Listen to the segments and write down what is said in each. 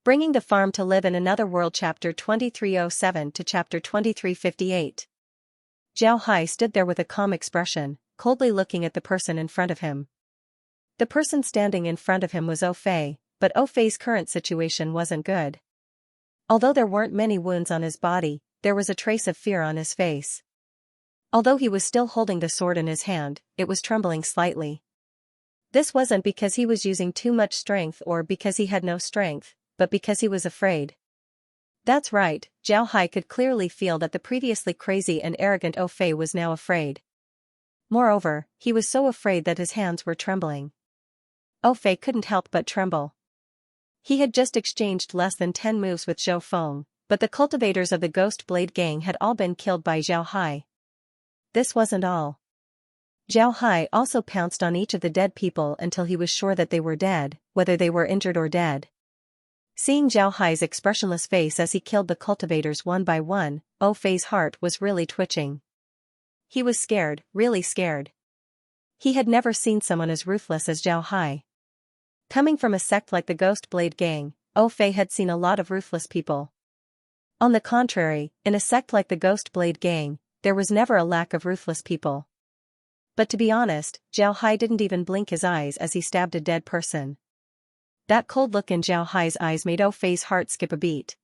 Bringing the Farm to Live in Another World Chapter 2307 to Chapter 2358. Zhao Hai stood there with a calm expression, coldly looking at the person in front of him. The person standing in front of him was Fei, but Fei's current situation wasn't good. Although there weren't many wounds on his body, there was a trace of fear on his face. Although he was still holding the sword in his hand, it was trembling slightly. This wasn't because he was using too much strength or because he had no strength, but because he was afraid. That's right, Zhao Hai could clearly feel that the previously crazy and arrogant Fei was now afraid. Moreover, he was so afraid that his hands were trembling. Fei couldn't help but tremble. He had just exchanged less than 10 moves with Zhou Feng, but the cultivators of the Ghost Blade Gang had all been killed by Zhao Hai. This wasn't all. Zhao Hai also pounced on each of the dead people until he was sure that they were dead, whether they were injured or dead. Seeing Zhao Hai's expressionless face as he killed the cultivators one by one, Fei's heart was really twitching. He was scared, really scared. He had never seen someone as ruthless as Zhao Hai. Coming from a sect like the Ghost Blade Gang, Fei had seen a lot of ruthless people. On the contrary, in a sect like the Ghost Blade Gang, there was never a lack of ruthless people. But to be honest, Zhao Hai didn't even blink his eyes as he stabbed a dead person. That cold look in Zhao Hai's eyes made Fei's heart skip a beat.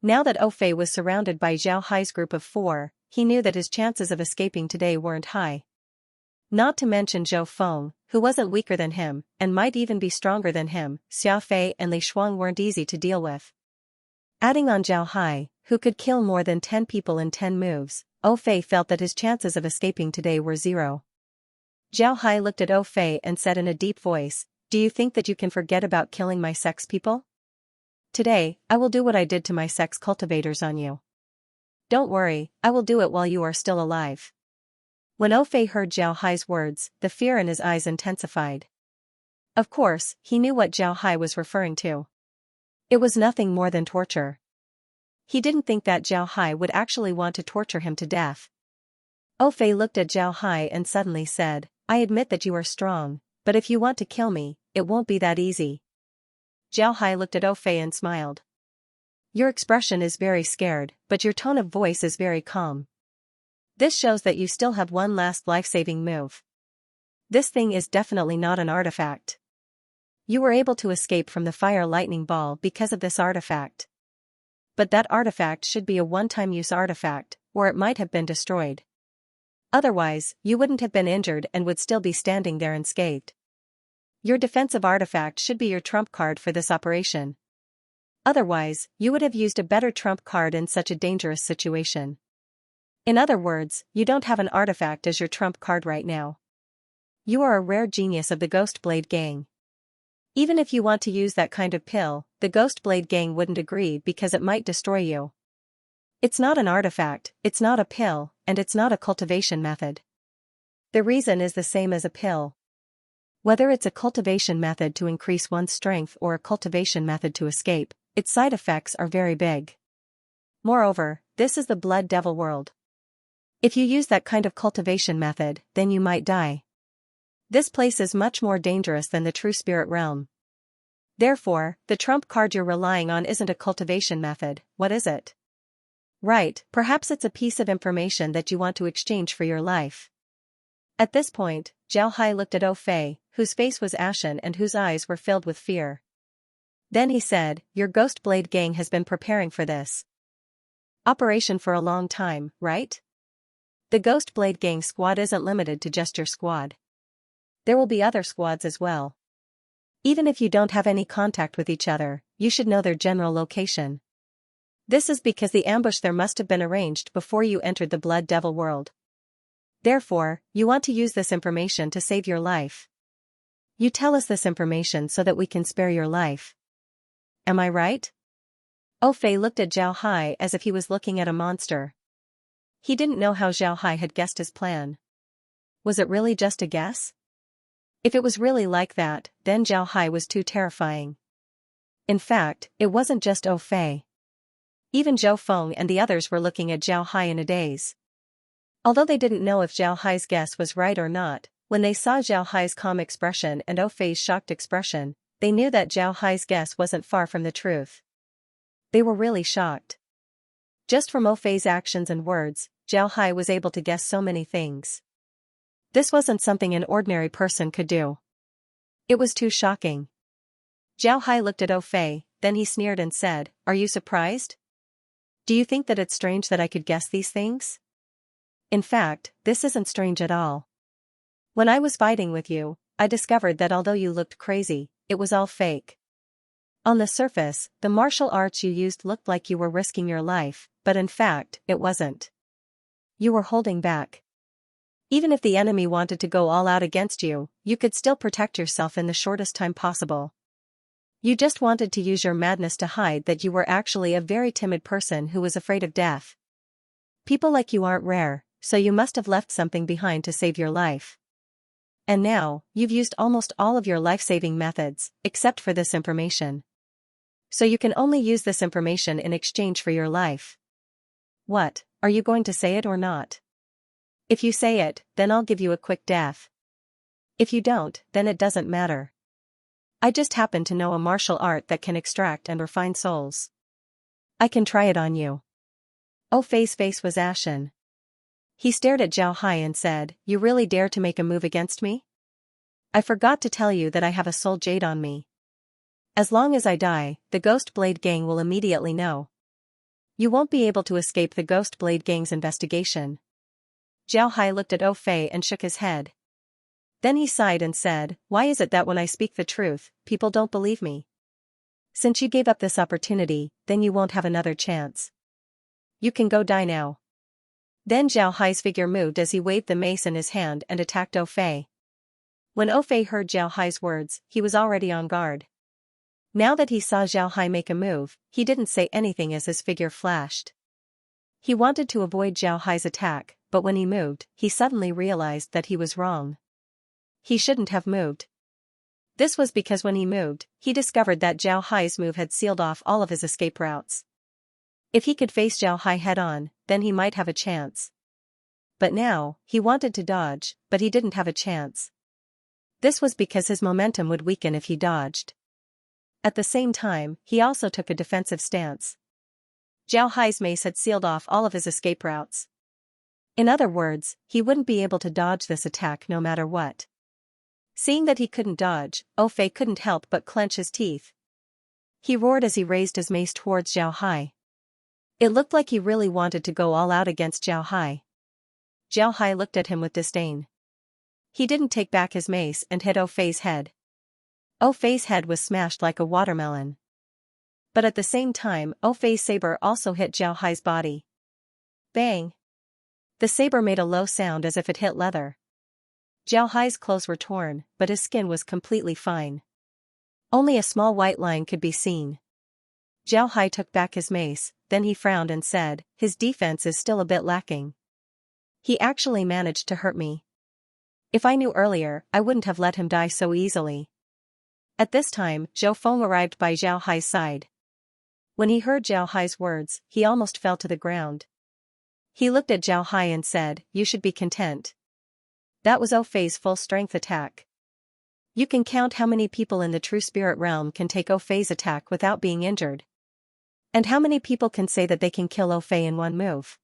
Now that Fei was surrounded by Zhao Hai's group of 4, he knew that his chances of escaping today weren't high. Not to mention Zhou Feng, who wasn't weaker than him, and might even be stronger than him. Xia Fei and Li Shuang weren't easy to deal with. Adding on Zhao Hai, who could kill more than 10 people in 10 moves, Fei felt that his chances of escaping today were 0. Zhao Hai looked at Fei and said in a deep voice, "Do you think that you can forget about killing my sex people? Today, I will do what I did to my sex cultivators on you. Don't worry, I will do it while you are still alive." When Fei heard Zhao Hai's words, the fear in his eyes intensified. Of course, he knew what Zhao Hai was referring to. It was nothing more than torture. He didn't think that Zhao Hai would actually want to torture him to death. Fei looked at Zhao Hai and suddenly said, "I admit that you are strong, but if you want to kill me, it won't be that easy." Zhao Hai looked at Fei and smiled. "Your expression is very scared, but your tone of voice is very calm. This shows that you still have one last life-saving move. This thing is definitely not an artifact. You were able to escape from the fire lightning ball because of this artifact. But that artifact should be a one-time use artifact, or it might have been destroyed. Otherwise, you wouldn't have been injured and would still be standing there unscathed. Your defensive artifact should be your trump card for this operation. Otherwise, you would have used a better trump card in such a dangerous situation. In other words, you don't have an artifact as your trump card right now. You are a rare genius of the Ghost Blade Gang. Even if you want to use that kind of pill, the Ghost Blade Gang wouldn't agree because it might destroy you. It's not an artifact, it's not a pill, and it's not a cultivation method. The reason is the same as a pill. Whether it's a cultivation method to increase one's strength or a cultivation method to escape, its side effects are very big. Moreover, this is the Blood Devil world. If you use that kind of cultivation method, then you might die. This place is much more dangerous than the true spirit realm. Therefore, the trump card you're relying on isn't a cultivation method, what is it? Right, perhaps it's a piece of information that you want to exchange for your life. At this point, Zhao Hai looked at Fei, whose face was ashen and whose eyes were filled with fear. Then he said, "Your Ghost Blade Gang has been preparing for this operation for a long time, right? The Ghost Blade Gang squad isn't limited to just your squad. There will be other squads as well. Even if you don't have any contact with each other, you should know their general location. This is because the ambush there must have been arranged before you entered the Blood Devil world. Therefore, you want to use this information to save your life. You tell us this information so that we can spare your life. Am I right?" Fei looked at Zhao Hai as if he was looking at a monster. He didn't know how Zhao Hai had guessed his plan. Was it really just a guess? If it was really like that, then Zhao Hai was too terrifying. In fact, it wasn't just Fei. Even Zhou Feng and the others were looking at Zhao Hai in a daze. Although they didn't know if Zhao Hai's guess was right or not, when they saw Zhao Hai's calm expression and Fei's shocked expression, They knew that Zhao Hai's guess wasn't far from the truth. They were really shocked. Just from Ou Fei's actions and words, Zhao Hai was able to guess so many things. This wasn't something an ordinary person could do. It was too shocking. Zhao Hai looked at Ou Fei, then he sneered and said, "Are you surprised? Do you think that it's strange that I could guess these things? In fact, this isn't strange at all. When I was fighting with you, I discovered that although you looked crazy, it was all fake. On the surface, the martial arts you used looked like you were risking your life, but in fact, it wasn't. You were holding back. Even if the enemy wanted to go all out against you, you could still protect yourself in the shortest time possible. You just wanted to use your madness to hide that you were actually a very timid person who was afraid of death. People like you aren't rare, so you must have left something behind to save your life. And now, you've used almost all of your life-saving methods, except for this information. So you can only use this information in exchange for your life. What, are you going to say it or not? If you say it, then I'll give you a quick death. If you don't, then it doesn't matter. I just happen to know a martial art that can extract and refine souls. I can try it on you." Ou Fei's face was ashen. He stared at Zhao Hai and said, "You really dare to make a move against me? I forgot to tell you that I have a soul jade on me. As long as I die, the Ghost Blade Gang will immediately know. You won't be able to escape the Ghost Blade Gang's investigation." Zhao Hai looked at Ou Fei and shook his head. Then he sighed and said, "Why is it that when I speak the truth, people don't believe me? Since you gave up this opportunity, then you won't have another chance. You can go die now." Then Zhao Hai's figure moved as he waved the mace in his hand and attacked Ou Fei. When Ou Fei heard Zhao Hai's words, he was already on guard. Now that he saw Zhao Hai make a move, he didn't say anything as his figure flashed. He wanted to avoid Zhao Hai's attack, but when he moved, he suddenly realized that he was wrong. He shouldn't have moved. This was because when he moved, he discovered that Zhao Hai's move had sealed off all of his escape routes. If he could face Zhao Hai head-on, then he might have a chance. But now, he wanted to dodge, but he didn't have a chance. This was because his momentum would weaken if he dodged. At the same time, he also took a defensive stance. Zhao Hai's mace had sealed off all of his escape routes. In other words, he wouldn't be able to dodge this attack no matter what. Seeing that he couldn't dodge, Ou Fei couldn't help but clench his teeth. He roared as he raised his mace towards Zhao Hai. It looked like he really wanted to go all out against Zhao Hai. Zhao Hai looked at him with disdain. He didn't take back his mace and hit Ou Fei's head. Ou Fei's head was smashed like a watermelon. But at the same time, Ou Fei's saber also hit Zhao Hai's body. Bang! The saber made a low sound as if it hit leather. Zhao Hai's clothes were torn, but his skin was completely fine. Only a small white line could be seen. Zhao Hai took back his mace, then he frowned and said, "His defense is still a bit lacking. He actually managed to hurt me. If I knew earlier, I wouldn't have let him die so easily." At this time, Zhou Feng arrived by Zhao Hai's side. When he heard Zhao Hai's words, he almost fell to the ground. He looked at Zhao Hai and said, "You should be content. That was Ou Fei's full-strength attack. You can count how many people in the true spirit realm can take Ou Fei's attack without being injured. And how many people can say that they can kill Ou Fei in one move?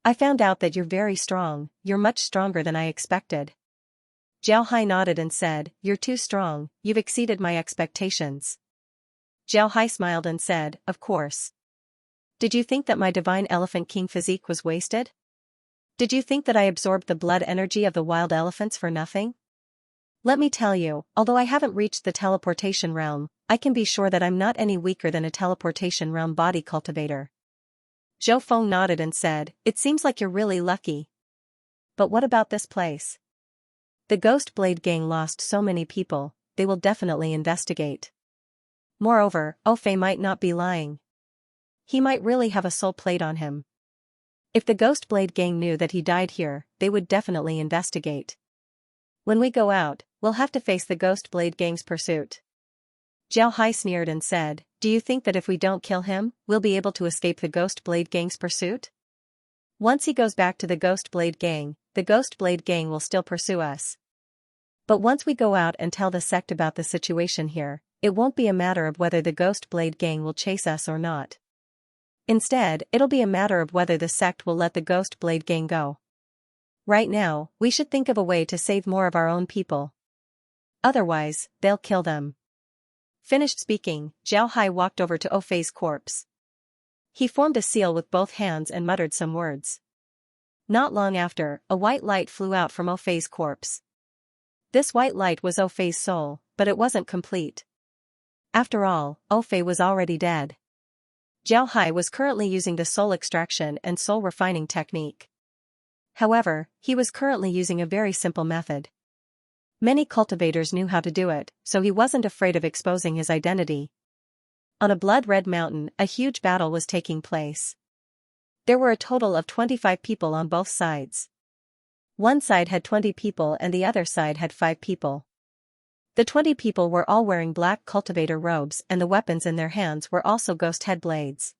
I found out that you're very strong, you're much stronger than I expected." Zhao Hai nodded and said, "You're too strong, you've exceeded my expectations." Zhao Hai smiled and said, "Of course. Did you think that my divine elephant king physique was wasted? Did you think that I absorbed the blood energy of the wild elephants for nothing? Let me tell you, although I haven't reached the teleportation realm, I can be sure that I'm not any weaker than a teleportation realm body cultivator." Zhou Feng nodded and said, "It seems like you're really lucky. But what about this place? The Ghost Blade Gang lost so many people, they will definitely investigate. Moreover, Ou Fei might not be lying. He might really have a soul plate on him. If the Ghost Blade Gang knew that he died here, they would definitely investigate. When we go out, we'll have to face the Ghost Blade Gang's pursuit." Zhao Hai sneered and said, "Do you think that if we don't kill him, we'll be able to escape the Ghost Blade Gang's pursuit? Once he goes back to the Ghost Blade Gang will still pursue us. But once we go out and tell the sect about the situation here, it won't be a matter of whether the Ghost Blade Gang will chase us or not. Instead, it'll be a matter of whether the sect will let the Ghost Blade Gang go. Right now, we should think of a way to save more of our own people. Otherwise, they'll kill them. Finished speaking, Zhao Hai walked over to Ofei's corpse. He formed a seal with both hands and muttered some words. Not long after, a white light flew out from Ofei's corpse. This white light was Ofei's soul, but it wasn't complete. After all, Ofei was already dead. Zhao Hai was currently using the soul extraction and soul refining technique. However, he was currently using a very simple method. Many cultivators knew how to do it, so he wasn't afraid of exposing his identity. On a blood-red mountain, a huge battle was taking place. There were a total of 25 people on both sides. One side had 20 people and the other side had 5 people. The 20 people were all wearing black cultivator robes and the weapons in their hands were also ghost head blades.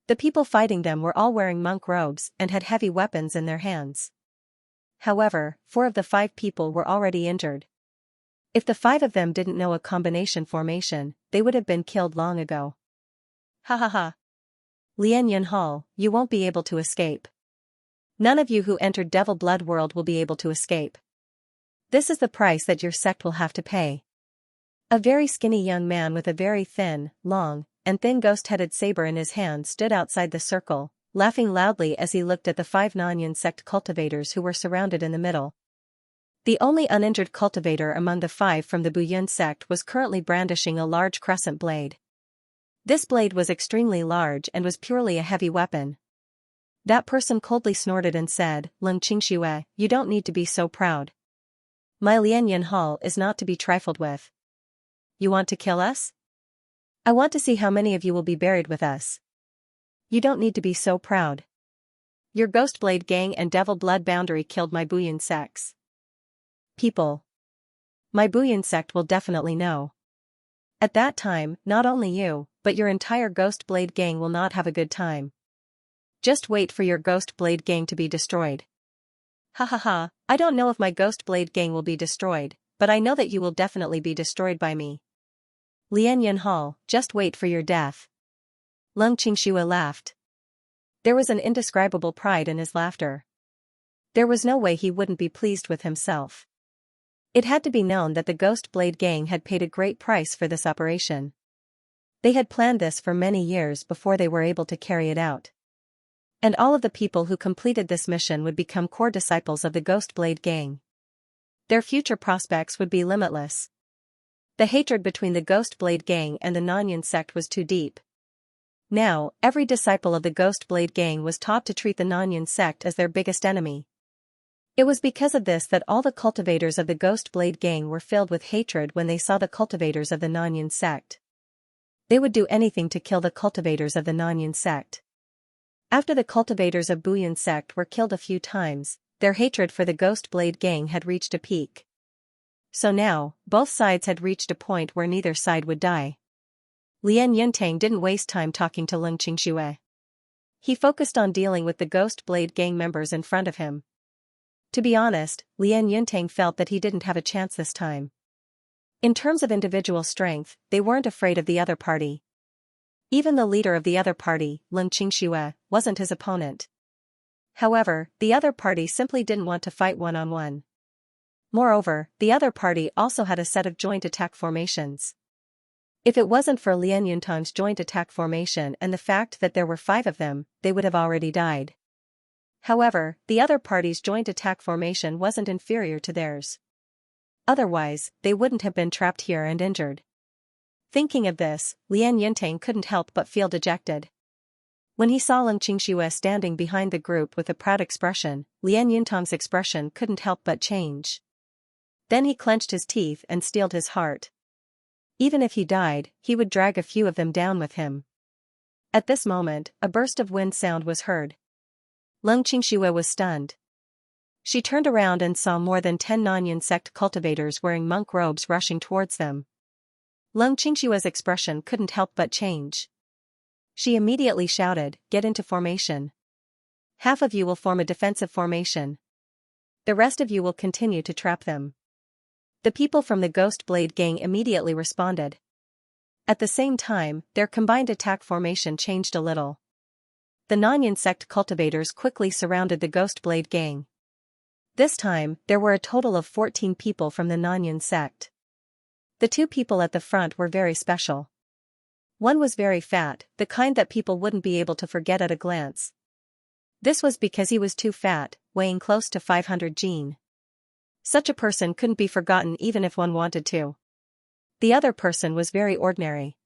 The people fighting them were all wearing monk robes and had heavy weapons in their hands. However, 4 of the 5 people were already injured. If the 5 of them didn't know a combination formation, they would have been killed long ago. Ha ha ha. Lian Yunhao, you won't be able to escape. None of you who entered Devil Blood World will be able to escape. This is the price that your sect will have to pay. A very skinny young man with a very thin, long, and thin ghost-headed saber in his hand stood outside the circle, laughing loudly as he looked at the 5 Nanyan sect cultivators who were surrounded in the middle. The only uninjured cultivator among the 5 from the Buyun sect was currently brandishing a large crescent blade. This blade was extremely large and was purely a heavy weapon. That person coldly snorted and said, "Leng Qingxue, you don't need to be so proud. My Lian Yunhao is not to be trifled with. You want to kill us? I want to see how many of you will be buried with us. You don't need to be so proud. Your Ghost Blade Gang and Devil Blood Boundary killed my Buyun sects. People. My Buyun sect will definitely know. At that time, not only you, but your entire Ghost Blade Gang will not have a good time. Just wait for your Ghost Blade Gang to be destroyed." Ha ha ha, I don't know if my Ghost Blade Gang will be destroyed, but I know that you will definitely be destroyed by me. Lian Yunhao, just wait for your death. Leng Qingxue laughed. There was an indescribable pride in his laughter. There was no way he wouldn't be pleased with himself. It had to be known that the Ghost Blade Gang had paid a great price for this operation. They had planned this for many years before they were able to carry it out. And all of the people who completed this mission would become core disciples of the Ghost Blade Gang. Their future prospects would be limitless. The hatred between the Ghost Blade Gang and the Nanyan sect was too deep. Now, every disciple of the Ghost Blade Gang was taught to treat the Nanyan sect as their biggest enemy. It was because of this that all the cultivators of the Ghost Blade Gang were filled with hatred when they saw the cultivators of the Nanyan sect. They would do anything to kill the cultivators of the Nanyan sect. After the cultivators of Buyun sect were killed a few times, their hatred for the Ghost Blade Gang had reached a peak. So now, both sides had reached a point where neither side would die. Lian Yuntang didn't waste time talking to Leng Qingxue. He focused on dealing with the Ghost Blade Gang members in front of him. To be honest, Lian Yuntang felt that he didn't have a chance this time. In terms of individual strength, they weren't afraid of the other party. Even the leader of the other party, Leng Qingxue, wasn't his opponent. However, the other party simply didn't want to fight one-on-one. Moreover, the other party also had a set of joint attack formations. If it wasn't for Lian Yuntang's joint attack formation and the fact that there were 5 of them, they would have already died. However, the other party's joint attack formation wasn't inferior to theirs. Otherwise, they wouldn't have been trapped here and injured. Thinking of this, Lian Yuntang couldn't help but feel dejected. When he saw Leng Qingxue standing behind the group with a proud expression, Lian Yuntang's expression couldn't help but change. Then he clenched his teeth and steeled his heart. Even if he died, he would drag a few of them down with him. At this moment, a burst of wind sound was heard. Leng Qingxue was stunned. She turned around and saw more than 10 Nanyan sect cultivators wearing monk robes rushing towards them. Leng Qingxue's expression couldn't help but change. She immediately shouted, "Get into formation. Half of you will form a defensive formation. The rest of you will continue to trap them." The people from the Ghost Blade gang immediately responded. At the same time, their combined attack formation changed a little. The Nanyan sect cultivators quickly surrounded the Ghost Blade gang. This time, there were a total of 14 people from the Nanyan sect. The two people at the front were very special. One was very fat, the kind that people wouldn't be able to forget at a glance. This was because he was too fat, weighing close to 500 jin. Such a person couldn't be forgotten even if one wanted to. The other person was very ordinary.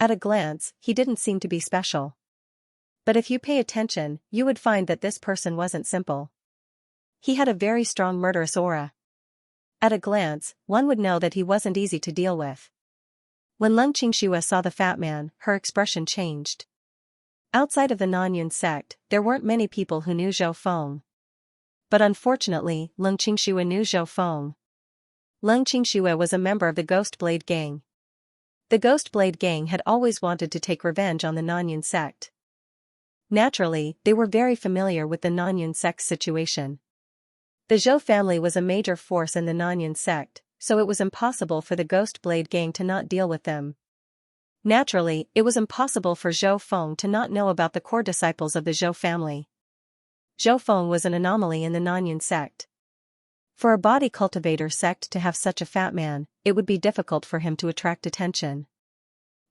At a glance, he didn't seem to be special. But if you pay attention, you would find that this person wasn't simple. He had a very strong murderous aura. At a glance, one would know that he wasn't easy to deal with. When Xianxia saw the fat man, her expression changed. Outside of the Nanyan sect, there weren't many people who knew Zhou Feng. But unfortunately, Xianxia knew Zhou Feng. Xianxia was a member of the Ghost Blade gang. The Ghost Blade gang had always wanted to take revenge on the Nanyan sect. Naturally, they were very familiar with the Nanyan sect's situation. The Zhou family was a major force in the Nanyan sect, so it was impossible for the Ghost Blade gang to not deal with them. Naturally, it was impossible for Zhou Feng to not know about the core disciples of the Zhou family. Zhou Feng was an anomaly in the Nanyan sect. For a body cultivator sect to have such a fat man, it would be difficult for him to attract attention.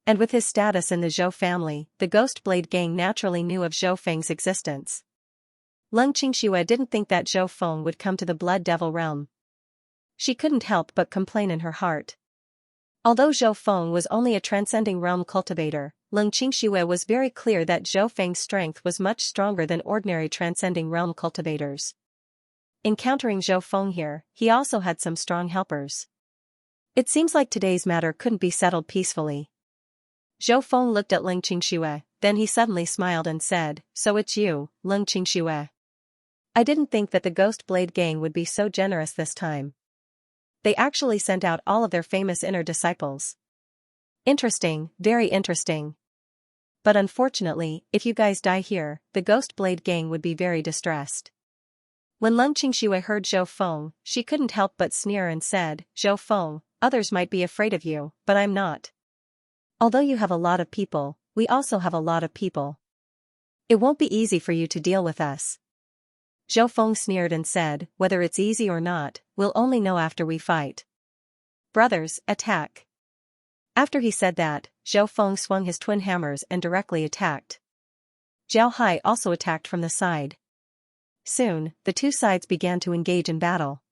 And with his status in the Zhou family, the Ghost Blade gang naturally knew of Zhou Feng's existence. Xianxia didn't think that Zhou Feng would come to the Blood Devil realm. She couldn't help but complain in her heart. Although Zhou Feng was only a transcending realm cultivator, Xianxia was very clear that Zhou Feng's strength was much stronger than ordinary transcending realm cultivators. Encountering Zhou Feng here, he also had some strong helpers. It seems like today's matter couldn't be settled peacefully. Zhou Feng looked at Xianxia, then he suddenly smiled and said, "So it's you, Xianxia. I didn't think that the Ghost Blade gang would be so generous this time. They actually sent out all of their famous inner disciples. Interesting, very interesting. But unfortunately, if you guys die here, the Ghost Blade gang would be very distressed." When Xianxia heard Zhou Feng, she couldn't help but sneer and said, "Zhou Feng, others might be afraid of you, but I'm not. Although you have a lot of people, we also have a lot of people. It won't be easy for you to deal with us." Zhou Feng sneered and said, "Whether it's easy or not, we'll only know after we fight. Brothers, attack." After he said that, Zhou Feng swung his twin hammers and directly attacked. Zhao Hai also attacked from the side. Soon, the two sides began to engage in battle.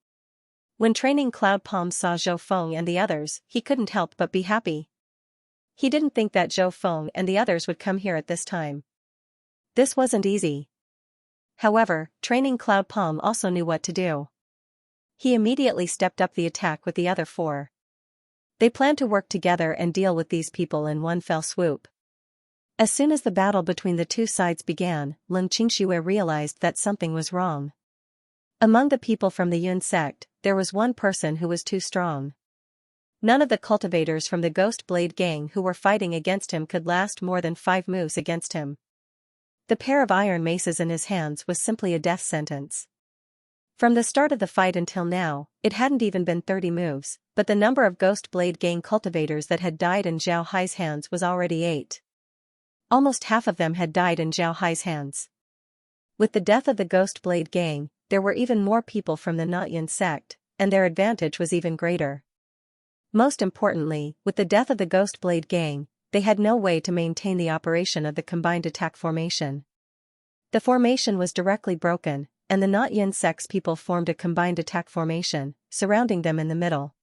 When Training Cloud Palm saw Zhou Feng and the others, he couldn't help but be happy. He didn't think that Zhou Feng and the others would come here at this time. This wasn't easy. However, Training Cloud Palm also knew what to do. He immediately stepped up the attack with the other four. They planned to work together and deal with these people in one fell swoop. As soon as the battle between the two sides began, Xianxia realized that something was wrong. Among the people from the Yun sect, there was one person who was too strong. None of the cultivators from the Ghost Blade gang who were fighting against him could last more than 5 moves against him. The pair of iron maces in his hands was simply a death sentence. From the start of the fight until now, it hadn't even been 30 moves, but the number of Ghost Blade gang cultivators that had died in Zhao Hai's hands was already 8. Almost half of them had died in Zhao Hai's hands. With the death of the Ghost Blade gang, there were even more people from the Nanyan sect, and their advantage was even greater. Most importantly, with the death of the Ghost Blade gang, they had no way to maintain the operation of the combined attack formation. The formation was directly broken, and the Nanyan sect's people formed a combined attack formation, surrounding them in the middle.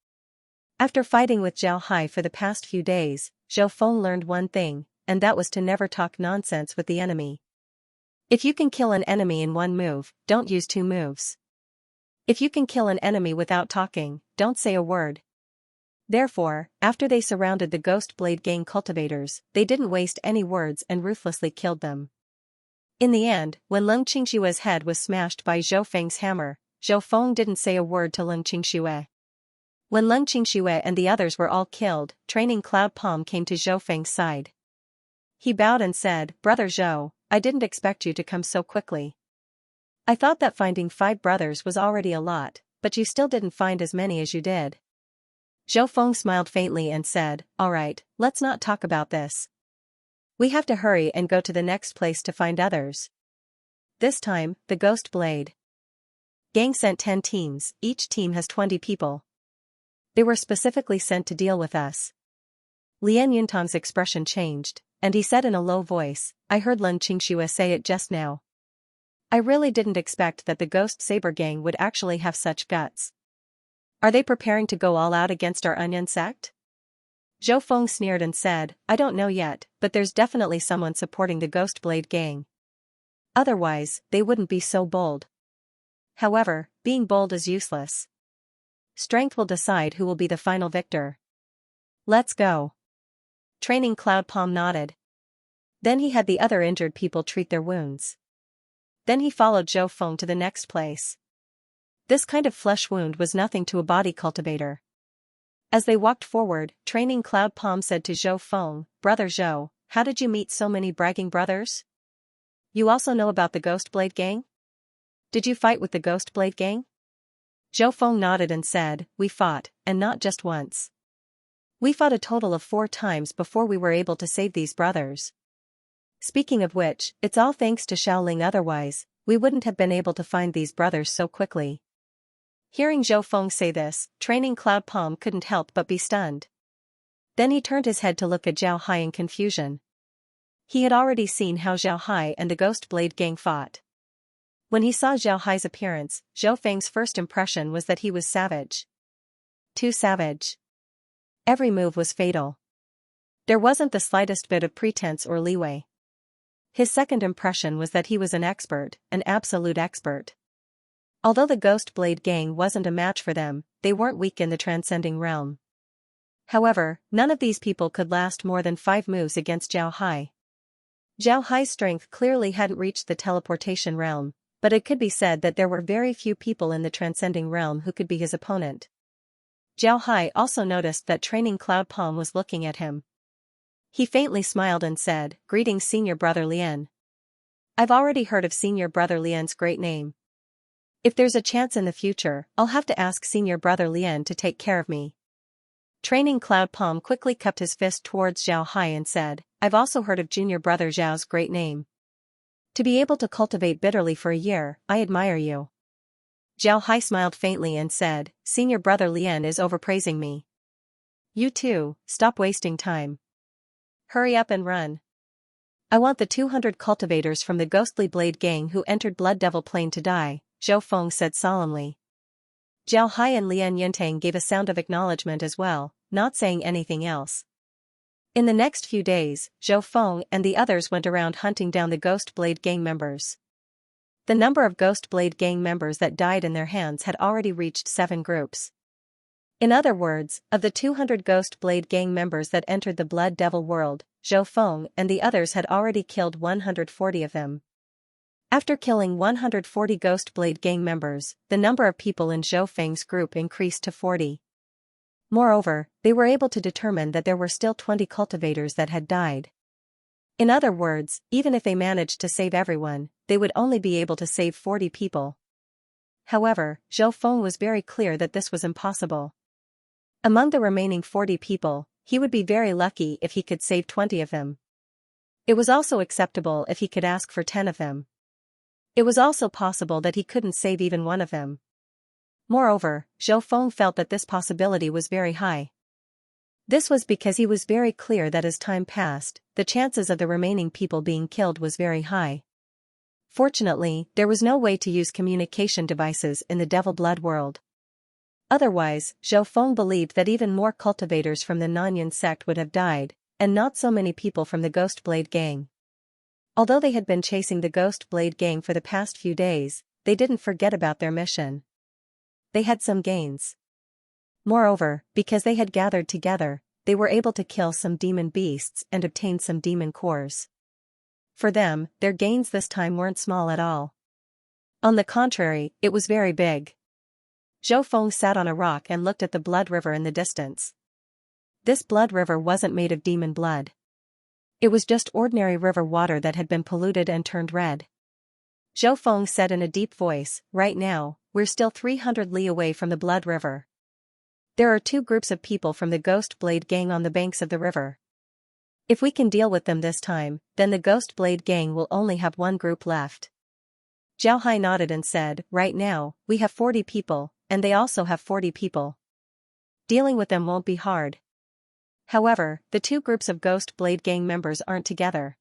After fighting with Zhao Hai for the past few days, Zhou Feng learned one thing, and that was to never talk nonsense with the enemy. If you can kill an enemy in one move, don't use 2 moves. If you can kill an enemy without talking, don't say a word. Therefore, after they surrounded the Ghost Blade gang cultivators, they didn't waste any words and ruthlessly killed them. In the end, when Xianxia's head was smashed by Zhou Feng's hammer, Zhou Feng didn't say a word to Xianxia. When Xianxia and the others were all killed, Training Cloud Palm came to Zhou Feng's side. He bowed and said, "Brother Zhou, I didn't expect you to come so quickly. I thought that finding 5 brothers was already a lot, but you still didn't find as many as you did." Zhou Feng smiled faintly and said, "Alright, let's not talk about this. We have to hurry and go to the next place to find others." This time, the Ghost Blade Gang sent 10 teams, each team has 20 people. They were specifically sent to deal with us. Lian Yuntang's expression changed, and he said in a low voice, "I heard Lun Qingxue say it just now. I really didn't expect that the Ghost Saber Gang would actually have such guts. Are they preparing to go all out against our onion sect?" Zhou Feng sneered and said, "I don't know yet, but there's definitely someone supporting the Ghost Blade Gang. Otherwise, they wouldn't be so bold. However, being bold is useless. Strength will decide who will be the final victor. Let's go." Training Cloud Palm nodded. Then he had the other injured people treat their wounds. Then he followed Zhou Feng to the next place. This kind of flesh wound was nothing to a body cultivator. As they walked forward, Training Cloud Palm said to Zhou Feng, "Brother Zhou, how did you meet so many bragging brothers? You also know about the Ghost Blade Gang? Did you fight with the Ghost Blade Gang?" Zhou Feng nodded and said, "We fought, and not just once. We fought a total of 4 times before we were able to save these brothers. Speaking of which, it's all thanks to Shaoling, otherwise, we wouldn't have been able to find these brothers so quickly." Hearing Zhou Feng say this, Training Cloud Palm couldn't help but be stunned. Then he turned his head to look at Zhao Hai in confusion. He had already seen how Zhao Hai and the Ghost Blade Gang fought. When he saw Zhao Hai's appearance, Zhou Feng's first impression was that he was savage. Too savage. Every move was fatal. There wasn't the slightest bit of pretense or leeway. His second impression was that he was an expert, an absolute expert. Although the Ghost Blade Gang wasn't a match for them, they weren't weak in the transcending realm. However, none of these people could last more than 5 moves against Zhao Hai. Zhao Hai's strength clearly hadn't reached the teleportation realm, but it could be said that there were very few people in the transcending realm who could be his opponent. Zhao Hai also noticed that Training Cloud Palm was looking at him. He faintly smiled and said, "Greetings, Senior Brother Lian. I've already heard of Senior Brother Lian's great name. If there's a chance in the future, I'll have to ask Senior Brother Lian to take care of me." Training Cloud Palm quickly cupped his fist towards Zhao Hai and said, "I've also heard of Junior Brother Zhao's great name. To be able to cultivate bitterly for a year, I admire you." Zhao Hai smiled faintly and said, "Senior Brother Lian is overpraising me. You too, stop wasting time. Hurry up and run. I want the 200 cultivators from the Ghostly Blade Gang who entered Blood Devil Plain to die," Zhou Feng said solemnly. Zhao Hai and Lian Yintang gave a sound of acknowledgement as well, not saying anything else. In the next few days, Zhou Feng and the others went around hunting down the Ghost Blade Gang members. The number of Ghost Blade Gang members that died in their hands had already reached 7 groups. In other words, of the 200 Ghost Blade Gang members that entered the Blood Devil world, Zhou Feng and the others had already killed 140 of them. After killing 140 Ghost Blade Gang members, the number of people in Zhou Feng's group increased to 40. Moreover, they were able to determine that there were still 20 cultivators that had died. In other words, even if they managed to save everyone, they would only be able to save 40 people. However, Zhou Feng was very clear that this was impossible. Among the remaining 40 people, he would be very lucky if he could save 20 of them. It was also acceptable if he could ask for 10 of them. It was also possible that he couldn't save even 1 of them. Moreover, Zhou Feng felt that this possibility was very high. This was because he was very clear that as time passed, the chances of the remaining people being killed was very high. Fortunately, there was no way to use communication devices in the Devil Blood world. Otherwise, Zhou Feng believed that even more cultivators from the Nanyan sect would have died, and not so many people from the Ghost Blade Gang. Although they had been chasing the Ghost Blade Gang for the past few days, they didn't forget about their mission. They had some gains. Moreover, because they had gathered together, they were able to kill some demon beasts and obtain some demon cores. For them, their gains this time weren't small at all. On the contrary, it was very big. Zhou Feng sat on a rock and looked at the blood river in the distance. This blood river wasn't made of demon blood. It was just ordinary river water that had been polluted and turned red. Zhou Feng said in a deep voice, "Right now, we're still 300 li away from the blood river. There are two groups of people from the Ghost Blade Gang on the banks of the river. If we can deal with them this time, then the Ghost Blade Gang will only have one group left. Zhao Hai nodded and said, right now, we have 40 people, and they also have 40 people. Dealing with them won't be hard. However, the two groups of Ghost Blade Gang members aren't together.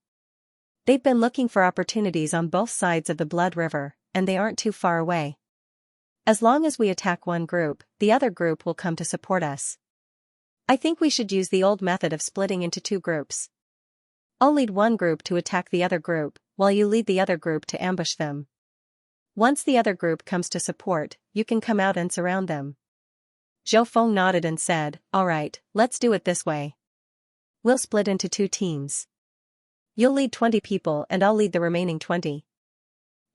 They've been looking for opportunities on both sides of the Blood River, and they aren't too far away. As long as we attack one group, the other group will come to support us. I think we should use the old method of splitting into two groups. I'll lead one group to attack the other group, while you lead the other group to ambush them. Once the other group comes to support, you can come out and surround them. Zhou Feng nodded and said, all right, let's do it this way. We'll split into two teams. You'll lead 20 people and I'll lead the remaining 20.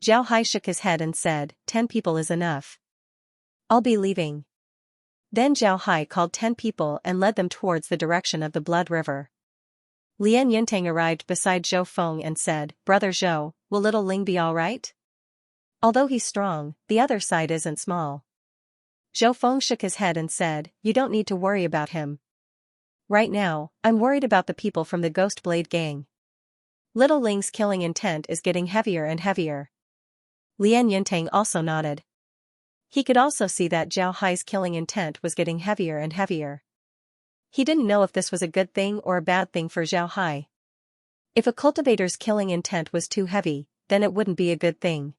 Zhao Hai shook his head and said, 10 people is enough. I'll be leaving. Then Zhao Hai called 10 people and led them towards the direction of the Blood River. Lian Yintang arrived beside Zhou Feng and said, Brother Zhou, will little Ling be all right? Although he's strong, the other side isn't small. Zhou Feng shook his head and said, you don't need to worry about him. Right now, I'm worried about the people from the Ghost Blade Gang. Little Ling's killing intent is getting heavier and heavier. Lian Yintang also nodded. He could also see that Zhao Hai's killing intent was getting heavier and heavier. He didn't know if this was a good thing or a bad thing for Zhao Hai. If a cultivator's killing intent was too heavy, then it wouldn't be a good thing.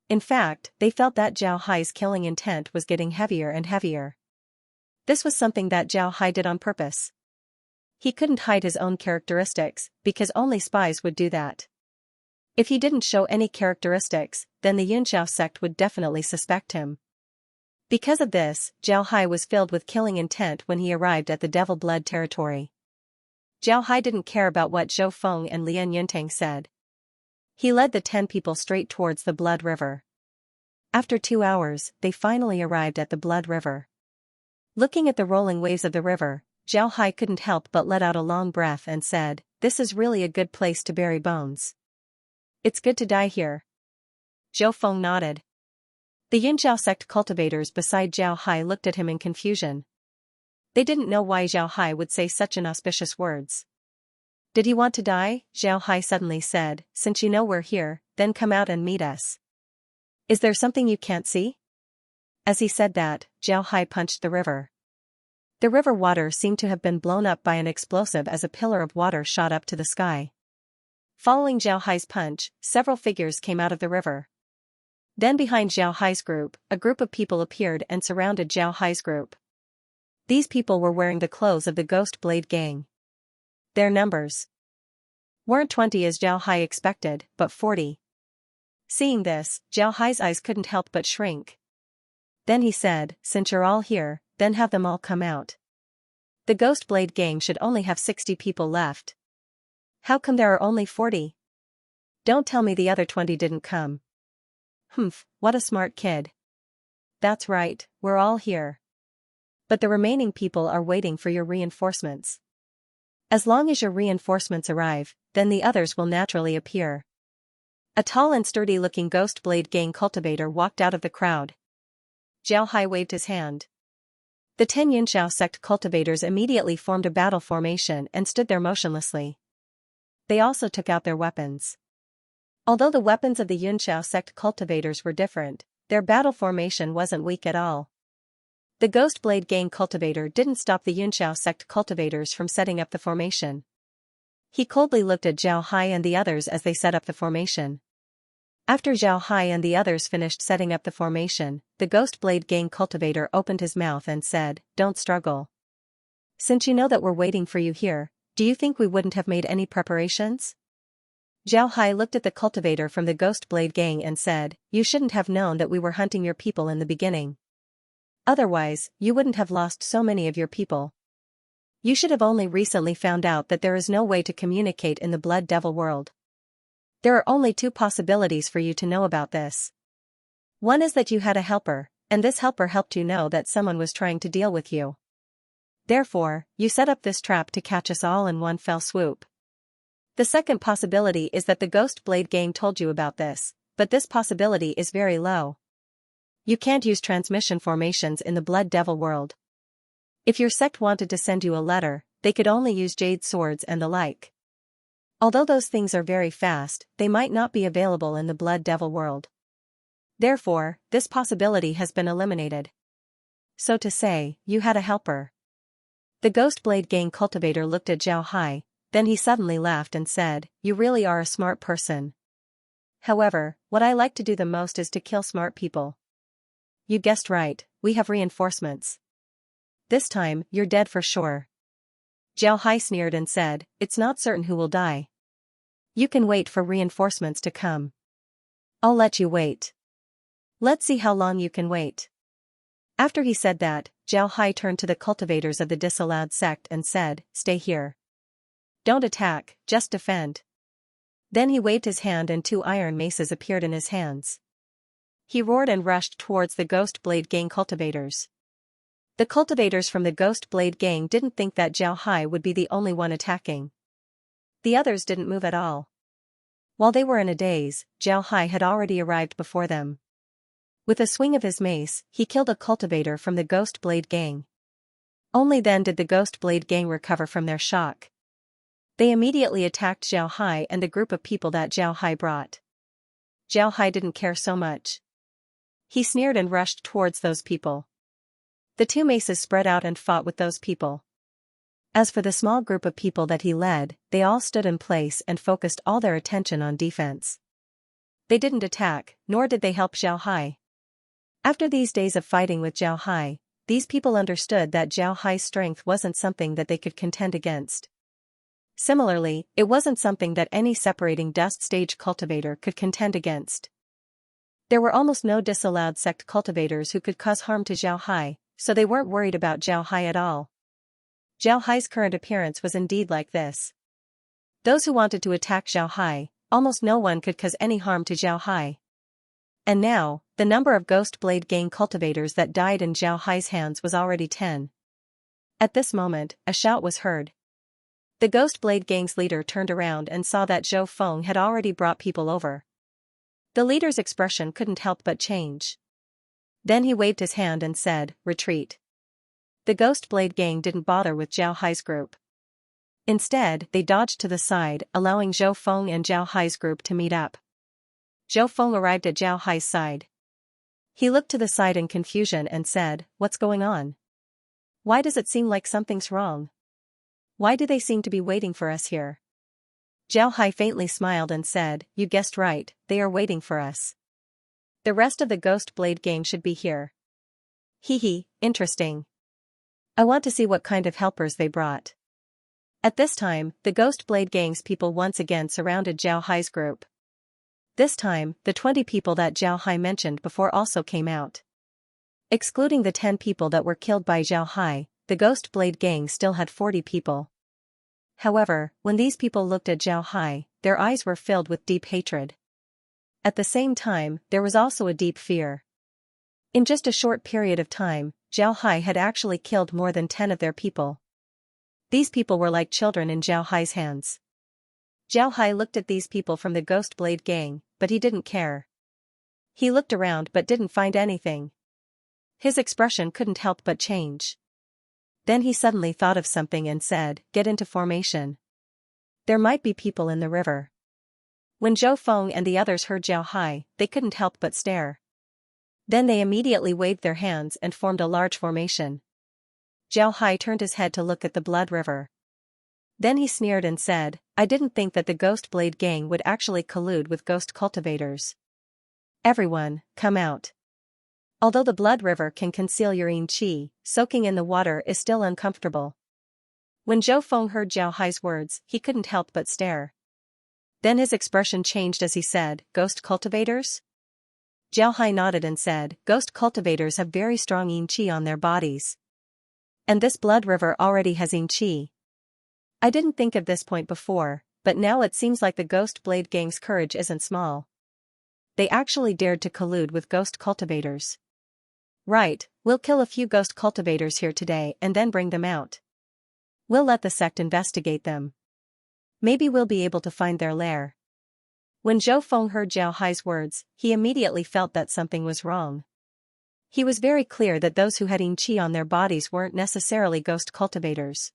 In fact, they felt that Zhao Hai's killing intent was getting heavier and heavier. This was something that Zhao Hai did on purpose. He couldn't hide his own characteristics, because only spies would do that. If he didn't show any characteristics, then the Yunxiao sect would definitely suspect him. Because of this, Zhao Hai was filled with killing intent when he arrived at the Devil Blood territory. Zhao Hai didn't care about what Zhou Feng and Lian Yintang said. He led the 10 people straight towards the Blood River. After 2 hours, they finally arrived at the Blood River. Looking at the rolling waves of the river, Zhao Hai couldn't help but let out a long breath and said, this is really a good place to bury bones. It's good to die here. Zhou Feng nodded. The Yunxiao sect cultivators beside Zhao Hai looked at him in confusion. They didn't know why Zhao Hai would say such inauspicious words. Did he want to die? Zhao Hai suddenly said, since you know we're here, then come out and meet us. Is there something you can't see? As he said that, Zhao Hai punched the river. The river water seemed to have been blown up by an explosive as a pillar of water shot up to the sky. Following Zhao Hai's punch, several figures came out of the river. Then behind Zhao Hai's group, a group of people appeared and surrounded Zhao Hai's group. These people were wearing the clothes of the Ghost Blade Gang. Their numbers weren't 20 as Zhao Hai expected, but 40. Seeing this, Zhao Hai's eyes couldn't help but shrink. Then he said, since you're all here, then have them all come out. The Ghost Blade Gang should only have 60 people left. How come there are only 40? Don't tell me the other 20 didn't come. Humph, what a smart kid. That's right, we're all here. But the remaining people are waiting for your reinforcements. As long as your reinforcements arrive, then the others will naturally appear. A tall and sturdy-looking Ghost Blade Gang cultivator walked out of the crowd. Zhao Hai waved his hand. The 10 Yunxiao sect cultivators immediately formed a battle formation and stood there motionlessly. They also took out their weapons. Although the weapons of the Yunxiao sect cultivators were different, their battle formation wasn't weak at all. The Ghost Blade Gang cultivator didn't stop the Yunxiao sect cultivators from setting up the formation. He coldly looked at Zhao Hai and the others as they set up the formation. After Zhao Hai and the others finished setting up the formation, the Ghost Blade Gang cultivator opened his mouth and said, don't struggle. Since you know that we're waiting for you here, do you think we wouldn't have made any preparations? Zhao Hai looked at the cultivator from the Ghost Blade Gang and said, you shouldn't have known that we were hunting your people in the beginning. Otherwise, you wouldn't have lost so many of your people. You should have only recently found out that there is no way to communicate in the Blood Devil world. There are only 2 possibilities for you to know about this. One is that you had a helper, and this helper helped you know that someone was trying to deal with you. Therefore, you set up this trap to catch us all in one fell swoop. The second possibility is that the Ghost Blade Gang told you about this, but this possibility is very low. You can't use transmission formations in the Blood Devil world. If your sect wanted to send you a letter, they could only use jade swords and the like. Although those things are very fast, they might not be available in the Blood Devil world. Therefore, this possibility has been eliminated. So to say, you had a helper. The Ghost Blade Gang cultivator looked at Zhao Hai, then he suddenly laughed and said, "You really are a smart person. However, what I like to do the most is to kill smart people." "You guessed right, we have reinforcements. This time, you're dead for sure." Zhao Hai sneered and said, "It's not certain who will die. You can wait for reinforcements to come. I'll let you wait. Let's see how long you can wait." After he said that, Zhao Hai turned to the cultivators of the disallowed sect and said, "Stay here. Don't attack, just defend." Then he waved his hand and 2 iron maces appeared in his hands. He roared and rushed towards the Ghost Blade Gang cultivators. The cultivators from the Ghost Blade Gang didn't think that Zhao Hai would be the only one attacking. The others didn't move at all. While they were in a daze, Zhao Hai had already arrived before them. With a swing of his mace, he killed a cultivator from the Ghost Blade Gang. Only then did the Ghost Blade Gang recover from their shock. They immediately attacked Zhao Hai and the group of people that Zhao Hai brought. Zhao Hai didn't care so much. He sneered and rushed towards those people. The 2 maces spread out and fought with those people. As for the small group of people that he led, they all stood in place and focused all their attention on defense. They didn't attack, nor did they help Zhao Hai. After these days of fighting with Zhao Hai, these people understood that Zhao Hai's strength wasn't something that they could contend against. Similarly, it wasn't something that any separating dust stage cultivator could contend against. There were almost no disallowed sect cultivators who could cause harm to Zhao Hai, so they weren't worried about Zhao Hai at all. Zhao Hai's current appearance was indeed like this. Those who wanted to attack Zhao Hai, almost no one could cause any harm to Zhao Hai. And now, the number of Ghost Blade Gang cultivators that died in Zhao Hai's hands was already 10. At this moment, a shout was heard. The Ghost Blade Gang's leader turned around and saw that Zhou Feng had already brought people over. The leader's expression couldn't help but change. Then he waved his hand and said, "Retreat." The Ghost Blade Gang didn't bother with Zhao Hai's group. Instead, they dodged to the side, allowing Zhou Feng and Zhao Hai's group to meet up. Zhou Feng arrived at Zhao Hai's side. He looked to the side in confusion and said, "What's going on? Why does it seem like something's wrong? Why do they seem to be waiting for us here?" Zhao Hai faintly smiled and said, "You guessed right, they are waiting for us. The rest of the Ghost Blade Gang should be here." "Hee, interesting. I want to see what kind of helpers they brought." At this time, the Ghost Blade Gang's people once again surrounded Zhao Hai's group. This time, the 20 people that Zhao Hai mentioned before also came out. Excluding the 10 people that were killed by Zhao Hai, the Ghost Blade Gang still had 40 people. However, when these people looked at Zhao Hai, their eyes were filled with deep hatred. At the same time, there was also a deep fear. In just a short period of time, Zhao Hai had actually killed more than 10 of their people. These people were like children in Zhao Hai's hands. Zhao Hai looked at these people from the Ghost Blade Gang, but he didn't care. He looked around but didn't find anything. His expression couldn't help but change. Then he suddenly thought of something and said, "Get into formation. There might be people in the river." When Zhou Feng and the others heard Zhao Hai, they couldn't help but stare. Then they immediately waved their hands and formed a large formation. Zhao Hai turned his head to look at the blood river. Then he sneered and said, "I didn't think that the Ghost Blade Gang would actually collude with ghost cultivators. Everyone, come out." Although the blood river can conceal your yin qi, soaking in the water is still uncomfortable. When Zhou Feng heard Zhao Hai's words, he couldn't help but stare. Then his expression changed as he said, "Ghost cultivators?" Zhao Hai nodded and said, "Ghost cultivators have very strong yin qi on their bodies. And this blood river already has yin qi. I didn't think of this point before, but now it seems like the Ghost Blade Gang's courage isn't small. They actually dared to collude with ghost cultivators. Right, we'll kill a few ghost cultivators here today and then bring them out. We'll let the sect investigate them. Maybe we'll be able to find their lair." When Zhou Feng heard Zhao Hai's words, he immediately felt that something was wrong. He was very clear that those who had Xianxia on their bodies weren't necessarily ghost cultivators.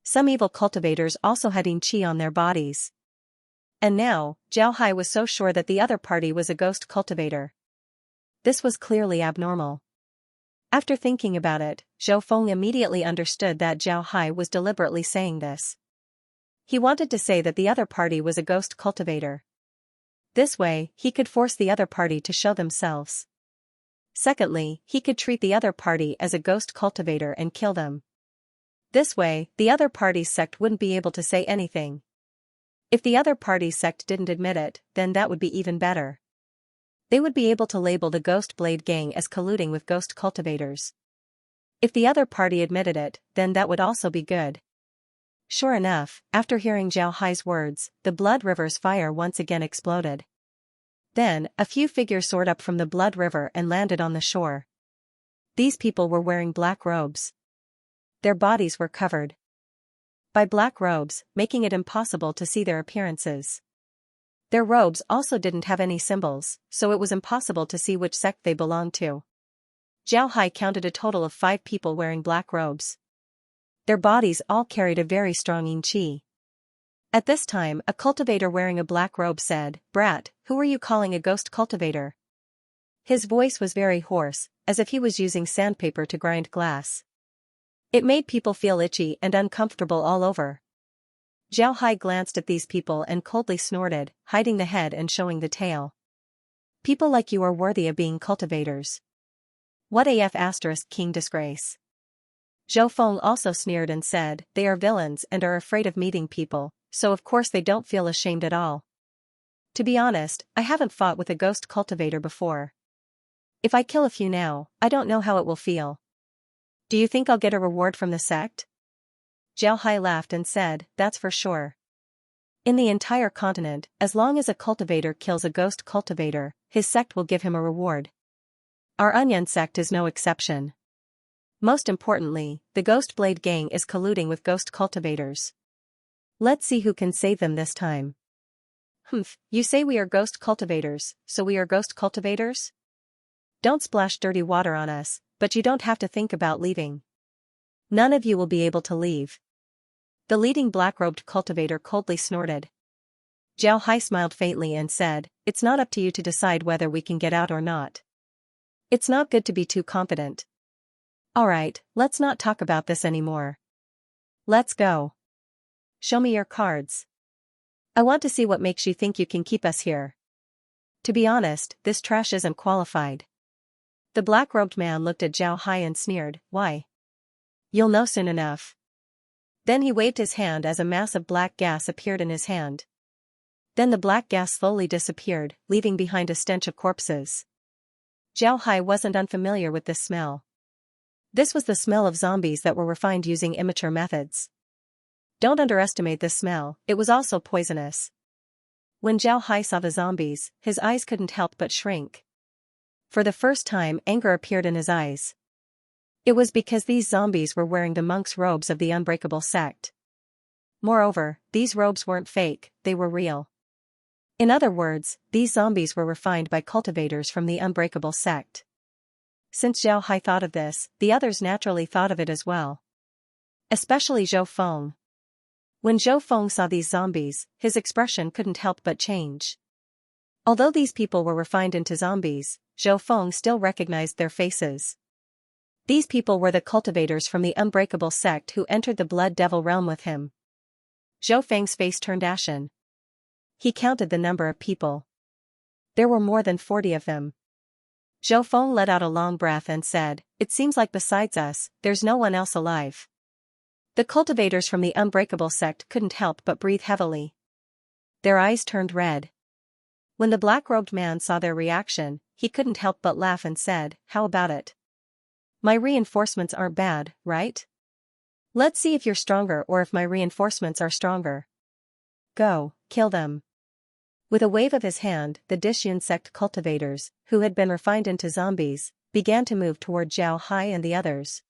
Some evil cultivators also had Xianxia on their bodies. And now, Zhao Hai was so sure that the other party was a ghost cultivator. This was clearly abnormal. After thinking about it, Zhou Feng immediately understood that Zhao Hai was deliberately saying this. He wanted to say that the other party was a ghost cultivator. This way, he could force the other party to show themselves. Secondly, he could treat the other party as a ghost cultivator and kill them. This way, the other party's sect wouldn't be able to say anything. If the other party's sect didn't admit it, then that would be even better. They would be able to label the Ghost Blade Gang as colluding with ghost cultivators. If the other party admitted it, then that would also be good. Sure enough, after hearing Zhao Hai's words, the Blood River's fire once again exploded. Then, a few figures soared up from the Blood River and landed on the shore. These people were wearing black robes. Their bodies were covered by black robes, making it impossible to see their appearances. Their robes also didn't have any symbols, so it was impossible to see which sect they belonged to. Zhao Hai counted a total of 5 people wearing black robes. Their bodies all carried a very strong yin qi. At this time, a cultivator wearing a black robe said, "Brat, who are you calling a ghost cultivator?" His voice was very hoarse, as if he was using sandpaper to grind glass. It made people feel itchy and uncomfortable all over. Zhao Hai glanced at these people and coldly snorted, hiding the head and showing the tail. People like you are worthy of being cultivators. What af *king disgrace. Zhou Feng also sneered and said, they are villains and are afraid of meeting people, so of course they don't feel ashamed at all. To be honest, I haven't fought with a ghost cultivator before. If I kill a few now, I don't know how it will feel. Do you think I'll get a reward from the sect? Zhao Hai laughed and said, that's for sure. In the entire continent, as long as a cultivator kills a ghost cultivator, his sect will give him a reward. Our Onion sect is no exception. Most importantly, the Ghost Blade Gang is colluding with ghost cultivators. Let's see who can save them this time. Humph, you say we are ghost cultivators, so we are ghost cultivators? Don't splash dirty water on us, but you don't have to think about leaving. None of you will be able to leave. The leading black-robed cultivator coldly snorted. Zhao Hai smiled faintly and said, it's not up to you to decide whether we can get out or not. It's not good to be too confident. Alright, let's not talk about this anymore. Let's go. Show me your cards. I want to see what makes you think you can keep us here. To be honest, this trash isn't qualified. The black-robed man looked at Zhao Hai and sneered, why? You'll know soon enough. Then he waved his hand as a mass of black gas appeared in his hand. Then the black gas slowly disappeared, leaving behind a stench of corpses. Zhao Hai wasn't unfamiliar with this smell. This was the smell of zombies that were refined using immature methods. Don't underestimate this smell, it was also poisonous. When Zhao Hai saw the zombies, his eyes couldn't help but shrink. For the first time, anger appeared in his eyes. It was because these zombies were wearing the monks' robes of the Unbreakable sect. Moreover, these robes weren't fake, they were real. In other words, these zombies were refined by cultivators from the Unbreakable sect. Since Zhao Hai thought of this, the others naturally thought of it as well. Especially Zhou Feng. When Zhou Feng saw these zombies, his expression couldn't help but change. Although these people were refined into zombies, Zhou Feng still recognized their faces. These people were the cultivators from the Unbreakable sect who entered the Blood Devil realm with him. Zhou Feng's face turned ashen. He counted the number of people. There were more than 40 of them. Zhou Feng let out a long breath and said, it seems like besides us, there's no one else alive. The cultivators from the Unbreakable sect couldn't help but breathe heavily. Their eyes turned red. When the black-robed man saw their reaction, he couldn't help but laugh and said, how about it? My reinforcements aren't bad, right? Let's see if you're stronger or if my reinforcements are stronger. Go, kill them. With a wave of his hand, the Dishyun sect cultivators, who had been refined into zombies, began to move toward Zhao Hai and the others.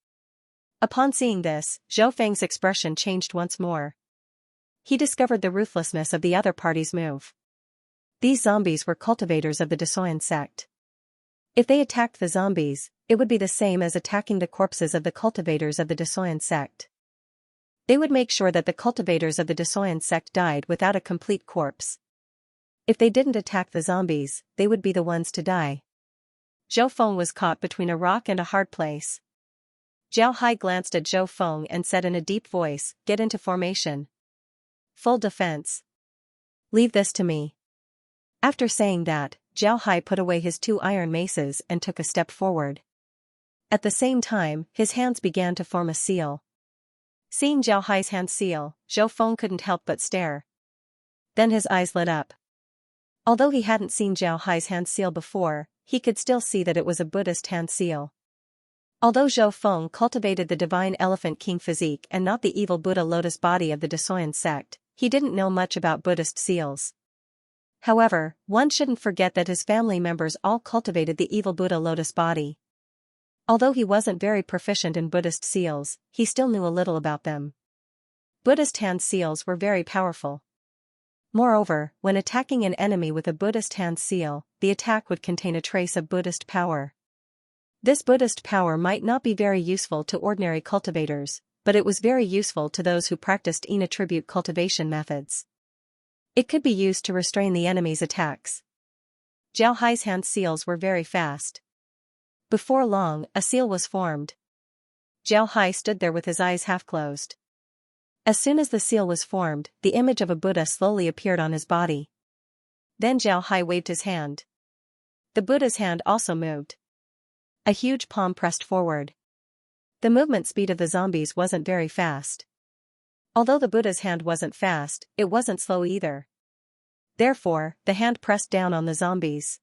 Upon seeing this, Zhou Feng's expression changed once more. He discovered the ruthlessness of the other party's move. These zombies were cultivators of the Dishyun sect. If they attacked the zombies, it would be the same as attacking the corpses of the cultivators of the Desoyan sect. They would make sure that the cultivators of the Desoyan sect died without a complete corpse. If they didn't attack the zombies, they would be the ones to die. Zhou Feng was caught between a rock and a hard place. Zhao Hai glanced at Zhou Feng and said in a deep voice, "Get into formation. Full defense. Leave this to me." After saying that, Zhao Hai put away his 2 iron maces and took a step forward. At the same time, his hands began to form a seal. Seeing Zhao Hai's hand seal, Zhou Feng couldn't help but stare. Then his eyes lit up. Although he hadn't seen Zhao Hai's hand seal before, he could still see that it was a Buddhist hand seal. Although Zhou Feng cultivated the divine elephant king physique and not the evil Buddha lotus body of the Desoyan sect, he didn't know much about Buddhist seals. However, one shouldn't forget that his family members all cultivated the evil Buddha lotus body. Although he wasn't very proficient in Buddhist seals, he still knew a little about them. Buddhist hand seals were very powerful. Moreover, when attacking an enemy with a Buddhist hand seal, the attack would contain a trace of Buddhist power. This Buddhist power might not be very useful to ordinary cultivators, but it was very useful to those who practiced in-attribute cultivation methods. It could be used to restrain the enemy's attacks. Zhao Hai's hand seals were very fast. Before long, a seal was formed. Zhao Hai stood there with his eyes half closed. As soon as the seal was formed, the image of a Buddha slowly appeared on his body. Then Zhao Hai waved his hand. The Buddha's hand also moved. A huge palm pressed forward. The movement speed of the zombies wasn't very fast. Although the Buddha's hand wasn't fast, it wasn't slow either. Therefore, the hand pressed down on the zombies.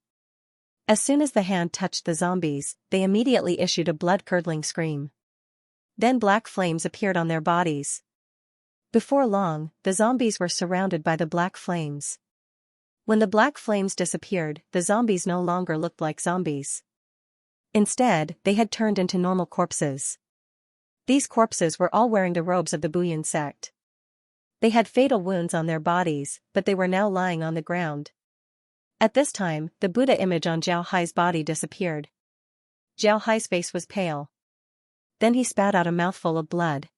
As soon as the hand touched the zombies, they immediately issued a blood-curdling scream. Then black flames appeared on their bodies. Before long, the zombies were surrounded by the black flames. When the black flames disappeared, the zombies no longer looked like zombies. Instead, they had turned into normal corpses. These corpses were all wearing the robes of the Buyan sect. They had fatal wounds on their bodies, but they were now lying on the ground. At this time, the Buddha image on Zhao Hai's body disappeared. Zhao Hai's face was pale. Then he spat out a mouthful of blood.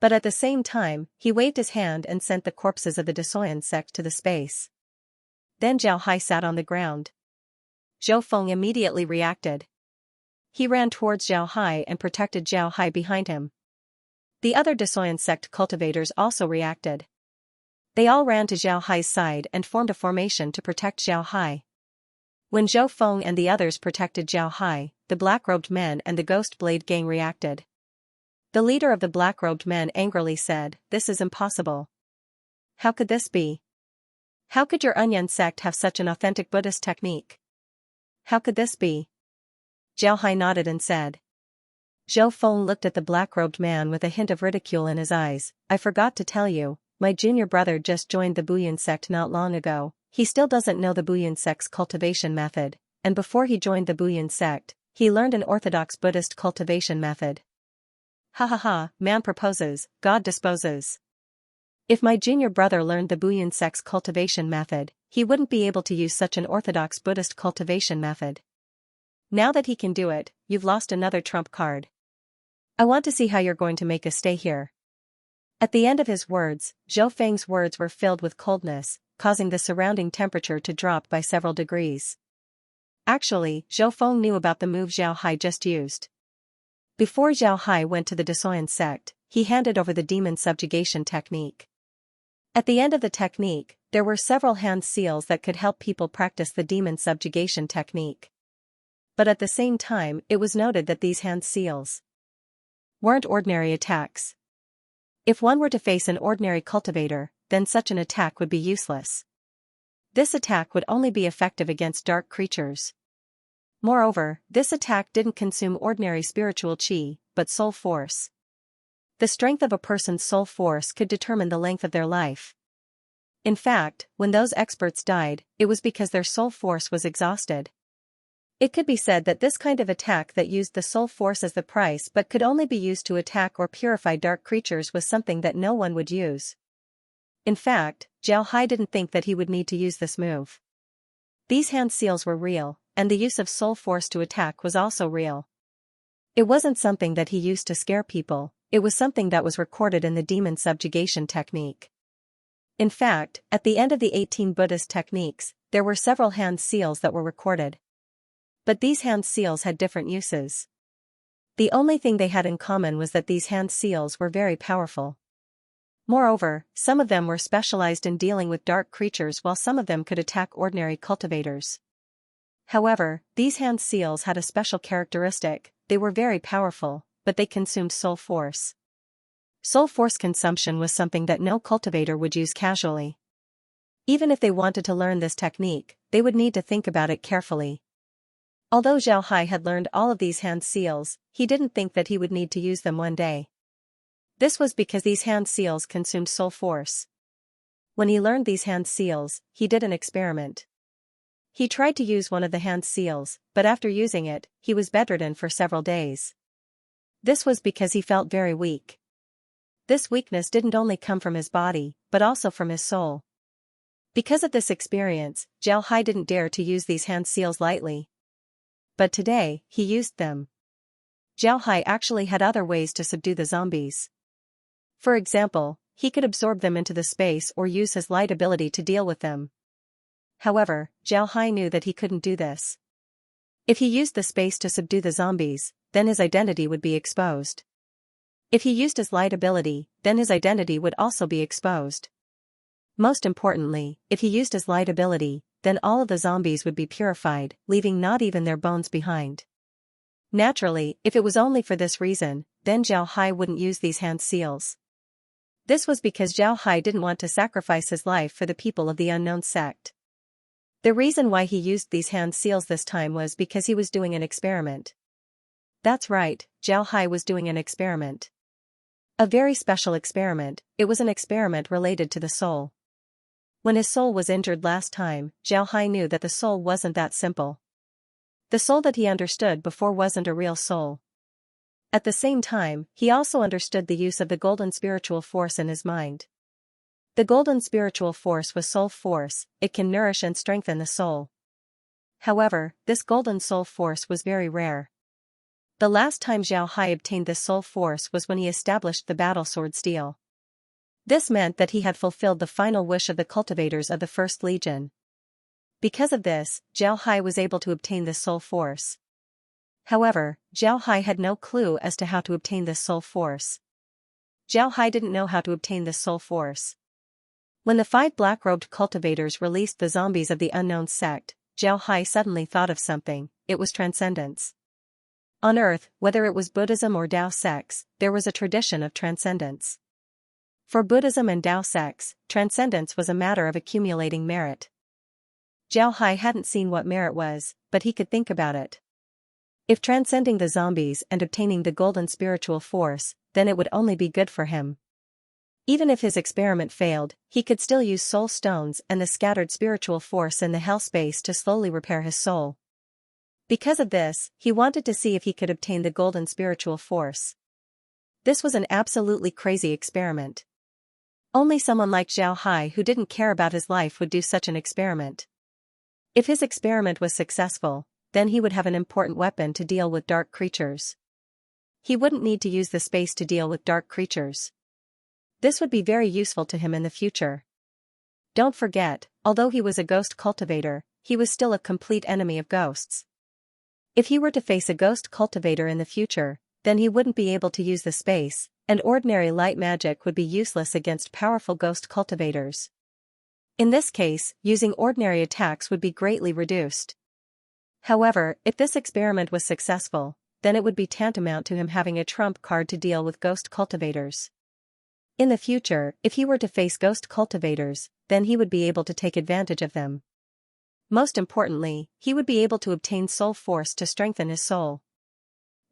But at the same time, he waved his hand and sent the corpses of the Desoyan sect to the space. Then Zhao Hai sat on the ground. Zhou Feng immediately reacted. He ran towards Zhao Hai and protected Zhao Hai behind him. The other Desoyan sect cultivators also reacted. They all ran to Zhao Hai's side and formed a formation to protect Zhao Hai. When Zhou Feng and the others protected Zhao Hai, the black-robed men and the Ghost Blade gang reacted. The leader of the black-robed men angrily said, "This is impossible. How could this be? How could your Onion sect have such an authentic Buddhist technique? How could this be?" Zhao Hai nodded and said. Zhou Feng looked at the black-robed man with a hint of ridicule in his eyes. "I forgot to tell you, my junior brother just joined the Buyan sect not long ago. He still doesn't know the Buyan sect's cultivation method, and before he joined the Buyan sect, he learned an orthodox Buddhist cultivation method." Ha ha ha, man proposes, God disposes. If my junior brother learned the Buyan sect's cultivation method, he wouldn't be able to use such an orthodox Buddhist cultivation method. Now that he can do it, you've lost another trump card. I want to see how you're going to make us stay here. At the end of his words, Zhou Feng's words were filled with coldness, causing the surrounding temperature to drop by several degrees. Actually, Zhou Feng knew about the move Zhao Hai just used. Before Zhao Hai went to the Desoyan sect, he handed over the demon subjugation technique. At the end of the technique, there were several hand seals that could help people practice the demon subjugation technique. But at the same time, it was noted that these hand seals weren't ordinary attacks. If one were to face an ordinary cultivator, then such an attack would be useless. This attack would only be effective against dark creatures. Moreover, this attack didn't consume ordinary spiritual qi, but soul force. The strength of a person's soul force could determine the length of their life. In fact, when those experts died, it was because their soul force was exhausted. It could be said that this kind of attack that used the soul force as the price but could only be used to attack or purify dark creatures was something that no one would use. In fact, Zhao Hai didn't think that he would need to use this move. These hand seals were real, and the use of soul force to attack was also real. It wasn't something that he used to scare people, it was something that was recorded in the demon subjugation technique. In fact, at the end of the 18 Buddhist techniques, there were several hand seals that were recorded. But these hand seals had different uses. The only thing they had in common was that these hand seals were very powerful. Moreover, some of them were specialized in dealing with dark creatures while some of them could attack ordinary cultivators. However, these hand seals had a special characteristic: they were very powerful, but they consumed soul force. Soul force consumption was something that no cultivator would use casually. Even if they wanted to learn this technique, they would need to think about it carefully. Although Zhao Hai had learned all of these hand seals, he didn't think that he would need to use them one day. This was because these hand seals consumed soul force. When he learned these hand seals, he did an experiment. He tried to use one of the hand seals, but after using it, he was bedridden for several days. This was because he felt very weak. This weakness didn't only come from his body, but also from his soul. Because of this experience, Zhao Hai didn't dare to use these hand seals lightly. But today, he used them. Zhao Hai actually had other ways to subdue the zombies. For example, he could absorb them into the space or use his light ability to deal with them. However, Zhao Hai knew that he couldn't do this. If he used the space to subdue the zombies, then his identity would be exposed. If he used his light ability, then his identity would also be exposed. Most importantly, if he used his light ability, then all of the zombies would be purified, leaving not even their bones behind. Naturally, if it was only for this reason, then Zhao Hai wouldn't use these hand seals. This was because Zhao Hai didn't want to sacrifice his life for the people of the unknown sect. The reason why he used these hand seals this time was because he was doing an experiment. That's right, Zhao Hai was doing an experiment. A very special experiment. It was an experiment related to the soul. When his soul was injured last time, Zhao Hai knew that the soul wasn't that simple. The soul that he understood before wasn't a real soul. At the same time, he also understood the use of the golden spiritual force in his mind. The golden spiritual force was soul force, it can nourish and strengthen the soul. However, this golden soul force was very rare. The last time Zhao Hai obtained this soul force was when he established the battle sword steel. This meant that he had fulfilled the final wish of the cultivators of the First Legion. Because of this, Zhao Hai was able to obtain this soul force. However, Zhao Hai had no clue as to how to obtain this soul force. Zhao Hai didn't know how to obtain this soul force. When the 5 black-robed cultivators released the zombies of the unknown sect, Zhao Hai suddenly thought of something: it was transcendence. On Earth, whether it was Buddhism or Tao sects, there was a tradition of transcendence. For Buddhism and Tao sects, transcendence was a matter of accumulating merit. Zhao Hai hadn't seen what merit was, but he could think about it. If transcending the zombies and obtaining the golden spiritual force, then it would only be good for him. Even if his experiment failed, he could still use soul stones and the scattered spiritual force in the hell space to slowly repair his soul. Because of this, he wanted to see if he could obtain the golden spiritual force. This was an absolutely crazy experiment. Only someone like Zhao Hai who didn't care about his life would do such an experiment. If his experiment was successful, then he would have an important weapon to deal with dark creatures. He wouldn't need to use the space to deal with dark creatures. This would be very useful to him in the future. Don't forget, although he was a ghost cultivator, he was still a complete enemy of ghosts. If he were to face a ghost cultivator in the future, then he wouldn't be able to use the space, and ordinary light magic would be useless against powerful ghost cultivators. In this case, using ordinary attacks would be greatly reduced. However, if this experiment was successful, then it would be tantamount to him having a trump card to deal with ghost cultivators. In the future, if he were to face ghost cultivators, then he would be able to take advantage of them. Most importantly, he would be able to obtain soul force to strengthen his soul.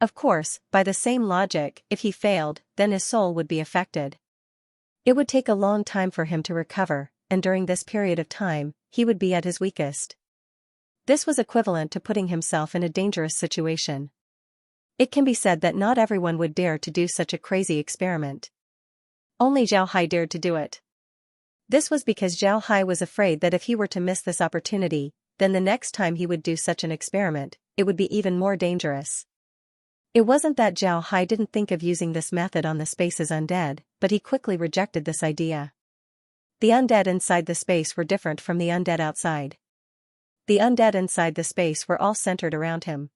Of course, by the same logic, if he failed, then his soul would be affected. It would take a long time for him to recover, and during this period of time, he would be at his weakest. This was equivalent to putting himself in a dangerous situation. It can be said that not everyone would dare to do such a crazy experiment. Only Zhao Hai dared to do it. This was because Zhao Hai was afraid that if he were to miss this opportunity, then the next time he would do such an experiment, it would be even more dangerous. It wasn't that Zhao Hai didn't think of using this method on the space's undead, but he quickly rejected this idea. The undead inside the space were different from the undead outside. The undead inside the space were all centered around him.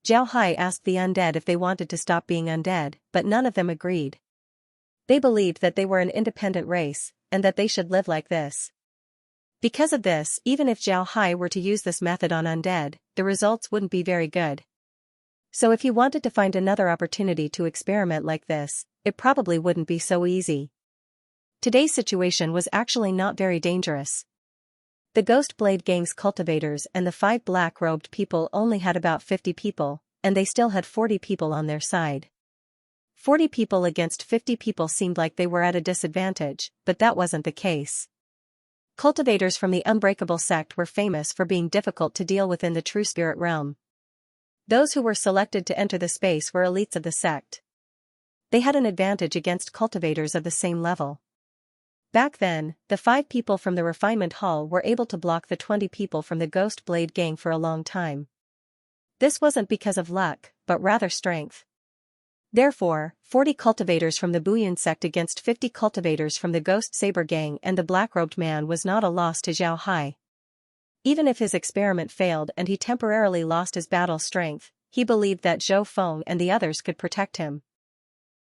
Zhao Hai asked the undead if they wanted to stop being undead, but none of them agreed. They believed that they were an independent race, and that they should live like this. Because of this, even if Zhao Hai were to use this method on undead, the results wouldn't be very good. So if he wanted to find another opportunity to experiment like this, it probably wouldn't be so easy. Today's situation was actually not very dangerous. The Ghost Blade Gang's cultivators and the 5 black-robed people only had about 50 people, and they still had 40 people on their side. 40 people against 50 people seemed like they were at a disadvantage, but that wasn't the case. Cultivators from the Unbreakable sect were famous for being difficult to deal with in the True Spirit realm. Those who were selected to enter the space were elites of the sect. They had an advantage against cultivators of the same level. Back then, the 5 people from the Refinement Hall were able to block the 20 people from the Ghost Blade Gang for a long time. This wasn't because of luck, but rather strength. Therefore, 40 cultivators from the Bouillon sect against 50 cultivators from the Ghost Saber Gang and the Black-Robed Man was not a loss to Zhao Hai. Even if his experiment failed and he temporarily lost his battle strength, he believed that Zhou Feng and the others could protect him.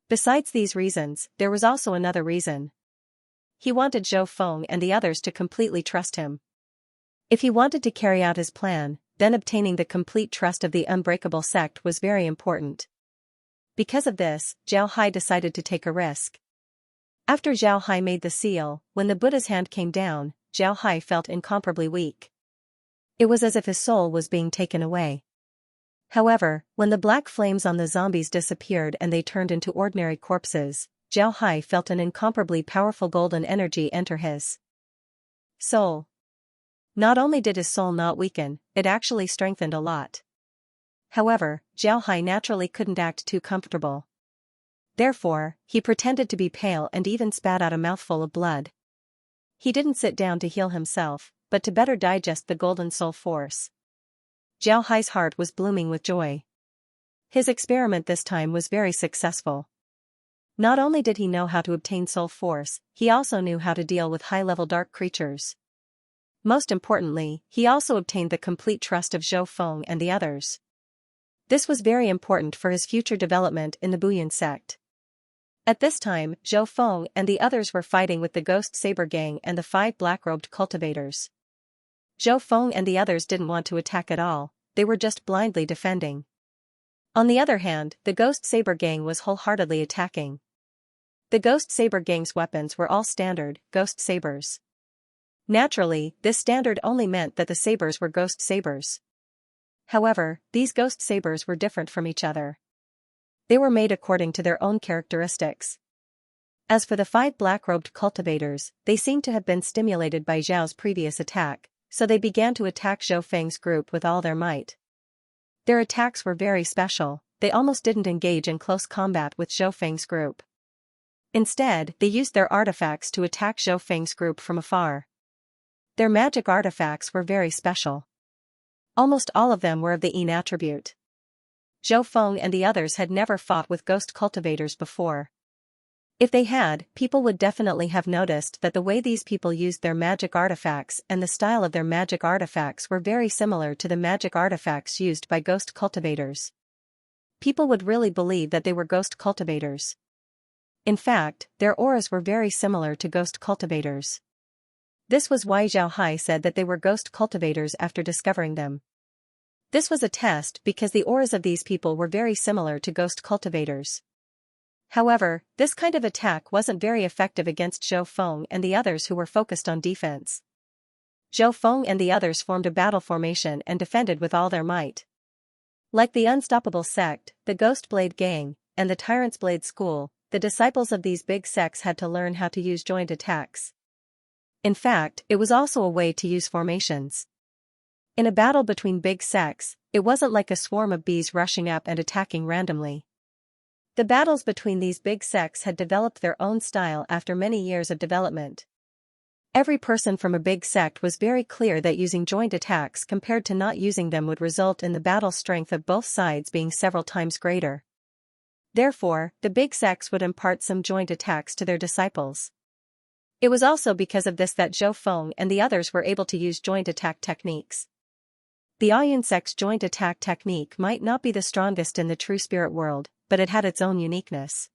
Besides these reasons, there was also another reason. He wanted Zhou Feng and the others to completely trust him. If he wanted to carry out his plan, then obtaining the complete trust of the Unbreakable sect was very important. Because of this, Zhao Hai decided to take a risk. After Zhao Hai made the seal, when the Buddha's hand came down, Zhao Hai felt incomparably weak. It was as if his soul was being taken away. However, when the black flames on the zombies disappeared and they turned into ordinary corpses, Zhao Hai felt an incomparably powerful golden energy enter his soul. Not only did his soul not weaken, it actually strengthened a lot. However, Zhao Hai naturally couldn't act too comfortable. Therefore, he pretended to be pale and even spat out a mouthful of blood. He didn't sit down to heal himself, but to better digest the golden soul force. Zhao Hai's heart was blooming with joy. His experiment this time was very successful. Not only did he know how to obtain soul force, he also knew how to deal with high-level dark creatures. Most importantly, he also obtained the complete trust of Zhou Feng and the others. This was very important for his future development in the Bouillon sect. At this time, Zhou Feng and the others were fighting with the Ghost Saber Gang and the 5 black-robed cultivators. Zhou Feng and the others didn't want to attack at all, they were just blindly defending. On the other hand, the Ghost Saber Gang was wholeheartedly attacking. The Ghost Saber Gang's weapons were all standard, ghost sabers. Naturally, this standard only meant that the sabers were ghost sabers. However, these ghost sabers were different from each other. They were made according to their own characteristics. As for the 5 black-robed cultivators, they seemed to have been stimulated by Zhao's previous attack, so they began to attack Zhou Feng's group with all their might. Their attacks were very special, they almost didn't engage in close combat with Zhou Feng's group. Instead, they used their artifacts to attack Zhou Feng's group from afar. Their magic artifacts were very special. Almost all of them were of the Yin attribute. Zhou Feng and the others had never fought with ghost cultivators before. If they had, people would definitely have noticed that the way these people used their magic artifacts and the style of their magic artifacts were very similar to the magic artifacts used by ghost cultivators. People would really believe that they were ghost cultivators. In fact, their auras were very similar to ghost cultivators. This was why Zhao Hai said that they were ghost cultivators after discovering them. This was a test because the auras of these people were very similar to ghost cultivators. However, this kind of attack wasn't very effective against Zhou Feng and the others who were focused on defense. Zhou Feng and the others formed a battle formation and defended with all their might. Like the Unstoppable sect, the Ghost Blade Gang, and the Tyrant's Blade School, the disciples of these big sects had to learn how to use joint attacks. In fact, it was also a way to use formations. In a battle between big sects, it wasn't like a swarm of bees rushing up and attacking randomly. The battles between these big sects had developed their own style after many years of development. Every person from a big sect was very clear that using joint attacks compared to not using them would result in the battle strength of both sides being several times greater. Therefore, the big sects would impart some joint attacks to their disciples. It was also because of this that Zhou Feng and the others were able to use joint attack techniques. The Ayun sect's joint attack technique might not be the strongest in the true spirit world, but it had its own uniqueness.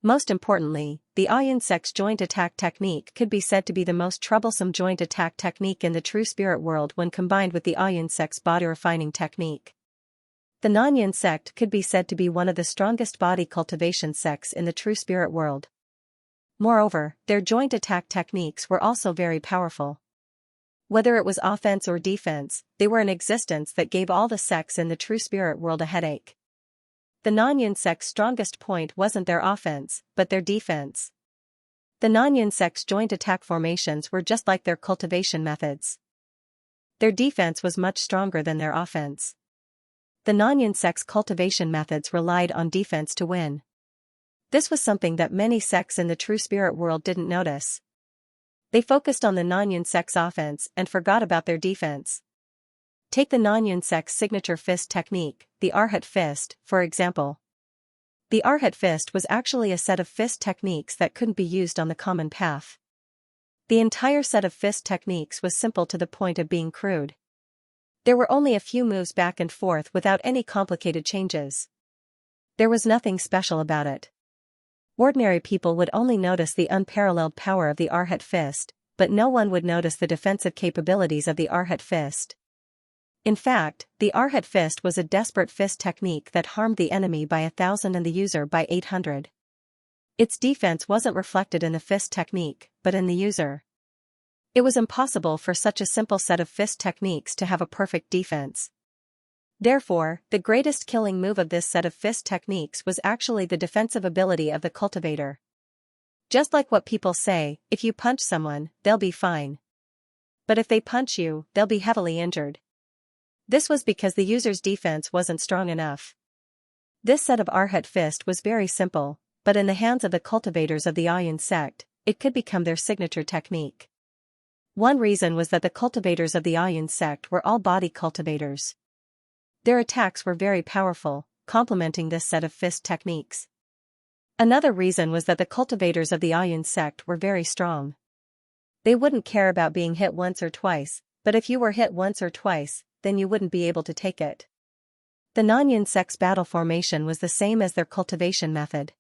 Most importantly, the Ayun sect's joint attack technique could be said to be the most troublesome joint attack technique in the true spirit world when combined with the Ayun sect's body refining technique. The Nanyan sect could be said to be one of the strongest body cultivation sects in the true spirit world. Moreover, their joint attack techniques were also very powerful. Whether it was offense or defense, they were in existence that gave all the sects in the true spirit world a headache. The Nanyan sect's strongest point wasn't their offense, but their defense. The Nanyan sect's joint attack formations were just like their cultivation methods. Their defense was much stronger than their offense. The Nanyan sect's cultivation methods relied on defense to win. This was something that many sects in the true spirit world didn't notice. They focused on the Nanyan sect's offense and forgot about their defense. Take the Nanyan sect's signature fist technique, the Arhat fist, for example. The Arhat fist was actually a set of fist techniques that couldn't be used on the common path. The entire set of fist techniques was simple to the point of being crude. There were only a few moves back and forth without any complicated changes. There was nothing special about it. Ordinary people would only notice the unparalleled power of the Arhat fist, but no one would notice the defensive capabilities of the Arhat fist. In fact, the Arhat fist was a desperate fist technique that harmed the enemy by 1,000 and the user by 800. Its defense wasn't reflected in the fist technique, but in the user. It was impossible for such a simple set of fist techniques to have a perfect defense. Therefore, the greatest killing move of this set of fist techniques was actually the defensive ability of the cultivator. Just like what people say, if you punch someone, they'll be fine. But if they punch you, they'll be heavily injured. This was because the user's defense wasn't strong enough. This set of Arhat fist was very simple, but in the hands of the cultivators of the Ayun sect, it could become their signature technique. One reason was that the cultivators of the Ayun sect were all body cultivators. Their attacks were very powerful, complementing this set of fist techniques. Another reason was that the cultivators of the Ayun sect were very strong. They wouldn't care about being hit once or twice, but if you were hit once or twice, then you wouldn't be able to take it. The Nanyan sect's battle formation was the same as their cultivation method.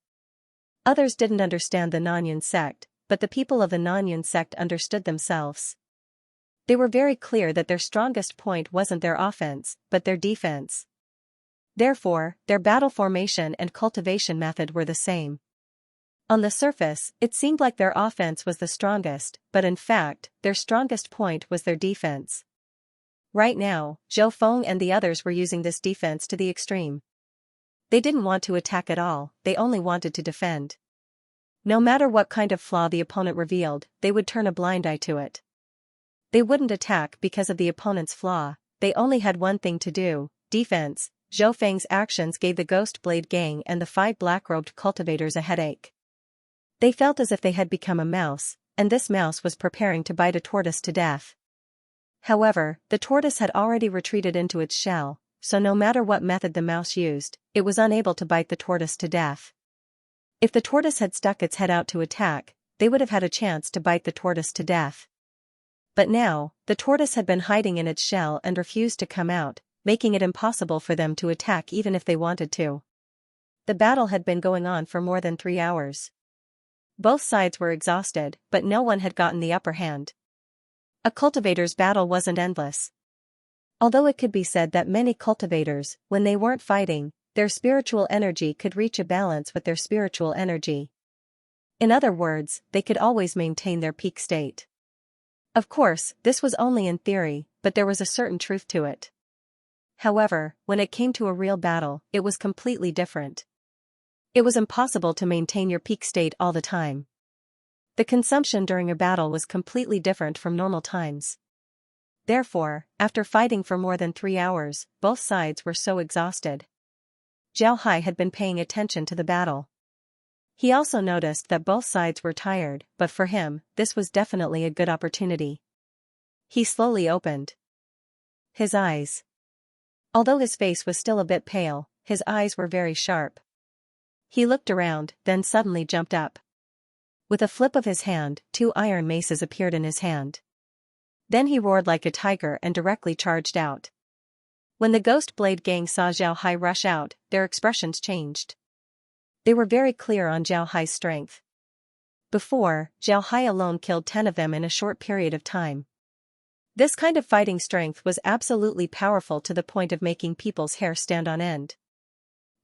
Others didn't understand the Nanyan sect, but the people of the Nanyan sect understood themselves. They were very clear that their strongest point wasn't their offense, but their defense. Therefore, their battle formation and cultivation method were the same. On the surface, it seemed like their offense was the strongest, but in fact, their strongest point was their defense. Right now, Zhou Feng and the others were using this defense to the extreme. They didn't want to attack at all, they only wanted to defend. No matter what kind of flaw the opponent revealed, they would turn a blind eye to it. They wouldn't attack because of the opponent's flaw, they only had one thing to do, defense. Zhou Feng's actions gave the Ghost Blade Gang and the 5 black-robed cultivators a headache. They felt as if they had become a mouse, and this mouse was preparing to bite a tortoise to death. However, the tortoise had already retreated into its shell, so no matter what method the mouse used, it was unable to bite the tortoise to death. If the tortoise had stuck its head out to attack, they would have had a chance to bite the tortoise to death. But now, the tortoise had been hiding in its shell and refused to come out, making it impossible for them to attack even if they wanted to. The battle had been going on for more than 3 hours. Both sides were exhausted, but no one had gotten the upper hand. A cultivator's battle wasn't endless. Although it could be said that many cultivators, when they weren't fighting, their spiritual energy could reach a balance with their spiritual energy. In other words, they could always maintain their peak state. Of course, this was only in theory, but there was a certain truth to it. However, when it came to a real battle, it was completely different. It was impossible to maintain your peak state all the time. The consumption during a battle was completely different from normal times. Therefore, after fighting for more than 3 hours, both sides were so exhausted. Zhao Hai had been paying attention to the battle. He also noticed that both sides were tired, but for him, this was definitely a good opportunity. He slowly opened his eyes. Although his face was still a bit pale, his eyes were very sharp. He looked around, then suddenly jumped up. With a flip of his hand, 2 iron maces appeared in his hand. Then he roared like a tiger and directly charged out. When the Ghost Blade gang saw Zhao Hai rush out, their expressions changed. They were very clear on Zhao Hai's strength. Before, Zhao Hai alone killed 10 of them in a short period of time. This kind of fighting strength was absolutely powerful to the point of making people's hair stand on end.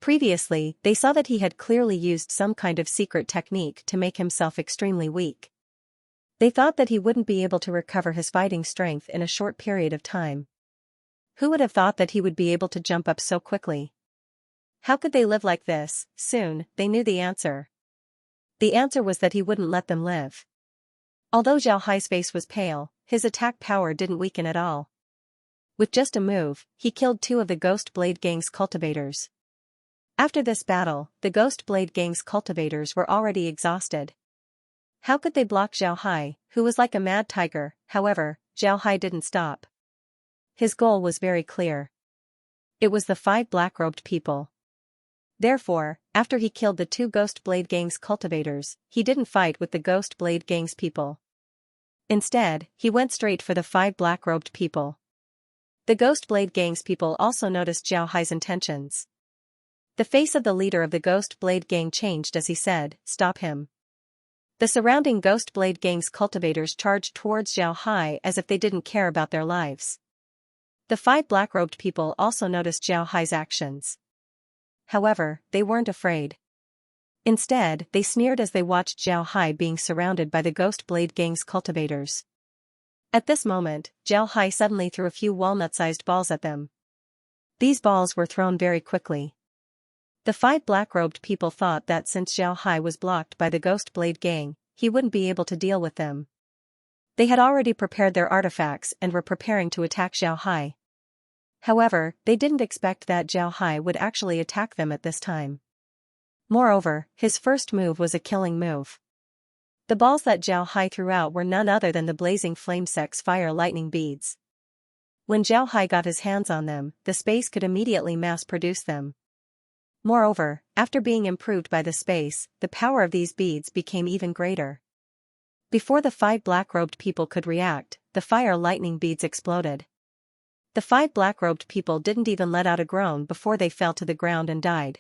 Previously, they saw that he had clearly used some kind of secret technique to make himself extremely weak. They thought that he wouldn't be able to recover his fighting strength in a short period of time. Who would have thought that he would be able to jump up so quickly? How could they live like this? Soon, they knew the answer. The answer was that he wouldn't let them live. Although Zhao Hai's face was pale, his attack power didn't weaken at all. With just a move, he killed 2 of the Ghost Blade gang's cultivators. After this battle, the Ghost Blade gang's cultivators were already exhausted. How could they block Zhao Hai, who was like a mad tiger? However, Zhao Hai didn't stop. His goal was very clear. It was the 5 black-robed people. Therefore, after he killed the 2 Ghost Blade gang's cultivators, he didn't fight with the Ghost Blade gang's people. Instead, he went straight for the 5 black-robed people. The Ghost Blade gang's people also noticed Zhao Hai's intentions. The face of the leader of the Ghost Blade gang changed as he said, "Stop him." The surrounding Ghost Blade gang's cultivators charged towards Zhao Hai as if they didn't care about their lives. The 5 black-robed people also noticed Zhao Hai's actions. However, they weren't afraid. Instead, they sneered as they watched Zhao Hai being surrounded by the Ghost Blade gang's cultivators. At this moment, Zhao Hai suddenly threw a few walnut-sized balls at them. These balls were thrown very quickly. The 5 black-robed people thought that since Zhao Hai was blocked by the Ghost Blade gang, he wouldn't be able to deal with them. They had already prepared their artifacts and were preparing to attack Zhao Hai. However, they didn't expect that Zhao Hai would actually attack them at this time. Moreover, his first move was a killing move. The balls that Zhao Hai threw out were none other than the blazing flamesex fire lightning beads. When Zhao Hai got his hands on them, the space could immediately mass-produce them. Moreover, after being improved by the space, the power of these beads became even greater. Before the 5 black-robed people could react, the fire lightning beads exploded. The 5 black-robed people didn't even let out a groan before they fell to the ground and died.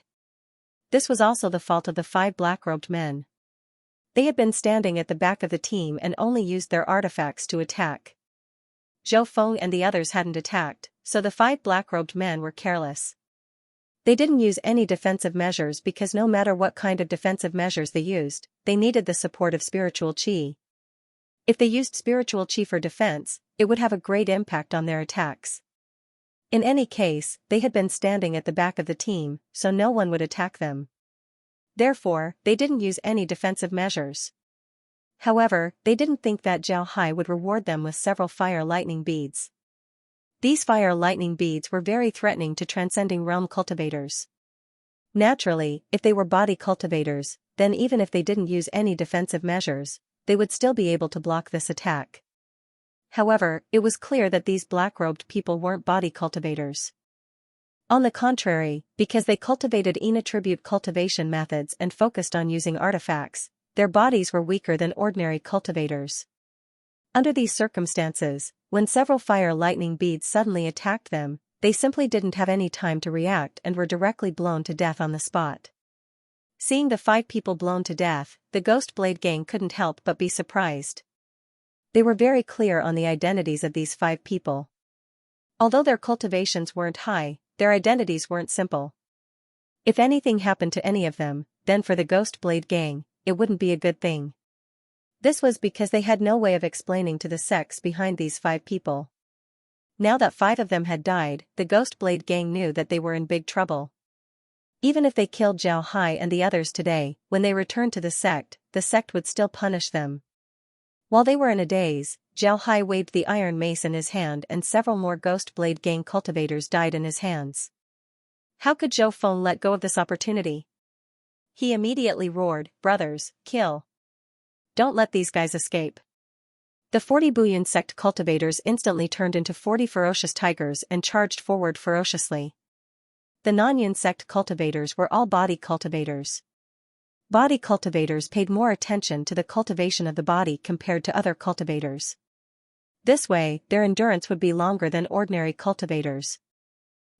This was also the fault of the 5 black-robed men. They had been standing at the back of the team and only used their artifacts to attack. Zhou Feng and the others hadn't attacked, so the 5 black-robed men were careless. They didn't use any defensive measures because no matter what kind of defensive measures they used, they needed the support of spiritual qi. If they used spiritual qi for defense, it would have a great impact on their attacks. In any case, they had been standing at the back of the team, so no one would attack them. Therefore, they didn't use any defensive measures. However, they didn't think that Zhao Hai would reward them with several fire lightning beads. These fire lightning beads were very threatening to transcending realm cultivators. Naturally, if they were body cultivators, then even if they didn't use any defensive measures, they would still be able to block this attack. However, it was clear that these black-robed people weren't body cultivators. On the contrary, because they cultivated inattribute cultivation methods and focused on using artifacts, their bodies were weaker than ordinary cultivators. Under these circumstances, when several fire lightning beads suddenly attacked them, they simply didn't have any time to react and were directly blown to death on the spot. Seeing the 5 people blown to death, the Ghost Blade gang couldn't help but be surprised. They were very clear on the identities of these 5 people. Although their cultivations weren't high, their identities weren't simple. If anything happened to any of them, then for the Ghost Blade gang, it wouldn't be a good thing. This was because they had no way of explaining to the sects behind these 5 people. Now that 5 of them had died, the Ghost Blade gang knew that they were in big trouble. Even if they killed Zhao Hai and the others today, when they returned to the sect would still punish them. While they were in a daze, Zhao Hai waved the iron mace in his hand and several more Ghost Blade gang cultivators died in his hands. How could Zhou Feng let go of this opportunity? He immediately roared, "Brothers, kill! Don't let these guys escape." The 40 Buyun sect cultivators instantly turned into 40 ferocious tigers and charged forward ferociously. The Nanyun sect cultivators were all body cultivators. Body cultivators paid more attention to the cultivation of the body compared to other cultivators. This way, their endurance would be longer than ordinary cultivators.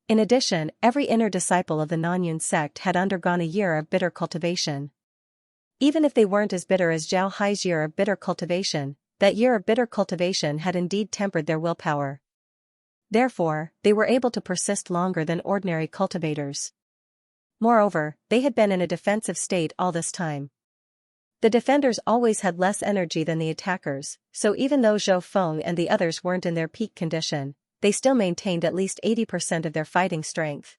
In addition, every inner disciple of the Nanyun sect had undergone a year of bitter cultivation. Even if they weren't as bitter as Zhao Hai's year of bitter cultivation, that year of bitter cultivation had indeed tempered their willpower. Therefore, they were able to persist longer than ordinary cultivators. Moreover, they had been in a defensive state all this time. The defenders always had less energy than the attackers, so even though Zhou Feng and the others weren't in their peak condition, they still maintained at least 80% of their fighting strength.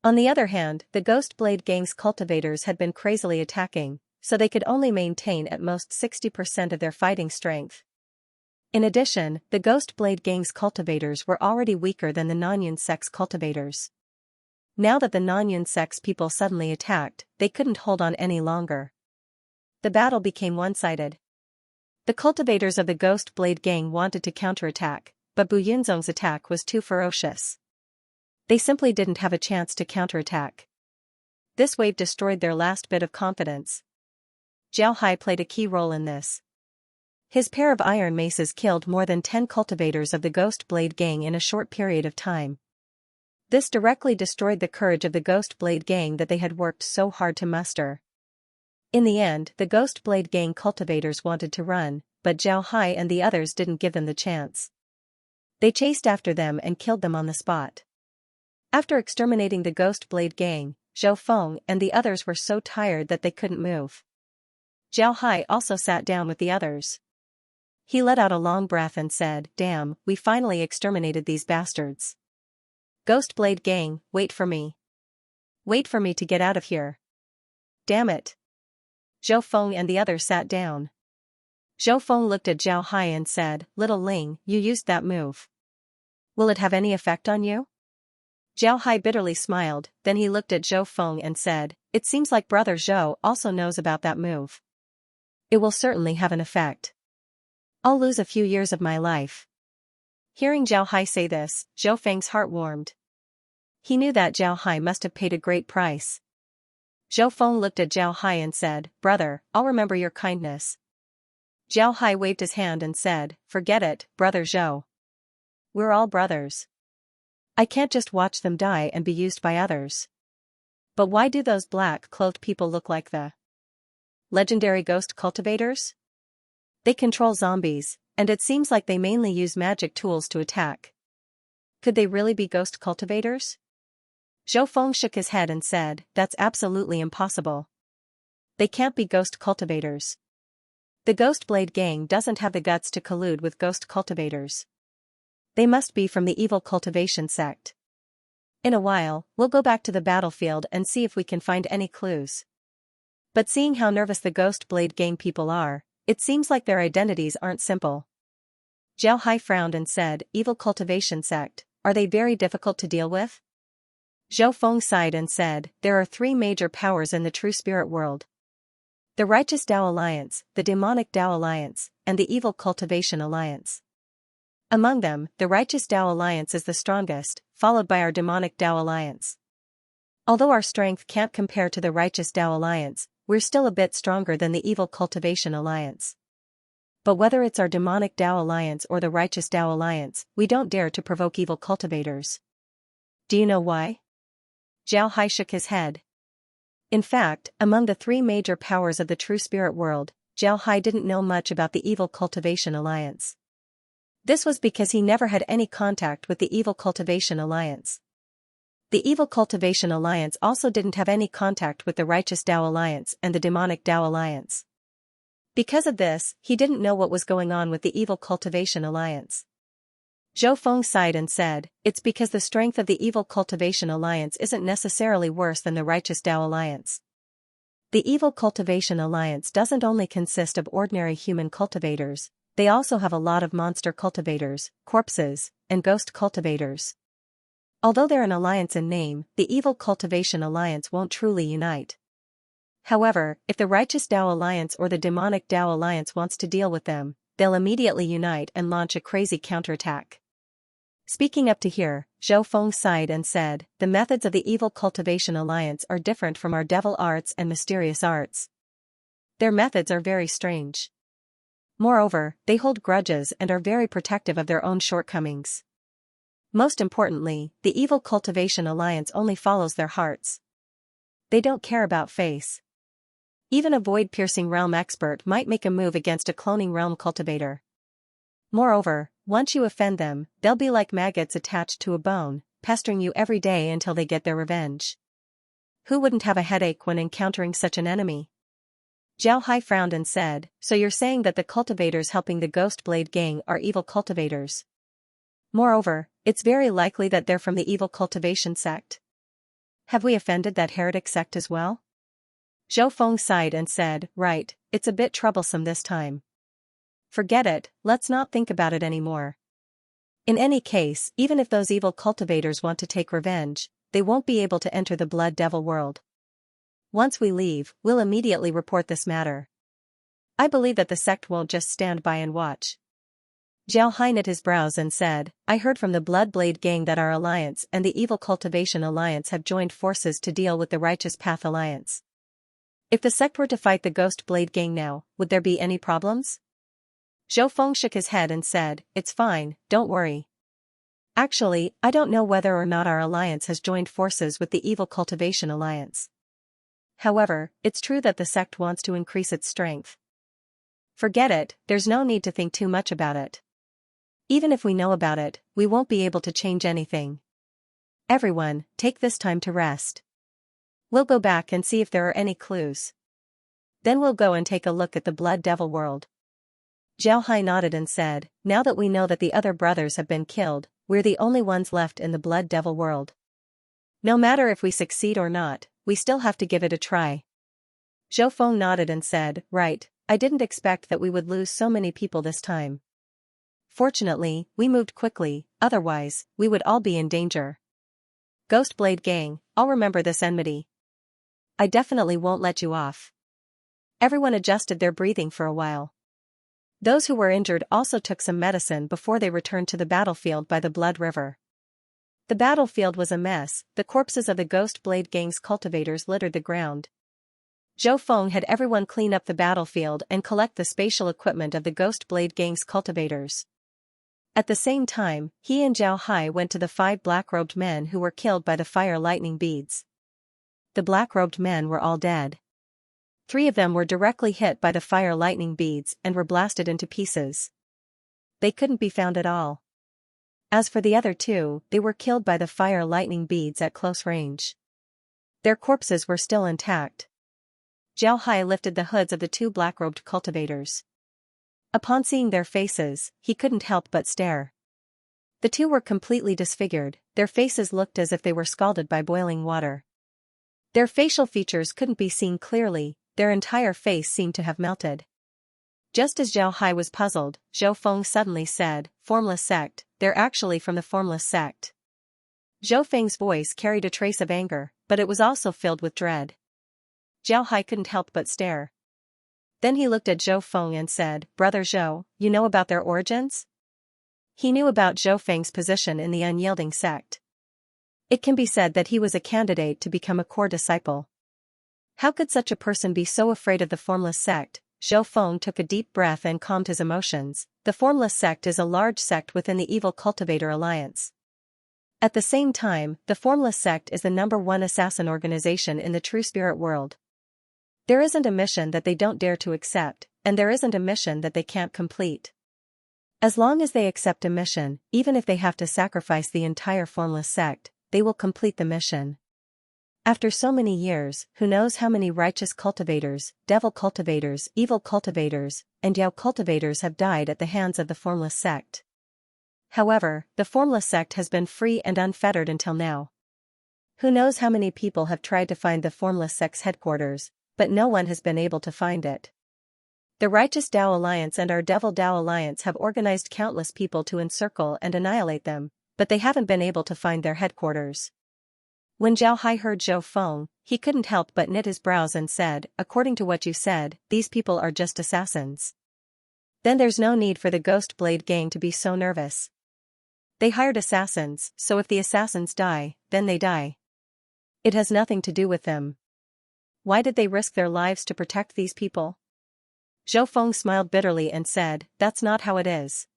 On the other hand, the Ghost Blade Gang's cultivators had been crazily attacking, so they could only maintain at most 60% of their fighting strength. In addition, the Ghost Blade Gang's cultivators were already weaker than the Nanyun sect's cultivators. Now that the Nanyun sect's people suddenly attacked, they couldn't hold on any longer. The battle became one-sided. The cultivators of the Ghost Blade Gang wanted to counterattack, but Bu Yunzong's attack was too ferocious. They simply didn't have a chance to counterattack. This wave destroyed their last bit of confidence. Zhao Hai played a key role in this. His pair of iron maces killed more than 10 cultivators of the Ghost Blade Gang in a short period of time. This directly destroyed the courage of the Ghost Blade Gang that they had worked so hard to muster. In the end, the Ghost Blade Gang cultivators wanted to run, but Zhao Hai and the others didn't give them the chance. They chased after them and killed them on the spot. After exterminating the Ghost Blade Gang, Zhou Feng and the others were so tired that they couldn't move. Zhao Hai also sat down with the others. He let out a long breath and said, "Damn, we finally exterminated these bastards. Ghost Blade Gang, wait for me. Wait for me to get out of here. Damn it." Zhou Feng and the others sat down. Zhou Feng looked at Zhao Hai and said, "Little Ling, you used that move. Will it have any effect on you?" Zhao Hai bitterly smiled, then he looked at Zhou Feng and said, "It seems like Brother Zhou also knows about that move. It will certainly have an effect. I'll lose a few years of my life." Hearing Zhao Hai say this, Zhou Feng's heart warmed. He knew that Zhao Hai must have paid a great price. Zhou Feng looked at Zhao Hai and said, "Brother, I'll remember your kindness." Zhao Hai waved his hand and said, "Forget it, Brother Zhou. We're all brothers. I can't just watch them die and be used by others." But why do those black-clothed people look like the legendary ghost cultivators? They control zombies, and it seems like they mainly use magic tools to attack. Could they really be ghost cultivators? Zhou Feng shook his head and said, "That's absolutely impossible. They can't be ghost cultivators. The Ghost Blade Gang doesn't have the guts to collude with ghost cultivators. They must be from the evil Cultivation sect. In a while, we'll go back to the battlefield and see if we can find any clues." But seeing how nervous the Ghost Blade Gang people are, it seems like their identities aren't simple. Zhao Hai frowned and said, "Evil Cultivation sect, are they very difficult to deal with?" Zhou Feng sighed and said, "There are 3 major powers in the true spirit world. The Righteous Tao Alliance, the Demonic Tao Alliance, and the Evil Cultivation Alliance. Among them, the Righteous Tao Alliance is the strongest, followed by our Demonic Tao Alliance. Although our strength can't compare to the Righteous Tao Alliance, we're still a bit stronger than the Evil Cultivation Alliance. But whether it's our Demonic Tao Alliance or the Righteous Tao Alliance, we don't dare to provoke evil cultivators." "Do you know why?" Zhao Hai shook his head. In fact, among the 3 major powers of the true spirit world, Zhao Hai didn't know much about the Evil Cultivation Alliance. This was because he never had any contact with the Evil Cultivation Alliance. The Evil Cultivation Alliance also didn't have any contact with the Righteous Tao Alliance and the Demonic Tao Alliance. Because of this, he didn't know what was going on with the Evil Cultivation Alliance. Zhou Feng sighed and said, "It's because the strength of the Evil Cultivation Alliance isn't necessarily worse than the Righteous Tao Alliance. The Evil Cultivation Alliance doesn't only consist of ordinary human cultivators, they also have a lot of monster cultivators, corpses, and ghost cultivators. Although they're an alliance in name, the Evil Cultivation Alliance won't truly unite. However, if the righteous Tao Alliance or the demonic Tao Alliance wants to deal with them, they'll immediately unite and launch a crazy counterattack. Speaking up to here, Zhou Feng sighed and said, the methods of the evil Cultivation Alliance are different from our devil arts and mysterious arts. Their methods are very strange. Moreover, they hold grudges and are very protective of their own shortcomings. Most importantly, the evil Cultivation Alliance only follows their hearts. They don't care about face. Even a void-piercing realm expert might make a move against a cloning realm cultivator. Moreover, once you offend them, they'll be like maggots attached to a bone, pestering you every day until they get their revenge. Who wouldn't have a headache when encountering such an enemy? Zhao Hai frowned and said, so you're saying that the cultivators helping the Ghost Blade gang are evil cultivators. Moreover, it's very likely that they're from the evil cultivation sect. Have we offended that heretic sect as well? Zhou Feng sighed and said, right, it's a bit troublesome this time. Forget it, let's not think about it anymore. In any case, even if those evil cultivators want to take revenge, they won't be able to enter the Blood Devil world. Once we leave, we'll immediately report this matter. I believe that the sect won't just stand by and watch. Zhao Hai knit his brows and said, I heard from the Blood Blade gang that our alliance and the Evil Cultivation Alliance have joined forces to deal with the Righteous Path Alliance. If the sect were to fight the Ghost Blade gang now, would there be any problems? Zhou Feng shook his head and said, it's fine, don't worry. Actually, I don't know whether or not our alliance has joined forces with the Evil Cultivation Alliance. However, it's true that the sect wants to increase its strength. Forget it, there's no need to think too much about it. Even if we know about it, we won't be able to change anything. Everyone, take this time to rest. We'll go back and see if there are any clues. Then we'll go and take a look at the Blood Devil world. Zhao Hai nodded and said, now that we know that the other brothers have been killed, we're the only ones left in the Blood Devil world. No matter if we succeed or not, we still have to give it a try. Zhou Feng nodded and said, right, I didn't expect that we would lose so many people this time. Fortunately, we moved quickly, otherwise, we would all be in danger. Ghost Blade gang, I'll remember this enmity. I definitely won't let you off. Everyone adjusted their breathing for a while. Those who were injured also took some medicine before they returned to the battlefield by the Blood River. The battlefield was a mess, the corpses of the Ghost Blade gang's cultivators littered the ground. Zhou Feng had everyone clean up the battlefield and collect the spatial equipment of the Ghost Blade gang's cultivators. At the same time, he and Zhao Hai went to the 5 black-robed men who were killed by the fire lightning beads. The black-robed men were all dead. 3 of them were directly hit by the fire lightning beads and were blasted into pieces. They couldn't be found at all. As for the other 2, they were killed by the fire lightning beads at close range. Their corpses were still intact. Zhao Hai lifted the hoods of the 2 black-robed cultivators. Upon seeing their faces, he couldn't help but stare. The 2 were completely disfigured, their faces looked as if they were scalded by boiling water. Their facial features couldn't be seen clearly, their entire face seemed to have melted. Just as Zhao Hai was puzzled, Zhou Feng suddenly said, Formless sect, they're actually from the Formless sect. Zhou Feng's voice carried a trace of anger, but it was also filled with dread. Zhao Hai couldn't help but stare. Then he looked at Zhou Feng and said, Brother Zhou, you know about their origins? He knew about Zhou Feng's position in the unyielding sect. It can be said that he was a candidate to become a core disciple. How could such a person be so afraid of the Formless sect? Zhou Feng took a deep breath and calmed his emotions. The Formless sect is a large sect within the Evil Cultivator Alliance. At the same time, the Formless sect is the #1 assassin organization in the true spirit world. There isn't a mission that they don't dare to accept, and there isn't a mission that they can't complete. As long as they accept a mission, even if they have to sacrifice the entire Formless sect, they will complete the mission. After so many years, who knows how many righteous cultivators, devil cultivators, evil cultivators, and Yao cultivators have died at the hands of the Formless sect. However, the Formless sect has been free and unfettered until now. Who knows how many people have tried to find the Formless sect's headquarters, but no one has been able to find it. The Righteous Tao Alliance and our Devil Tao Alliance have organized countless people to encircle and annihilate them, but they haven't been able to find their headquarters. When Zhao Hai heard Zhou Feng, he couldn't help but knit his brows and said, according to what you said, these people are just assassins. Then there's no need for the Ghost Blade gang to be so nervous. They hired assassins, so if the assassins die, then they die. It has nothing to do with them. Why did they risk their lives to protect these people? Zhou Feng smiled bitterly and said, that's not how it is.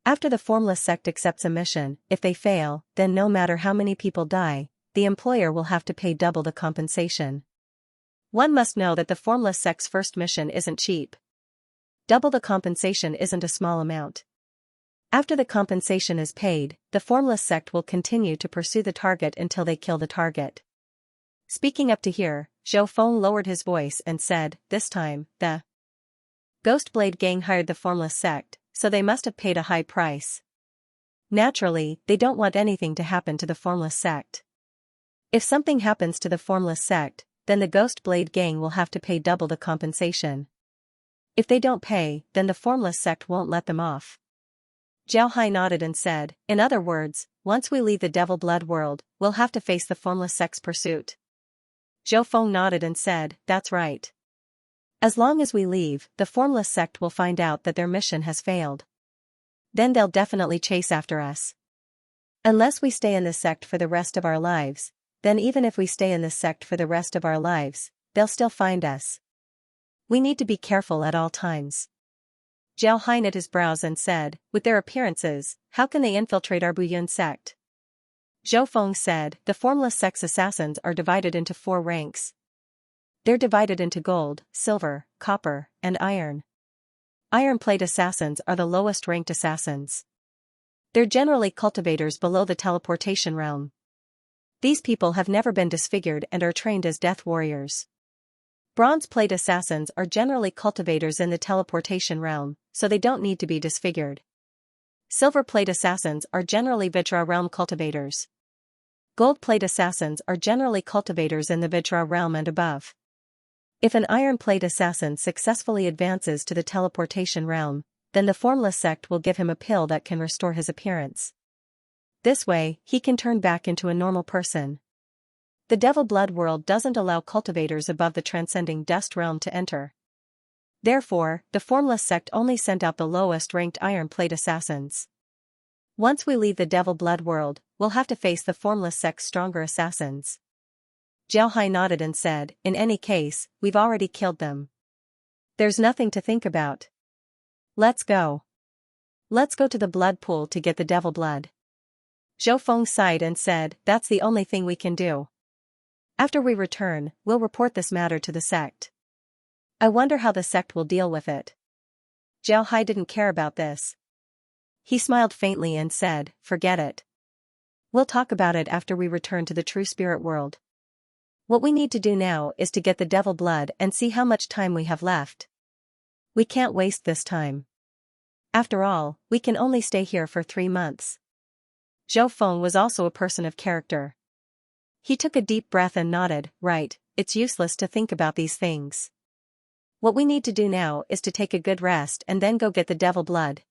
After the formless sect accepts a mission, if they fail, then no matter how many people die, the employer will have to pay double the compensation. One must know that the formless sect's first mission isn't cheap. Double the compensation isn't a small amount. After the compensation is paid, the formless sect will continue to pursue the target until they kill the target. Speaking up to here, Zhou Feng lowered his voice and said, this time, the Ghost Blade gang hired the formless sect, so they must have paid a high price. Naturally, they don't want anything to happen to the formless sect. If something happens to the formless sect, then the Ghost Blade gang will have to pay double the compensation. If they don't pay, then the formless sect won't let them off. Zhao Hai nodded and said, in other words, once we leave the Devil Blood world, we'll have to face the formless sect's pursuit. Zhou Feng nodded and said, that's right. As long as we leave, the formless sect will find out that their mission has failed. Then they'll definitely chase after us. Unless we stay in this sect for the rest of our lives, then even if we stay in this sect for the rest of our lives, they'll still find us. We need to be careful at all times. Zhao Hai knit his brows and said, with their appearances, how can they infiltrate our Buyun sect? Zhou Feng said, the formless sect's assassins are divided into 4 ranks. They're divided into gold, silver, copper, and iron. Iron plate assassins are the lowest ranked assassins. They're generally cultivators below the teleportation realm. These people have never been disfigured and are trained as death warriors. Bronze plate assassins are generally cultivators in the teleportation realm, so they don't need to be disfigured. Silver plate assassins are generally Vajra realm cultivators. Gold plate assassins are generally cultivators in the Vajra realm and above. If an iron plate assassin successfully advances to the teleportation realm, then the formless sect will give him a pill that can restore his appearance. This way, he can turn back into a normal person. The Devil Blood world doesn't allow cultivators above the transcending dust realm to enter. Therefore, the formless sect only sent out the lowest-ranked iron plate assassins. Once we leave the Devil Blood world, we'll have to face the formless sect's stronger assassins. Zhao Hai nodded and said, in any case, we've already killed them. There's nothing to think about. Let's go. Let's go to the blood pool to get the devil blood. Zhou Feng sighed and said, that's the only thing we can do. After we return, we'll report this matter to the sect. I wonder how the sect will deal with it. Zhao Hai didn't care about this. He smiled faintly and said, forget it. We'll talk about it after we return to the true spirit world. What we need to do now is to get the devil blood and see how much time we have left. We can't waste this time. After all, we can only stay here for 3 months. Zhou Feng was also a person of character. He took a deep breath and nodded, right, it's useless to think about these things. What we need to do now is to take a good rest and then go get the devil blood.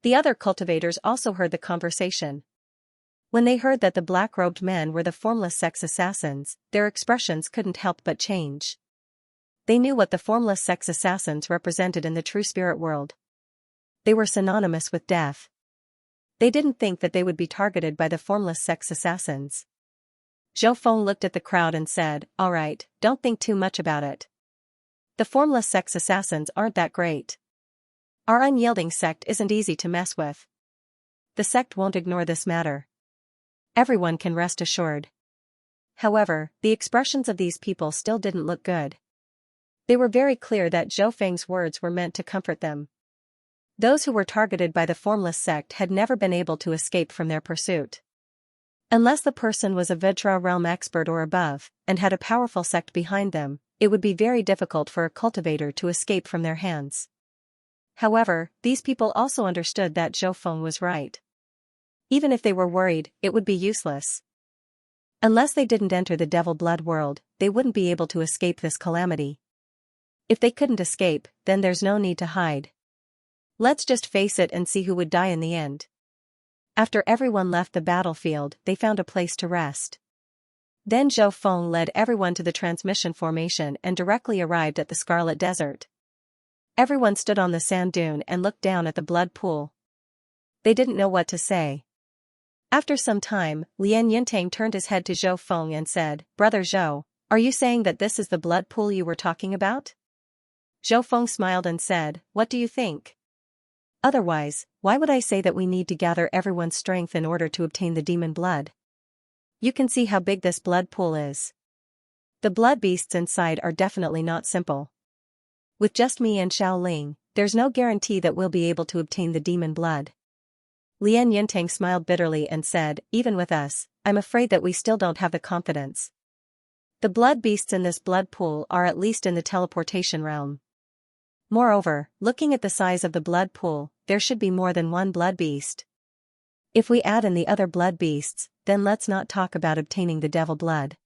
The other cultivators also heard the conversation. When they heard that the black-robed men were the formless sect's assassins, their expressions couldn't help but change. They knew what the formless sect's assassins represented in the true spirit world. They were synonymous with death. They didn't think that they would be targeted by the formless sect's assassins. Zhou Feng looked at the crowd and said, all right, don't think too much about it. The formless sect's assassins aren't that great. Our unyielding sect isn't easy to mess with. The sect won't ignore this matter. Everyone can rest assured. However, the expressions of these people still didn't look good. They were very clear that Zhou Feng's words were meant to comfort them. Those who were targeted by the formless sect had never been able to escape from their pursuit. Unless the person was a Vajra realm expert or above, and had a powerful sect behind them, it would be very difficult for a cultivator to escape from their hands. However, these people also understood that Zhou Feng was right. Even if they were worried, it would be useless. Unless they didn't enter the devil blood world, they wouldn't be able to escape this calamity. If they couldn't escape, then there's no need to hide. Let's just face it and see who would die in the end. After everyone left the battlefield, they found a place to rest. Then Zhou Feng led everyone to the transmission formation and directly arrived at the Scarlet Desert. Everyone stood on the sand dune and looked down at the blood pool. They didn't know what to say. After some time, Lian Yintang turned his head to Zhou Feng and said, "Brother Zhou, are you saying that this is the blood pool you were talking about?" Zhou Feng smiled and said, "What do you think? Otherwise, why would I say that we need to gather everyone's strength in order to obtain the demon blood? You can see how big this blood pool is. The blood beasts inside are definitely not simple. With just me and Xiao Ling, there's no guarantee that we'll be able to obtain the demon blood." Lian Yintang smiled bitterly and said, "Even with us, I'm afraid that we still don't have the confidence. The blood beasts in this blood pool are at least in the teleportation realm. Moreover, looking at the size of the blood pool, there should be more than one blood beast. If we add in the other blood beasts, then let's not talk about obtaining the devil blood.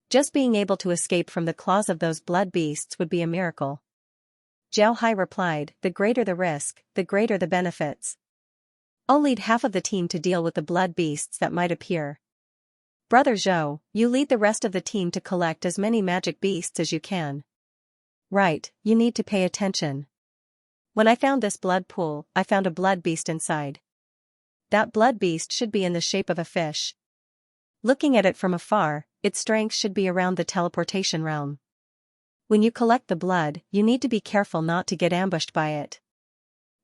Just being able to escape from the claws of those blood beasts would be a miracle." Zhao Hai replied, "The greater the risk, the greater the benefits. I'll lead half of the team to deal with the blood beasts that might appear. Brother Zhou, you lead the rest of the team to collect as many magic beasts as you can. Right, you need to pay attention. When I found this blood pool, I found a blood beast inside. That blood beast should be in the shape of a fish. Looking at it from afar, its strength should be around the teleportation realm. When you collect the blood, you need to be careful not to get ambushed by it."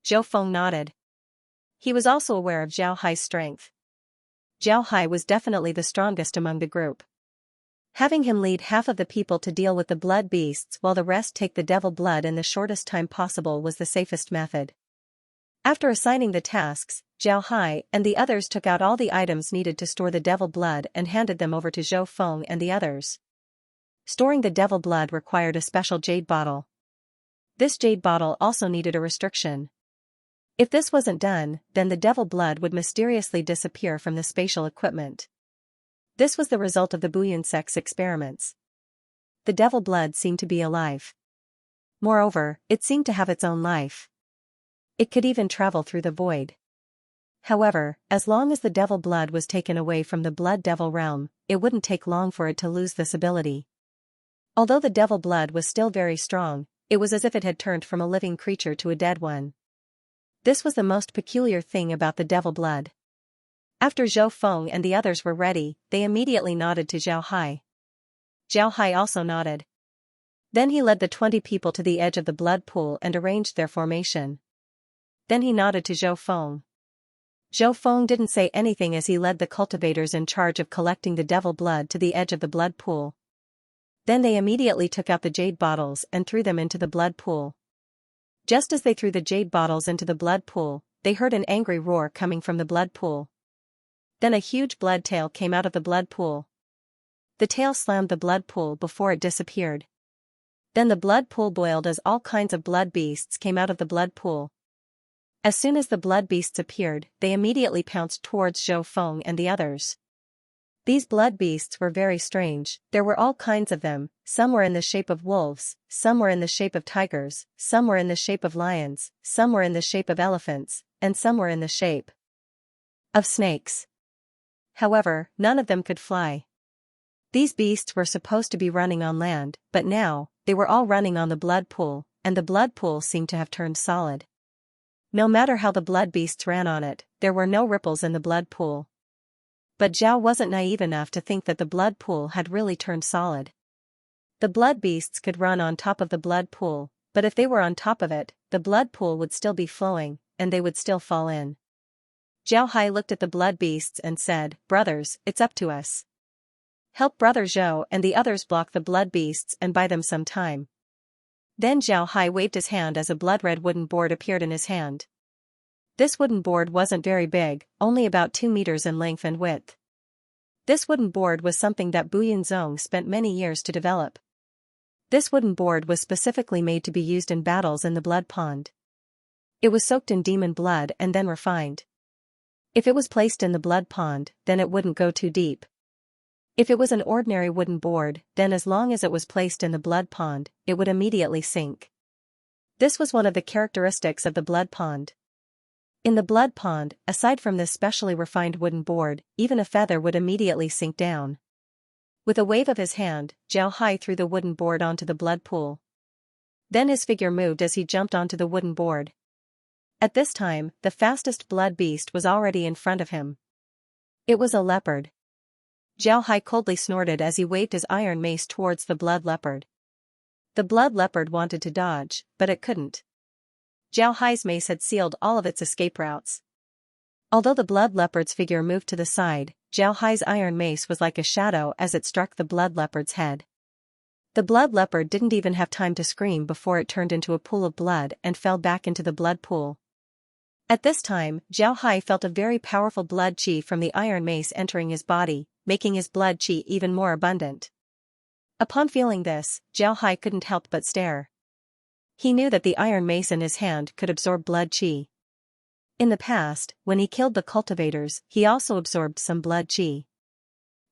Zhou Feng nodded. He was also aware of Zhao Hai's strength. Zhao Hai was definitely the strongest among the group. Having him lead half of the people to deal with the blood beasts while the rest take the devil blood in the shortest time possible was the safest method. After assigning the tasks, Zhao Hai and the others took out all the items needed to store the devil blood and handed them over to Zhou Feng and the others. Storing the devil blood required a special jade bottle. This jade bottle also needed a restriction. If this wasn't done, then the devil blood would mysteriously disappear from the spatial equipment. This was the result of the Bouillon-Sex experiments. The devil blood seemed to be alive. Moreover, it seemed to have its own life. It could even travel through the void. However, as long as the devil blood was taken away from the blood devil realm, it wouldn't take long for it to lose this ability. Although the devil blood was still very strong, it was as if it had turned from a living creature to a dead one. This was the most peculiar thing about the devil blood. After Zhou Feng and the others were ready, they immediately nodded to Zhao Hai. Zhao Hai also nodded. Then he led the 20 people to the edge of the blood pool and arranged their formation. Then he nodded to Zhou Feng. Zhou Feng didn't say anything as he led the cultivators in charge of collecting the devil blood to the edge of the blood pool. Then they immediately took out the jade bottles and threw them into the blood pool. Just as they threw the jade bottles into the blood pool, they heard an angry roar coming from the blood pool. Then a huge blood tail came out of the blood pool. The tail slammed the blood pool before it disappeared. Then the blood pool boiled as all kinds of blood beasts came out of the blood pool. As soon as the blood beasts appeared, they immediately pounced towards Zhou Feng and the others. These blood beasts were very strange. There were all kinds of them. Some were in the shape of wolves, some were in the shape of tigers, some were in the shape of lions, some were in the shape of elephants, and some were in the shape of snakes. However, none of them could fly. These beasts were supposed to be running on land, but now, they were all running on the blood pool, and the blood pool seemed to have turned solid. No matter how the blood beasts ran on it, there were no ripples in the blood pool. But Zhao wasn't naive enough to think that the blood pool had really turned solid. The blood beasts could run on top of the blood pool, but if they were on top of it, the blood pool would still be flowing, and they would still fall in. Zhao Hai looked at the blood beasts and said, "Brothers, it's up to us. Help Brother Zhou and the others block the blood beasts and buy them some time." Then Zhao Hai waved his hand as a blood-red wooden board appeared in his hand. This wooden board wasn't very big, only about 2 meters in length and width. This wooden board was something that Bouillon Zong spent many years to develop. This wooden board was specifically made to be used in battles in the blood pond. It was soaked in demon blood and then refined. If it was placed in the blood pond, then it wouldn't go too deep. If it was an ordinary wooden board, then as long as it was placed in the blood pond, it would immediately sink. This was one of the characteristics of the blood pond. In the blood pond, aside from this specially refined wooden board, even a feather would immediately sink down. With a wave of his hand, Zhao Hai threw the wooden board onto the blood pool. Then his figure moved as he jumped onto the wooden board. At this time, the fastest blood beast was already in front of him. It was a leopard. Zhao Hai coldly snorted as he waved his iron mace towards the blood leopard. The blood leopard wanted to dodge, but it couldn't. Zhao Hai's mace had sealed all of its escape routes. Although the blood leopard's figure moved to the side, Zhao Hai's iron mace was like a shadow as it struck the blood leopard's head. The blood leopard didn't even have time to scream before it turned into a pool of blood and fell back into the blood pool. At this time, Zhao Hai felt a very powerful blood qi from the iron mace entering his body, making his blood qi even more abundant. Upon feeling this, Zhao Hai couldn't help but stare. He knew that the iron mace in his hand could absorb blood qi. In the past, when he killed the cultivators, he also absorbed some blood qi.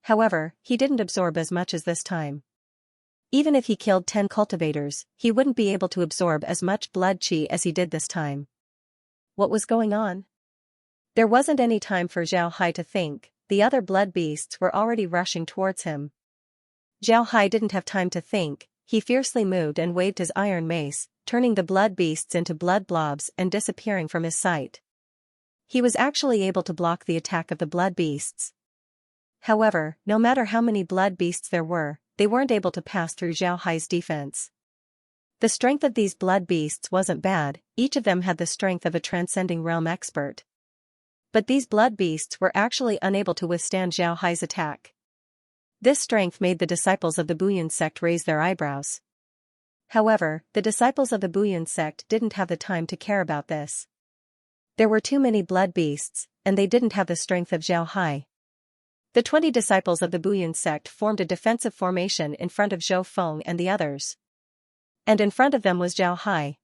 However, he didn't absorb as much as this time. Even if he killed 10 cultivators, he wouldn't be able to absorb as much blood qi as he did this time. What was going on? There wasn't any time for Zhao Hai to think, the other blood beasts were already rushing towards him. Zhao Hai didn't have time to think, he fiercely moved and waved his iron mace, turning the blood beasts into blood blobs and disappearing from his sight. He was actually able to block the attack of the blood beasts. However, no matter how many blood beasts there were, they weren't able to pass through Zhao Hai's defense. The strength of these blood beasts wasn't bad, each of them had the strength of a transcending realm expert. But these blood beasts were actually unable to withstand Zhao Hai's attack. This strength made the disciples of the Buyuan sect raise their eyebrows. However, the disciples of the Buyuan sect didn't have the time to care about this. There were too many blood beasts, and they didn't have the strength of Zhao Hai. The 20 disciples of the Buyuan sect formed a defensive formation in front of Zhou Feng and the others. And in front of them was Zhao Hai.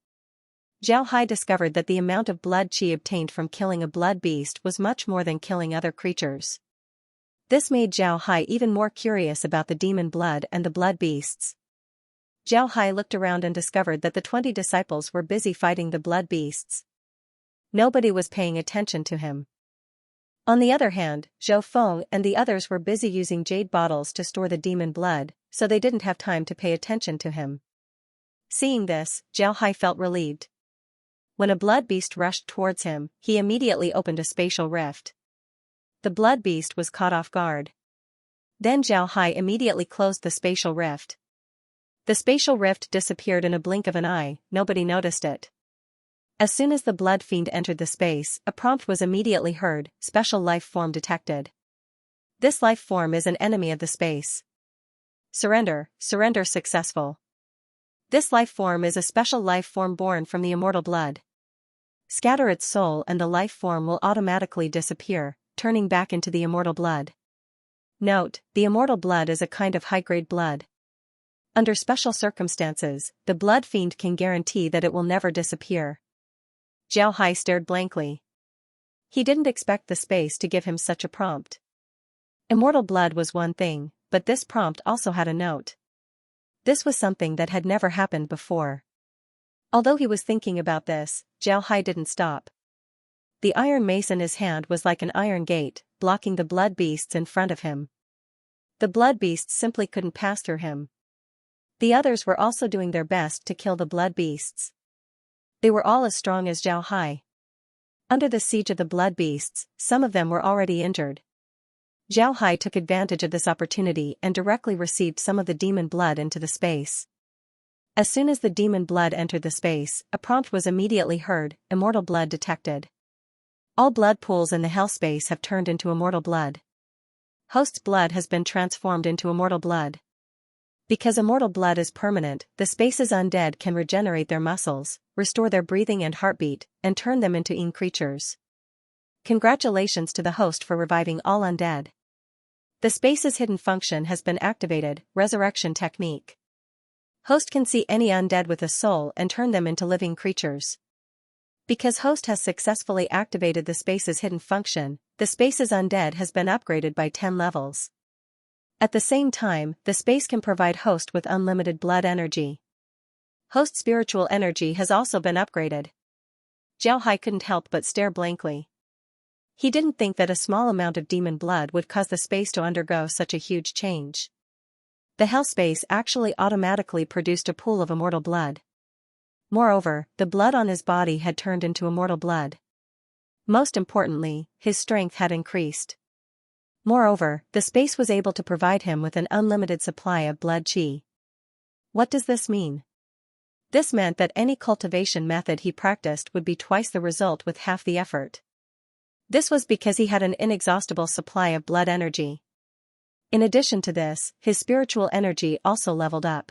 Zhao Hai discovered that the amount of blood qi obtained from killing a blood beast was much more than killing other creatures. This made Zhao Hai even more curious about the demon blood and the blood beasts. Zhao Hai looked around and discovered that the 20 disciples were busy fighting the blood beasts. Nobody was paying attention to him. On the other hand, Zhou Feng and the others were busy using jade bottles to store the demon blood, so they didn't have time to pay attention to him. Seeing this, Zhao Hai felt relieved. When a blood beast rushed towards him, he immediately opened a spatial rift. The blood beast was caught off guard. Then Zhao Hai immediately closed the spatial rift. The spatial rift disappeared in a blink of an eye, nobody noticed it. As soon as the blood fiend entered the space, a prompt was immediately heard, special life form detected. This life form is an enemy of the space. Surrender successful. This life form is a special life form born from the immortal blood. Scatter its soul and the life form will automatically disappear, turning back into the immortal blood. Note, the immortal blood is a kind of high-grade blood. Under special circumstances, the blood fiend can guarantee that it will never disappear. Zhao Hai stared blankly. He didn't expect the space to give him such a prompt. Immortal blood was one thing, but this prompt also had a note. This was something that had never happened before. Although he was thinking about this, Zhao Hai didn't stop. The iron mace in his hand was like an iron gate, blocking the blood beasts in front of him. The blood beasts simply couldn't pass through him. The others were also doing their best to kill the blood beasts. They were all as strong as Zhao Hai. Under the siege of the blood beasts, some of them were already injured. Zhao Hai took advantage of this opportunity and directly received some of the demon blood into the space. As soon as the demon blood entered the space, a prompt was immediately heard, immortal blood detected. All blood pools in the hell space have turned into immortal blood. Host's blood has been transformed into immortal blood. Because immortal blood is permanent, the space's undead can regenerate their muscles, restore their breathing and heartbeat, and turn them into creatures. Congratulations to the host for reviving all undead. The space's hidden function has been activated, resurrection technique. Host can see any undead with a soul and turn them into living creatures. Because host has successfully activated the space's hidden function, the space's undead has been upgraded by 10 levels. At the same time, the space can provide host with unlimited blood energy. Host's spiritual energy has also been upgraded. Zhao Hai couldn't help but stare blankly. He didn't think that a small amount of demon blood would cause the space to undergo such a huge change. The hell space actually automatically produced a pool of immortal blood. Moreover, the blood on his body had turned into immortal blood. Most importantly, his strength had increased. Moreover, the space was able to provide him with an unlimited supply of blood qi. What does this mean? This meant that any cultivation method he practiced would be twice the result with half the effort. This was because he had an inexhaustible supply of blood energy. In addition to this, his spiritual energy also leveled up.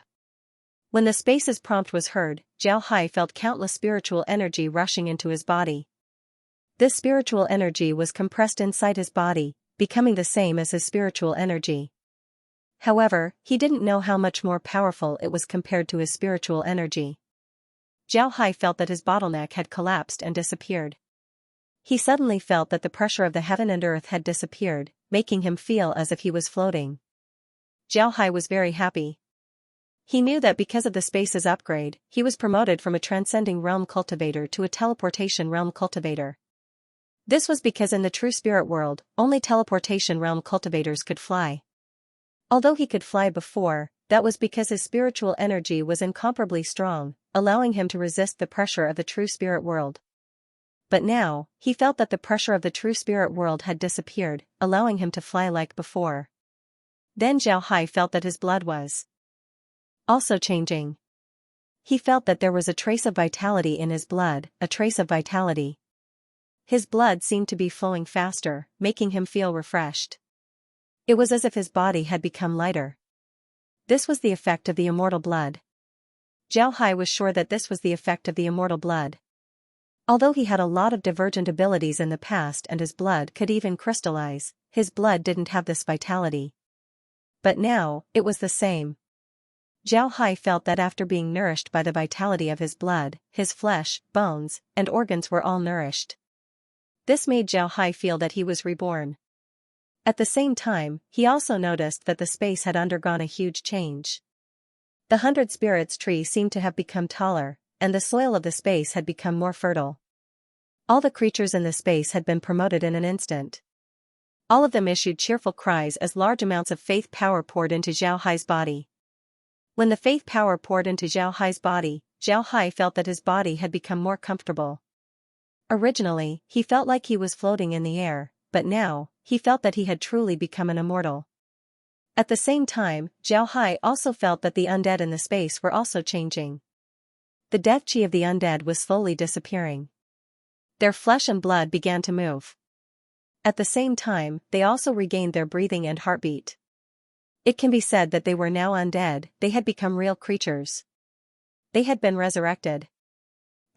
When the space's prompt was heard, Zhao Hai felt countless spiritual energy rushing into his body. This spiritual energy was compressed inside his body, becoming the same as his spiritual energy. However, he didn't know how much more powerful it was compared to his spiritual energy. Zhao Hai felt that his bottleneck had collapsed and disappeared. He suddenly felt that the pressure of the heaven and earth had disappeared, making him feel as if he was floating. Zhao Hai was very happy. He knew that because of the space's upgrade, he was promoted from a transcending realm cultivator to a teleportation realm cultivator. This was because in the true spirit world, only teleportation realm cultivators could fly. Although he could fly before, that was because his spiritual energy was incomparably strong, allowing him to resist the pressure of the true spirit world. But now, he felt that the pressure of the true spirit world had disappeared, allowing him to fly like before. Then Zhao Hai felt that his blood was also changing. He felt that there was a trace of vitality in his blood, a trace of vitality. His blood seemed to be flowing faster, making him feel refreshed. It was as if his body had become lighter. This was the effect of the immortal blood. Zhao Hai was sure that this was the effect of the immortal blood. Although he had a lot of divergent abilities in the past and his blood could even crystallize, his blood didn't have this vitality. But now, it was the same. Zhao Hai felt that after being nourished by the vitality of his blood, his flesh, bones, and organs were all nourished. This made Zhao Hai feel that he was reborn. At the same time, he also noticed that the space had undergone a huge change. The 100 Spirits tree seemed to have become taller, and the soil of the space had become more fertile. All the creatures in the space had been promoted in an instant. All of them issued cheerful cries as large amounts of faith power poured into Zhao Hai's body. When the faith power poured into Zhao Hai's body, Zhao Hai felt that his body had become more comfortable. Originally, he felt like he was floating in the air, but now, he felt that he had truly become an immortal. At the same time, Zhao Hai also felt that the undead in the space were also changing. The death chi of the undead was slowly disappearing. Their flesh and blood began to move. At the same time, they also regained their breathing and heartbeat. It can be said that they were now undead, they had become real creatures. They had been resurrected.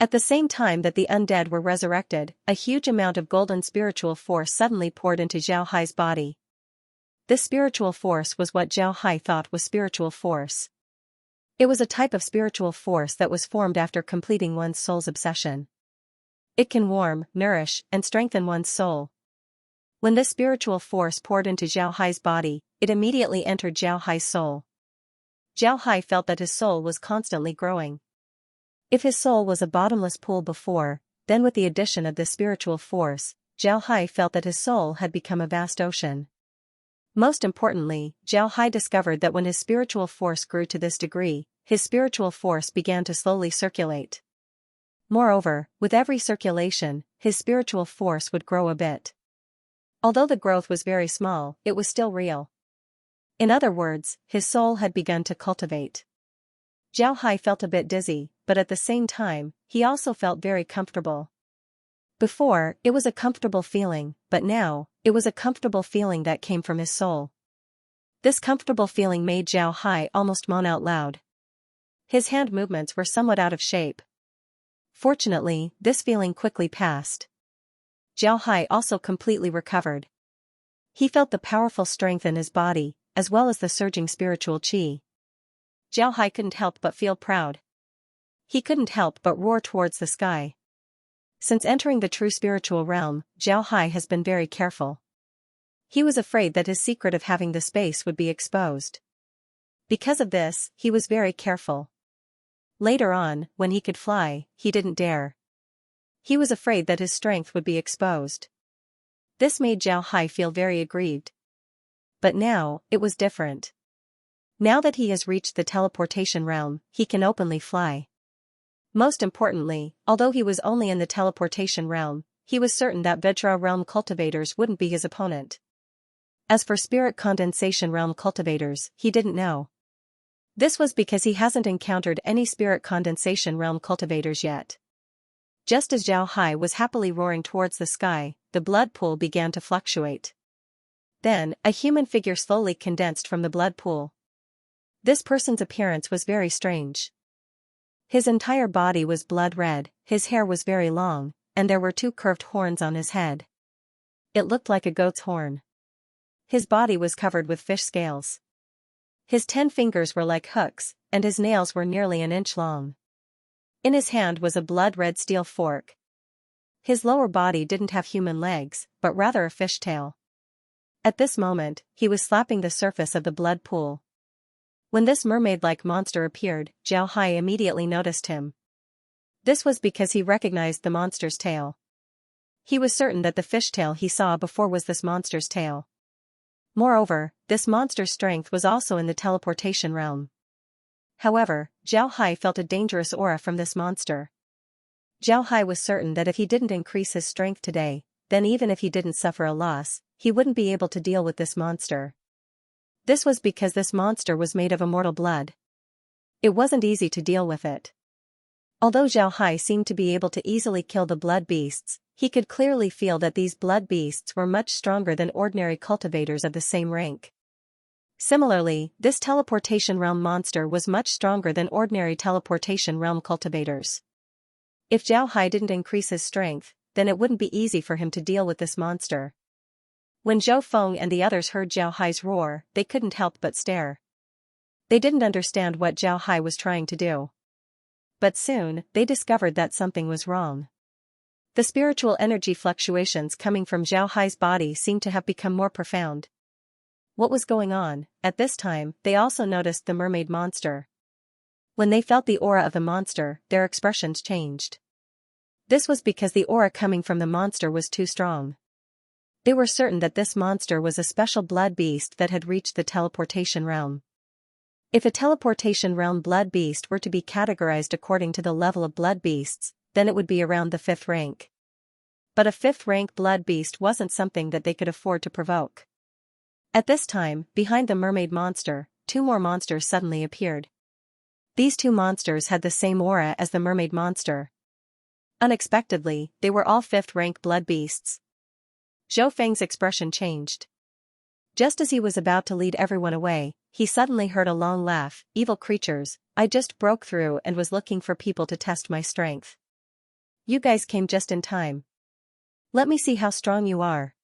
At the same time that the undead were resurrected, a huge amount of golden spiritual force suddenly poured into Zhao Hai's body. This spiritual force was what Zhao Hai thought was spiritual force. It was a type of spiritual force that was formed after completing one's soul's obsession. It can warm, nourish, and strengthen one's soul. When this spiritual force poured into Zhao Hai's body, it immediately entered Zhao Hai's soul. Zhao Hai felt that his soul was constantly growing. If his soul was a bottomless pool before, then with the addition of this spiritual force, Zhao Hai felt that his soul had become a vast ocean. Most importantly, Zhao Hai discovered that when his spiritual force grew to this degree, his spiritual force began to slowly circulate. Moreover, with every circulation, his spiritual force would grow a bit. Although the growth was very small, it was still real. In other words, his soul had begun to cultivate. Zhao Hai felt a bit dizzy, but at the same time, he also felt very comfortable. Before, it was a comfortable feeling, but now, it was a comfortable feeling that came from his soul. This comfortable feeling made Zhao Hai almost moan out loud. His hand movements were somewhat out of shape. Fortunately, this feeling quickly passed. Zhao Hai also completely recovered. He felt the powerful strength in his body, as well as the surging spiritual qi. Zhao Hai couldn't help but feel proud. He couldn't help but roar towards the sky. Since entering the true spiritual realm, Zhao Hai has been very careful. He was afraid that his secret of having the space would be exposed. Because of this, he was very careful. Later on, when he could fly, he didn't dare. He was afraid that his strength would be exposed. This made Zhao Hai feel very aggrieved. But now, it was different. Now that he has reached the teleportation realm, he can openly fly. Most importantly, although he was only in the teleportation realm, he was certain that Vajra realm cultivators wouldn't be his opponent. As for spirit condensation realm cultivators, he didn't know. This was because he hasn't encountered any spirit condensation realm cultivators yet. Just as Zhao Hai was happily roaring towards the sky, the blood pool began to fluctuate. Then, a human figure slowly condensed from the blood pool. This person's appearance was very strange. His entire body was blood red, his hair was very long, and there were 2 curved horns on his head. It looked like a goat's horn. His body was covered with fish scales. His 10 fingers were like hooks, and his nails were nearly an inch long. In his hand was a blood-red steel fork. His lower body didn't have human legs, but rather a fish tail. At this moment, he was slapping the surface of the blood pool. When this mermaid-like monster appeared, Zhao Hai immediately noticed him. This was because he recognized the monster's tail. He was certain that the fishtail he saw before was this monster's tail. Moreover, this monster's strength was also in the teleportation realm. However, Zhao Hai felt a dangerous aura from this monster. Zhao Hai was certain that if he didn't increase his strength today, then even if he didn't suffer a loss, he wouldn't be able to deal with this monster. This was because this monster was made of immortal blood. It wasn't easy to deal with it. Although Zhao Hai seemed to be able to easily kill the blood beasts, he could clearly feel that these blood beasts were much stronger than ordinary cultivators of the same rank. Similarly, this teleportation realm monster was much stronger than ordinary teleportation realm cultivators. If Zhao Hai didn't increase his strength, then it wouldn't be easy for him to deal with this monster. When Zhou Feng and the others heard Zhao Hai's roar, they couldn't help but stare. They didn't understand what Zhao Hai was trying to do. But soon, they discovered that something was wrong. The spiritual energy fluctuations coming from Zhao Hai's body seemed to have become more profound. What was going on? At this time, they also noticed the mermaid monster. When they felt the aura of the monster, their expressions changed. This was because the aura coming from the monster was too strong. They were certain that this monster was a special blood beast that had reached the teleportation realm. If a teleportation realm blood beast were to be categorized according to the level of blood beasts, then it would be around the 5th rank. But a 5th rank blood beast wasn't something that they could afford to provoke. At this time, behind the mermaid monster, 2 more monsters suddenly appeared. These 2 monsters had the same aura as the mermaid monster. Unexpectedly, they were all 5th rank blood beasts. Zhou Feng's expression changed. Just as he was about to lead everyone away, he suddenly heard a long laugh. Evil creatures, I just broke through and was looking for people to test my strength. You guys came just in time. Let me see how strong you are.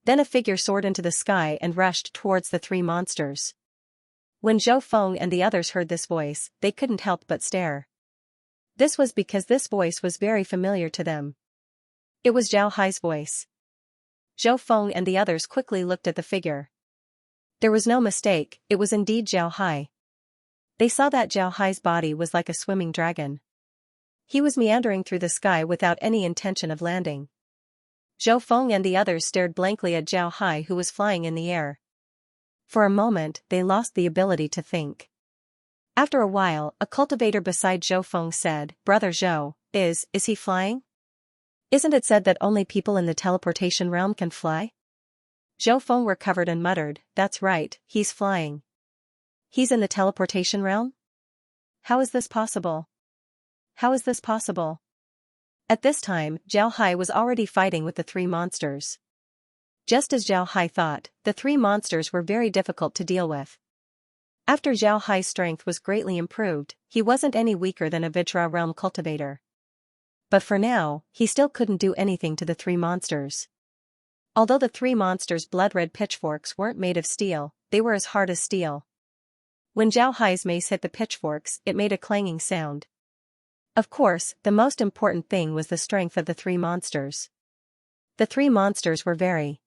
Then a figure soared into the sky and rushed towards the 3 monsters. When Zhou Feng and the others heard this voice, they couldn't help but stare. This was because this voice was very familiar to them. It was Zhao Hai's voice. Zhou Feng and the others quickly looked at the figure. There was no mistake, it was indeed Zhao Hai. They saw that Zhao Hai's body was like a swimming dragon. He was meandering through the sky without any intention of landing. Zhou Feng and the others stared blankly at Zhao Hai, who was flying in the air. For a moment, they lost the ability to think. After a while, a cultivator beside Zhou Feng said, Brother Zhou, is he flying? Isn't it said that only people in the teleportation realm can fly? Zhou Feng recovered and muttered, That's right, he's flying. He's in the teleportation realm? How is this possible? How is this possible? At this time, Zhao Hai was already fighting with the 3 monsters. Just as Zhao Hai thought, the 3 monsters were very difficult to deal with. After Zhao Hai's strength was greatly improved, he wasn't any weaker than a Vajra realm cultivator. But for now, he still couldn't do anything to the 3 monsters. Although the 3 monsters' blood-red pitchforks weren't made of steel, they were as hard as steel. When Zhao Hai's mace hit the pitchforks, it made a clanging sound. Of course, the most important thing was the strength of the 3 monsters. The 3 monsters were very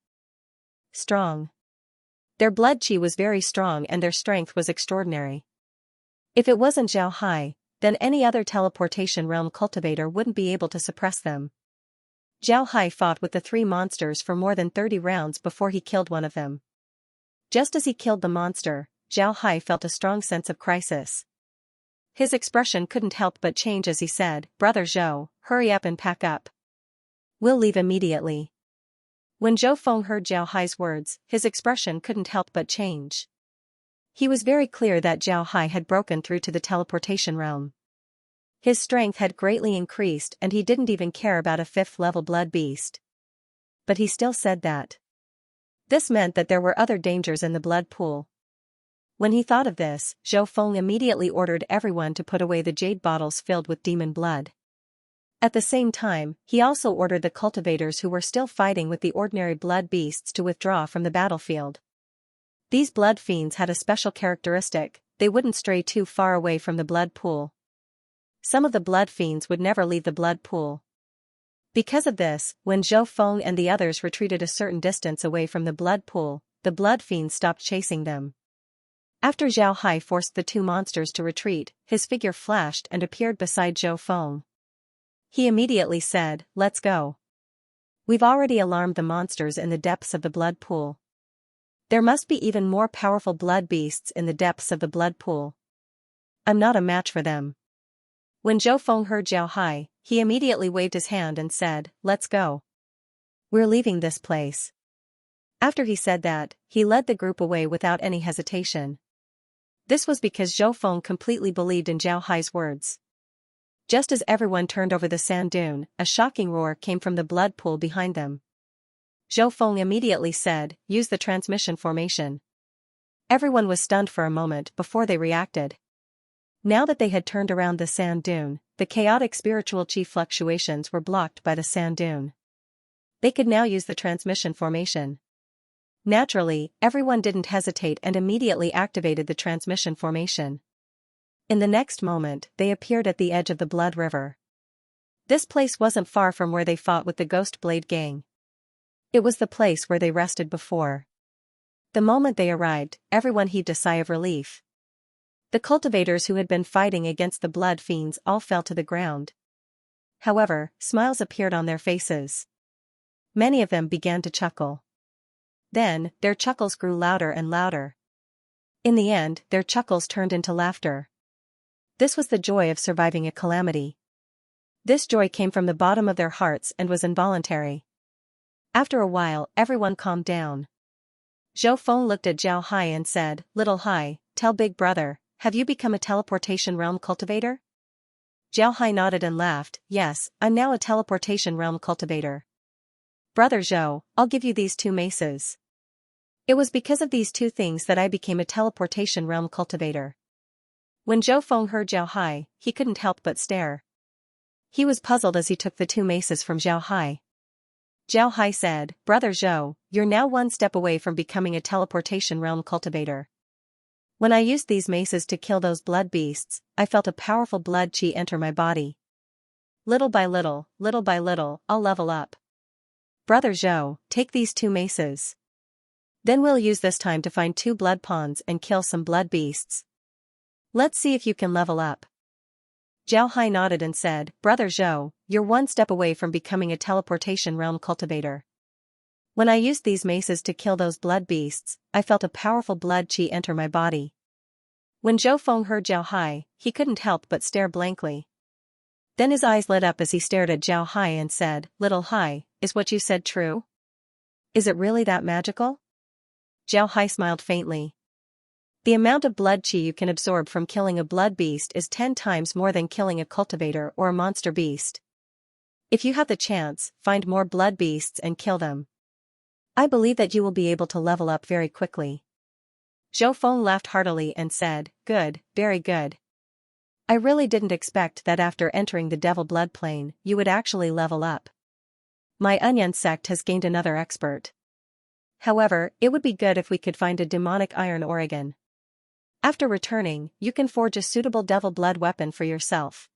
strong. Their blood chi was very strong and their strength was extraordinary. If it wasn't Zhao Hai, then any other teleportation realm cultivator wouldn't be able to suppress them. Zhao Hai fought with the 3 monsters for more than 30 rounds before he killed one of them. Just as he killed the monster, Zhao Hai felt a strong sense of crisis. His expression couldn't help but change as he said, "Brother Zhou, hurry up and pack up. We'll leave immediately." When Zhou Feng heard Zhao Hai's words, his expression couldn't help but change. He was very clear that Zhao Hai had broken through to the teleportation realm. His strength had greatly increased and he didn't even care about a 5th-level blood beast. But he still said that. This meant that there were other dangers in the blood pool. When he thought of this, Zhou Feng immediately ordered everyone to put away the jade bottles filled with demon blood. At the same time, he also ordered the cultivators who were still fighting with the ordinary blood beasts to withdraw from the battlefield. These blood fiends had a special characteristic: they wouldn't stray too far away from the blood pool. Some of the blood fiends would never leave the blood pool. Because of this, when Zhou Feng and the others retreated a certain distance away from the blood pool, the blood fiends stopped chasing them. After Zhao Hai forced the two monsters to retreat, his figure flashed and appeared beside Zhou Feng. He immediately said, "Let's go. We've already alarmed the monsters in the depths of the blood pool. There must be even more powerful blood beasts in the depths of the blood pool. I'm not a match for them." When Zhou Feng heard Zhao Hai, he immediately waved his hand and said, "Let's go. We're leaving this place." After he said that, he led the group away without any hesitation. This was because Zhou Feng completely believed in Zhao Hai's words. Just as everyone turned over the sand dune, a shocking roar came from the blood pool behind them. Zhou Feng immediately said, "Use the transmission formation." Everyone was stunned for a moment before they reacted. Now that they had turned around the sand dune, the chaotic spiritual chi fluctuations were blocked by the sand dune. They could now use the transmission formation. Naturally, everyone didn't hesitate and immediately activated the transmission formation. In the next moment, they appeared at the edge of the Blood River. This place wasn't far from where they fought with the Ghost Blade Gang. It was the place where they rested before. The moment they arrived, everyone heaved a sigh of relief. The cultivators who had been fighting against the blood fiends all fell to the ground. However, smiles appeared on their faces. Many of them began to chuckle. Then, their chuckles grew louder and louder. In the end, their chuckles turned into laughter. This was the joy of surviving a calamity. This joy came from the bottom of their hearts and was involuntary. After a while, everyone calmed down. Zhou Feng looked at Zhao Hai and said, "Little Hai, tell Big Brother, have you become a teleportation realm cultivator?" Zhao Hai nodded and laughed, "Yes, I'm now a teleportation realm cultivator. Brother Zhou, I'll give you these 2 maces. It was because of these 2 things that I became a teleportation realm cultivator." When Zhou Feng heard Zhao Hai, he couldn't help but stare. He was puzzled as he took the 2 maces from Zhao Hai. Zhao Hai said, "Brother Zhou, you're now 1 step away from becoming a teleportation realm cultivator. When I used these maces to kill those blood beasts, I felt a powerful blood chi enter my body. Little by little, I'll level up. Brother Zhou, take these 2 maces. Then we'll use this time to find 2 blood ponds and kill some blood beasts. Let's see if you can level up." Zhao Hai nodded and said, "Brother Zhou, you're 1 step away from becoming a teleportation realm cultivator. When I used these maces to kill those blood beasts, I felt a powerful blood chi enter my body." When Zhou Feng heard Zhao Hai, he couldn't help but stare blankly. Then his eyes lit up as he stared at Zhao Hai and said, "Little Hai, is what you said true? Is it really that magical?" Zhao Hai smiled faintly. The amount of blood chi you can absorb from killing a blood beast is 10 times more than killing a cultivator or a monster beast. If you have the chance, find more blood beasts and kill them. I believe that you will be able to level up very quickly." Zhou Feng laughed heartily and said, "Good, very good. I really didn't expect that after entering the Devil Blood Plane, you would actually level up. My Onion sect has gained another expert. However, it would be good if we could find a demonic iron organ. After returning, you can forge a suitable devil blood weapon for yourself."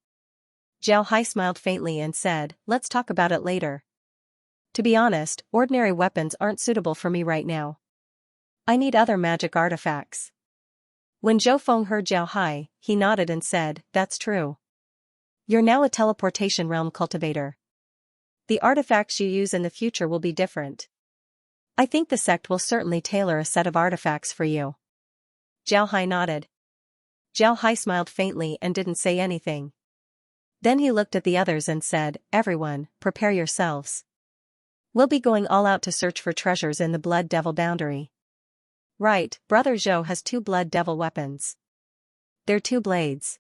Zhao Hai smiled faintly and said, "Let's talk about it later. To be honest, ordinary weapons aren't suitable for me right now. I need other magic artifacts." When Zhou Feng heard Zhao Hai, he nodded and said, "That's true. You're now a teleportation realm cultivator. The artifacts you use in the future will be different. I think the sect will certainly tailor a set of artifacts for you." Zhao Hai nodded. Zhao Hai smiled faintly and didn't say anything. Then he looked at the others and said, "Everyone, prepare yourselves. We'll be going all out to search for treasures in the Blood Devil boundary." "Right, Brother Zhou has 2 Blood Devil weapons. They're 2 blades.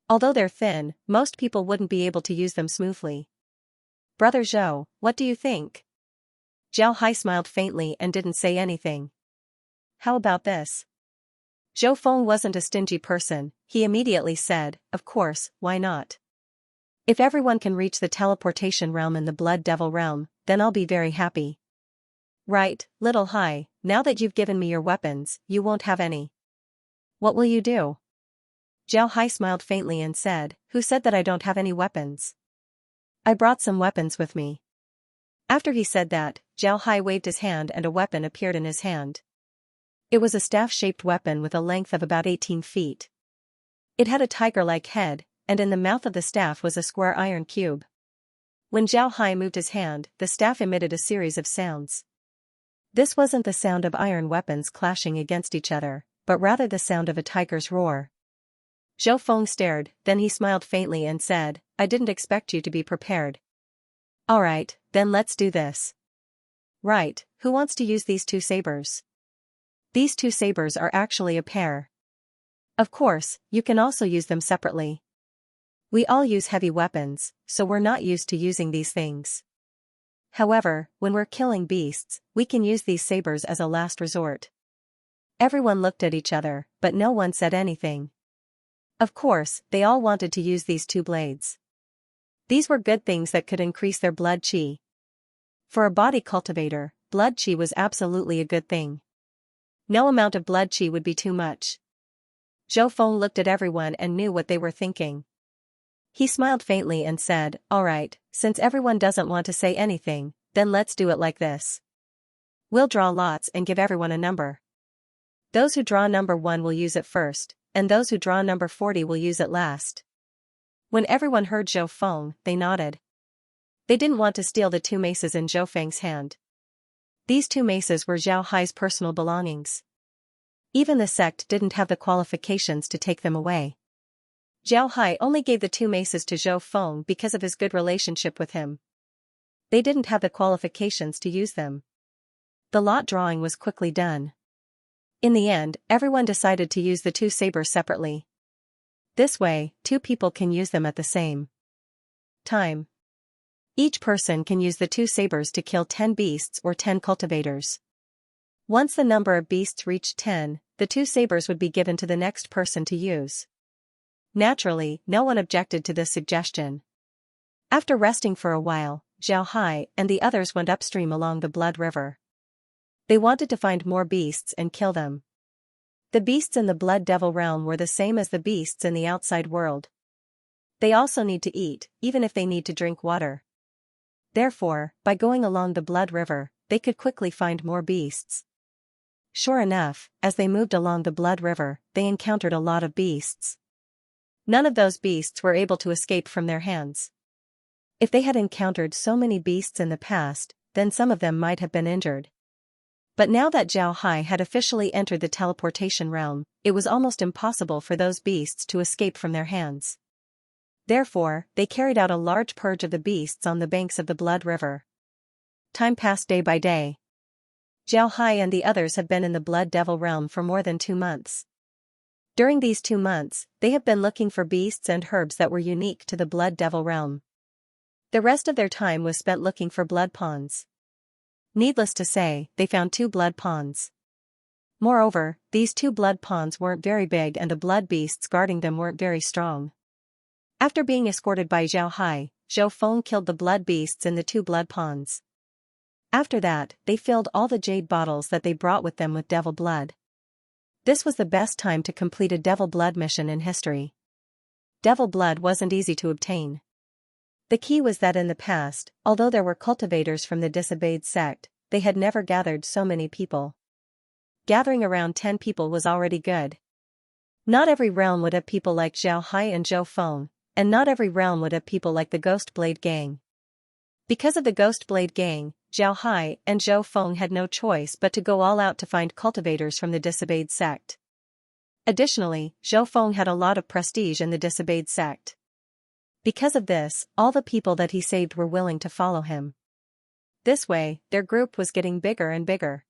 Although they're thin, most people wouldn't be able to use them smoothly. Brother Zhou, what do you think?" Zhao Hai smiled faintly and didn't say anything. "How about this?" Zhou Feng wasn't a stingy person, he immediately said, "Of course, why not? If everyone can reach the teleportation realm in the Blood Devil realm, then I'll be very happy." "Right, Little Hai, now that you've given me your weapons, you won't have any. What will you do?" Zhao Hai smiled faintly and said, "Who said that I don't have any weapons? I brought some weapons with me." After he said that, Zhao Hai waved his hand and a weapon appeared in his hand. It was a staff-shaped weapon with a length of about 18 feet. It had a tiger-like head, and in the mouth of the staff was a square iron cube. When Zhao Hai moved his hand, the staff emitted a series of sounds. This wasn't the sound of iron weapons clashing against each other, but rather the sound of a tiger's roar. Zhou Feng stared, then he smiled faintly and said, "I didn't expect you to be prepared. Alright, then let's do this." "Right, who wants to use these 2 sabers?" "These 2 sabers are actually a pair. Of course, you can also use them separately. We all use heavy weapons, so we're not used to using these things. However, when we're killing beasts, we can use these sabers as a last resort." Everyone looked at each other, but no one said anything. Of course, they all wanted to use these 2 blades. These were good things that could increase their blood qi. For a body cultivator, blood qi was absolutely a good thing. No amount of blood qi would be too much. Zhou Feng looked at everyone and knew what they were thinking. He smiled faintly and said, "Alright, since everyone doesn't want to say anything, then let's do it like this. We'll draw lots and give everyone a number. Those who draw number 1 will use it first, and those who draw number 40 will use it last." When everyone heard Zhou Feng, they nodded. They didn't want to steal the 2 maces in Zhou Feng's hand. These 2 maces were Zhao Hai's personal belongings. Even the sect didn't have the qualifications to take them away. Zhao Hai only gave the 2 maces to Zhou Feng because of his good relationship with him. They didn't have the qualifications to use them. The lot drawing was quickly done. In the end, everyone decided to use the 2 sabers separately. This way, 2 people can use them at the same time. Each person can use the 2 sabers to kill 10 beasts or 10 cultivators. Once the number of beasts reached 10, the 2 sabers would be given to the next person to use. Naturally, no one objected to this suggestion. After resting for a while, Zhao Hai and the others went upstream along the Blood River. They wanted to find more beasts and kill them. The beasts in the Blood Devil realm were the same as the beasts in the outside world. They also need to eat, even if they need to drink water. Therefore, by going along the Blood River, they could quickly find more beasts. Sure enough, as they moved along the Blood River, they encountered a lot of beasts. None of those beasts were able to escape from their hands. If they had encountered so many beasts in the past, then some of them might have been injured. But now that Zhao Hai had officially entered the teleportation realm, it was almost impossible for those beasts to escape from their hands. Therefore, they carried out a large purge of the beasts on the banks of the Blood River. Time passed day by day. Zhao Hai and the others have been in the Blood Devil realm for more than 2 months. During these 2 months, they have been looking for beasts and herbs that were unique to the Blood Devil realm. The rest of their time was spent looking for blood ponds. Needless to say, they found 2 blood ponds. Moreover, these 2 blood ponds weren't very big and the blood beasts guarding them weren't very strong. After being escorted by Zhao Hai, Zhou Feng killed the blood beasts in the 2 blood ponds. After that, they filled all the jade bottles that they brought with them with devil blood. This was the best time to complete a devil blood mission in history. Devil blood wasn't easy to obtain. The key was that in the past, although there were cultivators from the disobeyed sect, they had never gathered so many people. Gathering around 10 people was already good. Not every realm would have people like Zhao Hai and Zhou Feng, and not every realm would have people like the Ghost Blade Gang. Because of the Ghost Blade Gang, Zhao Hai and Zhou Feng had no choice but to go all out to find cultivators from the disobeyed sect. Additionally, Zhou Feng had a lot of prestige in the disobeyed sect. Because of this, all the people that he saved were willing to follow him. This way, their group was getting bigger and bigger.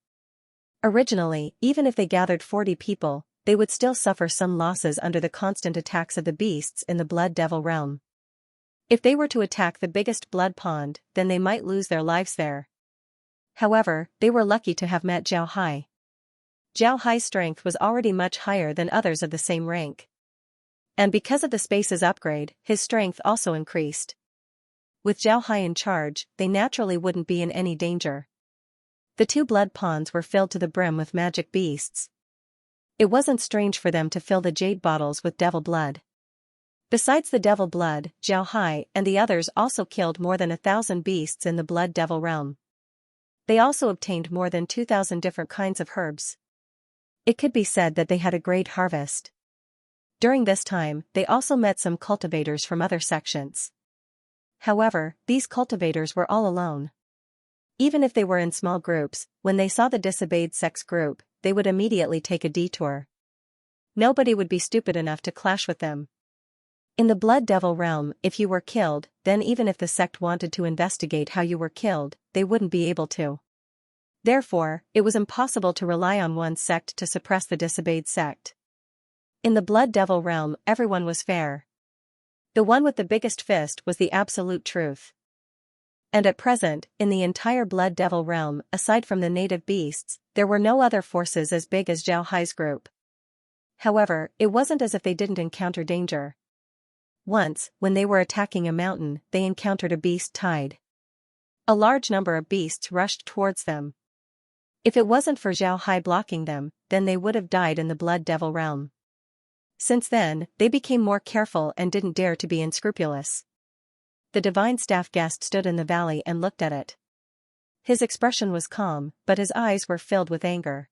Originally, even if they gathered 40 people, they would still suffer some losses under the constant attacks of the beasts in the Blood Devil realm. If they were to attack the biggest blood pond, then they might lose their lives there. However, they were lucky to have met Zhao Hai. Zhao Hai's strength was already much higher than others of the same rank. And because of the space's upgrade, his strength also increased. With Zhao Hai in charge, they naturally wouldn't be in any danger. The two blood ponds were filled to the brim with magic beasts. It wasn't strange for them to fill the jade bottles with devil blood. Besides the devil blood, Zhao Hai and the others also killed more than 1,000 beasts in the Blood Devil realm. They also obtained more than 2,000 different kinds of herbs. It could be said that they had a great harvest. During this time, they also met some cultivators from other sections. However, these cultivators were all alone. Even if they were in small groups, when they saw the disobeyed sect's group, they would immediately take a detour. Nobody would be stupid enough to clash with them. In the Blood Devil realm, if you were killed, then even if the sect wanted to investigate how you were killed, they wouldn't be able to. Therefore, it was impossible to rely on one sect to suppress the disobeyed sect. In the Blood Devil realm, everyone was fair. The one with the biggest fist was the absolute truth. And at present, in the entire Blood Devil realm, aside from the native beasts, there were no other forces as big as Zhao Hai's group. However, it wasn't as if they didn't encounter danger. Once, when they were attacking a mountain, they encountered a beast tide. A large number of beasts rushed towards them. If it wasn't for Zhao Hai blocking them, then they would have died in the Blood Devil realm. Since then, they became more careful and didn't dare to be unscrupulous. The divine staff guest stood in the valley and looked at it. His expression was calm, but his eyes were filled with anger.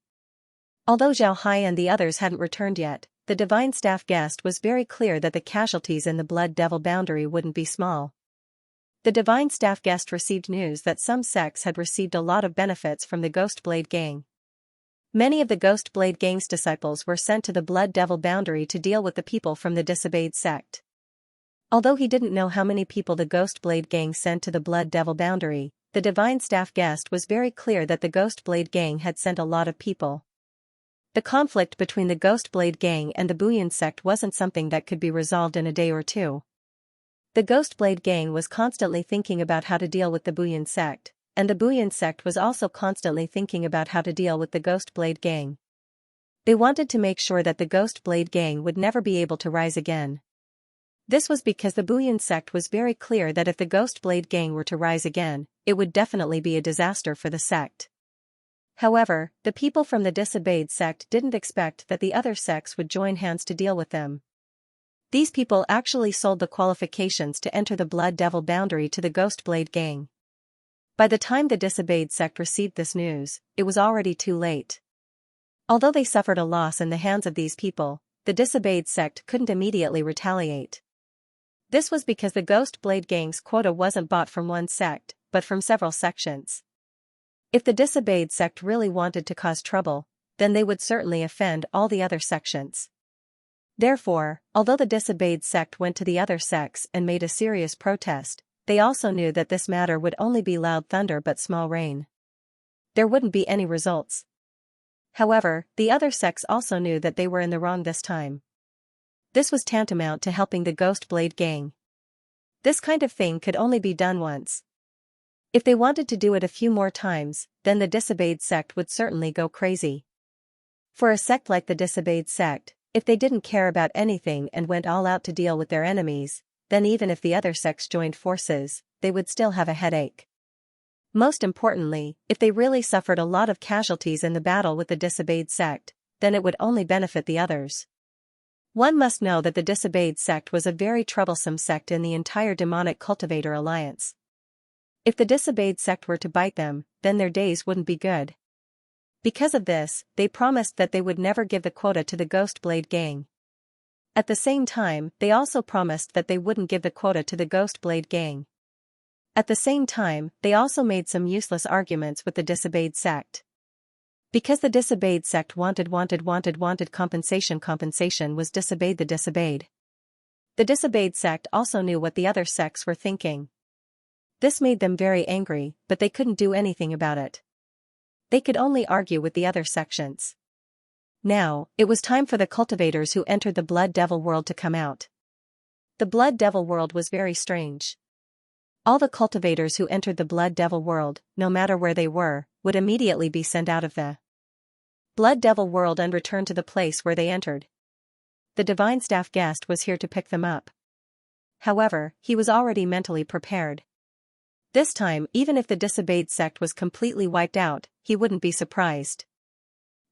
Although Zhao Hai and the others hadn't returned yet, the divine staff guest was very clear that the casualties in the Blood Devil boundary wouldn't be small. The divine staff guest received news that some sects had received a lot of benefits from the Ghost Blade Gang. Many of the Ghost Blade Gang's disciples were sent to the Blood Devil boundary to deal with the people from the disobeyed sect. Although he didn't know how many people the Ghost Blade Gang sent to the Blood Devil boundary, the divine staff guest was very clear that the Ghost Blade Gang had sent a lot of people. The conflict between the Ghost Blade Gang and the Bouillon sect wasn't something that could be resolved in a day or two. The Ghost Blade Gang was constantly thinking about how to deal with the Bouillon sect, and the Bouillon sect was also constantly thinking about how to deal with the Ghost Blade Gang. They wanted to make sure that the Ghost Blade Gang would never be able to rise again. This was because the Bouillon sect was very clear that if the Ghost Blade Gang were to rise again, it would definitely be a disaster for the sect. However, the people from the disobeyed sect didn't expect that the other sects would join hands to deal with them. These people actually sold the qualifications to enter the Blood Devil boundary to the Ghost Blade Gang. By the time the disobeyed sect received this news, it was already too late. Although they suffered a loss in the hands of these people, the disobeyed sect couldn't immediately retaliate. This was because the Ghost Blade Gang's quota wasn't bought from one sect, but from several sections. If the disobeyed sect really wanted to cause trouble, then they would certainly offend all the other sections. Therefore, although the disobeyed sect went to the other sects and made a serious protest, they also knew that this matter would only be loud thunder but small rain. There wouldn't be any results. However, the other sects also knew that they were in the wrong this time. This was tantamount to helping the Ghost Blade Gang. This kind of thing could only be done once. If they wanted to do it a few more times, then the disobeyed sect would certainly go crazy. For a sect like the disobeyed sect, if they didn't care about anything and went all out to deal with their enemies, then even if the other sects joined forces, they would still have a headache. Most importantly, if they really suffered a lot of casualties in the battle with the disobeyed sect, then it would only benefit the others. One must know that the disobeyed sect was a very troublesome sect in the entire demonic cultivator alliance. If the disobeyed sect were to bite them, then their days wouldn't be good. Because of this, they promised that they would never give the quota to the Ghost Blade Gang. At the same time, they also promised that they wouldn't give the quota to the Ghost Blade Gang. At the same time, they also made some useless arguments with the disobeyed sect. Because the disobeyed sect wanted compensation was disobeyed the disobeyed. The disobeyed sect also knew what the other sects were thinking. This made them very angry, but they couldn't do anything about it. They could only argue with the other sections. Now, it was time for the cultivators who entered the Blood Devil world to come out. The Blood Devil world was very strange. All the cultivators who entered the Blood Devil world, no matter where they were, would immediately be sent out of the Blood Devil world and return to the place where they entered. The divine staff guest was here to pick them up. However, he was already mentally prepared. This time, even if the disobeyed sect was completely wiped out, he wouldn't be surprised.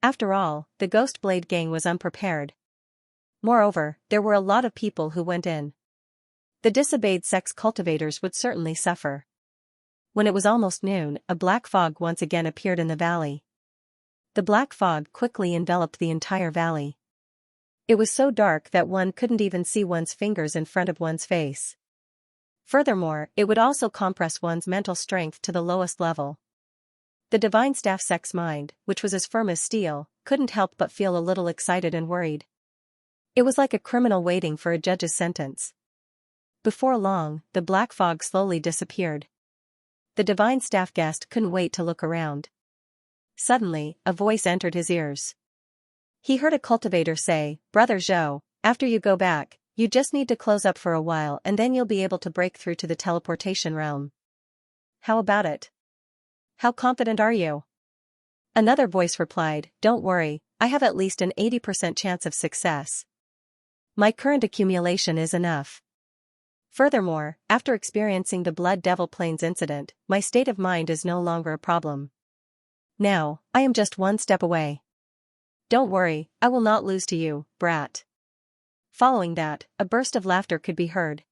After all, the Ghost Blade gang was unprepared. Moreover, there were a lot of people who went in. The disobeyed sect's cultivators would certainly suffer. When it was almost noon, a black fog once again appeared in the valley. The black fog quickly enveloped the entire valley. It was so dark that one couldn't even see one's fingers in front of one's face. Furthermore, it would also compress one's mental strength to the lowest level. The divine staff sect's mind, which was as firm as steel, couldn't help but feel a little excited and worried. It was like a criminal waiting for a judge's sentence. Before long, the black fog slowly disappeared. The divine staff guest couldn't wait to look around. Suddenly, a voice entered his ears. He heard a cultivator say, "Brother Zhou, after you go back, you just need to close up for a while and then you'll be able to break through to the teleportation realm. How about it? How confident are you?" Another voice replied, "Don't worry, I have at least an 80% chance of success. My current accumulation is enough. Furthermore, after experiencing the Blood Devil Plains incident, my state of mind is no longer a problem. Now, I am just one step away. Don't worry, I will not lose to you, brat." Following that, a burst of laughter could be heard.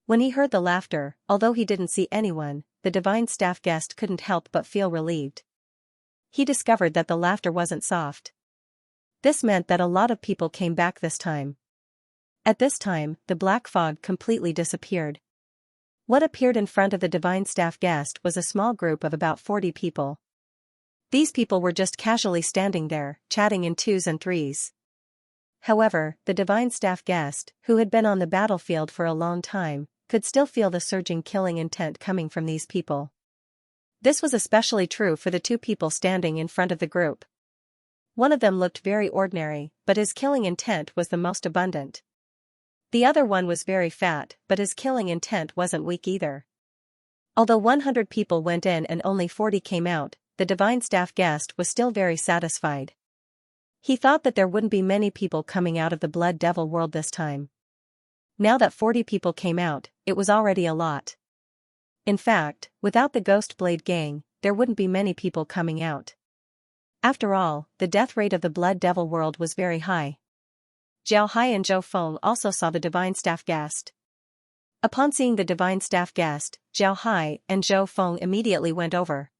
When he heard the laughter, although he didn't see anyone, the divine staff guest couldn't help but feel relieved. He discovered that the laughter wasn't soft. This meant that a lot of people came back this time. At this time, the black fog completely disappeared. What appeared in front of the divine staff guest was a small group of about 40 people. These people were just casually standing there, chatting in twos and threes. However, the divine staff guest, who had been on the battlefield for a long time, could still feel the surging killing intent coming from these people. This was especially true for the two people standing in front of the group. One of them looked very ordinary, but his killing intent was the most abundant. The other one was very fat, but his killing intent wasn't weak either. Although 100 people went in and only 40 came out, the divine staff guest was still very satisfied. He thought that there wouldn't be many people coming out of the Blood Devil world this time. Now that 40 people came out, it was already a lot. In fact, without the Ghost Blade gang, there wouldn't be many people coming out. After all, the death rate of the Blood Devil world was very high. Zhao Hai and Zhou Feng also saw the divine staff guest. Upon seeing the divine staff guest, Zhao Hai and Zhou Feng immediately went over.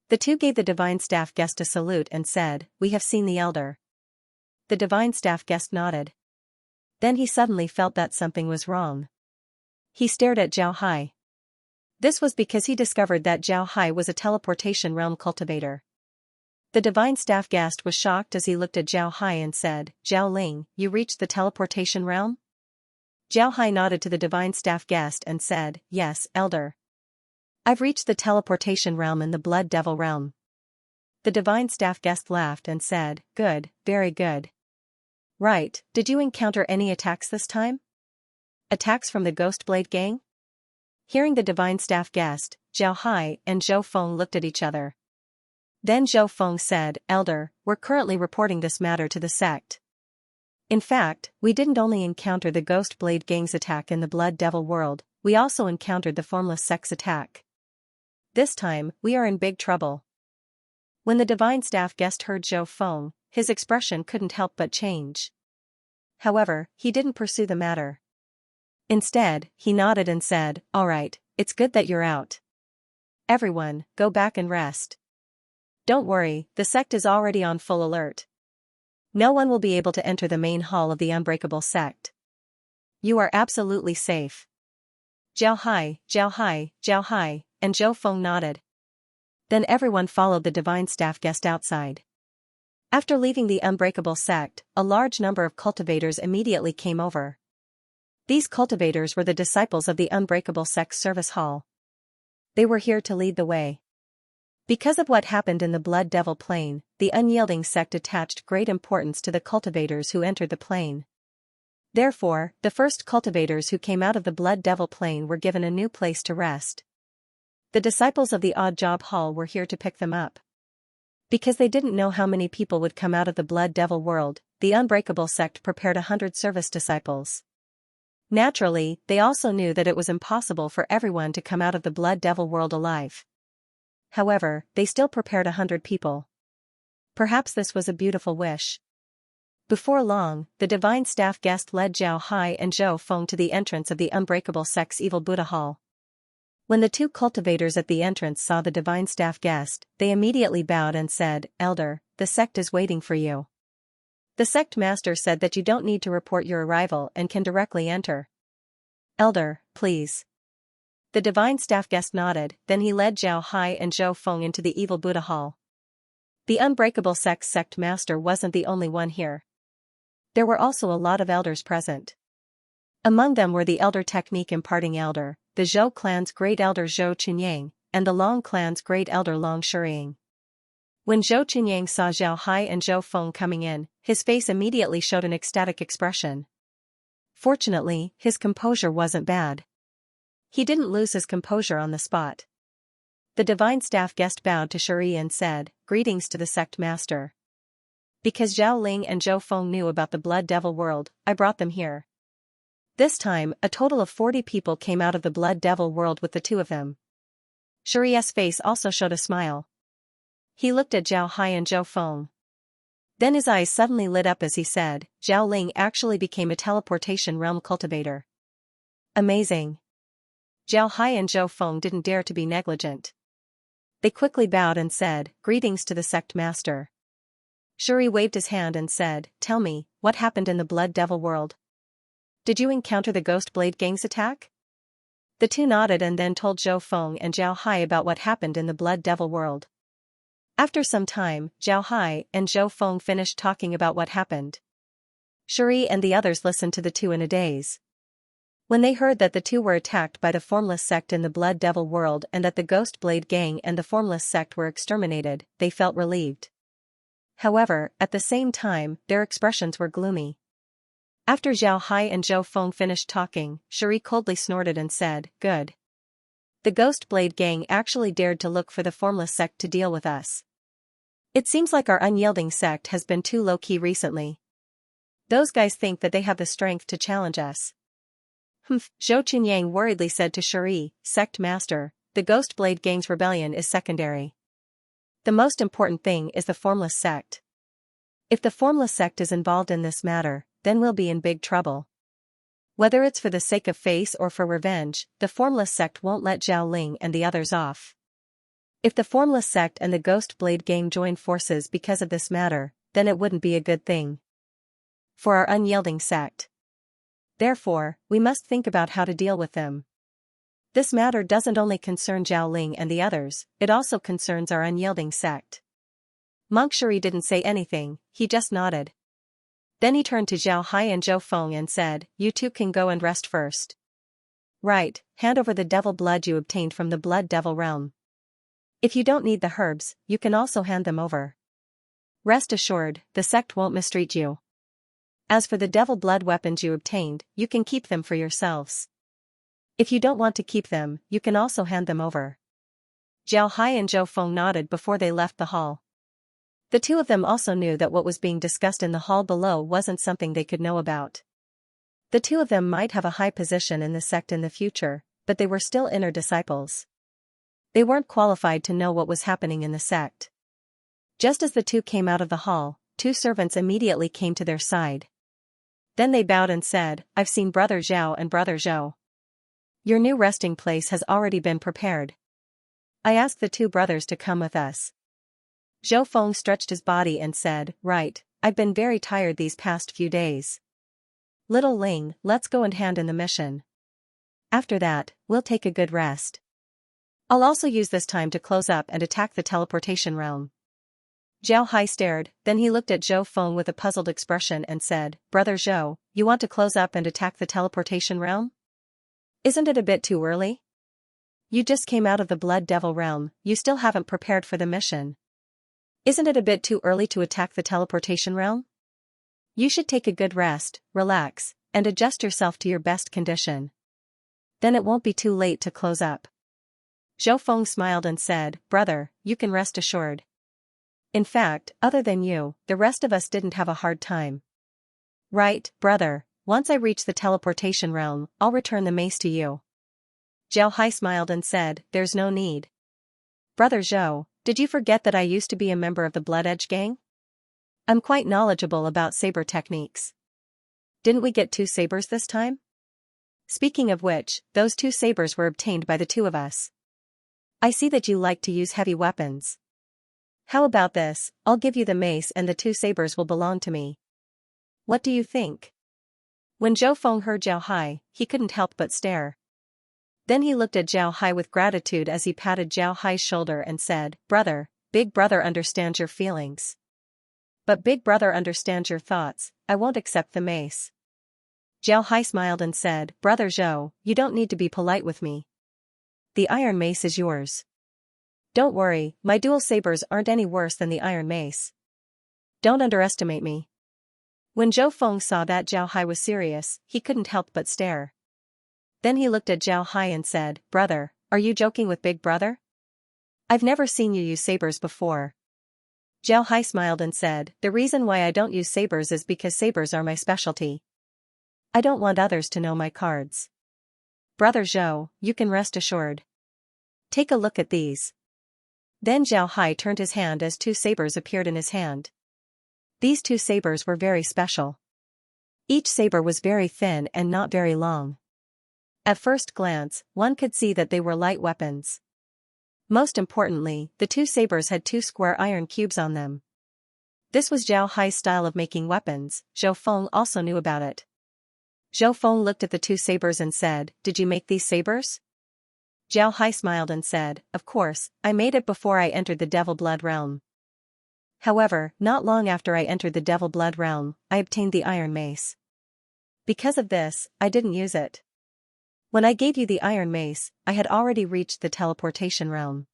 The two gave the divine staff guest a salute and said, "We have seen the elder." The divine staff guest nodded. Then he suddenly felt that something was wrong. He stared at Zhao Hai. This was because he discovered that Zhao Hai was a teleportation realm cultivator. The divine staff guest was shocked as he looked at Zhao Hai and said, "Zhao Ling, you reached the teleportation realm?" Zhao Hai nodded to the divine staff guest and said, "Yes, elder. I've reached the teleportation realm in the Blood Devil realm." The divine staff guest laughed and said, "Good, very good. Right, did you encounter any attacks this time? Attacks from the Ghost Blade gang?" Hearing the divine staff guest, Zhao Hai and Zhou Feng looked at each other. Then Zhou Feng said, "Elder, we're currently reporting this matter to the sect. In fact, we didn't only encounter the Ghost Blade gang's attack in the Blood Devil world, we also encountered the Formless Sect's attack. This time, we are in big trouble." When the divine staff guest heard Zhou Feng, his expression couldn't help but change. However, he didn't pursue the matter. Instead, he nodded and said, "All right, it's good that you're out. Everyone, go back and rest. Don't worry, the sect is already on full alert. No one will be able to enter the main hall of the Unbreakable Sect. You are absolutely safe." Zhao Hai, Zhao Hai, Zhao Hai, and Zhou Feng nodded. Then everyone followed the divine staff guest outside. After leaving the unbreakable sect, a large number of cultivators immediately came over. These cultivators were the disciples of the unbreakable sect service hall. They were here to lead the way. Because of what happened in the Blood Devil plane, the unyielding sect attached great importance to the cultivators who entered the plane. Therefore, the first cultivators who came out of the Blood Devil plane were given a new place to rest. The disciples of the Odd Job Hall were here to pick them up. Because they didn't know how many people would come out of the Blood Devil world, the Unbreakable sect prepared 100 service disciples. Naturally, they also knew that it was impossible for everyone to come out of the Blood Devil world alive. However, they still prepared 100 people. Perhaps this was a beautiful wish. Before long, the divine staff guest led Zhao Hai and Zhou Feng to the entrance of the Unbreakable sect's Evil Buddha Hall. When the two cultivators at the entrance saw the divine staff guest, they immediately bowed and said, "Elder, the sect is waiting for you." The sect master said that you don't need to report your arrival and can directly enter. "Elder, please." The divine staff guest nodded, then he led Zhao Hai and Zhou Feng into the Evil Buddha Hall. The Unbreakable sect's sect master wasn't the only one here. There were also a lot of elders present. Among them were the Elder Technique Imparting Elder, the Zhou clan's great elder Zhou Chunyang, and the Long clan's great elder Long Shuriying. When Zhou Chunyang saw Zhao Hai and Zhou Feng coming in, his face immediately showed an ecstatic expression. Fortunately, his composure wasn't bad. He didn't lose his composure on the spot. The divine staff guest bowed to Shuri and said, "Greetings to the sect master. Because Zhao Ling and Zhou Feng knew about the Blood Devil world, I brought them here." This time, a total of 40 people came out of the Blood Devil world with the two of them. Shuri's face also showed a smile. He looked at Zhao Hai and Zhou Feng. Then his eyes suddenly lit up as he said, "Zhao Ling actually became a teleportation realm cultivator. Amazing." Zhao Hai and Zhou Feng didn't dare to be negligent. They quickly bowed and said, "Greetings to the sect master." Shuri waved his hand and said, "Tell me, what happened in the Blood Devil world? Did you encounter the Ghost Blade Gang's attack?" The two nodded and then told Zhou Feng and Zhao Hai about what happened in the Blood Devil world. After some time, Zhao Hai and Zhou Feng finished talking about what happened. Shuri and the others listened to the two in a daze. When they heard that the two were attacked by the Formless sect in the Blood Devil world and that the Ghost Blade Gang and the Formless sect were exterminated, they felt relieved. However, at the same time, their expressions were gloomy. After Zhao Hai and Zhou Feng finished talking, Shuri coldly snorted and said, "Good. The Ghost Blade Gang actually dared to look for the Formless sect to deal with us. It seems like our unyielding sect has been too low-key recently. Those guys think that they have the strength to challenge us." Zhou Chunyang worriedly said to Shuri, "Sect master, the Ghost Blade Gang's rebellion is secondary. The most important thing is the Formless sect. If the Formless sect is involved in this matter, then we'll be in big trouble. Whether it's for the sake of face or for revenge, the Formless sect won't let Zhao Ling and the others off. If the Formless sect and the Ghost Blade Gang join forces because of this matter, then it wouldn't be a good thing for our unyielding sect. Therefore, we must think about how to deal with them. This matter doesn't only concern Zhao Ling and the others, it also concerns our unyielding sect." Monk Shuri didn't say anything, he just nodded. Then he turned to Zhao Hai and Zhou Feng and said, "You two can go and rest first. Right, hand over the devil blood you obtained from the Blood Devil realm. If you don't need the herbs, you can also hand them over. Rest assured, the sect won't mistreat you. As for the devil blood weapons you obtained, you can keep them for yourselves. If you don't want to keep them, you can also hand them over." Zhao Hai and Zhou Feng nodded before they left the hall. The two of them also knew that what was being discussed in the hall below wasn't something they could know about. The two of them might have a high position in the sect in the future, but they were still inner disciples. They weren't qualified to know what was happening in the sect. Just as the two came out of the hall, two servants immediately came to their side. Then they bowed and said, "I've seen Brother Zhao and Brother Zhou. Your new resting place has already been prepared. I asked the two brothers to come with us." Zhou Feng stretched his body and said, "Right, I've been very tired these past few days. Little Ling, let's go and hand in the mission. After that, we'll take a good rest." I'll also use this time to close up and attack the teleportation realm. Zhao Hai stared, then he looked at Zhou Feng with a puzzled expression and said, Brother Zhou, you want to close up and attack the teleportation realm? Isn't it a bit too early? You just came out of the Blood Devil realm, you still haven't prepared for the mission. Isn't it a bit too early to attack the teleportation realm? You should take a good rest, relax, and adjust yourself to your best condition. Then it won't be too late to close up. Zhou Feng smiled and said, Brother, you can rest assured. In fact, other than you, the rest of us didn't have a hard time. Right, brother, once I reach the teleportation realm, I'll return the mace to you. Zhao Hai smiled and said, There's no need. Brother Zhou, did you forget that I used to be a member of the Blood Edge gang? I'm quite knowledgeable about saber techniques. Didn't we get 2 sabers this time? Speaking of which, those 2 sabers were obtained by the 2 of us. I see that you like to use heavy weapons. How about this, I'll give you the mace and the 2 sabers will belong to me. What do you think? When Zhou Feng heard Zhao Hai, he couldn't help but stare. Then he looked at Zhao Hai with gratitude as he patted Zhao Hai's shoulder and said, Brother, Big Brother understands your feelings. But Big Brother understands your thoughts, I won't accept the mace. Zhao Hai smiled and said, Brother Zhou, you don't need to be polite with me. The iron mace is yours. Don't worry, my dual sabers aren't any worse than the iron mace. Don't underestimate me. When Zhou Feng saw that Zhao Hai was serious, he couldn't help but stare. Then he looked at Zhao Hai and said, Brother, are you joking with Big Brother? I've never seen you use sabers before. Zhao Hai smiled and said, The reason why I don't use sabers is because sabers are my specialty. I don't want others to know my cards. Brother Zhou, you can rest assured. Take a look at these. Then Zhao Hai turned his hand as 2 sabers appeared in his hand. These 2 sabers were very special. Each saber was very thin and not very long. At first glance, one could see that they were light weapons. Most importantly, the 2 sabers had 2 square iron cubes on them. This was Zhao Hai's style of making weapons. Zhou Feng also knew about it. Zhou Feng looked at the 2 sabers and said, Did you make these sabers? Zhao Hai smiled and said, Of course, I made it before I entered the Devil Blood realm. However, not long after I entered the Devil Blood realm, I obtained the iron mace. Because of this, I didn't use it. When I gave you the iron mace, I had already reached the teleportation realm.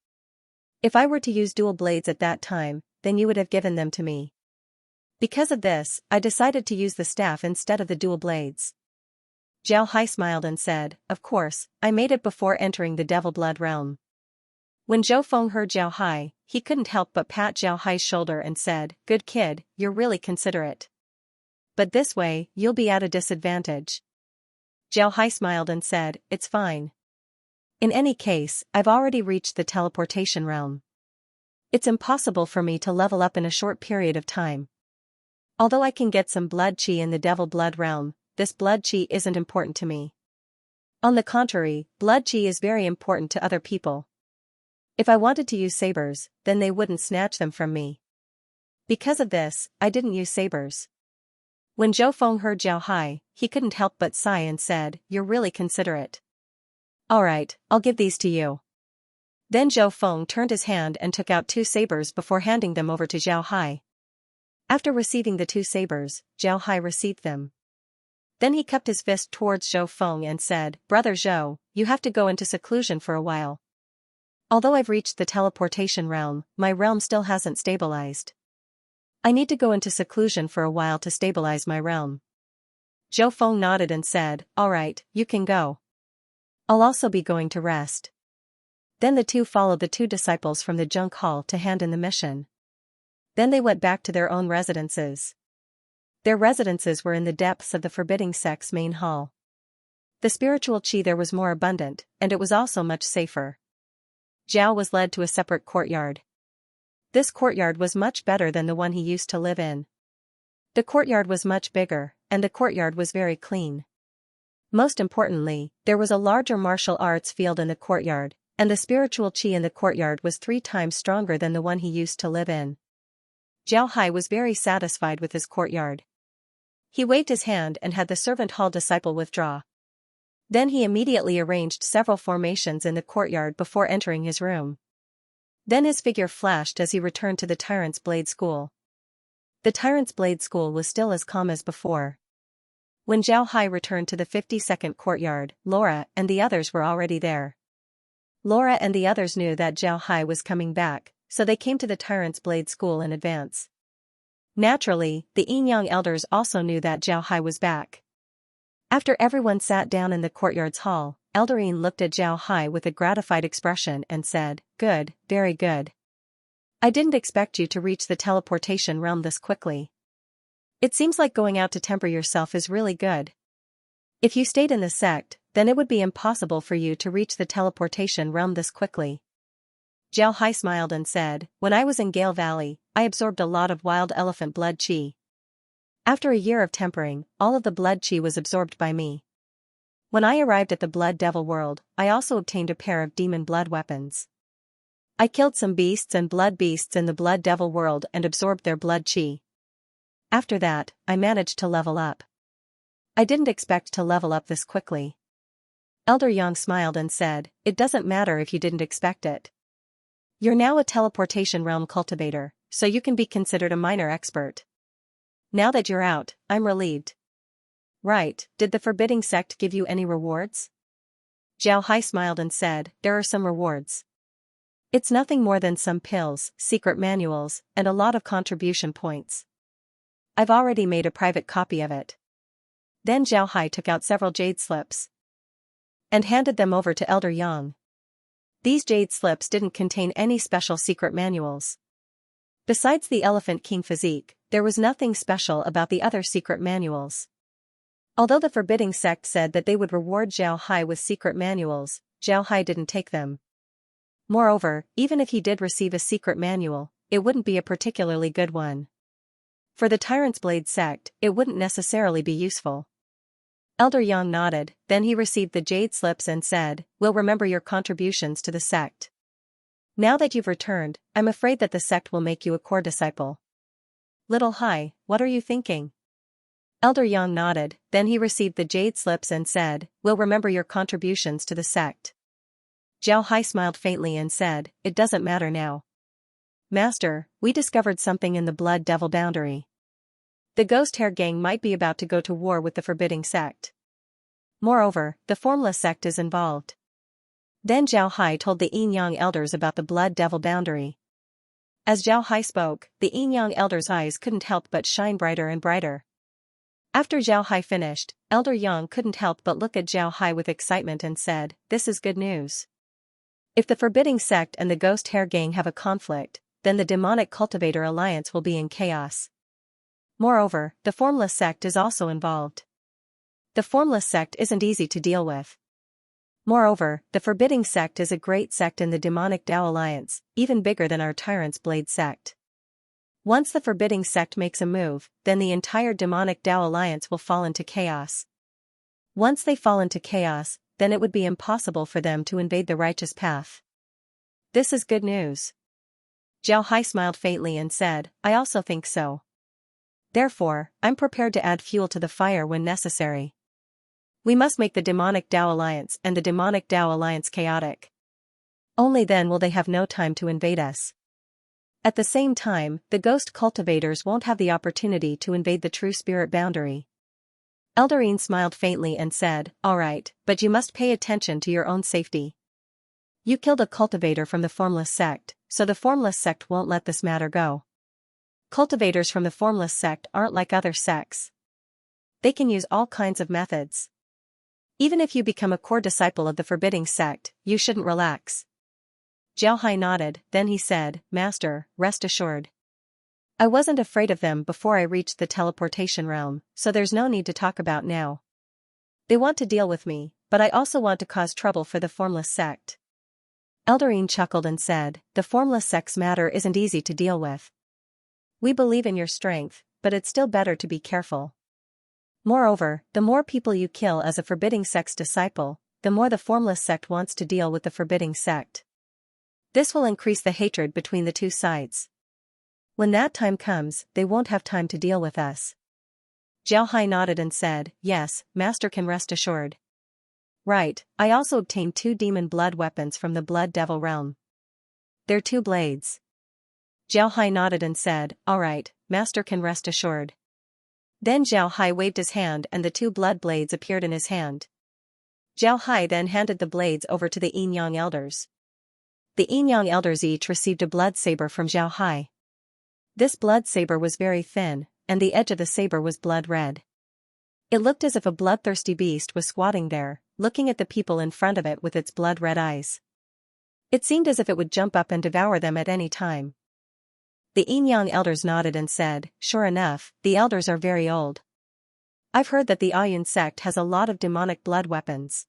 If I were to use dual blades at that time, then you would have given them to me. Because of this, I decided to use the staff instead of the dual blades. Zhao Hai smiled and said, Of course, I made it before entering the Devil Blood realm. When Zhou Feng heard Zhao Hai, he couldn't help but pat Zhao Hai's shoulder and said, Good kid, you're really considerate. But this way, you'll be at a disadvantage. Zhao Hai smiled and said, It's fine. In any case, I've already reached the teleportation realm. It's impossible for me to level up in a short period of time. Although I can get some blood chi in the Devil Blood realm, this blood chi isn't important to me. On the contrary, blood chi is very important to other people. If I wanted to use sabers, then they wouldn't snatch them from me. Because of this, I didn't use sabers. When Zhou Feng heard Zhao Hai, he couldn't help but sigh and said, You're really considerate. Alright, I'll give these to you. Then Zhou Feng turned his hand and took out 2 sabers before handing them over to Zhao Hai. After receiving the 2 sabers, Zhao Hai received them. Then he cupped his fist towards Zhou Feng and said, Brother Zhou, you have to go into seclusion for a while. Although I've reached the teleportation realm, my realm still hasn't stabilized. I need to go into seclusion for a while to stabilize my realm. Zhou Feng nodded and said, Alright, you can go. I'll also be going to rest. Then the 2 followed the 2 disciples from the junk hall to hand in the mission. Then they went back to their own residences. Their residences were in the depths of the Forbidding Sect's main hall. The spiritual chi there was more abundant, and it was also much safer. Zhao was led to a separate courtyard. This courtyard was much better than the one he used to live in. The courtyard was much bigger, and the courtyard was very clean. Most importantly, there was a larger martial arts field in the courtyard, and the spiritual chi in the courtyard was 3 times stronger than the one he used to live in. Zhao Hai was very satisfied with his courtyard. He waved his hand and had the servant hall disciple withdraw. Then he immediately arranged several formations in the courtyard before entering his room. Then his figure flashed as he returned to the Tyrant's Blade School. The Tyrant's Blade School was still as calm as before. When Zhao Hai returned to the 52nd courtyard, Laura and the others were already there. Laura and the others knew that Zhao Hai was coming back, so they came to the Tyrant's Blade School in advance. Naturally, the Yin-Yang elders also knew that Zhao Hai was back. After everyone sat down in the courtyard's hall, Eldarine looked at Zhao Hai with a gratified expression and said, "Good, very good. I didn't expect you to reach the teleportation realm this quickly. It seems like going out to temper yourself is really good. If you stayed in the sect, then it would be impossible for you to reach the teleportation realm this quickly." Zhao Hai smiled and said, "When I was in Gale Valley, I absorbed a lot of wild elephant blood qi. After a year of tempering, all of the blood qi was absorbed by me. When I arrived at the Blood Devil world, I also obtained a pair of demon blood weapons. I killed some beasts and blood beasts in the Blood Devil world and absorbed their blood qi. After that, I managed to level up. I didn't expect to level up this quickly." Elder Yang smiled and said, "It doesn't matter if you didn't expect it. You're now a teleportation realm cultivator, so you can be considered a minor expert. Now that you're out, I'm relieved." "Right, did the Forbidding Sect give you any rewards?" Zhao Hai smiled and said, "There are some rewards. It's nothing more than some pills, secret manuals, and a lot of contribution points. I've already made a private copy of it." Then Zhao Hai took out several jade slips and handed them over to Elder Yang. These jade slips didn't contain any special secret manuals. Besides the Elephant King physique, there was nothing special about the other secret manuals. Although the Forbidding Sect said that they would reward Zhao Hai with secret manuals, Zhao Hai didn't take them. Moreover, even if he did receive a secret manual, it wouldn't be a particularly good one. For the Tyrant's Blade Sect, it wouldn't necessarily be useful. Elder Yang nodded, then he received the jade slips and said, "We'll remember your contributions to the sect. Now that you've returned, I'm afraid that the sect will make you a core disciple." "Little Hai, what are you thinking?" Elder Yang nodded, then he received the jade slips and said, "We'll remember your contributions to the sect." Zhao Hai smiled faintly and said, "It doesn't matter now. Master, we discovered something in the Blood Devil boundary. The Ghost Hair Gang might be about to go to war with the Forbidding Sect. Moreover, the Formless Sect is involved." Then Zhao Hai told the Yin-Yang elders about the Blood Devil boundary. As Zhao Hai spoke, the Yin-Yang elders' eyes couldn't help but shine brighter and brighter. After Zhao Hai finished, Elder Yang couldn't help but look at Zhao Hai with excitement and said, "This is good news. If the Forbidding Sect and the Ghost Hair Gang have a conflict, then the Demonic Cultivator Alliance will be in chaos. Moreover, the Formless Sect is also involved. The Formless Sect isn't easy to deal with. Moreover, the Forbidding Sect is a great sect in the Demonic Tao Alliance, even bigger than our Tyrant's Blade Sect. Once the Forbidding Sect makes a move, then the entire Demonic Tao Alliance will fall into chaos. Once they fall into chaos, then it would be impossible for them to invade the righteous path. This is good news." Zhao Hai smiled faintly and said, "I also think so. Therefore, I'm prepared to add fuel to the fire when necessary. We must make the Demonic Tao Alliance and the Demonic Tao Alliance chaotic. Only then will they have no time to invade us. At the same time, the Ghost Cultivators won't have the opportunity to invade the True Spirit boundary." Eldarine smiled faintly and said, "All right, but you must pay attention to your own safety. You killed a cultivator from the Formless Sect, so the Formless Sect won't let this matter go. Cultivators from the Formless Sect aren't like other sects. They can use all kinds of methods. Even if you become a core disciple of the Forbidding Sect, you shouldn't relax." Zhao Hai nodded, then he said, "Master, rest assured. I wasn't afraid of them before I reached the teleportation realm, so there's no need to talk about now. They want to deal with me, but I also want to cause trouble for the Formless Sect." Eldarine chuckled and said, "The Formless Sect's matter isn't easy to deal with. We believe in your strength, but it's still better to be careful. Moreover, the more people you kill as a Forbidding Sect's disciple, the more the Formless Sect wants to deal with the Forbidding Sect. This will increase the hatred between the two sides. When that time comes, they won't have time to deal with us." Zhao Hai nodded and said, "Yes, Master can rest assured." right, I also obtained 2 demon blood weapons from the Blood Devil realm. They're 2 blades. Zhao Hai nodded and said, alright, master can rest assured. Then Zhao Hai waved his hand and the 2 blood blades appeared in his hand. Zhao Hai then handed the blades over to the Yin Yang elders. The Yin Yang elders each received a blood saber from Zhao Hai. This blood saber was very thin, and the edge of the saber was blood red. It looked as if a bloodthirsty beast was squatting there, looking at the people in front of it with its blood-red eyes. It seemed as if it would jump up and devour them at any time. The Yin Yang elders nodded and said, sure enough, the elders are very old. I've heard that the Ayun sect has a lot of demonic blood weapons.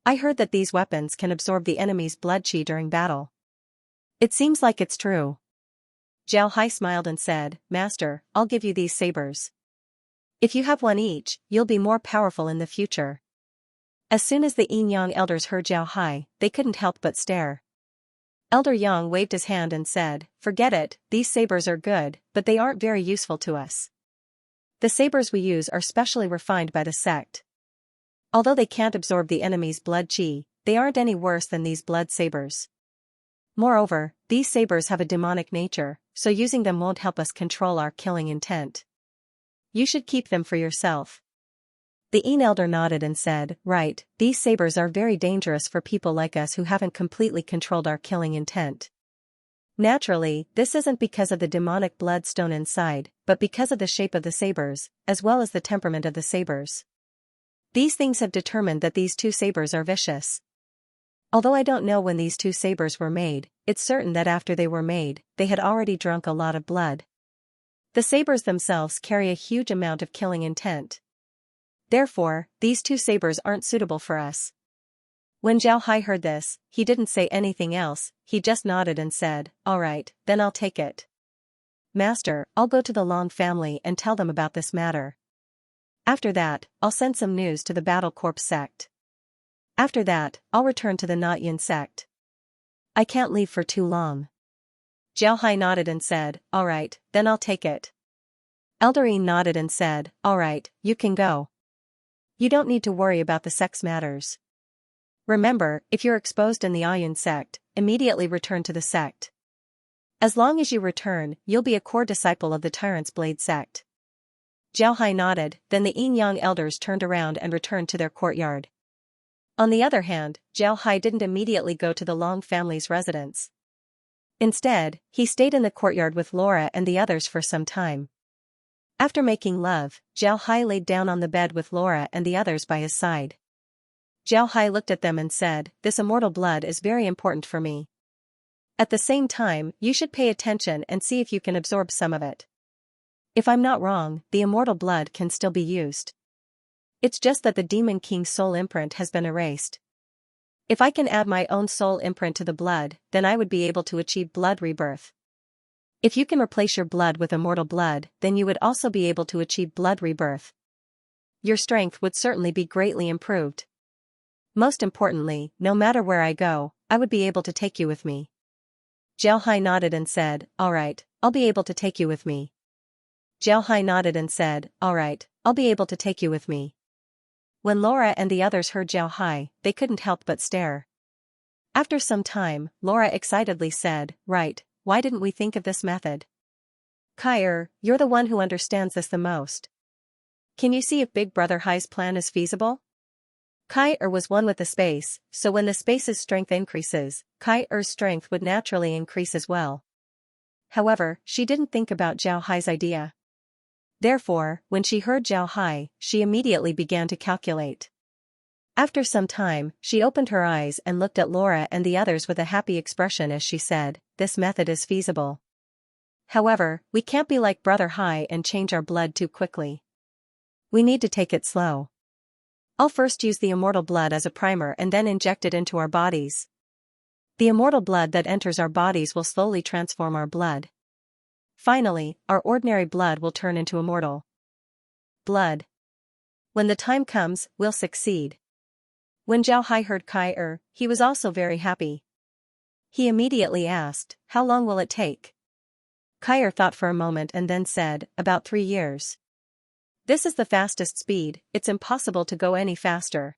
I heard that these weapons can absorb the enemy's blood chi during battle. It seems like it's true. Zhao Hai smiled and said, Master, I'll give you these sabers. If you have one each, you'll be more powerful in the future. As soon as the Yin Yang elders heard Zhao Hai, they couldn't help but stare. Elder Yang waved his hand and said, forget it, these sabers are good, but they aren't very useful to us. The sabers we use are specially refined by the sect. Although they can't absorb the enemy's blood chi, they aren't any worse than these blood sabers. Moreover, these sabers have a demonic nature, so using them won't help us control our killing intent. You should keep them for yourself. The Yin elder nodded and said, right, these sabers are very dangerous for people like us who haven't completely controlled our killing intent. Naturally, this isn't because of the demonic bloodstone inside, but because of the shape of the sabers, as well as the temperament of the sabers. These things have determined that these 2 sabers are vicious. Although I don't know when these 2 sabers were made, it's certain that after they were made, they had already drunk a lot of blood. The sabers themselves carry a huge amount of killing intent. Therefore, these 2 sabers aren't suitable for us. When Zhao Hai heard this, he didn't say anything else, he just nodded and said, alright, then I'll take it. Master, I'll go to the Long family and tell them about this matter. After that, I'll send some news to the Battle Corps sect. After that, I'll return to the Not Yin sect. I can't leave for too long. Zhao Hai nodded and said, alright, then I'll take it. Elder Yin nodded and said, alright, you can go. You don't need to worry about the sect's matters. Remember, if you're exposed in the Ayun sect, immediately return to the sect. As long as you return, you'll be a core disciple of the Tyrant's Blade sect. Zhao Hai nodded, then the Yin Yang elders turned around and returned to their courtyard. On the other hand, Zhao Hai didn't immediately go to the Long family's residence. Instead, he stayed in the courtyard with Laura and the others for some time. After making love, Zhao Hai laid down on the bed with Laura and the others by his side. Zhao Hai looked at them and said, this immortal blood is very important for me. At the same time, you should pay attention and see if you can absorb some of it. If I'm not wrong, the immortal blood can still be used. It's just that the Demon King's soul imprint has been erased. If I can add my own soul imprint to the blood, then I would be able to achieve blood rebirth. If you can replace your blood with immortal blood, then you would also be able to achieve blood rebirth. Your strength would certainly be greatly improved. Most importantly, no matter where I go, I would be able to take you with me. Zhao Hai nodded and said, alright, I'll be able to take you with me. Zhao Hai nodded and said, alright, I'll be able to take you with me. When Laura and the others heard Zhao Hai, they couldn't help but stare. After some time, Laura excitedly said, right, why didn't we think of this method? Kai, you're the one who understands this the most. Can you see if Big Brother Hai's plan is feasible? Kai was one with the space, so when the space's strength increases, Kai-er's strength would naturally increase as well. However, she didn't think about Zhao Hai's idea. Therefore, when she heard Zhao Hai, she immediately began to calculate. After some time, she opened her eyes and looked at Laura and the others with a happy expression as she said, this method is feasible. However, we can't be like Brother Hai and change our blood too quickly. We need to take it slow. I'll first use the immortal blood as a primer and then inject it into our bodies. The immortal blood that enters our bodies will slowly transform our blood. Finally, our ordinary blood will turn into immortal blood. When the time comes, we'll succeed. When Zhao Hai heard Kai, he was also very happy. He immediately asked, how long will it take? Kai thought for a moment and then said, about 3 years. This is the fastest speed, it's impossible to go any faster.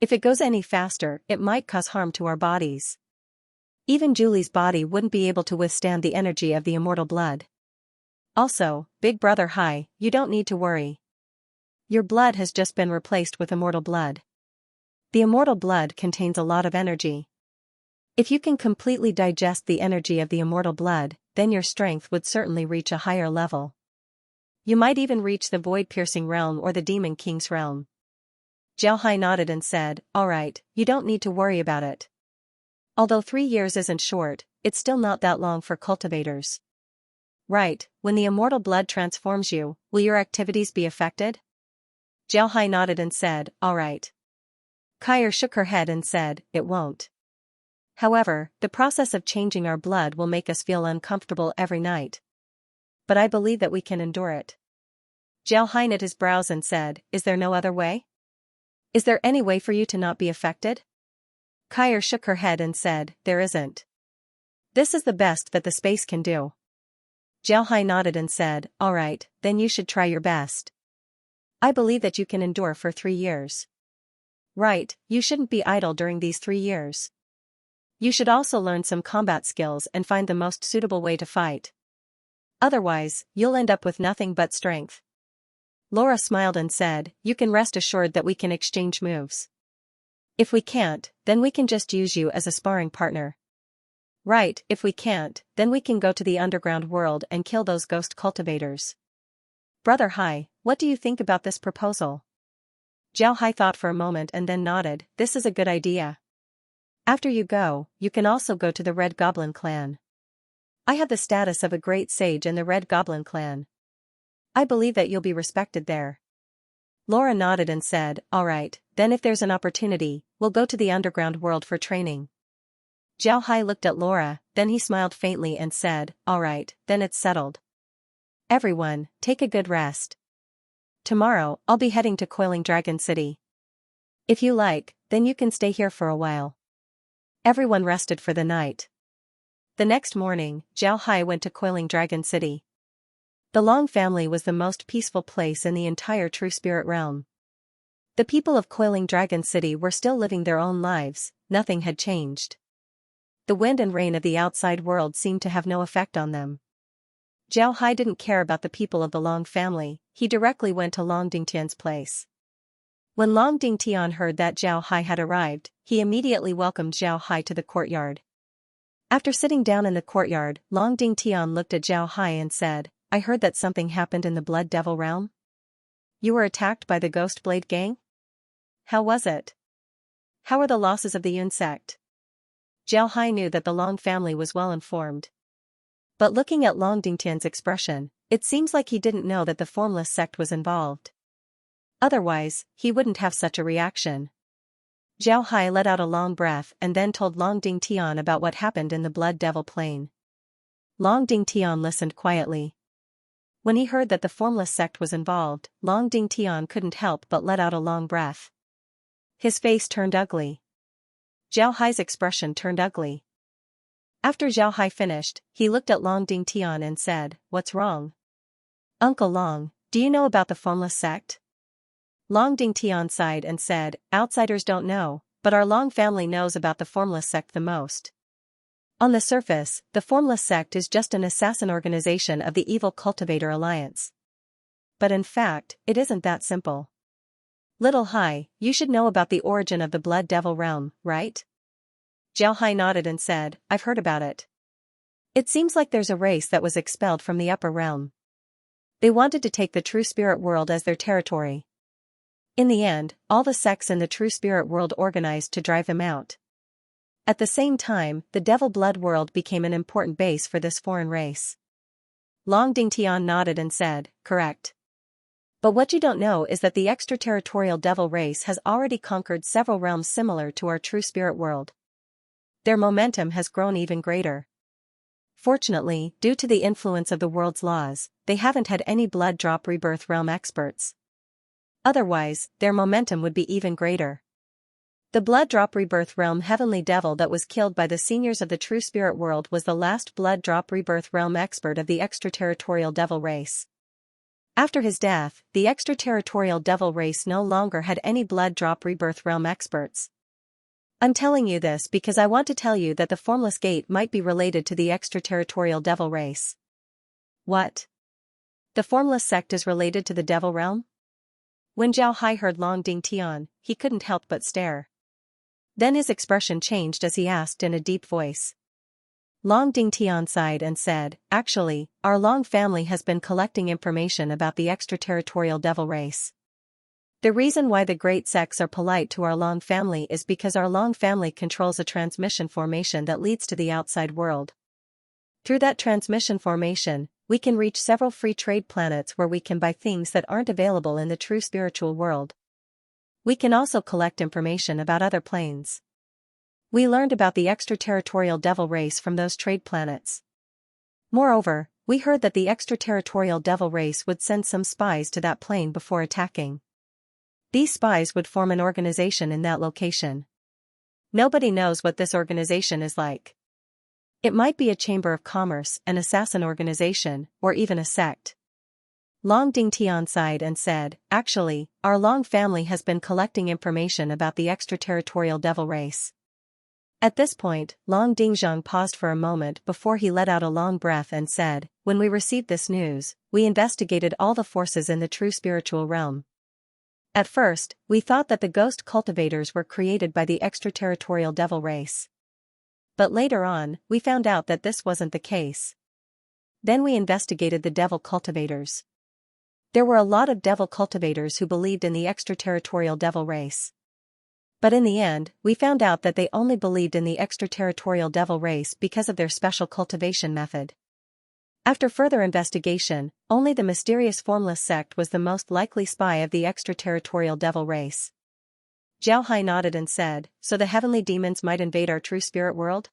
If it goes any faster, it might cause harm to our bodies. Even Julie's body wouldn't be able to withstand the energy of the immortal blood. Also, Big Brother Hai, you don't need to worry. Your blood has just been replaced with immortal blood. The immortal blood contains a lot of energy. If you can completely digest the energy of the immortal blood, then your strength would certainly reach a higher level. You might even reach the void-piercing realm or the Demon King's realm. Zhao Hai nodded and said, alright, you don't need to worry about it. Although 3 years isn't short, it's still not that long for cultivators. Right, when the immortal blood transforms you, will your activities be affected? Zhao Hai nodded and said, alright. Kair shook her head and said, it won't. However, the process of changing our blood will make us feel uncomfortable every night. But I believe that we can endure it. Zhao Hai knit his brows and said, is there no other way? Is there any way for you to not be affected? Kair shook her head and said, there isn't. This is the best that the space can do. Zhao Hai nodded and said, alright, then you should try your best. I believe that you can endure for 3 years. Right, you shouldn't be idle during these 3 years. You should also learn some combat skills and find the most suitable way to fight. Otherwise, you'll end up with nothing but strength. Laura smiled and said, you can rest assured that we can exchange moves. If we can't, then we can just use you as a sparring partner. Right, if we can't, then we can go to the underground world and kill those ghost cultivators. Brother Hai, what do you think about this proposal? Zhao Hai thought for a moment and then nodded, this is a good idea. After you go, you can also go to the Red Goblin clan. I have the status of a great sage in the Red Goblin clan. I believe that you'll be respected there. Laura nodded and said, alright, then if there's an opportunity, we'll go to the underground world for training. Zhao Hai looked at Laura, then he smiled faintly and said, alright, then it's settled. Everyone, take a good rest. Tomorrow, I'll be heading to Coiling Dragon City. If you like, then you can stay here for a while. Everyone rested for the night. The next morning, Zhao Hai went to Coiling Dragon City. The Long family was the most peaceful place in the entire True Spirit realm. The people of Coiling Dragon City were still living their own lives, nothing had changed. The wind and rain of the outside world seemed to have no effect on them. Zhao Hai didn't care about the people of the Long family, he directly went to Long Dingtian's place. When Long Dingtian heard that Zhao Hai had arrived, he immediately welcomed Zhao Hai to the courtyard. After sitting down in the courtyard, Long Dingtian looked at Zhao Hai and said, I heard that something happened in the Blood Devil realm? You were attacked by the Ghost Blade gang? How was it? How are the losses of the Yun sect? Zhao Hai knew that the Long family was well informed. But looking at Long Dingtian's expression, it seems like he didn't know that the Formless sect was involved. Otherwise, he wouldn't have such a reaction. Zhao Hai let out a long breath and then told Long Dingtian about what happened in the Blood Devil Plain. Long Dingtian listened quietly. When he heard that the Formless sect was involved, Long Dingtian couldn't help but let out a long breath. His face turned ugly. Zhao Hai's expression turned ugly. After Zhao Hai finished, he looked at Long Dingtian and said, what's wrong? Uncle Long, do you know about the Formless sect? Long Dingtian sighed and said, outsiders don't know, but our Long family knows about the Formless sect the most. On the surface, the Formless sect is just an assassin organization of the Evil Cultivator Alliance. But in fact, it isn't that simple. Little Hai, you should know about the origin of the Blood Devil realm, right? Zhao Hai nodded and said, I've heard about it. It seems like there's a race that was expelled from the upper realm. They wanted to take the True Spirit world as their territory. In the end, all the sects in the True Spirit world organized to drive them out. At the same time, the Devil Blood world became an important base for this foreign race. Long Dingtian nodded and said, correct. But what you don't know is that the extraterritorial Devil race has already conquered several realms similar to our True Spirit world. Their momentum has grown even greater. Fortunately, due to the influence of the world's laws, they haven't had any Blood Drop Rebirth realm experts. Otherwise, their momentum would be even greater. The Blood Drop Rebirth realm Heavenly Devil that was killed by the seniors of the True Spirit world was the last Blood Drop Rebirth realm expert of the extraterritorial Devil race. After his death, the extraterritorial devil race no longer had any blood drop rebirth realm experts. I'm telling you this because I want to tell you that the Formless Gate might be related to the extraterritorial devil race. What? The Formless sect is related to the devil realm? When Zhao Hai heard Long Ding Tian, he couldn't help but stare. Then his expression changed as he asked in a deep voice. Long Ding Tian sighed and said, "Actually, our Long family has been collecting information about the extraterritorial devil race. The reason why the great sects are polite to our Long family is because our Long family controls a transmission formation that leads to the outside world. Through that transmission formation, we can reach several free trade planets where we can buy things that aren't available in the true spiritual world. We can also collect information about other planes. We learned about the extraterritorial devil race from those trade planets. Moreover, we heard that the extraterritorial devil race would send some spies to that plane before attacking. These spies would form an organization in that location. Nobody knows what this organization is like. It might be a chamber of commerce, an assassin organization, or even a sect." Long Ding Tian sighed and said, "Actually, our Long family has been collecting information about the extraterritorial devil race." At this point, Long Dingzhang paused for a moment before he let out a long breath and said, "When we received this news, we investigated all the forces in the true spiritual realm. At first, we thought that the ghost cultivators were created by the extraterritorial devil race. But later on, we found out that this wasn't the case. Then we investigated the devil cultivators. There were a lot of devil cultivators who believed in the extraterritorial devil race. But in the end, we found out that they only believed in the extraterritorial devil race because of their special cultivation method. After further investigation, only the mysterious Formless sect was the most likely spy of the extraterritorial devil race." Zhao Hai nodded and said, "So the heavenly demons might invade our true spirit world?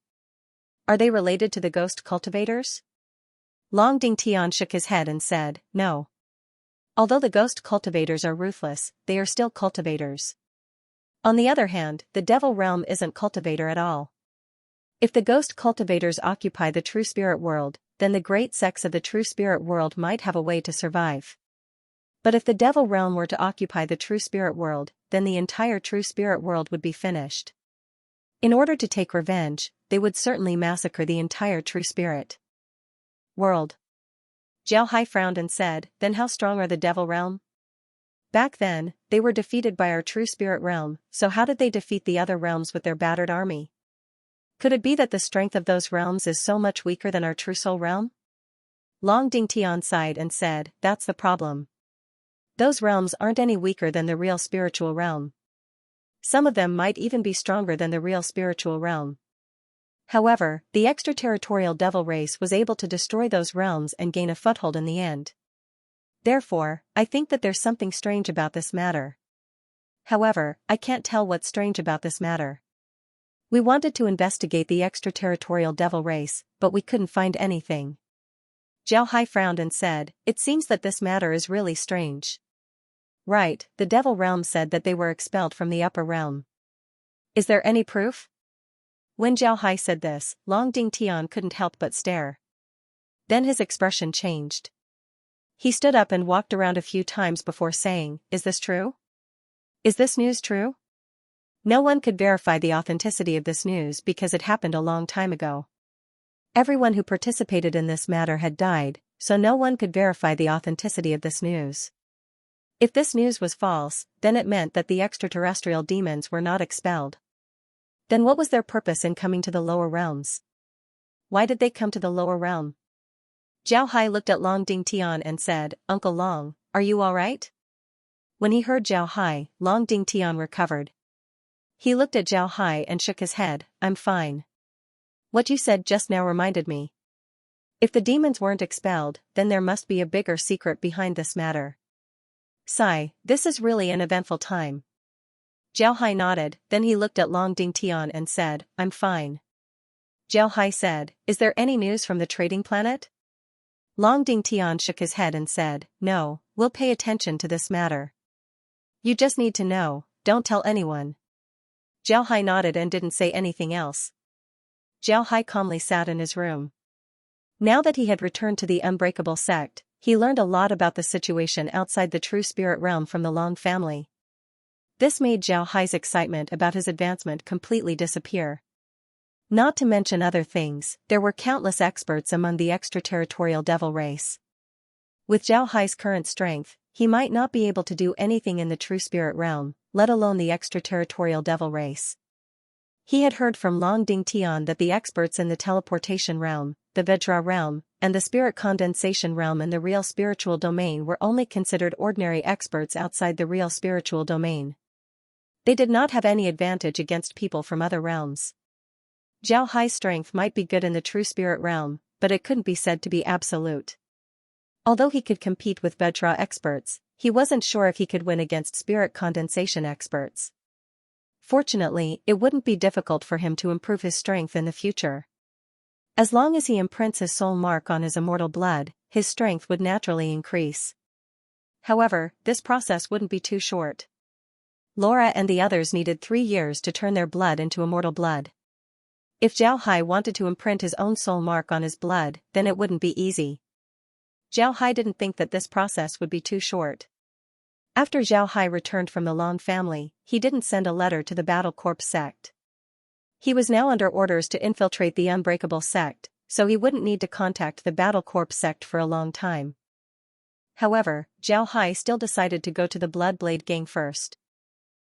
Are they related to the ghost cultivators?" Long Ding Tian shook his head and said, "No. Although the ghost cultivators are ruthless, they are still cultivators. On the other hand, the devil realm isn't cultivator at all. If the ghost cultivators occupy the true spirit world, then the great sects of the true spirit world might have a way to survive. But if the devil realm were to occupy the true spirit world, then the entire true spirit world would be finished. In order to take revenge, they would certainly massacre the entire true spirit world." Zhao Hai frowned and said, "Then how strong are the devil realm?" "Back then, they were defeated by our true spirit realm, so how did they defeat the other realms with their battered army? Could it be that the strength of those realms is so much weaker than our true soul realm?" Long Ding Tian sighed and said, "That's the problem. Those realms aren't any weaker than the real spiritual realm. Some of them might even be stronger than the real spiritual realm. However, the extraterritorial devil race was able to destroy those realms and gain a foothold in the end. Therefore, I think that there's something strange about this matter. However, I can't tell what's strange about this matter. We wanted to investigate the extraterritorial devil race, but we couldn't find anything." Zhao Hai frowned and said, "It seems that this matter is really strange." "Right, the devil realm said that they were expelled from the upper realm. Is there any proof?" When Zhao Hai said this, Long Ding Tian couldn't help but stare. Then his expression changed. He stood up and walked around a few times before saying, "Is this true? Is this news true?" No one could verify the authenticity of this news because it happened a long time ago. Everyone who participated in this matter had died, so no one could verify the authenticity of this news. If this news was false, then it meant that the extraterrestrial demons were not expelled. Then what was their purpose in coming to the lower realms? Why did they come to the lower realm? Zhao Hai looked at Long Ding Tian and said, "Uncle Long, are you alright?" When he heard Zhao Hai, Long Ding Tian recovered. He looked at Zhao Hai and shook his head, "I'm fine. What you said just now reminded me. If the demons weren't expelled, then there must be a bigger secret behind this matter. Sigh, this is really an eventful time." Zhao Hai nodded, then he looked at Long Ding Tian and said, "I'm fine." Zhao Hai said, "Is there any news from the trading planet?" Long Ding Tian shook his head and said, "No, we'll pay attention to this matter. You just need to know, don't tell anyone." Zhao Hai nodded and didn't say anything else. Zhao Hai calmly sat in his room. Now that he had returned to the unbreakable sect, He learned a lot about the situation outside the true spirit realm from the Long family. This made Zhao Hai's excitement about his advancement completely disappear. Not to mention other things, there were countless experts among the extraterritorial devil race. With Zhao Hai's current strength, he might not be able to do anything in the true spirit realm, let alone the extraterritorial devil race. He had heard from Long Ding Tian that the experts in the teleportation realm, the Vajra realm, and the spirit condensation realm in the real spiritual domain were only considered ordinary experts outside the real spiritual domain. They did not have any advantage against people from other realms. Zhao Hai's strength might be good in the true spirit realm, but it couldn't be said to be absolute. Although he could compete with Vajra experts, he wasn't sure if he could win against spirit condensation experts. Fortunately, it wouldn't be difficult for him to improve his strength in the future. As long as he imprints his soul mark on his immortal blood, his strength would naturally increase. However, this process wouldn't be too short. Laura and the others needed 3 years to turn their blood into immortal blood. If Zhao Hai wanted to imprint his own soul mark on his blood, then it wouldn't be easy. Zhao Hai didn't think that this process would be too short. After Zhao Hai returned from the Long family, he didn't send a letter to the Battle Corps sect. He was now under orders to infiltrate the Unbreakable sect, so he wouldn't need to contact the Battle Corps sect for a long time. However, Zhao Hai still decided to go to the Bloodblade gang first.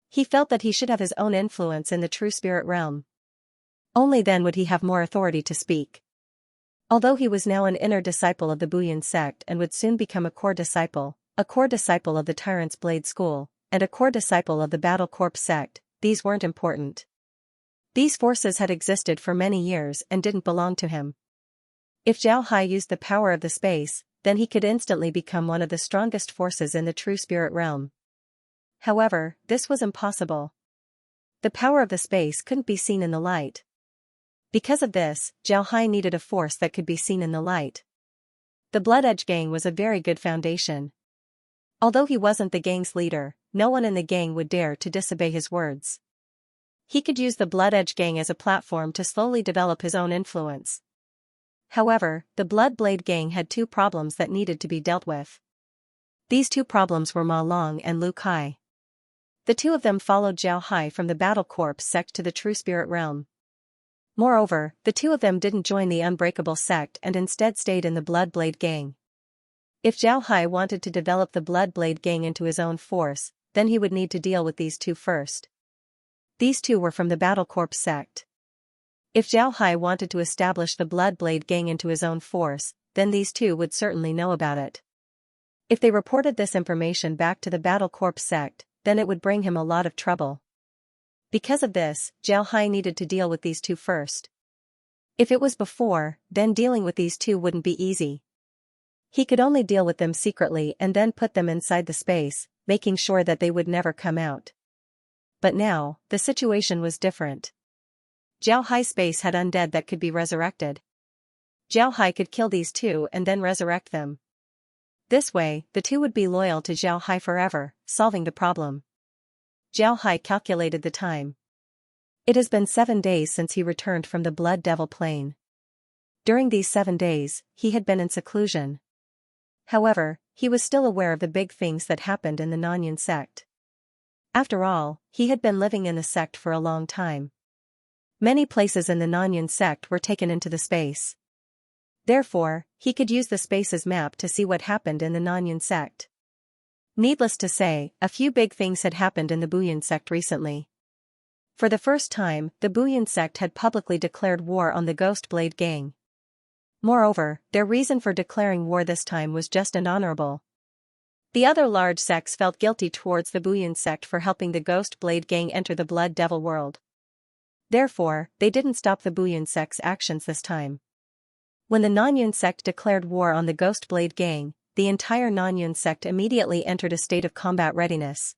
He felt that he should have his own influence in the true spirit realm. Only then would he have more authority to speak. Although he was now an inner disciple of the Buyan sect and would soon become a core disciple of the Tyrant's Blade School, and a core disciple of the Battle Corps sect, these weren't important. These forces had existed for many years and didn't belong to him. If Zhao Hai used the power of the space, then he could instantly become one of the strongest forces in the true spirit realm. However, this was impossible. The power of the space couldn't be seen in the light. Because of this, Zhao Hai needed a force that could be seen in the light. The Blood Edge gang was a very good foundation. Although he wasn't the gang's leader, no one in the gang would dare to disobey his words. He could use the Blood Edge gang as a platform to slowly develop his own influence. However, the Bloodblade gang had 2 problems that needed to be dealt with. These 2 problems were Ma Long and Lu Kai. The 2 of them followed Zhao Hai from the Battle Corps sect to the true spirit realm. Moreover, the 2 of them didn't join the Unbreakable sect and instead stayed in the Bloodblade gang. If Zhao Hai wanted to develop the Bloodblade gang into his own force, then he would need to deal with these 2 first. These 2 were from the Battle Corps sect. If Zhao Hai wanted to establish the Bloodblade gang into his own force, then these 2 would certainly know about it. If they reported this information back to the Battle Corps sect, then it would bring him a lot of trouble. Because of this, Zhao Hai needed to deal with these 2 first. If it was before, then dealing with these 2 wouldn't be easy. He could only deal with them secretly and then put them inside the space, making sure that they would never come out. But now, the situation was different. Zhao Hai's space had undead that could be resurrected. Zhao Hai could kill these 2 and then resurrect them. This way, the 2 would be loyal to Zhao Hai forever, solving the problem. Zhao Hai calculated the time. It has been 7 days since he returned from the Blood Devil Plain. During these 7 days, he had been in seclusion. However, he was still aware of the big things that happened in the Nanyan sect. After all, he had been living in the sect for a long time. Many places in the Nanyan sect were taken into the space. Therefore, he could use the space's map to see what happened in the Nanyan sect. Needless to say, a few big things had happened in the Buyan sect recently. For the first time, the Buyan sect had publicly declared war on the Ghost Blade gang. Moreover, their reason for declaring war this time was just and honorable. The other large sects felt guilty towards the Buyan sect for helping the Ghost Blade gang enter the Blood Devil world. Therefore, they didn't stop the Buyan sect's actions this time. When the Nanyan sect declared war on the Ghost Blade gang, the entire Nanyan sect immediately entered a state of combat readiness.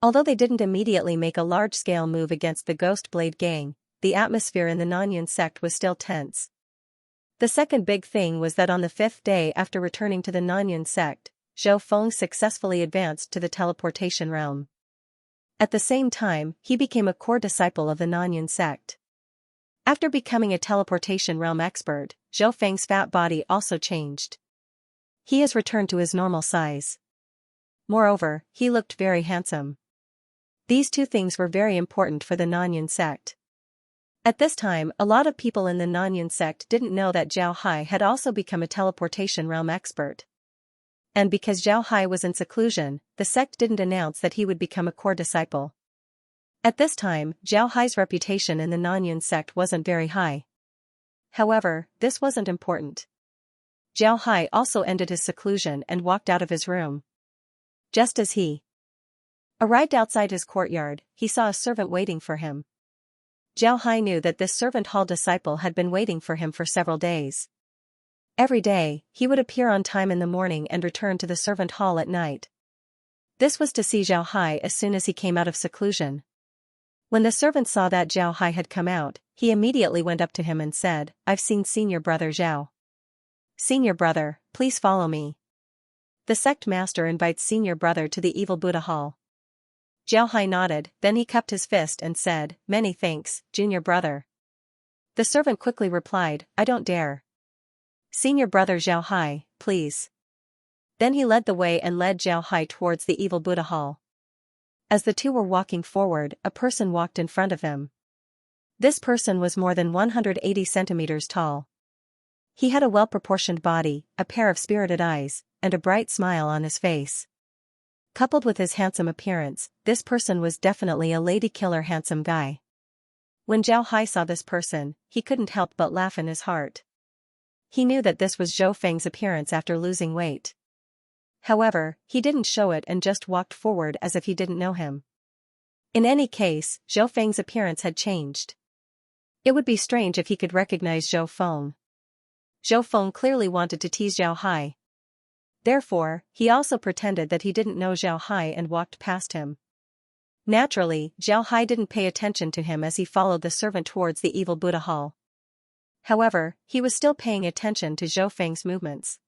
Although they didn't immediately make a large-scale move against the Ghost Blade gang, the atmosphere in the Nanyan sect was still tense. The second big thing was that on the 5th day after returning to the Nanyan sect, Zhou Feng successfully advanced to the teleportation realm. At the same time, he became a core disciple of the Nanyan sect. After becoming a teleportation realm expert, Zhou Feng's fat body also changed. He has returned to his normal size. Moreover, he looked very handsome. These two things were very important for the Nanyan sect. At this time, a lot of people in the Nanyan sect didn't know that Zhao Hai had also become a teleportation realm expert. And because Zhao Hai was in seclusion, the sect didn't announce that he would become a core disciple. At this time, Zhao Hai's reputation in the Nanyan sect wasn't very high. However, this wasn't important. Zhao Hai also ended his seclusion and walked out of his room. Just as he arrived outside his courtyard, he saw a servant waiting for him. Zhao Hai knew that this servant hall disciple had been waiting for him for several days. Every day, he would appear on time in the morning and return to the servant hall at night. This was to see Zhao Hai as soon as he came out of seclusion. When the servant saw that Zhao Hai had come out, he immediately went up to him and said, "I've seen Senior Brother Zhao. Senior Brother, please follow me." The sect master invites Senior Brother to the Evil Buddha Hall. Zhao Hai nodded, then he cupped his fist and said, "Many thanks, Junior Brother." The servant quickly replied, "I don't dare. Senior Brother Zhao Hai, please." Then he led the way and led Zhao Hai towards the Evil Buddha Hall. As the two were walking forward, a person walked in front of them. This person was more than 180 centimeters tall. He had a well-proportioned body, a pair of spirited eyes, and a bright smile on his face. Coupled with his handsome appearance, this person was definitely a lady-killer handsome guy. When Zhao Hai saw this person, he couldn't help but laugh in his heart. He knew that this was Zhou Feng's appearance after losing weight. However, he didn't show it and just walked forward as if he didn't know him. In any case, Zhou Feng's appearance had changed. It would be strange if he could recognize Zhou Feng. Zhou Feng clearly wanted to tease Zhao Hai. Therefore, he also pretended that he didn't know Zhao Hai and walked past him. Naturally, Zhao Hai didn't pay attention to him as he followed the servant towards the Evil Buddha Hall. However, he was still paying attention to Zhou Feng's movements.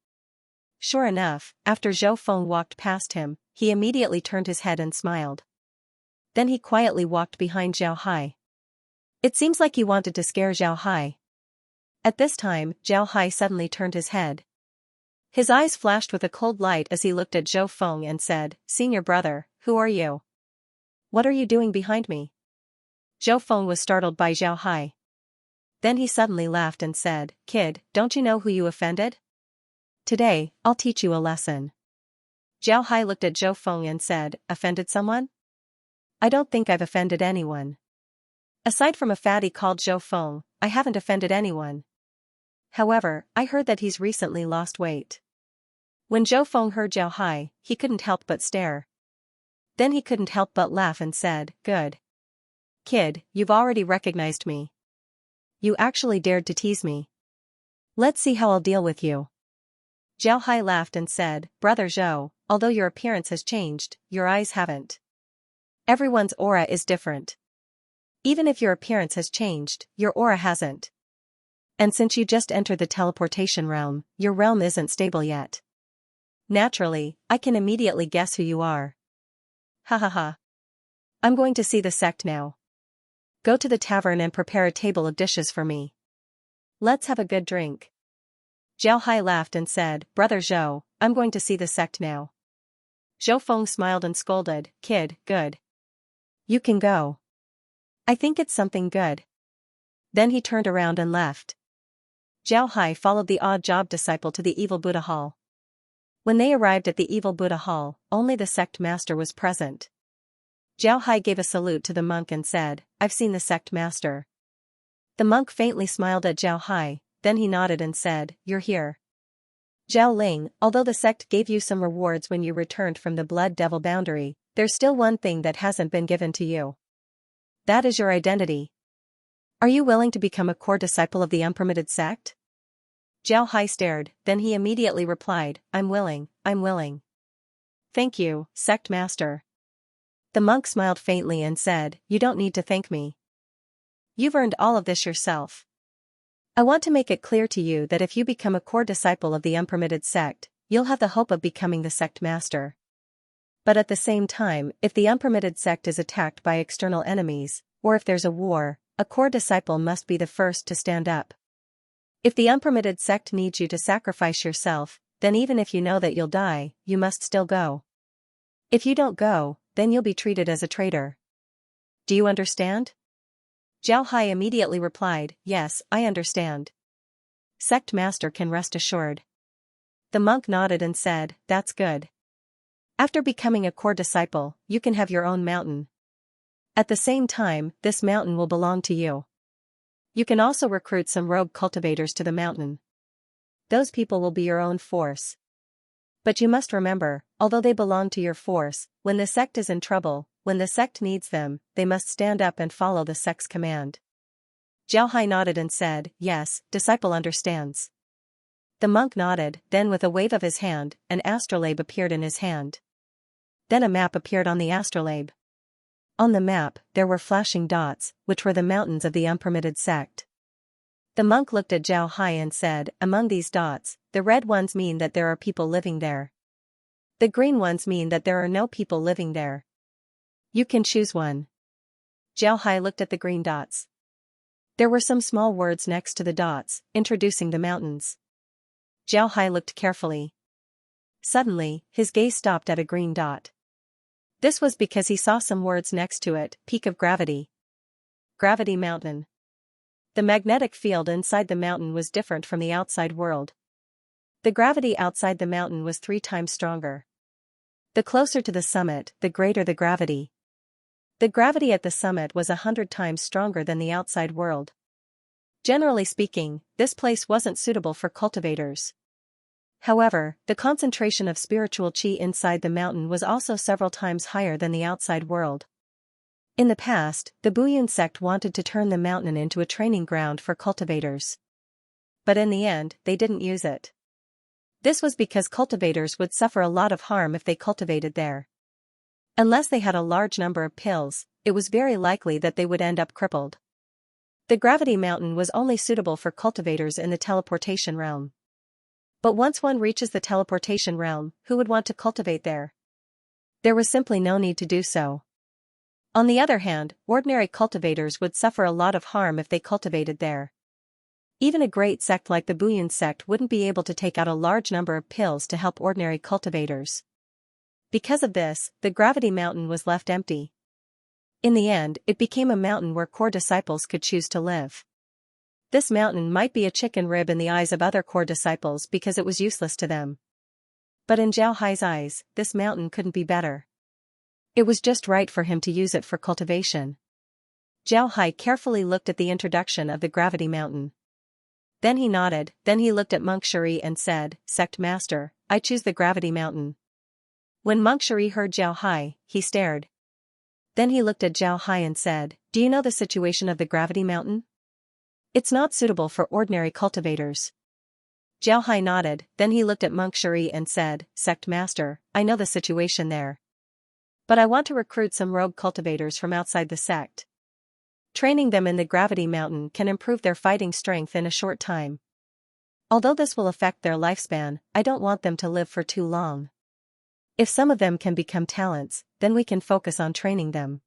Sure enough, after Zhou Feng walked past him, he immediately turned his head and smiled. Then he quietly walked behind Zhao Hai. It seems like he wanted to scare Zhao Hai. At this time, Zhao Hai suddenly turned his head. His eyes flashed with a cold light as he looked at Zhou Feng and said, "Senior Brother, who are you? What are you doing behind me?" Zhou Feng was startled by Zhao Hai. Then he suddenly laughed and said, "Kid, don't you know who you offended? Today, I'll teach you a lesson." Zhao Hai looked at Zhou Feng and said, "Offended someone? I don't think I've offended anyone. Aside from a fatty called Zhou Feng, I haven't offended anyone. However, I heard that he's recently lost weight." When Zhou Feng heard Zhao Hai, he couldn't help but stare. Then he couldn't help but laugh and said, "Good. Kid, you've already recognized me. You actually dared to tease me. Let's see how I'll deal with you." Zhao Hai laughed and said, "Brother Zhou, although your appearance has changed, your eyes haven't. Everyone's aura is different. Even if your appearance has changed, your aura hasn't. And since you just entered the teleportation realm, your realm isn't stable yet. Naturally, I can immediately guess who you are. Ha ha ha. I'm going to see the sect now. Go to the tavern and prepare a table of dishes for me. Let's have a good drink." Zhao Hai laughed and said, "Brother Zhou, I'm going to see the sect now." Zhou Feng smiled and scolded, "Kid, good. You can go. I think it's something good." Then he turned around and left. Zhao Hai followed the odd job disciple to the Evil Buddha Hall. When they arrived at the Evil Buddha Hall, only the sect master was present. Zhao Hai gave a salute to the monk and said, "I've seen the sect master." The monk faintly smiled at Zhao Hai, then he nodded and said, "You're here. Zhao Ling, although the sect gave you some rewards when you returned from the Blood Devil boundary, there's still one thing that hasn't been given to you. That is your identity. Are you willing to become a core disciple of the unpermitted sect?" Zhao Hai stared, then he immediately replied, I'm willing. "Thank you, sect master." The monk smiled faintly and said, "You don't need to thank me. You've earned all of this yourself. I want to make it clear to you that if you become a core disciple of the unpermitted sect, you'll have the hope of becoming the sect master. But at the same time, if the unpermitted sect is attacked by external enemies, or if there's a war, a core disciple must be the first to stand up. If the unpermitted sect needs you to sacrifice yourself, then even if you know that you'll die, you must still go. If you don't go, then you'll be treated as a traitor. Do you understand? Zhao Hai immediately replied, yes, I understand. Sect master can rest assured. The monk nodded and said, that's good. After becoming a core disciple, you can have your own mountain. At the same time, this mountain will belong to you. You can also recruit some rogue cultivators to the mountain. Those people will be your own force. But you must remember, although they belong to your force, when the sect is in trouble, when the sect needs them, they must stand up and follow the sect's command. Zhao Hai nodded and said, yes, disciple understands. The monk nodded, then with a wave of his hand, an astrolabe appeared in his hand. Then a map appeared on the astrolabe. On the map, there were flashing dots, which were the mountains of the unpermitted sect. The monk looked at Zhao Hai and said, among these dots, the red ones mean that there are people living there. The green ones mean that there are no people living there. You can choose one. Zhao Hai looked at the green dots. There were some small words next to the dots, introducing the mountains. Zhao Hai looked carefully. Suddenly, his gaze stopped at a green dot. This was because he saw some words next to it, peak of gravity. Gravity mountain. The magnetic field inside the mountain was different from the outside world. The gravity outside the mountain was 3 times stronger. The closer to the summit, the greater the gravity. The gravity at the summit was 100 times stronger than the outside world. Generally speaking, this place wasn't suitable for cultivators. However, the concentration of spiritual qi inside the mountain was also several times higher than the outside world. In the past, the Buyun sect wanted to turn the mountain into a training ground for cultivators. But in the end, they didn't use it. This was because cultivators would suffer a lot of harm if they cultivated there. Unless they had a large number of pills, it was very likely that they would end up crippled. The gravity mountain was only suitable for cultivators in the teleportation realm. But once one reaches the teleportation realm, who would want to cultivate there? There was simply no need to do so. On the other hand, ordinary cultivators would suffer a lot of harm if they cultivated there. Even a great sect like the Buyun sect wouldn't be able to take out a large number of pills to help ordinary cultivators. Because of this, the gravity mountain was left empty. In the end, it became a mountain where core disciples could choose to live. This mountain might be a chicken rib in the eyes of other core disciples because it was useless to them. But in Zhao Hai's eyes, this mountain couldn't be better. It was just right for him to use it for cultivation. Zhao Hai carefully looked at the introduction of the gravity mountain. Then he nodded, then he looked at Monk Shuri and said, Sect Master, I choose the gravity mountain. When Monk Shuri heard Zhao Hai, he stared. Then he looked at Zhao Hai and said, do you know the situation of the gravity mountain? It's not suitable for ordinary cultivators. Zhao Hai nodded, then he looked at Monk Shuri and said, Sect Master, I know the situation there. But I want to recruit some rogue cultivators from outside the sect. Training them in the gravity mountain can improve their fighting strength in a short time. Although this will affect their lifespan, I don't want them to live for too long. If some of them can become talents, then we can focus on training them.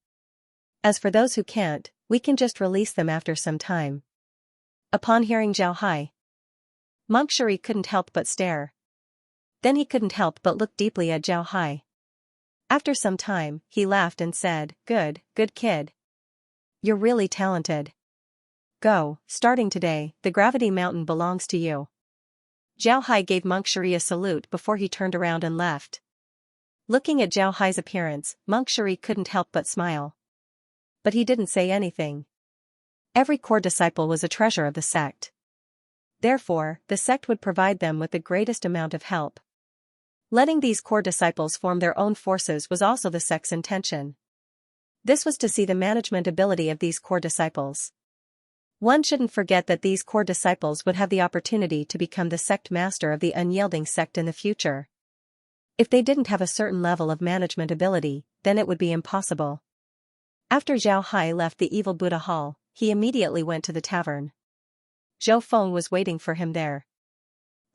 As for those who can't, we can just release them after some time. Upon hearing Zhao Hai, Monk Shuri couldn't help but stare. Then he couldn't help but look deeply at Zhao Hai. After some time, he laughed and said, good kid. You're really talented. Go, starting today, the gravity mountain belongs to you. Zhao Hai gave Monk Shuri a salute before he turned around and left. Looking at Zhao Hai's appearance, Monk Shuri couldn't help but smile. But he didn't say anything. Every core disciple was a treasure of the sect. Therefore, the sect would provide them with the greatest amount of help. Letting these core disciples form their own forces was also the sect's intention. This was to see the management ability of these core disciples. One shouldn't forget that these core disciples would have the opportunity to become the sect master of the unyielding sect in the future. If they didn't have a certain level of management ability, then it would be impossible. After Zhao Hai left the evil Buddha hall, he immediately went to the tavern. Zhou Feng was waiting for him there.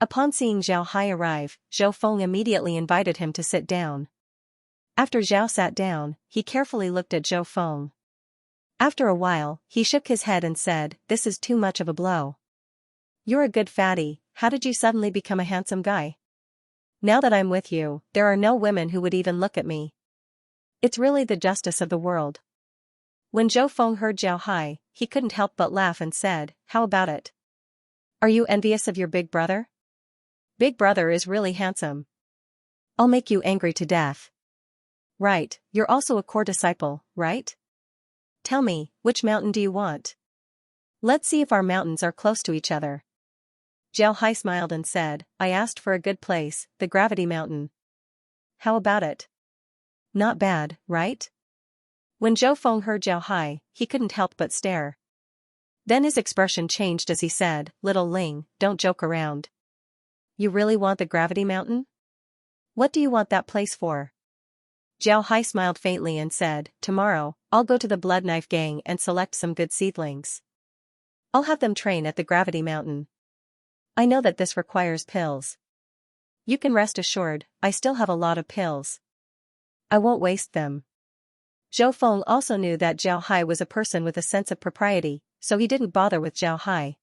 Upon seeing Zhao Hai arrive, Zhou Feng immediately invited him to sit down. After Zhao sat down, he carefully looked at Zhou Feng. After a while, he shook his head and said, this is too much of a blow. You're a good fatty, how did you suddenly become a handsome guy? Now that I'm with you, there are no women who would even look at me. It's really the justice of the world. When Zhou Feng heard Zhao Hai, he couldn't help but laugh and said, "How about it? Are you envious of your big brother? Big brother is really handsome. I'll make you angry to death." Right, you're also a core disciple, right? Tell me, which mountain do you want? Let's see if our mountains are close to each other. Zhao Hai smiled and said, "I asked for a good place, the Gravity Mountain. How about it? Not bad, right?" When Zhou Feng heard Zhao Hai, he couldn't help but stare. Then his expression changed as he said, "Little Ling, don't joke around. You really want the Gravity Mountain? What do you want that place for?" Zhao Hai smiled faintly and said, "Tomorrow, I'll go to the Blood Knife Gang and select some good seedlings. I'll have them train at the Gravity Mountain. I know that this requires pills. You can rest assured, I still have a lot of pills. I won't waste them." Zhou Feng also knew that Zhao Hai was a person with a sense of propriety, so he didn't bother with Zhao Hai.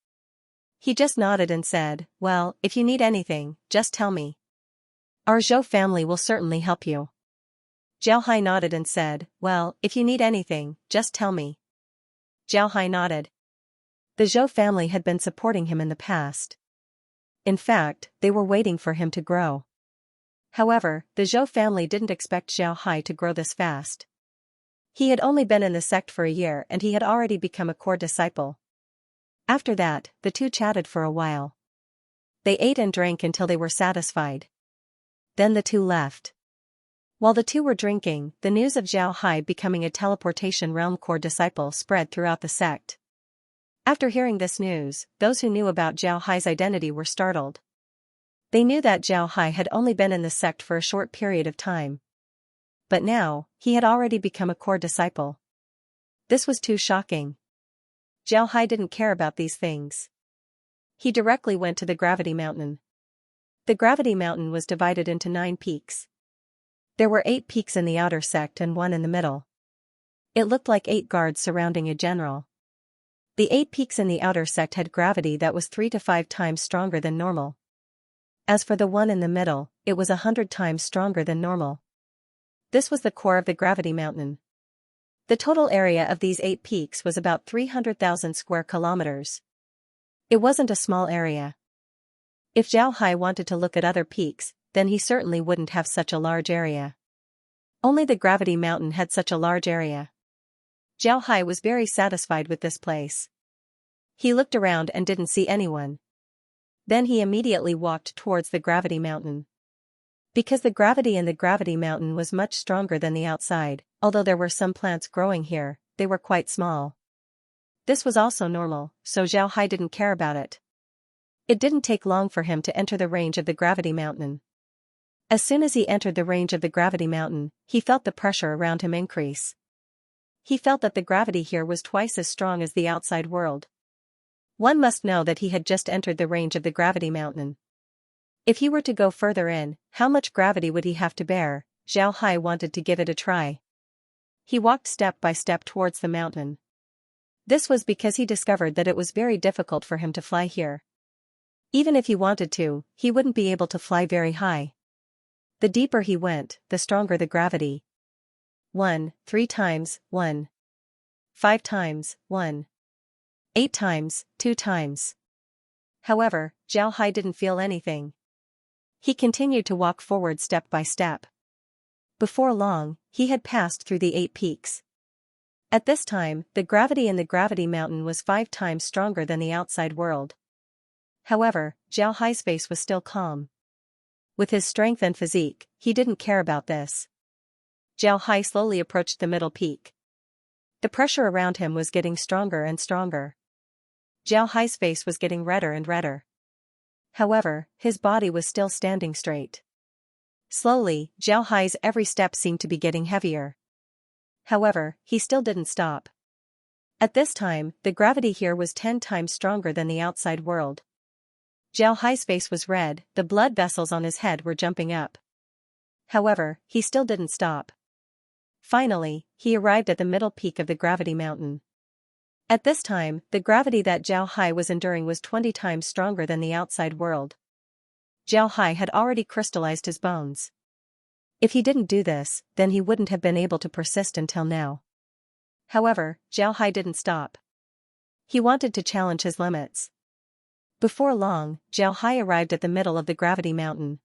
He just nodded and said, "Well, if you need anything, just tell me. Our Zhou family will certainly help you." Zhao Hai nodded and said, "Well, if you need anything, just tell me." Zhao Hai nodded. The Zhou family had been supporting him in the past. In fact, they were waiting for him to grow. However, the Zhou family didn't expect Zhao Hai to grow this fast. He had only been in the sect for a year and he had already become a core disciple. After that, the two chatted for a while. They ate and drank until they were satisfied. Then the two left. While the two were drinking, the news of Zhao Hai becoming a teleportation realm core disciple spread throughout the sect. After hearing this news, those who knew about Zhao Hai's identity were startled. They knew that Zhao Hai had only been in the sect for a short period of time. But now, he had already become a core disciple. This was too shocking. Zhao Hai didn't care about these things. He directly went to the Gravity Mountain. The Gravity Mountain was divided into 9 peaks. There were 8 peaks in the outer sect and 1 in the middle. It looked like 8 guards surrounding a general. The 8 peaks in the outer sect had gravity that was 3 to 5 times stronger than normal. As for the one in the middle, it was 100 times stronger than normal. This was the core of the Gravity Mountain. The total area of these 8 peaks was about 300,000 square kilometers. It wasn't a small area. If Zhao Hai wanted to look at other peaks, then he certainly wouldn't have such a large area. Only the Gravity Mountain had such a large area. Zhao Hai was very satisfied with this place. He looked around and didn't see anyone. Then he immediately walked towards the Gravity Mountain. Because the gravity in the Gravity Mountain was much stronger than the outside, although there were some plants growing here, they were quite small. This was also normal, so Zhao Hai didn't care about it. It didn't take long for him to enter the range of the Gravity Mountain. As soon as he entered the range of the Gravity Mountain, he felt the pressure around him increase. He felt that the gravity here was twice as strong as the outside world. One must know that he had just entered the range of the Gravity Mountain. If he were to go further in, how much gravity would he have to bear? Zhao Hai wanted to give it a try. He walked step by step towards the mountain. This was because he discovered that it was very difficult for him to fly here. Even if he wanted to, he wouldn't be able to fly very high. The deeper he went, the stronger the gravity. 1, 3 times, 1. 5 times, 1. 8 times, 2 times. However, Zhao Hai didn't feel anything. He continued to walk forward step by step. Before long, he had passed through the 8 peaks. At this time, the gravity in the Gravity Mountain was 5 times stronger than the outside world. However, Zhao Hai's face was still calm. With his strength and physique, he didn't care about this. Zhao Hai slowly approached the middle peak. The pressure around him was getting stronger and stronger. Zhao Hai's face was getting redder and redder. However, his body was still standing straight. Slowly, Zhao Hai's every step seemed to be getting heavier. However, he still didn't stop. At this time, the gravity here was 10 times stronger than the outside world. Zhao Hai's face was red, the blood vessels on his head were jumping up. However, he still didn't stop. Finally, he arrived at the middle peak of the Gravity Mountain. At this time, the gravity that Zhao Hai was enduring was 20 times stronger than the outside world. Zhao Hai had already crystallized his bones. If he didn't do this, then he wouldn't have been able to persist until now. However, Zhao Hai didn't stop. He wanted to challenge his limits. Before long, Zhao Hai arrived at the middle of the gravity mountain.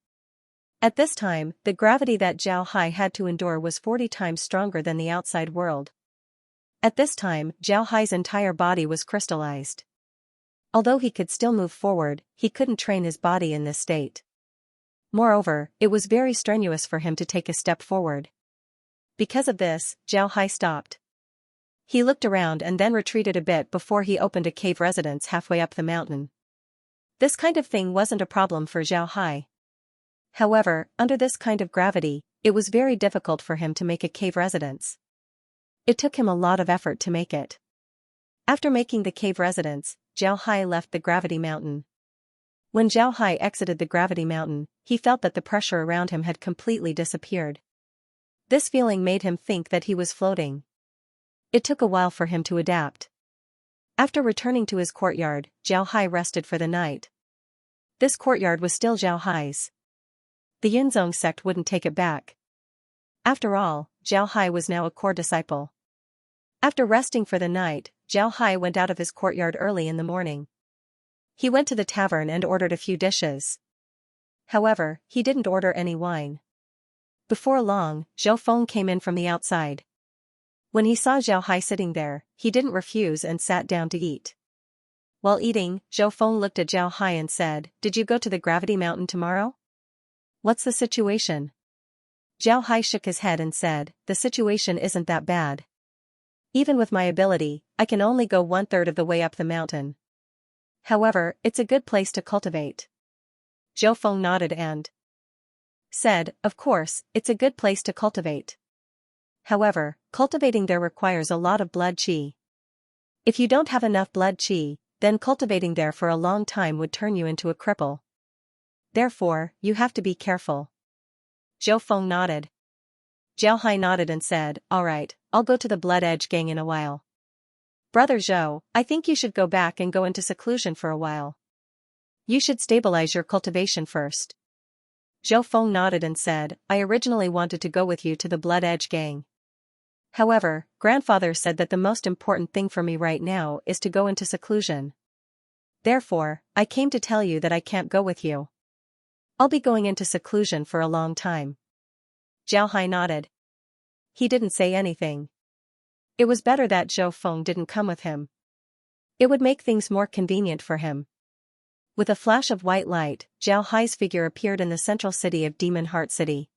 At this time, the gravity that Zhao Hai had to endure was 40 times stronger than the outside world. At this time, Zhao Hai's entire body was crystallized. Although he could still move forward, he couldn't train his body in this state. Moreover, it was very strenuous for him to take a step forward. Because of this, Zhao Hai stopped. He looked around and then retreated a bit before he opened a cave residence halfway up the mountain. This kind of thing wasn't a problem for Zhao Hai. However, under this kind of gravity, it was very difficult for him to make a cave residence. It took him a lot of effort to make it. After making the cave residence, Zhao Hai left the gravity mountain. When Zhao Hai exited the gravity mountain, he felt that the pressure around him had completely disappeared. This feeling made him think that he was floating. It took a while for him to adapt. After returning to his courtyard, Zhao Hai rested for the night. This courtyard was still Zhao Hai's. The Yunzong sect wouldn't take it back. After all, Zhao Hai was now a core disciple. After resting for the night, Zhao Hai went out of his courtyard early in the morning. He went to the tavern and ordered a few dishes. However, he didn't order any wine. Before long, Zhou Feng came in from the outside. When he saw Zhao Hai sitting there, he didn't refuse and sat down to eat. While eating, Zhou Feng looked at Zhao Hai and said, "Did you go to the gravity mountain tomorrow? What's the situation?" Zhao Hai shook his head and said, "The situation isn't that bad. Even with my ability, I can only go 1/3 of the way up the mountain. However, it's a good place to cultivate." Zhou Feng nodded and said, "Of course, it's a good place to cultivate. However, cultivating there requires a lot of blood qi. If you don't have enough blood qi, then cultivating there for a long time would turn you into a cripple. Therefore, you have to be careful." Zhou Feng nodded. Zhao Hai nodded and said, "All right, I'll go to the Blood Edge gang in a while. Brother Zhou, I think you should go back and go into seclusion for a while. You should stabilize your cultivation first." Zhou Feng nodded and said, "I originally wanted to go with you to the Blood Edge gang. However, grandfather said that the most important thing for me right now is to go into seclusion. Therefore, I came to tell you that I can't go with you. I'll be going into seclusion for a long time." Zhao Hai nodded. He didn't say anything. It was better that Zhou Feng didn't come with him. It would make things more convenient for him. With a flash of white light, Zhao Hai's figure appeared in the central city of Demon Heart City.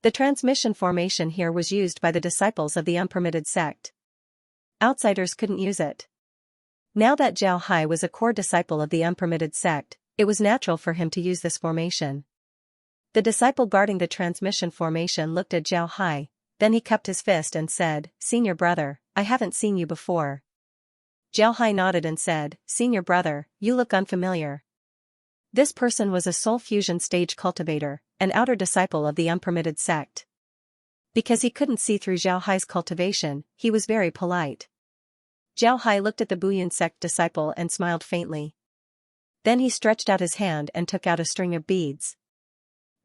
The transmission formation here was used by the disciples of the unpermitted sect. Outsiders couldn't use it. Now that Zhao Hai was a core disciple of the unpermitted sect, it was natural for him to use this formation. The disciple guarding the transmission formation looked at Zhao Hai, then he cupped his fist and said, "Senior brother, I haven't seen you before." Zhao Hai nodded and said, "Senior brother, you look unfamiliar." This person was a soul fusion stage cultivator, an outer disciple of the unpermitted sect. Because he couldn't see through Zhao Hai's cultivation, he was very polite. Zhao Hai looked at the Buyun sect disciple and smiled faintly. Then he stretched out his hand and took out a string of beads.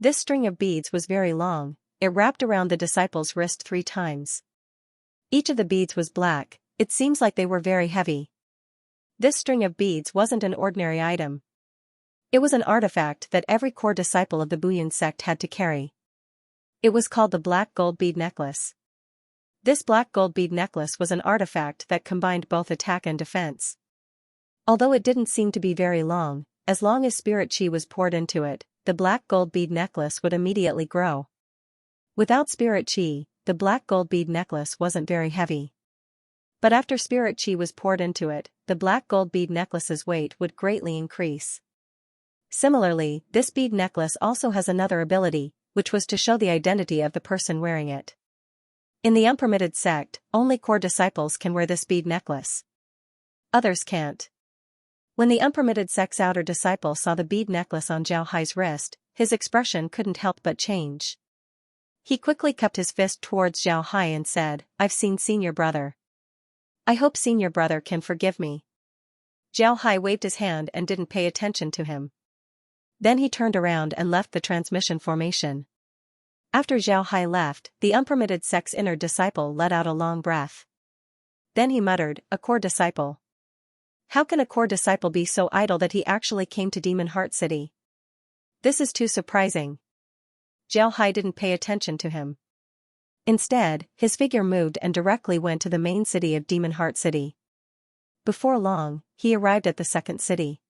This string of beads was very long, it wrapped around the disciple's wrist 3 times. Each of the beads was black, it seems like they were very heavy. This string of beads wasn't an ordinary item. It was an artifact that every core disciple of the Buyun sect had to carry. It was called the Black Gold Bead Necklace. This black gold bead necklace was an artifact that combined both attack and defense. Although it didn't seem to be very long as spirit chi was poured into it, the black gold bead necklace would immediately grow. Without spirit chi, the black gold bead necklace wasn't very heavy. But after spirit chi was poured into it, the black gold bead necklace's weight would greatly increase. Similarly, this bead necklace also has another ability, which was to show the identity of the person wearing it. In the unpermitted sect, only core disciples can wear this bead necklace. Others can't. When the unpermitted sect's outer disciple saw the bead necklace on Zhao Hai's wrist, his expression couldn't help but change. He quickly cupped his fist towards Zhao Hai and said, "I've seen senior brother. I hope senior brother can forgive me." Zhao Hai waved his hand and didn't pay attention to him. Then he turned around and left the transmission formation. After Zhao Hai left, the unpermitted sect's inner disciple let out a long breath. Then he muttered, "A core disciple. How can a core disciple be so idle that he actually came to Demon Heart City? This is too surprising." Zhao Hai didn't pay attention to him. Instead, his figure moved and directly went to the main city of Demon Heart City. Before long, he arrived at the second city.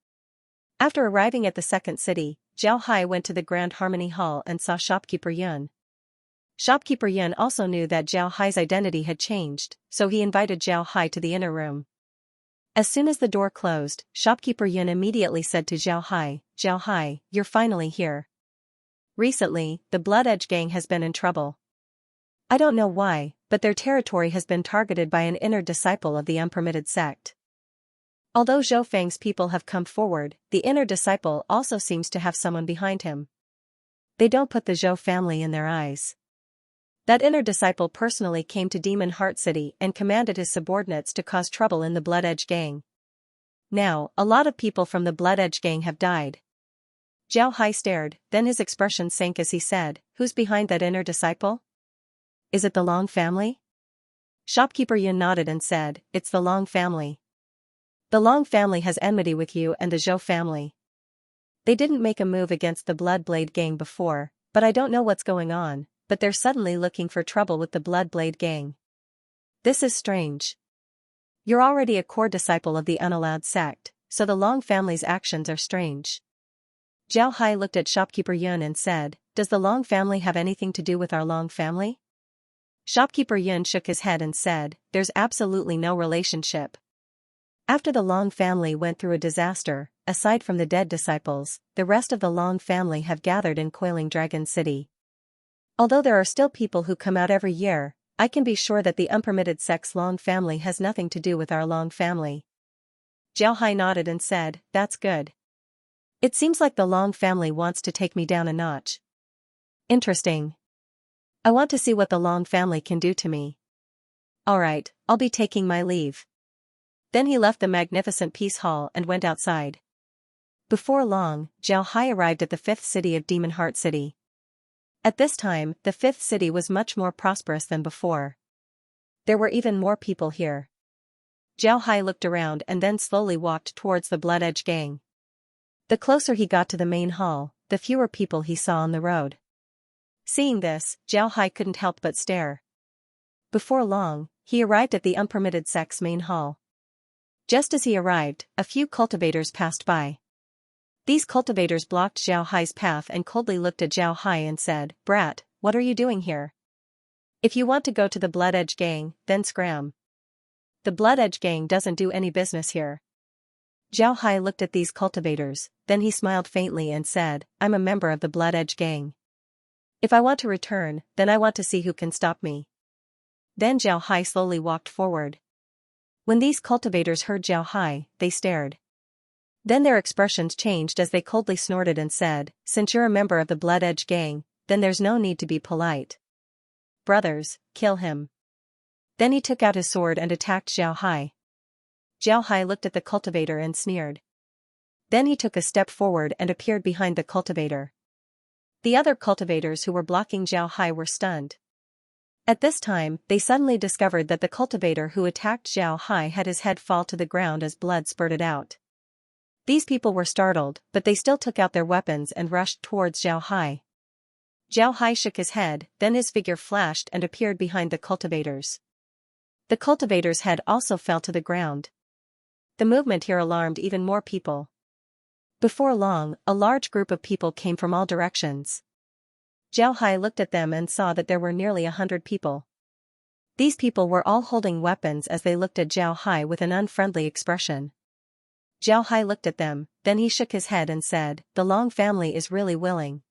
After arriving at the second city, Zhao Hai went to the Grand Harmony Hall and saw shopkeeper Yun. Shopkeeper Yun also knew that Zhao Hai's identity had changed, so he invited Zhao Hai to the inner room. As soon as the door closed, shopkeeper Yun immediately said to Zhao Hai, "You're finally here. Recently, the Blood Edge gang has been in trouble. I don't know why, but their territory has been targeted by an inner disciple of the unpermitted sect. Although Zhou Fang's people have come forward, the inner disciple also seems to have someone behind him. They don't put the Zhou family in their eyes. That inner disciple personally came to Demon Heart City and commanded his subordinates to cause trouble in the Blood Edge gang. Now, a lot of people from the Blood Edge gang have died." Zhao Hai stared, then his expression sank as he said, "Who's behind that inner disciple? Is it the Long family?" Shopkeeper Yun nodded and said, "It's the Long family. The Long family has enmity with you and the Zhou family. They didn't make a move against the Blood Blade gang before, but I don't know what's going on, but they're suddenly looking for trouble with the Blood Blade gang. This is strange. You're already a core disciple of the Unallowed sect, so the Long family's actions are strange." Zhao Hai looked at shopkeeper Yun and said, "Does the Long family have anything to do with our Long family?" Shopkeeper Yun shook his head and said, "There's absolutely no relationship. After the Long family went through a disaster, aside from the dead disciples, the rest of the Long family have gathered in Coiling Dragon City. Although there are still people who come out every year, I can be sure that the unpermitted sect's Long family has nothing to do with our Long family." Zhao Hai nodded and said, "That's good. It seems like the Long family wants to take me down a notch. Interesting. I want to see what the Long family can do to me. Alright, I'll be taking my leave." Then he left the magnificent Peace Hall and went outside. Before long, Zhao Hai arrived at the fifth city of Demon Heart City. At this time, the fifth city was much more prosperous than before. There were even more people here. Zhao Hai looked around and then slowly walked towards the Blood Edge gang. The closer he got to the main hall, the fewer people he saw on the road. Seeing this, Zhao Hai couldn't help but stare. Before long, he arrived at the unpermitted sect's main hall. Just as he arrived, a few cultivators passed by. These cultivators blocked Zhao Hai's path and coldly looked at Zhao Hai and said, "Brat, what are you doing here? If you want to go to the Blood Edge gang, then scram. The Blood Edge gang doesn't do any business here." Zhao Hai looked at these cultivators, then he smiled faintly and said, "I'm a member of the Blood Edge gang. If I want to return, then I want to see who can stop me." Then Zhao Hai slowly walked forward. When these cultivators heard Zhao Hai, they stared. Then their expressions changed as they coldly snorted and said, "Since you're a member of the Blood Edge gang, then there's no need to be polite. Brothers, kill him." Then he took out his sword and attacked Zhao Hai. Zhao Hai looked at the cultivator and sneered. Then he took a step forward and appeared behind the cultivator. The other cultivators who were blocking Zhao Hai were stunned. At this time, they suddenly discovered that the cultivator who attacked Zhao Hai had his head fall to the ground as blood spurted out. These people were startled, but they still took out their weapons and rushed towards Zhao Hai. Zhao Hai shook his head, then his figure flashed and appeared behind the cultivators. The cultivator's head also fell to the ground. The movement here alarmed even more people. Before long, a large group of people came from all directions. Zhao Hai looked at them and saw that there were nearly 100 people. These people were all holding weapons as they looked at Zhao Hai with an unfriendly expression. Zhao Hai looked at them, then he shook his head and said, "The Long family is really willing.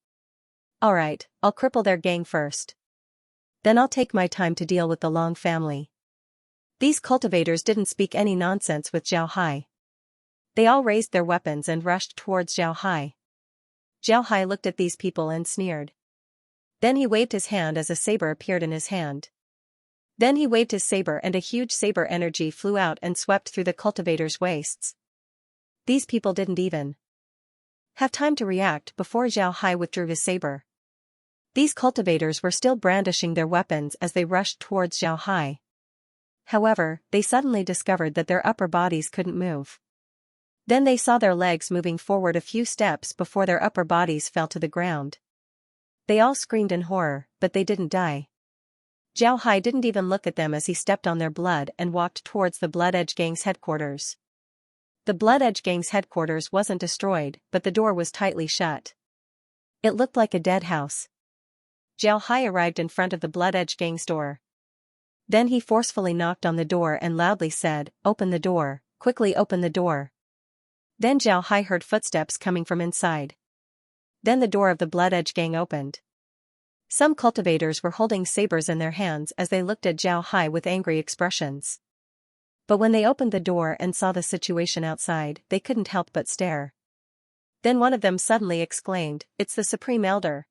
Alright, I'll cripple their gang first. Then I'll take my time to deal with the Long family." These cultivators didn't speak any nonsense with Zhao Hai. They all raised their weapons and rushed towards Zhao Hai. Zhao Hai looked at these people and sneered. Then he waved his hand as a saber appeared in his hand. Then he waved his saber and a huge saber energy flew out and swept through the cultivators' waists. These people didn't even have time to react before Zhao Hai withdrew his saber. These cultivators were still brandishing their weapons as they rushed towards Zhao Hai. However, they suddenly discovered that their upper bodies couldn't move. Then they saw their legs moving forward a few steps before their upper bodies fell to the ground. They all screamed in horror, but they didn't die. Zhao Hai didn't even look at them as he stepped on their blood and walked towards the Blood Edge Gang's headquarters. The Blood Edge Gang's headquarters wasn't destroyed, but the door was tightly shut. It looked like a dead house. Zhao Hai arrived in front of the Blood Edge Gang's door. Then he forcefully knocked on the door and loudly said, "Open the door, quickly open the door." Then Zhao Hai heard footsteps coming from inside. Then the door of the Blood Edge Gang opened. Some cultivators were holding sabers in their hands as they looked at Zhao Hai with angry expressions. But when they opened the door and saw the situation outside, they couldn't help but stare. Then one of them suddenly exclaimed, "It's the Supreme Elder.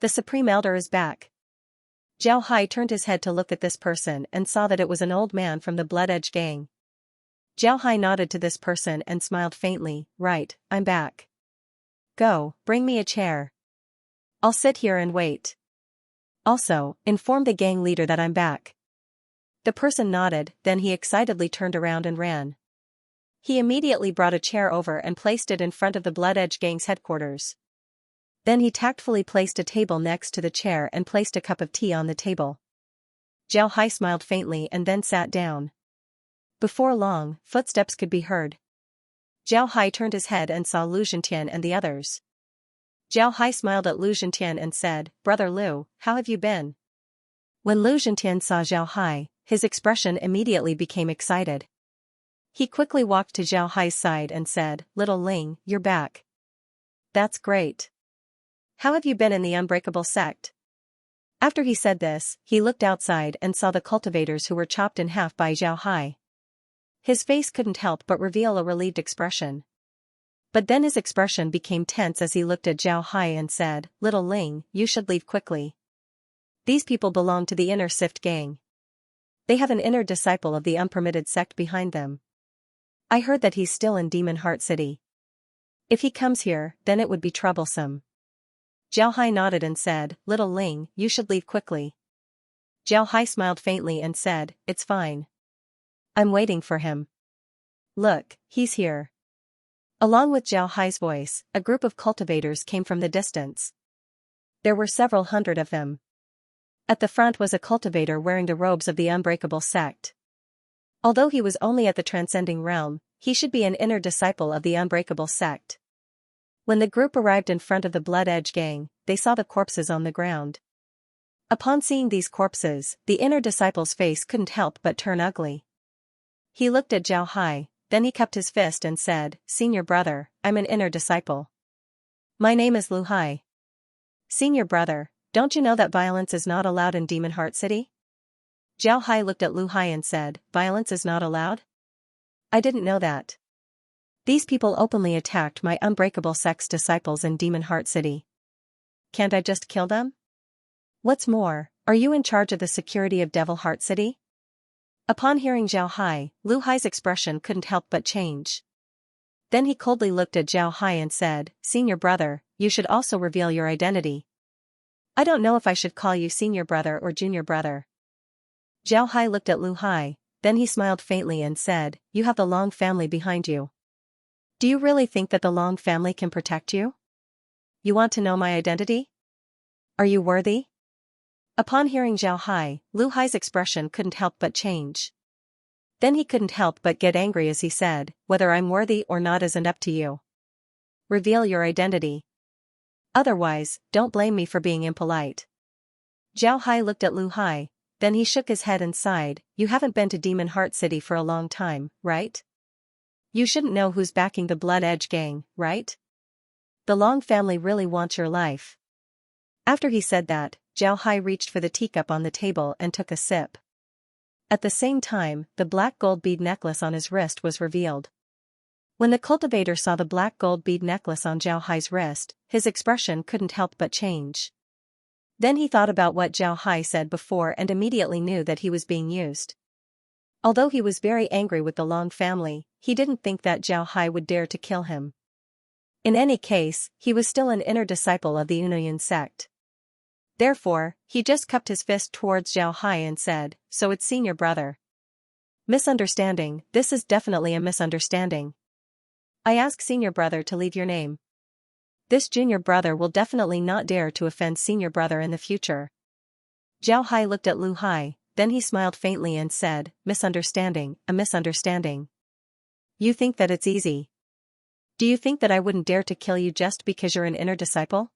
The Supreme Elder is back." Zhao Hai turned his head to look at this person and saw that it was an old man from the Blood Edge Gang. Zhao Hai nodded to this person and smiled faintly, "Right, I'm back. Go, bring me a chair. I'll sit here and wait. Also, inform the gang leader that I'm back." The person nodded, then he excitedly turned around and ran. He immediately brought a chair over and placed it in front of the Blood Edge Gang's headquarters. Then he tactfully placed a table next to the chair and placed a cup of tea on the table. Zhao Hai smiled faintly and then sat down. Before long, footsteps could be heard. Zhao Hai turned his head and saw Lu Zhentian and the others. Zhao Hai smiled at Lu Zhentian and said, "Brother Lu, how have you been?" When Lu Zhentian saw Zhao Hai, his expression immediately became excited. He quickly walked to Zhao Hai's side and said, "Little Ling, you're back. That's great. How have you been in the Unbreakable sect?" After he said this, he looked outside and saw the cultivators who were chopped in half by Zhao Hai. His face couldn't help but reveal a relieved expression. But then his expression became tense as he looked at Zhao Hai and said, "Little Ling, you should leave quickly. These people belong to the Inner Sift Gang. They have an inner disciple of the Unpermitted sect behind them. I heard that he's still in Demon Heart City. If he comes here, then it would be troublesome." Zhao Hai nodded and said, "Little Ling, you should leave quickly." Zhao Hai smiled faintly and said, "It's fine. I'm waiting for him. Look, he's here." Along with Zhao Hai's voice, a group of cultivators came from the distance. There were several hundred of them. At the front was a cultivator wearing the robes of the Unbreakable sect. Although he was only at the Transcending Realm, he should be an inner disciple of the Unbreakable sect. When the group arrived in front of the Blood Edge Gang, they saw the corpses on the ground. Upon seeing these corpses, the inner disciple's face couldn't help but turn ugly. He looked at Zhao Hai, then he cupped his fist and said, "Senior brother, I'm an inner disciple. My name is Lu Hai. Senior brother, don't you know that violence is not allowed in Demon Heart City?" Zhao Hai looked at Lu Hai and said, "Violence is not allowed? I didn't know that. These people openly attacked my Unbreakable sect's disciples in Demon Heart City. Can't I just kill them? What's more, are you in charge of the security of Devil Heart City?" Upon hearing Zhao Hai, Lu Hai's expression couldn't help but change. Then he coldly looked at Zhao Hai and said, "Senior brother, you should also reveal your identity. I don't know if I should call you senior brother or junior brother." Zhao Hai looked at Lu Hai, then he smiled faintly and said, "You have the Long family behind you. Do you really think that the Long family can protect you? You want to know my identity? Are you worthy?" Upon hearing Zhao Hai, Lu Hai's expression couldn't help but change. Then he couldn't help but get angry as he said, "Whether I'm worthy or not isn't up to you. Reveal your identity. Otherwise, don't blame me for being impolite." Zhao Hai looked at Lu Hai, then he shook his head and sighed, "You haven't been to Demon Heart City for a long time, right? You shouldn't know who's backing the Blood Edge Gang, right? The Long family really wants your life." After he said that, Zhao Hai reached for the teacup on the table and took a sip. At the same time, the black gold bead necklace on his wrist was revealed. When the cultivator saw the black gold bead necklace on Zhao Hai's wrist, his expression couldn't help but change. Then he thought about what Zhao Hai said before and immediately knew that he was being used. Although he was very angry with the Long family, he didn't think that Zhao Hai would dare to kill him. In any case, he was still an inner disciple of the Unoyan sect. Therefore, he just cupped his fist towards Zhao Hai and said, "So it's senior brother." Misunderstanding, this is definitely a misunderstanding. I ask senior brother to leave your name. This junior brother will definitely not dare to offend senior brother in the future. Zhao Hai looked at Lu Hai, then he smiled faintly and said, "Misunderstanding, a misunderstanding. You think that it's easy? Do you think that I wouldn't dare to kill you just because you're an inner disciple?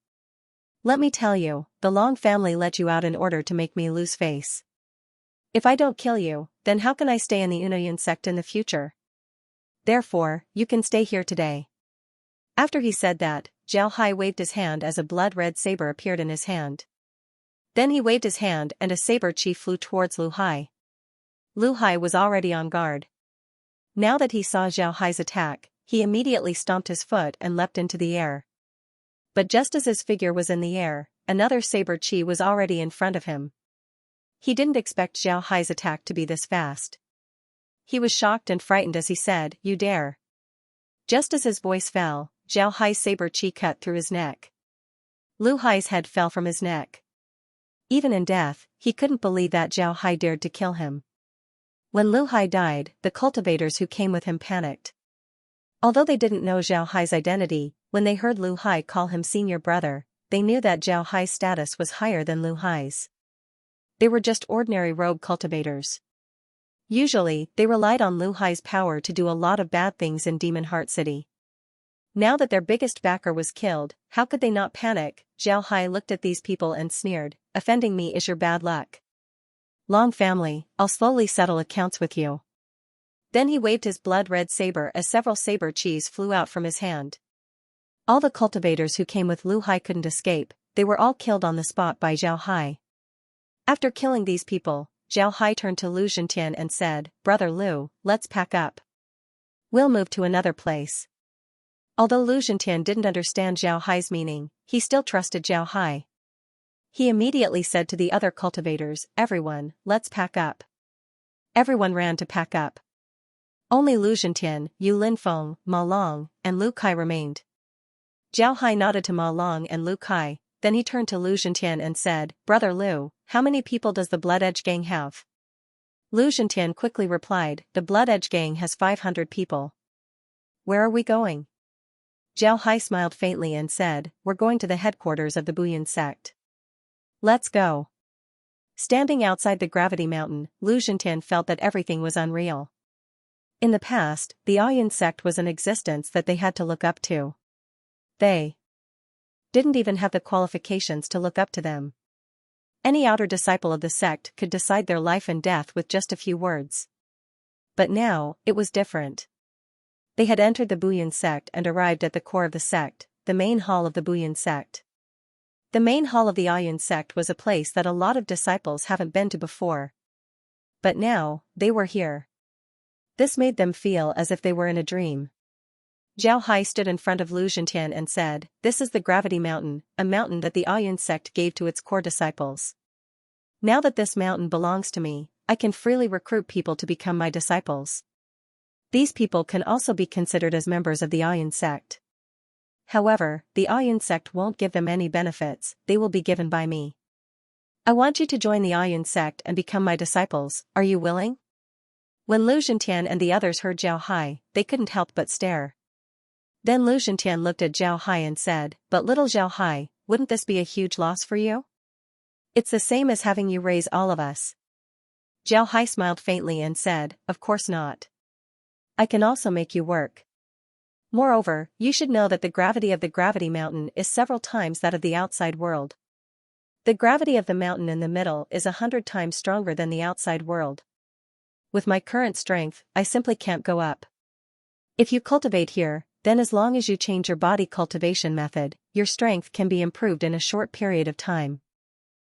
Let me tell you, the Long family let you out in order to make me lose face. If I don't kill you, then how can I stay in the Unoyan sect in the future? Therefore, you can stay here today." After he said that, Zhao Hai waved his hand as a blood-red saber appeared in his hand. Then he waved his hand and a saber chi flew towards Lu Hai. Lu Hai was already on guard. Now that he saw Zhao Hai's attack, he immediately stomped his foot and leapt into the air. But just as his figure was in the air, another saber chi was already in front of him. He didn't expect Zhao Hai's attack to be this fast. He was shocked and frightened as he said, "You dare." Just as his voice fell, Zhao Hai's saber chi cut through his neck. Lu Hai's head fell from his neck. Even in death, he couldn't believe that Zhao Hai dared to kill him. When Lu Hai died, the cultivators who came with him panicked. Although they didn't know Zhao Hai's identity, when they heard Lu Hai call him senior brother, they knew that Zhao Hai's status was higher than Lu Hai's. They were just ordinary rogue cultivators. Usually, they relied on Lu Hai's power to do a lot of bad things in Demon Heart City. Now that their biggest backer was killed, how could they not panic? Zhao Hai looked at these people and sneered, "Offending me is your bad luck. Long family, I'll slowly settle accounts with you." Then he waved his blood-red saber as several saber chis flew out from his hand. All the cultivators who came with Lu Hai couldn't escape, they were all killed on the spot by Zhao Hai. After killing these people, Zhao Hai turned to Lu Zhentian and said, "Brother Lu, let's pack up. We'll move to another place." Although Lu Zhentian didn't understand Zhao Hai's meaning, he still trusted Zhao Hai. He immediately said to the other cultivators, "Everyone, let's pack up." Everyone ran to pack up. Only Lu Zhentian, Yu Linfeng, Ma Long, and Lu Kai remained. Zhao Hai nodded to Ma Long and Lu Kai, then he turned to Lu Zhentian and said, "Brother Lu, how many people does the Blood Edge Gang have?" Lu Zhentian quickly replied, "The Blood Edge Gang has 500 people. Where are we going?" Zhao Hai smiled faintly and said, "We're going to the headquarters of the Buyan sect. Let's go." Standing outside the Gravity Mountain, Lu Zhentian felt that everything was unreal. In the past, the Ayan sect was an existence that they had to look up to. They didn't even have the qualifications to look up to them. Any outer disciple of the sect could decide their life and death with just a few words. But now, it was different. They had entered the Buyan sect and arrived at the core of the sect, the main hall of the Buyan sect. The main hall of the Ayan sect was a place that a lot of disciples haven't been to before. But now, they were here. This made them feel as if they were in a dream. Zhao Hai stood in front of Lu Zhentian and said, "This is the Gravity Mountain, a mountain that the Ayan sect gave to its core disciples. Now that this mountain belongs to me, I can freely recruit people to become my disciples. These people can also be considered as members of the Ayan sect. However, the Ayan sect won't give them any benefits, they will be given by me. I want you to join the Ayan sect and become my disciples, are you willing?" When Lu Zhentian and the others heard Zhao Hai, they couldn't help but stare. Then Lu Zhentian looked at Zhao Hai and said, "But little Zhao Hai, wouldn't this be a huge loss for you? It's the same as having you raise all of us." Zhao Hai smiled faintly and said, "Of course not. I can also make you work. Moreover, you should know that the gravity of the Gravity Mountain is several times that of the outside world. The gravity of the mountain in the middle is 100 times stronger than the outside world. With my current strength, I simply can't go up. If you cultivate here, then as long as you change your body cultivation method, your strength can be improved in a short period of time.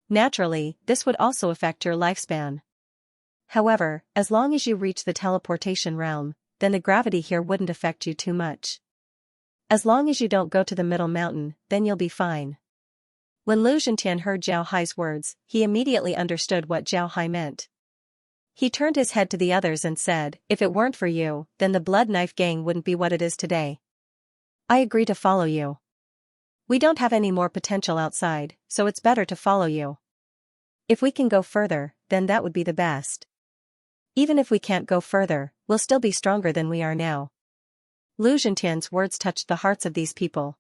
Naturally, this would also affect your lifespan. However, as long as you reach the teleportation realm, then the gravity here wouldn't affect you too much. As long as you don't go to the middle mountain, then you'll be fine." When Lu Zhentian heard Zhao Hai's words, he immediately understood what Zhao Hai meant. He turned his head to the others and said, "If it weren't for you, then the Blood Knife Gang wouldn't be what it is today. I agree to follow you. We don't have any more potential outside, so it's better to follow you. If we can go further, then that would be the best. Even if we can't go further, we'll still be stronger than we are now. Lu Zhentian's words touched the hearts of these people.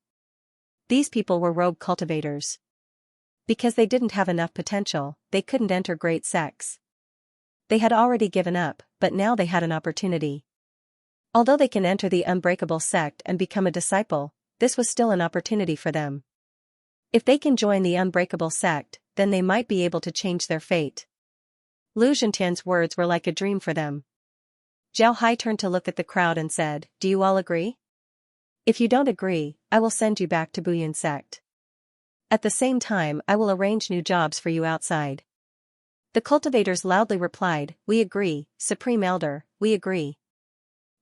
These people were rogue cultivators. Because they didn't have enough potential, they couldn't enter great sects. They had already given up, but now they had an opportunity. Although they can enter the unbreakable sect and become a disciple, this was still an opportunity for them. If they can join the unbreakable sect, then they might be able to change their fate. Lu Zhentian's words were like a dream for them. Zhao Hai turned to look at the crowd and said, "Do you all agree? If you don't agree, I will send you back to Buyun sect. At the same time, I will arrange new jobs for you outside." The cultivators loudly replied, "We agree, Supreme Elder, we agree."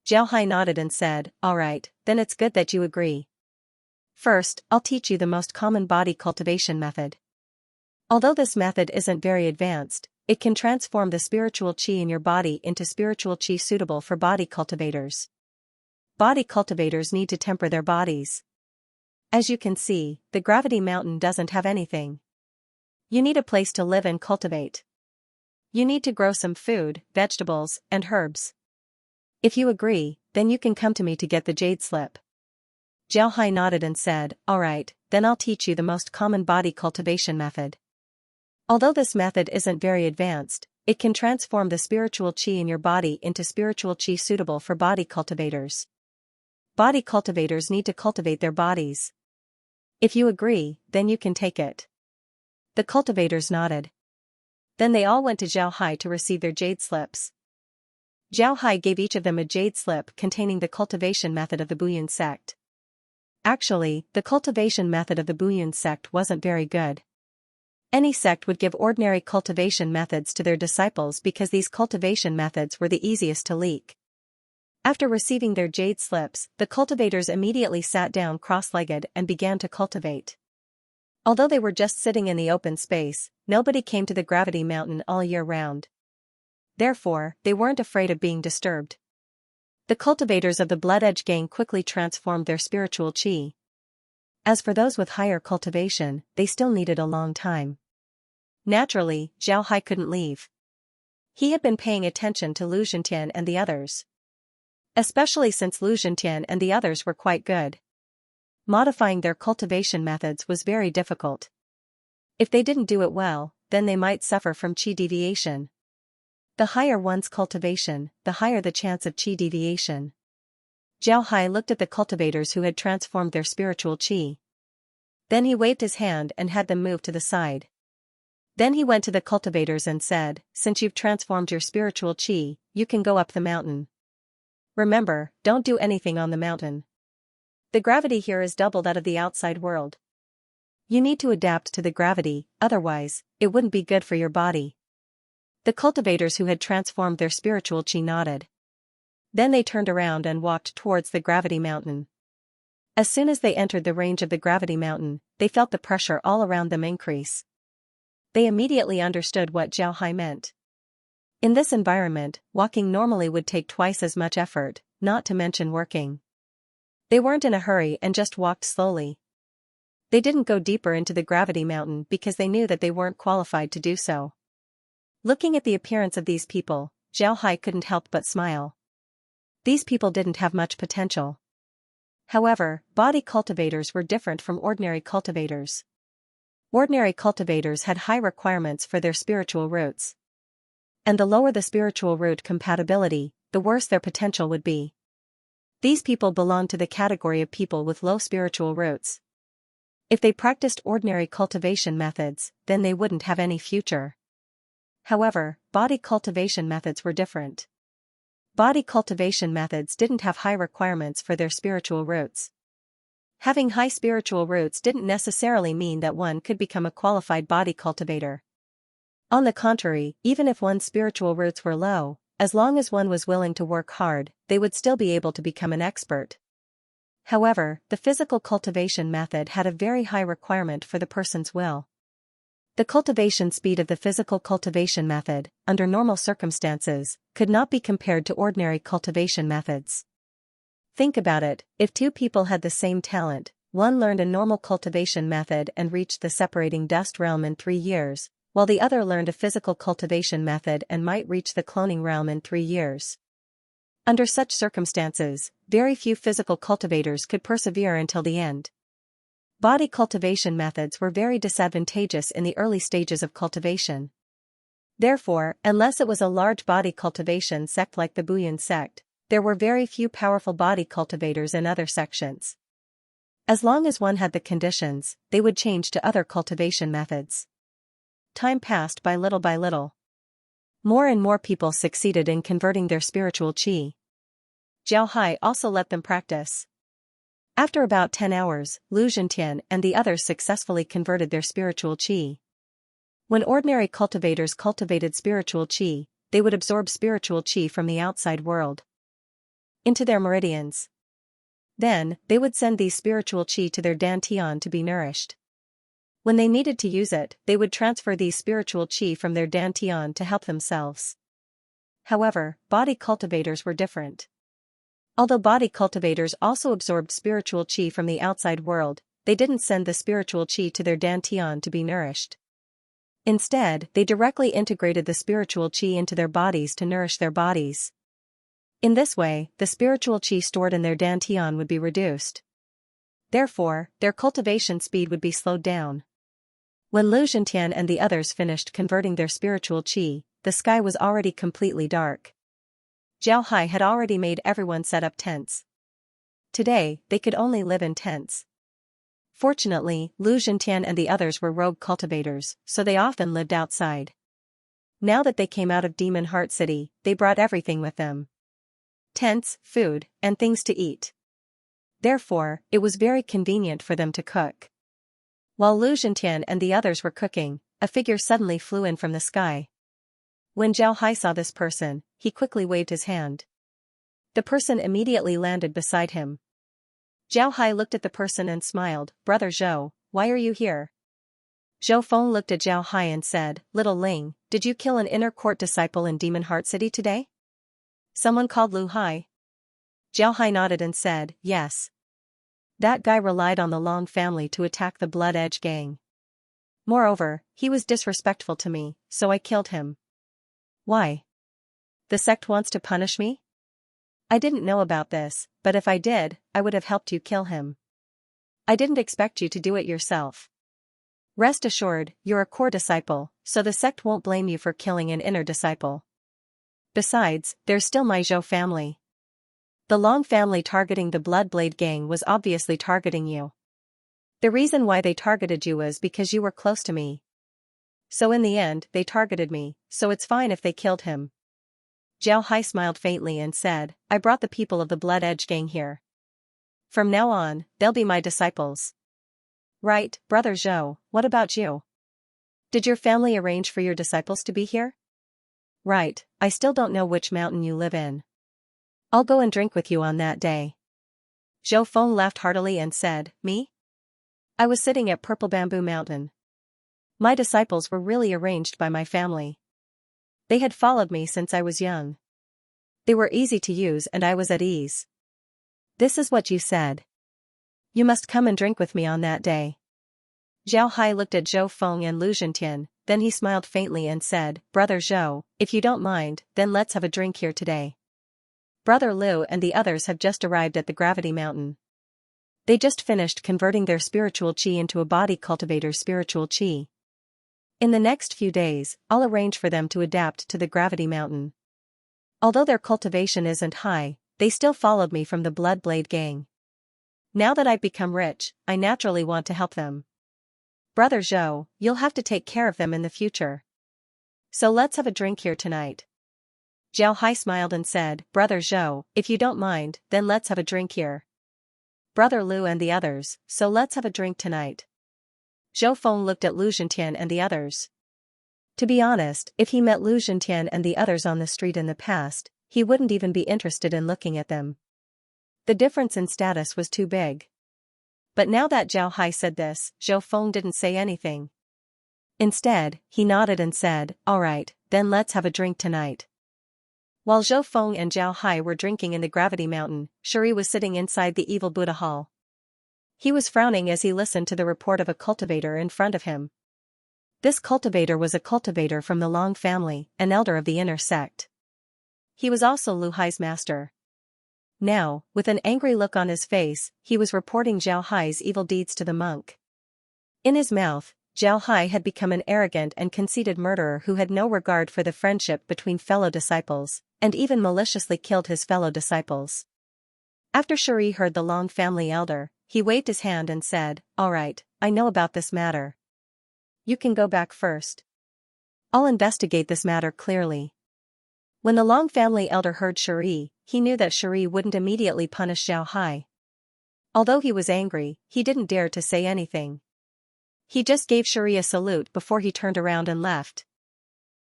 Zhao Hai nodded and said, "All right, then it's good that you agree. First, I'll teach you the most common body cultivation method. Although this method isn't very advanced, it can transform the spiritual qi in your body into spiritual qi suitable for body cultivators. Body cultivators need to temper their bodies. As you can see, the gravity mountain doesn't have anything. You need a place to live and cultivate. You need to grow some food, vegetables, and herbs. If you agree, then you can come to me to get the jade slip." Zhao Hai nodded and said, "All right, then I'll teach you the most common body cultivation method. Although this method isn't very advanced, it can transform the spiritual qi in your body into spiritual qi suitable for body cultivators. Body cultivators need to cultivate their bodies. If you agree, then you can take it." The cultivators nodded. Then they all went to Zhao Hai to receive their jade slips. Zhao Hai gave each of them a jade slip containing the cultivation method of the Buyun sect. Actually, the cultivation method of the Buyun sect wasn't very good. Any sect would give ordinary cultivation methods to their disciples because these cultivation methods were the easiest to leak. After receiving their jade slips, the cultivators immediately sat down cross-legged and began to cultivate. Although they were just sitting in the open space, nobody came to the gravity mountain all year round. Therefore, they weren't afraid of being disturbed. The cultivators of the Blood Edge gang quickly transformed their spiritual qi. As for those with higher cultivation, they still needed a long time. Naturally, Zhao Hai couldn't leave. He had been paying attention to Lu Zhentian and the others. Especially since Lu Zhentian and the others were quite good. Modifying their cultivation methods was very difficult. If they didn't do it well, then they might suffer from qi deviation. The higher one's cultivation, the higher the chance of qi deviation. Zhao Hai looked at the cultivators who had transformed their spiritual qi. Then he waved his hand and had them move to the side. Then he went to the cultivators and said, "Since you've transformed your spiritual qi, you can go up the mountain. Remember, don't do anything on the mountain. The gravity here is double that of the outside world. You need to adapt to the gravity, otherwise, it wouldn't be good for your body." The cultivators who had transformed their spiritual qi nodded. Then they turned around and walked towards the gravity mountain. As soon as they entered the range of the gravity mountain, they felt the pressure all around them increase. They immediately understood what Zhao Hai meant. In this environment, walking normally would take twice as much effort, not to mention working. They weren't in a hurry and just walked slowly. They didn't go deeper into the gravity mountain because they knew that they weren't qualified to do so. Looking at the appearance of these people, Zhao Hai couldn't help but smile. These people didn't have much potential. However, body cultivators were different from ordinary cultivators. Ordinary cultivators had high requirements for their spiritual roots. And the lower the spiritual root compatibility, the worse their potential would be. These people belonged to the category of people with low spiritual roots. If they practiced ordinary cultivation methods, then they wouldn't have any future. However, body cultivation methods were different. Body cultivation methods didn't have high requirements for their spiritual roots. Having high spiritual roots didn't necessarily mean that one could become a qualified body cultivator. On the contrary, even if one's spiritual roots were low, as long as one was willing to work hard, they would still be able to become an expert. However, the physical cultivation method had a very high requirement for the person's will. The cultivation speed of the physical cultivation method, under normal circumstances, could not be compared to ordinary cultivation methods. Think about it, if two people had the same talent, one learned a normal cultivation method and reached the separating dust realm in 3 years, while the other learned a physical cultivation method and might reach the cloning realm in 3 years. Under such circumstances, very few physical cultivators could persevere until the end. Body cultivation methods were very disadvantageous in the early stages of cultivation. Therefore, unless it was a large body cultivation sect like the Bouillon sect, there were very few powerful body cultivators in other sections. As long as one had the conditions, they would change to other cultivation methods. Time passed by little by little. More and more people succeeded in converting their spiritual qi. Zhao Hai also let them practice. After about 10 hours, Lu Zhentian and the others successfully converted their spiritual qi. When ordinary cultivators cultivated spiritual qi, they would absorb spiritual qi from the outside world into their meridians. Then, they would send these spiritual qi to their dantian to be nourished. When they needed to use it, they would transfer these spiritual qi from their dantian to help themselves. However, body cultivators were different. Although body cultivators also absorbed spiritual qi from the outside world, they didn't send the spiritual qi to their dantian to be nourished. Instead, they directly integrated the spiritual qi into their bodies to nourish their bodies. In this way, the spiritual qi stored in their dantian would be reduced. Therefore, their cultivation speed would be slowed down. When Lu Zhentian and the others finished converting their spiritual qi, the sky was already completely dark. Zhao Hai had already made everyone set up tents. Today, they could only live in tents. Fortunately, Lu Zhentian and the others were rogue cultivators, so they often lived outside. Now that they came out of Demon Heart City, they brought everything with them. Tents, food, and things to eat. Therefore, it was very convenient for them to cook. While Lu Zhentian and the others were cooking, a figure suddenly flew in from the sky. When Zhao Hai saw this person, he quickly waved his hand. The person immediately landed beside him. Zhao Hai looked at the person and smiled. "Brother Zhou, why are you here?" Zhou Feng looked at Zhao Hai and said, "Little Ling, did you kill an inner court disciple in Demon Heart City today?" Someone called Lu Hai. Zhao Hai nodded and said, "Yes. That guy relied on the Long family to attack the Blood Edge gang. Moreover, he was disrespectful to me, so I killed him." "Why? The sect wants to punish me?" "I didn't know about this, but if I did, I would have helped you kill him. I didn't expect you to do it yourself. Rest assured, you're a core disciple, so the sect won't blame you for killing an inner disciple. Besides, there's still my Zhou family. The Long family targeting the Bloodblade gang was obviously targeting you. The reason why they targeted you was because you were close to me. So in the end, they targeted me, so it's fine if they killed him." Zhao Hai smiled faintly and said, "I brought the people of the Blood Edge gang here. From now on, they'll be my disciples." "Right, Brother Zhou, what about you? Did your family arrange for your disciples to be here?" "Right, I still don't know which mountain you live in. I'll go and drink with you on that day." Zhou Feng laughed heartily and said, "Me? I was sitting at Purple Bamboo Mountain. My disciples were really arranged by my family. They had followed me since I was young. They were easy to use and I was at ease." "This is what you said. You must come and drink with me on that day." Zhao Hai looked at Zhou Feng and Lu Zhentian, then he smiled faintly and said, "Brother Zhou, if you don't mind, then let's have a drink here today. Brother Lu and the others have just arrived at the Gravity Mountain. They just finished converting their spiritual qi into a body cultivator's spiritual qi. In the next few days, I'll arrange for them to adapt to the Gravity Mountain. Although their cultivation isn't high, they still followed me from the Bloodblade gang. Now that I've become rich, I naturally want to help them. Brother Zhou, you'll have to take care of them in the future. So let's have a drink here tonight." Zhao Hai smiled and said, "Brother Zhou, if you don't mind, then let's have a drink here. Brother Lu and the others, so let's have a drink tonight." Zhou Feng looked at Lu Zhentian and the others. To be honest, if he met Lu Zhentian and the others on the street in the past, he wouldn't even be interested in looking at them. The difference in status was too big. But now that Zhao Hai said this, Zhou Feng didn't say anything. Instead, he nodded and said, "All right, then let's have a drink tonight." While Zhou Feng and Zhao Hai were drinking in the Gravity Mountain, Shuri was sitting inside the evil Buddha Hall. He was frowning as he listened to the report of a cultivator in front of him. This cultivator was a cultivator from the Long family, an elder of the inner sect. He was also Lu Hai's master. Now, with an angry look on his face, he was reporting Zhao Hai's evil deeds to the monk. In his mouth, Zhao Hai had become an arrogant and conceited murderer who had no regard for the friendship between fellow disciples, and even maliciously killed his fellow disciples. After Shuri heard the Long family elder, he waved his hand and said, "All right, I know about this matter. You can go back first. I'll investigate this matter clearly." When the Long family elder heard Shuri, he knew that Shuri wouldn't immediately punish Zhao Hai. Although he was angry, he didn't dare to say anything. He just gave Shuri a salute before he turned around and left.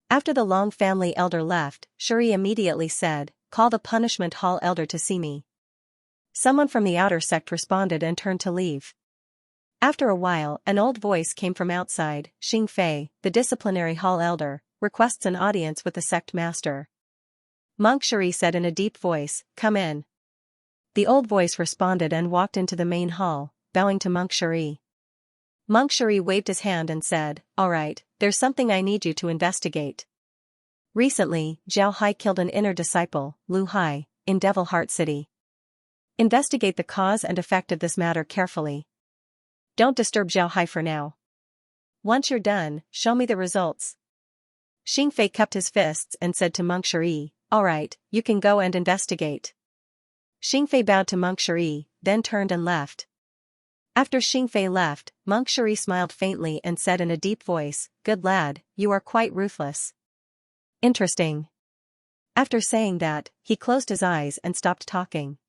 After the Long family elder left, Shuri immediately said, "Call the punishment hall elder to see me." Someone from the outer sect responded and turned to leave. After a while, an old voice came from outside. "Xing Fei, the disciplinary hall elder, requests an audience with the sect master." Monk Shuri said in a deep voice, "Come in." The old voice responded and walked into the main hall, bowing to Monk Shuri. Monk Shuri waved his hand and said, "All right, there's something I need you to investigate. Recently, Zhao Hai killed an inner disciple, Lu Hai, in Devil Heart City. Investigate the cause and effect of this matter carefully. Don't disturb Zhao Hai for now. Once you're done, show me the results." Xing Fei cupped his fists and said to Monk Shuri, "All right, you can go and investigate." Xing Fei bowed to Monk Shuri, then turned and left. After Xing Fei left, Monk Shuri smiled faintly and said in a deep voice, "Good lad, you are quite ruthless." Interesting. After saying that, he closed his eyes and stopped talking.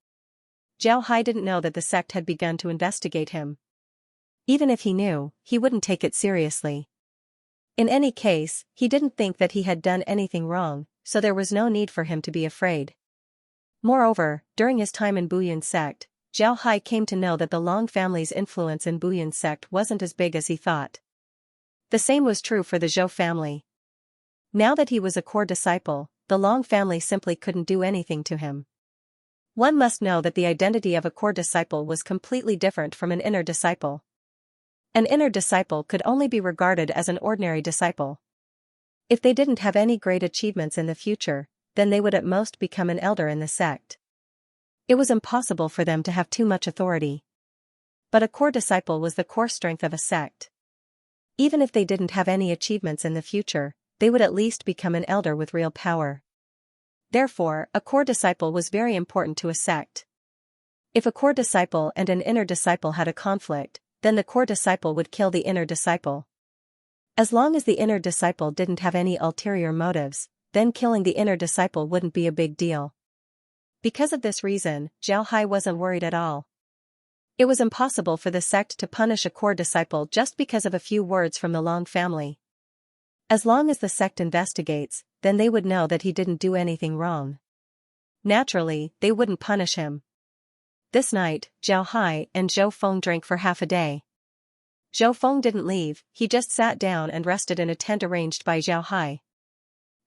Zhao Hai didn't know that the sect had begun to investigate him. Even if he knew, he wouldn't take it seriously. In any case, he didn't think that he had done anything wrong, so there was no need for him to be afraid. Moreover, during his time in Buyuan sect, Zhao Hai came to know that the Long family's influence in Buyuan sect wasn't as big as he thought. The same was true for the Zhou family. Now that he was a core disciple, the Long family simply couldn't do anything to him. One must know that the identity of a core disciple was completely different from an inner disciple. An inner disciple could only be regarded as an ordinary disciple. If they didn't have any great achievements in the future, then they would at most become an elder in the sect. It was impossible for them to have too much authority. But a core disciple was the core strength of a sect. Even if they didn't have any achievements in the future, they would at least become an elder with real power. Therefore, a core disciple was very important to a sect. If a core disciple and an inner disciple had a conflict, then the core disciple would kill the inner disciple. As long as the inner disciple didn't have any ulterior motives, then killing the inner disciple wouldn't be a big deal. Because of this reason, Zhao Hai wasn't worried at all. It was impossible for the sect to punish a core disciple just because of a few words from the Long family. As long as the sect investigates, then they would know that he didn't do anything wrong. Naturally, they wouldn't punish him. This night, Zhao Hai and Zhou Feng drank for half a day. Zhou Feng didn't leave, he just sat down and rested in a tent arranged by Zhao Hai.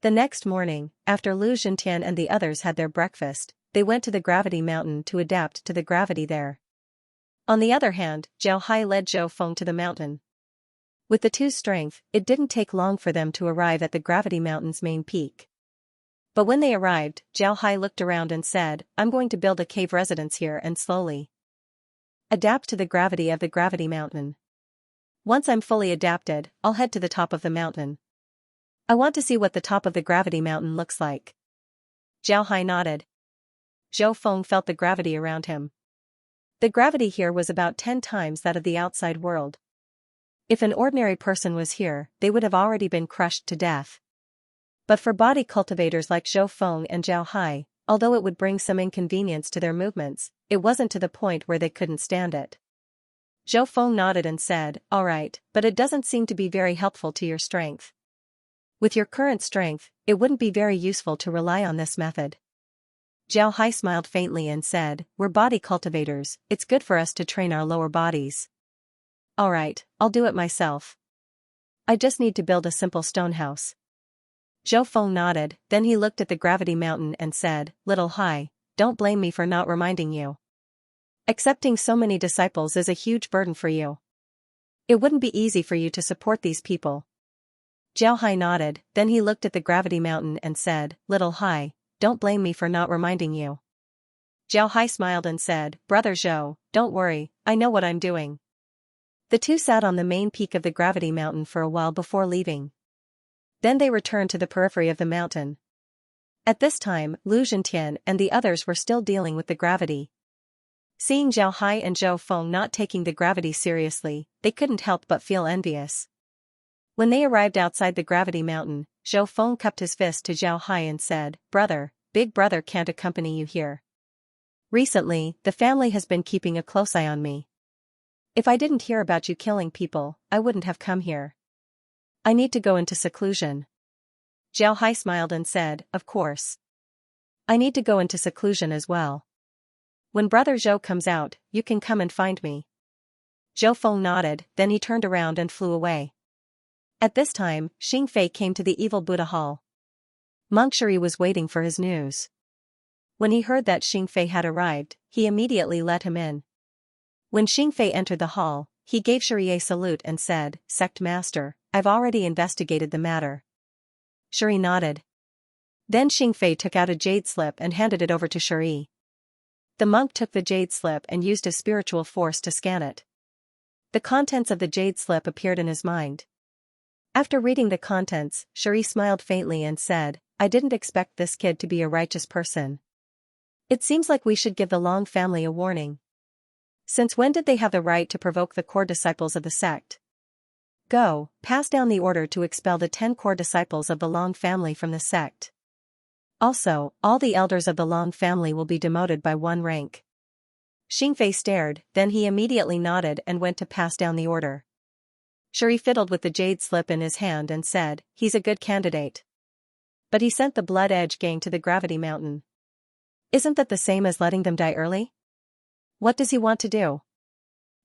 The next morning, after Lu Zhentian and the others had their breakfast, they went to the Gravity Mountain to adapt to the gravity there. On the other hand, Zhao Hai led Zhou Feng to the mountain. With the two's strength, it didn't take long for them to arrive at the Gravity Mountain's main peak. But when they arrived, Zhao Hai looked around and said, "I'm going to build a cave residence here and slowly adapt to the gravity of the Gravity Mountain. Once I'm fully adapted, I'll head to the top of the mountain. I want to see what the top of the Gravity Mountain looks like." Zhao Hai nodded. Zhou Feng felt the gravity around him. The gravity here was about 10 times that of the outside world. If an ordinary person was here, they would have already been crushed to death. But for body cultivators like Zhou Feng and Zhao Hai, although it would bring some inconvenience to their movements, it wasn't to the point where they couldn't stand it. Zhou Feng nodded and said, "All right, but it doesn't seem to be very helpful to your strength. With your current strength, it wouldn't be very useful to rely on this method." Zhao Hai smiled faintly and said, "We're body cultivators, it's good for us to train our lower bodies." "All right, I'll do it myself. I just need to build a simple stone house." Zhou Feng nodded, then he looked at the gravity mountain and said, Little Hai, don't blame me for not reminding you. Accepting so many disciples is a huge burden for you. It wouldn't be easy for you to support these people. Zhao Hai nodded, then he looked at the gravity mountain and said, Little Hai, don't blame me for not reminding you. Zhao Hai smiled and said, Brother Zhou, don't worry, I know what I'm doing. The two sat on the main peak of the gravity mountain for a while before leaving. Then they returned to the periphery of the mountain. At this time, Lu Zhentian and the others were still dealing with the gravity. Seeing Zhao Hai and Zhou Feng not taking the gravity seriously, they couldn't help but feel envious. When they arrived outside the gravity mountain, Zhou Feng cupped his fist to Zhao Hai and said, Brother, big brother can't accompany you here. Recently, the family has been keeping a close eye on me. If I didn't hear about you killing people, I wouldn't have come here. I need to go into seclusion. Zhao Hai smiled and said, Of course. I need to go into seclusion as well. When Brother Zhou comes out, you can come and find me. Zhou Feng nodded, then he turned around and flew away. At this time, Xing Fei came to the evil Buddha hall. Monk Shuri was waiting for his news. When he heard that Xing Fei had arrived, he immediately let him in. When Xing Fei entered the hall, he gave Shuri a salute and said, Sect Master, I've already investigated the matter. Shuri nodded. Then Xing Fei took out a jade slip and handed it over to Shuri. The monk took the jade slip and used his spiritual force to scan it. The contents of the jade slip appeared in his mind. After reading the contents, Shuri smiled faintly and said, I didn't expect this kid to be a righteous person. It seems like we should give the Long family a warning. Since when did they have the right to provoke the core disciples of the sect? Go, pass down the order to expel the 10 core disciples of the Long family from the sect. Also, all the elders of the Long family will be demoted by 1 rank. Xing Fei stared, then he immediately nodded and went to pass down the order. Shuri fiddled with the jade slip in his hand and said, He's a good candidate. But he sent the Blood Edge gang to the gravity mountain. Isn't that the same as letting them die early? What does he want to do?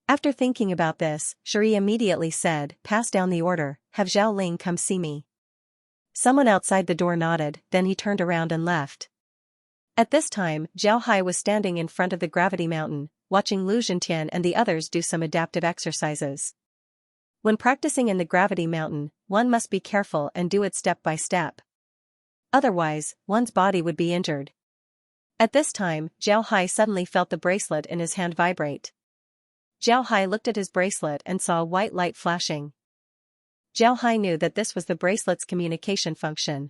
After thinking about this, Shuri immediately said, Pass down the order, have Zhao Ling come see me. Someone outside the door nodded, then he turned around and left. At this time, Zhao Hai was standing in front of the gravity mountain, watching Lu Zhentian and the others do some adaptive exercises. When practicing in the gravity mountain, one must be careful and do it step by step. Otherwise, one's body would be injured. At this time, Zhao Hai suddenly felt the bracelet in his hand vibrate. Zhao Hai looked at his bracelet and saw a white light flashing. Zhao Hai knew that this was the bracelet's communication function.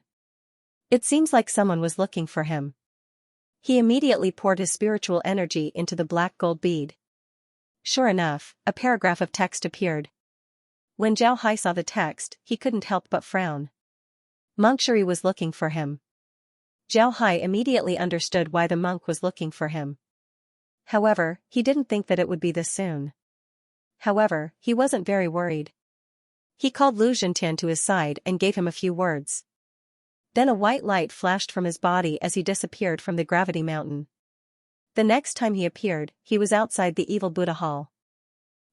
It seems like someone was looking for him. He immediately poured his spiritual energy into the black gold bead. Sure enough, a paragraph of text appeared. When Zhao Hai saw the text, he couldn't help but frown. Monk Shuri was looking for him. Zhao Hai immediately understood why the monk was looking for him. However, he didn't think that it would be this soon. However, he wasn't very worried. He called Lu Zhentian to his side and gave him a few words. Then a white light flashed from his body as he disappeared from the gravity mountain. The next time he appeared, he was outside the evil Buddha hall.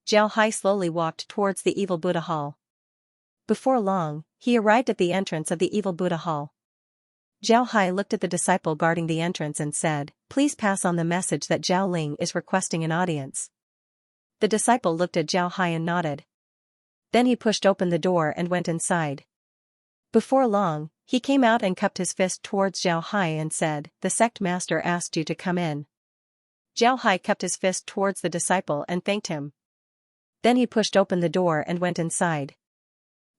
Zhao Hai slowly walked towards the evil Buddha hall. Before long, he arrived at the entrance of the evil Buddha hall. Zhao Hai looked at the disciple guarding the entrance and said, Please pass on the message that Zhao Ling is requesting an audience. The disciple looked at Zhao Hai and nodded. Then he pushed open the door and went inside. Before long, he came out and cupped his fist towards Zhao Hai and said, The sect master asked you to come in. Zhao Hai cupped his fist towards the disciple and thanked him. Then he pushed open the door and went inside.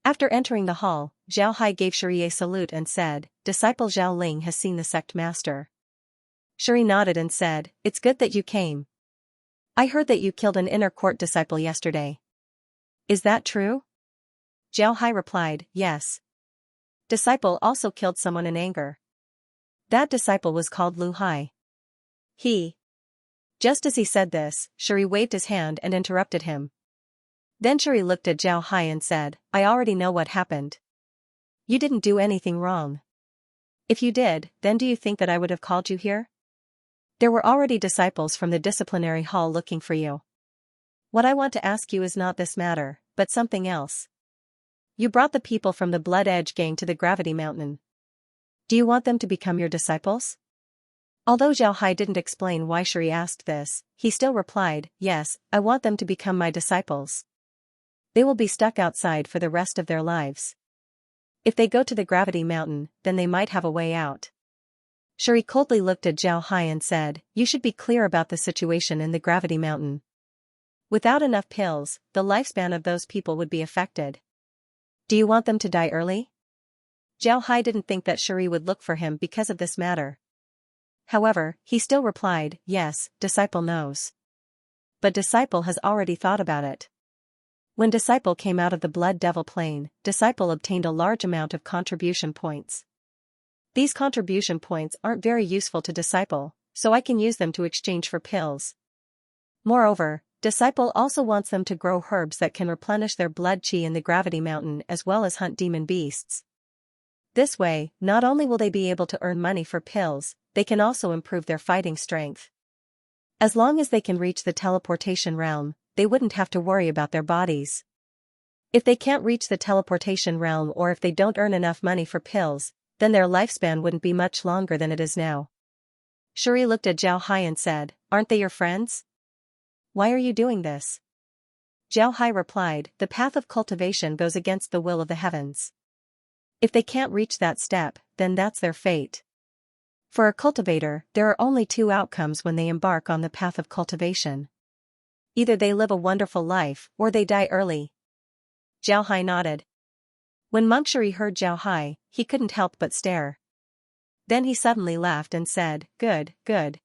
After entering the hall, Zhao Hai gave Shuri a salute and said, Disciple Zhao Ling has seen the sect master. Shuri nodded and said, It's good that you came. I heard that you killed an inner court disciple yesterday. Is that true? Zhao Hai replied, Yes. Disciple also killed someone in anger. That disciple was called Lu Hai. Just as he said this, Shuri waved his hand and interrupted him. Then Shuri looked at Zhao Hai and said, I already know what happened. You didn't do anything wrong. If you did, then do you think that I would have called you here? There were already disciples from the disciplinary hall looking for you. What I want to ask you is not this matter, but something else. You brought the people from the Blood Edge gang to the gravity mountain. Do you want them to become your disciples? Although Zhao Hai didn't explain why Shuri asked this, he still replied, yes, I want them to become my disciples. They will be stuck outside for the rest of their lives. If they go to the gravity mountain, then they might have a way out. Shuri coldly looked at Zhao Hai and said, you should be clear about the situation in the gravity mountain. Without enough pills, the lifespan of those people would be affected. Do you want them to die early? Zhao Hai didn't think that Shuri would look for him because of this matter. However, he still replied, yes, Disciple knows. But Disciple has already thought about it. When Disciple came out of the Blood Devil plane, Disciple obtained a large amount of contribution points. These contribution points aren't very useful to Disciple, so I can use them to exchange for pills. Moreover, Disciple also wants them to grow herbs that can replenish their blood chi in the gravity mountain as well as hunt demon beasts. This way, not only will they be able to earn money for pills, they can also improve their fighting strength. As long as they can reach the teleportation realm, they wouldn't have to worry about their bodies. If they can't reach the teleportation realm or if they don't earn enough money for pills, then their lifespan wouldn't be much longer than it is now. Shuri looked at Zhao Hai and said, aren't they your friends? Why are you doing this? Zhao Hai replied, the path of cultivation goes against the will of the heavens. If they can't reach that step, then that's their fate. For a cultivator, there are only two outcomes when they embark on the path of cultivation. Either they live a wonderful life, or they die early. Zhao Hai nodded. When Monk Shuri heard Zhao Hai, he couldn't help but stare. Then he suddenly laughed and said, good, good.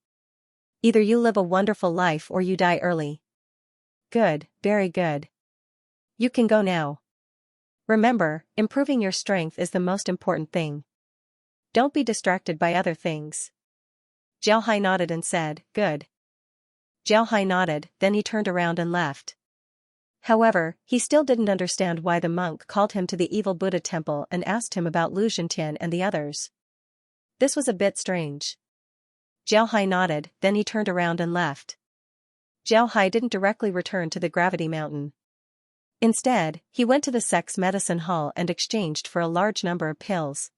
Either you live a wonderful life or you die early. Good, very good. You can go now. Remember, improving your strength is the most important thing. Don't be distracted by other things. Zhao Hai nodded and said, good. Zhao Hai nodded, then he turned around and left. However, he still didn't understand why the monk called him to the evil Buddha temple and asked him about Lu Zhentian and the others. This was a bit strange. Zhao Hai nodded, then he turned around and left. Zhao Hai didn't directly return to the gravity mountain. Instead, he went to the sect's medicine hall and exchanged for a large number of pills.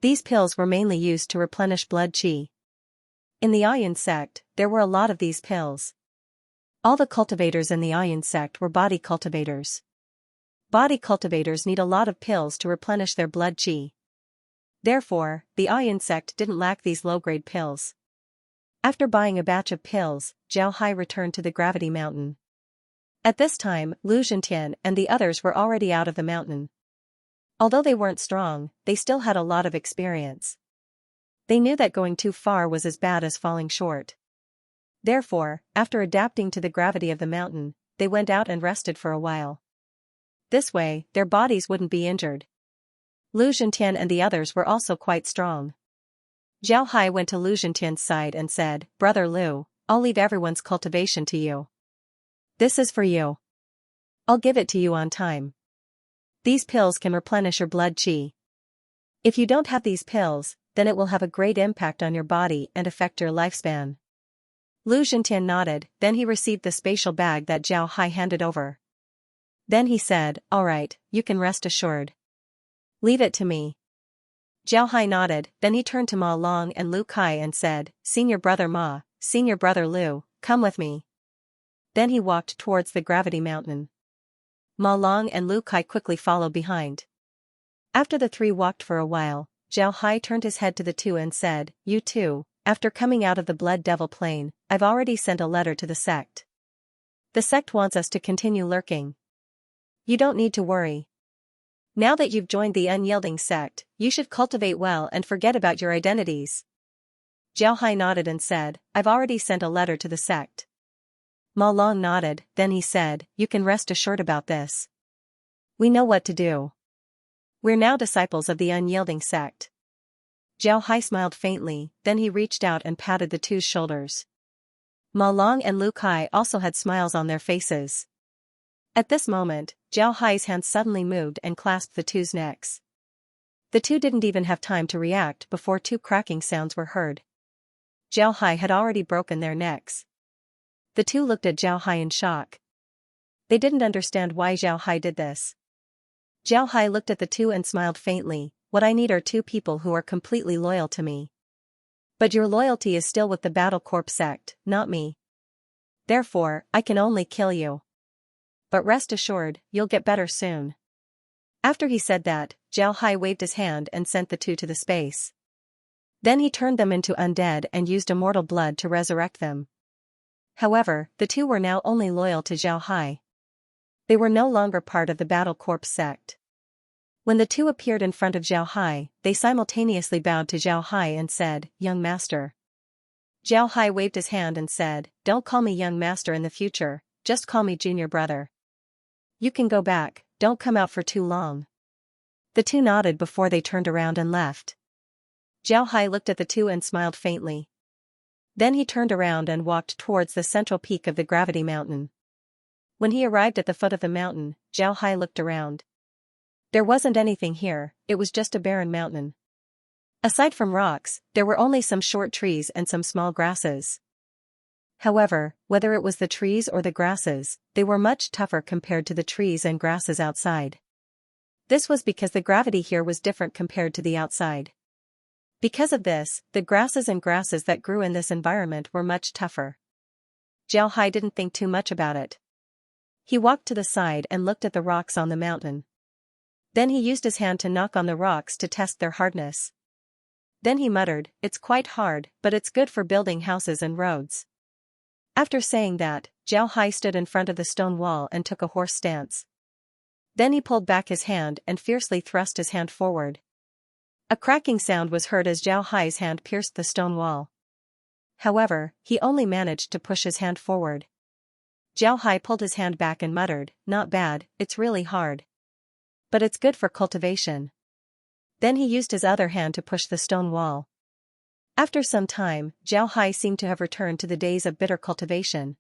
These pills were mainly used to replenish blood chi. In the Ayan sect, there were a lot of these pills. All the cultivators in the Ayan sect were body cultivators. Body cultivators need a lot of pills to replenish their blood chi. Therefore, the Ayan sect didn't lack these low-grade pills. After buying a batch of pills, Zhao Hai returned to the gravity mountain. At this time, Lu Zhentian and the others were already out of the mountain. Although they weren't strong, they still had a lot of experience. They knew that going too far was as bad as falling short. Therefore, after adapting to the gravity of the mountain, they went out and rested for a while. This way, their bodies wouldn't be injured. Lu Zhentian and the others were also quite strong. Zhao Hai went to Lu Zhentian's side and said, Brother Lu, I'll leave everyone's cultivation to you. This is for you. I'll give it to you on time. These pills can replenish your blood chi. If you don't have these pills, then it will have a great impact on your body and affect your lifespan. Lu Zhentian nodded, then he received the spatial bag that Zhao Hai handed over. Then he said, all right, you can rest assured. Leave it to me. Zhao Hai nodded, then he turned to Ma Long and Lu Kai and said, Senior Brother Ma, Senior Brother Lu, come with me. Then he walked towards the gravity mountain. Ma Long and Lu Kai quickly followed behind. After the three walked for a while, Zhao Hai turned his head to the two and said, you two, after coming out of the Blood Devil plane, I've already sent a letter to the sect. The sect wants us to continue lurking. You don't need to worry. Now that you've joined the unyielding sect, you should cultivate well and forget about your identities. Zhao Hai nodded and said, I've already sent a letter to the sect. Ma Long nodded, then he said, you can rest assured about this. We know what to do. We're now disciples of the unyielding sect. Zhao Hai smiled faintly, then he reached out and patted the two's shoulders. Ma Long and Lu Kai also had smiles on their faces. At this moment, Zhao Hai's hand suddenly moved and clasped the two's necks. The two didn't even have time to react before two cracking sounds were heard. Zhao Hai had already broken their necks. The two looked at Zhao Hai in shock. They didn't understand why Zhao Hai did this. Zhao Hai looked at the two and smiled faintly, what I need are two people who are completely loyal to me. But your loyalty is still with the Battle Corp sect, not me. Therefore, I can only kill you. But rest assured, you'll get better soon." After he said that, Zhao Hai waved his hand and sent the two to the space. Then he turned them into undead and used immortal blood to resurrect them. However, the two were now only loyal to Zhao Hai. They were no longer part of the Battle Corp sect. When the two appeared in front of Zhao Hai, they simultaneously bowed to Zhao Hai and said, "Young master." Zhao Hai waved his hand and said, "Don't call me young master in the future, just call me junior brother. You can go back, don't come out for too long." The two nodded before they turned around and left. Zhao Hai looked at the two and smiled faintly. Then he turned around and walked towards the central peak of the Gravity Mountain. When he arrived at the foot of the mountain, Zhao Hai looked around. There wasn't anything here, it was just a barren mountain. Aside from rocks, there were only some short trees and some small grasses. However, whether it was the trees or the grasses, they were much tougher compared to the trees and grasses outside. This was because the gravity here was different compared to the outside. Because of this, the grasses that grew in this environment were much tougher. Zhao Hai didn't think too much about it. He walked to the side and looked at the rocks on the mountain. Then he used his hand to knock on the rocks to test their hardness. Then he muttered, "It's quite hard, but it's good for building houses and roads." After saying that, Zhao Hai stood in front of the stone wall and took a horse stance. Then he pulled back his hand and fiercely thrust his hand forward. A cracking sound was heard as Zhao Hai's hand pierced the stone wall. However, he only managed to push his hand forward. Zhao Hai pulled his hand back and muttered, "Not bad, it's really hard. But it's good for cultivation." Then he used his other hand to push the stone wall. After some time, Zhao Hai seemed to have returned to the days of bitter cultivation.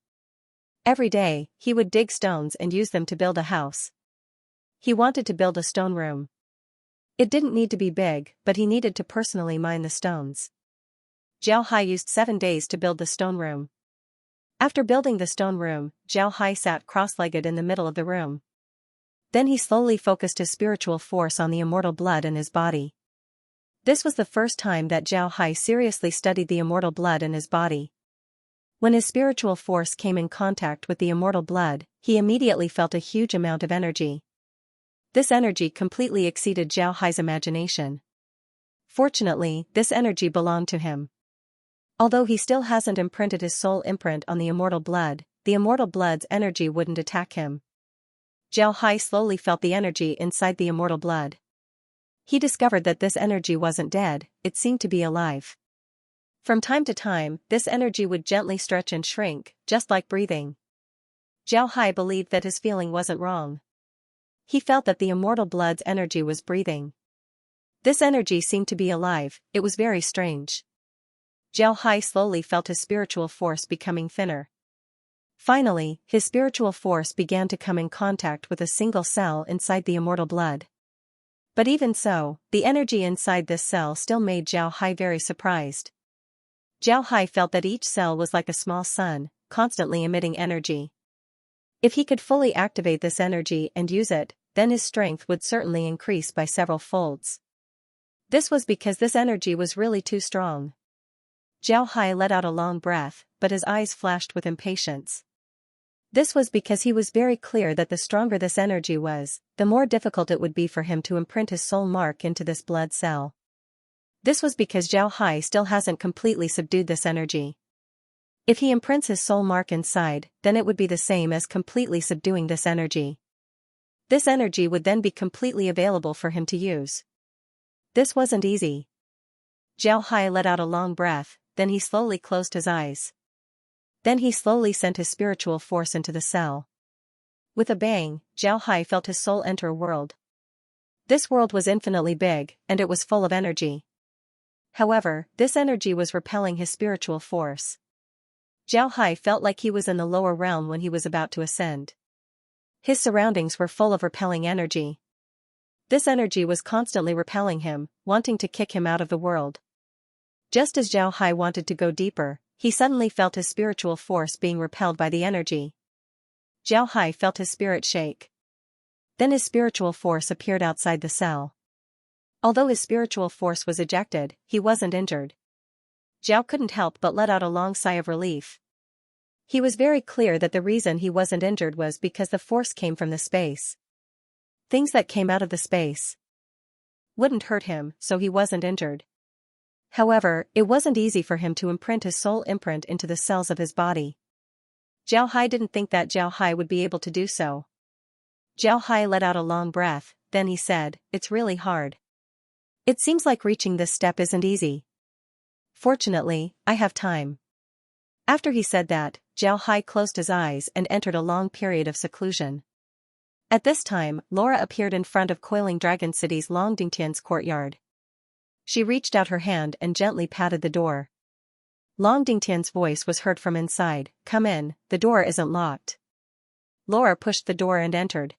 Every day, he would dig stones and use them to build a house. He wanted to build a stone room. It didn't need to be big, but he needed to personally mine the stones. Zhao Hai used 7 days to build the stone room. After building the stone room, Zhao Hai sat cross-legged in the middle of the room. Then he slowly focused his spiritual force on the immortal blood in his body. This was the first time that Zhao Hai seriously studied the immortal blood in his body. When his spiritual force came in contact with the immortal blood, he immediately felt a huge amount of energy. This energy completely exceeded Zhao Hai's imagination. Fortunately, this energy belonged to him. Although he still hasn't imprinted his soul imprint on the immortal blood's energy wouldn't attack him. Zhao Hai slowly felt the energy inside the immortal blood. He discovered that this energy wasn't dead, it seemed to be alive. From time to time, this energy would gently stretch and shrink, just like breathing. Zhao Hai believed that his feeling wasn't wrong. He felt that the immortal blood's energy was breathing. This energy seemed to be alive, it was very strange. Zhao Hai slowly felt his spiritual force becoming thinner. Finally, his spiritual force began to come in contact with a single cell inside the immortal blood. But even so, the energy inside this cell still made Zhao Hai very surprised. Zhao Hai felt that each cell was like a small sun, constantly emitting energy. If he could fully activate this energy and use it, then his strength would certainly increase by several folds. This was because this energy was really too strong. Zhao Hai let out a long breath, but his eyes flashed with impatience. This was because he was very clear that the stronger this energy was, the more difficult it would be for him to imprint his soul mark into this blood cell. This was because Zhao Hai still hasn't completely subdued this energy. If he imprints his soul mark inside, then it would be the same as completely subduing this energy. This energy would then be completely available for him to use. This wasn't easy. Zhao Hai let out a long breath, then he slowly closed his eyes. Then he slowly sent his spiritual force into the cell. With a bang, Zhao Hai felt his soul enter a world. This world was infinitely big, and it was full of energy. However, this energy was repelling his spiritual force. Zhao Hai felt like he was in the lower realm when he was about to ascend. His surroundings were full of repelling energy. This energy was constantly repelling him, wanting to kick him out of the world. Just as Zhao Hai wanted to go deeper, he suddenly felt his spiritual force being repelled by the energy. Zhao Hai felt his spirit shake. Then his spiritual force appeared outside the cell. Although his spiritual force was ejected, he wasn't injured. Zhao couldn't help but let out a long sigh of relief. He was very clear that the reason he wasn't injured was because the force came from the space. Things that came out of the space wouldn't hurt him, so he wasn't injured. However, it wasn't easy for him to imprint his soul imprint into the cells of his body. Zhao Hai didn't think that Zhao Hai would be able to do so. Zhao Hai let out a long breath, then he said, "It's really hard. It seems like reaching this step isn't easy. Fortunately, I have time." After he said that, Zhao Hai closed his eyes and entered a long period of seclusion. At this time, Laura appeared in front of Coiling Dragon City's Longdingtian's courtyard. She reached out her hand and gently patted the door. Longdingtian's voice was heard from inside, "Come in, the door isn't locked." Laura pushed the door and entered.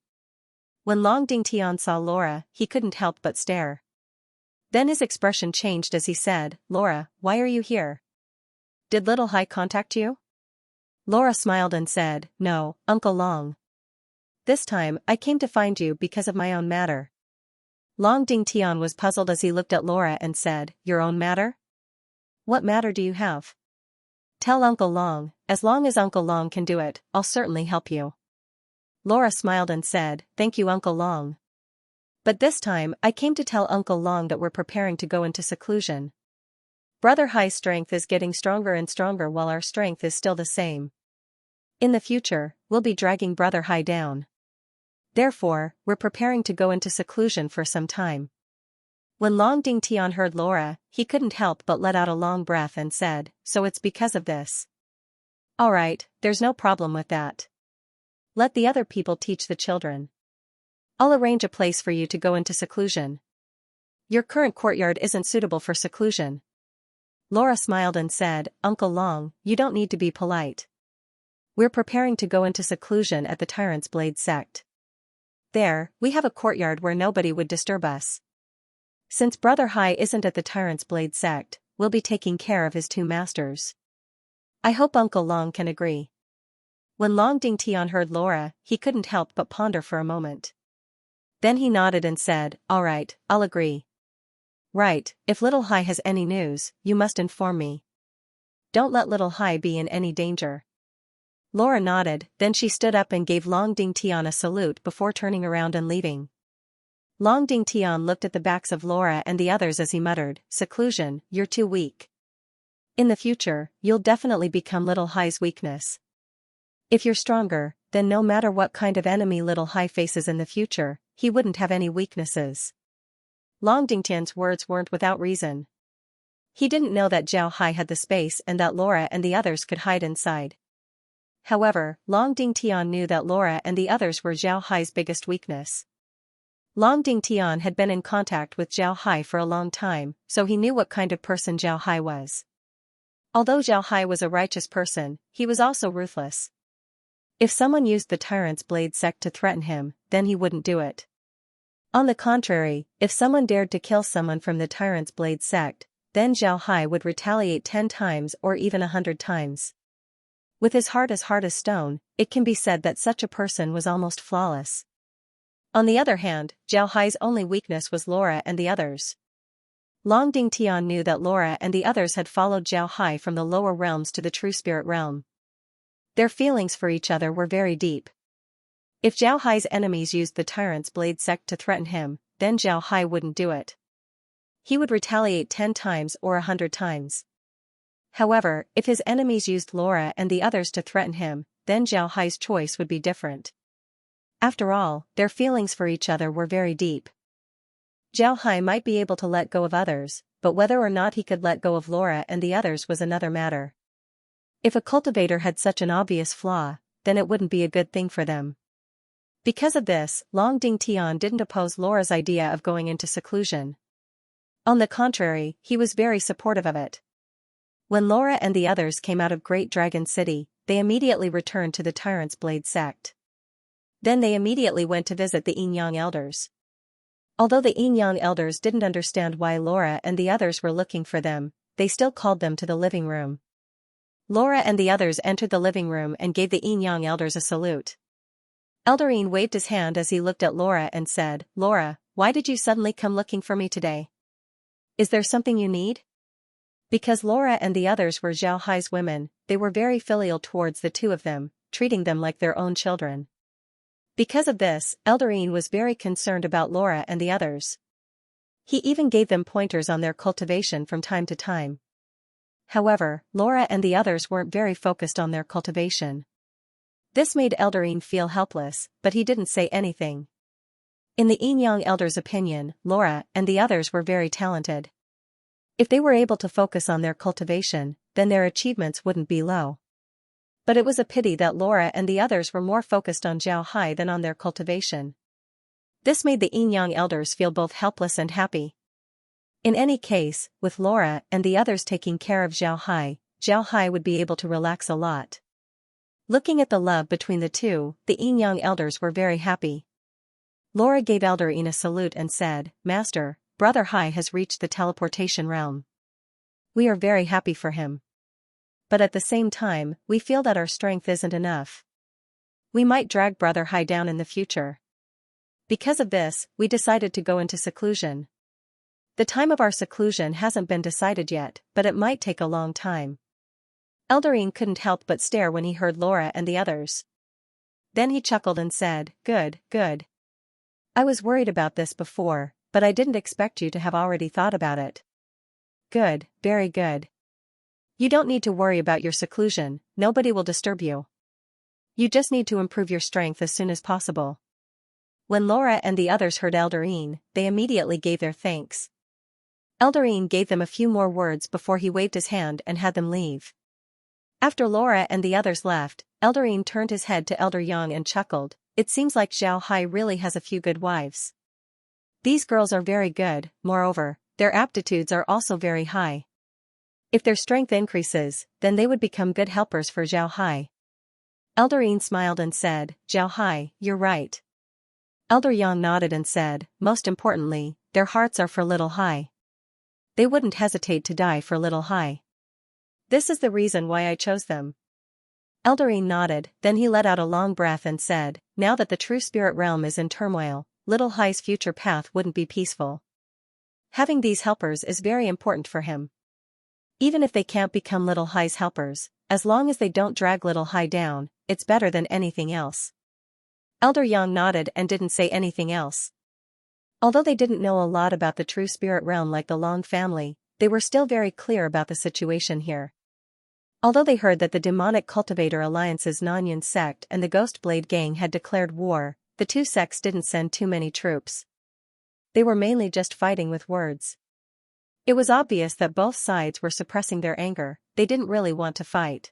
When Longdingtian saw Laura, he couldn't help but stare. Then his expression changed as he said, "Laura, why are you here? Did Little Hai contact you?" Laura smiled and said, "No, Uncle Long. This time, I came to find you because of my own matter." Longdingtian was puzzled as he looked at Laura and said, "Your own matter? What matter do you have? Tell Uncle Long, as long as Uncle Long can do it, I'll certainly help you." Laura smiled and said, "Thank you, Uncle Long. But this time, I came to tell Uncle Long that we're preparing to go into seclusion. Brother Hai's strength is getting stronger and stronger while our strength is still the same. In the future, we'll be dragging Brother Hai down. Therefore, we're preparing to go into seclusion for some time." When Longdingtian heard Laura, he couldn't help but let out a long breath and said, "So it's because of this. Alright, there's no problem with that. Let the other people teach the children. I'll arrange a place for you to go into seclusion. Your current courtyard isn't suitable for seclusion." Laura smiled and said, "Uncle Long, you don't need to be polite. We're preparing to go into seclusion at the Tyrant's Blade sect. There, we have a courtyard where nobody would disturb us. Since Brother Hai isn't at the Tyrant's Blade sect, we'll be taking care of his two masters. I hope Uncle Long can agree." When Longdingtian heard Laura, he couldn't help but ponder for a moment. Then he nodded and said, "Alright, I'll agree. Right, if Little Hai has any news, you must inform me. Don't let Little Hai be in any danger." Laura nodded, then she stood up and gave Longdingtian a salute before turning around and leaving. Longdingtian looked at the backs of Laura and the others as he muttered, "Seclusion, you're too weak. In the future, you'll definitely become Little Hai's weakness. If you're stronger, then no matter what kind of enemy Little Hai faces in the future, he wouldn't have any weaknesses." Longdingtian's words weren't without reason. He didn't know that Zhao Hai had the space and that Laura and the others could hide inside. However, Longdingtian knew that Laura and the others were Zhao Hai's biggest weakness. Longdingtian had been in contact with Zhao Hai for a long time, so he knew what kind of person Zhao Hai was. Although Zhao Hai was a righteous person, he was also ruthless. If someone used the Tyrant's Blade sect to threaten him, then he wouldn't do it. On the contrary, if someone dared to kill someone from the Tyrant's Blade sect, then Zhao Hai would retaliate 10 times or even 100 times. With his heart as hard as stone, it can be said that such a person was almost flawless. On the other hand, Zhao Hai's only weakness was Laura and the others. Longdingtian knew that Laura and the others had followed Zhao Hai from the lower realms to the true spirit realm. Their feelings for each other were very deep. If Zhao Hai's enemies used the Tyrant's Blade sect to threaten him, then Zhao Hai wouldn't do it. He would retaliate 10 times or 100 times. However, if his enemies used Laura and the others to threaten him, then Zhao Hai's choice would be different. After all, their feelings for each other were very deep. Zhao Hai might be able to let go of others, but whether or not he could let go of Laura and the others was another matter. If a cultivator had such an obvious flaw, then it wouldn't be a good thing for them. Because of this, Longdingtian didn't oppose Laura's idea of going into seclusion. On the contrary, he was very supportive of it. When Laura and the others came out of Great Dragon City, they immediately returned to the Tyrant's Blade sect. Then they immediately went to visit the Yin-Yang elders. Although the Yin-Yang elders didn't understand why Laura and the others were looking for them, they still called them to the living room. Laura and the others entered the living room and gave the Yin-Yang elders a salute. Elder Yin waved his hand as he looked at Laura and said, "Laura, why did you suddenly come looking for me today? Is there something you need? Because Laura and the others were Zhao Hai's women, they were very filial towards the two of them, treating them like their own children. Because of this, Eldarine was very concerned about Laura and the others. He even gave them pointers on their cultivation from time to time. However, Laura and the others weren't very focused on their cultivation. This made Eldarine feel helpless, but he didn't say anything. In the Yin-Yang elders' opinion, Laura and the others were very talented. If they were able to focus on their cultivation, then their achievements wouldn't be low. But it was a pity that Laura and the others were more focused on Zhao Hai than on their cultivation. This made the Yin-Yang elders feel both helpless and happy. In any case, with Laura and the others taking care of Zhao Hai would be able to relax a lot. Looking at the love between the two, the Yin-Yang elders were very happy. Laura gave Eldarine a salute and said, "Master, Brother Hai has reached the teleportation realm. We are very happy for him. But at the same time, we feel that our strength isn't enough. We might drag Brother Hai down in the future. Because of this, we decided to go into seclusion. The time of our seclusion hasn't been decided yet, but it might take a long time." Eldarine couldn't help but stare when he heard Laura and the others. Then he chuckled and said, "Good, good. I was worried about this before, but I didn't expect you to have already thought about it. Good, very good. You don't need to worry about your seclusion, nobody will disturb you. You just need to improve your strength as soon as possible." When Laura and the others heard Eldarine, they immediately gave their thanks. Eldarine gave them a few more words before he waved his hand and had them leave. After Laura and the others left, Eldarine turned his head to Elder Yang and chuckled, "It seems like Zhao Hai really has a few good wives. These girls are very good, moreover, their aptitudes are also very high. If their strength increases, then they would become good helpers for Zhao Hai." Eldarine smiled and said, "Zhao Hai, you're right." Elder Yang nodded and said, "Most importantly, their hearts are for little Hai. They wouldn't hesitate to die for little Hai. This is the reason why I chose them." Eldarine nodded, then he let out a long breath and said, "Now that the true spirit realm is in turmoil, little Hai's future path wouldn't be peaceful. Having these helpers is very important for him. Even if they can't become little Hai's helpers, as long as they don't drag little Hai down, it's better than anything else." Elder Yang nodded and didn't say anything else. Although they didn't know a lot about the true spirit realm like the Long family, they were still very clear about the situation here. Although they heard that the demonic cultivator alliance's Nanyan sect and the Ghost Blade gang had declared war, the two sects didn't send too many troops. They were mainly just fighting with words. It was obvious that both sides were suppressing their anger, they didn't really want to fight.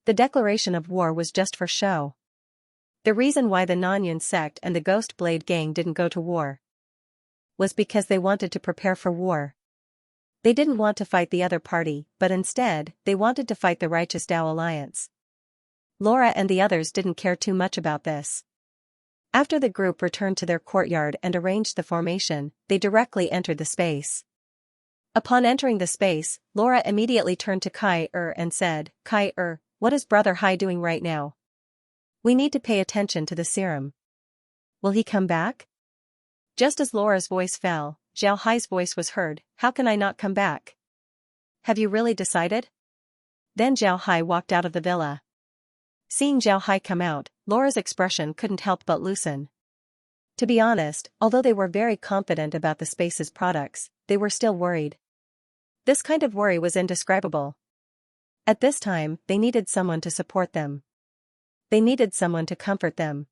The declaration of war was just for show. The reason why the Nanyan sect and the Ghost Blade gang didn't go to war was because they wanted to prepare for war. They didn't want to fight the other party, but instead, they wanted to fight the righteous Dao alliance. Laura and the others didn't care too much about this. After the group returned to their courtyard and arranged the formation, they directly entered the space. Upon entering the space, Laura immediately turned to Kai and said, "Kai, what is Brother Hai doing right now? We need to pay attention to the serum. Will he come back?" Just as Laura's voice fell, Zhao Hai's voice was heard, "How can I not come back? Have you really decided?" Then Zhao Hai walked out of the villa. Seeing Zhao Hai come out, Laura's expression couldn't help but loosen. To be honest, although they were very confident about the space's products, they were still worried. This kind of worry was indescribable. At this time, they needed someone to support them. They needed someone to comfort them.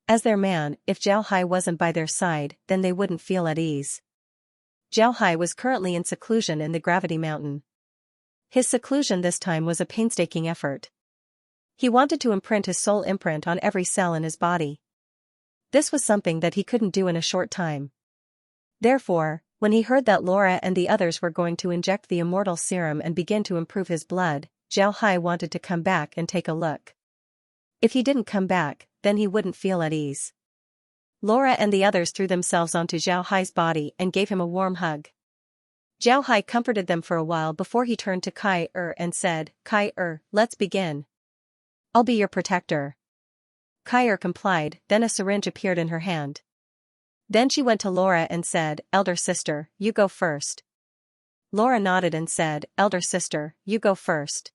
As their man, if Zhao Hai wasn't by their side, then they wouldn't feel at ease. Zhao Hai was currently in seclusion in the Gravity Mountain. His seclusion this time was a painstaking effort. He wanted to imprint his soul imprint on every cell in his body. This was something that he couldn't do in a short time. Therefore, when he heard that Laura and the others were going to inject the immortal serum and begin to improve his blood, Zhao Hai wanted to come back and take a look. If he didn't come back, then he wouldn't feel at ease. Laura and the others threw themselves onto Zhao Hai's body and gave him a warm hug. Zhao Hai comforted them for a while before he turned to Kai and said, "Kai, let's begin. I'll be your protector." Kai complied, then a syringe appeared in her hand. Then she went to Laura and said, "Elder sister, you go first." Laura nodded and said, "Elder sister, you go first."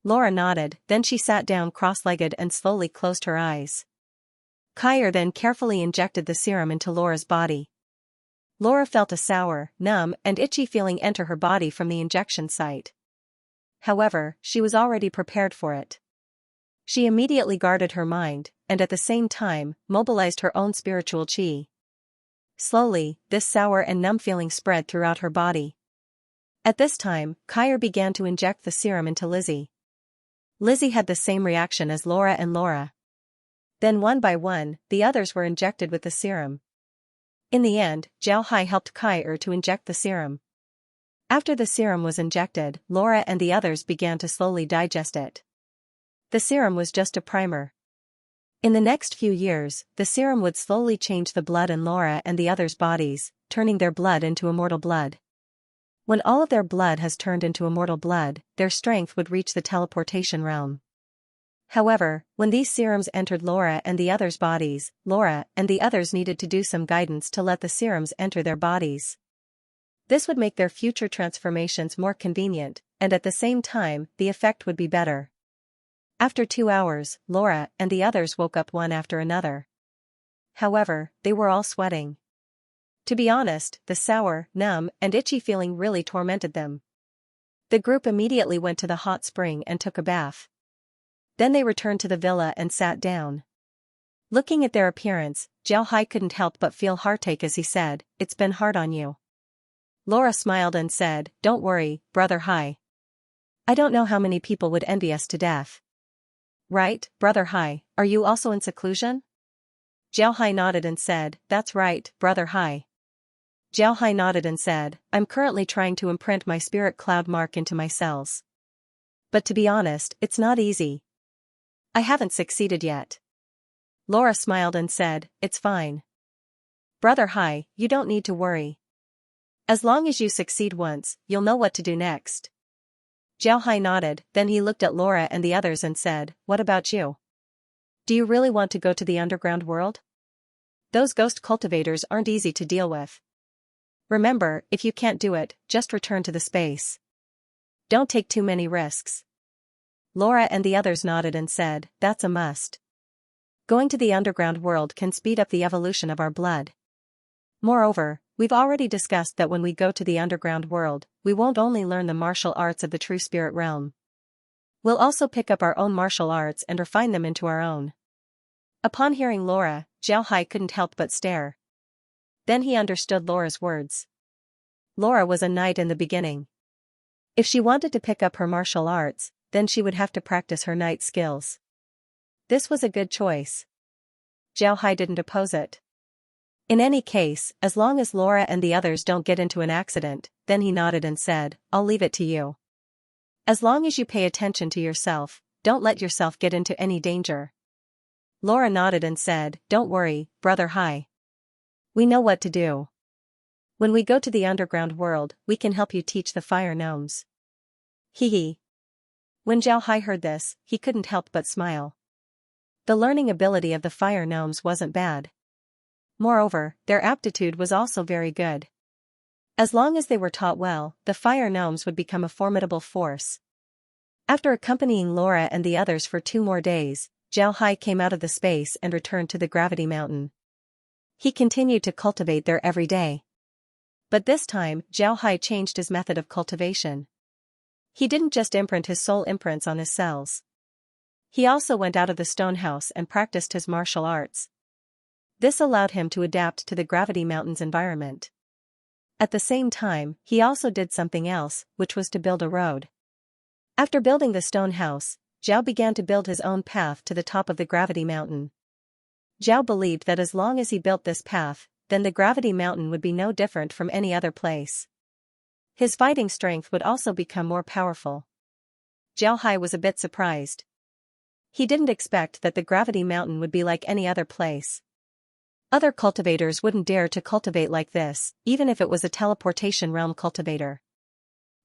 Laura nodded, then she sat down cross-legged and slowly closed her eyes. Kyer then carefully injected the serum into Laura's body. Laura felt a sour, numb, and itchy feeling enter her body from the injection site. However, she was already prepared for it. She immediately guarded her mind, and at the same time, mobilized her own spiritual chi. Slowly, this sour and numb feeling spread throughout her body. At this time, Kyer began to inject the serum into Lizzie. Lizzie had the same reaction as Laura and Laura. Then one by one, the others were injected with the serum. In the end, Xiaohai helped Kyer to inject the serum. After the serum was injected, Laura and the others began to slowly digest it. The serum was just a primer. In the next few years, the serum would slowly change the blood in Laura and the others' bodies, turning their blood into immortal blood. When all of their blood has turned into immortal blood, their strength would reach the teleportation realm. However, when these serums entered Laura and the others' bodies, Laura and the others needed to do some guidance to let the serums enter their bodies. This would make their future transformations more convenient, and at the same time, the effect would be better. After 2 hours, Laura and the others woke up one after another. However, they were all sweating. To be honest, the sour, numb, and itchy feeling really tormented them. The group immediately went to the hot spring and took a bath. Then they returned to the villa and sat down. Looking at their appearance, Xiaohai couldn't help but feel heartache as he said, "It's been hard on you." Laura smiled and said, "Don't worry, Brother Hai. I don't know how many people would envy us to death." "Right, Brother Hai, are you also in seclusion?" Xiaohai nodded and said, "That's right, Brother Hai." Xiaohai nodded and said, "I'm currently trying to imprint my spirit cloud mark into my cells. But to be honest, it's not easy. I haven't succeeded yet." Laura smiled and said, "It's fine. Brother Hai, you don't need to worry. As long as you succeed once, you'll know what to do next." Xiaohai nodded, then he looked at Laura and the others and said, "What about you? Do you really want to go to the underground world? Those ghost cultivators aren't easy to deal with. Remember, if you can't do it, just return to the space. Don't take too many risks." Laura and the others nodded and said, "That's a must. Going to the underground world can speed up the evolution of our blood. Moreover, we've already discussed that when we go to the underground world, we won't only learn the martial arts of the true spirit realm. We'll also pick up our own martial arts and refine them into our own." Upon hearing Laura, Xiaohai couldn't help but stare. Then he understood Laura's words. Laura was a knight in the beginning. If she wanted to pick up her martial arts, then she would have to practice her knight skills. This was a good choice. Xiaohai didn't oppose it. In any case, as long as Laura and the others don't get into an accident, then he nodded and said, "I'll leave it to you. As long as you pay attention to yourself, don't let yourself get into any danger." Laura nodded and said, "Don't worry, Brother Hai. We know what to do. When we go to the underground world, we can help you teach the fire gnomes." Hee hee. When Xiaohai heard this, he couldn't help but smile. The learning ability of the fire gnomes wasn't bad. Moreover, their aptitude was also very good. As long as they were taught well, the fire gnomes would become a formidable force. After accompanying Laura and the others for 2 more days, Xiaohai came out of the space and returned to the gravity mountain. He continued to cultivate there every day. But this time, Xiaohai changed his method of cultivation. He didn't just imprint his soul imprints on his cells. He also went out of the stone house and practiced his martial arts. This allowed him to adapt to the gravity mountain's environment. At the same time, he also did something else, which was to build a road. After building the stone house, Zhao began to build his own path to the top of the gravity mountain. Zhao believed that as long as he built this path, then the gravity mountain would be no different from any other place. His fighting strength would also become more powerful. Xiaohai was a bit surprised. He didn't expect that the gravity mountain would be like any other place. Other cultivators wouldn't dare to cultivate like this, even if it was a teleportation realm cultivator.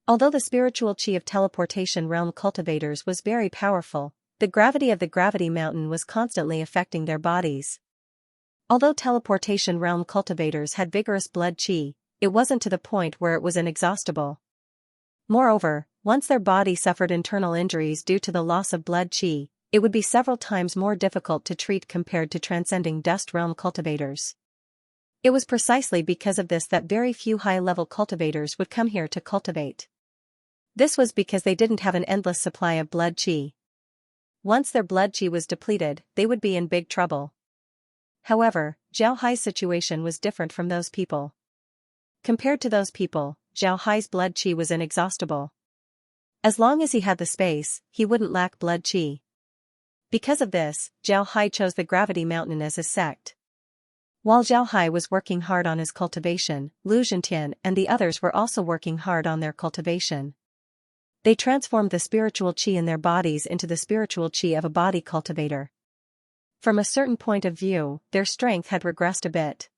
Although the spiritual chi of teleportation realm cultivators was very powerful, the gravity of the gravity mountain was constantly affecting their bodies. Although teleportation realm cultivators had vigorous blood chi, it wasn't to the point where it was inexhaustible. Moreover, once their body suffered internal injuries due to the loss of blood chi, it would be several times more difficult to treat compared to transcending dust realm cultivators. It was precisely because of this that very few high-level cultivators would come here to cultivate. This was because they didn't have an endless supply of blood chi. Once their blood chi was depleted, they would be in big trouble. However, Zhao Hai's situation was different from those people. Compared to those people, Zhao Hai's blood chi was inexhaustible. As long as he had the space, he wouldn't lack blood chi. Because of this, Zhao Hai chose the Gravity Mountain as his sect. While Zhao Hai was working hard on his cultivation, Lu Zhentian and the others were also working hard on their cultivation. They transformed the spiritual chi in their bodies into the spiritual chi of a body cultivator. From a certain point of view, their strength had regressed a bit.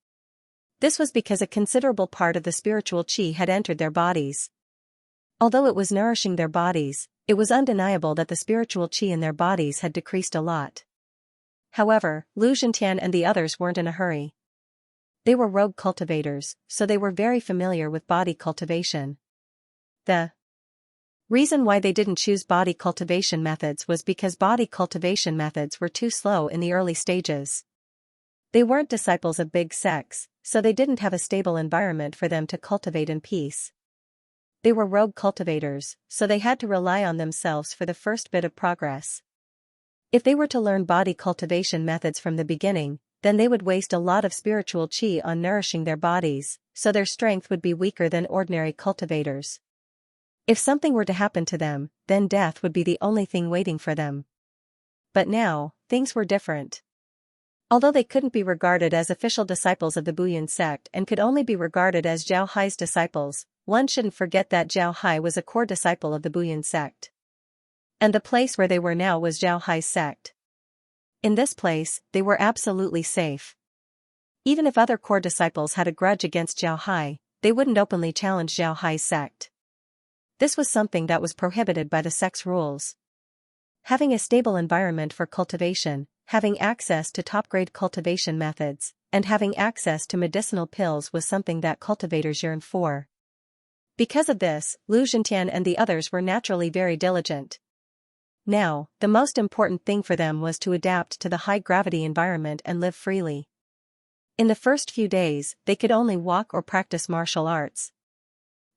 This was because a considerable part of the spiritual chi had entered their bodies. Although it was nourishing their bodies, it was undeniable that the spiritual chi in their bodies had decreased a lot. However, Lu Zhentian and the others weren't in a hurry. They were rogue cultivators, so they were very familiar with body cultivation. The reason why they didn't choose body cultivation methods was because body cultivation methods were too slow in the early stages. They weren't disciples of big sects, so they didn't have a stable environment for them to cultivate in peace. They were rogue cultivators, so they had to rely on themselves for the first bit of progress. If they were to learn body cultivation methods from the beginning, then they would waste a lot of spiritual chi on nourishing their bodies, so their strength would be weaker than ordinary cultivators. If something were to happen to them, then death would be the only thing waiting for them. But now, things were different. Although they couldn't be regarded as official disciples of the Buyuan sect and could only be regarded as Zhao Hai's disciples, one shouldn't forget that Zhao Hai was a core disciple of the Buyuan sect. And the place where they were now was Zhao Hai's sect. In this place, they were absolutely safe. Even if other core disciples had a grudge against Zhao Hai, they wouldn't openly challenge Zhao Hai's sect. This was something that was prohibited by the sect's rules. Having a stable environment for cultivation, having access to top-grade cultivation methods, and having access to medicinal pills was something that cultivators yearned for. Because of this, Lu Zhentian and the others were naturally very diligent. Now, the most important thing for them was to adapt to the high-gravity environment and live freely. In the first few days, they could only walk or practice martial arts.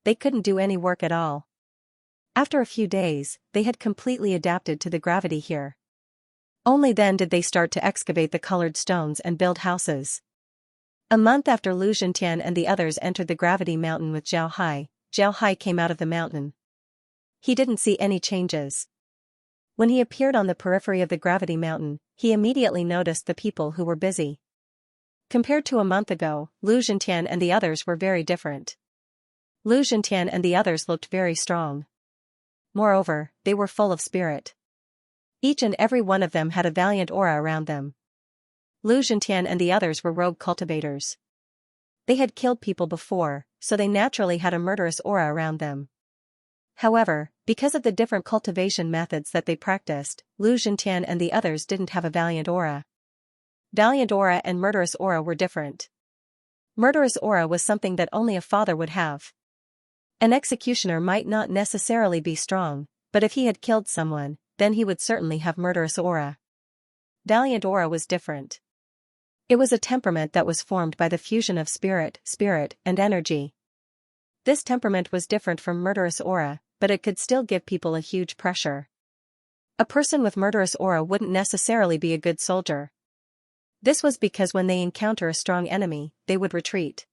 They couldn't do any work at all. After a few days, they had completely adapted to the gravity here. Only then did they start to excavate the colored stones and build houses. A month after Lu Zhentian and the others entered the Gravity Mountain with Zhao Hai came out of the mountain. He didn't see any changes. When he appeared on the periphery of the Gravity Mountain, he immediately noticed the people who were busy. Compared to a month ago, Lu Zhentian and the others were very different. Lu Zhentian and the others looked very strong. Moreover, they were full of spirit. Each and every one of them had a valiant aura around them. Lu Zhentian and the others were rogue cultivators. They had killed people before, so they naturally had a murderous aura around them. However, because of the different cultivation methods that they practiced, Lu Zhentian and the others didn't have a valiant aura. Valiant aura and murderous aura were different. Murderous aura was something that only a father would have. An executioner might not necessarily be strong, but if he had killed someone, then he would certainly have murderous aura. Valiant aura was different. It was a temperament that was formed by the fusion of spirit, and energy. This temperament was different from murderous aura, but it could still give people a huge pressure. A person with murderous aura wouldn't necessarily be a good soldier. This was because when they encounter a strong enemy, they would retreat.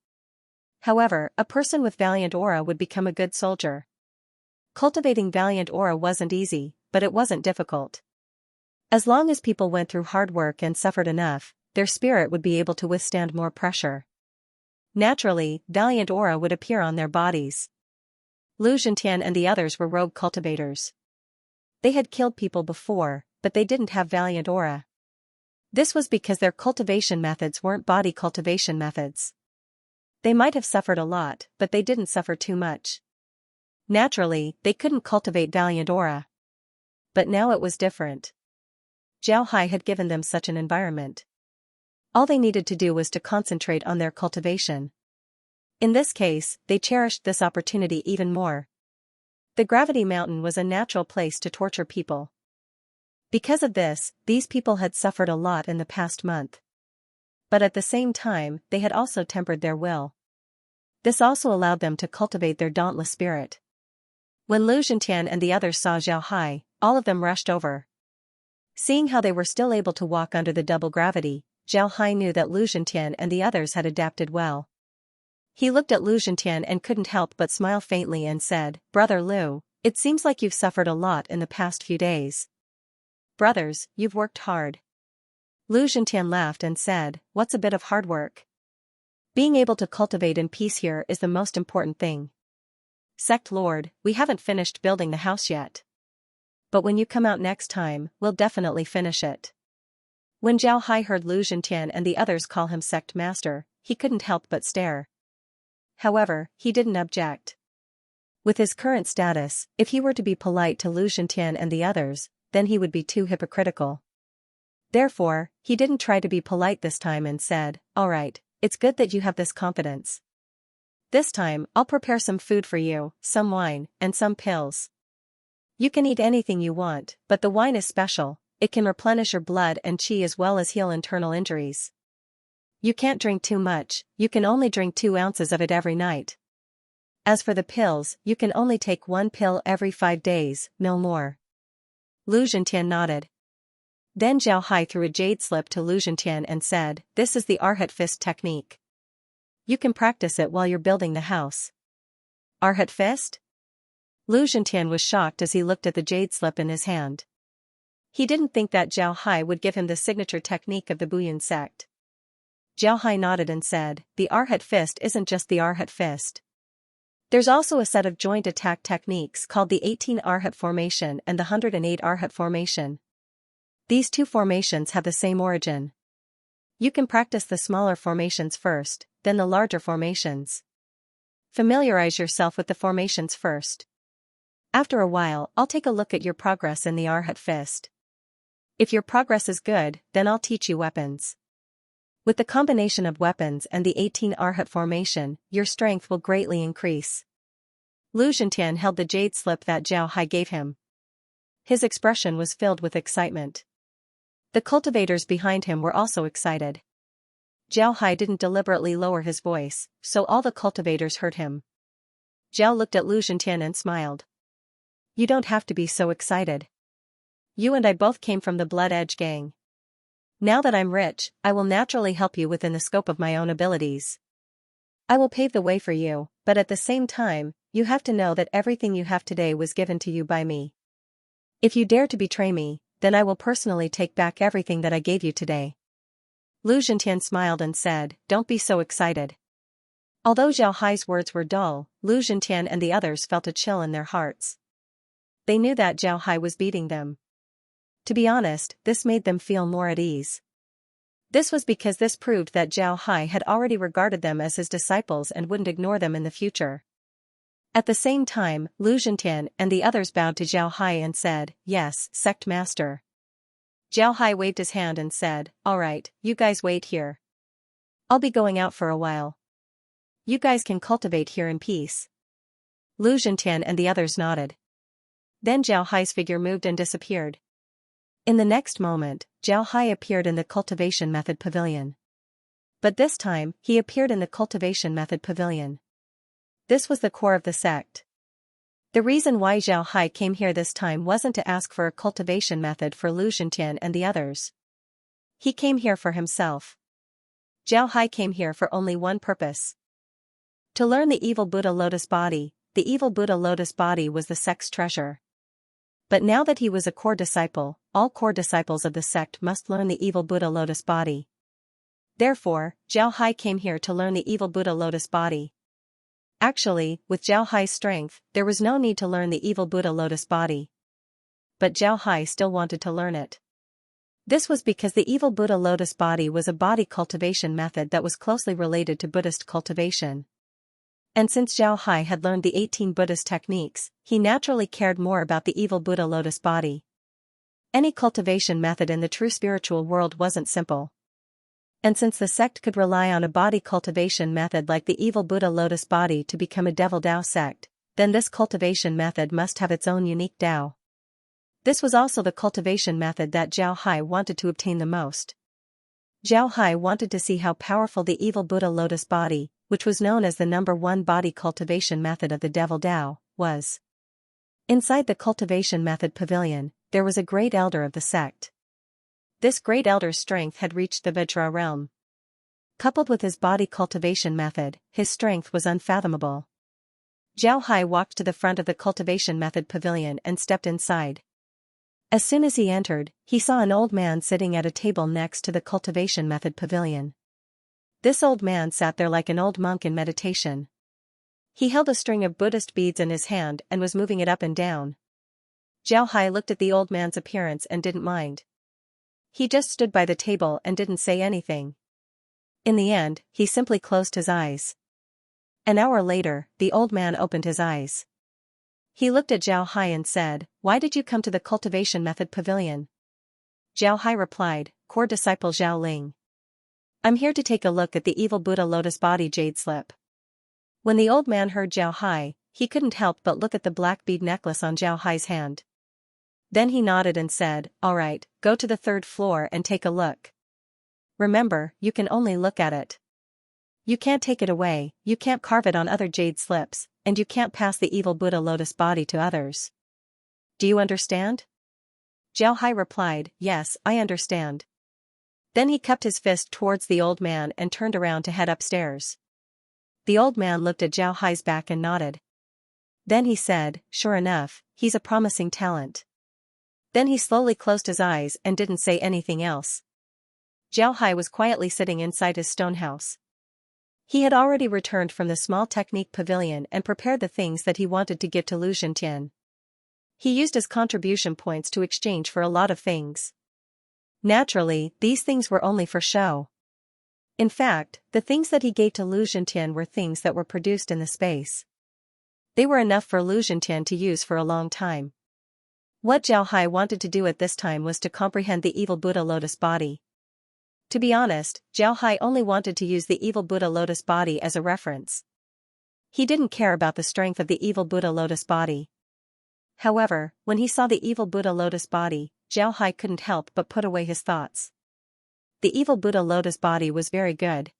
However, a person with valiant aura would become a good soldier. Cultivating valiant aura wasn't easy, but it wasn't difficult. As long as people went through hard work and suffered enough, their spirit would be able to withstand more pressure. Naturally, valiant aura would appear on their bodies. Lu Zhentian and the others were rogue cultivators. They had killed people before, but they didn't have valiant aura. This was because their cultivation methods weren't body cultivation methods. They might have suffered a lot, but they didn't suffer too much. Naturally, they couldn't cultivate valiant aura. But now it was different. Zhao Hai had given them such an environment. All they needed to do was to concentrate on their cultivation. In this case, they cherished this opportunity even more. The gravity mountain was a natural place to torture people. Because of this, these people had suffered a lot in the past month. But at the same time, they had also tempered their will. This also allowed them to cultivate their dauntless spirit. When Lu Zhentian and the others saw Zhao Hai, all of them rushed over. Seeing how they were still able to walk under the double gravity, Zhao Hai knew that Lu Zhentian and the others had adapted well. He looked at Lu Zhentian and couldn't help but smile faintly and said, "Brother Lu, it seems like you've suffered a lot in the past few days." "Brothers, you've worked hard." Lu Zhentian laughed and said, "What's a bit of hard work? Being able to cultivate in peace here is the most important thing. Sect Lord, we haven't finished building the house yet. But when you come out next time, we'll definitely finish it." When Zhao Hai heard Lu Zhentian and the others call him Sect Master, he couldn't help but stare. However, he didn't object. With his current status, if he were to be polite to Lu Zhentian and the others, then he would be too hypocritical. Therefore, he didn't try to be polite this time and said, "All right, it's good that you have this confidence. This time, I'll prepare some food for you, some wine, and some pills. You can eat anything you want, but the wine is special. It can replenish your blood and qi as well as heal internal injuries. You can't drink too much, you can only drink 2 ounces of it every night. As for the pills, you can only take 1 pill every 5 days, no more." Lu Zhentian nodded. Then Zhao Hai threw a jade slip to Lu Zhentian and said, "This is the Arhat Fist technique. You can practice it while you're building the house." "Arhat Fist?" Lu Zhentian was shocked as he looked at the jade slip in his hand. He didn't think that Zhao Hai would give him the signature technique of the Buyun sect. Zhao Hai nodded and said, "The Arhat Fist isn't just the Arhat Fist. There's also a set of joint attack techniques called the 18 Arhat Formation and the 108 Arhat Formation. These 2 formations have the same origin. You can practice the smaller formations first, then the larger formations. Familiarize yourself with the formations first. After a while, I'll take a look at your progress in the Arhat Fist. If your progress is good, then I'll teach you weapons. With the combination of weapons and the 18 Arhat formation, your strength will greatly increase." Lu Zhentian held the jade slip that Zhao Hai gave him. His expression was filled with excitement. The cultivators behind him were also excited. Zhao Hai didn't deliberately lower his voice, so all the cultivators heard him. Zhao looked at Lu Zhentian and smiled. "You don't have to be so excited. You and I both came from the Blood Edge gang. Now that I'm rich, I will naturally help you within the scope of my own abilities. I will pave the way for you, but at the same time, you have to know that everything you have today was given to you by me. If you dare to betray me, then I will personally take back everything that I gave you today." Lu Zhentian smiled and said, "Don't be so excited." Although Zhao Hai's words were dull, Lu Zhentian and the others felt a chill in their hearts. They knew that Zhao Hai was beating them. To be honest, this made them feel more at ease. This was because this proved that Zhao Hai had already regarded them as his disciples and wouldn't ignore them in the future. At the same time, Lu Zhentian and the others bowed to Zhao Hai and said, "Yes, Sect Master." Zhao Hai waved his hand and said, "All right, you guys wait here. I'll be going out for a while. You guys can cultivate here in peace." Lu Zhentian and the others nodded. Then Zhao Hai's figure moved and disappeared. In the next moment, Zhao Hai appeared in the Cultivation Method Pavilion. But this time, he appeared in the Cultivation Method Pavilion. This was the core of the sect. The reason why Zhao Hai came here this time wasn't to ask for a cultivation method for Lu Zhentian and the others. He came here for himself. Zhao Hai came here for only one purpose. To learn the evil Buddha lotus body. The evil Buddha lotus body was the sect's treasure. But now that he was a core disciple, all core disciples of the sect must learn the evil Buddha lotus body. Therefore, Zhao Hai came here to learn the evil Buddha lotus body. Actually, with Zhao Hai's strength, there was no need to learn the evil Buddha lotus body. But Zhao Hai still wanted to learn it. This was because the evil Buddha lotus body was a body cultivation method that was closely related to Buddhist cultivation. And since Zhao Hai had learned the 18 Buddhist techniques, he naturally cared more about the evil Buddha lotus body. Any cultivation method in the true spiritual world wasn't simple. And since the sect could rely on a body cultivation method like the evil Buddha lotus body to become a devil Dao sect, then this cultivation method must have its own unique Dao. This was also the cultivation method that Zhao Hai wanted to obtain the most. Zhao Hai wanted to see how powerful the evil Buddha lotus body, which was known as the #1 body cultivation method of the devil Dao, was. Inside the cultivation method pavilion, there was a great elder of the sect. This great elder's strength had reached the Vajra realm. Coupled with his body cultivation method, his strength was unfathomable. Zhao Hai walked to the front of the cultivation method pavilion and stepped inside. As soon as he entered, he saw an old man sitting at a table next to the cultivation method pavilion. This old man sat there like an old monk in meditation. He held a string of Buddhist beads in his hand and was moving it up and down. Zhao Hai looked at the old man's appearance and didn't mind. He just stood by the table and didn't say anything. In the end, he simply closed his eyes. An hour later, the old man opened his eyes. He looked at Zhao Hai and said, "Why did you come to the cultivation method pavilion?" Zhao Hai replied, "Core disciple Zhao Ling. I'm here to take a look at the evil Buddha lotus body jade slip." When the old man heard Zhao Hai, he couldn't help but look at the black bead necklace on Zhao Hai's hand. Then he nodded and said, "All right, go to the 3rd floor and take a look. Remember, you can only look at it. You can't take it away, you can't carve it on other jade slips, and you can't pass the evil Buddha lotus body to others. Do you understand?" Zhao Hai replied, "Yes, I understand." Then he cupped his fist towards the old man and turned around to head upstairs. The old man looked at Zhao Hai's back and nodded. Then he said, "Sure enough, he's a promising talent." Then he slowly closed his eyes and didn't say anything else. Zhao Hai was quietly sitting inside his stone house. He had already returned from the small technique pavilion and prepared the things that he wanted to give to Lu Zhentian. He used his contribution points to exchange for a lot of things. Naturally, these things were only for show. In fact, the things that he gave to Lu Zhentian were things that were produced in the space. They were enough for Lu Zhentian to use for a long time. What Zhao Hai wanted to do at this time was to comprehend the evil Buddha lotus body. To be honest, Zhao Hai only wanted to use the evil Buddha lotus body as a reference. He didn't care about the strength of the evil Buddha lotus body. However, when he saw the evil Buddha lotus body, Zhao Hai couldn't help but put away his thoughts. The evil Buddha lotus body was very good.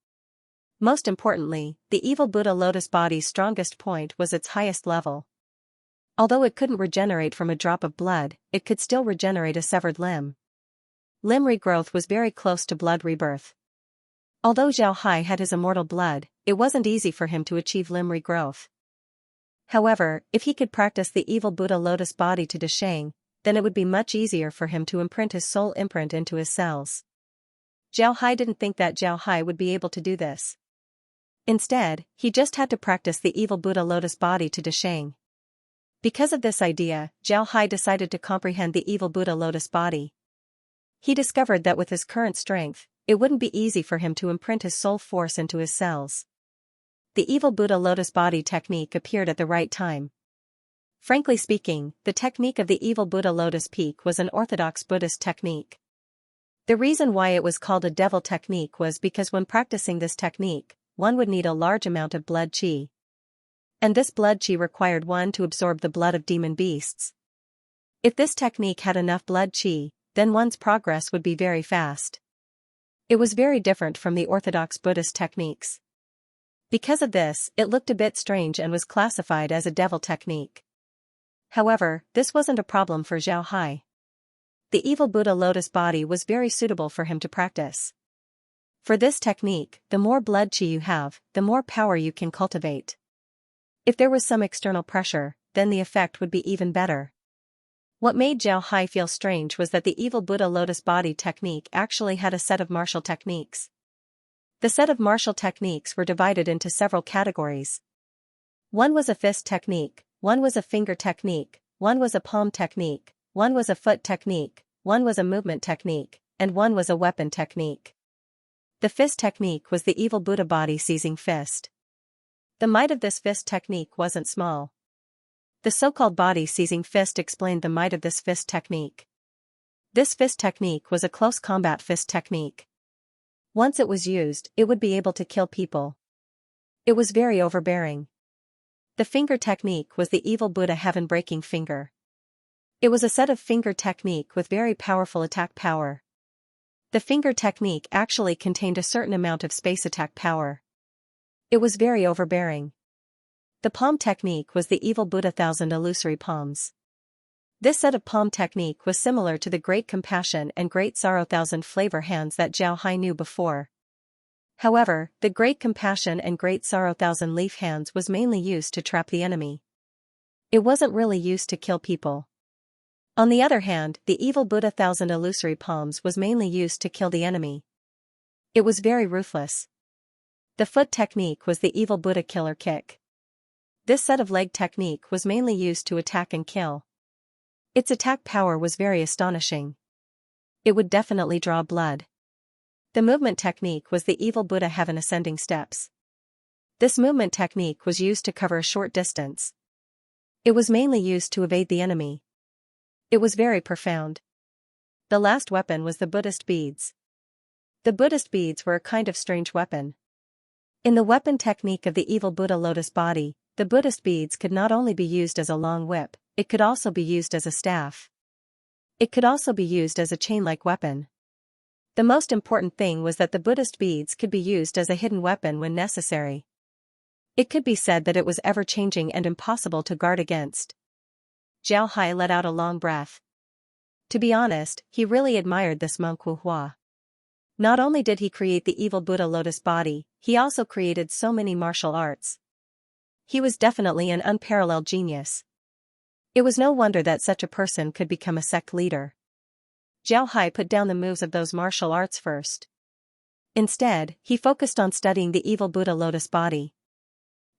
Most importantly, the evil Buddha lotus body's strongest point was its highest level. Although it couldn't regenerate from a drop of blood, it could still regenerate a severed limb. Limb regrowth was very close to blood rebirth. Although Zhao Hai had his immortal blood, it wasn't easy for him to achieve limb regrowth. However, if he could practice the evil Buddha lotus body to Desheng, then it would be much easier for him to imprint his soul imprint into his cells. Zhao Hai didn't think that Zhao Hai would be able to do this. Instead, he just had to practice the evil Buddha lotus body to Desheng. Because of this idea, Zhao Hai decided to comprehend the evil Buddha lotus body. He discovered that with his current strength, it wouldn't be easy for him to imprint his soul force into his cells. The evil Buddha lotus body technique appeared at the right time. Frankly speaking, the technique of the evil Buddha lotus peak was an orthodox Buddhist technique. The reason why it was called a devil technique was because when practicing this technique, one would need a large amount of blood qi. And this blood qi required one to absorb the blood of demon beasts. If this technique had enough blood qi, then one's progress would be very fast. It was very different from the orthodox Buddhist techniques. Because of this, it looked a bit strange and was classified as a devil technique. However, this wasn't a problem for Zhao Hai. The evil Buddha lotus body was very suitable for him to practice. For this technique, the more blood qi you have, the more power you can cultivate. If there was some external pressure, then the effect would be even better. What made Zhao Hai feel strange was that the evil Buddha lotus body technique actually had a set of martial techniques. The set of martial techniques were divided into several categories. One was a fist technique, one was a finger technique, one was a palm technique, one was a foot technique, one was a movement technique, and one was a weapon technique. The fist technique was the evil Buddha body seizing fist. The might of this fist technique wasn't small. The so-called body seizing fist explained the might of this fist technique. This fist technique was a close combat fist technique. Once it was used, it would be able to kill people. It was very overbearing. The finger technique was the evil Buddha heaven-breaking finger. It was a set of finger technique with very powerful attack power. The finger technique actually contained a certain amount of space attack power. It was very overbearing. The palm technique was the evil Buddha thousand illusory palms. This set of palm technique was similar to the Great Compassion and Great Sorrow thousand flavor hands that Zhao Hai knew before. However, the Great Compassion and Great Sorrow thousand leaf hands was mainly used to trap the enemy. It wasn't really used to kill people. On the other hand, the evil Buddha thousand illusory palms was mainly used to kill the enemy. It was very ruthless. The foot technique was the evil Buddha killer kick. This set of leg technique was mainly used to attack and kill. Its attack power was very astonishing. It would definitely draw blood. The movement technique was the evil Buddha heaven ascending steps. This movement technique was used to cover a short distance. It was mainly used to evade the enemy. It was very profound. The last weapon was the Buddhist beads. The Buddhist beads were a kind of strange weapon. In the weapon technique of the evil Buddha lotus body, the Buddhist beads could not only be used as a long whip, it could also be used as a staff. It could also be used as a chain-like weapon. The most important thing was that the Buddhist beads could be used as a hidden weapon when necessary. It could be said that it was ever-changing and impossible to guard against. Zhao Hai let out a long breath. To be honest, he really admired this monk Wu Hua. Not only did he create the evil Buddha lotus body, he also created so many martial arts. He was definitely an unparalleled genius. It was no wonder that such a person could become a sect leader. Zhao Hai put down the moves of those martial arts first. Instead, he focused on studying the evil Buddha lotus body.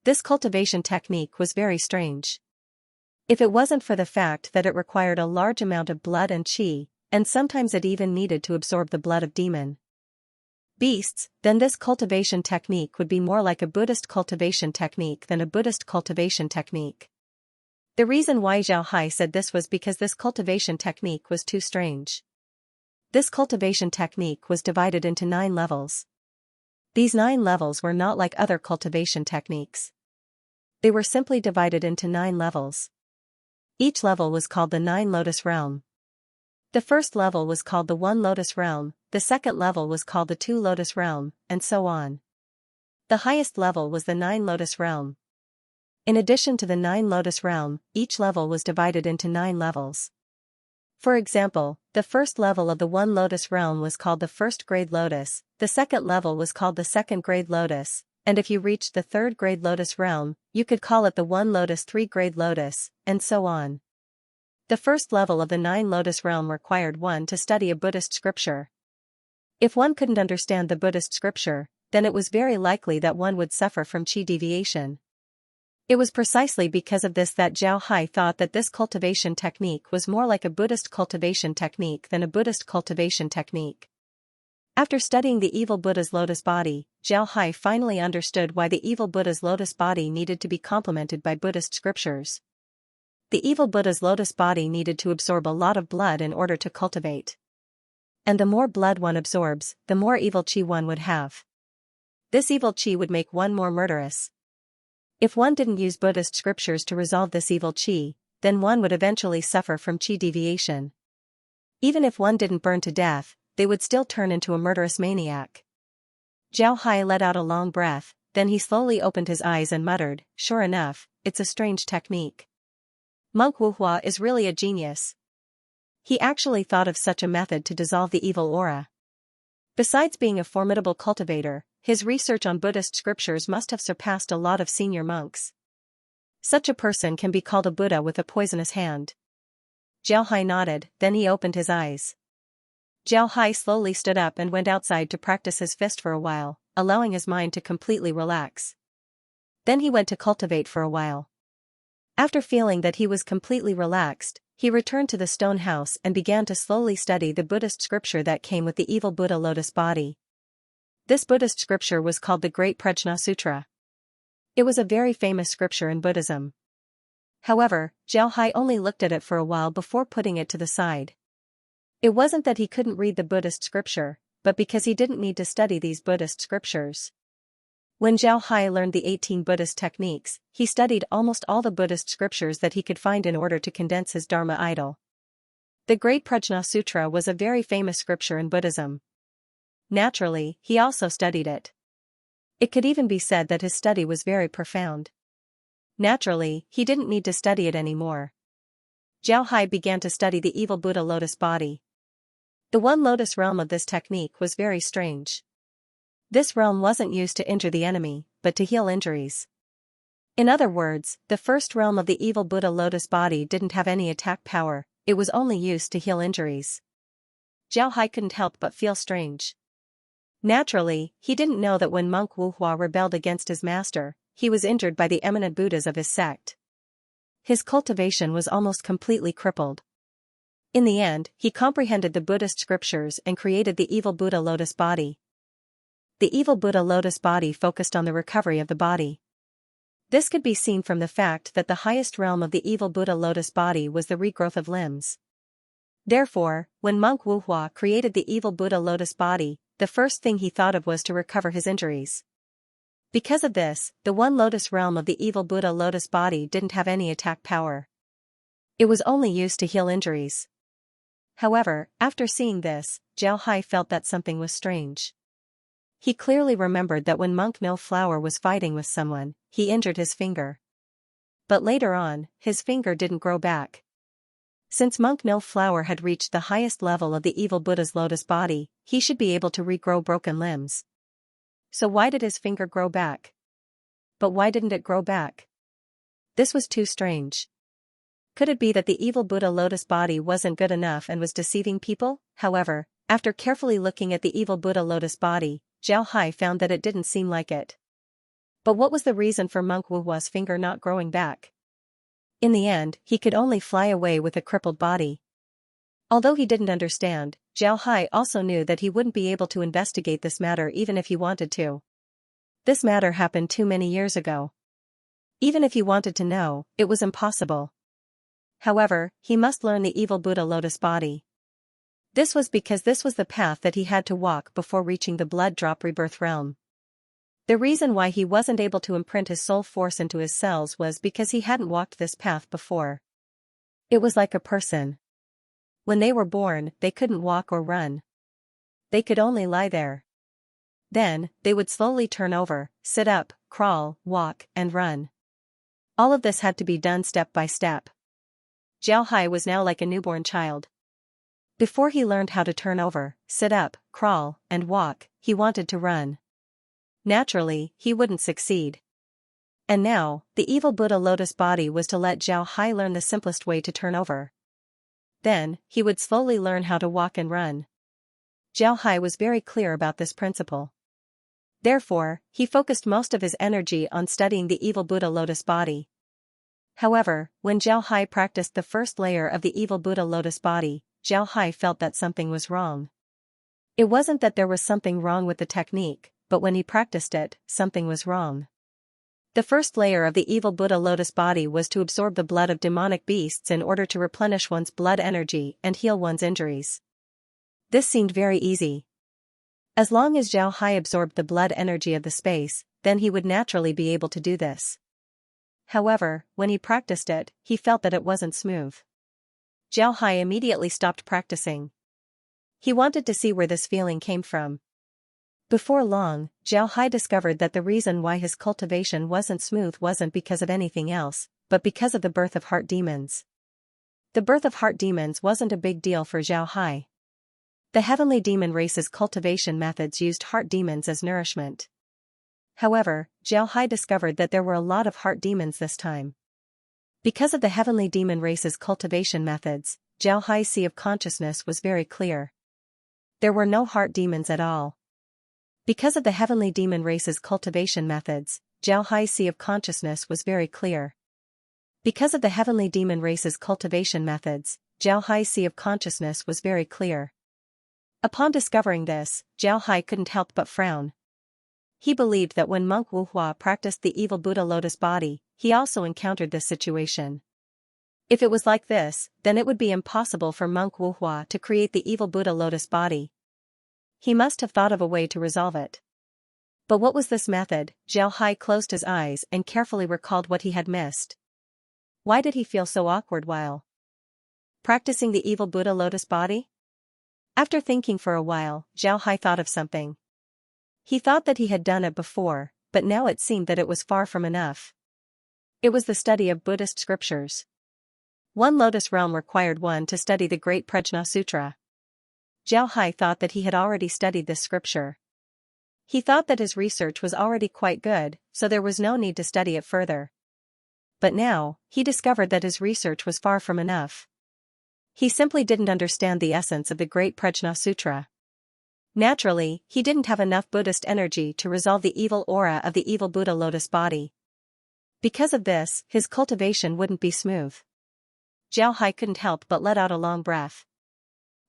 This cultivation technique was very strange. If it wasn't for the fact that it required a large amount of blood and qi, and sometimes it even needed to absorb the blood of demon beasts, then this cultivation technique would be more like a Buddhist cultivation technique than a Buddhist cultivation technique. The reason why Zhao Hai said this was because this cultivation technique was too strange. This cultivation technique was divided into 9 levels. These 9 levels were not like other cultivation techniques. They were simply divided into 9 levels. Each level was called the 9 Lotus Realm. The first level was called the 1 Lotus Realm, the second level was called the 2 Lotus Realm, and so on. The highest level was the 9 Lotus Realm. In addition to the 9 Lotus Realm, each level was divided into 9 levels. For example, the first level of the 1 Lotus Realm was called the first grade Lotus, the second level was called the second grade Lotus, and if you reached the third grade Lotus Realm, you could call it the 1 Lotus 3 grade Lotus, and so on. The first level of the 9 Lotus Realm required one to study a Buddhist scripture. If one couldn't understand the Buddhist scripture, then it was very likely that one would suffer from qi deviation. It was precisely because of this that Zhao Hai thought that this cultivation technique was more like a Buddhist cultivation technique than a Buddhist cultivation technique. After studying the evil Buddha's lotus body, Zhao Hai finally understood why the evil Buddha's lotus body needed to be complemented by Buddhist scriptures. The evil Buddha's lotus body needed to absorb a lot of blood in order to cultivate. And the more blood one absorbs, the more evil qi one would have. This evil qi would make one more murderous. If one didn't use Buddhist scriptures to resolve this evil qi, then one would eventually suffer from qi deviation. Even if one didn't burn to death, they would still turn into a murderous maniac. Zhao Hai let out a long breath, then he slowly opened his eyes and muttered, "Sure enough, it's a strange technique. Monk Wu Hua is really a genius. He actually thought of such a method to dissolve the evil aura." Besides being a formidable cultivator, his research on Buddhist scriptures must have surpassed a lot of senior monks. Such a person can be called a Buddha with a poisonous hand. Zhao Hai nodded, then he opened his eyes. Zhao Hai slowly stood up and went outside to practice his fist for a while, allowing his mind to completely relax. Then he went to cultivate for a while. After feeling that he was completely relaxed, he returned to the stone house and began to slowly study the Buddhist scripture that came with the evil Buddha lotus body. This Buddhist scripture was called the Great Prajna Sutra. It was a very famous scripture in Buddhism. However, Zhao Hai only looked at it for a while before putting it to the side. It wasn't that he couldn't read the Buddhist scripture, but because he didn't need to study these Buddhist scriptures. When Zhao Hai learned the 18 Buddhist techniques, he studied almost all the Buddhist scriptures that he could find in order to condense his Dharma idol. The Great Prajna Sutra was a very famous scripture in Buddhism. Naturally, he also studied it. It could even be said that his study was very profound. Naturally, he didn't need to study it anymore. Zhao Hai began to study the evil Buddha lotus body. The one lotus realm of this technique was very strange. This realm wasn't used to injure the enemy, but to heal injuries. In other words, the first realm of the evil Buddha lotus body didn't have any attack power, it was only used to heal injuries. Zhao Hai couldn't help but feel strange. Naturally, he didn't know that when monk Wu Hua rebelled against his master, he was injured by the eminent Buddhas of his sect. His cultivation was almost completely crippled. In the end, he comprehended the Buddhist scriptures and created the evil Buddha lotus body. The evil Buddha lotus body focused on the recovery of the body. This could be seen from the fact that the highest realm of the evil Buddha lotus body was the regrowth of limbs. Therefore, when monk Wu Hua created the evil Buddha lotus body, the first thing he thought of was to recover his injuries. Because of this, the one lotus realm of the evil Buddha lotus body didn't have any attack power. It was only used to heal injuries. However, after seeing this, Zhao Hai felt that something was strange. He clearly remembered that when monk No Flower was fighting with someone, he injured his finger. But later on, his finger didn't grow back. Since monk No Flower had reached the highest level of the evil Buddha's lotus body, he should be able to regrow broken limbs. So why did his finger grow back? But why didn't it grow back? This was too strange. Could it be that the evil Buddha lotus body wasn't good enough and was deceiving people? However, after carefully looking at the evil Buddha lotus body, Zhao Hai found that it didn't seem like it. But what was the reason for monk Wu Hua's finger not growing back? In the end, he could only fly away with a crippled body. Although he didn't understand, Zhao Hai also knew that he wouldn't be able to investigate this matter even if he wanted to. This matter happened too many years ago. Even if he wanted to know, it was impossible. However, he must learn the evil Buddha lotus body. This was because this was the path that he had to walk before reaching the blood drop rebirth realm. The reason why he wasn't able to imprint his soul force into his cells was because he hadn't walked this path before. It was like a person. When they were born, they couldn't walk or run. They could only lie there. Then, they would slowly turn over, sit up, crawl, walk, and run. All of this had to be done step by step. Zhao Hai was now like a newborn child. Before he learned how to turn over, sit up, crawl, and walk, he wanted to run. Naturally, he wouldn't succeed. And now, the evil Buddha lotus body was to let Zhao Hai learn the simplest way to turn over. Then, he would slowly learn how to walk and run. Zhao Hai was very clear about this principle. Therefore, he focused most of his energy on studying the evil Buddha lotus body. However, when Zhao Hai practiced the first layer of the evil Buddha lotus body, Zhao Hai felt that something was wrong. It wasn't that there was something wrong with the technique, but when he practiced it, something was wrong. The first layer of the evil Buddha lotus body was to absorb the blood of demonic beasts in order to replenish one's blood energy and heal one's injuries. This seemed very easy. As long as Zhao Hai absorbed the blood energy of the space, then he would naturally be able to do this. However, when he practiced it, he felt that it wasn't smooth. Zhao Hai immediately stopped practicing. He wanted to see where this feeling came from. Before long, Zhao Hai discovered that the reason why his cultivation wasn't smooth wasn't because of anything else, but because of the birth of heart demons. The birth of heart demons wasn't a big deal for Zhao Hai. The heavenly demon race's cultivation methods used heart demons as nourishment. However, Zhao Hai discovered that there were a lot of heart demons this time. Because of the heavenly demon race's cultivation methods, Zhao Hai's sea of consciousness was very clear. There were no heart demons at all. Because of the heavenly demon race's cultivation methods, Zhao Hai's sea of consciousness was very clear. Because of the heavenly demon race's cultivation methods, Zhao Hai's sea of consciousness was very clear. Upon discovering this, Zhao Hai couldn't help but frown. He believed that when monk Wu Hua practiced the evil Buddha lotus body, he also encountered this situation. If it was like this, then it would be impossible for monk Wu Hua to create the evil Buddha lotus body. He must have thought of a way to resolve it. But what was this method? Zhao Hai closed his eyes and carefully recalled what he had missed. Why did he feel so awkward while practicing the evil Buddha lotus body? After thinking for a while, Zhao Hai thought of something. He thought that he had done it before, but now it seemed that it was far from enough. It was the study of Buddhist scriptures. One lotus realm required one to study the Great Prajna Sutra. Zhao Hai thought that he had already studied this scripture. He thought that his research was already quite good, so there was no need to study it further. But now, he discovered that his research was far from enough. He simply didn't understand the essence of the Great Prajna Sutra. Naturally, he didn't have enough Buddhist energy to resolve the evil aura of the evil Buddha lotus body. Because of this, his cultivation wouldn't be smooth. Zhao Hai couldn't help but let out a long breath.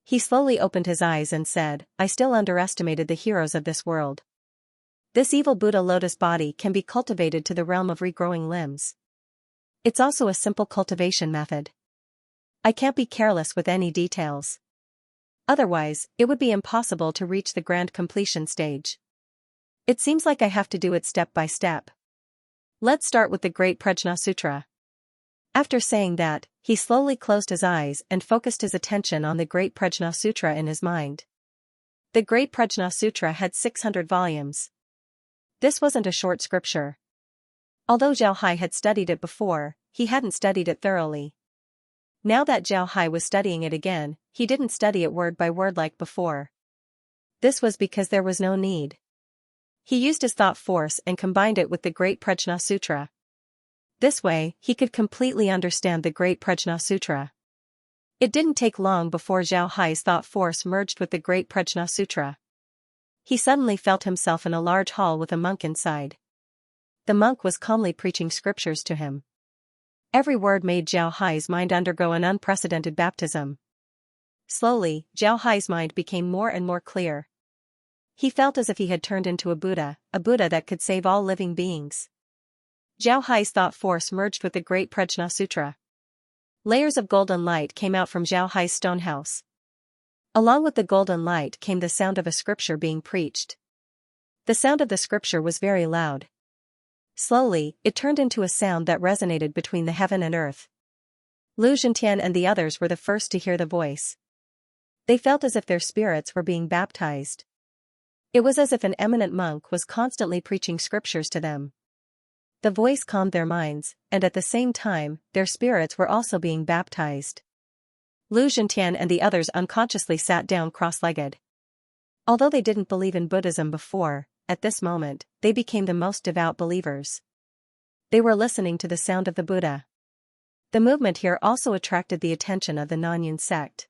He slowly opened his eyes and said, I still underestimated the heroes of this world. This evil Buddha lotus body can be cultivated to the realm of regrowing limbs. It's also a simple cultivation method. I can't be careless with any details. Otherwise, it would be impossible to reach the grand completion stage. It seems like I have to do it step by step. Let's start with the Great Prajna Sutra. After saying that, he slowly closed his eyes and focused his attention on the Great Prajna Sutra in his mind. The Great Prajna Sutra had 600 volumes. This wasn't a short scripture. Although Zhao Hai had studied it before, he hadn't studied it thoroughly. Now that Zhao Hai was studying it again, he didn't study it word by word like before. This was because there was no need. He used his thought force and combined it with the Great Prajna Sutra. This way, he could completely understand the Great Prajna Sutra. It didn't take long before Zhao Hai's thought force merged with the Great Prajna Sutra. He suddenly felt himself in a large hall with a monk inside. The monk was calmly preaching scriptures to him. Every word made Zhao Hai's mind undergo an unprecedented baptism. Slowly, Zhao Hai's mind became more and more clear. He felt as if he had turned into a Buddha that could save all living beings. Zhao Hai's thought force merged with the Great Prajna Sutra. Layers of golden light came out from Zhao Hai's stone house. Along with the golden light came the sound of a scripture being preached. The sound of the scripture was very loud. Slowly, it turned into a sound that resonated between the heaven and earth. Lu Zhentian and the others were the first to hear the voice. They felt as if their spirits were being baptized. It was as if an eminent monk was constantly preaching scriptures to them. The voice calmed their minds, and at the same time, their spirits were also being baptized. Lu Zhentian and the others unconsciously sat down cross-legged. Although they didn't believe in Buddhism before, at this moment, they became the most devout believers. They were listening to the sound of the Buddha. The movement here also attracted the attention of the Nanyan sect.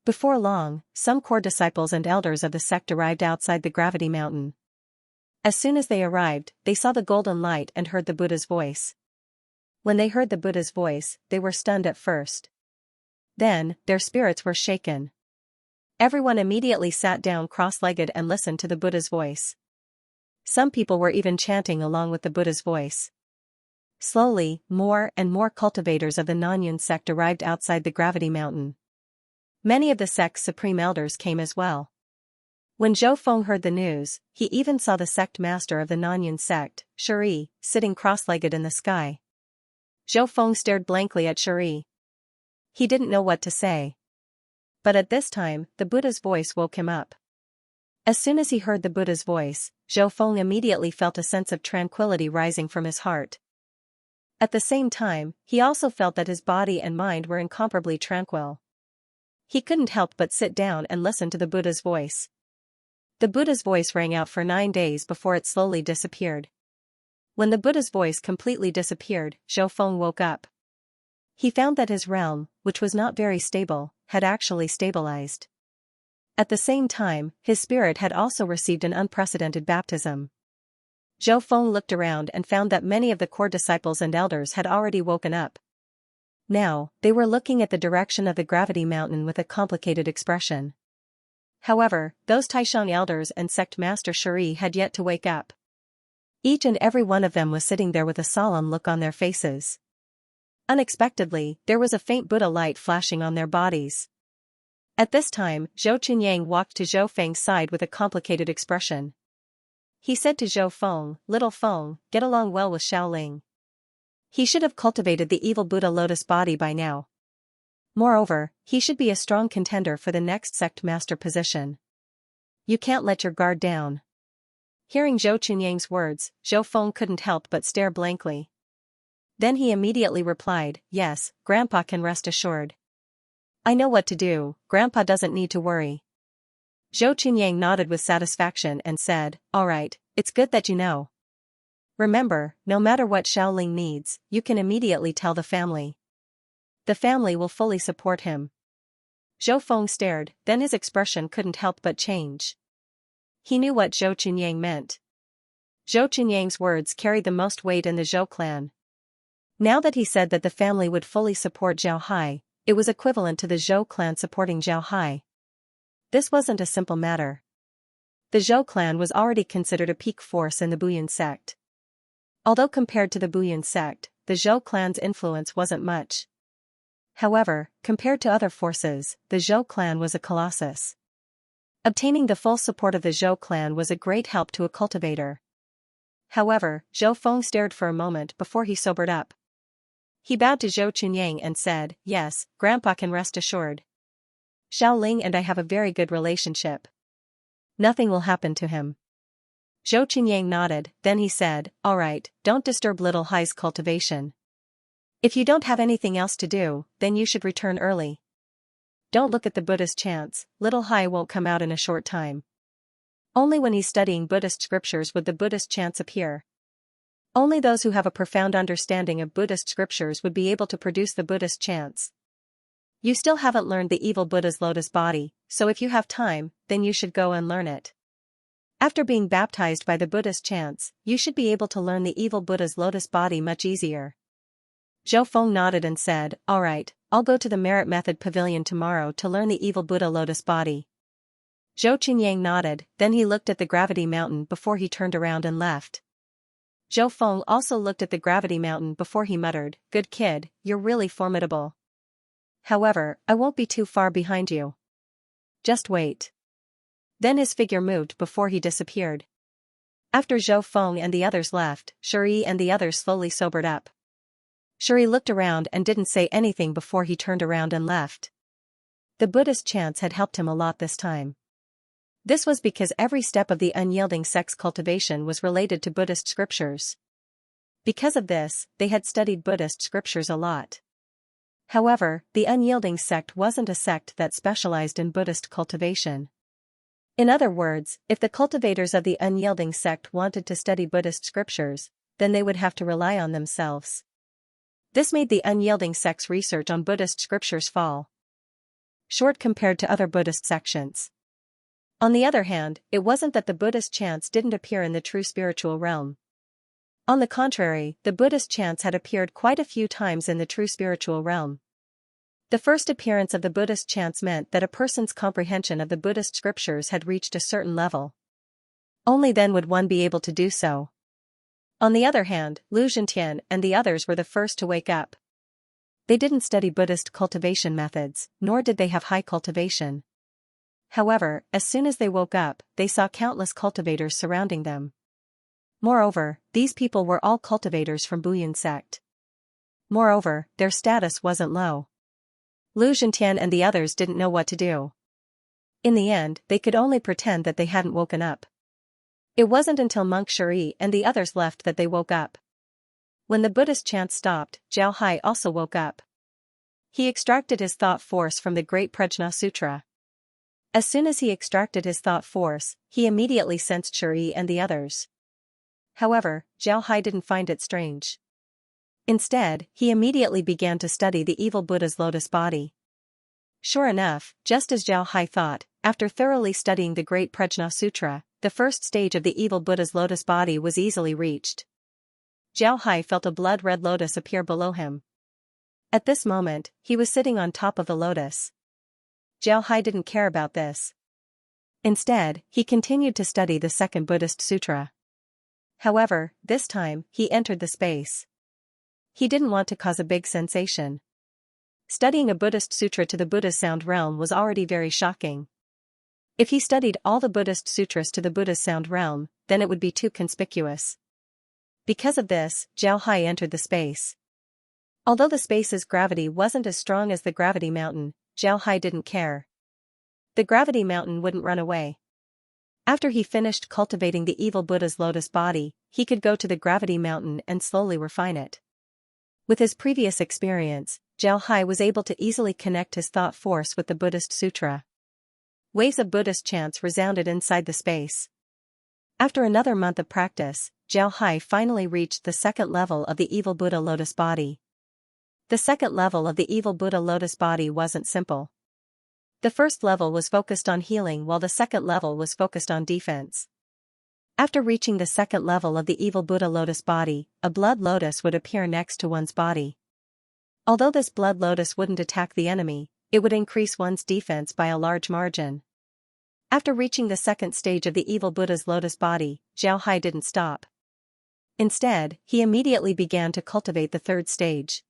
Before long, some core disciples and elders of the sect arrived outside the gravity mountain. As soon as they arrived, they saw the golden light and heard the Buddha's voice. When they heard the Buddha's voice, they were stunned at first. Then, their spirits were shaken. Everyone immediately sat down cross-legged and listened to the Buddha's voice. Some people were even chanting along with the Buddha's voice. Slowly, more and more cultivators of the Nanyan sect arrived outside the gravity mountain. Many of the sect's supreme elders came as well. When Zhou Feng heard the news, he even saw the sect master of the Nanyan sect, Shuri, sitting cross-legged in the sky. Zhou Feng stared blankly at Shuri. He didn't know what to say. But at this time, the Buddha's voice woke him up. As soon as he heard the Buddha's voice, Zhou Feng immediately felt a sense of tranquility rising from his heart. At the same time, he also felt that his body and mind were incomparably tranquil. He couldn't help but sit down and listen to the Buddha's voice. The Buddha's voice rang out for 9 days before it slowly disappeared. When the Buddha's voice completely disappeared, Zhou Feng woke up. He found that his realm, which was not very stable, had actually stabilized. At the same time, his spirit had also received an unprecedented baptism. Zhou Feng looked around and found that many of the core disciples and elders had already woken up. Now, they were looking at the direction of the gravity mountain with a complicated expression. However, those Taishan elders and sect master Shuri had yet to wake up. Each and every one of them was sitting there with a solemn look on their faces. Unexpectedly, there was a faint Buddha light flashing on their bodies. At this time, Zhou Chunyang walked to Zhou Feng's side with a complicated expression. He said to Zhou Feng, "Little Feng, get along well with Xiaoling. He should have cultivated the evil Buddha lotus body by now. Moreover, he should be a strong contender for the next sect master position. You can't let your guard down." Hearing Zhou Chunyang's words, Zhou Feng couldn't help but stare blankly. Then he immediately replied, "Yes, Grandpa can rest assured. I know what to do, Grandpa doesn't need to worry." Zhou Chunyang nodded with satisfaction and said, "All right, it's good that you know. Remember, no matter what Xiaoling needs, you can immediately tell the family. The family will fully support him." Zhou Feng stared, then his expression couldn't help but change. He knew what Zhou Chunyang meant. Zhou Chunyang's words carried the most weight in the Zhou clan. Now that he said that the family would fully support Zhao Hai, it was equivalent to the Zhou clan supporting Zhao Hai. This wasn't a simple matter. The Zhou clan was already considered a peak force in the Buyuan sect. Although compared to the Buyuan sect, the Zhou clan's influence wasn't much. However, compared to other forces, the Zhou clan was a colossus. Obtaining the full support of the Zhou clan was a great help to a cultivator. However, Zhou Feng stared for a moment before he sobered up. He bowed to Zhou Chunyang and said, "Yes, Grandpa can rest assured. Xiaoling and I have a very good relationship. Nothing will happen to him." Zhou Chunyang nodded, then he said, "All right, don't disturb Little Hai's cultivation. If you don't have anything else to do, then you should return early. Don't look at the Buddhist chants, Little Hai won't come out in a short time. Only when he's studying Buddhist scriptures would the Buddhist chants appear. Only those who have a profound understanding of Buddhist scriptures would be able to produce the Buddhist chants. You still haven't learned the evil Buddha's lotus body, so if you have time, then you should go and learn it. After being baptized by the Buddhist chants, you should be able to learn the evil Buddha's lotus body much easier." Zhou Feng nodded and said, "All right, I'll go to the Merit Method Pavilion tomorrow to learn the evil Buddha lotus body." Zhou Chunyang nodded, then he looked at the gravity mountain before he turned around and left. Zhou Feng also looked at the gravity mountain before he muttered, "Good kid, you're really formidable. However, I won't be too far behind you. Just wait." Then his figure moved before he disappeared. After Zhou Feng and the others left, Shuri and the others slowly sobered up. Shuri looked around and didn't say anything before he turned around and left. The Buddhist chants had helped him a lot this time. This was because every step of the unyielding sect's cultivation was related to Buddhist scriptures. Because of this, they had studied Buddhist scriptures a lot. However, the unyielding sect wasn't a sect that specialized in Buddhist cultivation. In other words, if the cultivators of the unyielding sect wanted to study Buddhist scriptures, then they would have to rely on themselves. This made the unyielding sect's research on Buddhist scriptures fall short compared to other Buddhist sections. On the other hand, it wasn't that the Buddhist chants didn't appear in the true spiritual realm. On the contrary, the Buddhist chants had appeared quite a few times in the true spiritual realm. The first appearance of the Buddhist chants meant that a person's comprehension of the Buddhist scriptures had reached a certain level. Only then would one be able to do so. On the other hand, Lu Zhentian and the others were the first to wake up. They didn't study Buddhist cultivation methods, nor did they have high cultivation. However, as soon as they woke up, they saw countless cultivators surrounding them. Moreover, these people were all cultivators from Buyuan sect. Moreover, their status wasn't low. Lu Zhentian and the others didn't know what to do. In the end, they could only pretend that they hadn't woken up. It wasn't until Monk Shuri and the others left that they woke up. When the Buddhist chants stopped, Zhao Hai also woke up. He extracted his thought force from the Great Prajna Sutra. As soon as he extracted his thought force, he immediately sensed Shuri and the others. However, Zhao Hai didn't find it strange. Instead, he immediately began to study the evil Buddha's lotus body. Sure enough, just as Zhao Hai thought, after thoroughly studying the Great Prajna Sutra, the first stage of the evil Buddha's lotus body was easily reached. Zhao Hai felt a blood-red lotus appear below him. At this moment, he was sitting on top of the lotus. Zhao Hai didn't care about this. Instead, he continued to study the second Buddhist sutra. However, this time, he entered the space. He didn't want to cause a big sensation. Studying a Buddhist sutra to the Buddha's sound realm was already very shocking. If he studied all the Buddhist sutras to the Buddha's sound realm, then it would be too conspicuous. Because of this, Zhao Hai entered the space. Although the space's gravity wasn't as strong as the gravity mountain, Zhao Hai didn't care. The gravity mountain wouldn't run away. After he finished cultivating the evil Buddha's lotus body, he could go to the gravity mountain and slowly refine it. With his previous experience, Zhao Hai was able to easily connect his thought force with the Buddhist sutra. Waves of Buddhist chants resounded inside the space. After another month of practice, Zhao Hai finally reached the second level of the evil Buddha lotus body. The second level of the evil Buddha lotus body wasn't simple. The first level was focused on healing while the second level was focused on defense. After reaching the second level of the evil Buddha lotus body, a blood lotus would appear next to one's body. Although this blood lotus wouldn't attack the enemy, it would increase one's defense by a large margin. After reaching the second stage of the evil Buddha's lotus body, Zhao Hai didn't stop. Instead, he immediately began to cultivate the third stage.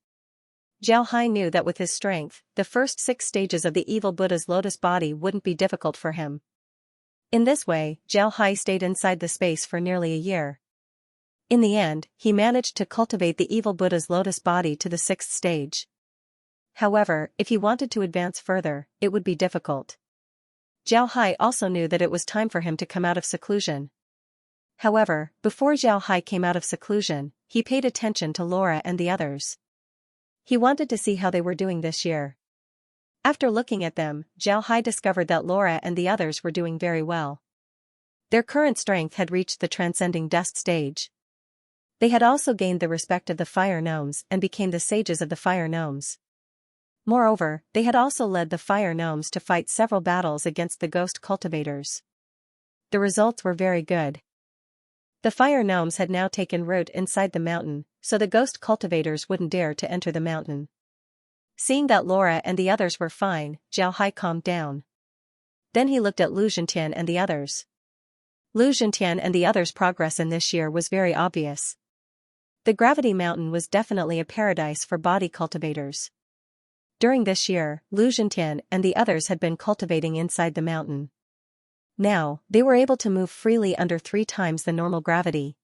Zhao Hai knew that with his strength, the first 6 stages of the evil Buddha's lotus body wouldn't be difficult for him. In this way, Zhao Hai stayed inside the space for nearly a year. In the end, he managed to cultivate the evil Buddha's lotus body to the 6th stage. However, if he wanted to advance further, it would be difficult. Zhao Hai also knew that it was time for him to come out of seclusion. However, before Zhao Hai came out of seclusion, he paid attention to Laura and the others. He wanted to see how they were doing this year. After looking at them, Zhao Hai discovered that Laura and the others were doing very well. Their current strength had reached the transcending dust stage. They had also gained the respect of the fire gnomes and became the sages of the fire gnomes. Moreover, they had also led the fire gnomes to fight several battles against the ghost cultivators. The results were very good. The fire gnomes had now taken root inside the mountain, so the ghost cultivators wouldn't dare to enter the mountain. Seeing that Laura and the others were fine, Zhao Hai calmed down. Then he looked at Lu Zhentian and the others. Lu Zhentian and the others' progress in this year was very obvious. The gravity mountain was definitely a paradise for body cultivators. During this year, Lu Zhentian and the others had been cultivating inside the mountain. Now, they were able to move freely under 3 times the normal gravity.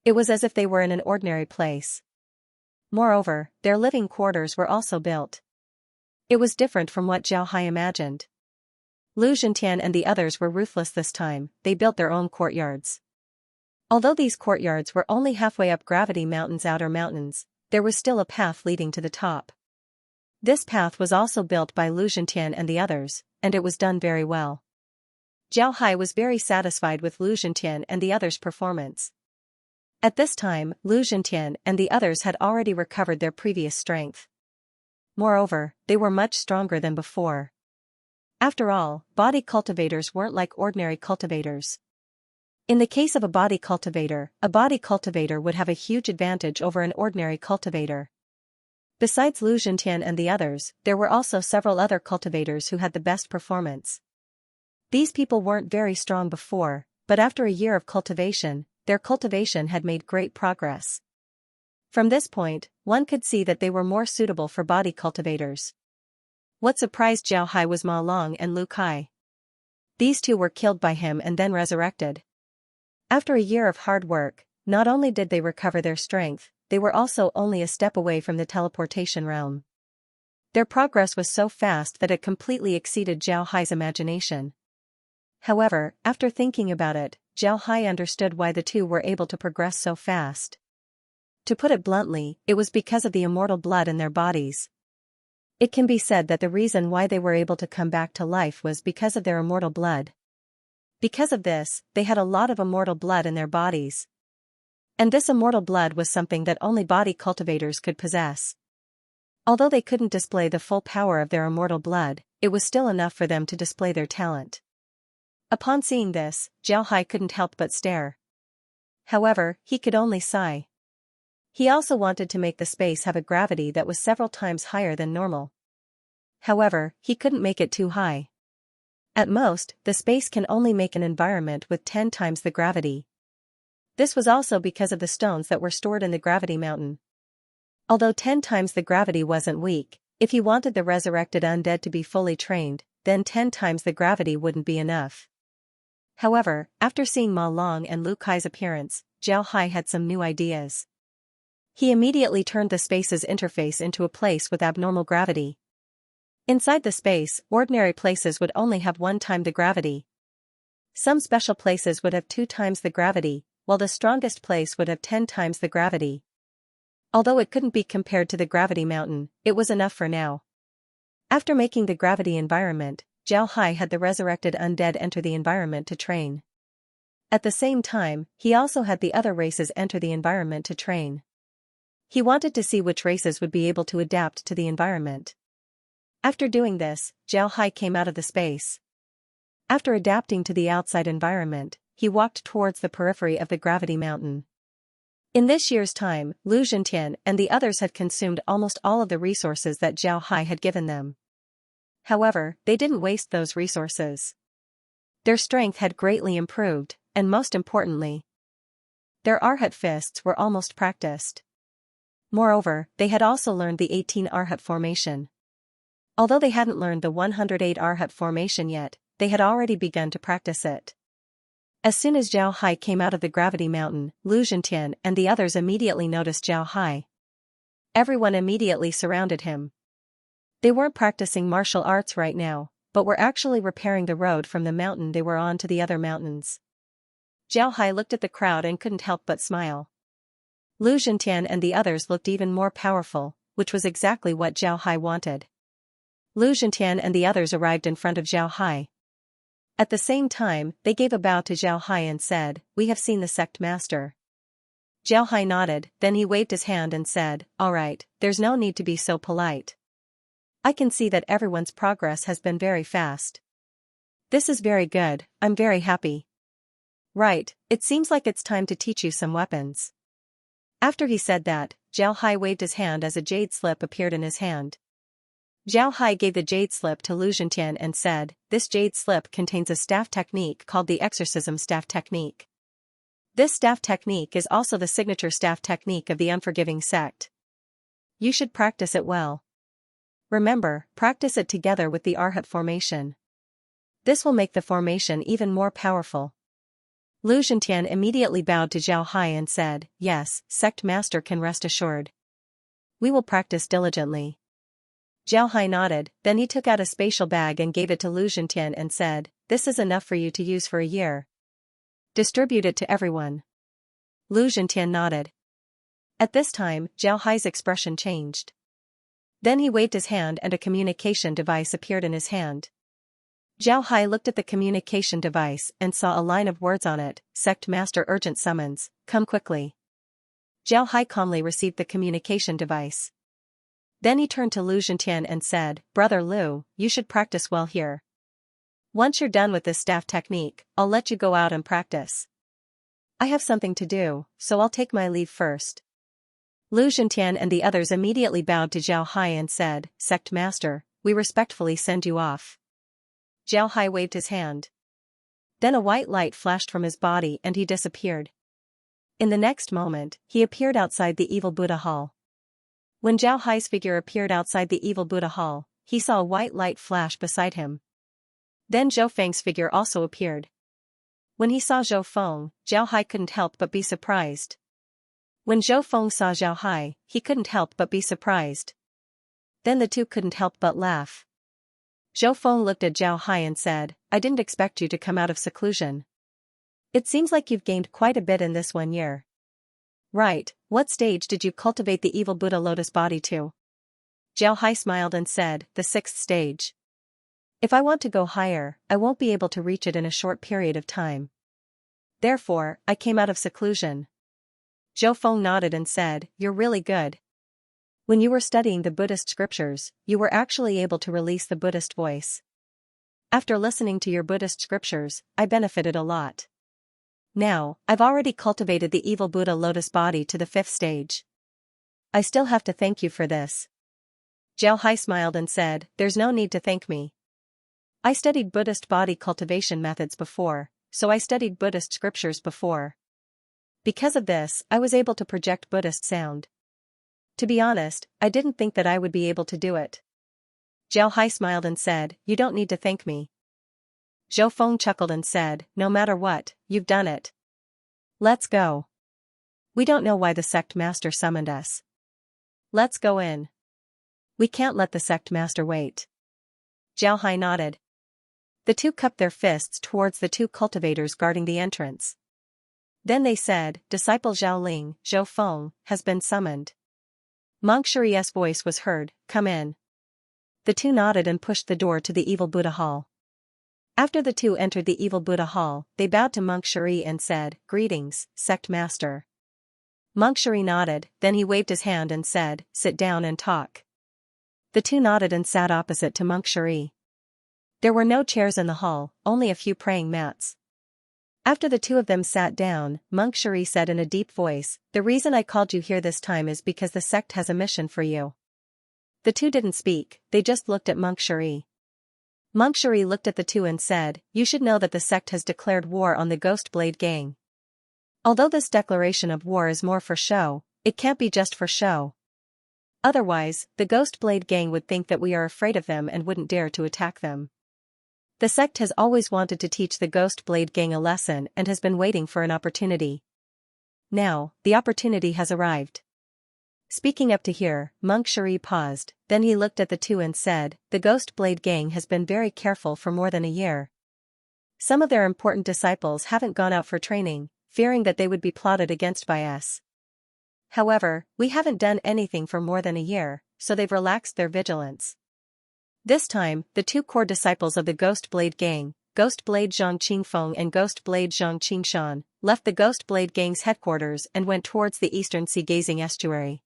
It was as if they were in an ordinary place. Moreover, their living quarters were also built. It was different from what Zhao Hai imagined. Lu Zhentian and the others were ruthless this time, they built their own courtyards. Although these courtyards were only halfway up Gravity Mountain's outer mountains, there was still a path leading to the top. This path was also built by Lu Zhentian and the others, and it was done very well. Zhao Hai was very satisfied with Lu Zhentian and the others' performance. At this time, Lu Zhentian and the others had already recovered their previous strength. Moreover, they were much stronger than before. After all, body cultivators weren't like ordinary cultivators. In the case of a body cultivator would have a huge advantage over an ordinary cultivator. Besides Lu Zhentian and the others, there were also several other cultivators who had the best performance. These people weren't very strong before, but after a year of cultivation, their cultivation had made great progress. From this point, one could see that they were more suitable for body cultivators. What surprised Zhao Hai was Ma Long and Lu Kai. These two were killed by him and then resurrected. After a year of hard work, not only did they recover their strength, they were also only a step away from the teleportation realm. Their progress was so fast that it completely exceeded Zhao Hai's imagination. However, after thinking about it, Zhao Hai understood why the two were able to progress so fast. To put it bluntly, it was because of the immortal blood in their bodies. It can be said that the reason why they were able to come back to life was because of their immortal blood. Because of this, they had a lot of immortal blood in their bodies. And this immortal blood was something that only body cultivators could possess. Although they couldn't display the full power of their immortal blood, it was still enough for them to display their talent. Upon seeing this, Zhao Hai couldn't help but stare. However, he could only sigh. He also wanted to make the space have a gravity that was several times higher than normal. However, he couldn't make it too high. At most, the space can only make an environment with 10 times the gravity. This was also because of the stones that were stored in the gravity mountain. Although 10 times the gravity wasn't weak, If he wanted the resurrected undead to be fully trained, then 10 times the gravity wouldn't be enough. However, after seeing Ma Long and Lu Kai's appearance, Zhao Hai had some new ideas. He immediately turned the space's interface into a place with abnormal gravity. Inside the space, ordinary places would only have 1 time the gravity. Some special places would have 2 times the gravity, while the strongest place would have 10 times the gravity. Although it couldn't be compared to the gravity mountain, it was enough for now. After making the gravity environment, Zhao Hai had the resurrected undead enter the environment to train. At the same time, he also had the other races enter the environment to train. He wanted to see which races would be able to adapt to the environment. After doing this, Zhao Hai came out of the space. After adapting to the outside environment, he walked towards the periphery of the gravity mountain. In this year's time, Lu Zhentian and the others had consumed almost all of the resources that Zhao Hai had given them. However, they didn't waste those resources. Their strength had greatly improved, and most importantly, their Arhat fists were almost practiced. Moreover, they had also learned the 18 Arhat formation. Although they hadn't learned the 108 Arhat formation yet, they had already begun to practice it. As soon as Zhao Hai came out of the gravity mountain, Lu Zhentian and the others immediately noticed Zhao Hai. Everyone immediately surrounded him. They weren't practicing martial arts right now, but were actually repairing the road from the mountain they were on to the other mountains. Zhao Hai looked at the crowd and couldn't help but smile. Lu Zhentian and the others looked even more powerful, which was exactly what Zhao Hai wanted. Lu Zhentian and the others arrived in front of Zhao Hai. At the same time, they gave a bow to Zhao Hai and said, "We have seen the sect master." Zhao Hai nodded, then he waved his hand and said, "All right, there's no need to be so polite. I can see that everyone's progress has been very fast. This is very good, I'm very happy. Right, it seems like it's time to teach you some weapons." After he said that, Zhao Hai waved his hand as a jade slip appeared in his hand. Zhao Hai gave the jade slip to Lu Zhentian and said, "This jade slip contains a staff technique called the exorcism staff technique. This staff technique is also the signature staff technique of the unforgiving sect. You should practice it well. Remember, practice it together with the Arhat formation. This will make the formation even more powerful." Lu Zhentian immediately bowed to Zhao Hai and said, "Yes, sect master can rest assured. We will practice diligently." Zhao Hai nodded, then he took out a spatial bag and gave it to Lu Zhentian and said, "This is enough for you to use for a year. Distribute it to everyone." Lu Zhentian nodded. At this time, Zhao Hai's expression changed. Then he waved his hand and a communication device appeared in his hand. Zhao Hai looked at the communication device and saw a line of words on it, "Sect Master Urgent Summons, come quickly." Zhao Hai calmly received the communication device. Then he turned to Lu Zhentian and said, "Brother Lu, you should practice well here. Once you're done with this staff technique, I'll let you go out and practice. I have something to do, so I'll take my leave first." Lu Zhentian and the others immediately bowed to Zhao Hai and said, "Sect Master, we respectfully send you off." Zhao Hai waved his hand. Then a white light flashed from his body and he disappeared. In the next moment, he appeared outside the evil Buddha hall. When Zhao Hai's figure appeared outside the evil Buddha hall, he saw a white light flash beside him. Then Zhou Feng's figure also appeared. When he saw Zhou Feng, Zhao Hai couldn't help but be surprised. When Zhou Feng saw Zhao Hai, he couldn't help but be surprised. Then the two couldn't help but laugh. Zhou Feng looked at Zhao Hai and said, "I didn't expect you to come out of seclusion. It seems like you've gained quite a bit in this 1 year. Right, what stage did you cultivate the evil Buddha lotus body to?" Zhao Hai smiled and said, "The 6th stage. If I want to go higher, I won't be able to reach it in a short period of time. Therefore, I came out of seclusion." Zhou Feng nodded and said, "You're really good. When you were studying the Buddhist scriptures, you were actually able to release the Buddhist voice. After listening to your Buddhist scriptures, I benefited a lot. Now, I've already cultivated the evil Buddha lotus body to the 5th stage. I still have to thank you for this." Zhao Hai smiled and said, "There's no need to thank me. I studied Buddhist body cultivation methods before, so I studied Buddhist scriptures before. Because of this, I was able to project Buddhist sound. To be honest, I didn't think that I would be able to do it. Jiao Hai smiled and said, "You don't need to thank me." Zhou Feng chuckled and said, "No matter what, you've done it. Let's go. We don't know why the sect master summoned us. Let's go in. We can't let the sect master wait." Jiao Hai nodded. The two cupped their fists towards the two cultivators guarding the entrance. Then they said, "Disciple Zhaoling, Zhou Feng, has been summoned." Monk Shuri's voice was heard, "Come in." The two nodded and pushed the door to the evil Buddha hall. After the two entered the evil Buddha hall, they bowed to Monk Shuri and said, "Greetings, sect master." Monk Shuri nodded, then he waved his hand and said, "Sit down and talk." The two nodded and sat opposite to Monk Shuri. There were no chairs in the hall, only a few praying mats. After the two of them sat down, Monk Shuri said in a deep voice, "The reason I called you here this time is because the sect has a mission for you." The two didn't speak, they just looked at Monk Shuri. Monk Shuri looked at the two and said, "You should know that the sect has declared war on the Ghost Blade Gang. Although this declaration of war is more for show, it can't be just for show. Otherwise, the Ghost Blade Gang would think that we are afraid of them and wouldn't dare to attack them. The sect has always wanted to teach the Ghost Blade Gang a lesson and has been waiting for an opportunity. Now, the opportunity has arrived." Speaking up to here, Monk Shuri paused, then he looked at the two and said, "The Ghost Blade Gang has been very careful for more than a year. Some of their important disciples haven't gone out for training, fearing that they would be plotted against by us. However, we haven't done anything for more than a year, so they've relaxed their vigilance. This time, the two core disciples of the Ghost Blade Gang, Ghost Blade Zhang Qingfeng and Ghost Blade Zhang Qingshan, left the Ghost Blade Gang's headquarters and went towards the eastern sea-gazing estuary.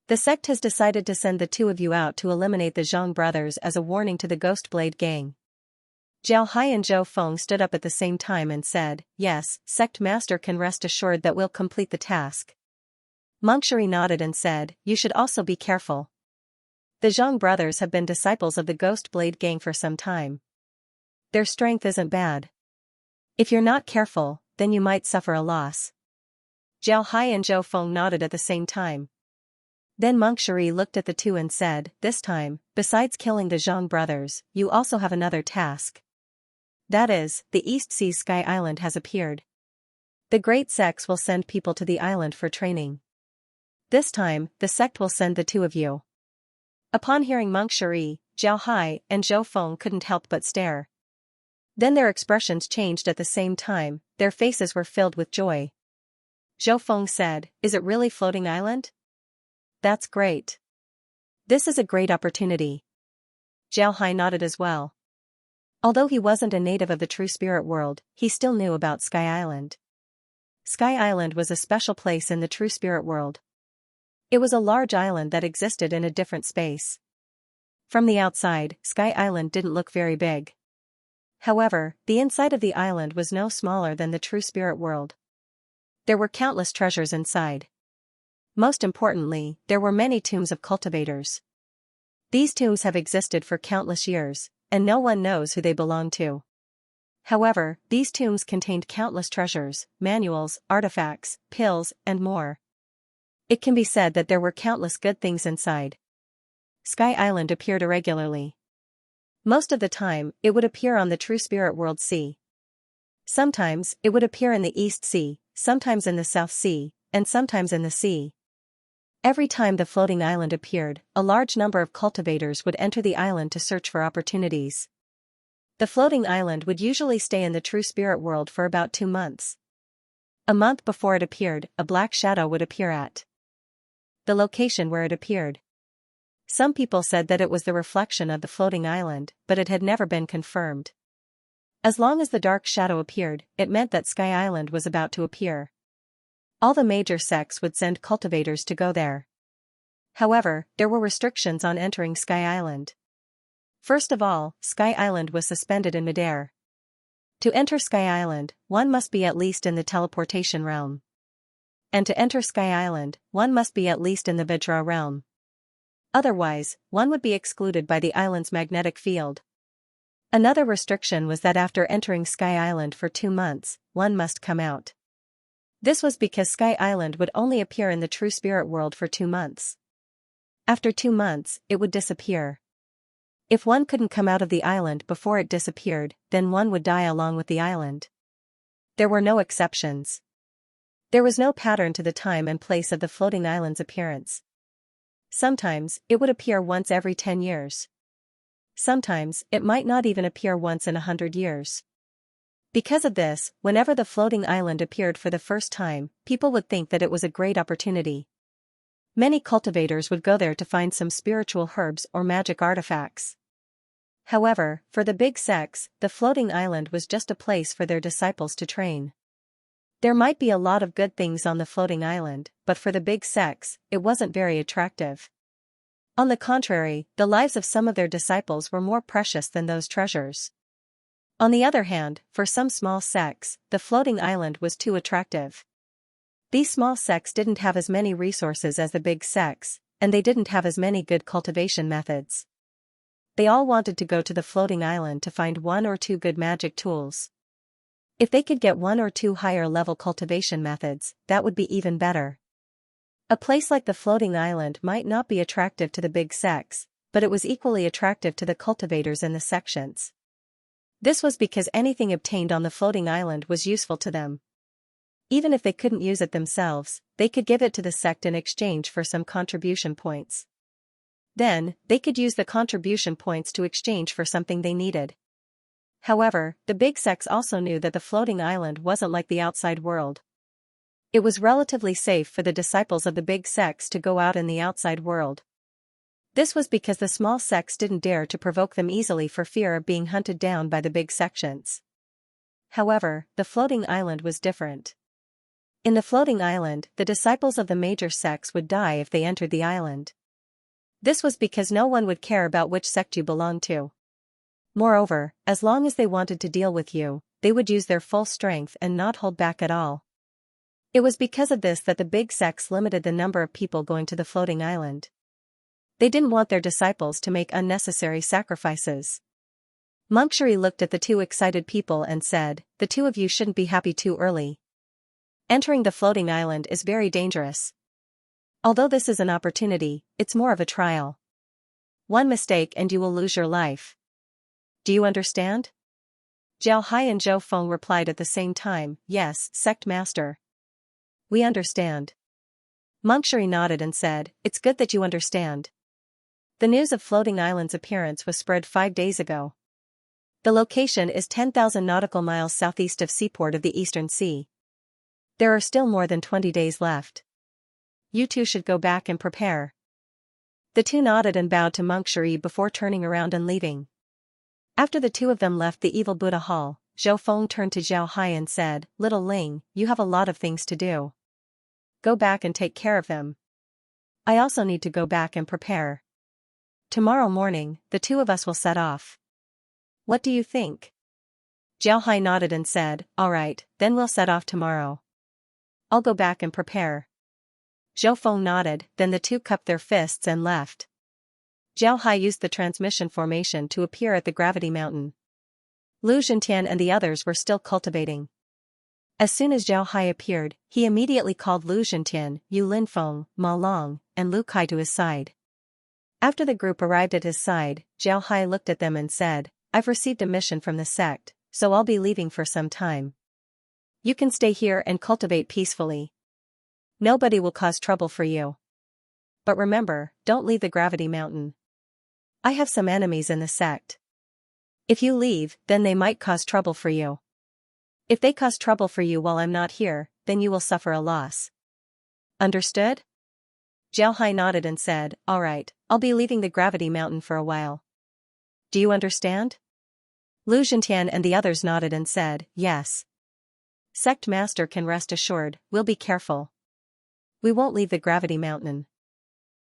The sect has decided to send the two of you out to eliminate the Zhang brothers as a warning to the Ghost Blade Gang." Jiao Hai and Zhou Feng stood up at the same time and said, "Yes, sect master can rest assured that we'll complete the task." Monk Shuri nodded and said, "You should also be careful. The Zhang brothers have been disciples of the Ghost Blade Gang for some time. Their strength isn't bad. If you're not careful, then you might suffer a loss." Jiao Hai and Zhou Feng nodded at the same time. Then Monk Shuri looked at the two and said, "This time, besides killing the Zhang brothers, you also have another task. That is, the East Sea Sky Island has appeared. The Great Sects will send people to the island for training. This time, the sect will send the two of you." Upon hearing Monk Shuri, Jiao Hai and Zhou Feng couldn't help but stare. Then their expressions changed at the same time, their faces were filled with joy. Zhou Feng said, "Is it really floating island? That's great. This is a great opportunity." Jiao Hai nodded as well. Although he wasn't a native of the true spirit world, he still knew about Sky Island. Sky Island was a special place in the true spirit world. It was a large island that existed in a different space. From the outside, Sky Island didn't look very big. However, the inside of the island was no smaller than the true spirit world. There were countless treasures inside. Most importantly, there were many tombs of cultivators. These tombs have existed for countless years, and no one knows who they belong to. However, these tombs contained countless treasures, manuals, artifacts, pills, and more. It can be said that there were countless good things inside. Sky Island appeared irregularly. Most of the time, it would appear on the true spirit world sea. Sometimes, it would appear in the East Sea, sometimes in the South Sea, and sometimes in the sea. Every time the floating island appeared, a large number of cultivators would enter the island to search for opportunities. The floating island would usually stay in the true spirit world for about 2 months. A month before it appeared, a black shadow would appear at the location where it appeared. Some people said that it was the reflection of the floating island, but it had never been confirmed. As long as the dark shadow appeared, it meant that Sky Island was about to appear. All the major sects would send cultivators to go there. However, there were restrictions on entering Sky Island. First of all, Sky Island was suspended in midair. To enter Sky Island, one must be at least in the teleportation realm. And to enter Sky Island, one must be at least in the Vajra realm. Otherwise, one would be excluded by the island's magnetic field. Another restriction was that after entering Sky Island for 2 months, one must come out. This was because Sky Island would only appear in the true spirit world for 2 months. After 2 months, it would disappear. If one couldn't come out of the island before it disappeared, then one would die along with the island. There were no exceptions. There was no pattern to the time and place of the floating island's appearance. Sometimes, it would appear once every 10 years. Sometimes, it might not even appear once in 100 years. Because of this, whenever the floating island appeared for the first time, people would think that it was a great opportunity. Many cultivators would go there to find some spiritual herbs or magic artifacts. However, for the big sects, the floating island was just a place for their disciples to train. There might be a lot of good things on the floating island, but for the big sects, it wasn't very attractive. On the contrary, the lives of some of their disciples were more precious than those treasures. On the other hand, for some small sects, the floating island was too attractive. These small sects didn't have as many resources as the big sects, and they didn't have as many good cultivation methods. They all wanted to go to the floating island to find 1 or 2 good magic tools. If they could get 1 or 2 higher-level cultivation methods, that would be even better. A place like the floating island might not be attractive to the big sects, but it was equally attractive to the cultivators in the sections. This was because anything obtained on the floating island was useful to them. Even if they couldn't use it themselves, they could give it to the sect in exchange for some contribution points. Then, they could use the contribution points to exchange for something they needed. However, the big sects also knew that the floating island wasn't like the outside world. It was relatively safe for the disciples of the big sects to go out in the outside world. This was because the small sects didn't dare to provoke them easily for fear of being hunted down by the big sections. However, the floating island was different. In the floating island, the disciples of the major sects would die if they entered the island. This was because no one would care about which sect you belonged to. Moreover, as long as they wanted to deal with you, they would use their full strength and not hold back at all. It was because of this that the big sects limited the number of people going to the floating island. They didn't want their disciples to make unnecessary sacrifices. Monkshuri looked at the 2 excited people and said, "The 2 of you shouldn't be happy too early. Entering the floating island is very dangerous. Although this is an opportunity, it's more of a trial. One mistake and you will lose your life. Do you understand?" Zhao Hai and Zhou Feng replied at the same time, "Yes, sect master. We understand." Monkshuri nodded and said, "It's good that you understand." The news of floating island's appearance was spread 5 days ago. The location is 10,000 nautical miles southeast of seaport of the Eastern Sea. There are still more than 20 days left. You 2 should go back and prepare. The 2 nodded and bowed to Monkshuri before turning around and leaving. After the 2 of them left the evil Buddha hall, Zhou Feng turned to Zhao Hai and said, "Little Ling, you have a lot of things to do. Go back and take care of them. I also need to go back and prepare. Tomorrow morning, the 2 of us will set off. What do you think?" Zhao Hai nodded and said, "All right, then we'll set off tomorrow. I'll go back and prepare." Zhou Feng nodded, then the 2 cupped their fists and left. Zhao Hai used the transmission formation to appear at the gravity mountain. Lu Zhentian and the others were still cultivating. As soon as Zhao Hai appeared, he immediately called Lu Zhentian, Yu Linfeng, Ma Long, and Lu Kai to his side. After the group arrived at his side, Zhao Hai looked at them and said, "I've received a mission from the sect, so I'll be leaving for some time. You can stay here and cultivate peacefully. Nobody will cause trouble for you. But remember, don't leave the gravity mountain. I have some enemies in the sect. If you leave, then they might cause trouble for you. If they cause trouble for you while I'm not here, then you will suffer a loss. Understood?" Zhao Hai nodded and said, "All right, I'll be leaving the gravity mountain for a while. Do you understand?" Lu Zhentian and the others nodded and said, "Yes. Sect master can rest assured, we'll be careful. We won't leave the gravity mountain."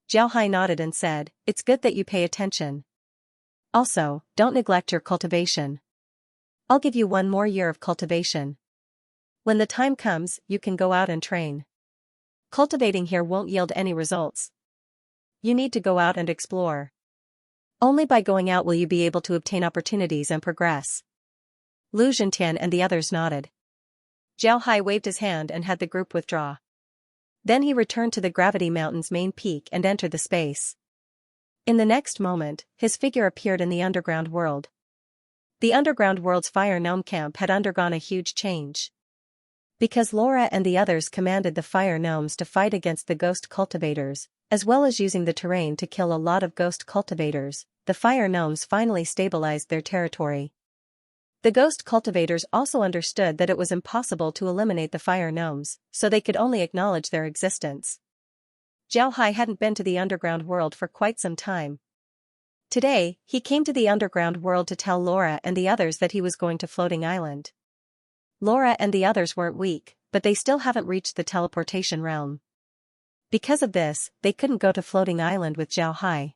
Zhao Hai nodded and said, "It's good that you pay attention. Also, don't neglect your cultivation. I'll give you 1 more year of cultivation. When the time comes, you can go out and train. Cultivating here won't yield any results. You need to go out and explore. Only by going out will you be able to obtain opportunities and progress." Lu Zhentian and the others nodded. Zhao Hai waved his hand and had the group withdraw. Then he returned to the gravity mountain's main peak and entered the space. In the next moment, his figure appeared in the underground world. The underground world's fire gnome camp had undergone a huge change. Because Laura and the others commanded the fire gnomes to fight against the ghost cultivators, as well as using the terrain to kill a lot of ghost cultivators, the fire gnomes finally stabilized their territory. The ghost cultivators also understood that it was impossible to eliminate the fire gnomes, so they could only acknowledge their existence. Zhao Hai hadn't been to the underground world for quite some time. Today, he came to the underground world to tell Laura and the others that he was going to Floating Island. Laura and the others weren't weak, but they still haven't reached the teleportation realm. Because of this, they couldn't go to Floating Island with Zhao Hai.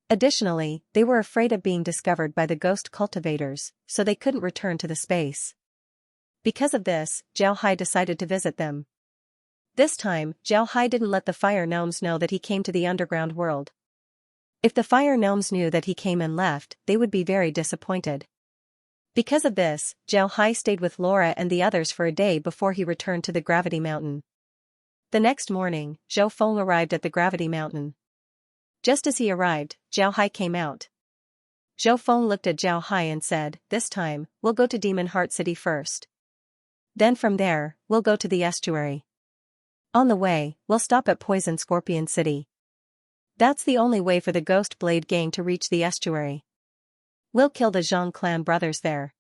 Additionally, they were afraid of being discovered by the ghost cultivators, so they couldn't return to the space. Because of this, Zhao Hai decided to visit them. This time, Zhao Hai didn't let the fire gnomes know that he came to the underground world. If the fire gnomes knew that he came and left, they would be very disappointed. Because of this, Zhao Hai stayed with Laura and the others for a day before he returned to the Gravity Mountain. The next morning, Zhou Feng arrived at the Gravity Mountain. Just as he arrived, Zhao Hai came out. Zhou Feng looked at Zhao Hai and said, "This time, we'll go to Demon Heart City first. Then from there, we'll go to the estuary. On the way, we'll stop at Poison Scorpion City. That's the only way for the Ghost Blade Gang to reach the estuary. We'll kill the Zhang clan brothers there."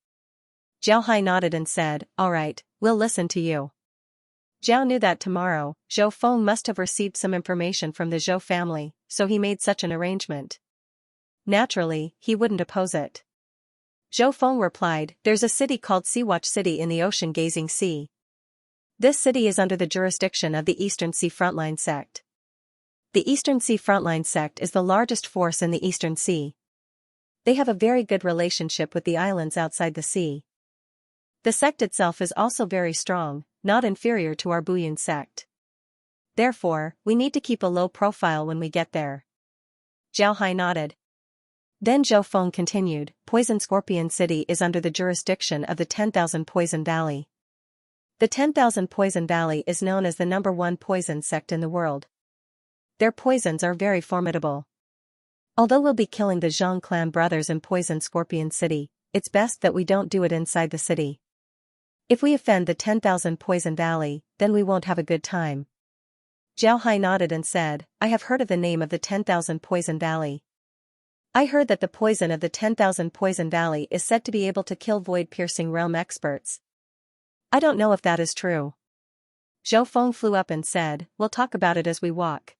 Zhao Hai nodded and said, "Alright, we'll listen to you." Zhao knew that tomorrow, Zhou Feng must have received some information from the Zhou family, so he made such an arrangement. Naturally, he wouldn't oppose it. Zhou Feng replied, "There's a city called Seawatch City in the ocean-gazing sea. This city is under the jurisdiction of the Eastern Sea Frontline Sect. The Eastern Sea Frontline Sect is the largest force in the Eastern Sea. They have a very good relationship with the islands outside the sea. The sect itself is also very strong, not inferior to our Buyun sect. Therefore, we need to keep a low profile when we get there." Zhao Hai nodded. Then Zhou Feng continued, "Poison Scorpion City is under the jurisdiction of the 10,000 Poison Valley. The 10,000 Poison Valley is known as the #1 poison sect in the world. Their poisons are very formidable. Although we'll be killing the Zhang clan brothers in Poison Scorpion City, it's best that we don't do it inside the city. If we offend the 10,000 Poison Valley, then we won't have a good time." Zhao Hai nodded and said, "I have heard of the name of the 10,000 Poison Valley. I heard that the poison of the 10,000 Poison Valley is said to be able to kill void-piercing realm experts. I don't know if that is true." Zhou Feng flew up and said, "We'll talk about it as we walk.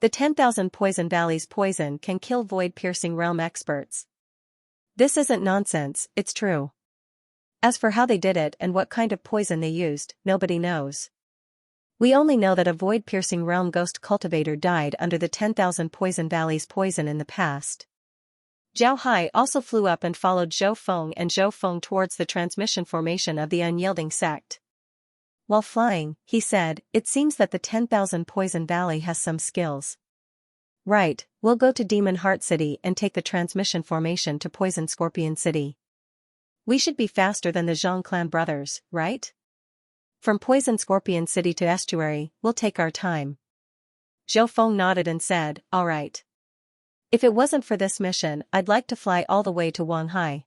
The 10,000 Poison Valley's poison can kill void-piercing realm experts. This isn't nonsense, it's true. As for how they did it and what kind of poison they used, nobody knows. We only know that a void-piercing realm ghost cultivator died under the 10,000 Poison Valley's poison in the past." Zhao Hai also flew up and followed Zhou Feng towards the transmission formation of the Unyielding Sect. While flying, he said, "It seems that the 10,000 Poison Valley has some skills. Right, we'll go to Demon Heart City and take the transmission formation to Poison Scorpion City. We should be faster than the Zhang clan brothers, right? From Poison Scorpion City to estuary, we'll take our time." Zhou Feng nodded and said, "Alright. If it wasn't for this mission, I'd like to fly all the way to Wanghai.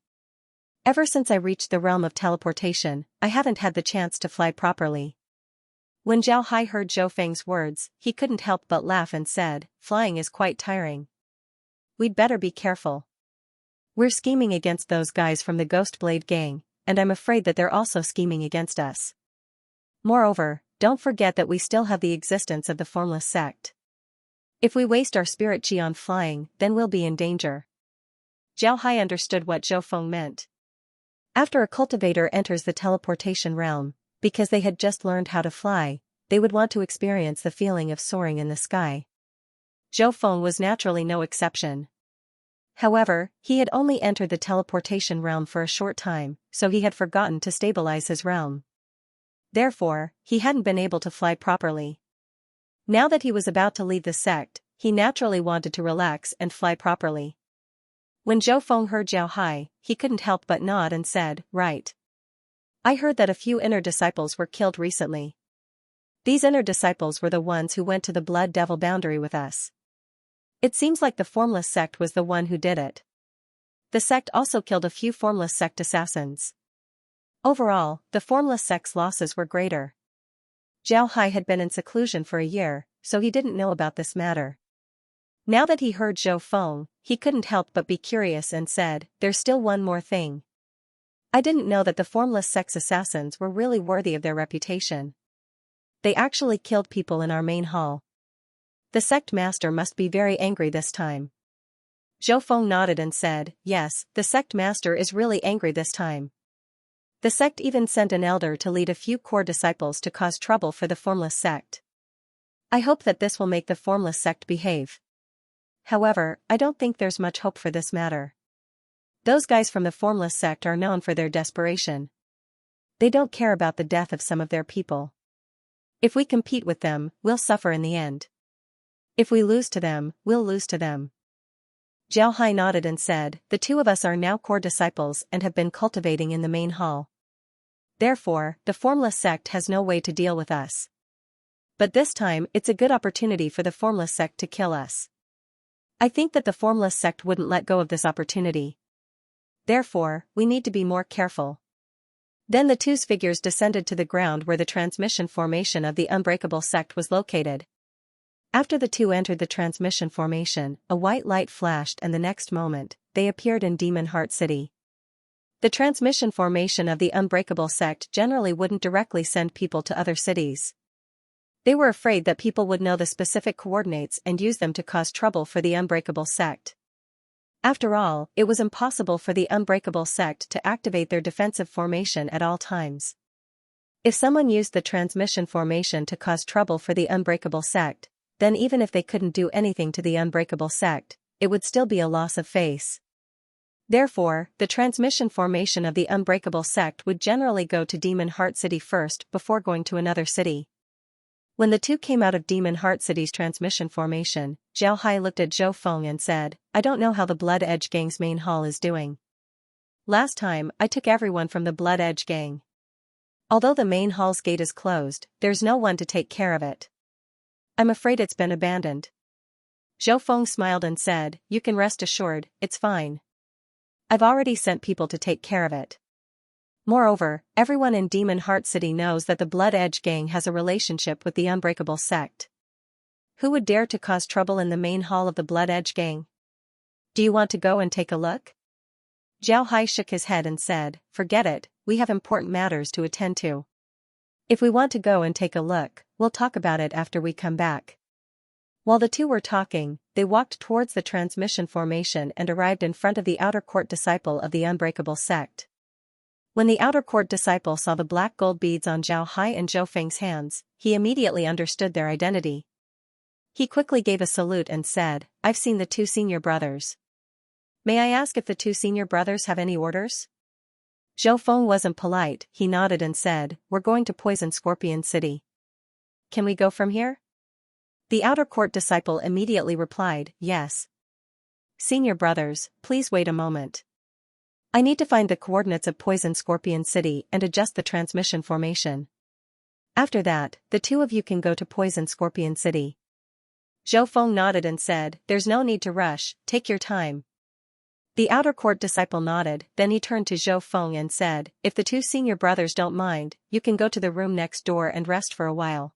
Ever since I reached the realm of teleportation, I haven't had the chance to fly properly." When Zhao Hai heard Zhou Feng's words, he couldn't help but laugh and said, "Flying is quite tiring. We'd better be careful. We're scheming against those guys from the Ghost Blade Gang, and I'm afraid that they're also scheming against us. Moreover, don't forget that we still have the existence of the Formless Sect. If we waste our spirit chi on flying, then we'll be in danger." Zhao Hai understood what Zhou Feng meant. After a cultivator enters the teleportation realm, because they had just learned how to fly, they would want to experience the feeling of soaring in the sky. Zhou Feng was naturally no exception. However, he had only entered the teleportation realm for a short time, so he had forgotten to stabilize his realm. Therefore, he hadn't been able to fly properly. Now that he was about to leave the sect, he naturally wanted to relax and fly properly. When Zhou Feng heard Zhao Hai, he couldn't help but nod and said, "Right. I heard that a few inner disciples were killed recently. These inner disciples were the ones who went to the Blood Devil boundary with us. It seems like the formless sect was the one who did it. The sect also killed a few formless sect assassins. Overall, the formless sect's losses were greater. Zhao Hai had been in seclusion for a year, so he didn't know about this matter. Now that he heard Zhou Feng, he couldn't help but be curious and said, "There's still one more thing. I didn't know that the formless sect's assassins were really worthy of their reputation. They actually killed people in our main hall. The sect master must be very angry this time." Zhou Feng nodded and said, "Yes, the sect master is really angry this time. The sect even sent an elder to lead a few core disciples to cause trouble for the formless sect. I hope that this will make the formless sect behave. However, I don't think there's much hope for this matter. Those guys from the formless sect are known for their desperation. They don't care about the death of some of their people. If we compete with them, we'll suffer in the end. If we lose to them, we'll lose to them." Zhao Hai nodded and said, "The two of us are now core disciples and have been cultivating in the main hall. Therefore, the formless sect has no way to deal with us. But this time it's a good opportunity for the formless sect to kill us. I think that the formless sect wouldn't let go of this opportunity. Therefore, we need to be more careful." Then the two's figures descended to the ground where the transmission formation of the unbreakable sect was located. After the two entered the transmission formation, a white light flashed and the next moment, they appeared in Demon Heart City. The transmission formation of the unbreakable sect generally wouldn't directly send people to other cities. They were afraid that people would know the specific coordinates and use them to cause trouble for the unbreakable sect. After all, it was impossible for the unbreakable sect to activate their defensive formation at all times. If someone used the transmission formation to cause trouble for the unbreakable sect, then even if they couldn't do anything to the unbreakable sect, it would still be a loss of face. Therefore, the transmission formation of the unbreakable sect would generally go to Demon Heart City first before going to another city. When the two came out of Demon Heart City's transmission formation, Zhao Hai looked at Zhou Feng and said, "I don't know how the Blood Edge Gang's main hall is doing. Last time, I took everyone from the Blood Edge Gang. Although the main hall's gate is closed, there's no one to take care of it. I'm afraid it's been abandoned." Zhou Feng smiled and said, "You can rest assured, it's fine. I've already sent people to take care of it. Moreover, everyone in Demon Heart City knows that the Blood Edge Gang has a relationship with the Unbreakable Sect. Who would dare to cause trouble in the main hall of the Blood Edge Gang? Do you want to go and take a look?" Zhao Hai shook his head and said, "Forget it, we have important matters to attend to. If we want to go and take a look, we'll talk about it after we come back." While the two were talking, they walked towards the transmission formation and arrived in front of the outer court disciple of the Unbreakable Sect. When the outer court disciple saw the black gold beads on Zhao Hai and Zhou Feng's hands, he immediately understood their identity. He quickly gave a salute and said, "I've seen the two senior brothers. May I ask if the two senior brothers have any orders?" Zhou Feng wasn't polite, he nodded and said, "We're going to Poison Scorpion City. Can we go from here?" The outer court disciple immediately replied, "Yes. Senior brothers, please wait a moment. I need to find the coordinates of Poison Scorpion City and adjust the transmission formation. After that, the two of you can go to Poison Scorpion City." Zhou Feng nodded and said, "There's no need to rush, take your time." The outer court disciple nodded, then he turned to Zhou Feng and said, "If the two senior brothers don't mind, you can go to the room next door and rest for a while."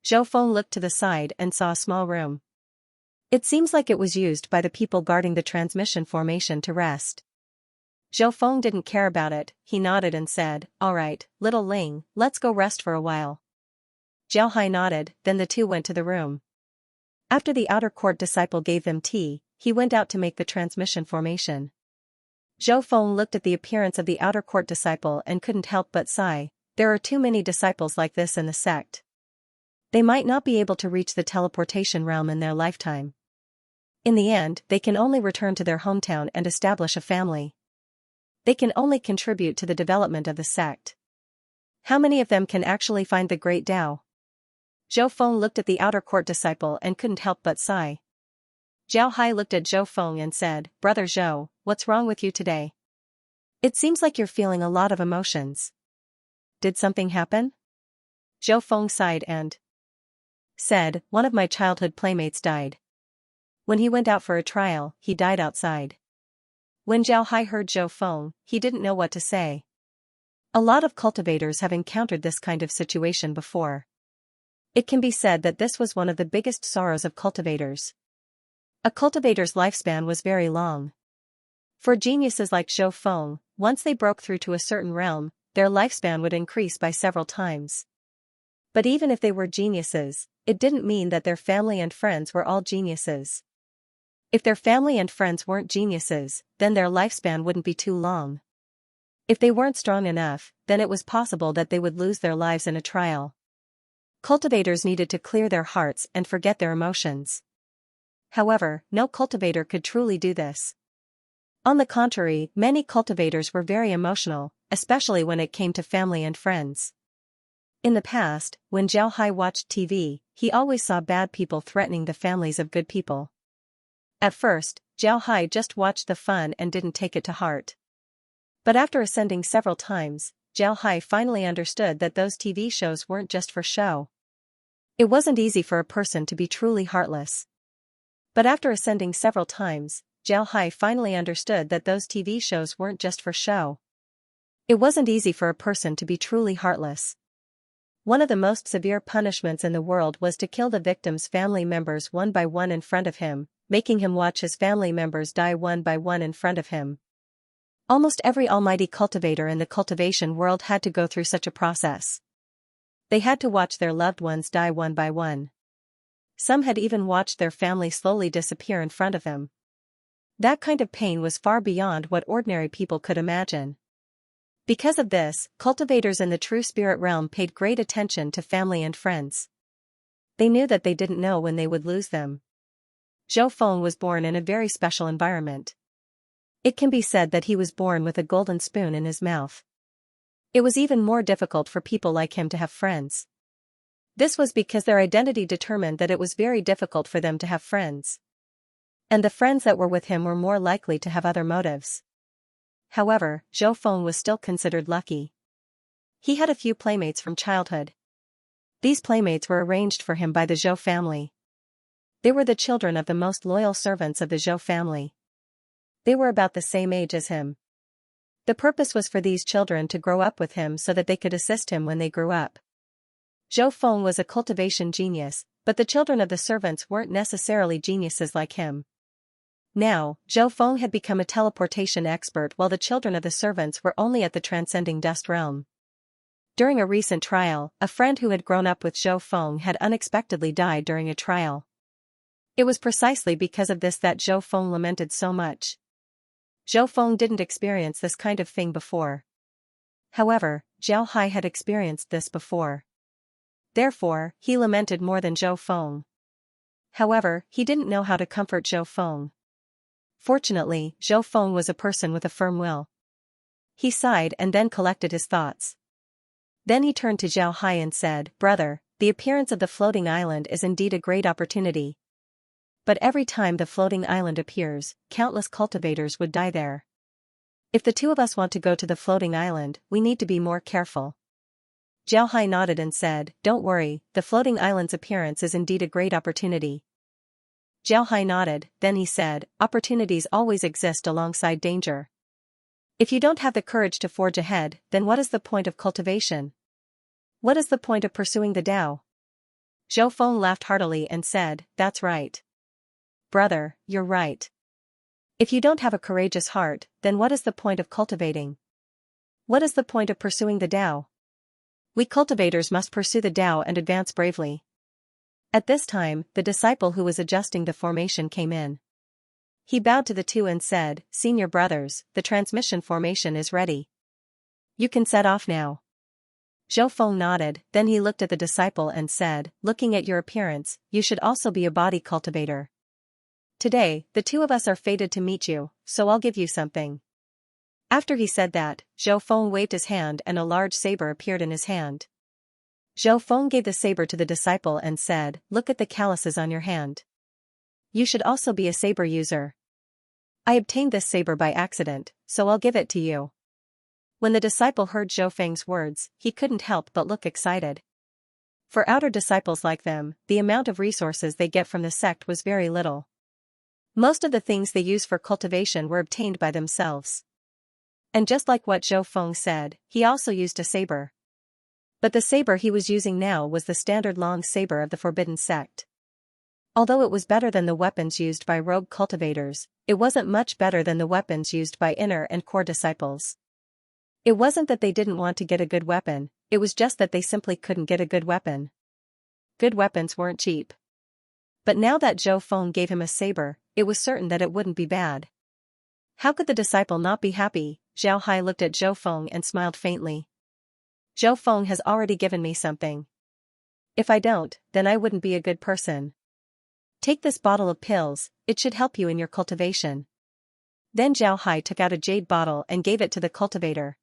Zhou Feng looked to the side and saw a small room. It seems like it was used by the people guarding the transmission formation to rest. Zhou Feng didn't care about it, he nodded and said, "All right, little Ling, let's go rest for a while." Zhao Hai nodded, then the two went to the room. After the outer court disciple gave them tea, he went out to make the transmission formation. Zhou Feng looked at the appearance of the outer court disciple and couldn't help but sigh, there are too many disciples like this in the sect. They might not be able to reach the teleportation realm in their lifetime. In the end, they can only return to their hometown and establish a family. They can only contribute to the development of the sect. How many of them can actually find the Great Tao? Zhou Feng looked at the outer court disciple and couldn't help but sigh. Zhao Hai looked at Zhou Feng and said, "Brother Zhou, what's wrong with you today? It seems like you're feeling a lot of emotions. Did something happen?" Zhou Feng sighed and said, "One of my childhood playmates died. When he went out for a trial, he died outside. When Zhao Hai heard Zhou Feng, he didn't know what to say. A lot of cultivators have encountered this kind of situation before. It can be said that this was one of the biggest sorrows of cultivators. A cultivator's lifespan was very long. For geniuses like Zhou Feng, once they broke through to a certain realm, their lifespan would increase by several times. But even if they were geniuses, it didn't mean that their family and friends were all geniuses. If their family and friends weren't geniuses, then their lifespan wouldn't be too long. If they weren't strong enough, then it was possible that they would lose their lives in a trial. Cultivators needed to clear their hearts and forget their emotions. However, no cultivator could truly do this. On the contrary, many cultivators were very emotional, especially when it came to family and friends. In the past, when Zhao Hai watched TV, he always saw bad people threatening the families of good people. At first, Zhao Hai just watched the fun and didn't take it to heart. But after ascending several times, Zhao Hai finally understood that those TV shows weren't just for show. It wasn't easy for a person to be truly heartless. But after ascending several times, Zhao Hai finally understood that those TV shows weren't just for show. It wasn't easy for a person to be truly heartless. One of the most severe punishments in the world was to kill the victim's family members one by one in front of him, making him watch his family members die one by one in front of him. Almost every almighty cultivator in the cultivation world had to go through such a process. They had to watch their loved ones die one by one. Some had even watched their family slowly disappear in front of them. That kind of pain was far beyond what ordinary people could imagine. Because of this, cultivators in the true spirit realm paid great attention to family and friends. They knew that they didn't know when they would lose them. Zhou Feng was born in a very special environment. It can be said that he was born with a golden spoon in his mouth. It was even more difficult for people like him to have friends. This was because their identity determined that it was very difficult for them to have friends. And the friends that were with him were more likely to have other motives. However, Zhou Feng was still considered lucky. He had a few playmates from childhood. These playmates were arranged for him by the Zhou family. They were the children of the most loyal servants of the Zhou family. They were about the same age as him. The purpose was for these children to grow up with him so that they could assist him when they grew up. Zhou Feng was a cultivation genius, but the children of the servants weren't necessarily geniuses like him. Now, Zhou Feng had become a teleportation expert while the children of the servants were only at the transcending dust realm. During a recent trial, a friend who had grown up with Zhou Feng had unexpectedly died during a trial. It was precisely because of this that Zhou Feng lamented so much. Zhou Feng didn't experience this kind of thing before. However, Zhao Hai had experienced this before. Therefore, he lamented more than Zhou Feng. However, he didn't know how to comfort Zhou Feng. Fortunately, Zhou Feng was a person with a firm will. He sighed and then collected his thoughts. Then he turned to Zhao Hai and said, "Brother, the appearance of the floating island is indeed a great opportunity. But every time the floating island appears, countless cultivators would die there. If the two of us want to go to the floating island, we need to be more careful." Zhao Hai nodded and said, "Don't worry, the floating island's appearance is indeed a great opportunity." Zhao Hai nodded, then he said, "Opportunities always exist alongside danger. If you don't have the courage to forge ahead, then what is the point of cultivation? What is the point of pursuing the Tao?" Zhou Feng laughed heartily and said, "That's right. Brother, you're right. If you don't have a courageous heart, then what is the point of cultivating? What is the point of pursuing the Tao? We cultivators must pursue the Tao and advance bravely." At this time, the disciple who was adjusting the formation came in. He bowed to the two and said, "Senior brothers, the transmission formation is ready. You can set off now." Zhou Feng nodded, then he looked at the disciple and said, "Looking at your appearance, you should also be a body cultivator. Today, the two of us are fated to meet you, so I'll give you something." After he said that, Zhou Feng waved his hand and a large saber appeared in his hand. Zhou Feng gave the saber to the disciple and said, "Look at the calluses on your hand. You should also be a saber user. I obtained this saber by accident, so I'll give it to you." When the disciple heard Zhou Feng's words, he couldn't help but look excited. For outer disciples like them, the amount of resources they get from the sect was very little. Most of the things they use for cultivation were obtained by themselves. And just like what Zhou Feng said, he also used a saber. But the saber he was using now was the standard long saber of the Forbidden Sect. Although it was better than the weapons used by rogue cultivators, it wasn't much better than the weapons used by inner and core disciples. It wasn't that they didn't want to get a good weapon, it was just that they simply couldn't get a good weapon. Good weapons weren't cheap. But now that Zhou Feng gave him a saber, it was certain that it wouldn't be bad. How could the disciple not be happy? Zhao Hai looked at Zhou Feng and smiled faintly. Zhou Feng has already given me something. If I don't, then I wouldn't be a good person. Take this bottle of pills, it should help you in your cultivation. Then Zhao Hai took out a jade bottle and gave it to the cultivator.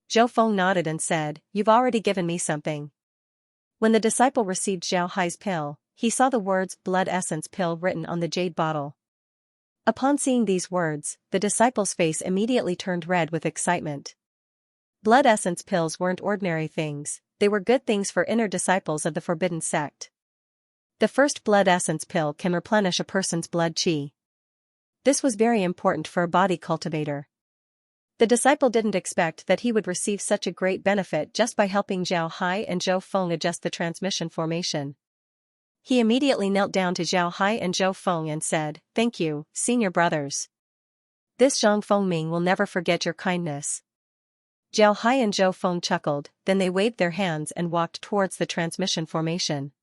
Zhou Feng nodded and said, "You've already given me something." When the disciple received Zhao Hai's pill, he saw the words "blood essence pill" written on the jade bottle. Upon seeing these words, the disciple's face immediately turned red with excitement. Blood essence pills weren't ordinary things, they were good things for inner disciples of the Forbidden Sect. The first blood essence pill can replenish a person's blood qi. This was very important for a body cultivator. The disciple didn't expect that he would receive such a great benefit just by helping Zhao Hai and Zhou Feng adjust the transmission formation. He immediately knelt down to Zhao Hai and Zhou Feng and said, "Thank you, senior brothers. This Zhang Fengming will never forget your kindness." Zhao Hai and Zhou Feng chuckled, then they waved their hands and walked towards the transmission formation.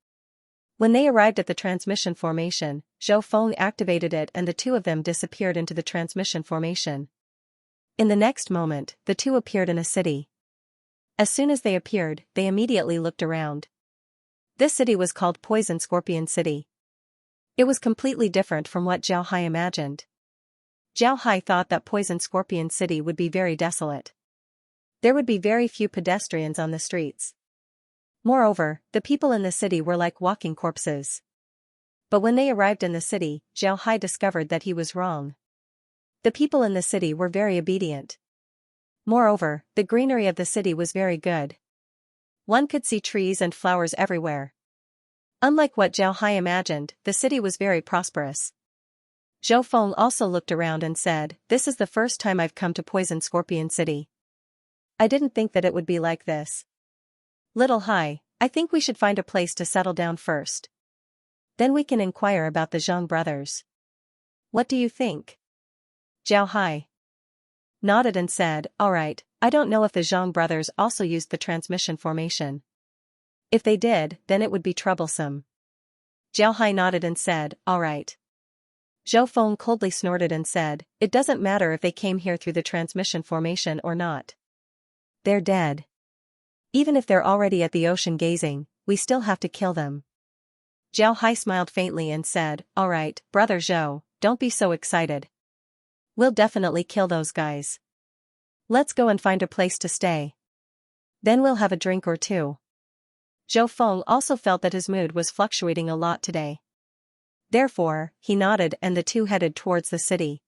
When they arrived at the transmission formation, Zhou Feng activated it and the two of them disappeared into the transmission formation. In the next moment, the two appeared in a city. As soon as they appeared, they immediately looked around. This city was called Poison Scorpion City. It was completely different from what Zhao Hai imagined. Zhao Hai thought that Poison Scorpion City would be very desolate. There would be very few pedestrians on the streets. Moreover, the people in the city were like walking corpses. But when they arrived in the city, Zhao Hai discovered that he was wrong. The people in the city were very obedient. Moreover, the greenery of the city was very good. One could see trees and flowers everywhere. Unlike what Zhao Hai imagined, the city was very prosperous. Zhou Feng also looked around and said, "This is the first time I've come to Poison Scorpion City. I didn't think that it would be like this. Little Hai, I think we should find a place to settle down first. Then we can inquire about the Zhang brothers. What do you think?" Zhao Hai nodded and said, "Alright, I don't know if the Zhang brothers also used the transmission formation. If they did, then it would be troublesome." Zhao Hai nodded and said, "Alright." Zhou Feng coldly snorted and said, "It doesn't matter if they came here through the transmission formation or not. They're dead. Even if they're already at the ocean gazing, we still have to kill them." Zhao Hai smiled faintly and said, "Alright, brother Zhou, don't be so excited. We'll definitely kill those guys. Let's go and find a place to stay. Then we'll have a drink or two." Zhou Feng also felt that his mood was fluctuating a lot today. Therefore, he nodded and the two headed towards the city.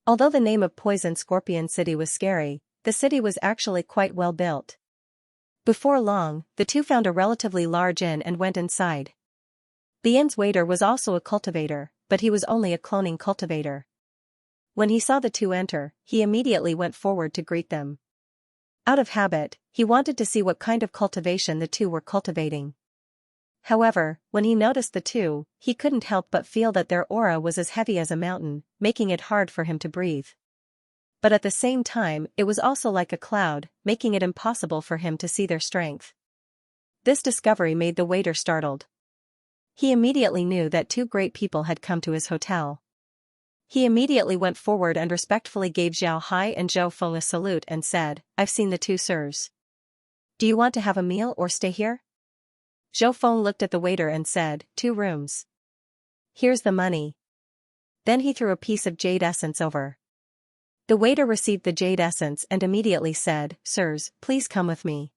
Although the name of Poison Scorpion City was scary, the city was actually quite well built. Before long, the two found a relatively large inn and went inside. The inn's waiter was also a cultivator, but he was only a cloning cultivator. When he saw the two enter, he immediately went forward to greet them. Out of habit, he wanted to see what kind of cultivation the two were cultivating. However, when he noticed the two, he couldn't help but feel that their aura was as heavy as a mountain, making it hard for him to breathe. But at the same time, it was also like a cloud, making it impossible for him to see their strength. This discovery made the waiter startled. He immediately knew that two great people had come to his hotel. He immediately went forward and respectfully gave Zhao Hai and Zhou Feng a salute and said, "I've seen the two sirs. Do you want to have a meal or stay here?" Zhou Feng looked at the waiter and said, "2 rooms. Here's the money." Then he threw a piece of jade essence over. The waiter received the jade essence and immediately said, "Sirs, please come with me."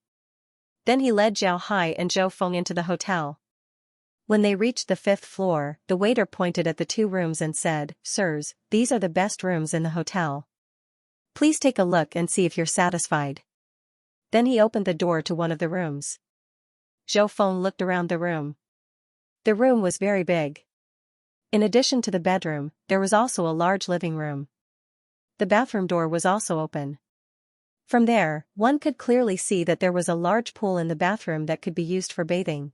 Then he led Zhao Hai and Zhou Feng into the hotel. When they reached the 5th floor, the waiter pointed at the 2 rooms and said, "Sirs, these are the best rooms in the hotel. Please take a look and see if you're satisfied." Then he opened the door to one of the rooms. Zhou Feng looked around the room. The room was very big. In addition to the bedroom, there was also a large living room. The bathroom door was also open. From there, one could clearly see that there was a large pool in the bathroom that could be used for bathing.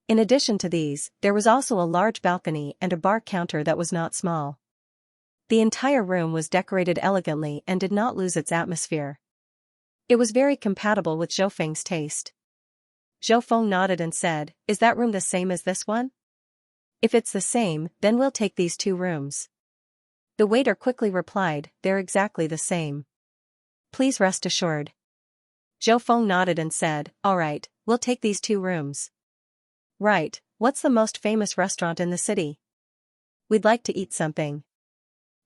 In addition to these, there was also a large balcony and a bar counter that was not small. The entire room was decorated elegantly and did not lose its atmosphere. It was very compatible with Zhou Feng's taste. Zhou Feng nodded and said, "Is that room the same as this one?" "If it's the same, then we'll take these 2 rooms." The waiter quickly replied, "They're exactly the same. Please rest assured." Zhou Feng nodded and said, "All right, we'll take these 2 rooms." "Right, what's the most famous restaurant in the city?" "We'd like to eat something."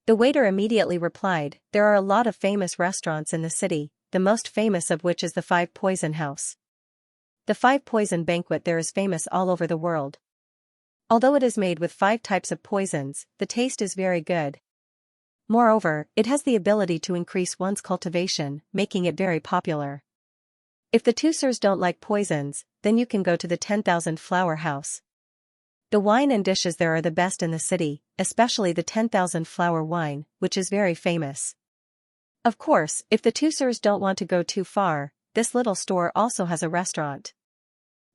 The waiter immediately replied, "There are a lot of famous restaurants in the city, the most famous of which is the Five Poison House. The Five Poison Banquet there is famous all over the world. Although it is made with 5 types of poisons, the taste is very good. Moreover, it has the ability to increase one's cultivation, making it very popular. If the two sirs don't like poisons, then you can go to the 10,000 Flower House. The wine and dishes there are the best in the city, especially the 10,000 flower wine, which is very famous. Of course, if the two sirs don't want to go too far, this little store also has a restaurant."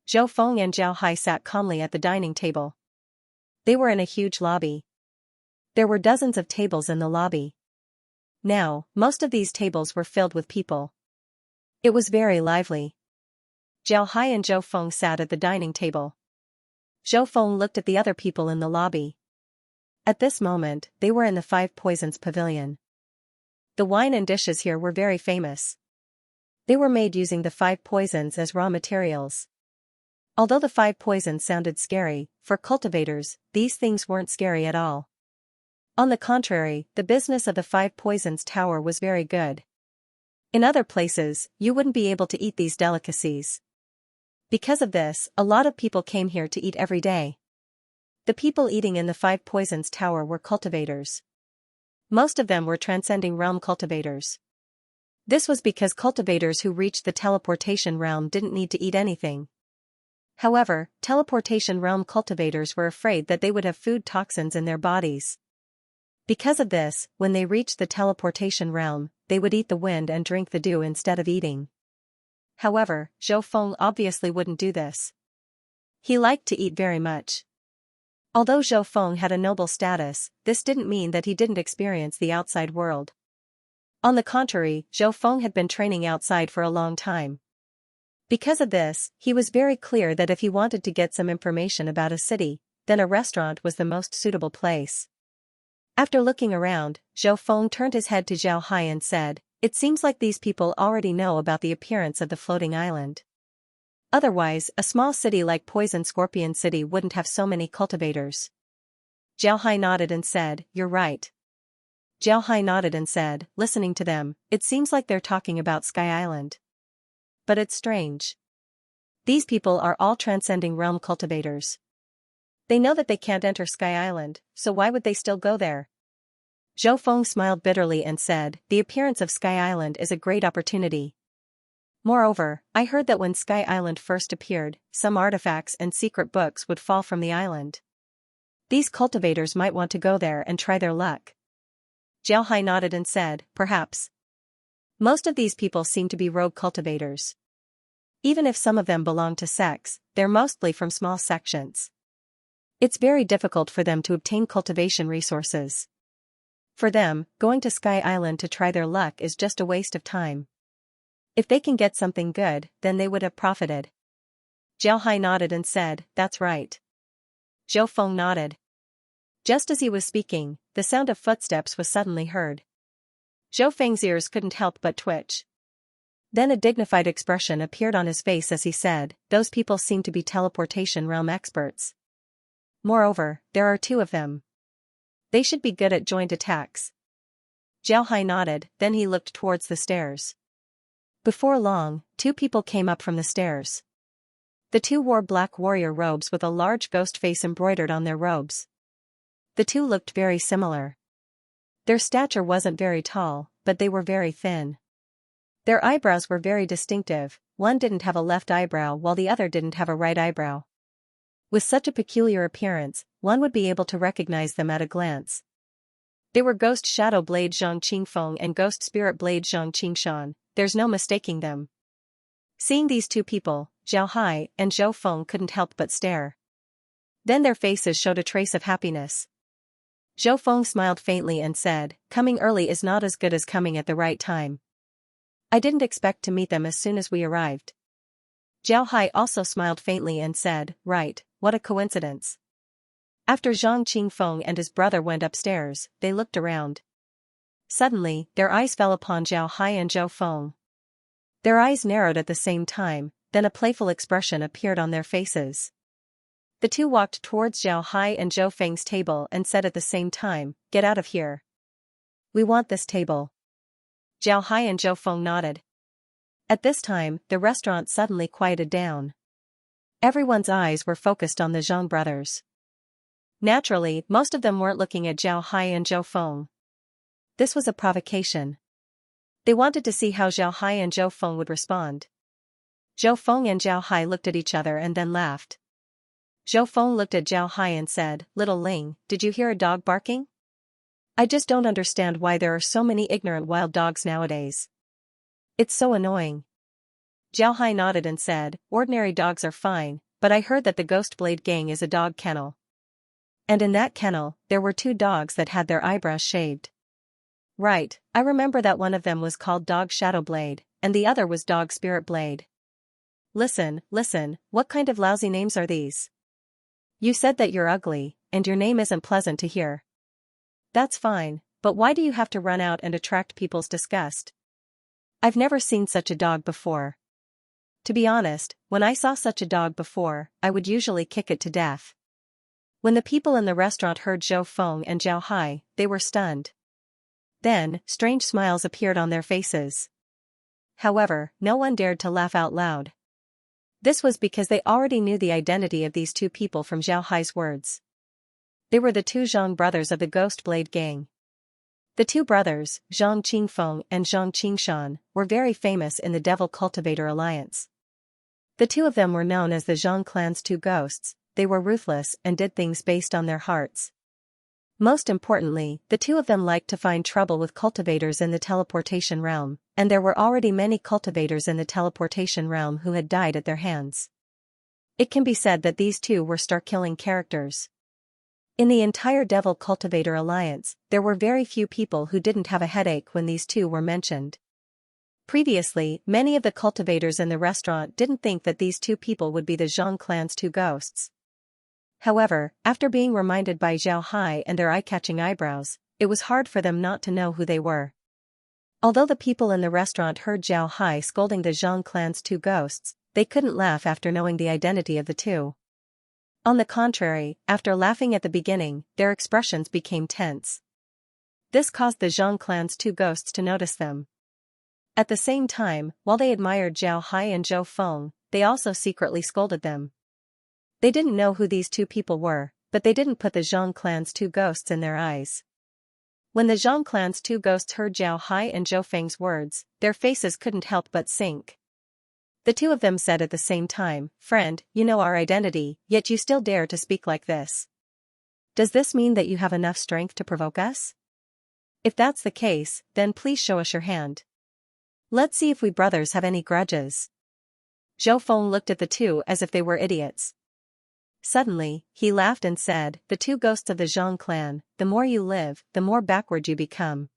Zhou Feng and Zhao Hai sat calmly at the dining table. They were in a huge lobby. There were dozens of tables in the lobby. Now, most of these tables were filled with people. It was very lively. Zhao Hai and Zhou Feng sat at the dining table. Zhou Feng looked at the other people in the lobby. At this moment, they were in the Five Poisons Pavilion. The wine and dishes here were very famous. They were made using the 5 poisons as raw materials. Although the 5 poisons sounded scary, for cultivators, these things weren't scary at all. On the contrary, the business of the 5 poisons tower was very good. In other places, you wouldn't be able to eat these delicacies. Because of this, a lot of people came here to eat every day. The people eating in the 5 poisons tower were cultivators. Most of them were transcending realm cultivators. This was because cultivators who reached the teleportation realm didn't need to eat anything. However, teleportation realm cultivators were afraid that they would have food toxins in their bodies. Because of this, when they reached the teleportation realm, they would eat the wind and drink the dew instead of eating. However, Zhou Feng obviously wouldn't do this. He liked to eat very much. Although Zhou Feng had a noble status, this didn't mean that he didn't experience the outside world. On the contrary, Zhou Feng had been training outside for a long time. Because of this, he was very clear that if he wanted to get some information about a city, then a restaurant was the most suitable place. After looking around, Zhou Feng turned his head to Zhao Hai and said, "It seems like these people already know about the appearance of the floating island. Otherwise, a small city like Poison Scorpion City wouldn't have so many cultivators." Zhao Hai nodded and said, "You're right." Zhao Hai nodded and said, listening to them, "It seems like they're talking about Sky Island. But it's strange. These people are all transcending realm cultivators. They know that they can't enter Sky Island, so why would they still go there?" Zhou Feng smiled bitterly and said, "The appearance of Sky Island is a great opportunity. Moreover, I heard that when Sky Island first appeared, some artifacts and secret books would fall from the island. These cultivators might want to go there and try their luck." Zhao Hai nodded and said, "Perhaps. Most of these people seem to be rogue cultivators. Even if some of them belong to sects, they're mostly from small sections. It's very difficult for them to obtain cultivation resources. For them, going to Sky Island to try their luck is just a waste of time. If they can get something good, then they would have profited." Zhao Hai nodded and said, "That's right." Zhou Feng nodded. Just as he was speaking, the sound of footsteps was suddenly heard. Zhou Feng's ears couldn't help but twitch. Then a dignified expression appeared on his face as he said, "Those people seem to be teleportation realm experts. Moreover, there are 2 of them. They should be good at joint attacks." Zhao Hai nodded, then he looked towards the stairs. Before long, 2 people came up from the stairs. The 2 wore black warrior robes with a large ghost face embroidered on their robes. The 2 looked very similar. Their stature wasn't very tall, but they were very thin. Their eyebrows were very distinctive, one didn't have a left eyebrow while the other didn't have a right eyebrow. With such a peculiar appearance, one would be able to recognize them at a glance. They were Ghost Shadow Blade Zhang Qingfeng and Ghost Spirit Blade Zhang Qingshan, there's no mistaking them. Seeing these two people, Zhao Hai and Zhou Feng couldn't help but stare. Then their faces showed a trace of happiness. Zhou Feng smiled faintly and said, "Coming early is not as good as coming at the right time. I didn't expect to meet them as soon as we arrived." Zhao Hai also smiled faintly and said, "Right, what a coincidence." After Zhang Qingfeng and his brother went upstairs, they looked around. Suddenly, their eyes fell upon Zhao Hai and Zhou Feng. Their eyes narrowed at the same time, then a playful expression appeared on their faces. The two walked towards Zhao Hai and Zhou Feng's table and said at the same time, "Get out of here. We want this table." Zhao Hai and Zhou Feng nodded. At this time, the restaurant suddenly quieted down. Everyone's eyes were focused on the Zhang brothers. Naturally, most of them weren't looking at Zhao Hai and Zhou Feng. This was a provocation. They wanted to see how Zhao Hai and Zhou Feng would respond. Zhou Feng and Zhao Hai looked at each other and then laughed. Zhou Feng looked at Zhao Hai and said, "Little Ling, did you hear a dog barking? I just don't understand why there are so many ignorant wild dogs nowadays. It's so annoying." Zhao Hai nodded and said, "Ordinary dogs are fine, but I heard that the Ghost Blade Gang is a dog kennel. And in that kennel, there were two dogs that had their eyebrows shaved." "Right, I remember that one of them was called Dog Shadow Blade, and the other was Dog Spirit Blade." Listen, what kind of lousy names are these? You said that you're ugly, and your name isn't pleasant to hear. That's fine, but why do you have to run out and attract people's disgust? I've never seen such a dog before. To be honest, when I saw such a dog before, I would usually kick it to death. When the people in the restaurant heard Zhou Feng and Zhao Hai, they were stunned. Then, strange smiles appeared on their faces. However, no one dared to laugh out loud. This was because they already knew the identity of these two people from Zhao Hai's words. They were the two Zhang brothers of the Ghost Blade Gang. The two brothers, Zhang Qingfeng and Zhang Qingshan, were very famous in the Devil Cultivator Alliance. The two of them were known as the Zhang clan's two ghosts. They were ruthless and did things based on their hearts. Most importantly, the two of them liked to find trouble with cultivators in the teleportation realm, and there were already many cultivators in the teleportation realm who had died at their hands. It can be said that these two were star-killing characters. In the entire Devil Cultivator Alliance, there were very few people who didn't have a headache when these two were mentioned. Previously, many of the cultivators in the restaurant didn't think that these two people would be the Zhang clan's two ghosts. However, after being reminded by Zhao Hai and their eye-catching eyebrows, it was hard for them not to know who they were. Although the people in the restaurant heard Zhao Hai scolding the Zhang clan's two ghosts, they couldn't laugh after knowing the identity of the two. On the contrary, after laughing at the beginning, their expressions became tense. This caused the Zhang clan's two ghosts to notice them. At the same time, while they admired Zhao Hai and Zhou Feng, they also secretly scolded them. They didn't know who these two people were, but they didn't put the Zhang clan's two ghosts in their eyes. When the Zhang clan's two ghosts heard Zhao Hai and Zhou Feng's words, their faces couldn't help but sink. The two of them said at the same time, "Friend, you know our identity, yet you still dare to speak like this. Does this mean that you have enough strength to provoke us? If that's the case, then please show us your hand. Let's see if we brothers have any grudges." Zhou Feng looked at the two as if they were idiots. Suddenly, he laughed and said, "The two ghosts of the Zhang clan, the more you live, the more backward you become.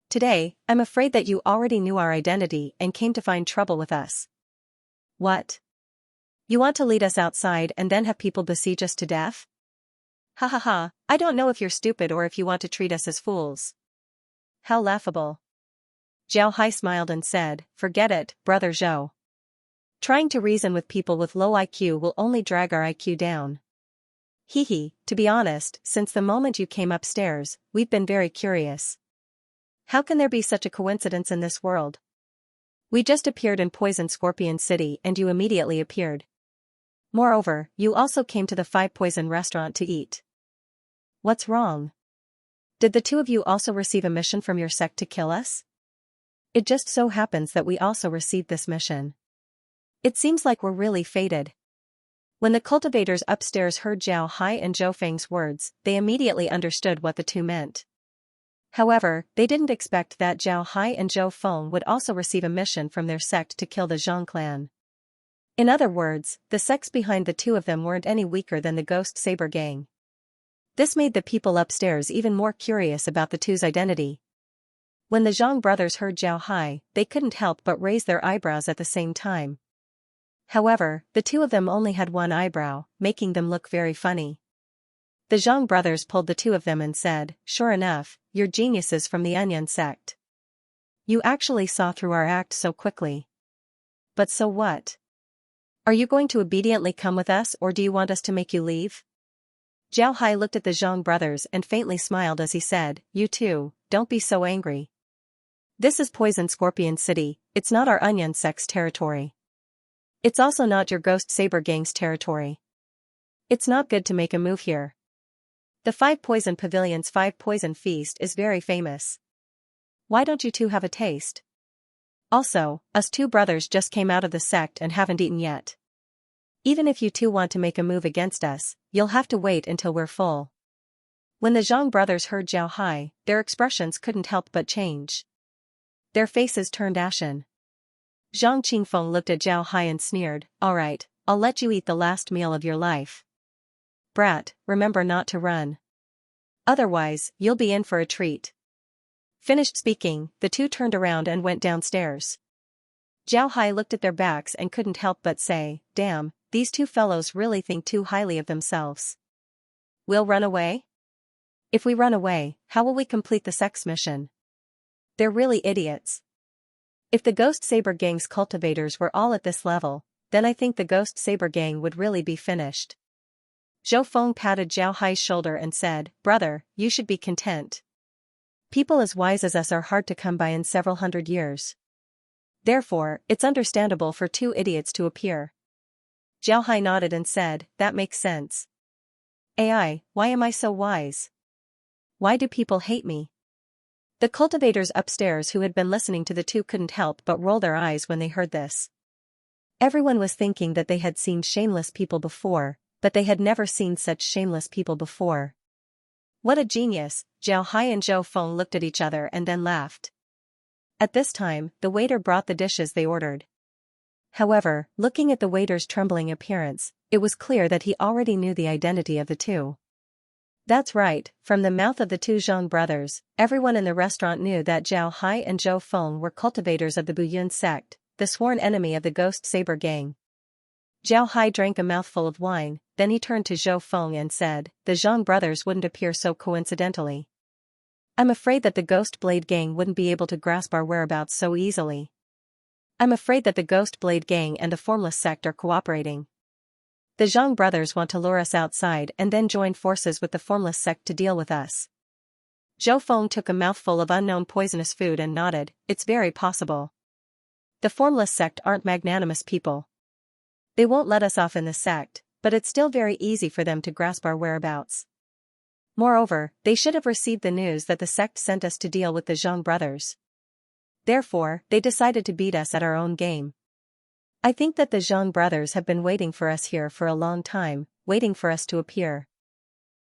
Today, I'm afraid that you already knew our identity and came to find trouble with us. What? You want to lead us outside and then have people besiege us to death? Ha ha ha, I don't know if you're stupid or if you want to treat us as fools. How laughable." Zhao Hai smiled and said, "Forget it, brother Zhou. Trying to reason with people with low IQ will only drag our IQ down. Hee, to be honest, since the moment you came upstairs, we've been very curious. How can there be such a coincidence in this world? We just appeared in Poison Scorpion City and you immediately appeared. Moreover, you also came to the Five Poison restaurant to eat. What's wrong? Did the two of you also receive a mission from your sect to kill us? It just so happens that we also received this mission. It seems like we're really fated. When the cultivators upstairs heard Zhao Hai and Zhou Feng's words, they immediately understood what the two meant. However, they didn't expect that Zhao Hai and Zhou Feng would also receive a mission from their sect to kill the Zhang clan. In other words, the sects behind the two of them weren't any weaker than the Ghost Saber gang. This made the people upstairs even more curious about the two's identity. When the Zhang brothers heard Zhao Hai, they couldn't help but raise their eyebrows at the same time. However, the two of them only had one eyebrow, making them look very funny. The Zhang brothers pulled the two of them and said, "Sure enough, you're geniuses from the Onion sect. You actually saw through our act so quickly. But so what? Are you going to obediently come with us or do you want us to make you leave?" Zhao Hai looked at the Zhang brothers and faintly smiled as he said, "You two, don't be so angry. This is Poison Scorpion City, it's not our Onion sect's territory. It's also not your Ghost Saber gang's territory. It's not good to make a move here. The 5 Poison Pavilion's 5 Poison Feast is very famous. Why don't you two have a taste? Also, us two brothers just came out of the sect and haven't eaten yet. Even if you two want to make a move against us, you'll have to wait until we're full." When the Zhang brothers heard Zhao Hai, their expressions couldn't help but change. Their faces turned ashen. Zhang Qingfeng looked at Zhao Hai and sneered, "Alright, I'll let you eat the last meal of your life. Brat, remember not to run. Otherwise, you'll be in for a treat." Finished speaking, the two turned around and went downstairs. Zhao Hai looked at their backs and couldn't help but say, "Damn, these two fellows really think too highly of themselves. We'll run away? If we run away, how will we complete the sex mission? They're really idiots. If the Ghost Saber gang's cultivators were all at this level, then I think the Ghost Saber gang would really be finished." Zhou Feng patted Zhao Hai's shoulder and said, "Brother, you should be content. People as wise as us are hard to come by in several hundred years. Therefore, it's understandable for two idiots to appear." Zhao Hai nodded and said, "That makes sense. AI, why am I so wise? Why do people hate me?" The cultivators upstairs who had been listening to the two couldn't help but roll their eyes when they heard this. Everyone was thinking that they had seen shameless people before, but they had never seen such shameless people before. What a genius, Zhao Hai and Zhou Feng looked at each other and then laughed. At this time, the waiter brought the dishes they ordered. However, looking at the waiter's trembling appearance, it was clear that he already knew the identity of the two. That's right, from the mouth of the two Zhang brothers, everyone in the restaurant knew that Zhao Hai and Zhou Feng were cultivators of the Buyun sect, the sworn enemy of the Ghost Saber gang. Zhao Hai drank a mouthful of wine, then he turned to Zhou Feng and said, "The Zhang brothers wouldn't appear so coincidentally. I'm afraid that the Ghost Blade gang wouldn't be able to grasp our whereabouts so easily. I'm afraid that the Ghost Blade gang and the Formless sect are cooperating. The Zhang brothers want to lure us outside and then join forces with the Formless sect to deal with us." Zhou Feng took a mouthful of unknown poisonous food and nodded, "It's very possible. The Formless sect aren't magnanimous people. They won't let us off in the sect, but it's still very easy for them to grasp our whereabouts. Moreover, they should have received the news that the sect sent us to deal with the Zhang brothers. Therefore, they decided to beat us at our own game. I think that the Zhang brothers have been waiting for us here for a long time, waiting for us to appear."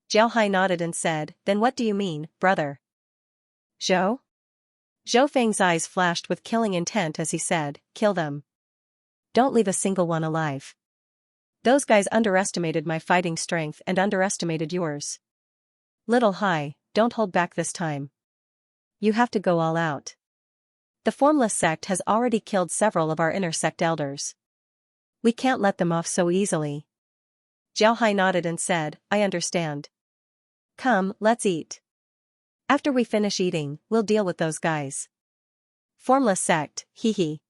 Zhao Hai nodded and said, "Then what do you mean, brother?" "Zhou?" Zhou Feng's eyes flashed with killing intent as he said, "Kill them. Don't leave a single one alive. Those guys underestimated my fighting strength and underestimated yours. Little Hai, don't hold back this time. You have to go all out. The Formless sect has already killed several of our inner sect elders. We can't let them off so easily." Zhao Hai nodded and said, "I understand. Come, let's eat. After we finish eating, we'll deal with those guys." Formless sect, hee hee.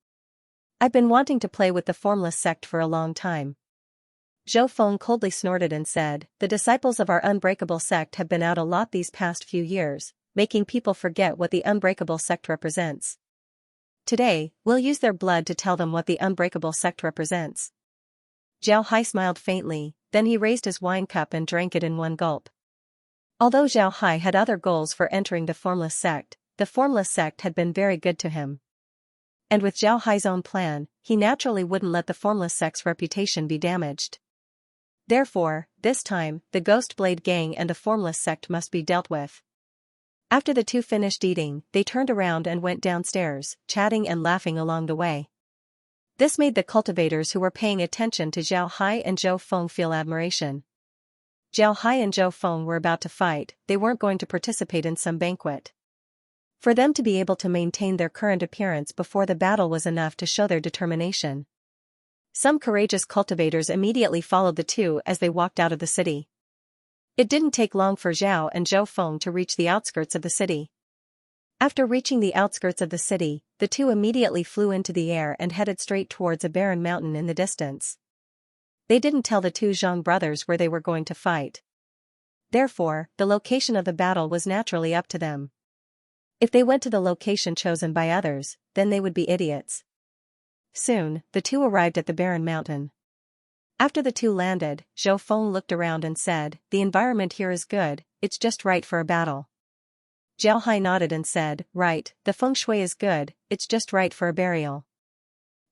I've been wanting to play with the Formless sect for a long time. Zhou Feng coldly snorted and said, "The disciples of our Unbreakable sect have been out a lot these past few years, making people forget what the Unbreakable sect represents. Today, we'll use their blood to tell them what the Unbreakable sect represents." Zhao Hai smiled faintly, then he raised his wine cup and drank it in one gulp. Although Zhao Hai had other goals for entering the Formless sect, the Formless sect had been very good to him. And with Zhao Hai's own plan, he naturally wouldn't let the Formless sect's reputation be damaged. Therefore, this time, the Ghost Blade Gang and the Formless sect must be dealt with. After the two finished eating, they turned around and went downstairs, chatting and laughing along the way. This made the cultivators who were paying attention to Zhao Hai and Zhou Feng feel admiration. Zhao Hai and Zhou Feng were about to fight, they weren't going to participate in some banquet. For them to be able to maintain their current appearance before the battle was enough to show their determination. Some courageous cultivators immediately followed the two as they walked out of the city. It didn't take long for Zhao and Zhou Feng to reach the outskirts of the city. After reaching the outskirts of the city, the two immediately flew into the air and headed straight towards a barren mountain in the distance. They didn't tell the two Zhang brothers where they were going to fight. Therefore, the location of the battle was naturally up to them. If they went to the location chosen by others, then they would be idiots. Soon, the two arrived at the barren mountain. After the two landed, Zhou Feng looked around and said, "The environment here is good, it's just right for a battle." Zhao Hai nodded and said, "Right, the feng shui is good, it's just right for a burial.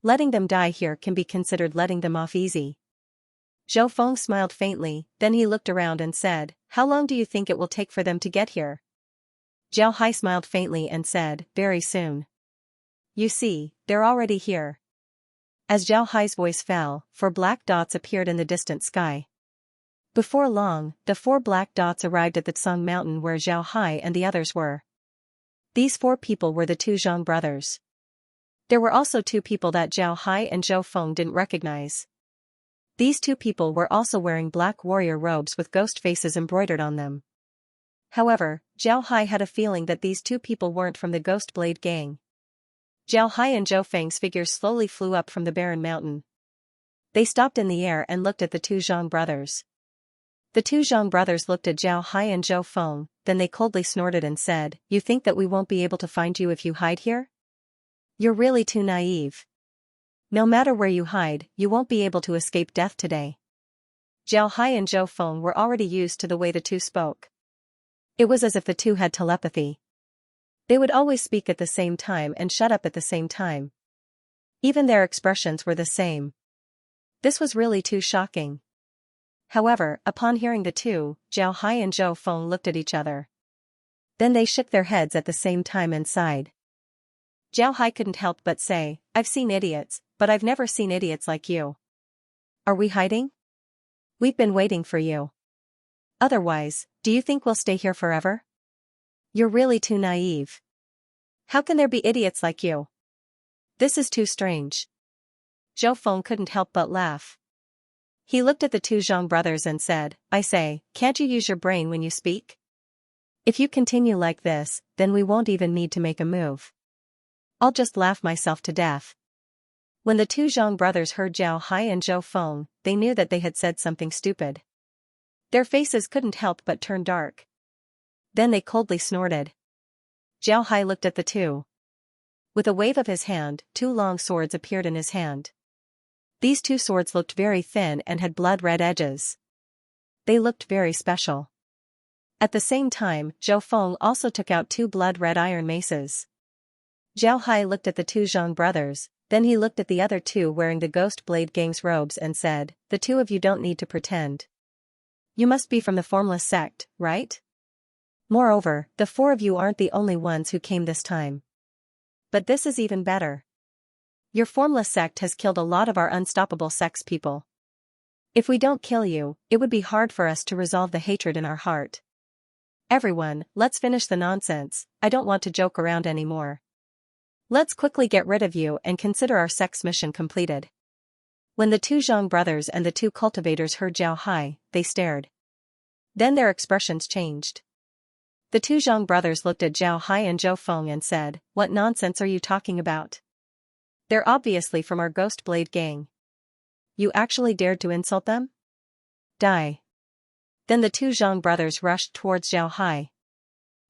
Letting them die here can be considered letting them off easy." Zhou Feng smiled faintly, then he looked around and said, "How long do you think it will take for them to get here?" Zhao Hai smiled faintly and said, "Very soon. You see, they're already here." As Zhao Hai's voice fell, 4 black dots appeared in the distant sky. Before long, the 4 black dots arrived at the Tsang mountain where Zhao Hai and the others were. These 4 people were the two Zhang brothers. There were also 2 people that Zhao Hai and Zhou Feng didn't recognize. These 2 people were also wearing black warrior robes with ghost faces embroidered on them. However, Zhao Hai had a feeling that these 2 people weren't from the Ghost Blade Gang. Zhao Hai and Zhou Feng's figures slowly flew up from the barren mountain. They stopped in the air and looked at the 2 Zhang brothers. The 2 Zhang brothers looked at Zhao Hai and Zhou Feng, then they coldly snorted and said, "You think that we won't be able to find you if you hide here? You're really too naive. No matter where you hide, you won't be able to escape death today." Zhao Hai and Zhou Feng were already used to the way the two spoke. It was as if the two had telepathy. They would always speak at the same time and shut up at the same time. Even their expressions were the same. This was really too shocking. However, upon hearing the two, Zhao Hai and Zhou Feng looked at each other. Then they shook their heads at the same time and sighed. Zhao Hai couldn't help but say, "I've seen idiots, but I've never seen idiots like you. Are we hiding? We've been waiting for you. Otherwise, do you think we'll stay here forever? You're really too naive. How can there be idiots like you? This is too strange." Zhou Feng couldn't help but laugh. He looked at the two Zhang brothers and said, "I say, can't you use your brain when you speak? If you continue like this, then we won't even need to make a move. I'll just laugh myself to death." When the two Zhang brothers heard Zhao Hai and Zhou Feng, they knew that they had said something stupid. Their faces couldn't help but turn dark. Then they coldly snorted. Zhao Hai looked at the two. With a wave of his hand, 2 long swords appeared in his hand. These 2 swords looked very thin and had blood-red edges. They looked very special. At the same time, Zhou Feng also took out 2 blood-red iron maces. Zhao Hai looked at the 2 Zhang brothers, then he looked at the other 2 wearing the Ghost Blade Gang's robes and said, "The 2 of you don't need to pretend. You must be from the Formless sect, right? Moreover, the 4 of you aren't the only ones who came this time. But this is even better. Your Formless sect has killed a lot of our unstoppable sect's people. If we don't kill you, it would be hard for us to resolve the hatred in our heart. Everyone, let's finish the nonsense, I don't want to joke around anymore. Let's quickly get rid of you and consider our sect's mission completed." When the 2 Zhang brothers and the 2 cultivators heard Zhao Hai, they stared. Then their expressions changed. The 2 Zhang brothers looked at Zhao Hai and Zhou Feng and said, "What nonsense are you talking about? They're obviously from our Ghost Blade Gang. You actually dared to insult them? Die." Then the 2 Zhang brothers rushed towards Zhao Hai.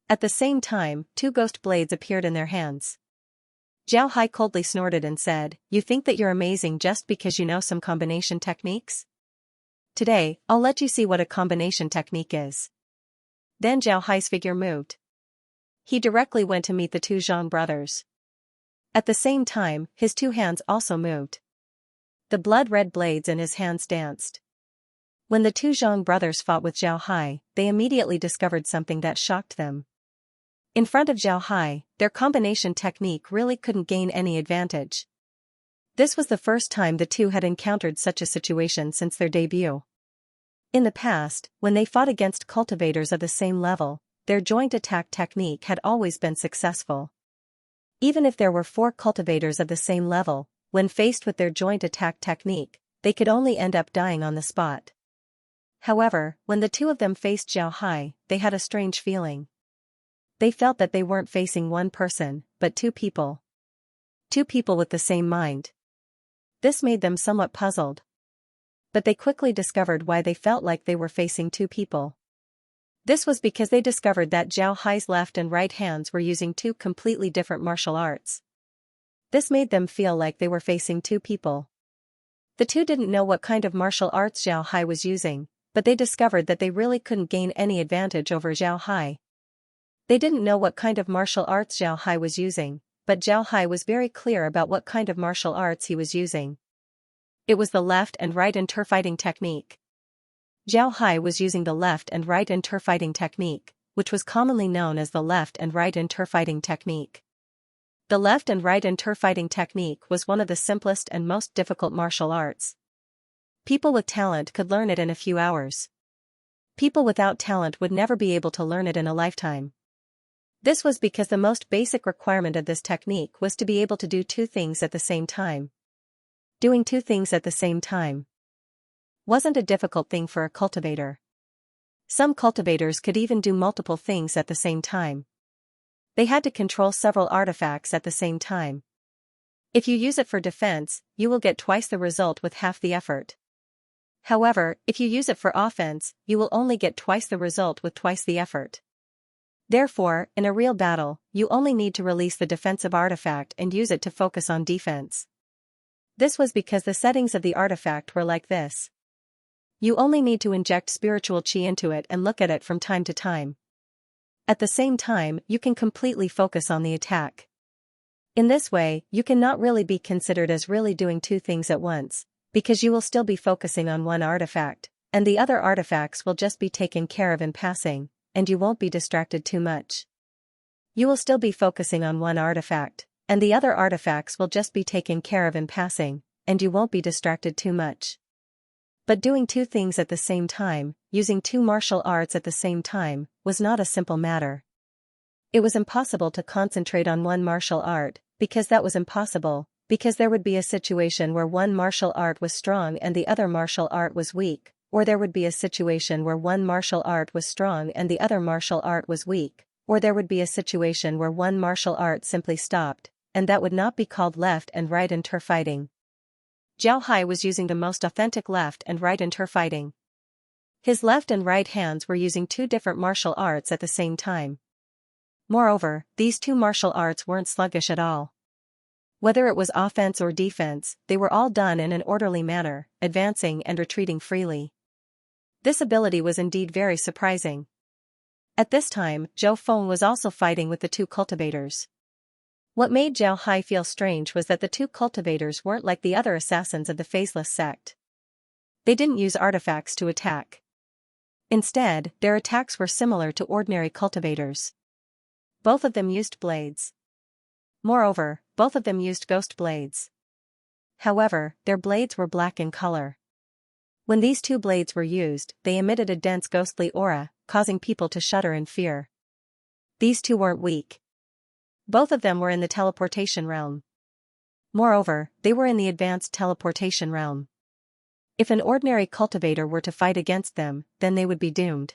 At the same time, 2 ghost blades appeared in their hands. Zhao Hai coldly snorted and said, "You think that you're amazing just because you know some combination techniques? Today, I'll let you see what a combination technique is." Then Zhao Hai's figure moved. He directly went to meet the 2 Zhang brothers. At the same time, his 2 hands also moved. The blood-red blades in his hands danced. When the two Zhang brothers fought with Zhao Hai, they immediately discovered something that shocked them. In front of Zhao Hai, their combination technique really couldn't gain any advantage. This was the first time the two had encountered such a situation since their debut. In the past, when they fought against cultivators of the same level, their joint attack technique had always been successful. Even if there were 4 cultivators of the same level, when faced with their joint attack technique, they could only end up dying on the spot. However, when the two of them faced Zhao Hai, they had a strange feeling. They felt that they weren't facing one person, but 2 people. 2 people with the same mind. This made them somewhat puzzled. But they quickly discovered why they felt like they were facing 2 people. This was because they discovered that Zhao Hai's left and right hands were using 2 completely different martial arts. This made them feel like they were facing 2 people. The two didn't know what kind of martial arts Zhao Hai was using, but they discovered that they really couldn't gain any advantage over Zhao Hai. They didn't know what kind of martial arts Zhao Hai was using, but Zhao Hai was very clear about what kind of martial arts he was using. It was the left and right interfighting technique. Zhao Hai was using the left and right interfighting technique, which was commonly known as the left and right interfighting technique. The left and right interfighting technique was one of the simplest and most difficult martial arts. People with talent could learn it in a few hours. People without talent would never be able to learn it in a lifetime. This was because the most basic requirement of this technique was to be able to do 2 things at the same time. Doing 2 things at the same time wasn't a difficult thing for a cultivator. Some cultivators could even do multiple things at the same time. They had to control several artifacts at the same time. If you use it for defense, you will get twice the result with half the effort. However, if you use it for offense, you will only get twice the result with twice the effort. Therefore, in a real battle, you only need to release the defensive artifact and use it to focus on defense. This was because the settings of the artifact were like this. You only need to inject spiritual chi into it and look at it from time to time. At the same time, you can completely focus on the attack. In this way, you cannot really be considered as really doing 2 things at once, because you will still be focusing on one artifact, and the other artifacts will just be taken care of in passing, and you won't be distracted too much. You will still be focusing on one artifact, and the other artifacts will just be taken care of in passing, and you won't be distracted too much. But doing 2 things at the same time, using 2 martial arts at the same time, was not a simple matter. It was impossible to concentrate on one martial art, because that was impossible, because there would be a situation where one martial art was strong and the other martial art was weak, or there would be a situation where one martial art was strong and the other martial art was weak, or there would be a situation where one martial art simply stopped, and that would not be called left and right interfighting. Zhao Hai was using the most authentic left and right interfighting. His left and right hands were using 2 different martial arts at the same time. Moreover, these 2 martial arts weren't sluggish at all. Whether it was offense or defense, they were all done in an orderly manner, advancing and retreating freely. This ability was indeed very surprising. At this time, Zhou Feng was also fighting with the 2 cultivators. What made Zhao Hai feel strange was that the 2 cultivators weren't like the other assassins of the Faceless sect. They didn't use artifacts to attack. Instead, their attacks were similar to ordinary cultivators. Both of them used blades. Moreover, both of them used ghost blades. However, their blades were black in color. When these 2 blades were used, they emitted a dense ghostly aura, causing people to shudder in fear. These 2 weren't weak. Both of them were in the teleportation realm. Moreover, they were in the advanced teleportation realm. If an ordinary cultivator were to fight against them, then they would be doomed.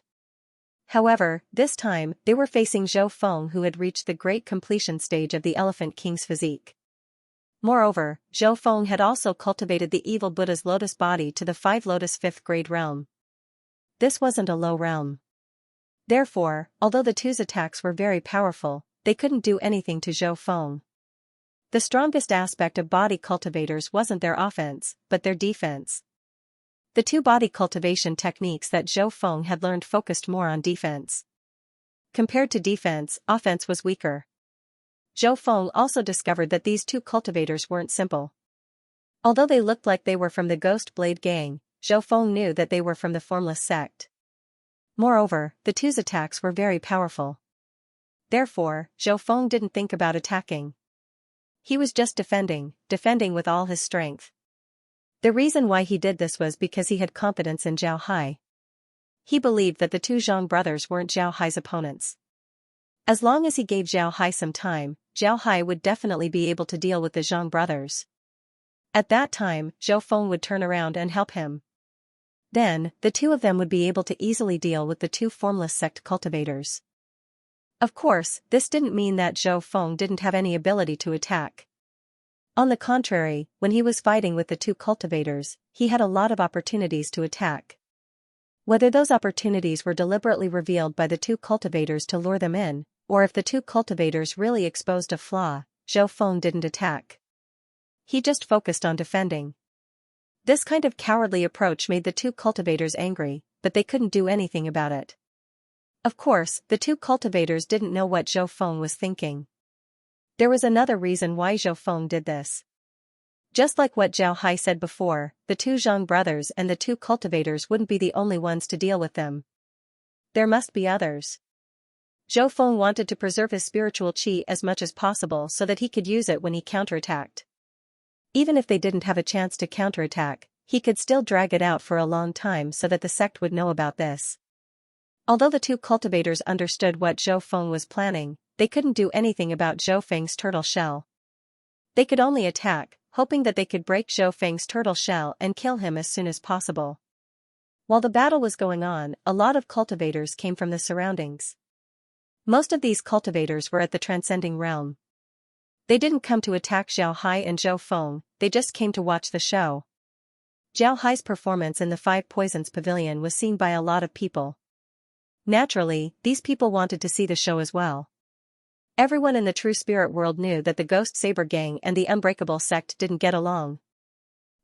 However, this time, they were facing Zhou Feng, who had reached the great completion stage of the Elephant King's physique. Moreover, Zhou Feng had also cultivated the evil Buddha's lotus body to the 5 lotus 5th grade realm. This wasn't a low realm. Therefore, although the two's attacks were very powerful, they couldn't do anything to Zhou Feng. The strongest aspect of body cultivators wasn't their offense, but their defense. The 2 body cultivation techniques that Zhou Feng had learned focused more on defense. Compared to defense, offense was weaker. Zhou Feng also discovered that these 2 cultivators weren't simple. Although they looked like they were from the Ghost Blade gang, Zhou Feng knew that they were from the formless sect. Moreover, the two's attacks were very powerful. Therefore, Zhou Feng didn't think about attacking. He was just defending with all his strength. The reason why he did this was because he had confidence in Zhao Hai. He believed that the two Zhang brothers weren't Zhao Hai's opponents. As long as he gave Zhao Hai some time, Zhao Hai would definitely be able to deal with the Zhang brothers. At that time, Zhou Feng would turn around and help him. Then, the two of them would be able to easily deal with the two formless sect cultivators. Of course, this didn't mean that Zhou Feng didn't have any ability to attack. On the contrary, when he was fighting with the two cultivators, he had a lot of opportunities to attack. Whether those opportunities were deliberately revealed by the two cultivators to lure them in, or if the two cultivators really exposed a flaw, Zhou Feng didn't attack. He just focused on defending. This kind of cowardly approach made the two cultivators angry, but they couldn't do anything about it. Of course, the two cultivators didn't know what Zhou Feng was thinking. There was another reason why Zhou Feng did this. Just like what Zhao Hai said before, the two Zhang brothers and the two cultivators wouldn't be the only ones to deal with them. There must be others. Zhou Feng wanted to preserve his spiritual qi as much as possible so that he could use it when he counterattacked. Even if they didn't have a chance to counterattack, he could still drag it out for a long time so that the sect would know about this. Although the two cultivators understood what Zhou Feng was planning, they couldn't do anything about Zhou Feng's turtle shell. They could only attack, hoping that they could break Zhou Feng's turtle shell and kill him as soon as possible. While the battle was going on, a lot of cultivators came from the surroundings. Most of these cultivators were at the transcending realm. They didn't come to attack Zhao Hai and Zhou Feng, they just came to watch the show. Zhao Hai's performance in the Five Poisons Pavilion was seen by a lot of people. Naturally, these people wanted to see the show as well. Everyone in the true spirit world knew that the Ghost Saber Gang and the Unbreakable sect didn't get along.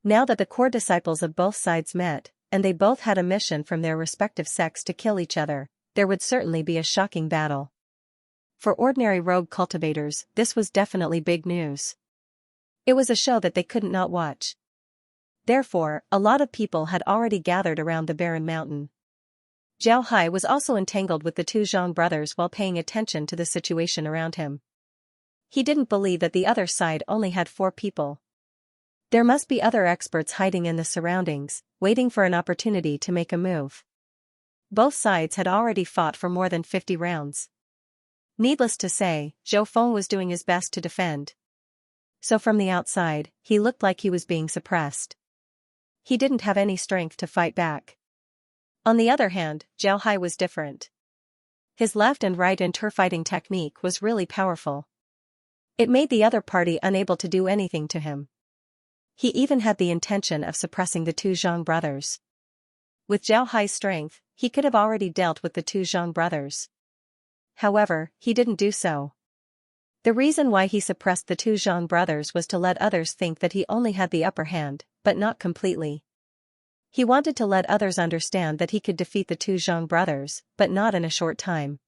Now that the core disciples of both sides met, and they both had a mission from their respective sects to kill each other, there would certainly be a shocking battle. For ordinary rogue cultivators, this was definitely big news. It was a show that they couldn't not watch. Therefore, a lot of people had already gathered around the barren mountain. Zhao Hai was also entangled with the two Zhang brothers while paying attention to the situation around him. He didn't believe that the other side only had 4 people. There must be other experts hiding in the surroundings, waiting for an opportunity to make a move. Both sides had already fought for more than 50 rounds. Needless to say, Zhou Feng was doing his best to defend. So from the outside, he looked like he was being suppressed. He didn't have any strength to fight back. On the other hand, Zhao Hai was different. His left and right interfighting technique was really powerful. It made the other party unable to do anything to him. He even had the intention of suppressing the two Zhang brothers. With Zhao Hai's strength, he could have already dealt with the two Zhang brothers. However, he didn't do so. The reason why he suppressed the two Zhang brothers was to let others think that he only had the upper hand, but not completely. He wanted to let others understand that he could defeat the two Zhang brothers, but not in a short time.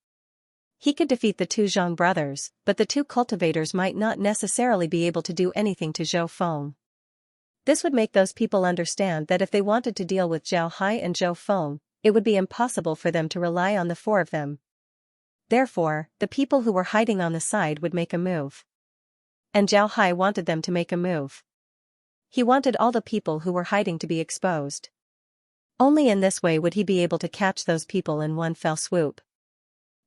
He could defeat the two Zhang brothers, but the two cultivators might not necessarily be able to do anything to Zhou Feng. This would make those people understand that if they wanted to deal with Zhao Hai and Zhou Feng, it would be impossible for them to rely on the 4 of them. Therefore, the people who were hiding on the side would make a move. And Zhao Hai wanted them to make a move. He wanted all the people who were hiding to be exposed. Only in this way would he be able to catch those people in one fell swoop.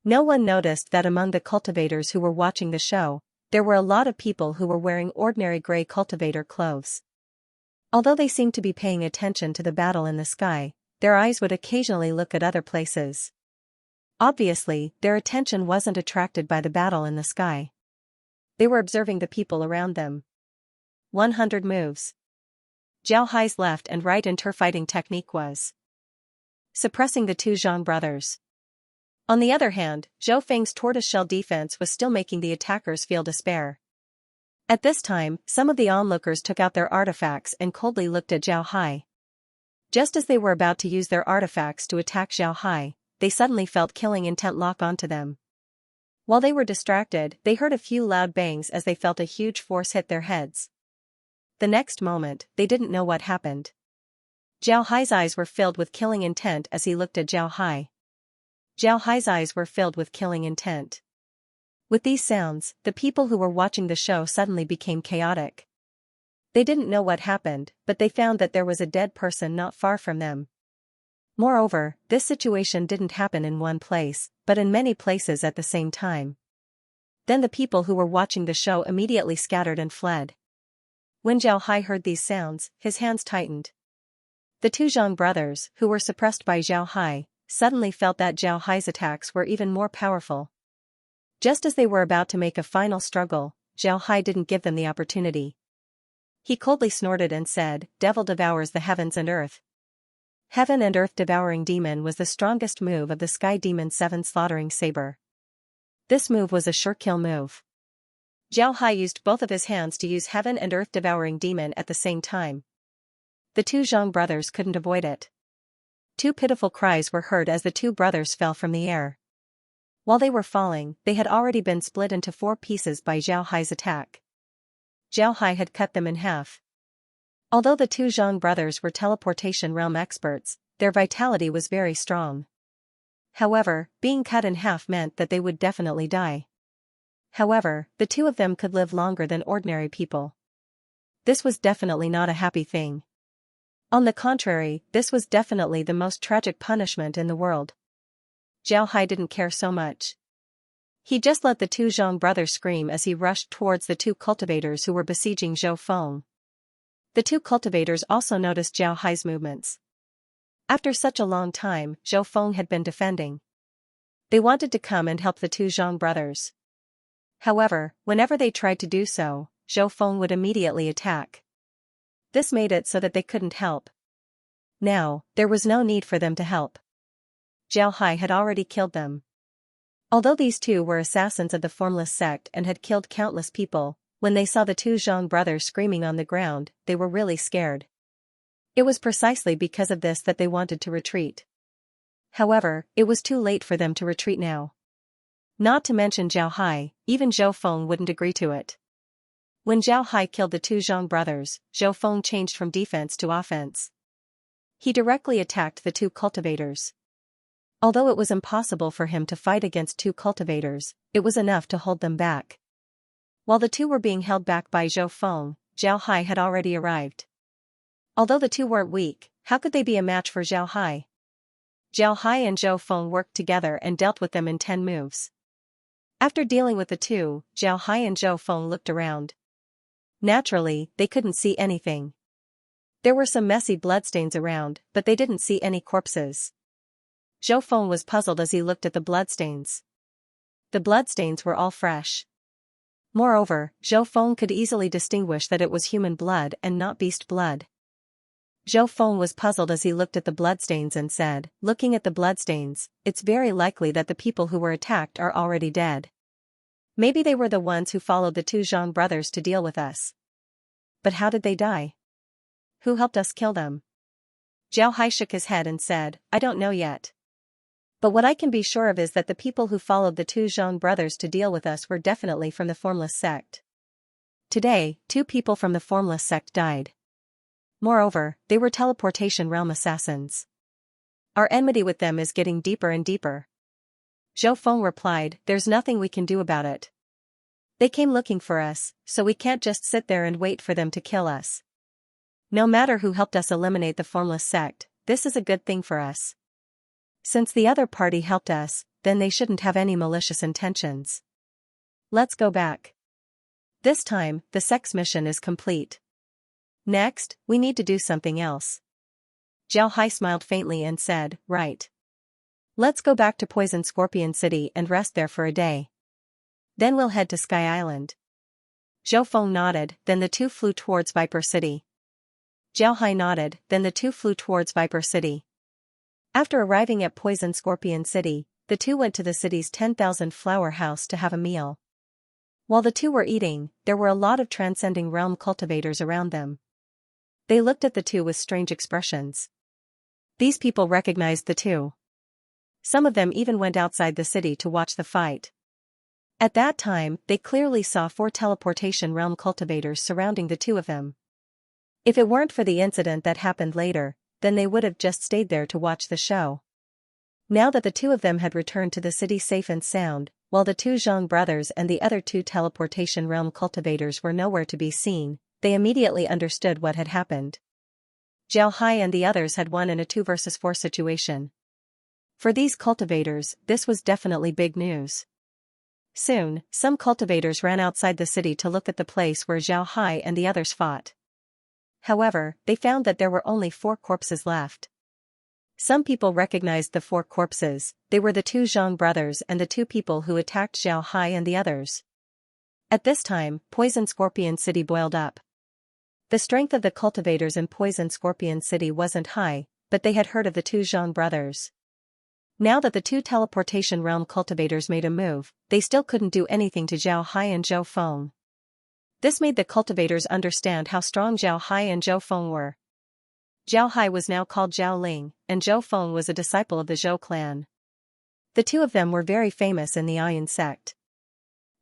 No one noticed that among the cultivators who were watching the show, there were a lot of people who were wearing ordinary gray cultivator clothes. Although they seemed to be paying attention to the battle in the sky, their eyes would occasionally look at other places. Obviously, their attention wasn't attracted by the battle in the sky. They were observing the people around them. 100 moves. Zhao Hai's left and right interfighting technique was suppressing the two Zhang brothers. On the other hand, Zhou Feng's tortoiseshell defense was still making the attackers feel despair. At this time, some of the onlookers took out their artifacts and coldly looked at Zhao Hai. Just as they were about to use their artifacts to attack Zhao Hai, they suddenly felt killing intent lock onto them. While they were distracted, they heard a few loud bangs as they felt a huge force hit their heads. The next moment, they didn't know what happened. Zhao Hai's eyes were filled with killing intent as he looked at Zhao Hai. Zhao Hai's eyes were filled with killing intent. With these sounds, the people who were watching the show suddenly became chaotic. They didn't know what happened, but they found that there was a dead person not far from them. Moreover, this situation didn't happen in one place, but in many places at the same time. Then the people who were watching the show immediately scattered and fled. When Zhao Hai heard these sounds, his hands tightened. The two Zhang brothers, who were suppressed by Zhao Hai, suddenly felt that Zhao Hai's attacks were even more powerful. Just as they were about to make a final struggle, Zhao Hai didn't give them the opportunity. He coldly snorted and said, "Devil devours the heavens and earth." Heaven and earth devouring demon was the strongest move of the Sky Demon's 7 slaughtering saber. This move was a sure kill move. Zhao Hai used both of his hands to use heaven and earth devouring demon at the same time. The two Zhang brothers couldn't avoid it. Two pitiful cries were heard as the two brothers fell from the air. While they were falling, they had already been split into 4 pieces by Zhao Hai's attack. Zhao Hai had cut them in half. Although the two Zhang brothers were teleportation realm experts, their vitality was very strong. However, being cut in half meant that they would definitely die. However, the two of them could live longer than ordinary people. This was definitely not a happy thing. On the contrary, this was definitely the most tragic punishment in the world. Zhao Hai didn't care so much. He just let the two Zhang brothers scream as he rushed towards the two cultivators who were besieging Zhou Feng. The two cultivators also noticed Zhao Hai's movements. After such a long time, Zhou Feng had been defending. They wanted to come and help the two Zhang brothers. However, whenever they tried to do so, Zhou Feng would immediately attack. This made it so that they couldn't help. Now, there was no need for them to help. Zhao Hai had already killed them. Although these two were assassins of the Formless sect and had killed countless people, when they saw the two Zhang brothers screaming on the ground, they were really scared. It was precisely because of this that they wanted to retreat. However, it was too late for them to retreat now. Not to mention Zhao Hai, even Zhou Feng wouldn't agree to it. When Zhao Hai killed the two Zhang brothers, Zhou Feng changed from defense to offense. He directly attacked the two cultivators. Although it was impossible for him to fight against two cultivators, it was enough to hold them back. While the two were being held back by Zhou Feng, Zhao Hai had already arrived. Although the two weren't weak, how could they be a match for Zhao Hai? Zhao Hai and Zhou Feng worked together and dealt with them in 10 moves. After dealing with the two, Zhao Hai and Zhou Feng looked around. Naturally, they couldn't see anything. There were some messy bloodstains around, but they didn't see any corpses. Zhou Feng was puzzled as he looked at the bloodstains. The bloodstains were all fresh. Moreover, Zhou Feng could easily distinguish that it was human blood and not beast blood. Zhou Feng was puzzled as he looked at the bloodstains and said, "Looking at the bloodstains, it's very likely that the people who were attacked are already dead. Maybe they were the ones who followed the two Zhang brothers to deal with us. But how did they die? Who helped us kill them?" Zhao Hai shook his head and said, "I don't know yet. But what I can be sure of is that the people who followed the two Zhang brothers to deal with us were definitely from the Formless sect. Today, 2 people from the Formless sect died. Moreover, they were teleportation realm assassins. Our enmity with them is getting deeper and deeper." Zhou Feng replied, "There's nothing we can do about it. They came looking for us, so we can't just sit there and wait for them to kill us. No matter who helped us eliminate the Formless sect, this is a good thing for us. Since the other party helped us, then they shouldn't have any malicious intentions. Let's go back. This time, the sect's mission is complete. Next, we need to do something else." Zhao Hai smiled faintly and said, "Right. Let's go back to Poison Scorpion City and rest there for a day. Then we'll head to Sky Island." Zhou Feng nodded, then the two flew towards Viper City. Zhao Hai nodded, then the two flew towards Viper City. After arriving at Poison Scorpion City, the two went to the city's 10,000 flower house to have a meal. While the two were eating, there were a lot of transcending realm cultivators around them. They looked at the two with strange expressions. These people recognized the two. Some of them even went outside the city to watch the fight. At that time, they clearly saw 4 teleportation realm cultivators surrounding the two of them. If it weren't for the incident that happened later, then they would have just stayed there to watch the show. Now that the two of them had returned to the city safe and sound, while the two Zhang brothers and the other two teleportation realm cultivators were nowhere to be seen, they immediately understood what had happened. Zhao Hai and the others had won in a 2 versus 4 situation. For these cultivators, this was definitely big news. Soon, some cultivators ran outside the city to look at the place where Zhao Hai and the others fought. However, they found that there were only 4 corpses left. Some people recognized the 4 corpses. They were the 2 Zhang brothers and the 2 people who attacked Zhao Hai and the others. At this time, Poison Scorpion City boiled up. The strength of the cultivators in Poison Scorpion City wasn't high, but they had heard of the 2 Zhang brothers. Now that the 2 teleportation realm cultivators made a move, they still couldn't do anything to Zhao Hai and Zhou Feng. This made the cultivators understand how strong Zhao Hai and Zhou Feng were. Zhao Hai was now called Zhao Ling, and Zhou Feng was a disciple of the Zhou clan. The two of them were very famous in the Ayan sect.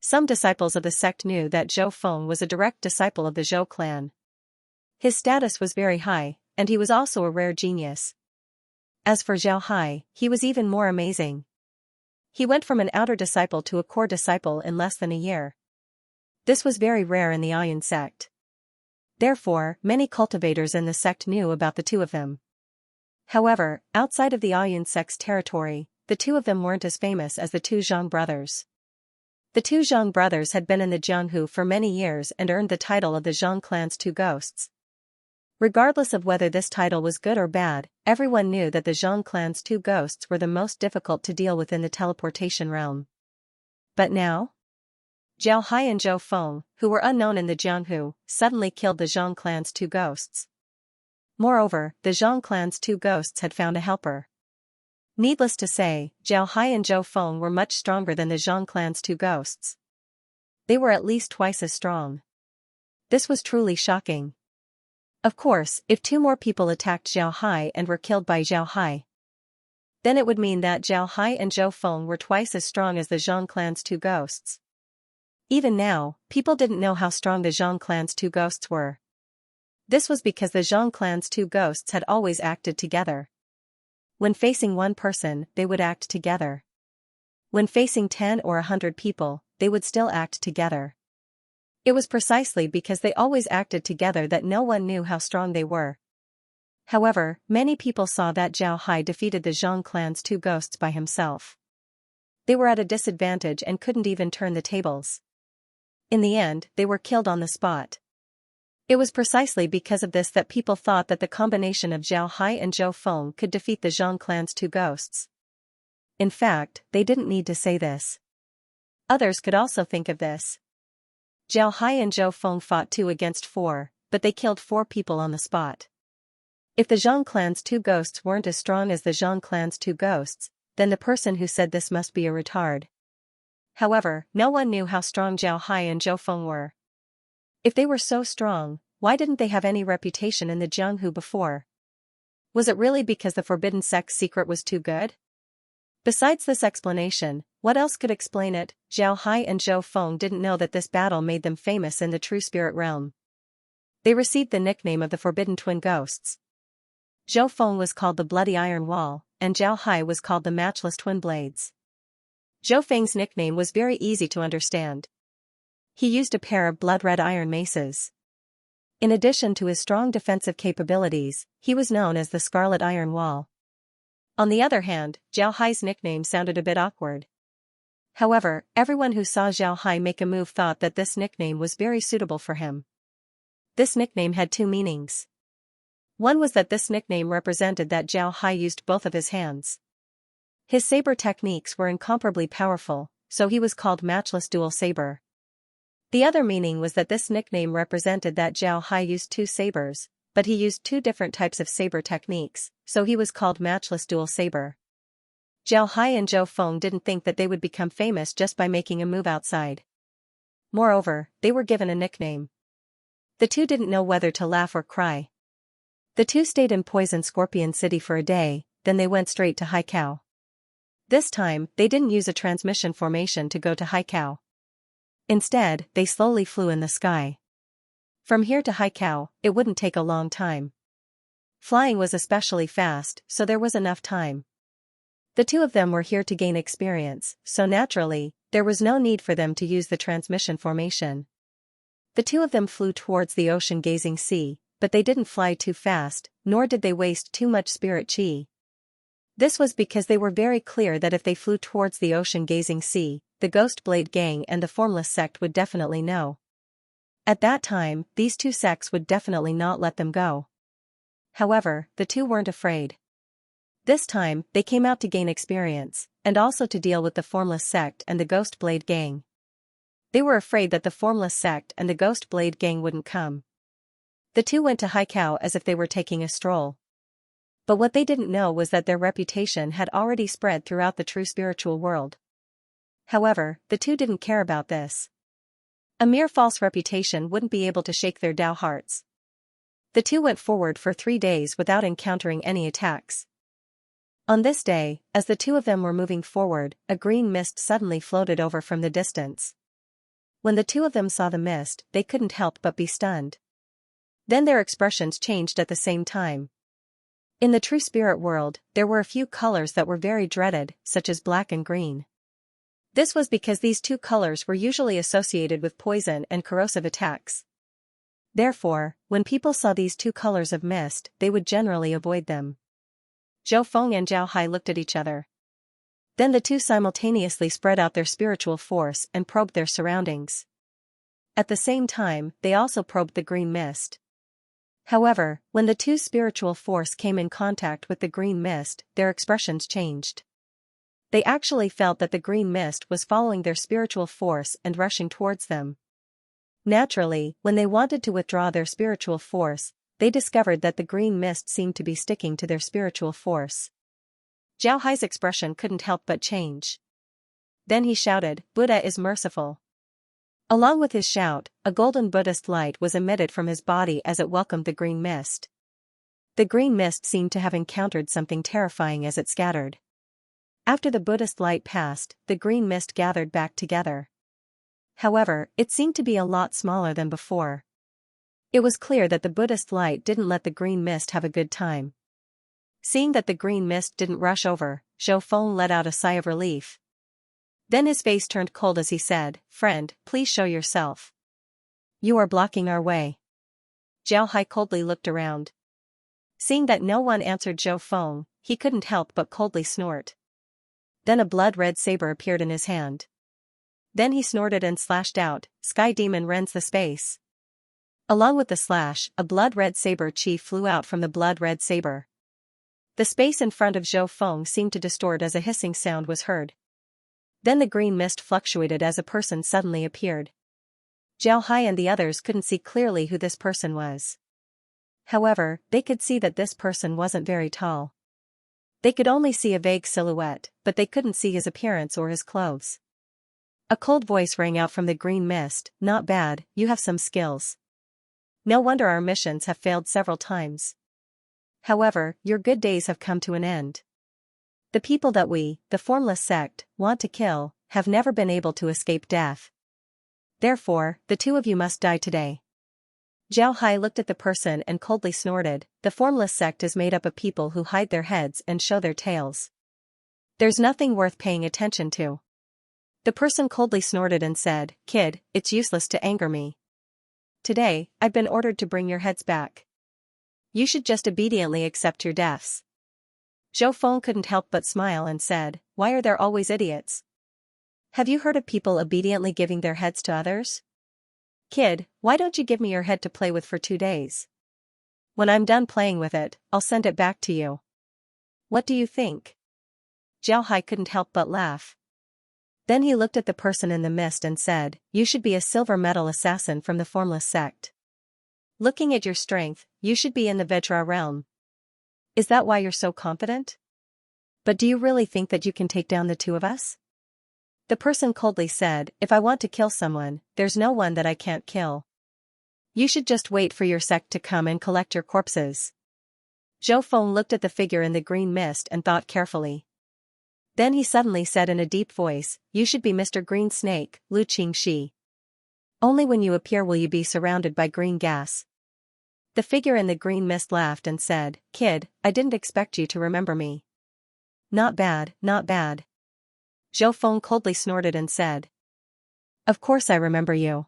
Some disciples of the sect knew that Zhou Feng was a direct disciple of the Zhou clan. His status was very high, and he was also a rare genius. As for Zhao Hai, he was even more amazing. He went from an outer disciple to a core disciple in less than a year. This was very rare in the Ayan sect. Therefore, many cultivators in the sect knew about the two of them. However, outside of the Ayan sect's territory, the two of them weren't as famous as the 2 Zhang brothers. The 2 Zhang brothers had been in the Jianghu for many years and earned the title of the Zhang clan's 2 ghosts. Regardless of whether this title was good or bad, everyone knew that the Zhang clan's 2 ghosts were the most difficult to deal with in the teleportation realm. But now? Zhao Hai and Zhou Feng, who were unknown in the Jianghu, suddenly killed the Zhang clan's 2 ghosts. Moreover, the Zhang clan's 2 ghosts had found a helper. Needless to say, Zhao Hai and Zhou Feng were much stronger than the Zhang clan's 2 ghosts. They were at least twice as strong. This was truly shocking. Of course, if 2 more people attacked Zhao Hai and were killed by Zhao Hai, then it would mean that Zhao Hai and Zhou Feng were twice as strong as the Zhang clan's 2 ghosts. Even now, people didn't know how strong the Zhang clan's 2 ghosts were. This was because the Zhang clan's 2 ghosts had always acted together. When facing one person, they would act together. When facing 10 or 100 people, they would still act together. It was precisely because they always acted together that no one knew how strong they were. However, many people saw that Zhao Hai defeated the Zhang clan's 2 ghosts by himself. They were at a disadvantage and couldn't even turn the tables. In the end, they were killed on the spot. It was precisely because of this that people thought that the combination of Zhao Hai and Zhou Feng could defeat the Zhang clan's 2 ghosts. In fact, they didn't need to say this. Others could also think of this. Zhao Hai and Zhou Feng fought 2 against 4, but they killed 4 people on the spot. If the Zhang clan's 2 ghosts weren't as strong as the Zhang clan's 2 ghosts, then the person who said this must be a retard. However, no one knew how strong Zhao Hai and Zhou Feng were. If they were so strong, why didn't they have any reputation in the Jianghu before? Was it really because the forbidden sect's secret was too good? Besides this explanation, what else could explain it? Zhao Hai and Zhou Feng didn't know that this battle made them famous in the true spirit realm. They received the nickname of the Forbidden Twin Ghosts. Zhou Feng was called the Bloody Iron Wall, and Zhao Hai was called the Matchless Twin Blades. Zhou Feng's nickname was very easy to understand. He used a pair of blood-red iron maces. In addition to his strong defensive capabilities, he was known as the Scarlet Iron Wall. On the other hand, Zhao Hai's nickname sounded a bit awkward. However, everyone who saw Zhao Hai make a move thought that this nickname was very suitable for him. This nickname had 2 meanings. One was that this nickname represented that Zhao Hai used both of his hands. His saber techniques were incomparably powerful, so he was called Matchless Dual Saber. The other meaning was that this nickname represented that Zhao Hai used 2 sabers, but he used 2 different types of saber techniques, so he was called Matchless Dual Saber. Zhao Hai and Zhou Feng didn't think that they would become famous just by making a move outside. Moreover, they were given a nickname. The two didn't know whether to laugh or cry. The two stayed in Poison Scorpion City for a day, then they went straight to Haikao. This time, they didn't use a transmission formation to go to Haikao. Instead, they slowly flew in the sky. From here to Haikao, it wouldn't take a long time. Flying was especially fast, so there was enough time. The two of them were here to gain experience, so naturally, there was no need for them to use the transmission formation. The two of them flew towards the ocean-gazing sea, but they didn't fly too fast, nor did they waste too much spirit chi. This was because they were very clear that if they flew towards the ocean-gazing sea, the Ghost Blade Gang and the Formless sect would definitely know. At that time, these two sects would definitely not let them go. However, the two weren't afraid. This time, they came out to gain experience, and also to deal with the Formless sect and the Ghost Blade Gang. They were afraid that the Formless sect and the Ghost Blade Gang wouldn't come. The two went to Haikao as if they were taking a stroll. But what they didn't know was that their reputation had already spread throughout the true spiritual world. However, the two didn't care about this. A mere false reputation wouldn't be able to shake their Dao hearts. The two went forward for 3 days without encountering any attacks. On this day, as the two of them were moving forward, a green mist suddenly floated over from the distance. When the two of them saw the mist, they couldn't help but be stunned. Then their expressions changed at the same time. In the true spirit world, there were a few colors that were very dreaded, such as black and green. This was because these two colors were usually associated with poison and corrosive attacks. Therefore, when people saw these two colors of mist, they would generally avoid them. Zhou Feng and Zhao Hai looked at each other. Then the two simultaneously spread out their spiritual force and probed their surroundings. At the same time, they also probed the green mist. However, when the two spiritual force came in contact with the green mist, their expressions changed. They actually felt that the green mist was following their spiritual force and rushing towards them. Naturally, when they wanted to withdraw their spiritual force, they discovered that the green mist seemed to be sticking to their spiritual force. Zhao Hai's expression couldn't help but change. Then he shouted, "Buddha is merciful." Along with his shout, a golden Buddhist light was emitted from his body as it welcomed the green mist. The green mist seemed to have encountered something terrifying as it scattered. After the Buddhist light passed, the green mist gathered back together. However, it seemed to be a lot smaller than before. It was clear that the Buddhist light didn't let the green mist have a good time. Seeing that the green mist didn't rush over, Zhou Feng let out a sigh of relief. Then his face turned cold as he said, "Friend, please show yourself. You are blocking our way." Zhao Hai coldly looked around. Seeing that no one answered Zhou Feng, he couldn't help but coldly snort. Then a blood-red saber appeared in his hand. Then he snorted and slashed out, "Sky Demon rends the space." Along with the slash, a blood-red saber chi flew out from the blood-red saber. The space in front of Zhou Feng seemed to distort as a hissing sound was heard. Then the green mist fluctuated as a person suddenly appeared. Zhao Hai and the others couldn't see clearly who this person was. However, they could see that this person wasn't very tall. They could only see a vague silhouette, but they couldn't see his appearance or his clothes. A cold voice rang out from the green mist, "Not bad, you have some skills. No wonder our missions have failed several times. However, your good days have come to an end. The people that we, the Formless sect, want to kill, have never been able to escape death. Therefore, the two of you must die today." Zhao Hai looked at the person and coldly snorted, "The Formless sect is made up of people who hide their heads and show their tails. There's nothing worth paying attention to." The person coldly snorted and said, "Kid, it's useless to anger me. Today, I've been ordered to bring your heads back. You should just obediently accept your deaths." Zhou Feng couldn't help but smile and said, "Why are there always idiots? Have you heard of people obediently giving their heads to others? Kid, why don't you give me your head to play with for 2 days? When I'm done playing with it, I'll send it back to you. What do you think?" Zhao Hai couldn't help but laugh. Then he looked at the person in the mist and said, "You should be a silver medal assassin from the Formless sect. Looking at your strength, you should be in the Vajra realm. Is that why you're so confident? But do you really think that you can take down the two of us?" The person coldly said, "If I want to kill someone, there's no one that I can't kill. You should just wait for your sect to come and collect your corpses." Zhou Feng looked at the figure in the green mist and thought carefully. Then he suddenly said in a deep voice, "You should be Mr. Green Snake, Lu Qingxi. Only when you appear will you be surrounded by green gas." The figure in the green mist laughed and said, "Kid, I didn't expect you to remember me." "Not bad, not bad." Zhou Feng coldly snorted and said, "Of course I remember you.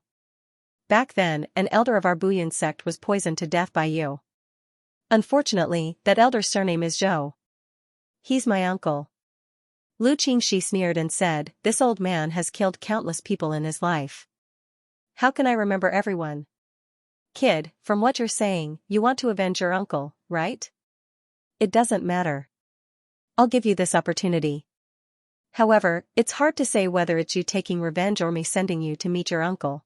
Back then, an elder of our Buyuan sect was poisoned to death by you. Unfortunately, that elder's surname is Zhou. He's my uncle." Lu Qingxi sneered and said, "This old man has killed countless people in his life. How can I remember everyone?" "Kid, from what you're saying, you want to avenge your uncle, right?" "It doesn't matter. I'll give you this opportunity. However, it's hard to say whether it's you taking revenge or me sending you to meet your uncle."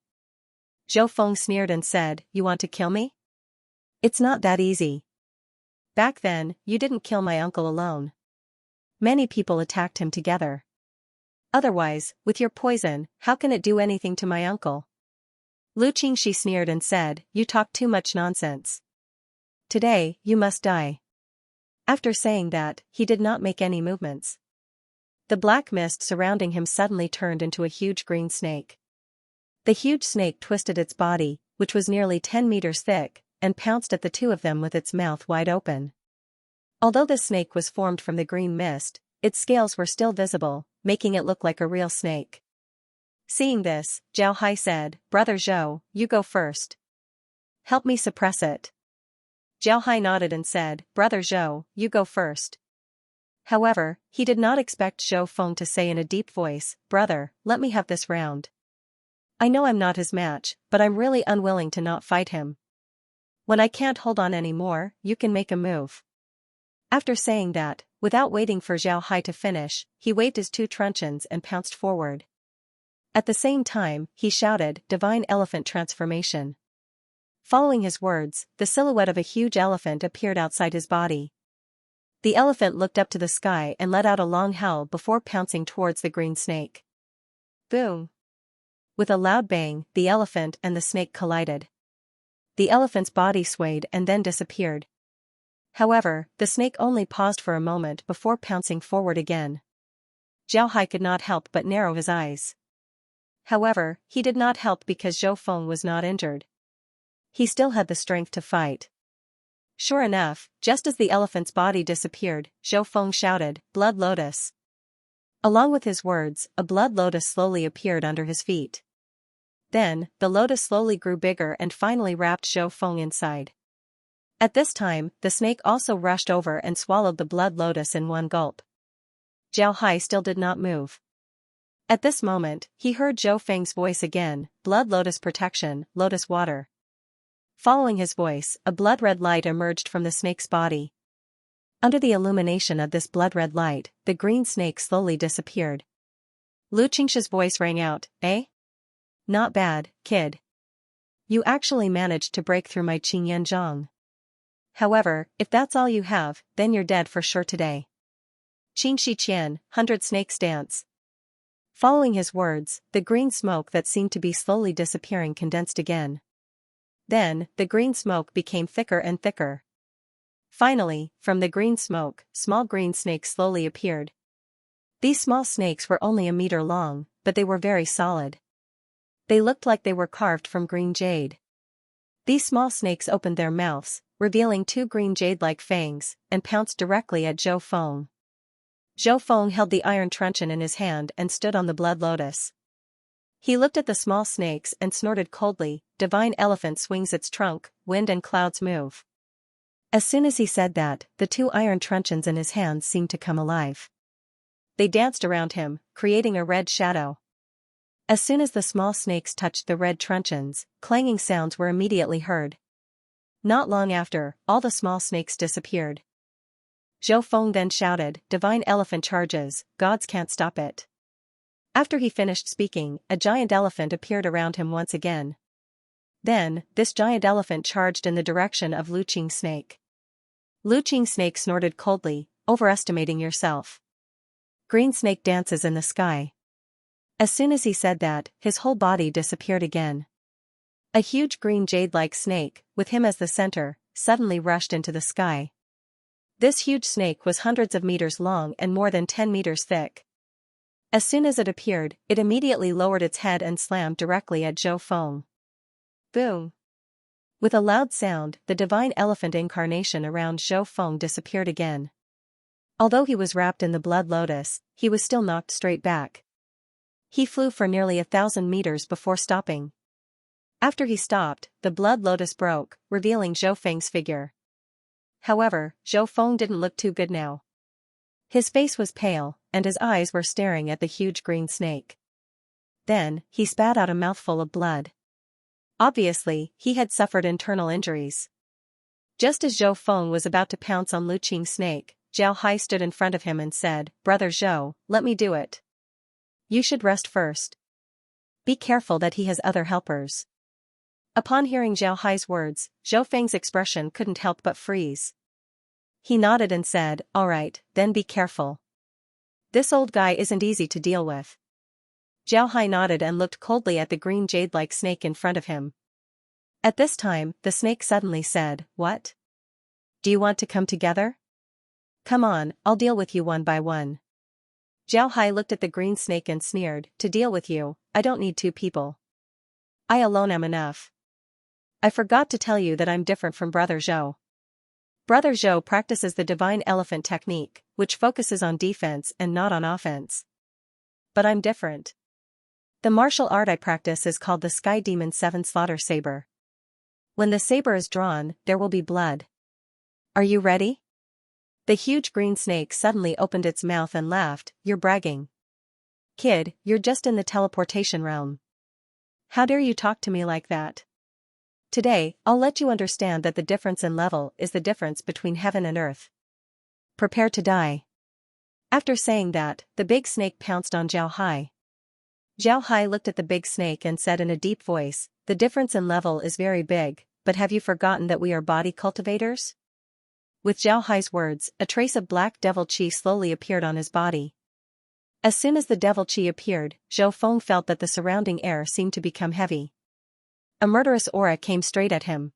Zhou Feng sneered and said, "You want to kill me? It's not that easy. Back then, you didn't kill my uncle alone. Many people attacked him together. Otherwise, with your poison, how can it do anything to my uncle?" Lu Qingxi sneered and said, "You talk too much nonsense. Today, you must die." After saying that, he did not make any movements. The black mist surrounding him suddenly turned into a huge green snake. The huge snake twisted its body, which was nearly 10 meters thick, and pounced at the two of them with its mouth wide open. Although the snake was formed from the green mist, its scales were still visible, making it look like a real snake. Seeing this, Zhao Hai said, "Brother Zhou, you go first. Help me suppress it." Zhao Hai nodded and said, "Brother Zhou, you go first." However, he did not expect Zhou Feng to say in a deep voice, "Brother, let me have this round. I know I'm not his match, but I'm really unwilling to not fight him. When I can't hold on anymore, you can make a move." After saying that, without waiting for Zhao Hai to finish, he waved his two truncheons and pounced forward. At the same time, he shouted, "Divine Elephant Transformation." Following his words, the silhouette of a huge elephant appeared outside his body. The elephant looked up to the sky and let out a long howl before pouncing towards the green snake. Boom! With a loud bang, the elephant and the snake collided. The elephant's body swayed and then disappeared. However, the snake only paused for a moment before pouncing forward again. Zhao Hai could not help but narrow his eyes. However, he did not help because Zhou Feng was not injured. He still had the strength to fight. Sure enough, just as the elephant's body disappeared, Zhou Feng shouted, "Blood Lotus." Along with his words, a blood lotus slowly appeared under his feet. Then, the lotus slowly grew bigger and finally wrapped Zhou Feng inside. At this time, the snake also rushed over and swallowed the blood lotus in one gulp. Zhao Hai still did not move. At this moment, he heard Zhou Feng's voice again, "Blood lotus protection, lotus water." Following his voice, a blood-red light emerged from the snake's body. Under the illumination of this blood-red light, the green snake slowly disappeared. Lu Qingxi's voice rang out, "Eh? Not bad, kid. You actually managed to break through my Qingyan Zhang. However, if that's all you have, then you're dead for sure today." Qingxi Qian, 100 Snakes Dance. Following his words, the green smoke that seemed to be slowly disappearing condensed again. Then, the green smoke became thicker and thicker. Finally, from the green smoke, small green snakes slowly appeared. These small snakes were only a meter long, but they were very solid. They looked like they were carved from green jade. These small snakes opened their mouths, revealing two green jade-like fangs, and pounced directly at Zhou Feng. Zhou Feng held the iron truncheon in his hand and stood on the blood lotus. He looked at the small snakes and snorted coldly, "Divine elephant swings its trunk, wind and clouds move." As soon as he said that, the two iron truncheons in his hands seemed to come alive. They danced around him, creating a red shadow. As soon as the small snakes touched the red truncheons, clanging sounds were immediately heard. Not long after, all the small snakes disappeared. Zhou Feng then shouted, "Divine elephant charges, gods can't stop it." After he finished speaking, a giant elephant appeared around him once again. Then, this giant elephant charged in the direction of Lu Qing's snake. Lu Qing's snake snorted coldly, "Overestimating yourself. Green snake dances in the sky." As soon as he said that, his whole body disappeared again. A huge green jade-like snake, with him as the center, suddenly rushed into the sky. This huge snake was hundreds of meters long and more than 10 meters thick. As soon as it appeared, it immediately lowered its head and slammed directly at Zhou Feng. Boom! With a loud sound, the divine elephant incarnation around Zhou Feng disappeared again. Although he was wrapped in the blood lotus, he was still knocked straight back. He flew for nearly 1,000 meters before stopping. After he stopped, the blood lotus broke, revealing Zhou Feng's figure. However, Zhou Feng didn't look too good now. His face was pale, and his eyes were staring at the huge green snake. Then, he spat out a mouthful of blood. Obviously, he had suffered internal injuries. Just as Zhou Feng was about to pounce on Lu Qing's snake, Zhao Hai stood in front of him and said, "Brother Zhou, let me do it. You should rest first. Be careful that he has other helpers." Upon hearing Zhao Hai's words, Zhou Feng's expression couldn't help but freeze. He nodded and said, "All right, then be careful. This old guy isn't easy to deal with." Zhao Hai nodded and looked coldly at the green jade-like snake in front of him. At this time, the snake suddenly said, "What? Do you want to come together? Come on, I'll deal with you one by one." Zhao Hai looked at the green snake and sneered, "To deal with you, I don't need two people. I alone am enough. I forgot to tell you that I'm different from Brother Zhou. Brother Zhou practices the divine elephant technique, which focuses on defense and not on offense. But I'm different. The martial art I practice is called the Sky Demon 7 Slaughter Saber. When the saber is drawn, there will be blood. Are you ready?" The huge green snake suddenly opened its mouth and laughed, "You're bragging. Kid, you're just in the teleportation realm. How dare you talk to me like that? Today, I'll let you understand that the difference in level is the difference between heaven and earth. Prepare to die." After saying that, the big snake pounced on Zhao Hai. Zhao Hai looked at the big snake and said in a deep voice, "The difference in level is very big, but have you forgotten that we are body cultivators?" With Zhao Hai's words, a trace of black devil chi slowly appeared on his body. As soon as the devil chi appeared, Zhou Feng felt that the surrounding air seemed to become heavy. A murderous aura came straight at him.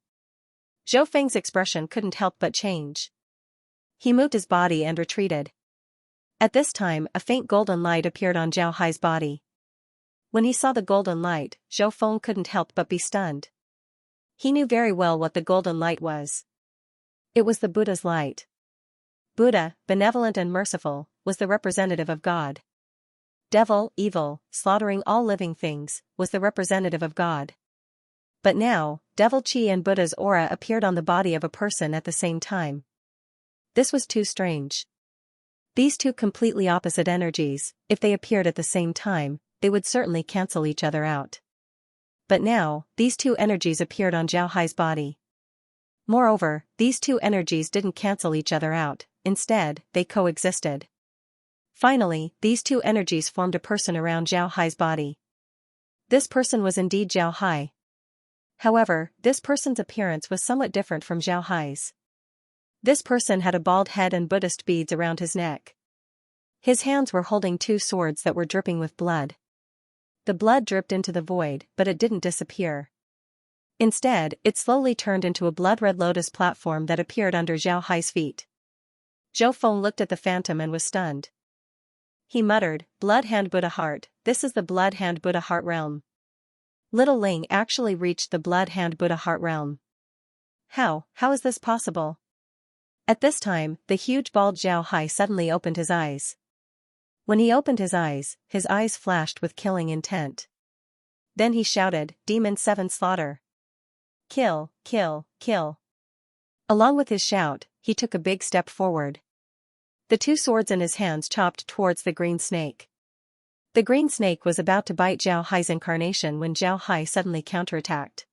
Zhou Feng's expression couldn't help but change. He moved his body and retreated. At this time, a faint golden light appeared on Zhao Hai's body. When he saw the golden light, Zhou Feng couldn't help but be stunned. He knew very well what the golden light was. It was the Buddha's light. Buddha, benevolent and merciful, was the representative of God. Devil, evil, slaughtering all living things, was the representative of God. But now, devil chi and Buddha's aura appeared on the body of a person at the same time. This was too strange. These two completely opposite energies, if they appeared at the same time, they would certainly cancel each other out. But now, these two energies appeared on Zhao Hai's body. Moreover, these two energies didn't cancel each other out, instead, they coexisted. Finally, these two energies formed a person around Zhao Hai's body. This person was indeed Zhao Hai. However, this person's appearance was somewhat different from Zhao Hai's. This person had a bald head and Buddhist beads around his neck. His hands were holding two swords that were dripping with blood. The blood dripped into the void, but it didn't disappear. Instead, it slowly turned into a blood-red lotus platform that appeared under Zhao Hai's feet. Zhou Feng looked at the phantom and was stunned. He muttered, "Blood Hand Buddha Heart, this is the Blood Hand Buddha Heart realm." Little Ling actually reached the Blood Hand Buddha Heart realm. How is this possible? At this time, the huge bald Zhao Hai suddenly opened his eyes. When he opened his eyes flashed with killing intent. Then he shouted, "Demon 7 Slaughter. Kill, kill, kill." Along with his shout, he took a big step forward. The two swords in his hands chopped towards the green snake. The green snake was about to bite Zhao Hai's incarnation when Zhao Hai suddenly counterattacked.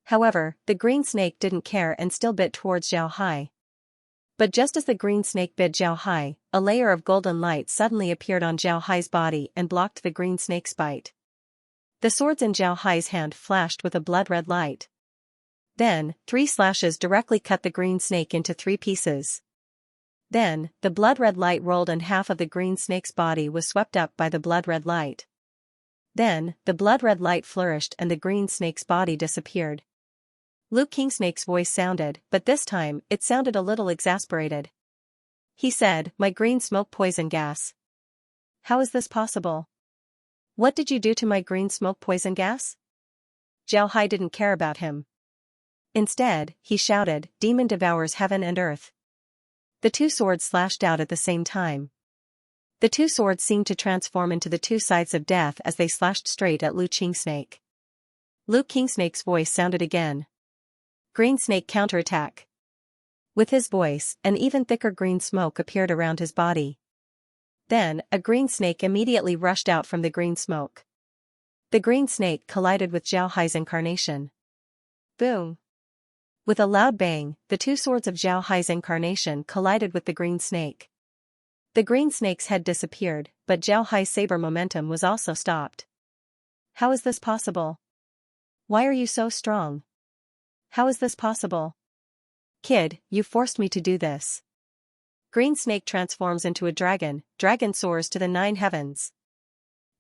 However, the green snake didn't care and still bit towards Zhao Hai. But just as the green snake bit Zhao Hai, a layer of golden light suddenly appeared on Zhao Hai's body and blocked the green snake's bite. The swords in Zhao Hai's hand flashed with a blood-red light. Then, 3 slashes directly cut the green snake into 3 pieces. Then, the blood-red light rolled and half of the green snake's body was swept up by the blood-red light. Then, the blood-red light flourished and the green snake's body disappeared. Lu Kingsnake's voice sounded, but this time, it sounded a little exasperated. He said, "My green smoke poison gas. How is this possible? What did you do to my green smoke poison gas?" Zhao Hai didn't care about him. Instead, he shouted, "Demon devours heaven and earth." The two swords slashed out at the same time. The two swords seemed to transform into the two scythes of death as they slashed straight at Lu Kingsnake. Lu Kingsnake's voice sounded again. Green Snake counterattack. With his voice, an even thicker green smoke appeared around his body. Then, a green snake immediately rushed out from the green smoke. The green snake collided with Zhao Hai's incarnation. Boom! With a loud bang, the two swords of Zhao Hai's incarnation collided with the green snake. The green snake's head disappeared, but Zhao Hai's saber momentum was also stopped. How is this possible? Why are you so strong? How is this possible? Kid, you forced me to do this. Green snake transforms into a dragon, dragon soars to the 9 heavens.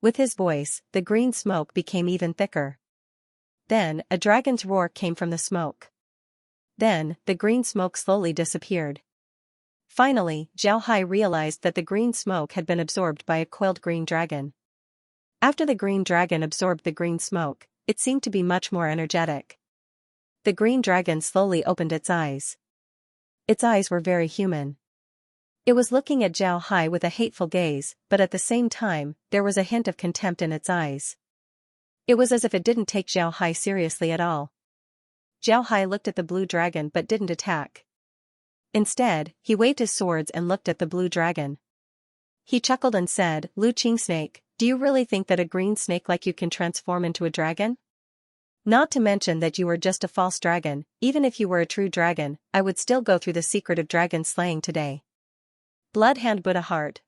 With his voice, the green smoke became even thicker. Then, a dragon's roar came from the smoke. Then, the green smoke slowly disappeared. Finally, Zhao Hai realized that the green smoke had been absorbed by a coiled green dragon. After the green dragon absorbed the green smoke, it seemed to be much more energetic. The green dragon slowly opened its eyes. Its eyes were very human. It was looking at Zhao Hai with a hateful gaze, but at the same time, there was a hint of contempt in its eyes. It was as if it didn't take Zhao Hai seriously at all. Zhao Hai looked at the blue dragon but didn't attack. Instead, he waved his swords and looked at the blue dragon. He chuckled and said, "Lu Kingsnake, do you really think that a green snake like you can transform into a dragon? Not to mention that you are just a false dragon. Even if you were a true dragon, I would still go through the secret of dragon slaying today. Blood hand Buddha heart,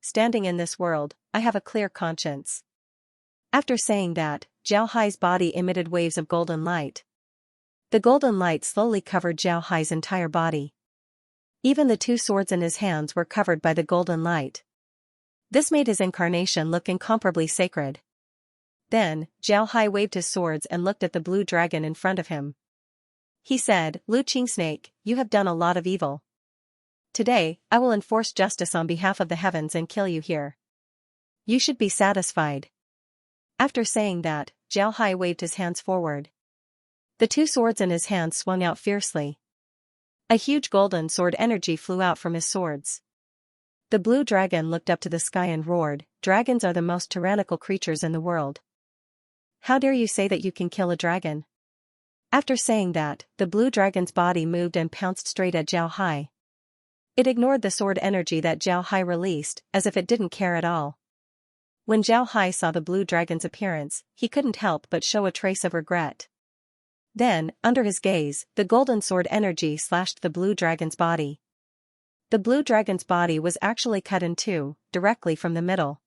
standing in this world, I have a clear conscience." After saying that, Zhao Hai's body emitted waves of golden light. The golden light slowly covered Zhao Hai's entire body. Even the two swords in his hands were covered by the golden light. This made his incarnation look incomparably sacred. Then, Zhao Hai waved his swords and looked at the blue dragon in front of him. He said, "Lu Kingsnake, you have done a lot of evil. Today, I will enforce justice on behalf of the heavens and kill you here. You should be satisfied." After saying that, Zhao Hai waved his hands forward. The two swords in his hands swung out fiercely. A huge golden sword energy flew out from his swords. The blue dragon looked up to the sky and roared, "Dragons are the most tyrannical creatures in the world. How dare you say that you can kill a dragon?" After saying that, the blue dragon's body moved and pounced straight at Zhao Hai. It ignored the sword energy that Zhao Hai released, as if it didn't care at all. When Zhao Hai saw the blue dragon's appearance, he couldn't help but show a trace of regret. Then, under his gaze, the golden sword energy slashed the blue dragon's body. The blue dragon's body was actually cut in two, directly from the middle.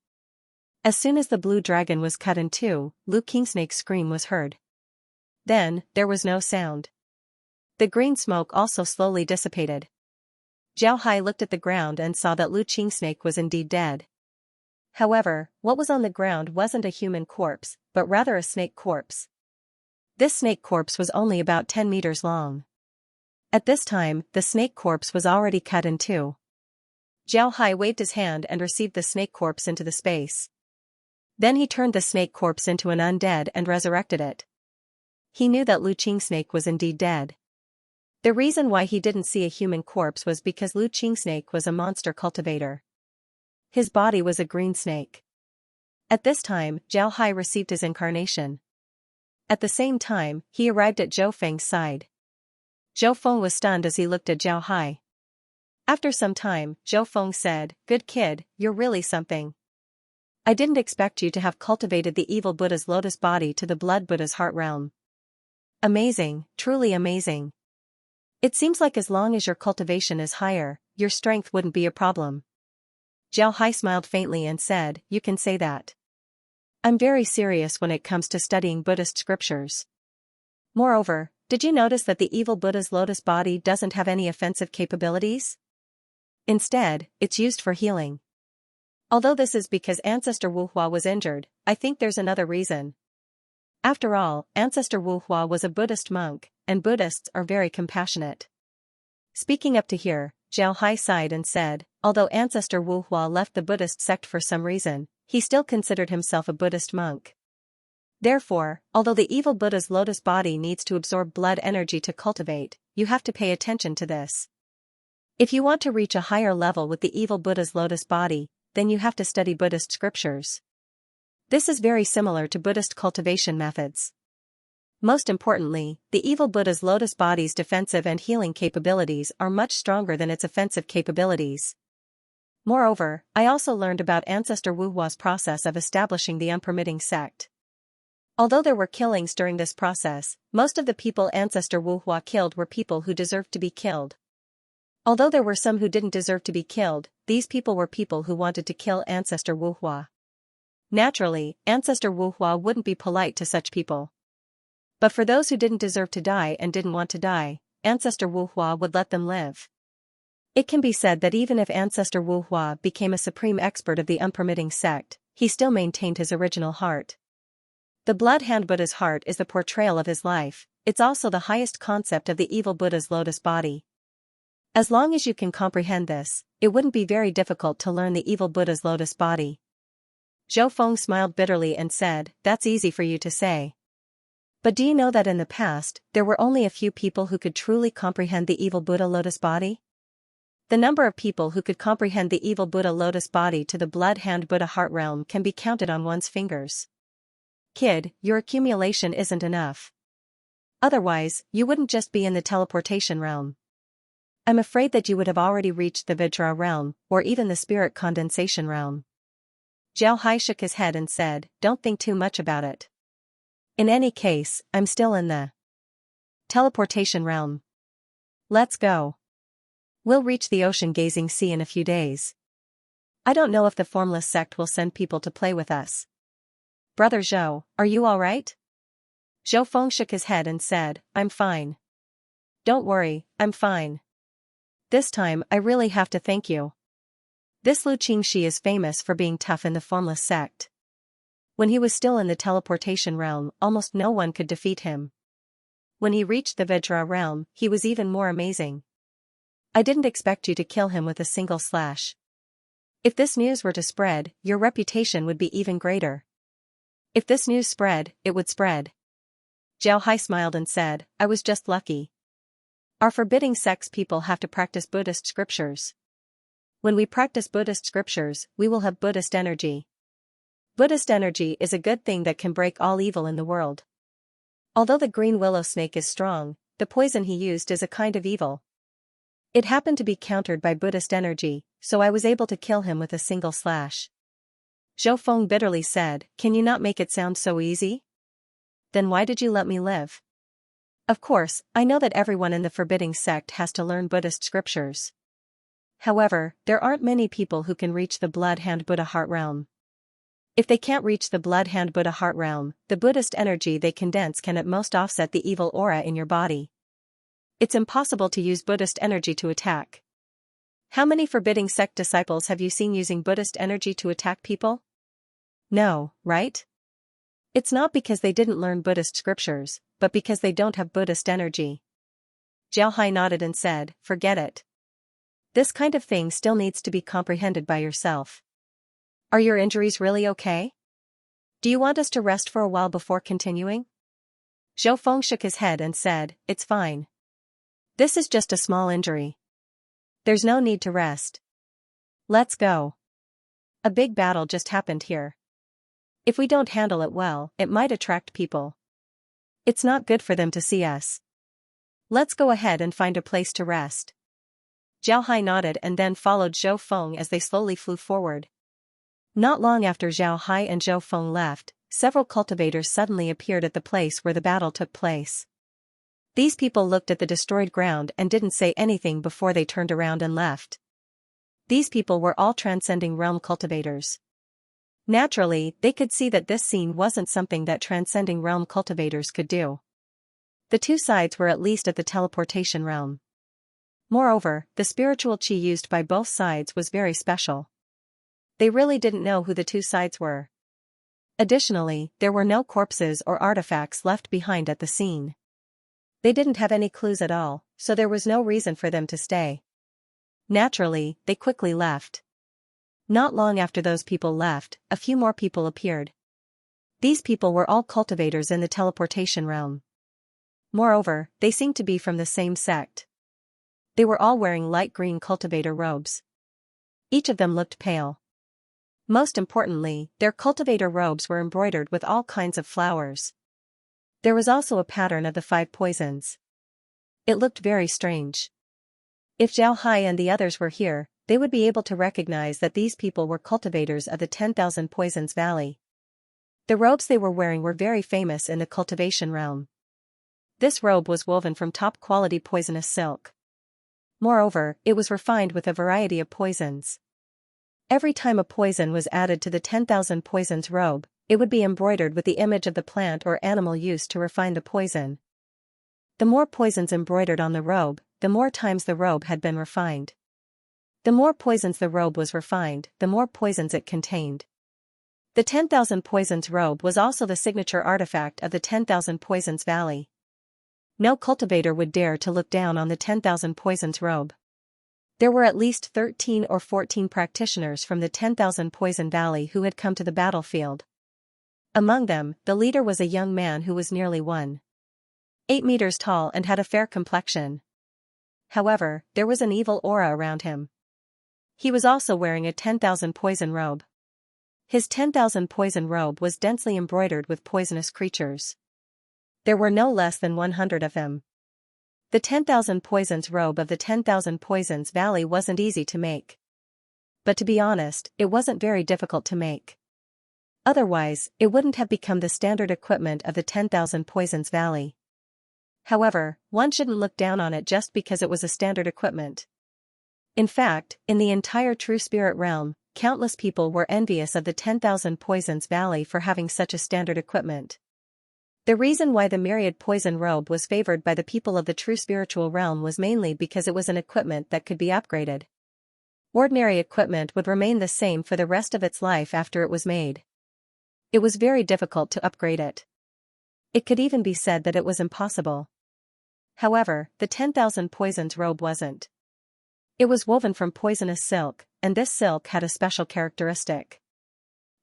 As soon as the blue dragon was cut in two, Lu Kingsnake's scream was heard. Then, there was no sound. The green smoke also slowly dissipated. Zhao Hai looked at the ground and saw that Lu Kingsnake was indeed dead. However, what was on the ground wasn't a human corpse, but rather a snake corpse. This snake corpse was only about 10 meters long. At this time, the snake corpse was already cut in two. Zhao Hai waved his hand and received the snake corpse into the space. Then he turned the snake corpse into an undead and resurrected it. He knew that Lu Kingsnake was indeed dead. The reason why he didn't see a human corpse was because Lu Kingsnake was a monster cultivator. His body was a green snake. At this time, Zhao Hai received his incarnation. At the same time, he arrived at Zhou Feng's side. Zhou Feng was stunned as he looked at Zhao Hai. After some time, Zhou Feng said, "Good kid, you're really something. I didn't expect you to have cultivated the evil Buddha's lotus body to the blood Buddha's heart realm. Amazing, truly amazing. It seems like as long as your cultivation is higher, your strength wouldn't be a problem." Zhao Hai smiled faintly and said, "You can say that. I'm very serious when it comes to studying Buddhist scriptures. Moreover, did you notice that the evil Buddha's lotus body doesn't have any offensive capabilities? Instead, it's used for healing. Although this is because Ancestor Wuhua was injured, I think there's another reason. After all, Ancestor Wuhua was a Buddhist monk, and Buddhists are very compassionate." Speaking up to here, Zhao Hai sighed and said, although Ancestor Wuhua left the Buddhist sect for some reason, he still considered himself a Buddhist monk. Therefore, although the evil Buddha's lotus body needs to absorb blood energy to cultivate, you have to pay attention to this. If you want to reach a higher level with the evil Buddha's lotus body, then you have to study Buddhist scriptures. This is very similar to Buddhist cultivation methods. Most importantly, the evil Buddha's lotus body's defensive and healing capabilities are much stronger than its offensive capabilities. Moreover, I also learned about Ancestor Wu Hua's process of establishing the unpermitting sect. Although there were killings during this process, most of the people Ancestor Wu Hua killed were people who deserved to be killed. Although there were some who didn't deserve to be killed, these people were people who wanted to kill Ancestor Wu Hua. Naturally, Ancestor Wu Hua wouldn't be polite to such people. But for those who didn't deserve to die and didn't want to die, Ancestor Wu Hua would let them live. It can be said that even if Ancestor Wu Hua became a supreme expert of the unpermitting sect, he still maintained his original heart. The blood hand Buddha's heart is the portrayal of his life, it's also the highest concept of the evil Buddha's lotus body. As long as you can comprehend this, it wouldn't be very difficult to learn the evil Buddha's lotus body. Zhou Feng smiled bitterly and said, "That's easy for you to say. But do you know that in the past, there were only a few people who could truly comprehend the evil Buddha lotus body? The number of people who could comprehend the evil Buddha lotus body to the blood hand Buddha heart realm can be counted on one's fingers. Kid, your accumulation isn't enough. Otherwise, you wouldn't just be in the teleportation realm. I'm afraid that you would have already reached the Vajra realm, or even the spirit condensation realm." Zhao Hai shook his head and said, "Don't think too much about it. In any case, I'm still in the teleportation realm. Let's go. We'll reach the ocean-gazing sea in a few days. I don't know if the formless sect will send people to play with us. Brother Zhou, are you alright?" Zhou Feng shook his head and said, "I'm fine. Don't worry, I'm fine. This time I really have to thank you. This Lu Qingxi is famous for being tough in the formless sect. When he was still in the teleportation realm, almost no one could defeat him. When he reached the Vajra realm, he was even more amazing. I didn't expect you to kill him with a single slash. If this news were to spread, your reputation would be even greater. If this news spread, it would spread." Zhao Hai smiled and said, "I was just lucky. Our forbidding sects people have to practice Buddhist scriptures. When we practice Buddhist scriptures, we will have Buddhist energy. Buddhist energy is a good thing that can break all evil in the world. Although the green willow snake is strong, the poison he used is a kind of evil. It happened to be countered by Buddhist energy, so I was able to kill him with a single slash." Zhou Feng bitterly said, "Can you not make it sound so easy? Then why did you let me live? Of course, I know that everyone in the forbidding sect has to learn Buddhist scriptures. However, there aren't many people who can reach the blood hand Buddha heart realm. If they can't reach the blood hand Buddha heart realm, the Buddhist energy they condense can at most offset the evil aura in your body. It's impossible to use Buddhist energy to attack. How many forbidding sect disciples have you seen using Buddhist energy to attack people? No, right? It's not because they didn't learn Buddhist scriptures, but because they don't have Buddhist energy." Zhao Hai nodded and said, "Forget it. This kind of thing still needs to be comprehended by yourself. Are your injuries really okay? Do you want us to rest for a while before continuing?" Zhou Feng shook his head and said, "It's fine. This is just a small injury. There's no need to rest. Let's go. A big battle just happened here. If we don't handle it well, it might attract people. It's not good for them to see us. Let's go ahead and find a place to rest." Zhao Hai nodded and then followed Zhou Feng as they slowly flew forward. Not long after Zhao Hai and Zhou Feng left, several cultivators suddenly appeared at the place where the battle took place. These people looked at the destroyed ground and didn't say anything before they turned around and left. These people were all transcending realm cultivators. Naturally, they could see that this scene wasn't something that transcending realm cultivators could do. The two sides were at least at the teleportation realm. Moreover, the spiritual chi used by both sides was very special. They really didn't know who the two sides were. Additionally, there were no corpses or artifacts left behind at the scene. They didn't have any clues at all, so there was no reason for them to stay. Naturally, they quickly left. Not long after those people left, a few more people appeared. These people were all cultivators in the teleportation realm. Moreover, they seemed to be from the same sect. They were all wearing light green cultivator robes. Each of them looked pale. Most importantly, their cultivator robes were embroidered with all kinds of flowers. There was also a pattern of the 5 poisons. It looked very strange. If Zhao Hai and the others were here, they would be able to recognize that these people were cultivators of the 10,000 Poisons Valley. The robes they were wearing were very famous in the cultivation realm. This robe was woven from top-quality poisonous silk. Moreover, it was refined with a variety of poisons. Every time a poison was added to the 10,000 Poisons robe, it would be embroidered with the image of the plant or animal used to refine the poison. The more poisons embroidered on the robe, the more times the robe had been refined. The more poisons the robe was refined, the more poisons it contained. The 10,000 Poisons robe was also the signature artifact of the 10,000 Poisons Valley. No cultivator would dare to look down on the 10,000 Poisons robe. There were at least 13 or 14 practitioners from the 10,000 Poison Valley who had come to the battlefield. Among them, the leader was a young man who was nearly 1.8 meters tall and had a fair complexion. However, there was an evil aura around him. He was also wearing a 10,000 poison robe. His 10,000 poison robe was densely embroidered with poisonous creatures. There were no less than 100 of them. The 10,000 Poisons robe of the 10,000 Poisons Valley wasn't easy to make. But to be honest, it wasn't very difficult to make. Otherwise, it wouldn't have become the standard equipment of the 10,000 Poisons Valley. However, one shouldn't look down on it just because it was a standard equipment. In fact, in the entire True Spirit realm, countless people were envious of the 10,000 Poisons Valley for having such a standard equipment. The reason why the Myriad Poison robe was favored by the people of the True Spiritual realm was mainly because it was an equipment that could be upgraded. Ordinary equipment would remain the same for the rest of its life after it was made. It was very difficult to upgrade it. It could even be said that it was impossible. However, the 10,000 Poisons robe wasn't. It was woven from poisonous silk, and this silk had a special characteristic.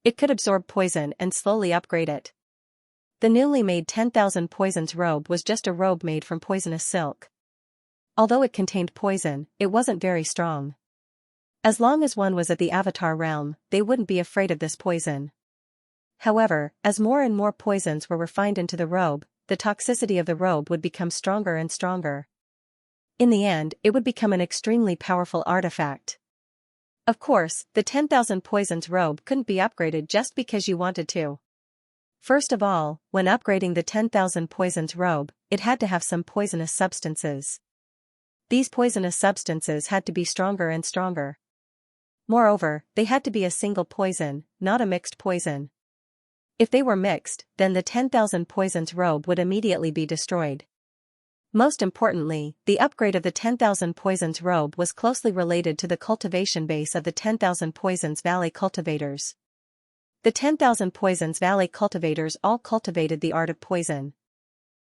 It could absorb poison and slowly upgrade it. The newly made 10,000 Poisons robe was just a robe made from poisonous silk. Although it contained poison, it wasn't very strong. As long as one was at the Avatar realm, they wouldn't be afraid of this poison. However, as more and more poisons were refined into the robe, the toxicity of the robe would become stronger and stronger. In the end, it would become an extremely powerful artifact. Of course, the 10,000 Poisons robe couldn't be upgraded just because you wanted to. First of all, when upgrading the 10,000 Poisons robe, it had to have some poisonous substances. These poisonous substances had to be stronger and stronger. Moreover, they had to be a single poison, not a mixed poison. If they were mixed, then the 10,000 Poisons robe would immediately be destroyed. Most importantly, the upgrade of the 10,000 Poisons robe was closely related to the cultivation base of the 10,000 Poisons Valley cultivators. The 10,000 Poisons Valley cultivators all cultivated the art of poison.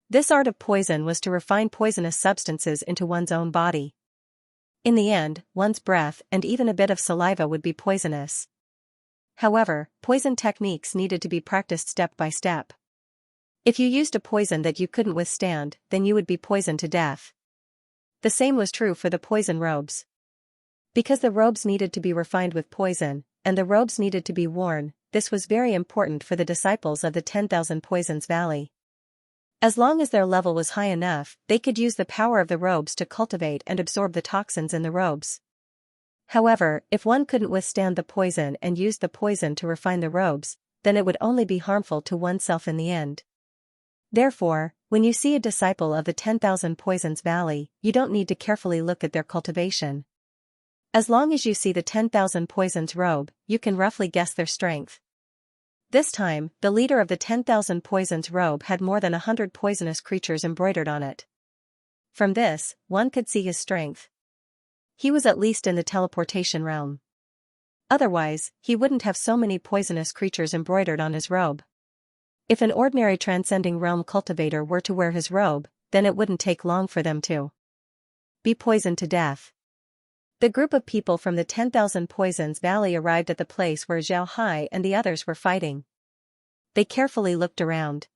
This art of poison was to refine poisonous substances into one's own body. In the end, one's breath and even a bit of saliva would be poisonous. However, poison techniques needed to be practiced step by step. If you used a poison that you couldn't withstand, then you would be poisoned to death. The same was true for the poison robes. Because the robes needed to be refined with poison, and the robes needed to be worn, this was very important for the disciples of the 10,000 Poisons Valley. As long as their level was high enough, they could use the power of the robes to cultivate and absorb the toxins in the robes. However, if one couldn't withstand the poison and used the poison to refine the robes, then it would only be harmful to oneself in the end. Therefore, when you see a disciple of the 10,000 Poisons Valley, you don't need to carefully look at their cultivation. As long as you see the 10,000 Poisons robe, you can roughly guess their strength. This time, the leader of the 10,000 Poisons robe had more than 100 poisonous creatures embroidered on it. From this, one could see his strength. He was at least in the teleportation realm. Otherwise, he wouldn't have so many poisonous creatures embroidered on his robe. If an ordinary transcending realm cultivator were to wear his robe, then it wouldn't take long for them to be poisoned to death. The group of people from the 10,000 Poisons Valley arrived at the place where Zhao Hai and the others were fighting. They carefully looked around.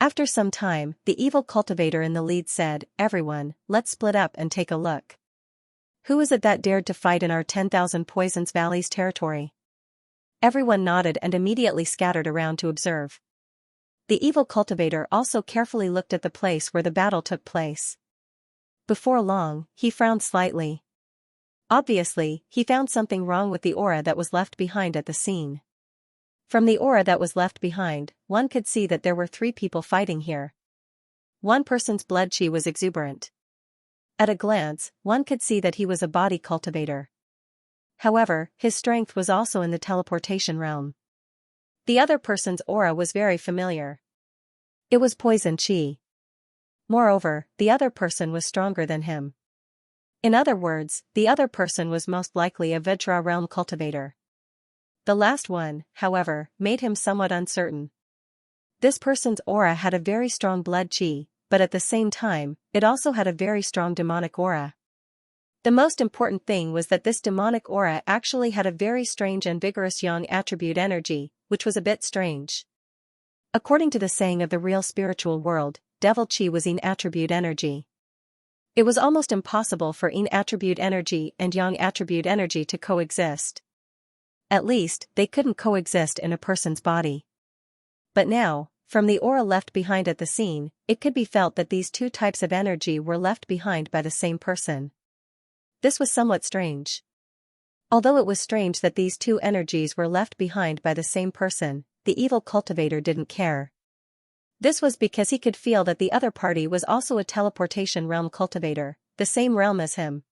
After some time, the evil cultivator in the lead said, "Everyone, let's split up and take a look. Who is it that dared to fight in our 10,000 Poisons Valley's territory?" Everyone nodded and immediately scattered around to observe. The evil cultivator also carefully looked at the place where the battle took place. Before long, he frowned slightly. Obviously, he found something wrong with the aura that was left behind at the scene. From the aura that was left behind, one could see that there were 3 people fighting here. One person's blood chi was exuberant. At a glance, one could see that he was a body cultivator. However, his strength was also in the teleportation realm. The other person's aura was very familiar. It was poison chi. Moreover, the other person was stronger than him. In other words, the other person was most likely a Vajra realm cultivator. The last one, however, made him somewhat uncertain. This person's aura had a very strong blood chi, but at the same time, it also had a very strong demonic aura. The most important thing was that this demonic aura actually had a very strange and vigorous yang attribute energy, which was a bit strange. According to the saying of the real spiritual world, devil chi was yin attribute energy. It was almost impossible for yin attribute energy and yang attribute energy to coexist. At least, they couldn't coexist in a person's body. But now, from the aura left behind at the scene, it could be felt that these 2 types of energy were left behind by the same person. This was somewhat strange. Although it was strange that these 2 energies were left behind by the same person, the evil cultivator didn't care. This was because he could feel that the other party was also a teleportation realm cultivator, the same realm as him.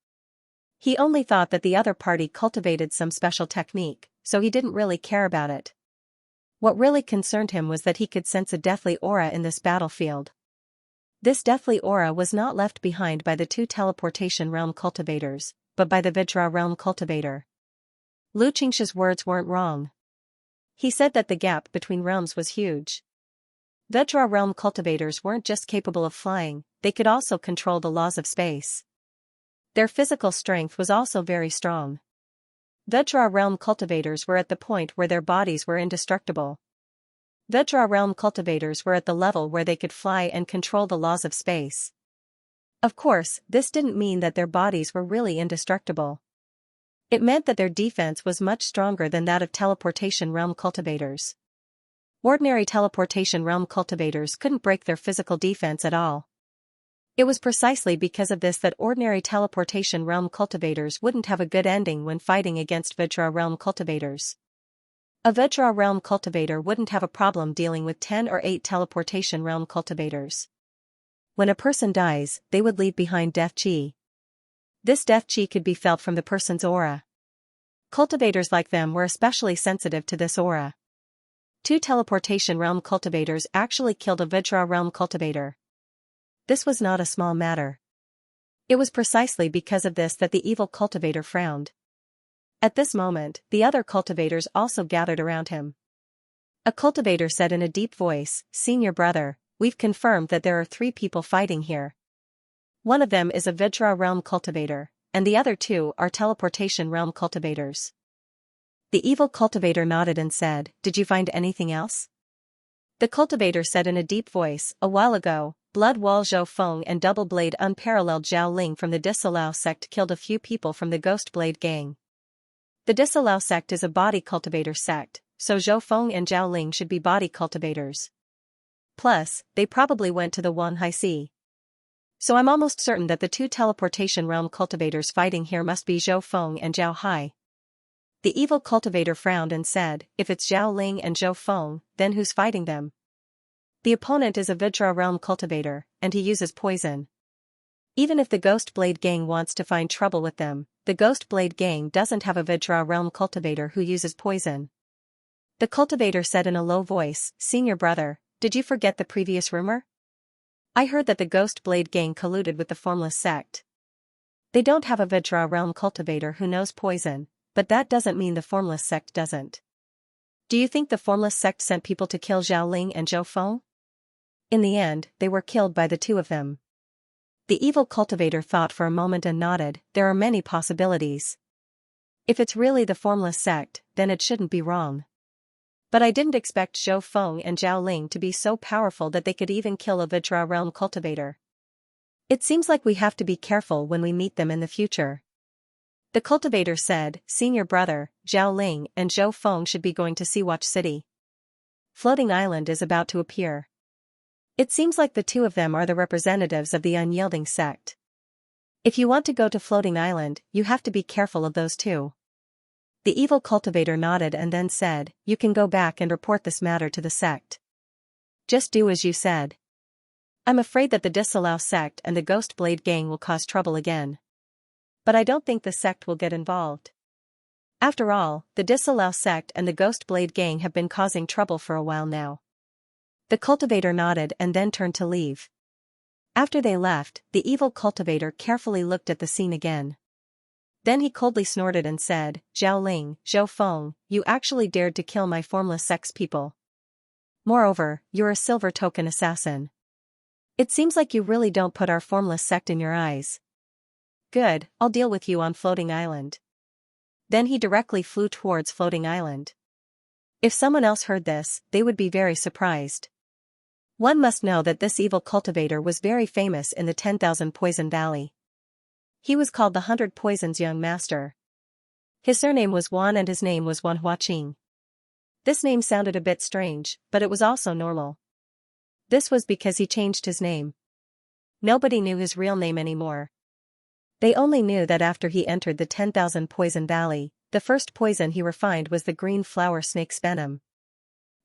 He only thought that the other party cultivated some special technique, so he didn't really care about it. What really concerned him was that he could sense a deathly aura in this battlefield. This deathly aura was not left behind by the 2 teleportation realm cultivators, but by the Vajra realm cultivator. Lu Qingshi's words weren't wrong. He said that the gap between realms was huge. Vajra realm cultivators weren't just capable of flying, they could also control the laws of space. Their physical strength was also very strong. Vajra realm cultivators were at the point where their bodies were indestructible. Vajra realm cultivators were at the level where they could fly and control the laws of space. Of course, this didn't mean that their bodies were really indestructible. It meant that their defense was much stronger than that of teleportation realm cultivators. Ordinary teleportation realm cultivators couldn't break their physical defense at all. It was precisely because of this that ordinary teleportation realm cultivators wouldn't have a good ending when fighting against Vajra realm cultivators. A Vajra realm cultivator wouldn't have a problem dealing with 10 or 8 teleportation realm cultivators. When a person dies, they would leave behind death chi. This death chi could be felt from the person's aura. Cultivators like them were especially sensitive to this aura. 2 teleportation realm cultivators actually killed a Vajra realm cultivator. This was not a small matter. It was precisely because of this that the evil cultivator frowned. At this moment, the other cultivators also gathered around him. A cultivator said in a deep voice, "Senior brother, we've confirmed that there are 3 people fighting here. One of them is a Vajra realm cultivator, and the other 2 are teleportation realm cultivators." The evil cultivator nodded and said, "Did you find anything else?" The cultivator said in a deep voice, "A while ago, Blood Wall Zhou Feng and Double Blade Unparalleled Zhao Ling from the Disallow sect killed a few people from the Ghost Blade gang. The Disallow sect is a body cultivator sect, so Zhou Feng and Zhao Ling should be body cultivators. Plus, they probably went to the Wanhai Sea. So I'm almost certain that the 2 teleportation realm cultivators fighting here must be Zhou Feng and Zhao Hai." The evil cultivator frowned and said, "If it's Zhao Ling and Zhou Feng, then who's fighting them?" The opponent is a Vajra realm cultivator, and he uses poison. Even if the Ghost Blade gang wants to find trouble with them, the Ghost Blade gang doesn't have a Vajra realm cultivator who uses poison. The cultivator said in a low voice, "Senior brother, did you forget the previous rumor? I heard that the Ghost Blade gang colluded with the Formless sect. They don't have a Vajra realm cultivator who knows poison, but that doesn't mean the Formless sect doesn't. Do you think the Formless sect sent people to kill Zhao Ling and Zhou Feng? In the end, they were killed by the 2 of them." The evil cultivator thought for a moment and nodded, "There are many possibilities. If it's really the Formless sect, then it shouldn't be wrong. But I didn't expect Zhou Feng and Zhao Ling to be so powerful that they could even kill a Vajra realm cultivator. It seems like we have to be careful when we meet them in the future. The cultivator said, senior brother, Zhao Ling and Zhou Feng should be going to Seawatch City. Floating Island is about to appear. It seems like the two of them are the representatives of the unyielding sect. If you want to go to Floating Island, you have to be careful of those two. The evil cultivator nodded and then said, you can go back and report this matter to the sect. Just do as you said. I'm afraid that the Disallow sect and the Ghost Blade gang will cause trouble again. But I don't think the sect will get involved. After all, the Disallow sect and the Ghost Blade gang have been causing trouble for a while now. The cultivator nodded and then turned to leave. After they left, the evil cultivator carefully looked at the scene again. Then he coldly snorted and said, Zhao Ling, Zhou Feng, you actually dared to kill my formless sex people. Moreover, you're a silver token assassin. It seems like you really don't put our formless sect in your eyes. Good, I'll deal with you on Floating Island. Then he directly flew towards Floating Island. If someone else heard this, they would be very surprised. One must know that this evil cultivator was very famous in the 10,000 Poison Valley. He was called the 100 Poisons Young Master. His surname was Wan and his name was Wan Huaqing. This name sounded a bit strange, but it was also normal. This was because he changed his name. Nobody knew his real name anymore. They only knew that after he entered the 10,000 Poison Valley, the first poison he refined was the green flower snake's venom.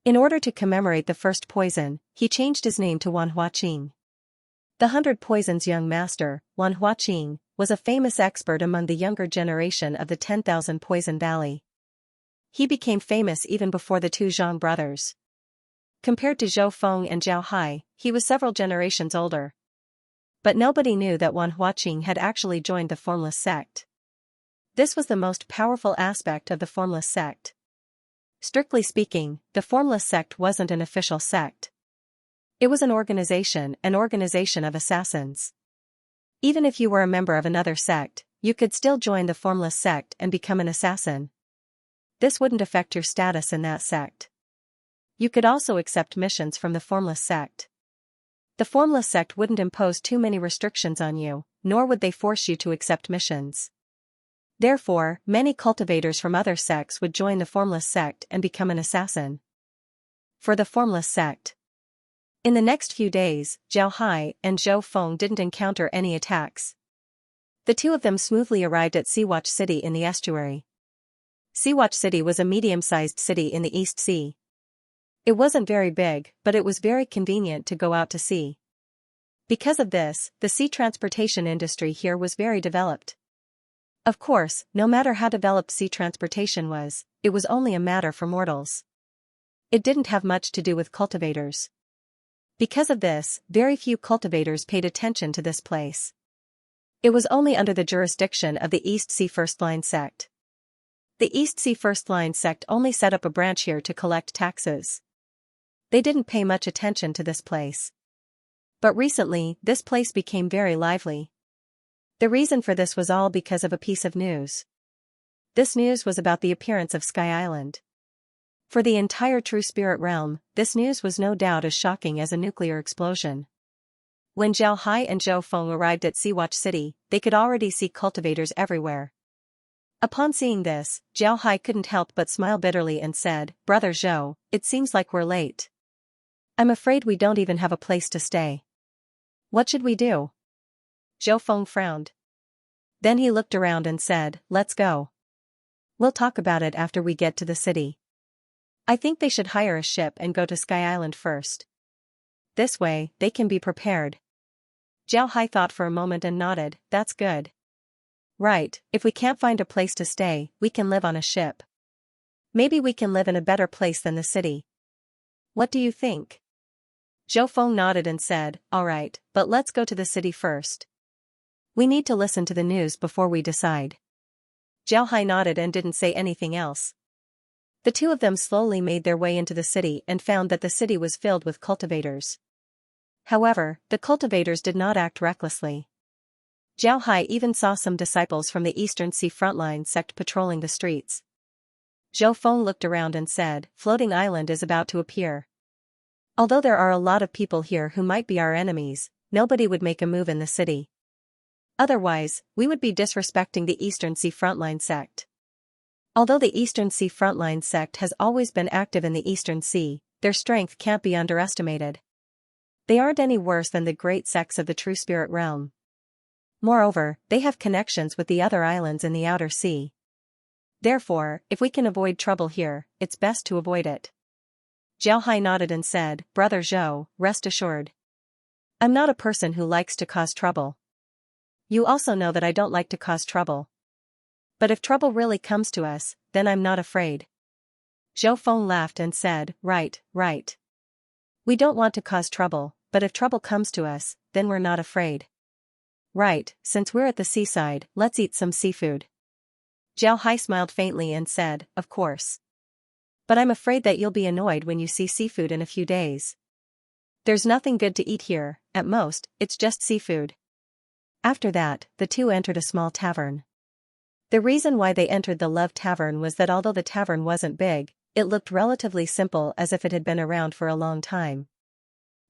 In order to commemorate the first poison, he changed his name to Wan Huaqing. The 100 Poisons Young Master, Wan Huaqing, was a famous expert among the younger generation of the 10,000 Poison Valley. He became famous even before the two Zhang brothers. Compared to Zhou Feng and Zhao Hai, he was several generations older. But nobody knew that Wan Huaqing had actually joined the Formless sect. This was the most powerful aspect of the Formless sect. Strictly speaking, the Formless sect wasn't an official sect. It was an organization of assassins. Even if you were a member of another sect, you could still join the Formless sect and become an assassin. This wouldn't affect your status in that sect. You could also accept missions from the Formless sect. The Formless sect wouldn't impose too many restrictions on you, nor would they force you to accept missions. Therefore, many cultivators from other sects would join the Formless sect and become an assassin. For the Formless sect. In the next few days, Zhao Hai and Zhou Feng didn't encounter any attacks. The two of them smoothly arrived at Seawatch City in the estuary. Seawatch City was a medium-sized city in the East Sea. It wasn't very big, but it was very convenient to go out to sea. Because of this, the sea transportation industry here was very developed. Of course, no matter how developed sea transportation was, it was only a matter for mortals. It didn't have much to do with cultivators. Because of this, very few cultivators paid attention to this place. It was only under the jurisdiction of the East Sea First Line sect. The East Sea First Line sect only set up a branch here to collect taxes. They didn't pay much attention to this place. But recently, this place became very lively. The reason for this was all because of a piece of news. This news was about the appearance of Sky Island. For the entire True Spirit realm, this news was no doubt as shocking as a nuclear explosion. When Zhao Hai and Zhou Feng arrived at Seawatch City, they could already see cultivators everywhere. Upon seeing this, Zhao Hai couldn't help but smile bitterly and said, Brother Zhou, it seems like we're late. I'm afraid we don't even have a place to stay. What should we do? Zhou Feng frowned. Then he looked around and said, let's go. We'll talk about it after we get to the city. I think they should hire a ship and go to Sky Island first. This way, they can be prepared. Zhao Hai thought for a moment and nodded, that's good. Right, if we can't find a place to stay, we can live on a ship. Maybe we can live in a better place than the city. What do you think? Zhou Feng nodded and said, all right, but let's go to the city first. We need to listen to the news before we decide. Zhao Hai nodded and didn't say anything else. The two of them slowly made their way into the city and found that the city was filled with cultivators. However, the cultivators did not act recklessly. Zhao Hai even saw some disciples from the Eastern Sea Frontline sect patrolling the streets. Zhou Feng looked around and said, "Floating island is about to appear. Although there are a lot of people here who might be our enemies, nobody would make a move in the city. Otherwise, we would be disrespecting the Eastern Sea Frontline sect. Although the Eastern Sea Frontline sect has always been active in the Eastern Sea, their strength can't be underestimated. They aren't any worse than the great sects of the True Spirit realm. Moreover, they have connections with the other islands in the Outer Sea. Therefore, if we can avoid trouble here, it's best to avoid it." Zhao Hai nodded and said, "Brother Zhou, rest assured. I'm not a person who likes to cause trouble. You also know that I don't like to cause trouble. But if trouble really comes to us, then I'm not afraid." Zhou Feng laughed and said, "Right, right. We don't want to cause trouble, but if trouble comes to us, then we're not afraid. Right, since we're at the seaside, let's eat some seafood." Zhao Hai smiled faintly and said, "Of course. But I'm afraid that you'll be annoyed when you see seafood in a few days. There's nothing good to eat here, at most, it's just seafood." After that, the two entered a small tavern. The reason why they entered the Love Tavern was that although the tavern wasn't big, it looked relatively simple as if it had been around for a long time.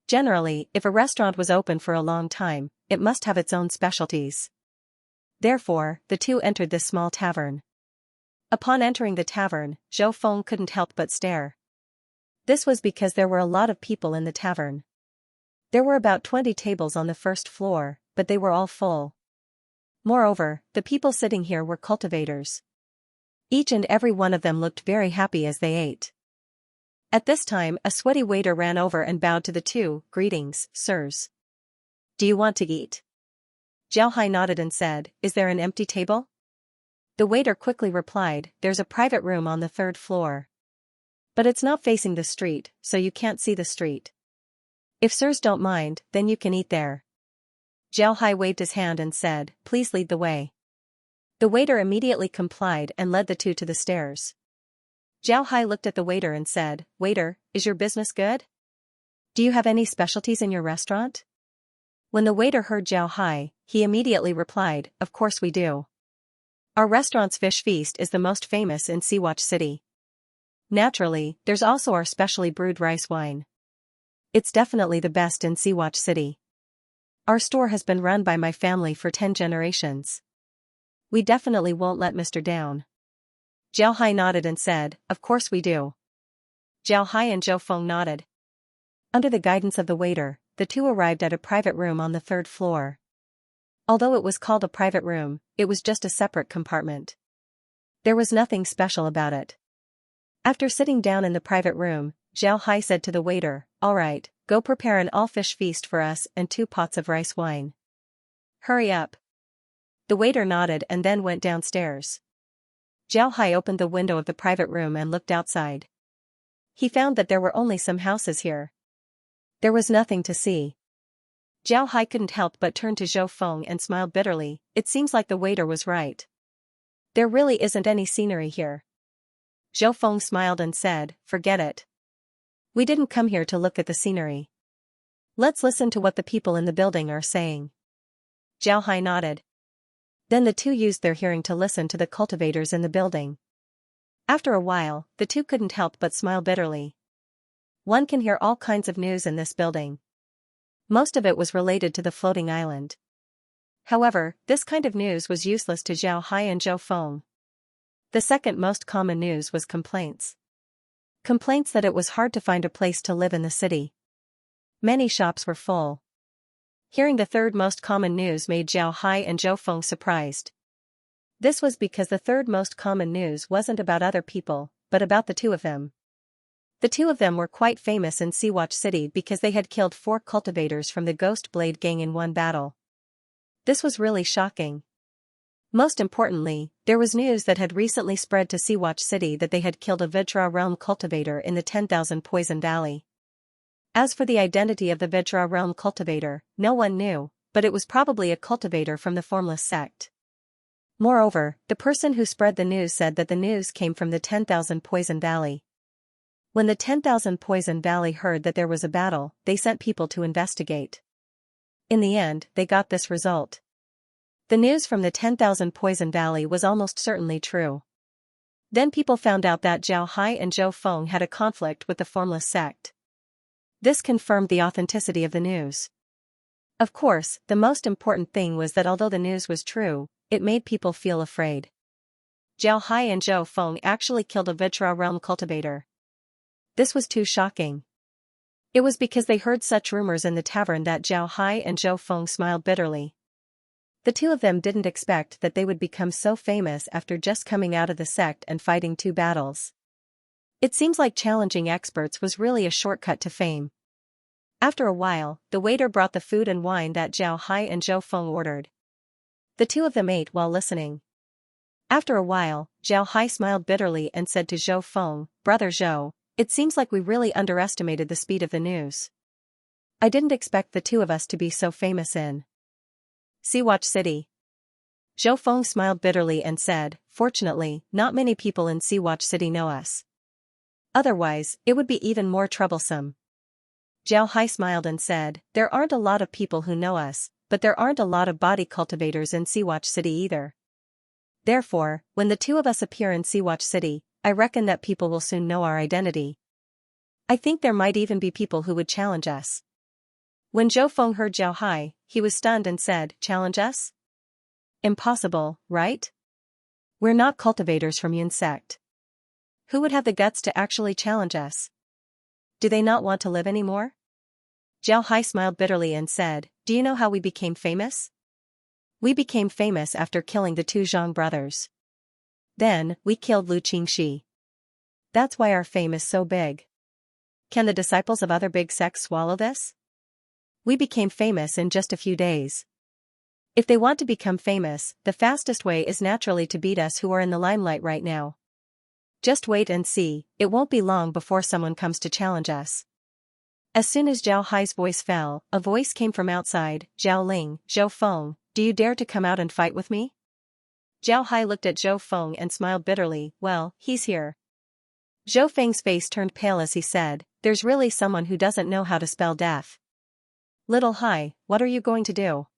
Generally, if a restaurant was open for a long time, it must have its own specialties. Therefore, the two entered this small tavern. Upon entering the tavern, Zhou Feng couldn't help but stare. This was because there were a lot of people in the tavern. There were about 20 tables on the first floor, but they were all full. Moreover, the people sitting here were cultivators. Each and every one of them looked very happy as they ate. At this time, a sweaty waiter ran over and bowed to the two. "Greetings, sirs. Do you want to eat?" Zhao Hai nodded and said, "Is there an empty table?" The waiter quickly replied, "There's a private room on the third floor. But it's not facing the street, so you can't see the street. If sirs don't mind, then you can eat there." Zhao Hai waved his hand and said, "Please lead the way." The waiter immediately complied and led the two to the stairs. Zhao Hai looked at the waiter and said, "Waiter, is your business good? Do you have any specialties in your restaurant?" When the waiter heard Zhao Hai, he immediately replied, "Of course we do. Our restaurant's fish feast is the most famous in Seawatch City. Naturally, there's also our specially brewed rice wine. It's definitely the best in Seawatch City. Our store has been run by my family for 10 generations. We definitely won't let Mr. down." Zhao Hai nodded and said, "Of course we do." Zhao Hai and Zhou Feng nodded. Under the guidance of the waiter, the two arrived at a private room on the third floor. Although it was called a private room, it was just a separate compartment. There was nothing special about it. After sitting down in the private room, Zhao Hai said to the waiter, "All right, go prepare an all-fish feast for us and 2 pots of rice wine. Hurry up." The waiter nodded and then went downstairs. Zhao Hai opened the window of the private room and looked outside. He found that there were only some houses here. There was nothing to see. Zhao Hai couldn't help but turn to Zhou Feng and smile bitterly. It seems like the waiter was right. There really isn't any scenery here. Zhou Feng smiled and said, "Forget it. We didn't come here to look at the scenery. Let's listen to what the people in the building are saying." Zhao Hai nodded. Then the two used their hearing to listen to the cultivators in the building. After a while, the two couldn't help but smile bitterly. One can hear all kinds of news in this building. Most of it was related to the floating island. However, this kind of news was useless to Zhao Hai and Zhou Feng. The second most common news was complaints. Complaints that it was hard to find a place to live in the city. Many shops were full. Hearing the third most common news made Zhao Hai and Zhou Feng surprised. This was because the third most common news wasn't about other people, but about the two of them. The two of them were quite famous in Seawatch City because they had killed 4 cultivators from the Ghost Blade Gang in one battle. This was really shocking. Most importantly, there was news that had recently spread to Seawatch City that they had killed a Vajra Realm cultivator in the 10,000 Poison Valley. As for the identity of the Vajra Realm cultivator, no one knew, but it was probably a cultivator from the Formless sect. Moreover, the person who spread the news said that the news came from the 10,000 Poison Valley. When the 10,000 Poison Valley heard that there was a battle, they sent people to investigate. In the end, they got this result. The news from the 10,000 Poison Valley was almost certainly true. Then people found out that Zhao Hai and Zhou Feng had a conflict with the formless sect. This confirmed the authenticity of the news. Of course, the most important thing was that although the news was true, it made people feel afraid. Zhao Hai and Zhou Feng actually killed a Vitra realm cultivator. This was too shocking. It was because they heard such rumors in the tavern that Zhao Hai and Zhou Feng smiled bitterly. The two of them didn't expect that they would become so famous after just coming out of the sect and fighting 2 battles. It seems like challenging experts was really a shortcut to fame. After a while, the waiter brought the food and wine that Zhao Hai and Zhou Feng ordered. The two of them ate while listening. After a while, Zhao Hai smiled bitterly and said to Zhou Feng, "Brother Zhou, it seems like we really underestimated the speed of the news. I didn't expect the two of us to be so famous in Seawatch City." Zhou Feng smiled bitterly and said, "Fortunately, not many people in Seawatch City know us. Otherwise, it would be even more troublesome." Zhao Hai smiled and said, "There aren't a lot of people who know us, but there aren't a lot of body cultivators in Seawatch City either. Therefore, when the two of us appear in Seawatch City, I reckon that people will soon know our identity. I think there might even be people who would challenge us." When Zhou Feng heard Zhao Hai, he was stunned and said, "Challenge us? Impossible, right? We're not cultivators from Yun sect. Who would have the guts to actually challenge us? Do they not want to live anymore?" Zhao Hai smiled bitterly and said, "Do you know how we became famous? We became famous after killing the 2 Zhang brothers. Then, we killed Lu Qingxi. That's why our fame is so big. Can the disciples of other big sects swallow this? We became famous in just a few days. If they want to become famous, the fastest way is naturally to beat us who are in the limelight right now. Just wait and see, it won't be long before someone comes to challenge us." As soon as Zhao Hai's voice fell, a voice came from outside, "Zhao Ling, Zhou Feng, do you dare to come out and fight with me?" Zhao Hai looked at Zhou Feng and smiled bitterly, "Well, he's here." Zhou Feng's face turned pale as he said, "There's really someone who doesn't know how to spell death. Little Hai, what are you going to do?"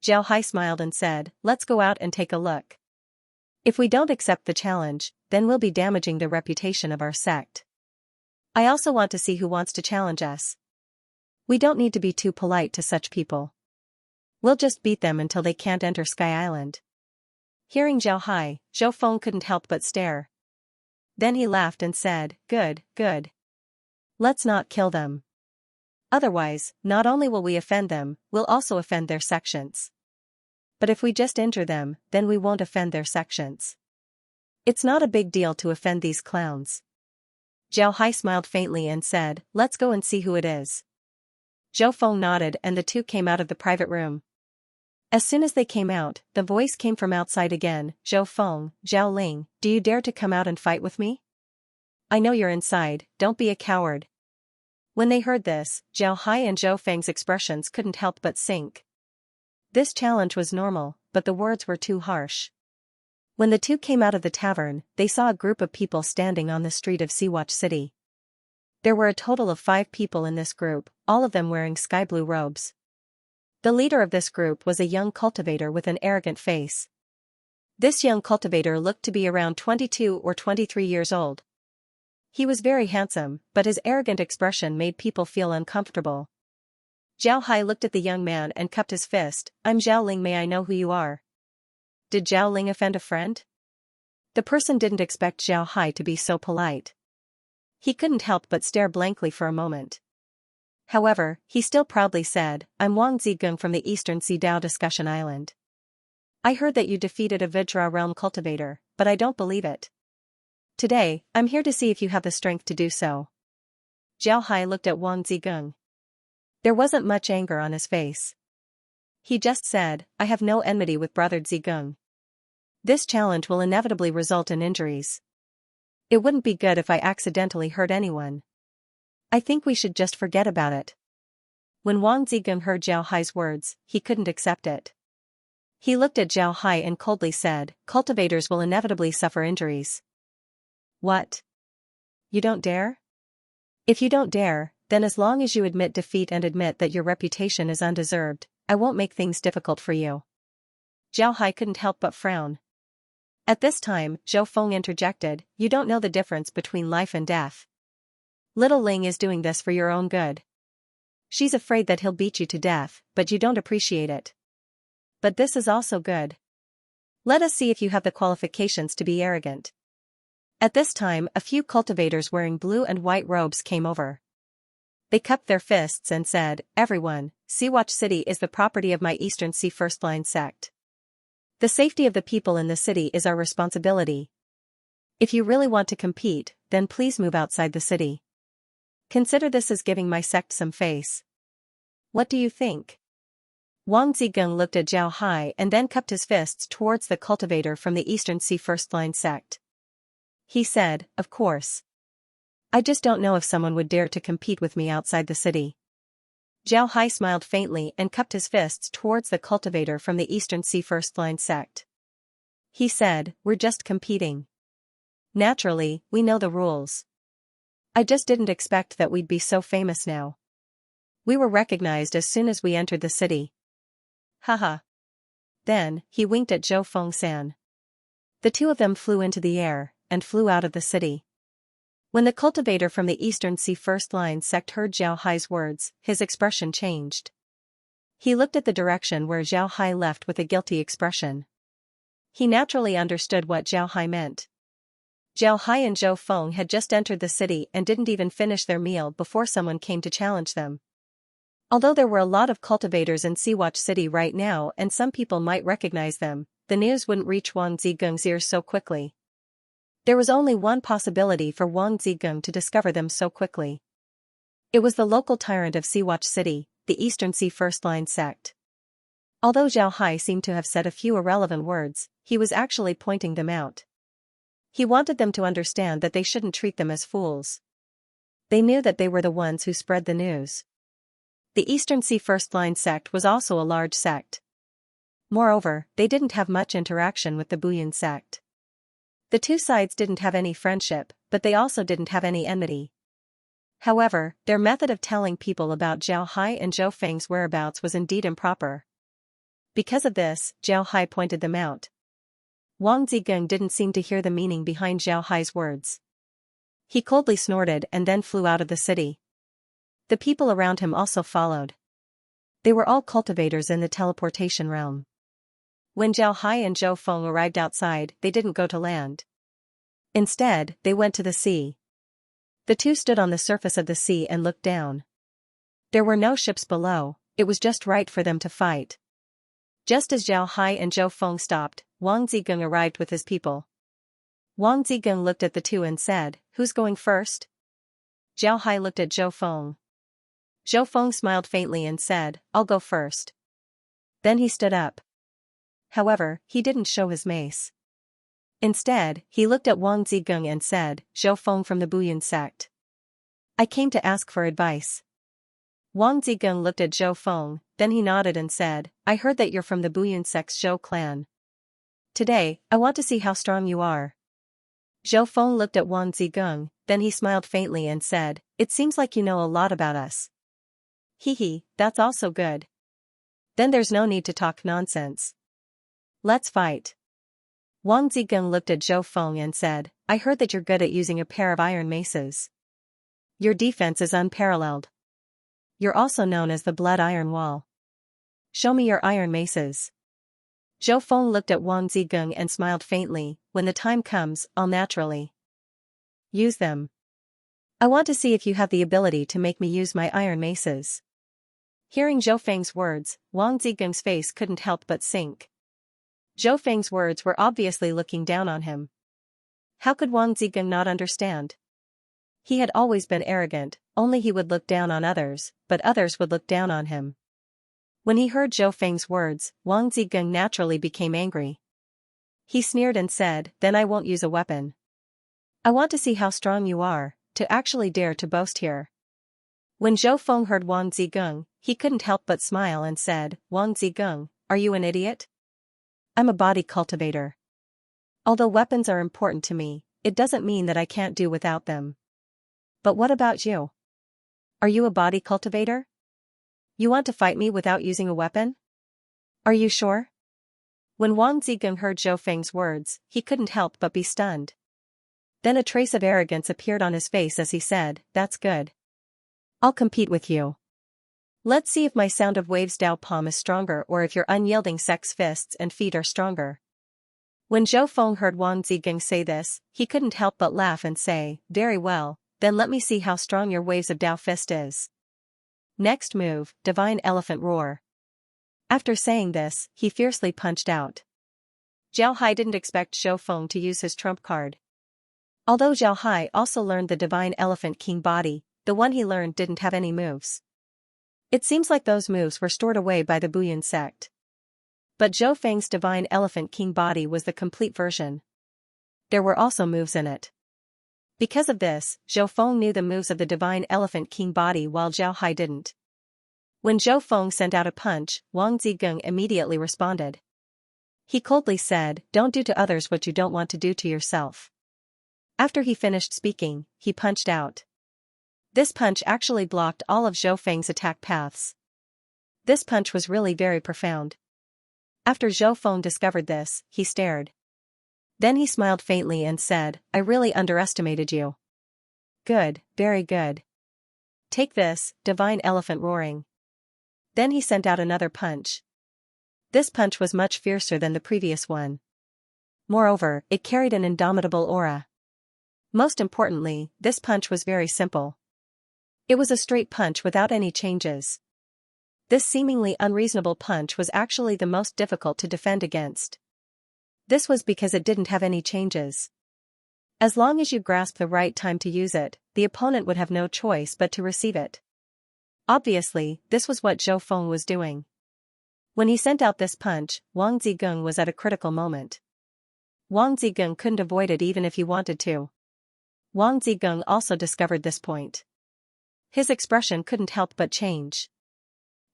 Zhao Hai smiled and said, "Let's go out and take a look. If we don't accept the challenge, then we'll be damaging the reputation of our sect. I also want to see who wants to challenge us. We don't need to be too polite to such people. We'll just beat them until they can't enter Sky Island." Hearing Zhao Hai, Zhou Feng couldn't help but stare. Then he laughed and said, "Good, good. Let's not kill them. Otherwise, not only will we offend them, we'll also offend their sections. But if we just injure them, then we won't offend their sections. It's not a big deal to offend these clowns." Zhao Hai smiled faintly and said, "Let's go and see who it is." Zhou Feng nodded and the two came out of the private room. As soon as they came out, the voice came from outside again, "Zhou Feng, Zhao Ling, do you dare to come out and fight with me? I know you're inside, don't be a coward." When they heard this, Zhao Hai and Zhou Feng's expressions couldn't help but sink. This challenge was normal, but the words were too harsh. When the two came out of the tavern, they saw a group of people standing on the street of Seawatch City. There were a total of 5 people in this group, all of them wearing sky blue robes. The leader of this group was a young cultivator with an arrogant face. This young cultivator looked to be around 22 or 23 years old. He was very handsome, but his arrogant expression made people feel uncomfortable. Zhao Hai looked at the young man and cupped his fist, "I'm Zhao Ling, may I know who you are?" Did Zhao Ling offend a friend? The person didn't expect Zhao Hai to be so polite. He couldn't help but stare blankly for a moment. However, he still proudly said, "I'm Wang Zigung from the Eastern Sea Dao Discussion Island. I heard that you defeated a Vajra realm cultivator, but I don't believe it. Today, I'm here to see if you have the strength to do so." Zhao Hai looked at Wang Zigung. There wasn't much anger on his face. He just said, "I have no enmity with brother Zigung. This challenge will inevitably result in injuries. It wouldn't be good if I accidentally hurt anyone. I think we should just forget about it." When Wang Zigung heard Zhao Hai's words, he couldn't accept it. He looked at Zhao Hai and coldly said, "Cultivators will inevitably suffer injuries." "What? You don't dare?" "If you don't dare, then as long as you admit defeat and admit that your reputation is undeserved, I won't make things difficult for you." Zhao Hai couldn't help but frown. At this time, Zhou Feng interjected, you don't know the difference between life and death. Little Ling is doing this for your own good. She's afraid that he'll beat you to death, but you don't appreciate it. But this is also good. Let us see if you have the qualifications to be arrogant. At this time, a few cultivators wearing blue and white robes came over. They cupped their fists and said, everyone, Seawatch City is the property of my Eastern Sea First Line sect. The safety of the people in the city is our responsibility. If you really want to compete, then please move outside the city. Consider this as giving my sect some face. What do you think? Wang Zhigang looked at Zhao Hai and then cupped his fists towards the cultivator from the Eastern Sea First Line sect. He said, of course. I just don't know if someone would dare to compete with me outside the city. Zhao Hai smiled faintly and cupped his fists towards the cultivator from the Eastern Sea First Line sect. He said, we're just competing. Naturally, we know the rules. I just didn't expect that we'd be so famous now. We were recognized as soon as we entered the city. Haha. Then, he winked at Zhou Feng-san. The two of them flew into the air, and flew out of the city. When the cultivator from the Eastern Sea First Line sect heard Zhao Hai's words, his expression changed. He looked at the direction where Zhao Hai left with a guilty expression. He naturally understood what Zhao Hai meant. Zhao Hai and Zhou Feng had just entered the city and didn't even finish their meal before someone came to challenge them. Although there were a lot of cultivators in Seawatch City right now and some people might recognize them, the news wouldn't reach Wang Zigeng's ears so quickly. There was only one possibility for Wang Zhigang to discover them so quickly. It was the local tyrant of Seawatch City, the Eastern Sea First Line sect. Although Zhao Hai seemed to have said a few irrelevant words, he was actually pointing them out. He wanted them to understand that they shouldn't treat them as fools. They knew that they were the ones who spread the news. The Eastern Sea First Line sect was also a large sect. Moreover, they didn't have much interaction with the Buyuan sect. The two sides didn't have any friendship, but they also didn't have any enmity. However, their method of telling people about Zhao Hai and Zhou Feng's whereabouts was indeed improper. Because of this, Zhao Hai pointed them out. Wang Zhigang didn't seem to hear the meaning behind Zhao Hai's words. He coldly snorted and then flew out of the city. The people around him also followed. They were all cultivators in the teleportation realm. When Zhao Hai and Zhou Feng arrived outside, they didn't go to land. Instead, they went to the sea. The two stood on the surface of the sea and looked down. There were no ships below, it was just right for them to fight. Just as Zhao Hai and Zhou Feng stopped, Wang Zhigang arrived with his people. Wang Zhigang looked at the two and said, who's going first? Zhao Hai looked at Zhou Feng. Zhou Feng smiled faintly and said, I'll go first. Then he stood up. However, he didn't show his mace. Instead, he looked at Wang Zhigang and said, Zhou Feng from the Buyuan sect. I came to ask for advice. Wang Zhigang looked at Zhou Feng, then he nodded and said, I heard that you're from the Buyuan sect's Zhou clan. Today, I want to see how strong you are. Zhou Feng looked at Wang Zhigang, then he smiled faintly and said, it seems like you know a lot about us. Hee, that's also good. Then there's no need to talk nonsense. Let's fight. Wang Zhigang looked at Zhou Feng and said, I heard that you're good at using a pair of iron maces. Your defense is unparalleled. You're also known as the Blood Iron Wall. Show me your iron maces. Zhou Feng looked at Wang Zhigang and smiled faintly, when the time comes, I'll naturally use them. I want to see if you have the ability to make me use my iron maces. Hearing Zhou Feng's words, Wang Zhigang's face couldn't help but sink. Zhou Feng's words were obviously looking down on him. How could Wang Zhigang not understand? He had always been arrogant, only he would look down on others, but others would look down on him. When he heard Zhou Feng's words, Wang Zhigang naturally became angry. He sneered and said, then I won't use a weapon. I want to see how strong you are, to actually dare to boast here. When Zhou Feng heard Wang Zhigang, he couldn't help but smile and said, Wang Zhigang, are you an idiot? I'm a body cultivator. Although weapons are important to me, it doesn't mean that I can't do without them. But what about you? Are you a body cultivator? You want to fight me without using a weapon? Are you sure? When Wang Zhigang heard Zhou Feng's words, he couldn't help but be stunned. Then a trace of arrogance appeared on his face as he said, "That's good. I'll compete with you. Let's see if my sound of waves Dao palm is stronger or if your unyielding sex fists and feet are stronger." When Zhou Feng heard Wang Zhigang say this, he couldn't help but laugh and say, "Very well, then let me see how strong your waves of Dao fist is." Next move, Divine Elephant Roar. After saying this, he fiercely punched out. Zhao Hai didn't expect Zhou Feng to use his trump card. Although Zhao Hai also learned the Divine Elephant King body, the one he learned didn't have any moves. It seems like those moves were stored away by the Buyuan sect. But Zhou Feng's Divine Elephant King body was the complete version. There were also moves in it. Because of this, Zhou Feng knew the moves of the Divine Elephant King body while Zhao Hai didn't. When Zhou Feng sent out a punch, Wang Zhigang immediately responded. He coldly said, "Don't do to others what you don't want to do to yourself." After he finished speaking, he punched out. This punch actually blocked all of Zhou Feng's attack paths. This punch was really very profound. After Zhou Feng discovered this, he stared. Then he smiled faintly and said, "I really underestimated you. Good, very good. Take this, Divine Elephant Roaring." Then he sent out another punch. This punch was much fiercer than the previous one. Moreover, it carried an indomitable aura. Most importantly, this punch was very simple. It was a straight punch without any changes. This seemingly unreasonable punch was actually the most difficult to defend against. This was because it didn't have any changes. As long as you grasp the right time to use it, the opponent would have no choice but to receive it. Obviously, this was what Zhou Feng was doing. When he sent out this punch, Wang Zhigang was at a critical moment. Wang Zhigang couldn't avoid it even if he wanted to. Wang Zhigang also discovered this point. His expression couldn't help but change.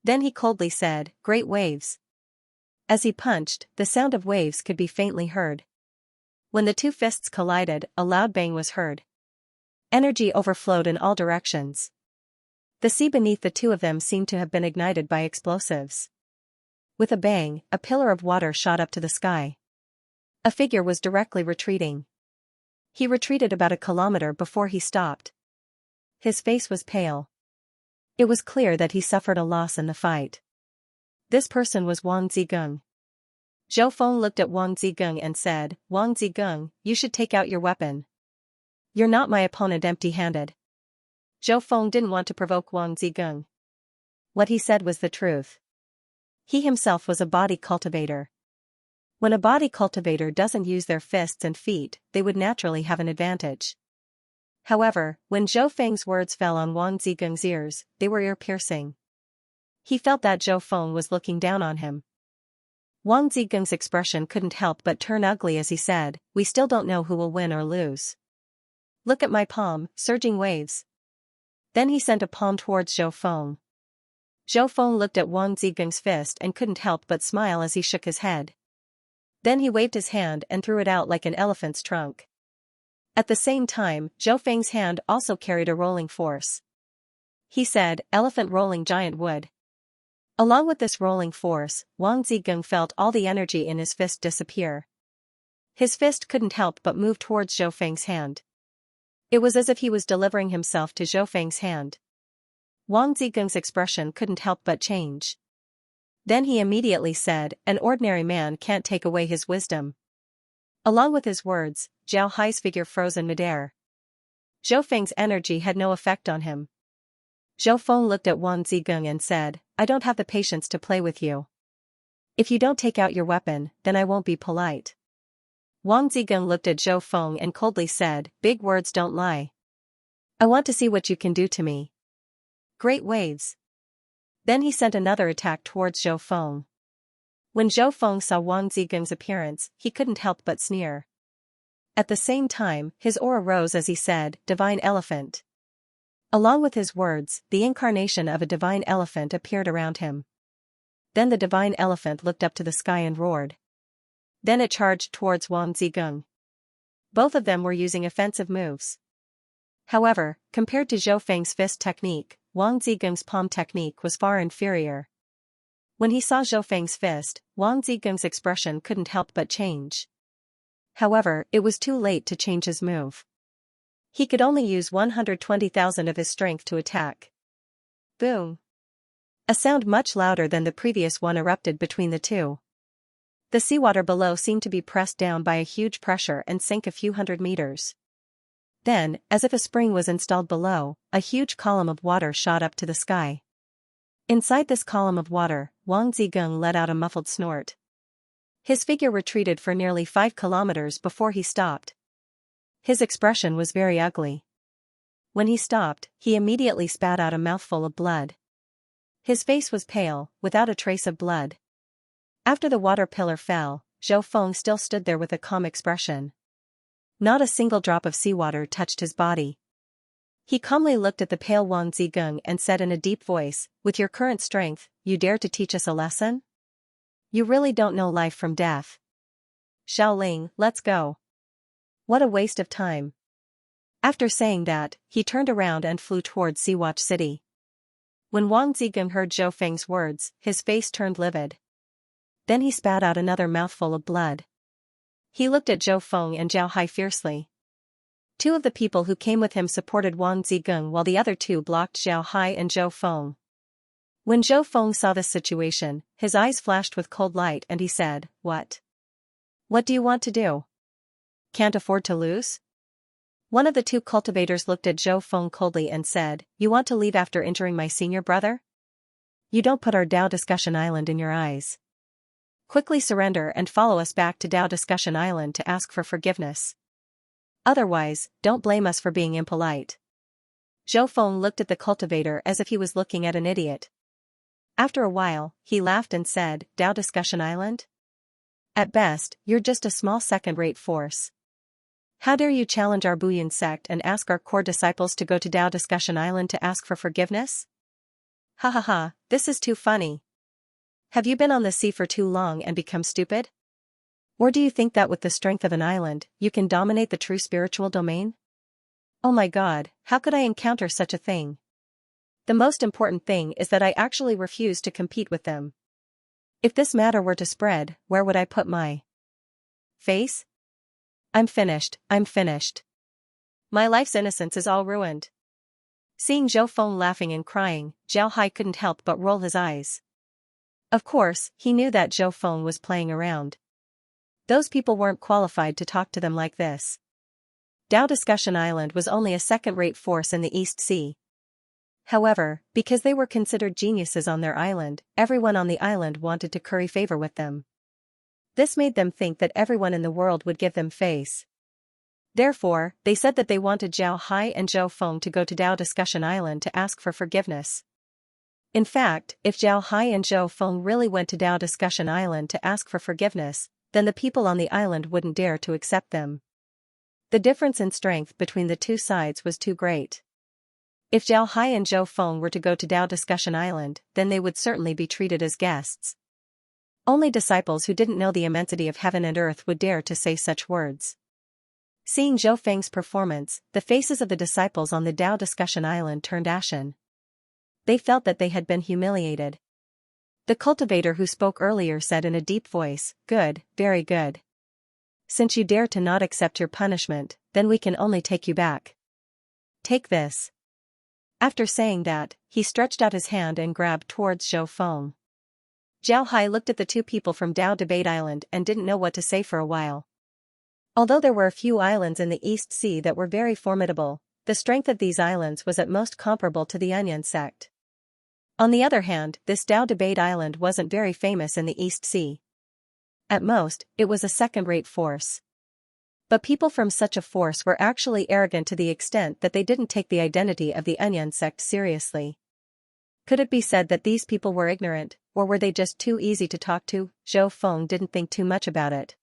Then he coldly said, "Great waves." As he punched, the sound of waves could be faintly heard. When the two fists collided, a loud bang was heard. Energy overflowed in all directions. The sea beneath the two of them seemed to have been ignited by explosives. With a bang, a pillar of water shot up to the sky. A figure was directly retreating. He retreated about a kilometer before he stopped. His face was pale. It was clear that he suffered a loss in the fight. This person was Wang Zhigang. Zhou Feng looked at Wang Zhigang and said, "Wang Zhigang, you should take out your weapon. You're not my opponent empty-handed." Zhou Feng didn't want to provoke Wang Zhigang. What he said was the truth. He himself was a body cultivator. When a body cultivator doesn't use their fists and feet, they would naturally have an advantage. However, when Zhou Feng's words fell on Wang Zhigang's ears, they were ear-piercing. He felt that Zhou Feng was looking down on him. Wang Zhigang's expression couldn't help but turn ugly as he said, "We still don't know who will win or lose. Look at my palm, surging waves." Then he sent a palm towards Zhou Feng. Zhou Feng looked at Wang Zhigang's fist and couldn't help but smile as he shook his head. Then he waved his hand and threw it out like an elephant's trunk. At the same time, Zhou Feng's hand also carried a rolling force. He said, "Elephant rolling giant wood." Along with this rolling force, Wang Zhigang felt all the energy in his fist disappear. His fist couldn't help but move towards Zhou Feng's hand. It was as if he was delivering himself to Zhou Feng's hand. Wang Zhigang's expression couldn't help but change. Then he immediately said, "An ordinary man can't take away his wisdom." Along with his words, Zhao Hai's figure froze in midair. Zhou Feng's energy had no effect on him. Zhou Feng looked at Wang Zhigang and said, "I don't have the patience to play with you. If you don't take out your weapon, then I won't be polite." Wang Zhigang looked at Zhou Feng and coldly said, "Big words don't lie. I want to see what you can do to me." Great waves. Then he sent another attack towards Zhou Feng. When Zhou Feng saw Wang Zhigang's appearance, he couldn't help but sneer. At the same time, his aura rose as he said, "Divine Elephant." Along with his words, the incarnation of a divine elephant appeared around him. Then the divine elephant looked up to the sky and roared. Then it charged towards Wang Zhigang. Both of them were using offensive moves. However, compared to Zhou Feng's fist technique, Wang Zhigang's palm technique was far inferior. When he saw Zhou Feng's fist, Wang Zigeng's expression couldn't help but change. However, it was too late to change his move. He could only use 120,000 of his strength to attack. Boom! A sound much louder than the previous one erupted between the two. The seawater below seemed to be pressed down by a huge pressure and sank a few hundred meters. Then, as if a spring was installed below, a huge column of water shot up to the sky. Inside this column of water, Wang Zigeng let out a muffled snort. His figure retreated for nearly 5 kilometers before he stopped. His expression was very ugly. When he stopped, he immediately spat out a mouthful of blood. His face was pale, without a trace of blood. After the water pillar fell, Zhou Feng still stood there with a calm expression. Not a single drop of seawater touched his body. He calmly looked at the pale Wang Zigeng and said in a deep voice, "With your current strength, you dare to teach us a lesson? You really don't know life from death. Xiaoling, let's go. What a waste of time." After saying that, he turned around and flew towards Seawatch City. When Wang Zigeng heard Zhou Feng's words, his face turned livid. Then he spat out another mouthful of blood. He looked at Zhou Feng and Zhao Hai fiercely. 2 of the people who came with him supported Wang Zigeng while the other 2 blocked Zhao Hai and Zhou Feng. When Zhou Feng saw this situation, his eyes flashed with cold light and he said, "What? What do you want to do? Can't afford to lose?" One of the 2 cultivators looked at Zhou Feng coldly and said, "You want to leave after injuring my senior brother? You don't put our Dao Discussion Island in your eyes. Quickly surrender and follow us back to Dao Discussion Island to ask for forgiveness. Otherwise, don't blame us for being impolite." Zhou Feng looked at the cultivator as if he was looking at an idiot. After a while, he laughed and said, "Dao Discussion Island? At best, you're just a small second-rate force. How dare you challenge our Buyun sect and ask our core disciples to go to Dao Discussion Island to ask for forgiveness? Ha ha ha, this is too funny. Have you been on the sea for too long and become stupid? Or do you think that with the strength of an island, you can dominate the true spiritual domain? Oh my God, how could I encounter such a thing? The most important thing is that I actually refuse to compete with them. If this matter were to spread, where would I put my face? I'm finished, I'm finished. My life's innocence is all ruined." Seeing Zhou Feng laughing and crying, Zhao Hai couldn't help but roll his eyes. Of course, he knew that Zhou Feng was playing around. Those people weren't qualified to talk to them like this. Dao Discussion Island was only a second-rate force in the East Sea. However, because they were considered geniuses on their island, everyone on the island wanted to curry favor with them. This made them think that everyone in the world would give them face. Therefore, they said that they wanted Zhao Hai and Zhou Feng to go to Dao Discussion Island to ask for forgiveness. In fact, if Zhao Hai and Zhou Feng really went to Dao Discussion Island to ask for forgiveness, then the people on the island wouldn't dare to accept them. The difference in strength between the 2 sides was too great. If Zhao Hai and Zhou Feng were to go to Dao Discussion Island, then they would certainly be treated as guests. Only disciples who didn't know the immensity of heaven and earth would dare to say such words. Seeing Zhou Feng's performance, the faces of the disciples on the Dao Discussion Island turned ashen. They felt that they had been humiliated. The cultivator who spoke earlier said in a deep voice, "Good, very good. Since you dare to not accept your punishment, then we can only take you back. Take this." After saying that, he stretched out his hand and grabbed towards Zhou Feng. Zhao Hai looked at the 2 people from Dao Debate Island and didn't know what to say for a while. Although there were a few islands in the East Sea that were very formidable, the strength of these islands was at most comparable to the Onion sect. On the other hand, this Dao Debate Island wasn't very famous in the East Sea. At most, it was a second-rate force. But people from such a force were actually arrogant to the extent that they didn't take the identity of the Onion sect seriously. Could it be said that these people were ignorant, or were they just too easy to talk to? Zhou Feng didn't think too much about it.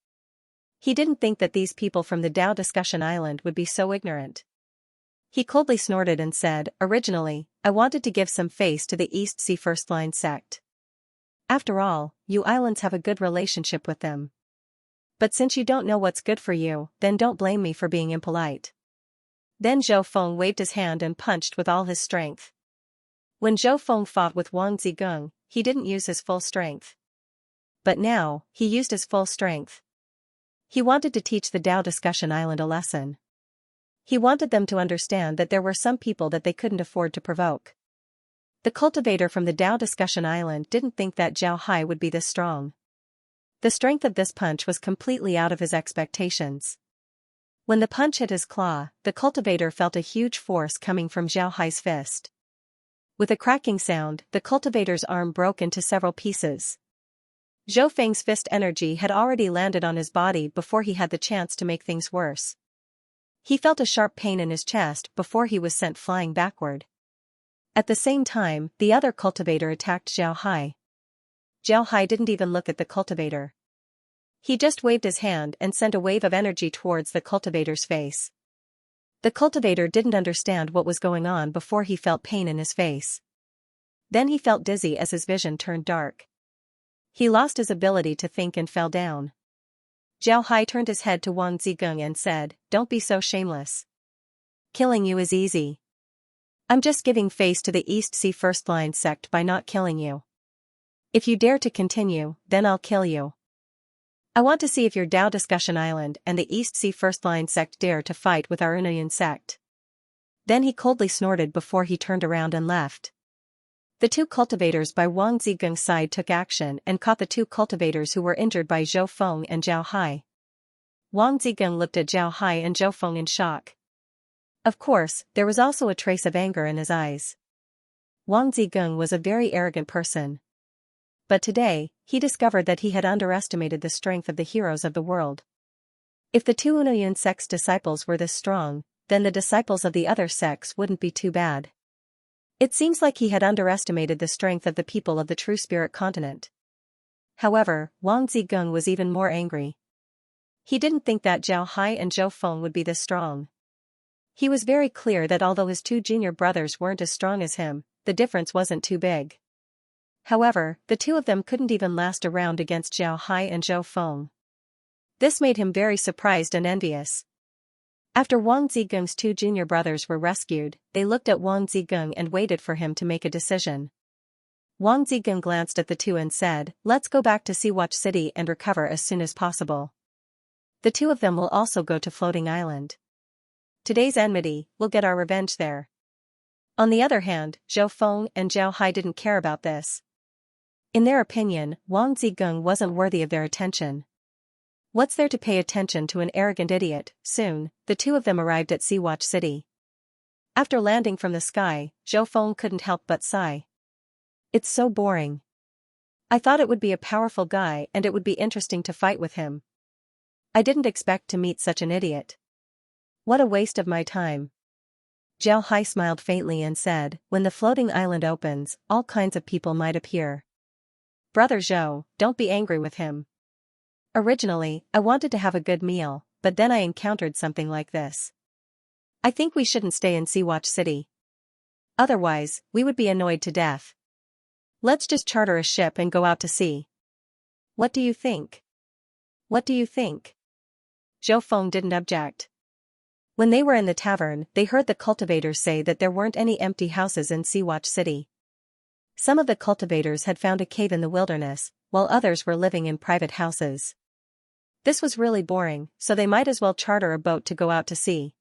He didn't think that these people from the Dao Discussion Island would be so ignorant. He coldly snorted and said, "Originally, I wanted to give some face to the East Sea First Line sect. After all, you islands have a good relationship with them. But since you don't know what's good for you, then don't blame me for being impolite." Then Zhou Feng waved his hand and punched with all his strength. When Zhou Feng fought with Wang Zigeng, he didn't use his full strength. But now, he used his full strength. He wanted to teach the Tao Discussion Island a lesson. He wanted them to understand that there were some people that they couldn't afford to provoke. The cultivator from the Tao Discussion Island didn't think that Zhao Hai would be this strong. The strength of this punch was completely out of his expectations. When the punch hit his claw, the cultivator felt a huge force coming from Zhao Hai's fist. With a cracking sound, the cultivator's arm broke into several pieces. Zhou Feng's fist energy had already landed on his body before he had the chance to make things worse. He felt a sharp pain in his chest before he was sent flying backward. At the same time, the other cultivator attacked Zhao Hai. Zhao Hai didn't even look at the cultivator. He just waved his hand and sent a wave of energy towards the cultivator's face. The cultivator didn't understand what was going on before he felt pain in his face. Then he felt dizzy as his vision turned dark. He lost his ability to think and fell down. Zhao Hai turned his head to Wang Zigung and said, "Don't be so shameless. Killing you is easy. I'm just giving face to the East Sea First Line sect by not killing you. If you dare to continue, then I'll kill you. I want to see if your Tao Discussion Island and the East Sea First Line sect dare to fight with our Unayan sect." Then he coldly snorted before he turned around and left. The two cultivators by Wang Zigung's side took action and caught the two cultivators who were injured by Zhou Feng and Zhao Hai. Wang Zigung looked at Zhao Hai and Zhou Feng in shock. Of course, there was also a trace of anger in his eyes. Wang Zigung was a very arrogant person. But today, he discovered that he had underestimated the strength of the heroes of the world. If the two Unayan sect's disciples were this strong, then the disciples of the other sects wouldn't be too bad. It seems like he had underestimated the strength of the people of the True Spirit continent. However, Wang Zigung was even more angry. He didn't think that Zhao Hai and Zhou Feng would be this strong. He was very clear that although his two junior brothers weren't as strong as him, the difference wasn't too big. However, the two of them couldn't even last a round against Zhao Hai and Zhou Feng. This made him very surprised and envious. After Wang Zigung's two junior brothers were rescued, they looked at Wang Zigung and waited for him to make a decision. Wang Zigung glanced at the two and said, "Let's go back to Seawatch City and recover as soon as possible. The two of them will also go to Floating Island. Today's enmity, we'll get our revenge there." On the other hand, Zhou Feng and Zhao Hai didn't care about this. In their opinion, Wang Zigung wasn't worthy of their attention. What's there to pay attention to an arrogant idiot? Soon, the two of them arrived at Seawatch City. After landing from the sky, Zhou Feng couldn't help but sigh. It's so boring. I thought it would be a powerful guy and it would be interesting to fight with him. I didn't expect to meet such an idiot. What a waste of my time. Zhao Hai smiled faintly and said, "When the floating island opens, all kinds of people might appear. Brother Zhou, don't be angry with him. Originally, I wanted to have a good meal, but then I encountered something like this. I think we shouldn't stay in Seawatch City. Otherwise, we would be annoyed to death. Let's just charter a ship and go out to sea. What do you think?" "What do you think?" Zhou Feng didn't object. When they were in the tavern, they heard the cultivators say that there weren't any empty houses in Seawatch City. Some of the cultivators had found a cave in the wilderness, while others were living in private houses. This was really boring, so they might as well charter a boat to go out to sea.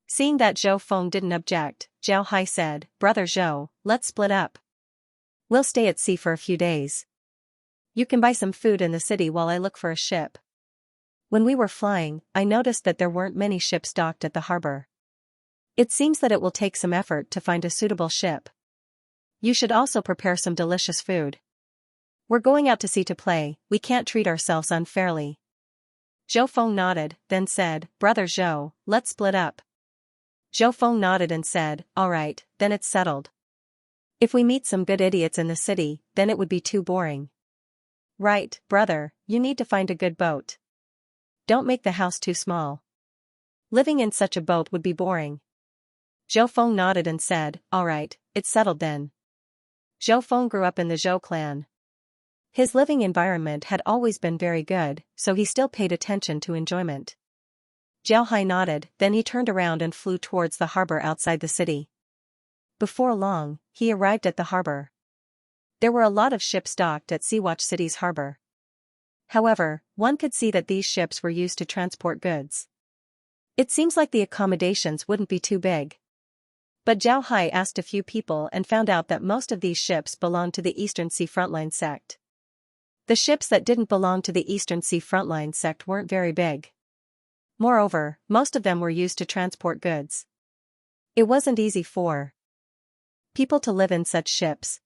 Seeing that Zhou Feng didn't object, Zhao Hai said, "Brother Zhou, let's split up. We'll stay at sea for a few days. You can buy some food in the city while I look for a ship." When we were flying, I noticed that there weren't many ships docked at the harbor. It seems that it will take some effort to find a suitable ship. You should also prepare some delicious food. We're going out to sea to play, we can't treat ourselves unfairly. Zhou Feng nodded, then said, "Brother Zhou, let's split up." Zhou Feng nodded and said, "All right, then it's settled. If we meet some good idiots in the city, then it would be too boring." "Right, brother, you need to find a good boat. Don't make the house too small. Living in such a boat would be boring." Zhou Feng nodded and said, "All right, it's settled then." Zhou Feng grew up in the Zhou clan. His living environment had always been very good, so he still paid attention to enjoyment. Zhao Hai nodded, then he turned around and flew towards the harbor outside the city. Before long, he arrived at the harbor. There were a lot of ships docked at Xianxia City's harbor. However, one could see that these ships were used to transport goods. It seems like the accommodations wouldn't be too big. But Zhao Hai asked a few people and found out that most of these ships belonged to the Eastern Sea Frontline sect. The ships that didn't belong to the Eastern Sea Frontline sect weren't very big. Moreover, most of them were used to transport goods. It wasn't easy for people to live in such ships.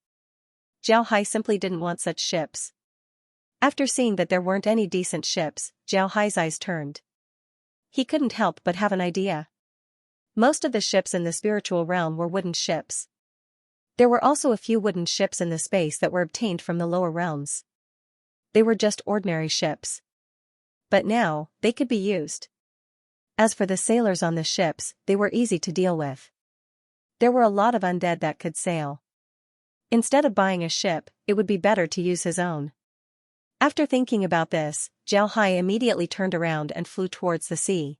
Zhao Hai simply didn't want such ships. After seeing that there weren't any decent ships, Zhao Hai's eyes turned. He couldn't help but have an idea. Most of the ships in the spiritual realm were wooden ships. There were also a few wooden ships in the space that were obtained from the lower realms. They were just ordinary ships. But now, they could be used. As for the sailors on the ships, they were easy to deal with. There were a lot of undead that could sail. Instead of buying a ship, it would be better to use his own. After thinking about this, Zhao Hai immediately turned around and flew towards the sea.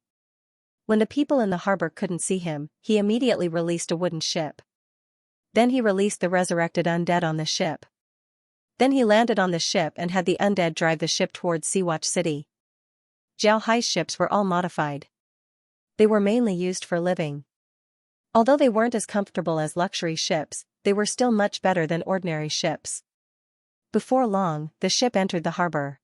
When the people in the harbor couldn't see him, he immediately released a wooden ship. Then he released the resurrected undead on the ship. Then he landed on the ship and had the undead drive the ship towards Xianxia City. Zhao Hai's ships were all modified. They were mainly used for living. Although they weren't as comfortable as luxury ships, they were still much better than ordinary ships. Before long, the ship entered the harbor.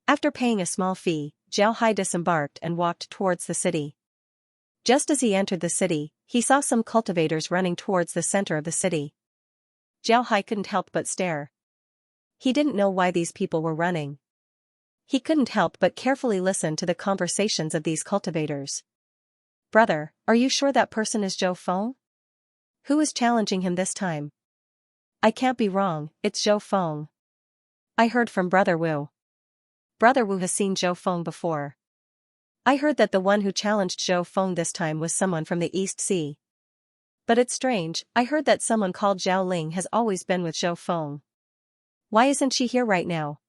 After paying a small fee, Zhao Hai disembarked and walked towards the city. Just as he entered the city, he saw some cultivators running towards the center of the city. Zhao Hai couldn't help but stare. He didn't know why these people were running. He couldn't help but carefully listen to the conversations of these cultivators. "Brother, are you sure that person is Zhou Feng? Who is challenging him this time?" "I can't be wrong, it's Zhou Feng. I heard from Brother Wu. Brother Wu has seen Zhou Feng before. I heard that the one who challenged Zhou Feng this time was someone from the East Sea. But it's strange, I heard that someone called Zhao Ling has always been with Zhou Feng. Why isn't she here right now?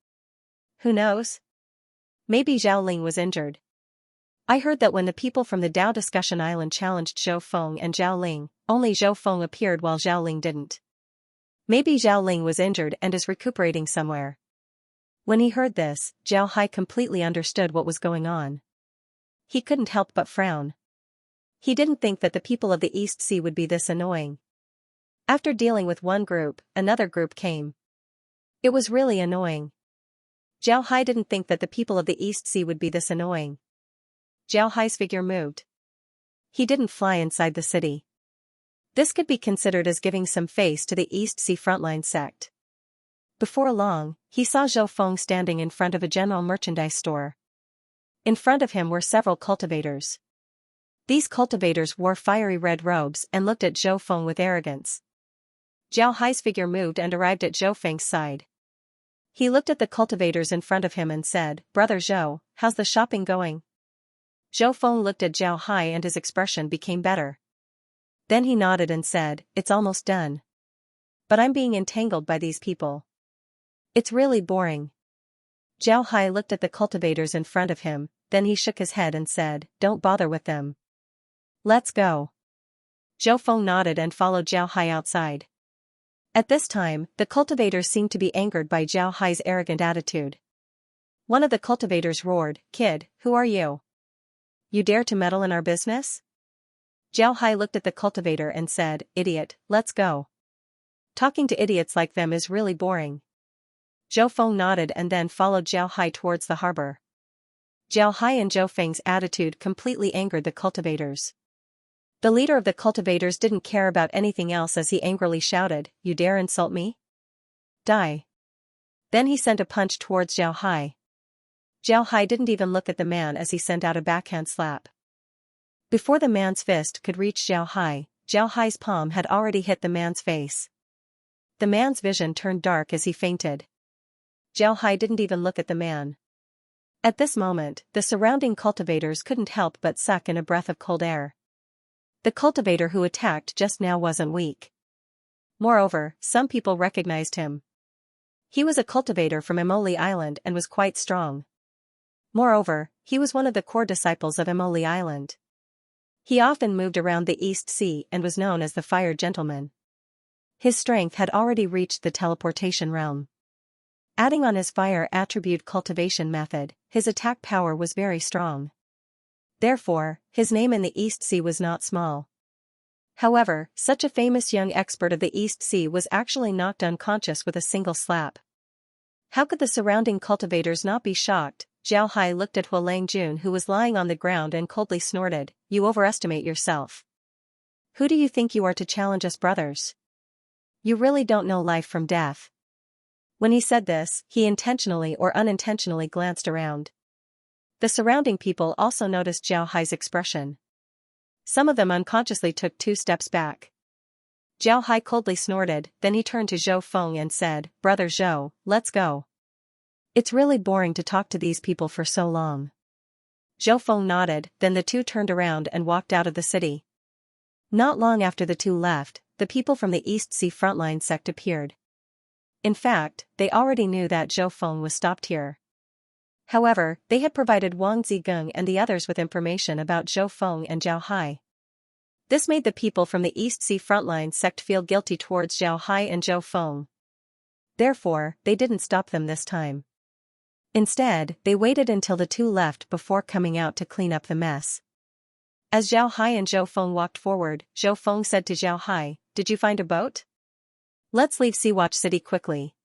Who knows? Maybe Zhao Ling was injured. I heard that when the people from the Dao Discussion Island challenged Zhou Feng and Zhao Ling, only Zhou Feng appeared while Zhao Ling didn't. Maybe Zhao Ling was injured and is recuperating somewhere." When he heard this, Zhao Hai completely understood what was going on. He couldn't help but frown. He didn't think that the people of the East Sea would be this annoying. After dealing with one group, another group came. It was really annoying. Zhao Hai didn't think that the people of the East Sea would be this annoying. Zhao Hai's figure moved. He didn't fly inside the city. This could be considered as giving some face to the East Sea Frontline sect. Before long, he saw Zhou Feng standing in front of a general merchandise store. In front of him were several cultivators. These cultivators wore fiery red robes and looked at Zhou Feng with arrogance. Zhao Hai's figure moved and arrived at Zhou Feng's side. He looked at the cultivators in front of him and said, "Brother Zhou, how's the shopping going?" Zhou Feng looked at Zhao Hai and his expression became better. Then he nodded and said, "It's almost done. But I'm being entangled by these people. It's really boring." Zhao Hai looked at the cultivators in front of him, then he shook his head and said, "Don't bother with them. Let's go." Zhou Feng nodded and followed Zhao Hai outside. At this time, the cultivators seemed to be angered by Zhao Hai's arrogant attitude. One of the cultivators roared, "Kid, who are you? You dare to meddle in our business?" Zhao Hai looked at the cultivator and said, "Idiot, let's go. Talking to idiots like them is really boring." Zhou Feng nodded and then followed Zhao Hai towards the harbor. Zhao Hai and Zhou Feng's attitude completely angered the cultivators. The leader of the cultivators didn't care about anything else as he angrily shouted, "You dare insult me? Die." Then he sent a punch towards Zhao Hai. Zhao Hai didn't even look at the man as he sent out a backhand slap. Before the man's fist could reach Zhao Hai's palm had already hit the man's face. The man's vision turned dark as he fainted. Zhao Hai didn't even look at the man. At this moment, the surrounding cultivators couldn't help but suck in a breath of cold air. The cultivator who attacked just now wasn't weak. Moreover, some people recognized him. He was a cultivator from Emoli Island and was quite strong. Moreover, he was one of the core disciples of Emoli Island. He often moved around the East Sea and was known as the Fire Gentleman. His strength had already reached the teleportation realm. Adding on his fire attribute cultivation method, his attack power was very strong. Therefore, his name in the East Sea was not small. However, such a famous young expert of the East Sea was actually knocked unconscious with a single slap. How could the surrounding cultivators not be shocked? Zhao Hai looked at Hualang Jun, who was lying on the ground, and coldly snorted, "You overestimate yourself. Who do you think you are to challenge us brothers? You really don't know life from death." When he said this, he intentionally or unintentionally glanced around. The surrounding people also noticed Zhao Hai's expression. Some of them unconsciously took 2 steps back. Zhao Hai coldly snorted, then he turned to Zhou Feng and said, "Brother Zhou, let's go. It's really boring to talk to these people for so long." Zhou Feng nodded, then the two turned around and walked out of the city. Not long after the two left, the people from the East Sea frontline sect appeared. In fact, they already knew that Zhou Feng was stopped here. However, they had provided Wang Zigung and the others with information about Zhou Feng and Zhao Hai. This made the people from the East Sea frontline sect feel guilty towards Zhao Hai and Zhou Feng. Therefore, they didn't stop them this time. Instead, they waited until the two left before coming out to clean up the mess. As Zhao Hai and Zhou Feng walked forward, Zhou Feng said to Zhao Hai, "Did you find a boat? Let's leave Seawatch City quickly.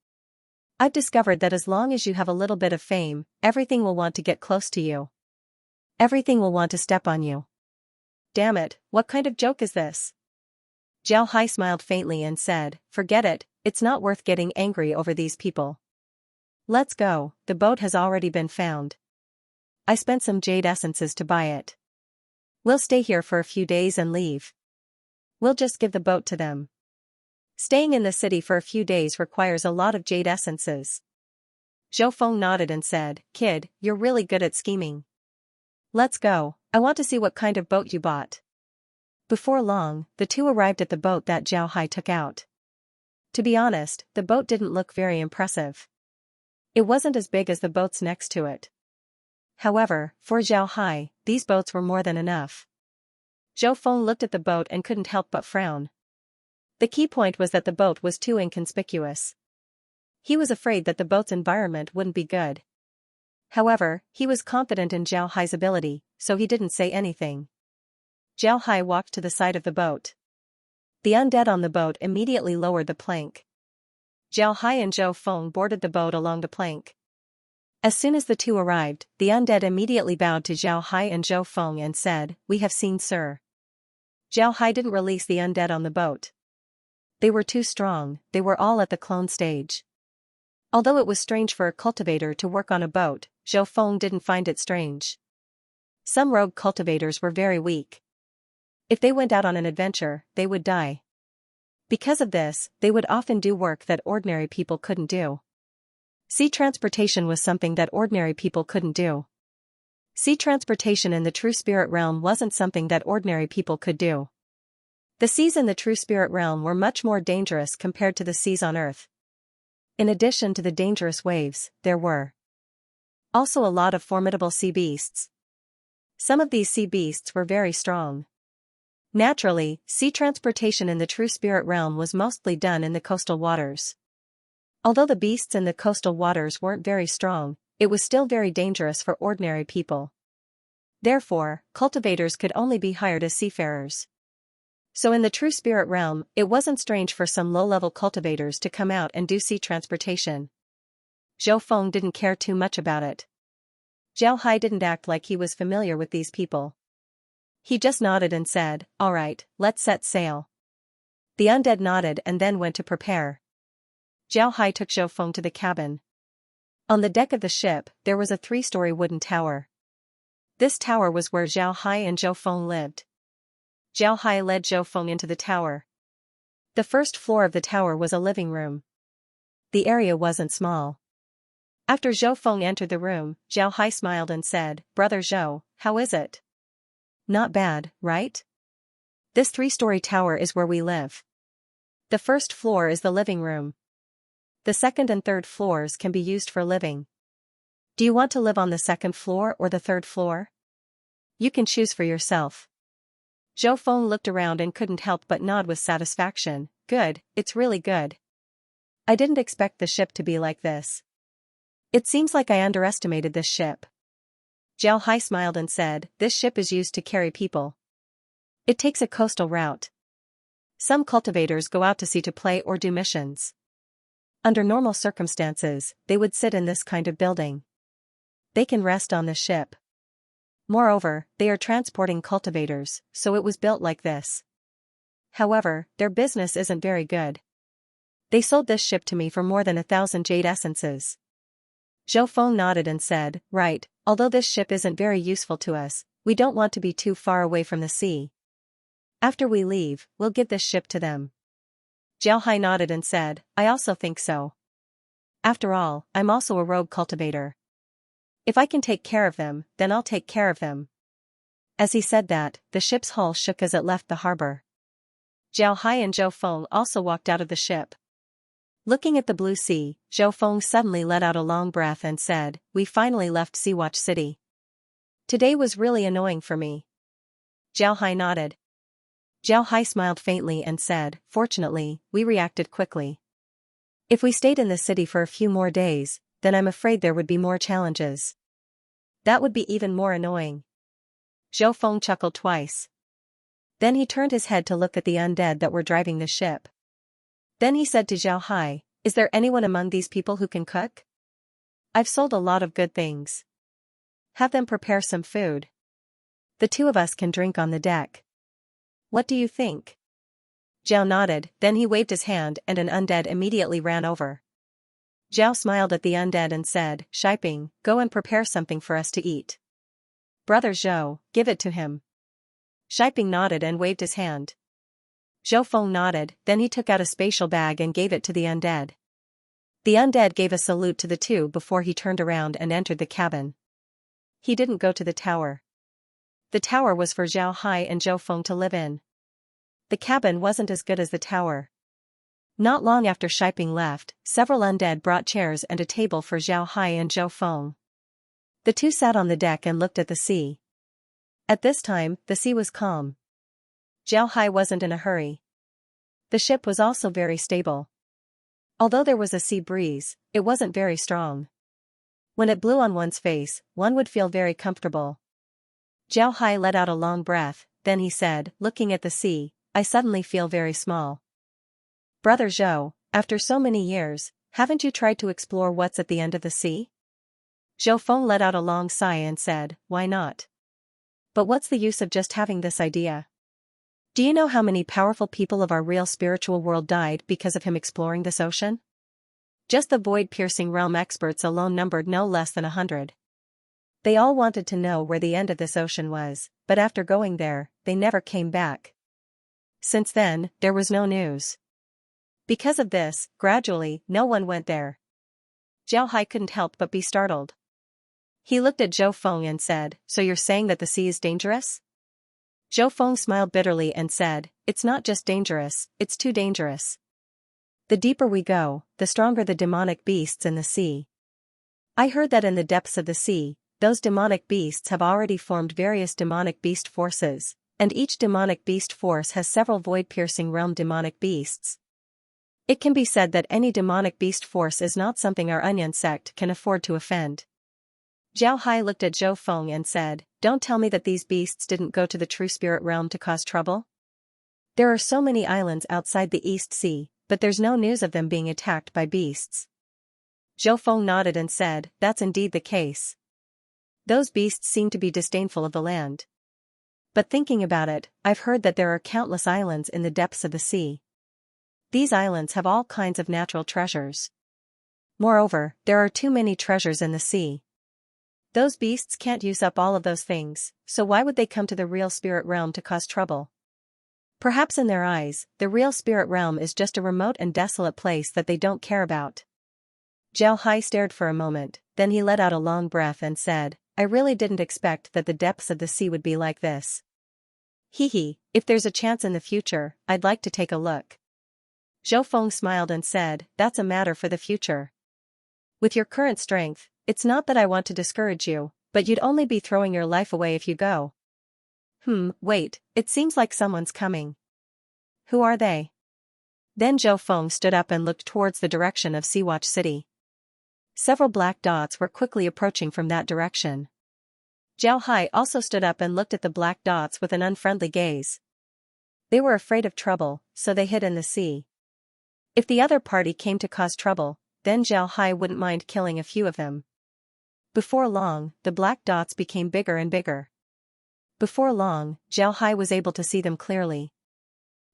I've discovered that as long as you have a little bit of fame, everything will want to get close to you. Everything will want to step on you." "Damn it, what kind of joke is this?" Zhao Hai smiled faintly and said, "Forget it, it's not worth getting angry over these people. Let's go, the boat has already been found. I spent some jade essences to buy it. We'll stay here for a few days and leave. We'll just give the boat to them. Staying in the city for a few days requires a lot of jade essences." Zhou Feng nodded and said, "Kid, you're really good at scheming. Let's go, I want to see what kind of boat you bought." Before long, the two arrived at the boat that Zhao Hai took out. To be honest, the boat didn't look very impressive. It wasn't as big as the boats next to it. However, for Zhao Hai, these boats were more than enough. Zhou Feng looked at the boat and couldn't help but frown. The key point was that the boat was too inconspicuous. He was afraid that the boat's environment wouldn't be good. However, he was confident in Zhao Hai's ability, so he didn't say anything. Zhao Hai walked to the side of the boat. The undead on the boat immediately lowered the plank. Zhao Hai and Zhou Feng boarded the boat along the plank. As soon as the two arrived, the undead immediately bowed to Zhao Hai and Zhou Feng and said, "We have seen Sir." Zhao Hai didn't release the undead on the boat. They were too strong, they were all at the clone stage. Although it was strange for a cultivator to work on a boat, Zhou Feng didn't find it strange. Some rogue cultivators were very weak. If they went out on an adventure, they would die. Because of this, they would often do work that ordinary people couldn't do. Sea transportation was something that ordinary people couldn't do. Sea transportation in the true spirit realm wasn't something that ordinary people could do. The seas in the true spirit realm were much more dangerous compared to the seas on Earth. In addition to the dangerous waves, there were also a lot of formidable sea beasts. Some of these sea beasts were very strong. Naturally, sea transportation in the true spirit realm was mostly done in the coastal waters. Although the beasts in the coastal waters weren't very strong, it was still very dangerous for ordinary people. Therefore, cultivators could only be hired as seafarers. So in the true spirit realm, it wasn't strange for some low-level cultivators to come out and do sea transportation. Zhou Feng didn't care too much about it. Zhao Hai didn't act like he was familiar with these people. He just nodded and said, "All right, let's set sail." The undead nodded and then went to prepare. Zhao Hai took Zhou Feng to the cabin. On the deck of the ship, there was a 3-story wooden tower. This tower was where Zhao Hai and Zhou Feng lived. Zhao Hai led Zhou Feng into the tower. The first floor of the tower was a living room. The area wasn't small. After Zhou Feng entered the room, Zhao Hai smiled and said, "Brother Zhou, how is it? Not bad, right? This 3-story tower is where we live. The first floor is the living room. The second and third floors can be used for living. Do you want to live on the second floor or the third floor? You can choose for yourself." Zhou Feng looked around and couldn't help but nod with satisfaction, Good, it's really good. I didn't expect the ship to be like this. It seems like I underestimated this ship. Zhao Hai smiled and said, this ship is used to carry people. It takes a coastal route. Some cultivators go out to sea to play or do missions. Under normal circumstances, they would sit in this kind of building. They can rest on the ship. Moreover, they are transporting cultivators, so it was built like this. However, their business isn't very good. They sold this ship to me for more than 1,000 jade essences. Zhou Feng nodded and said, right, although this ship isn't very useful to us, we don't want to be too far away from the sea. After we leave, we'll give this ship to them. Zhao Hai nodded and said, I also think so. After all, I'm also a rogue cultivator. If I can take care of them, then I'll take care of them. As he said that, the ship's hull shook as it left the harbor. Zhao Hai and Zhou Feng also walked out of the ship. Looking at the blue sea, Zhou Feng suddenly let out a long breath and said, we finally left Seawatch City. Today was really annoying for me. Zhao Hai nodded. Zhao Hai smiled faintly and said, fortunately, we reacted quickly. If we stayed in the city for a few more days, then I'm afraid there would be more challenges. That would be even more annoying. Zhou Feng chuckled twice. Then he turned his head to look at the undead that were driving the ship. Then he said to Zhao Hai, is there anyone among these people who can cook? I've sold a lot of good things. Have them prepare some food. The two of us can drink on the deck. What do you think? Zhao nodded, then he waved his hand and an undead immediately ran over. Zhao smiled at the undead and said, Shiping, go and prepare something for us to eat. Brother Zhou, give it to him. Shiping nodded and waved his hand. Zhou Feng nodded, then he took out a spatial bag and gave it to the undead. The undead gave a salute to the two before he turned around and entered the cabin. He didn't go to the tower. The tower was for Zhao Hai and Zhou Feng to live in. The cabin wasn't as good as the tower. Not long after Shiping left, several undead brought chairs and a table for Zhao Hai and Zhou Feng. The two sat on the deck and looked at the sea. At this time, the sea was calm. Zhao Hai wasn't in a hurry. The ship was also very stable. Although there was a sea breeze, it wasn't very strong. When it blew on one's face, one would feel very comfortable. Zhao Hai let out a long breath, then he said, looking at the sea, I suddenly feel very small. Brother Zhou, after so many years, haven't you tried to explore what's at the end of the sea? Zhou Feng let out a long sigh and said, why not? But what's the use of just having this idea? Do you know how many powerful people of our real spiritual world died because of him exploring this ocean? Just the void-piercing realm experts alone numbered no less than 100. They all wanted to know where the end of this ocean was, but after going there, they never came back. Since then, there was no news. Because of this, gradually, no one went there. Zhao Hai couldn't help but be startled. He looked at Zhou Feng and said, so you're saying that the sea is dangerous? Zhou Feng smiled bitterly and said, it's not just dangerous, it's too dangerous. The deeper we go, the stronger the demonic beasts in the sea. I heard that in the depths of the sea, those demonic beasts have already formed various demonic beast forces, and each demonic beast force has several void-piercing realm demonic beasts. It can be said that any demonic beast force is not something our onion sect can afford to offend. Zhao Hai looked at Zhou Feng and said, don't tell me that these beasts didn't go to the true spirit realm to cause trouble? There are so many islands outside the East Sea, but there's no news of them being attacked by beasts. Zhou Feng nodded and said, that's indeed the case. Those beasts seem to be disdainful of the land. But thinking about it, I've heard that there are countless islands in the depths of the sea. These islands have all kinds of natural treasures. Moreover, there are too many treasures in the sea. Those beasts can't use up all of those things, so why would they come to the real spirit realm to cause trouble? Perhaps in their eyes, the real spirit realm is just a remote and desolate place that they don't care about. Zhao Hai stared for a moment, then he let out a long breath and said, I really didn't expect that the depths of the sea would be like this. Hee, if there's a chance in the future, I'd like to take a look. Zhou Feng smiled and said, that's a matter for the future. With your current strength, it's not that I want to discourage you, but you'd only be throwing your life away if you go. Wait, it seems like someone's coming. Who are they? Then Zhou Feng stood up and looked towards the direction of Seawatch City. Several black dots were quickly approaching from that direction. Zhao Hai also stood up and looked at the black dots with an unfriendly gaze. They were afraid of trouble, so they hid in the sea. If the other party came to cause trouble, then Zhao Hai wouldn't mind killing a few of them. Before long, the black dots became bigger and bigger. Before long, Zhao Hai was able to see them clearly.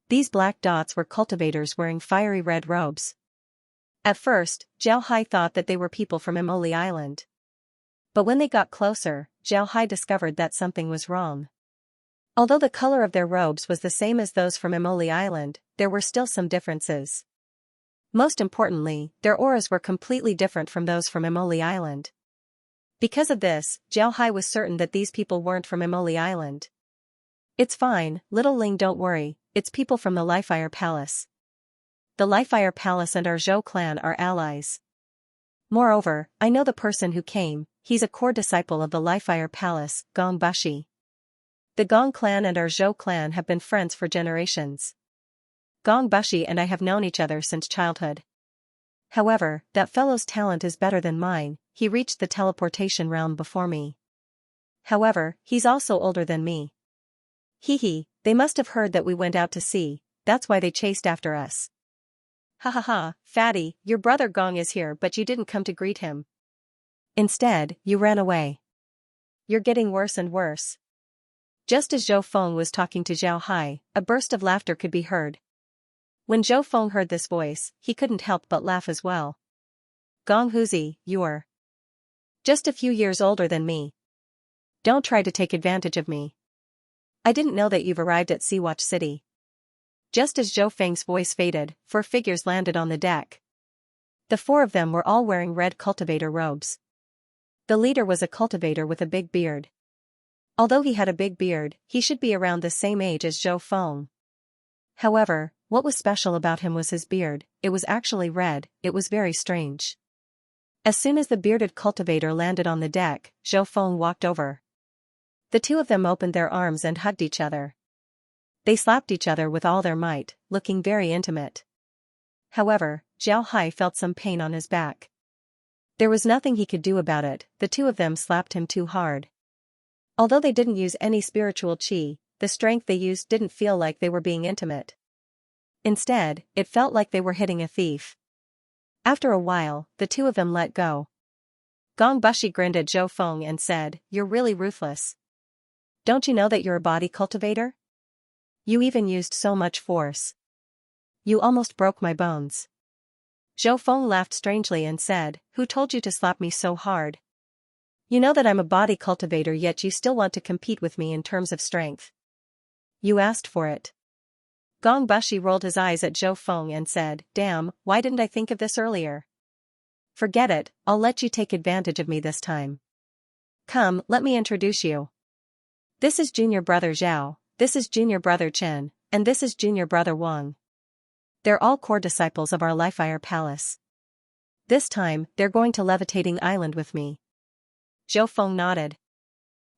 These black dots were cultivators wearing fiery red robes. At first, Zhao Hai thought that they were people from Emoli Island. But when they got closer, Zhao Hai discovered that something was wrong. Although the color of their robes was the same as those from Emoli Island, there were still some differences. Most importantly, their auras were completely different from those from Emoli Island. Because of this, Zhao Hai was certain that these people weren't from Emoli Island. It's fine, little Ling, don't worry, it's people from the Lifire Palace. The Lifire Palace and our Zhou clan are allies. Moreover, I know the person who came, he's a core disciple of the Lifire Palace, Gong Bashi. The Gong clan and our Zhou clan have been friends for generations. Gong Bashi and I have known each other since childhood. However, that fellow's talent is better than mine, he reached the teleportation realm before me. However, he's also older than me. Hee, they must have heard that we went out to sea, that's why they chased after us. Ha ha ha, fatty, your brother Gong is here but you didn't come to greet him. Instead, you ran away. You're getting worse and worse. Just as Zhou Feng was talking to Zhao Hai, a burst of laughter could be heard. When Zhou Feng heard this voice, he couldn't help but laugh as well. Gong Huzi, you're just a few years older than me. Don't try to take advantage of me. I didn't know that you've arrived at Seawatch City. Just as Zhou Feng's voice faded, 4 figures landed on the deck. The 4 of them were all wearing red cultivator robes. The leader was a cultivator with a big beard. Although he had a big beard, he should be around the same age as Zhou Feng. However, what was special about him was his beard, it was actually red, it was very strange. As soon as the bearded cultivator landed on the deck, Zhou Feng walked over. The 2 of them opened their arms and hugged each other. They slapped each other with all their might, looking very intimate. However, Zhao Hai felt some pain on his back. There was nothing he could do about it, the 2 of them slapped him too hard. Although they didn't use any spiritual qi, the strength they used didn't feel like they were being intimate. Instead, it felt like they were hitting a thief. After a while, the 2 of them let go. Gong Bashi grinned at Zhou Feng and said, "You're really ruthless. Don't you know that you're a body cultivator? You even used so much force. You almost broke my bones." Zhou Feng laughed strangely and said, "Who told you to slap me so hard? You know that I'm a body cultivator yet you still want to compete with me in terms of strength. You asked for it." Gong Bashi rolled his eyes at Zhou Feng and said, "Damn, why didn't I think of this earlier? Forget it, I'll let you take advantage of me this time. Come, let me introduce you. This is junior brother Zhao, this is junior brother Chen, and this is junior brother Wang. They're all core disciples of our Lifire Palace. This time, they're going to Levitating Island with me." Zhou Feng nodded.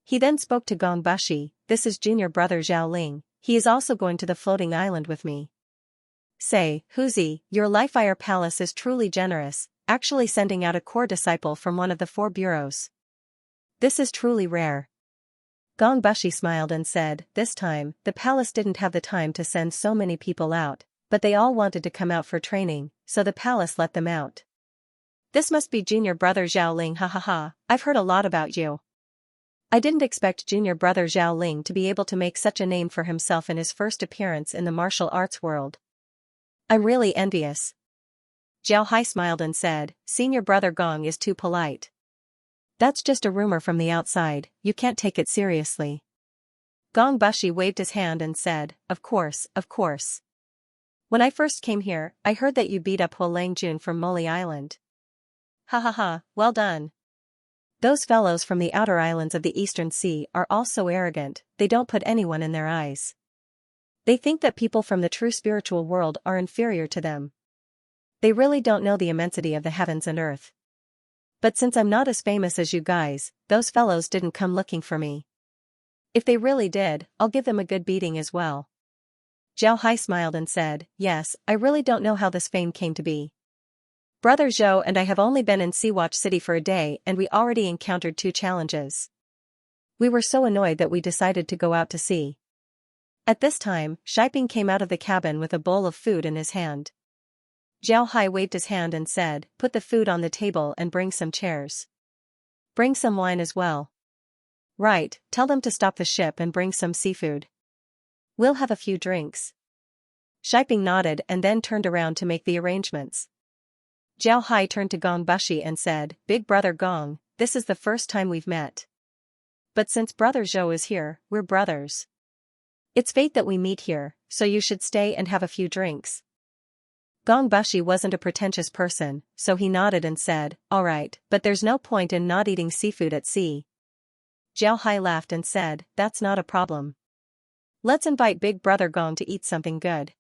He then spoke to Gong Bashi, "This is junior brother Zhao Ling, he is also going to the floating island with me." Say, Huzi, your Lifire Palace is truly generous, actually sending out a core disciple from one of the 4 bureaus. This is truly rare. Gong Bashi smiled and said, "This time, the palace didn't have the time to send so many people out, but they all wanted to come out for training, so the palace let them out. This must be junior brother Zhao Ling, ha ha ha, I've heard a lot about you. I didn't expect junior brother Zhao Ling to be able to make such a name for himself in his first appearance in the martial arts world. I'm really envious." Zhao Hai smiled and said, "Senior brother Gong is too polite. That's just a rumor from the outside, you can't take it seriously." Gong Bashi waved his hand and said, Of course. When I first came here, I heard that you beat up Huo Langjun from Moli Island. Ha ha ha, well done. Those fellows from the outer islands of the Eastern Sea are all so arrogant, they don't put anyone in their eyes. They think that people from the true spiritual world are inferior to them. They really don't know the immensity of the heavens and earth. But since I'm not as famous as you guys, those fellows didn't come looking for me. If they really did, I'll give them a good beating as well." Zhao Hai smiled and said, yes, I really don't know how this fame came to be. Brother Zhou and I have only been in Seawatch City for a day and we already encountered 2 challenges. We were so annoyed that we decided to go out to sea. At this time, Shiping came out of the cabin with a bowl of food in his hand. Zhao Hai waved his hand and said, put the food on the table and bring some chairs. Bring some wine as well. Right, tell them to stop the ship and bring some seafood. We'll have a few drinks. Shiping nodded and then turned around to make the arrangements. Zhao Hai turned to Gong Bushi and said, Big brother Gong, this is the first time we've met. But since brother Zhou is here, we're brothers. It's fate that we meet here, so you should stay and have a few drinks. Gong Bushi wasn't a pretentious person, so he nodded and said, all right, but there's no point in not eating seafood at sea. Zhao Hai laughed and said, that's not a problem. Let's invite big brother Gong to eat something good.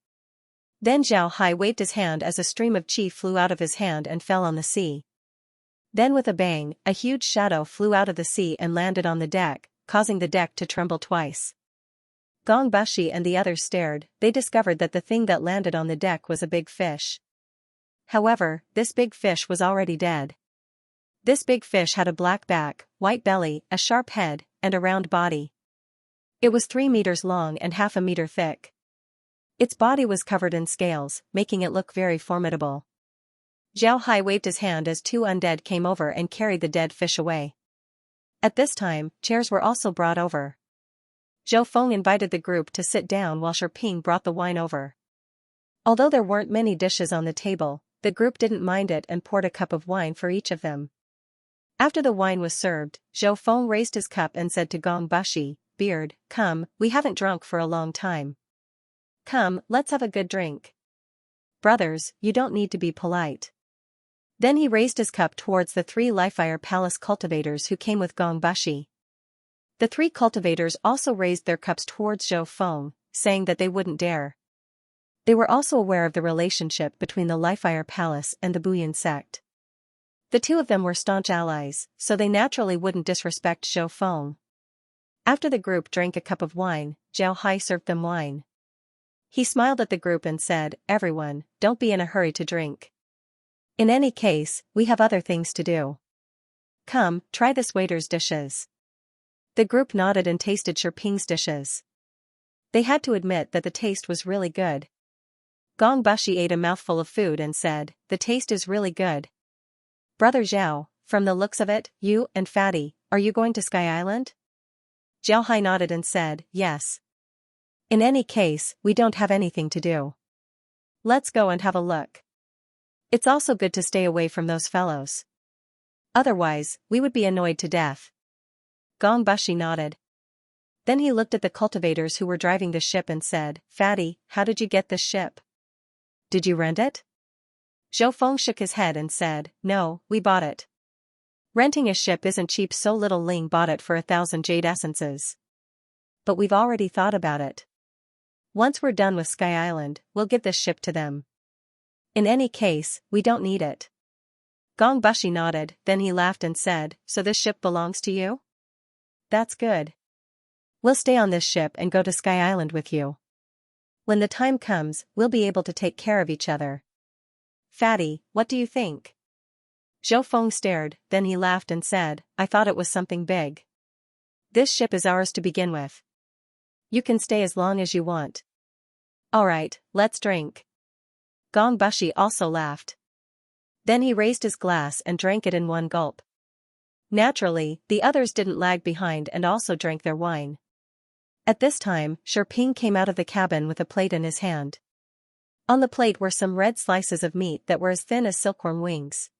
Then Zhao Hai waved his hand as a stream of qi flew out of his hand and fell on the sea. Then with a bang, a huge shadow flew out of the sea and landed on the deck, causing the deck to tremble twice. Gong Bushi and the others stared. They discovered that the thing that landed on the deck was a big fish. However, this big fish was already dead. This big fish had a black back, white belly, a sharp head, and a round body. It was 3 meters long and half a meter thick. Its body was covered in scales, making it look very formidable. Zhao Hai waved his hand as 2 undead came over and carried the dead fish away. At this time, chairs were also brought over. Zhou Feng invited the group to sit down while Shiping brought the wine over. Although there weren't many dishes on the table, the group didn't mind it and poured a cup of wine for each of them. After the wine was served, Zhou Feng raised his cup and said to Gong Bushi, Beard, come, we haven't drunk for a long time. Come, let's have a good drink. Brothers, you don't need to be polite. Then he raised his cup towards the 3 Lifefire Palace cultivators who came with Gong Bushi. The 3 cultivators also raised their cups towards Zhou Feng, saying that they wouldn't dare. They were also aware of the relationship between the Lifefire Palace and the Buyan sect. The 2 of them were staunch allies, so they naturally wouldn't disrespect Zhou Feng. After the group drank a cup of wine, Zhao Hai served them wine. He smiled at the group and said, everyone, don't be in a hurry to drink. In any case, we have other things to do. Come, try this waiter's dishes. The group nodded and tasted Shiping's dishes. They had to admit that the taste was really good. Gong Bushi ate a mouthful of food and said, the taste is really good. Brother Zhao, from the looks of it, you and Fatty, are you going to Sky Island? Zhao Hai nodded and said, yes. In any case, we don't have anything to do. Let's go and have a look. It's also good to stay away from those fellows. Otherwise, we would be annoyed to death. Gong Bushi nodded. Then he looked at the cultivators who were driving the ship and said, Fatty, how did you get this ship? Did you rent it? Zhou Feng shook his head and said, no, we bought it. Renting a ship isn't cheap, so little Ling bought it for 1,000 jade essences. But we've already thought about it. Once we're done with Sky Island, we'll give this ship to them. In any case, we don't need it. Gong Bushi nodded, then he laughed and said, so this ship belongs to you? That's good. We'll stay on this ship and go to Sky Island with you. When the time comes, we'll be able to take care of each other. Fatty, what do you think? Zhou Feng stared, then he laughed and said, I thought it was something big. This ship is ours to begin with. You can stay as long as you want. Alright, let's drink. Gong Bushi also laughed. Then he raised his glass and drank it in one gulp. Naturally, the others didn't lag behind and also drank their wine. At this time, Shiping came out of the cabin with a plate in his hand. On the plate were some red slices of meat that were as thin as silkworm wings.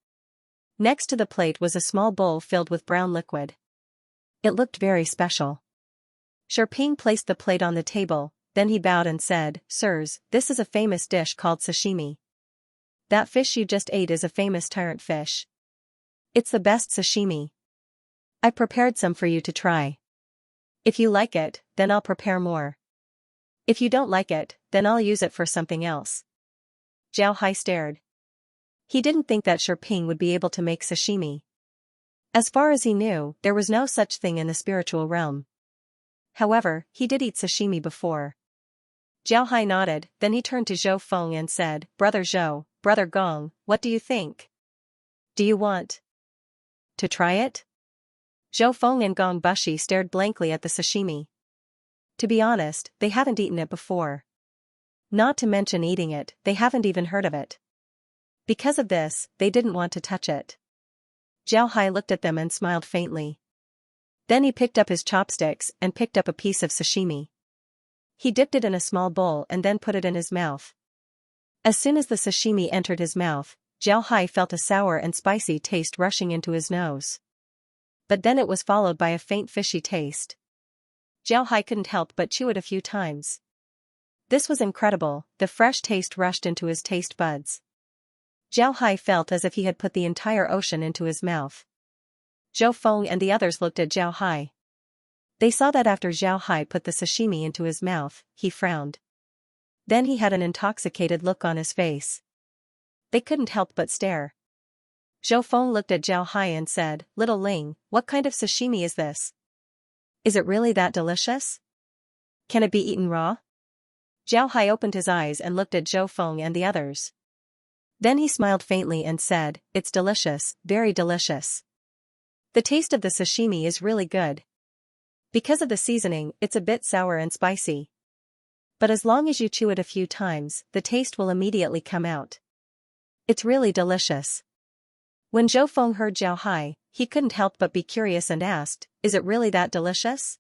Next to the plate was a small bowl filled with brown liquid. It looked very special. Shiping placed the plate on the table, then he bowed and said, Sirs, this is a famous dish called sashimi. That fish you just ate is a famous tyrant fish. It's the best sashimi. I prepared some for you to try. If you like it, then I'll prepare more. If you don't like it, then I'll use it for something else. Zhao Hai stared. He didn't think that Shiping would be able to make sashimi. As far as he knew, there was no such thing in the spiritual realm. However, he did eat sashimi before. Jiao Hai nodded, then he turned to Zhou Feng and said, Brother Zhou, Brother Gong, what do you think? Do you want to try it? Zhou Feng and Gong Bushi stared blankly at the sashimi. To be honest, they haven't eaten it before. Not to mention eating it, they haven't even heard of it. Because of this, they didn't want to touch it. Jiao Hai looked at them and smiled faintly. Then he picked up his chopsticks and picked up a piece of sashimi. He dipped it in a small bowl and then put it in his mouth. As soon as the sashimi entered his mouth, Jiao Hai felt a sour and spicy taste rushing into his nose. But then it was followed by a faint fishy taste. Jiao Hai couldn't help but chew it a few times. This was incredible, the fresh taste rushed into his taste buds. Jiao Hai felt as if he had put the entire ocean into his mouth. Zhou Feng and the others looked at Jiao Hai. They saw that after Jiao Hai put the sashimi into his mouth, he frowned. Then he had an intoxicated look on his face. They couldn't help but stare. Zhou Feng looked at Jiao Hai and said, Little Ling, what kind of sashimi is this? Is it really that delicious? Can it be eaten raw? Jiao Hai opened his eyes and looked at Zhou Feng and the others. Then he smiled faintly and said, It's delicious, very delicious. The taste of the sashimi is really good. Because of the seasoning, it's a bit sour and spicy. But as long as you chew it a few times, the taste will immediately come out. It's really delicious. When Zhou Feng heard Jiao Hai, he couldn't help but be curious and asked, Is it really that delicious?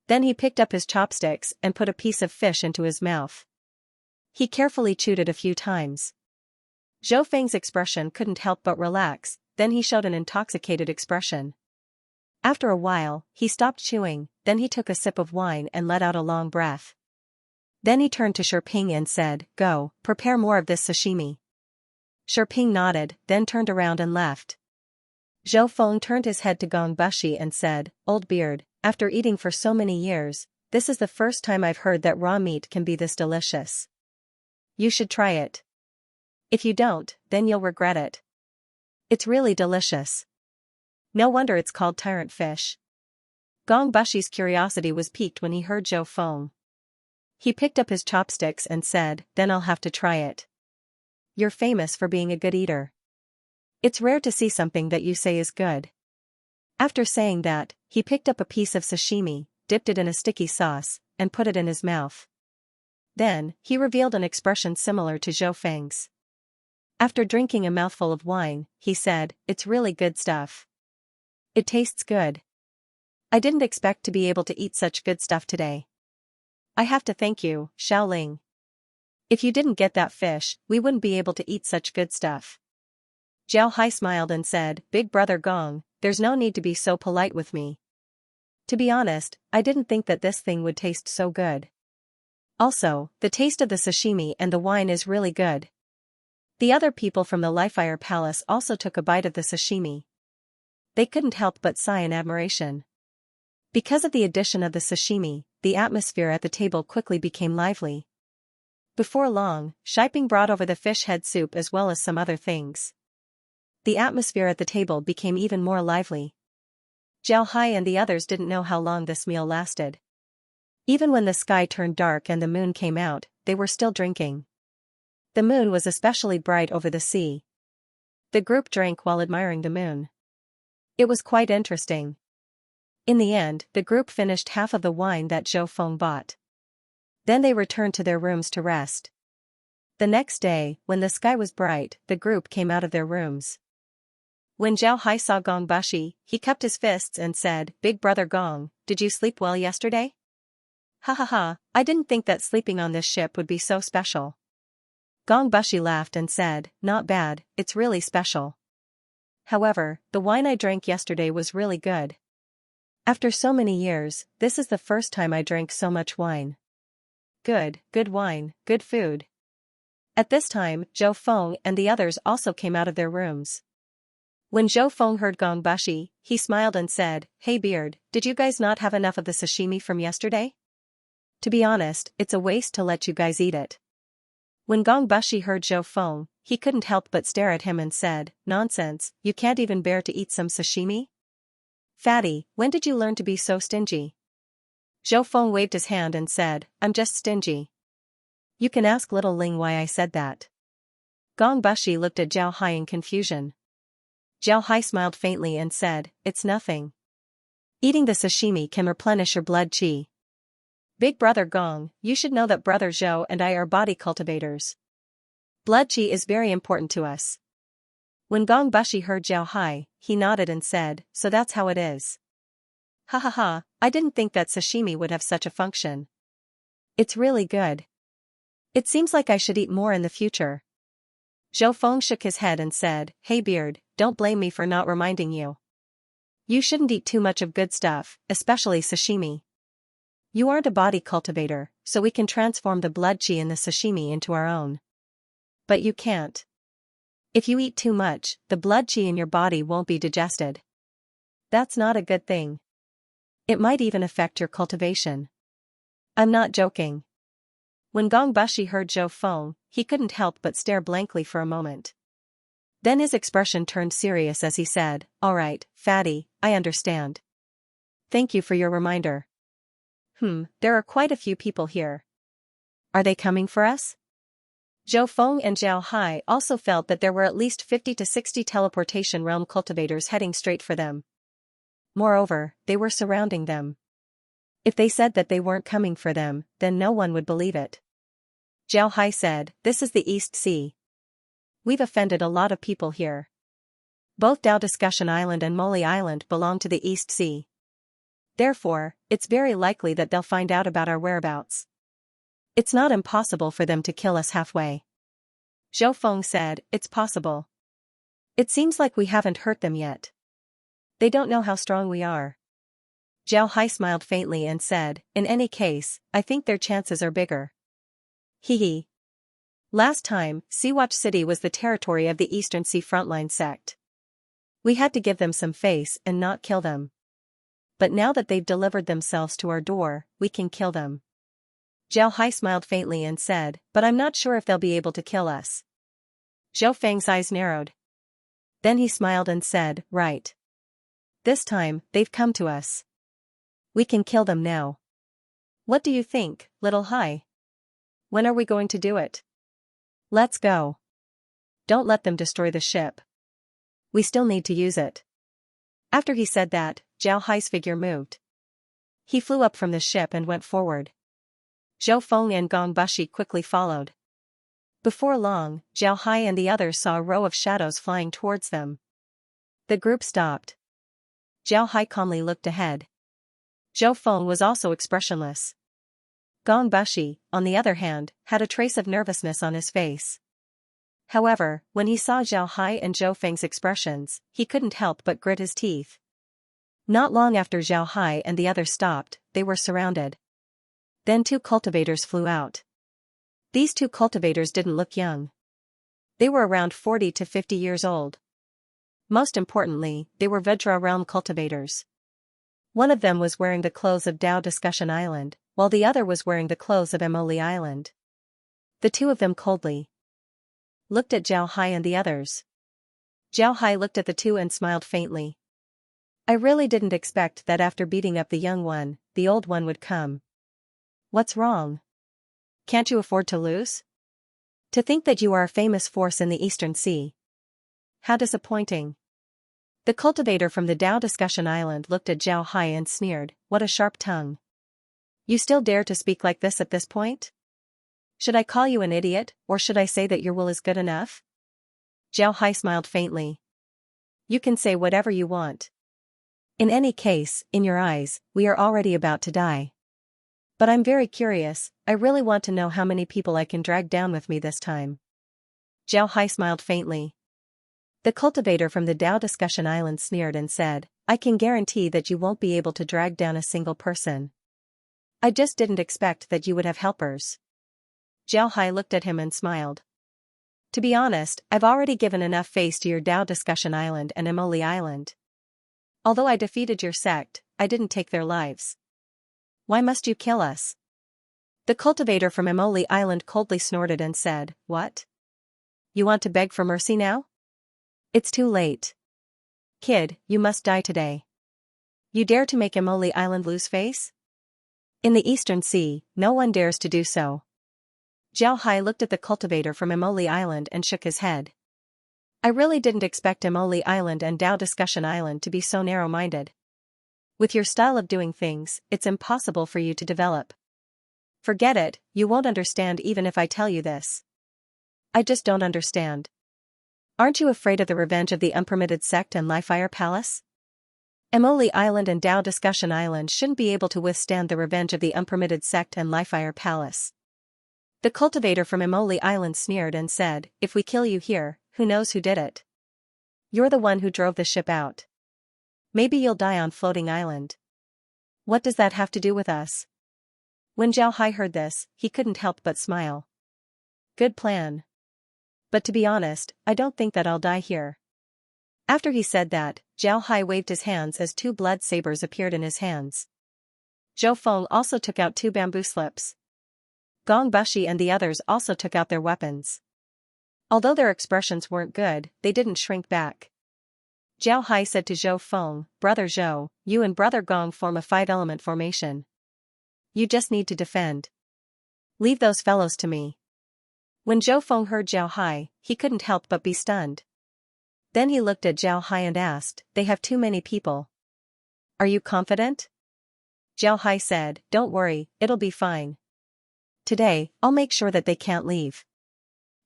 Then he picked up his chopsticks and put a piece of fish into his mouth. He carefully chewed it a few times. Zhou Feng's expression couldn't help but relax, then he showed an intoxicated expression. After a while, he stopped chewing, then he took a sip of wine and let out a long breath. Then he turned to Shiping and said, Go, prepare more of this sashimi. Shiping nodded, then turned around and left. Zhou Feng turned his head to Gong Bushi and said, Old beard, after eating for so many years, this is the first time I've heard that raw meat can be this delicious. You should try it. If you don't, then you'll regret it. It's really delicious. No wonder it's called tyrant fish. Gong Bushi's curiosity was piqued when he heard Zhou Feng. He picked up his chopsticks and said, Then I'll have to try it. You're famous for being a good eater. It's rare to see something that you say is good. After saying that, he picked up a piece of sashimi, dipped it in a sticky sauce, and put it in his mouth. Then, he revealed an expression similar to Zhou Feng's. After drinking a mouthful of wine, he said, It's really good stuff. It tastes good. I didn't expect to be able to eat such good stuff today. I have to thank you, Xiaoling. If you didn't get that fish, we wouldn't be able to eat such good stuff. Jiao Hai smiled and said, Big brother Gong, there's no need to be so polite with me. To be honest, I didn't think that this thing would taste so good. Also, the taste of the sashimi and the wine is really good. The other people from the Lifefire Palace also took a bite of the sashimi. They couldn't help but sigh in admiration. Because of the addition of the sashimi, the atmosphere at the table quickly became lively. Before long, Shiping brought over the fish head soup as well as some other things. The atmosphere at the table became even more lively. Jiao Hai and the others didn't know how long this meal lasted. Even when the sky turned dark and the moon came out, they were still drinking. The moon was especially bright over the sea. The group drank while admiring the moon. It was quite interesting. In the end, the group finished half of the wine that Zhou Feng bought. Then they returned to their rooms to rest. The next day, when the sky was bright, the group came out of their rooms. When Jiao Hai saw Gong Bushi, he cupped his fists and said, Big brother Gong, did you sleep well yesterday? Ha ha ha, I didn't think that sleeping on this ship would be so special. Gong Bushi laughed and said, Not bad, it's really special. However, the wine I drank yesterday was really good. After so many years, this is the first time I drank so much wine. Good wine, good food. At this time, Zhou Feng and the others also came out of their rooms. When Zhou Feng heard Gong Bushi, he smiled and said, Hey beard, did you guys not have enough of the sashimi from yesterday? To be honest, it's a waste to let you guys eat it. When Gong Bushi heard Zhou Feng, he couldn't help but stare at him and said, Nonsense, you can't even bear to eat some sashimi? Fatty, when did you learn to be so stingy? Zhou Feng waved his hand and said, I'm just stingy. You can ask little Ling why I said that. Gong Bushi looked at Zhao Hai in confusion. Zhao Hai smiled faintly and said, "It's nothing. Eating the sashimi can replenish your blood qi. Big brother Gong, you should know that brother Zhou and I are body cultivators. Blood qi is very important to us." When Gong Bushi heard Zhao Hai, he nodded and said, "So that's how it is." Ha ha ha, I didn't think that sashimi would have such a function. It's really good. It seems like I should eat more in the future. Zhou Feng shook his head and said, "Hey Beard, don't blame me for not reminding you. You shouldn't eat too much of good stuff, especially sashimi. You aren't a body cultivator, so we can transform the blood qi in the sashimi into our own. But you can't. If you eat too much, the blood qi in your body won't be digested. That's not a good thing. It might even affect your cultivation." I'm not joking. When Gong Bushi heard Zhou Feng, he couldn't help but stare blankly for a moment. Then his expression turned serious as he said, "All right, fatty, I understand. Thank you for your reminder. There are quite a few people here. Are they coming for us?" Zhou Feng and Zhao Hai also felt that there were at least 50 to 60 teleportation realm cultivators heading straight for them. Moreover, they were surrounding them. If they said that they weren't coming for them, then no one would believe it. Zhao Hai said, "This is the East Sea. We've offended a lot of people here. Both Dao Discussion Island and Moli Island belong to the East Sea. Therefore, it's very likely that they'll find out about our whereabouts. It's not impossible for them to kill us halfway." Zhou Feng said, "It's possible. It seems like we haven't hurt them yet. They don't know how strong we are." Zhao Hai smiled faintly and said, "In any case, I think their chances are bigger. Hee hee. Last time, Seawatch City was the territory of the Eastern Sea Frontline sect. We had to give them some face and not kill them. But now that they've delivered themselves to our door, we can kill them." Zhao Hai smiled faintly and said, "But I'm not sure if they'll be able to kill us." Zhou Feng's eyes narrowed. Then he smiled and said, "Right. This time, they've come to us. We can kill them now. What do you think, little Hai? When are we going to do it? Let's go. Don't let them destroy the ship. We still need to use it." After he said that, Zhao Hai's figure moved. He flew up from the ship and went forward. Zhou Feng and Gong Bushi quickly followed. Before long, Zhao Hai and the others saw a row of shadows flying towards them. The group stopped. Zhao Hai calmly looked ahead. Zhou Feng was also expressionless. Gong Bushi, on the other hand, had a trace of nervousness on his face. However, when he saw Zhao Hai and Zhou Feng's expressions, he couldn't help but grit his teeth. Not long after Zhao Hai and the others stopped, they were surrounded. Then two cultivators flew out. These two cultivators didn't look young. They were around 40 to 50 years old. Most importantly, they were Vajra realm cultivators. One of them was wearing the clothes of Dao Discussion Island, while the other was wearing the clothes of Emoli Island. The two of them coldly looked at Zhao Hai and the others. Zhao Hai looked at the two and smiled faintly. "I really didn't expect that after beating up the young one, the old one would come. What's wrong? Can't you afford to lose? To think that you are a famous force in the Eastern Sea. How disappointing." The cultivator from the Dao Discussion Island looked at Zhao Hai and sneered, "What a sharp tongue. You still dare to speak like this at this point? Should I call you an idiot, or should I say that your will is good enough?" Zhao Hai smiled faintly. "You can say whatever you want. In any case, in your eyes, we are already about to die. But I'm very curious, I really want to know how many people I can drag down with me this time." Zhao Hai smiled faintly. The cultivator from the Dao Discussion Island sneered and said, "I can guarantee that you won't be able to drag down a single person. I just didn't expect that you would have helpers." Zhao Hai looked at him and smiled. "To be honest, I've already given enough face to your Dao Discussion Island and Emoli Island. Although I defeated your sect, I didn't take their lives. Why must you kill us?" The cultivator from Emoli Island coldly snorted and said, "What? You want to beg for mercy now? It's too late. Kid, you must die today. You dare to make Emoli Island lose face? In the Eastern Sea, no one dares to do so. Zhao Hai looked at the cultivator from Emoli Island and shook his head. I really didn't expect Emoli Island and Dao Discussion Island to be so narrow-minded. With your style of doing things, it's impossible for you to develop. Forget it, you won't understand even if I tell you this. I just don't understand. Aren't you afraid of the revenge of the unpermitted sect and Fire Palace? Emoli Island and Dao Discussion Island shouldn't be able to withstand the revenge of the unpermitted sect and Fire Palace. The cultivator from Emoli Island sneered and said, if we kill you here, who knows who did it? You're the one who drove the ship out. Maybe you'll die on floating island. What does that have to do with us? When Zhao Hai heard this, he couldn't help but smile. Good plan. But to be honest, I don't think that I'll die here. After he said that, Zhao Hai waved his hands as two blood sabers appeared in his hands. Zhou Feng also took out two bamboo slips. Gong Bushi and the others also took out their weapons. Although their expressions weren't good, they didn't shrink back. Zhao Hai said to Zhou Feng, Brother Zhou, you and Brother Gong form a 5-element formation. You just need to defend. Leave those fellows to me. When Zhou Feng heard Zhao Hai, he couldn't help but be stunned. Then he looked at Zhao Hai and asked, they have too many people. Are you confident? Zhao Hai said, don't worry, it'll be fine. Today, I'll make sure that they can't leave.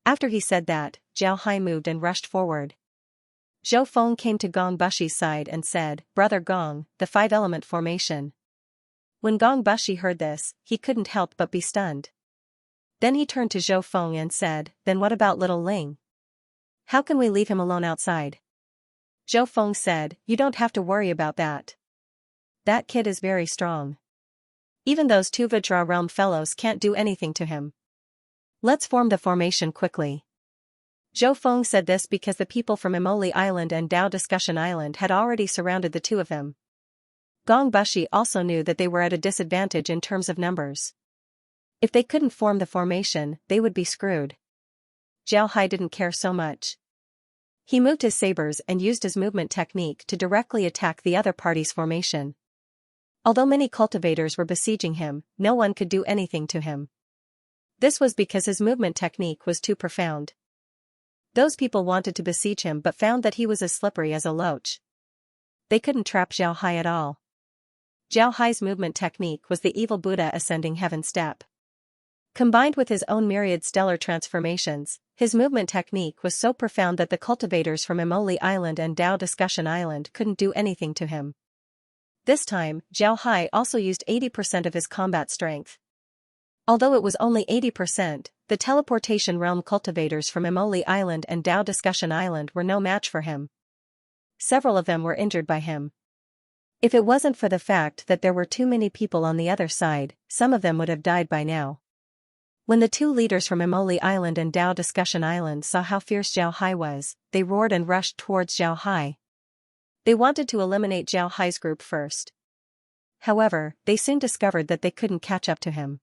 After he said that, Zhao Hai moved and rushed forward. Zhou Feng came to Gong Bushi's side and said, Brother Gong, the 5-element formation. When Gong Bushi heard this, he couldn't help but be stunned. Then he turned to Zhou Feng and said, then what about little Ling? How can we leave him alone outside? Zhou Feng said, you don't have to worry about that. That kid is very strong. Even those two Vajra realm fellows can't do anything to him. Let's form the formation quickly. Zhou Feng said this because the people from Emoli Island and Dao Discussion Island had already surrounded the two of them. Gong Bushi also knew that they were at a disadvantage in terms of numbers. If they couldn't form the formation, they would be screwed. Zhao Hai didn't care so much. He moved his sabers and used his movement technique to directly attack the other party's formation. Although many cultivators were besieging him, no one could do anything to him. This was because his movement technique was too profound. Those people wanted to besiege him but found that he was as slippery as a loach. They couldn't trap Zhao Hai at all. Zhao Hai's movement technique was the evil Buddha ascending heaven step. Combined with his own myriad stellar transformations, his movement technique was so profound that the cultivators from Emoli Island and Dao Discussion Island couldn't do anything to him. This time, Zhao Hai also used 80% of his combat strength. Although it was only 80%, the teleportation realm cultivators from Emoli Island and Dao Discussion Island were no match for him. Several of them were injured by him. If it wasn't for the fact that there were too many people on the other side, some of them would have died by now. When the two leaders from Emoli Island and Dao Discussion Island saw how fierce Zhao Hai was, they roared and rushed towards Zhao Hai. They wanted to eliminate Zhao Hai's group first. However, they soon discovered that they couldn't catch up to him.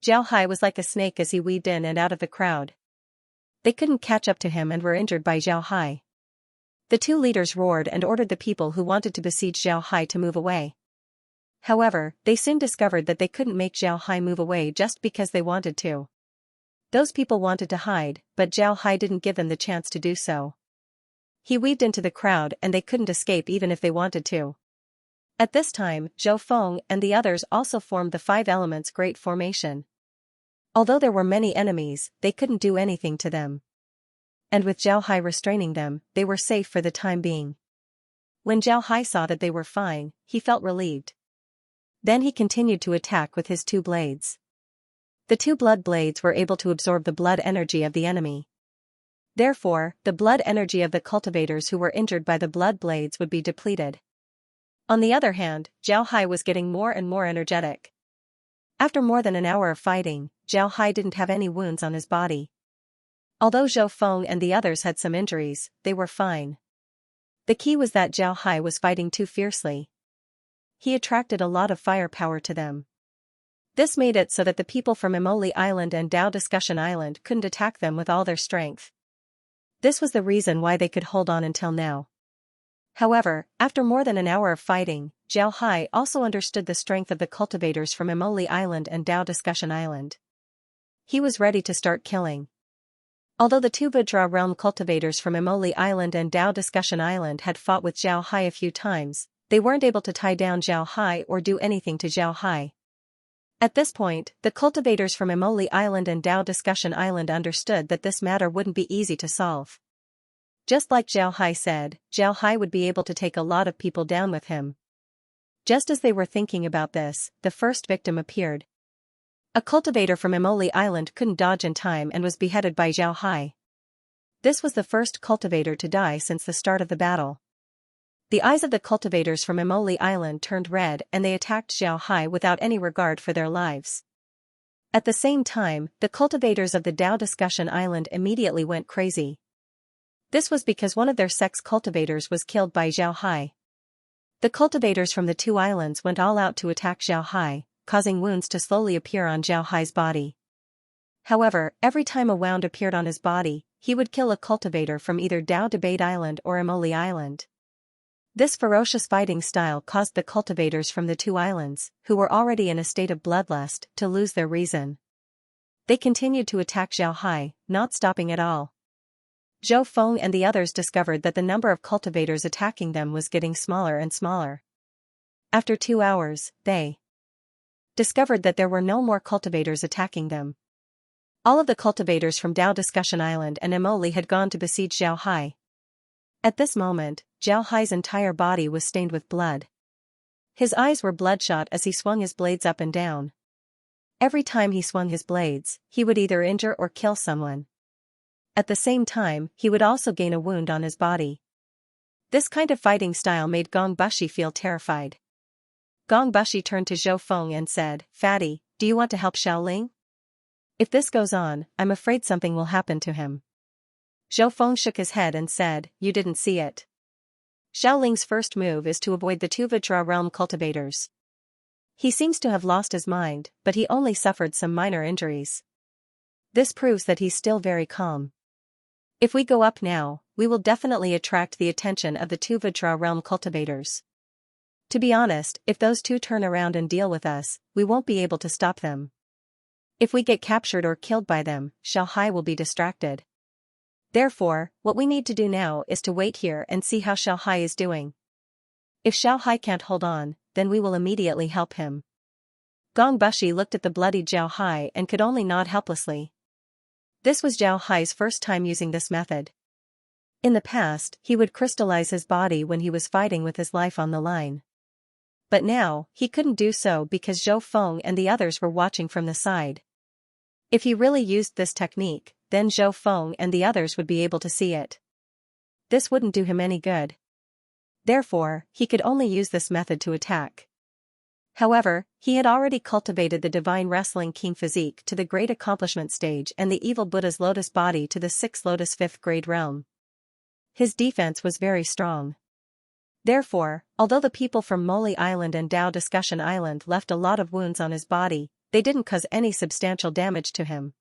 Zhao Hai was like a snake as he weaved in and out of the crowd. They couldn't catch up to him and were injured by Zhao Hai. The two leaders roared and ordered the people who wanted to besiege Zhao Hai to move away. However, they soon discovered that they couldn't make Zhao Hai move away just because they wanted to. Those people wanted to hide, but Zhao Hai didn't give them the chance to do so. He weaved into the crowd and they couldn't escape even if they wanted to. At this time, Zhou Feng and the others also formed the 5 elements great formation. Although there were many enemies, they couldn't do anything to them. And with Zhao Hai restraining them, they were safe for the time being. When Zhao Hai saw that they were fine, he felt relieved. Then he continued to attack with his 2 blades. The 2 blood blades were able to absorb the blood energy of the enemy. Therefore, the blood energy of the cultivators who were injured by the blood blades would be depleted. On the other hand, Zhao Hai was getting more and more energetic. After more than an hour of fighting, Zhao Hai didn't have any wounds on his body. Although Zhou Feng and the others had some injuries, they were fine. The key was that Zhao Hai was fighting too fiercely. He attracted a lot of firepower to them. This made it so that the people from Emoli Island and Dao Discussion Island couldn't attack them with all their strength. This was the reason why they could hold on until now. However, after more than an hour of fighting, Zhao Hai also understood the strength of the cultivators from Emoli Island and Dao Discussion Island. he was ready to start killing. Although the two Vajra realm cultivators from Emoli Island and Dao Discussion Island had fought with Zhao Hai a few times, they weren't able to tie down Zhao Hai or do anything to Zhao Hai. At this point, the cultivators from Emoli Island and Dao Discussion Island understood that this matter wouldn't be easy to solve. Just like Zhao Hai said, Zhao Hai would be able to take a lot of people down with him. Just as they were thinking about this, the first victim appeared. A cultivator from Emoli Island couldn't dodge in time and was beheaded by Zhao Hai. This was the first cultivator to die since the start of the battle. The eyes of the cultivators from Emoli Island turned red and they attacked Zhao Hai without any regard for their lives. At the same time, the cultivators of the Dao Discussion Island immediately went crazy. This was because one of their sex cultivators was killed by Zhao Hai. The cultivators from the two islands went all out to attack Zhao Hai, causing wounds to slowly appear on Zhao Hai's body. However, every time a wound appeared on his body, he would kill a cultivator from either Dao Debate Island or Emoli Island. This ferocious fighting style caused the cultivators from the two islands, who were already in a state of bloodlust, to lose their reason. They continued to attack Zhao Hai, not stopping at all. Zhou Feng and the others discovered that the number of cultivators attacking them was getting smaller and smaller. After 2 hours, they discovered that there were no more cultivators attacking them. All of the cultivators from Dao Discussion Island and Emoli had gone to besiege Zhao Hai. At this moment, Zhao Hai's entire body was stained with blood. His eyes were bloodshot as he swung his blades up and down. Every time he swung his blades, he would either injure or kill someone. At the same time, he would also gain a wound on his body. This kind of fighting style made Gong Bushi feel terrified. Gong Bushi turned to Zhou Feng and said, "Fatty, do you want to help Xiaoling? If this goes on, I'm afraid something will happen to him." Zhou Feng shook his head and said, "You didn't see it. Xiaoling's first move is to avoid the two Vajra realm cultivators. He seems to have lost his mind, but he only suffered some minor injuries. This proves that he's still very calm. If we go up now, we will definitely attract the attention of the two Vajra realm cultivators. To be honest, if those two turn around and deal with us, we won't be able to stop them. If we get captured or killed by them, Zhao Hai will be distracted. Therefore, what we need to do now is to wait here and see how Zhao Hai is doing. If Zhao Hai can't hold on, then we will immediately help him." Gong Bushi looked at the bloodied Zhao Hai and could only nod helplessly. This was Zhao Hai's first time using this method. In the past, he would crystallize his body when he was fighting with his life on the line. But now, he couldn't do so because Zhou Feng and the others were watching from the side. If he really used this technique, then Zhou Feng and the others would be able to see it. This wouldn't do him any good. Therefore, he could only use this method to attack. However, he had already cultivated the Divine Wrestling King physique to the Great Accomplishment stage and the Evil Buddha's Lotus body to the 6th Lotus 5th grade realm. His defense was very strong. Therefore, although the people from Moli Island and Dao Discussion Island left a lot of wounds on his body, they didn't cause any substantial damage to him.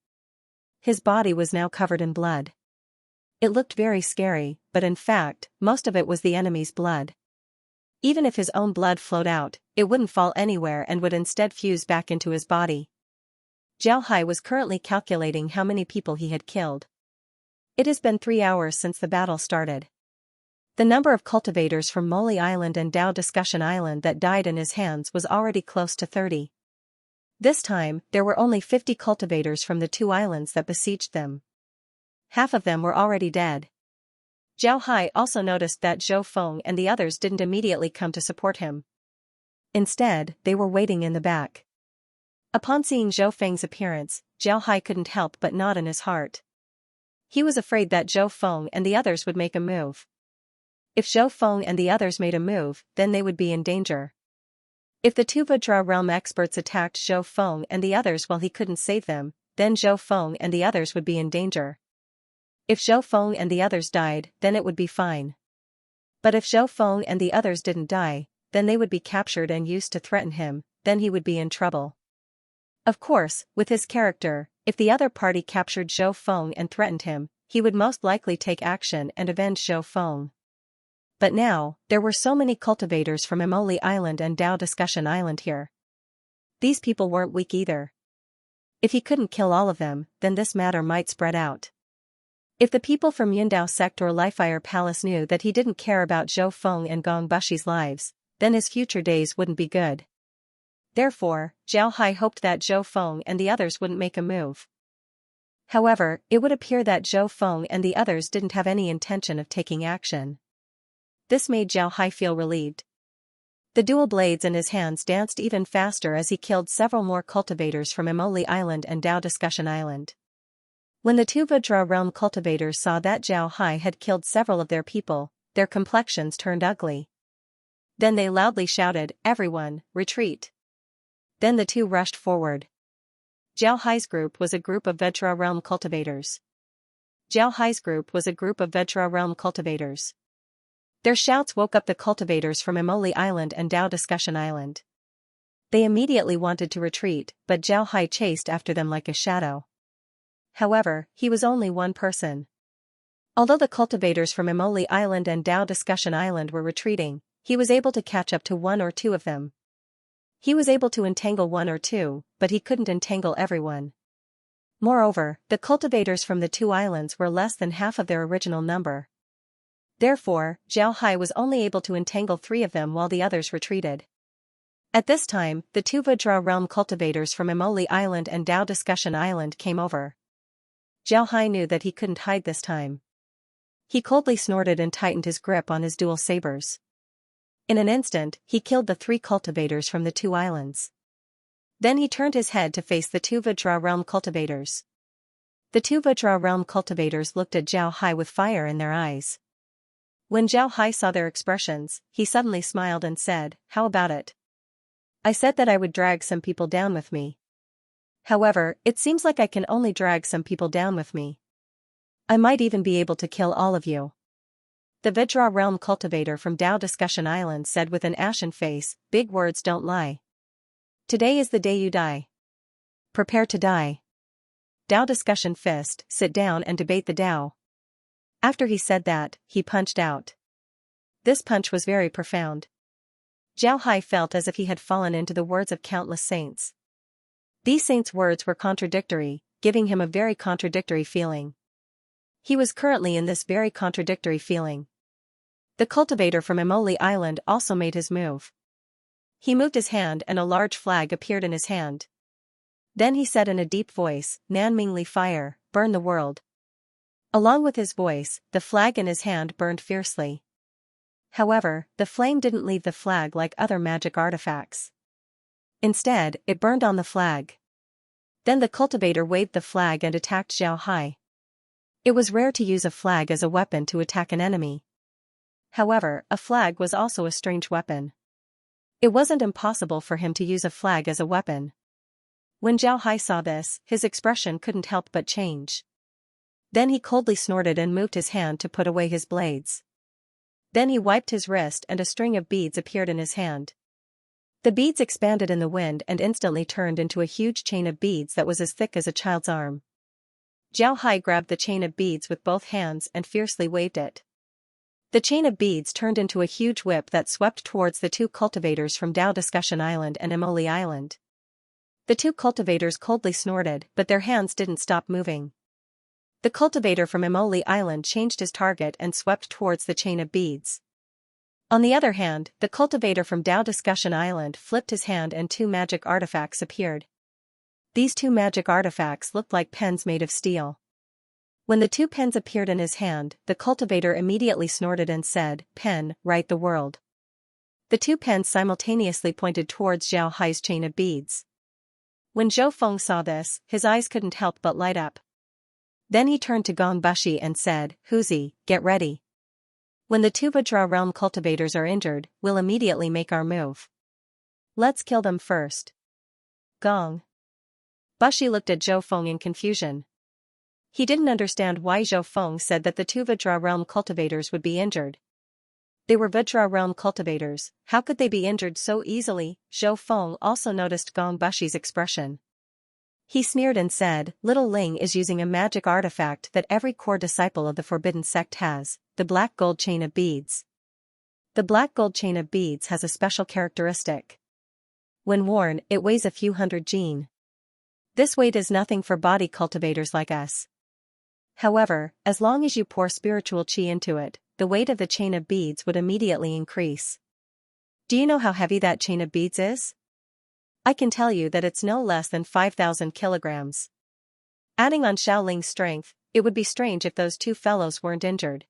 His body was now covered in blood. It looked very scary, but in fact, most of it was the enemy's blood. Even if his own blood flowed out, it wouldn't fall anywhere and would instead fuse back into his body. Zhao Hai was currently calculating how many people he had killed. It has been 3 hours since the battle started. The number of cultivators from Moli Island and Dao Discussion Island that died in his hands was already close to 30. This time, there were only 50 cultivators from the two islands that besieged them. Half of them were already dead. Zhao Hai also noticed that Zhou Feng and the others didn't immediately come to support him. Instead, they were waiting in the back. Upon seeing Zhou Feng's appearance, Zhao Hai couldn't help but nod in his heart. He was afraid that Zhou Feng and the others would make a move. If Zhou Feng and the others made a move, then they would be in danger. If the two Vajra realm experts attacked Zhou Feng and the others while he couldn't save them, then Zhou Feng and the others would be in danger. If Zhou Feng and the others died, then it would be fine. But if Zhou Feng and the others didn't die, then they would be captured and used to threaten him, then he would be in trouble. Of course, with his character, if the other party captured Zhou Feng and threatened him, he would most likely take action and avenge Zhou Feng. But now, there were so many cultivators from Emoli Island and Dao Discussion Island here. These people weren't weak either. If he couldn't kill all of them, then this matter might spread out. If the people from Yundao sect or Lifire Palace knew that he didn't care about Zhou Feng and Gong Bushi's lives, then his future days wouldn't be good. Therefore, Zhao Hai hoped that Zhou Feng and the others wouldn't make a move. However, it would appear that Zhou Feng and the others didn't have any intention of taking action. This made Zhao Hai feel relieved. The dual blades in his hands danced even faster as he killed several more cultivators from Emoli Island and Dao Discussion Island. When the two Vajra realm cultivators saw that Zhao Hai had killed several of their people, their complexions turned ugly. Then they loudly shouted, "Everyone, retreat!" Then the two rushed forward. Zhao Hai's group was a group of Vajra realm cultivators. Zhao Hai's group was a group of Vajra realm cultivators. Their shouts woke up the cultivators from Emoli Island and Dao Discussion Island. They immediately wanted to retreat, but Zhao Hai chased after them like a shadow. However, he was only one person. Although the cultivators from Emoli Island and Dao Discussion Island were retreating, he was able to catch up to one or two of them. He was able to entangle one or two, but he couldn't entangle everyone. Moreover, the cultivators from the two islands were less than half of their original number. Therefore, Zhao Hai was only able to entangle 3 of them while the others retreated. At this time, the two Vajra realm cultivators from Emoli Island and Dao Discussion Island came over. Zhao Hai knew that he couldn't hide this time. He coldly snorted and tightened his grip on his dual sabers. In an instant, he killed the 3 cultivators from the 2 islands. Then he turned his head to face the 2 Vajra realm cultivators. The 2 Vajra realm cultivators looked at Zhao Hai with fire in their eyes. When Zhao Hai saw their expressions, he suddenly smiled and said, "How about it? I said that I would drag some people down with me. However, it seems like I can only drag some people down with me. I might even be able to kill all of you." The Vajra realm cultivator from Dao Discussion Island said with an ashen face, "Big words don't lie. Today is the day you die. Prepare to die." Dao Discussion Fist, sit down and debate the Dao. After he said that, he punched out. This punch was very profound. Zhao Hai felt as if he had fallen into the words of countless saints. These saints' words were contradictory, giving him a very contradictory feeling. He was currently in this very contradictory feeling. The cultivator from Emoli Island also made his move. He moved his hand and a large flag appeared in his hand. Then he said in a deep voice, "Nanmingli fire, burn the world." Along with his voice, the flag in his hand burned fiercely. However, the flame didn't leave the flag like other magic artifacts. Instead, it burned on the flag. Then the cultivator waved the flag and attacked Zhao Hai. It was rare to use a flag as a weapon to attack an enemy. However, a flag was also a strange weapon. It wasn't impossible for him to use a flag as a weapon. When Zhao Hai saw this, his expression couldn't help but change. Then he coldly snorted and moved his hand to put away his blades. Then he wiped his wrist and a string of beads appeared in his hand. The beads expanded in the wind and instantly turned into a huge chain of beads that was as thick as a child's arm. Zhao Hai grabbed the chain of beads with both hands and fiercely waved it. The chain of beads turned into a huge whip that swept towards the 2 cultivators from Dao Discussion Island and Emoli Island. The 2 cultivators coldly snorted, but their hands didn't stop moving. The cultivator from Emoli Island changed his target and swept towards the chain of beads. On the other hand, the cultivator from Dao Discussion Island flipped his hand and 2 magic artifacts appeared. These 2 magic artifacts looked like pens made of steel. When the 2 pens appeared in his hand, the cultivator immediately snorted and said, "Pen, write the world." The 2 pens simultaneously pointed towards Zhao Hai's chain of beads. When Zhou Feng saw this, his eyes couldn't help but light up. Then he turned to Gong Bushi and said, "Huzi, get ready. When the 2 Vajra realm cultivators are injured, we'll immediately make our move. Let's kill them first." Gong Bushi looked at Zhou Feng in confusion. He didn't understand why Zhou Feng said that the 2 Vajra realm cultivators would be injured. They were Vajra realm cultivators, how could they be injured so easily? Zhou Feng also noticed Gong Bushi's expression. He sneered and said, "Little Ling is using a magic artifact that every core disciple of the Forbidden Sect has, the black gold chain of beads. The black gold chain of beads has a special characteristic. When worn, it weighs a few hundred jin. This weight is nothing for body cultivators like us. However, as long as you pour spiritual qi into it, the weight of the chain of beads would immediately increase. Do you know how heavy that chain of beads is? I can tell you that it's no less than 5,000 kilograms. Adding on Xiaoling's strength, it would be strange if those two fellows weren't injured.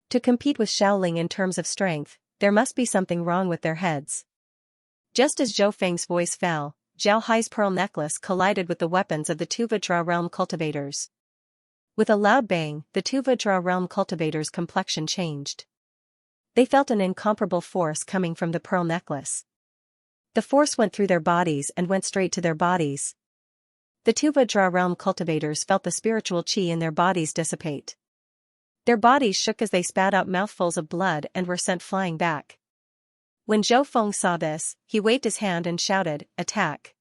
To compete with Xiaoling in terms of strength, there must be something wrong with their heads. Just as Zhou Feng's voice fell, Zhao Hai's pearl necklace collided with the weapons of the two Vajra realm cultivators. With a loud bang, the two Vajra realm cultivators' complexion changed. They felt an incomparable force coming from the pearl necklace. The force went through their bodies and went straight to their bodies. The two Vajra realm cultivators felt the spiritual qi in their bodies dissipate. Their bodies shook as they spat out mouthfuls of blood and were sent flying back. When Zhou Feng saw this, he waved his hand and shouted, "Attack!"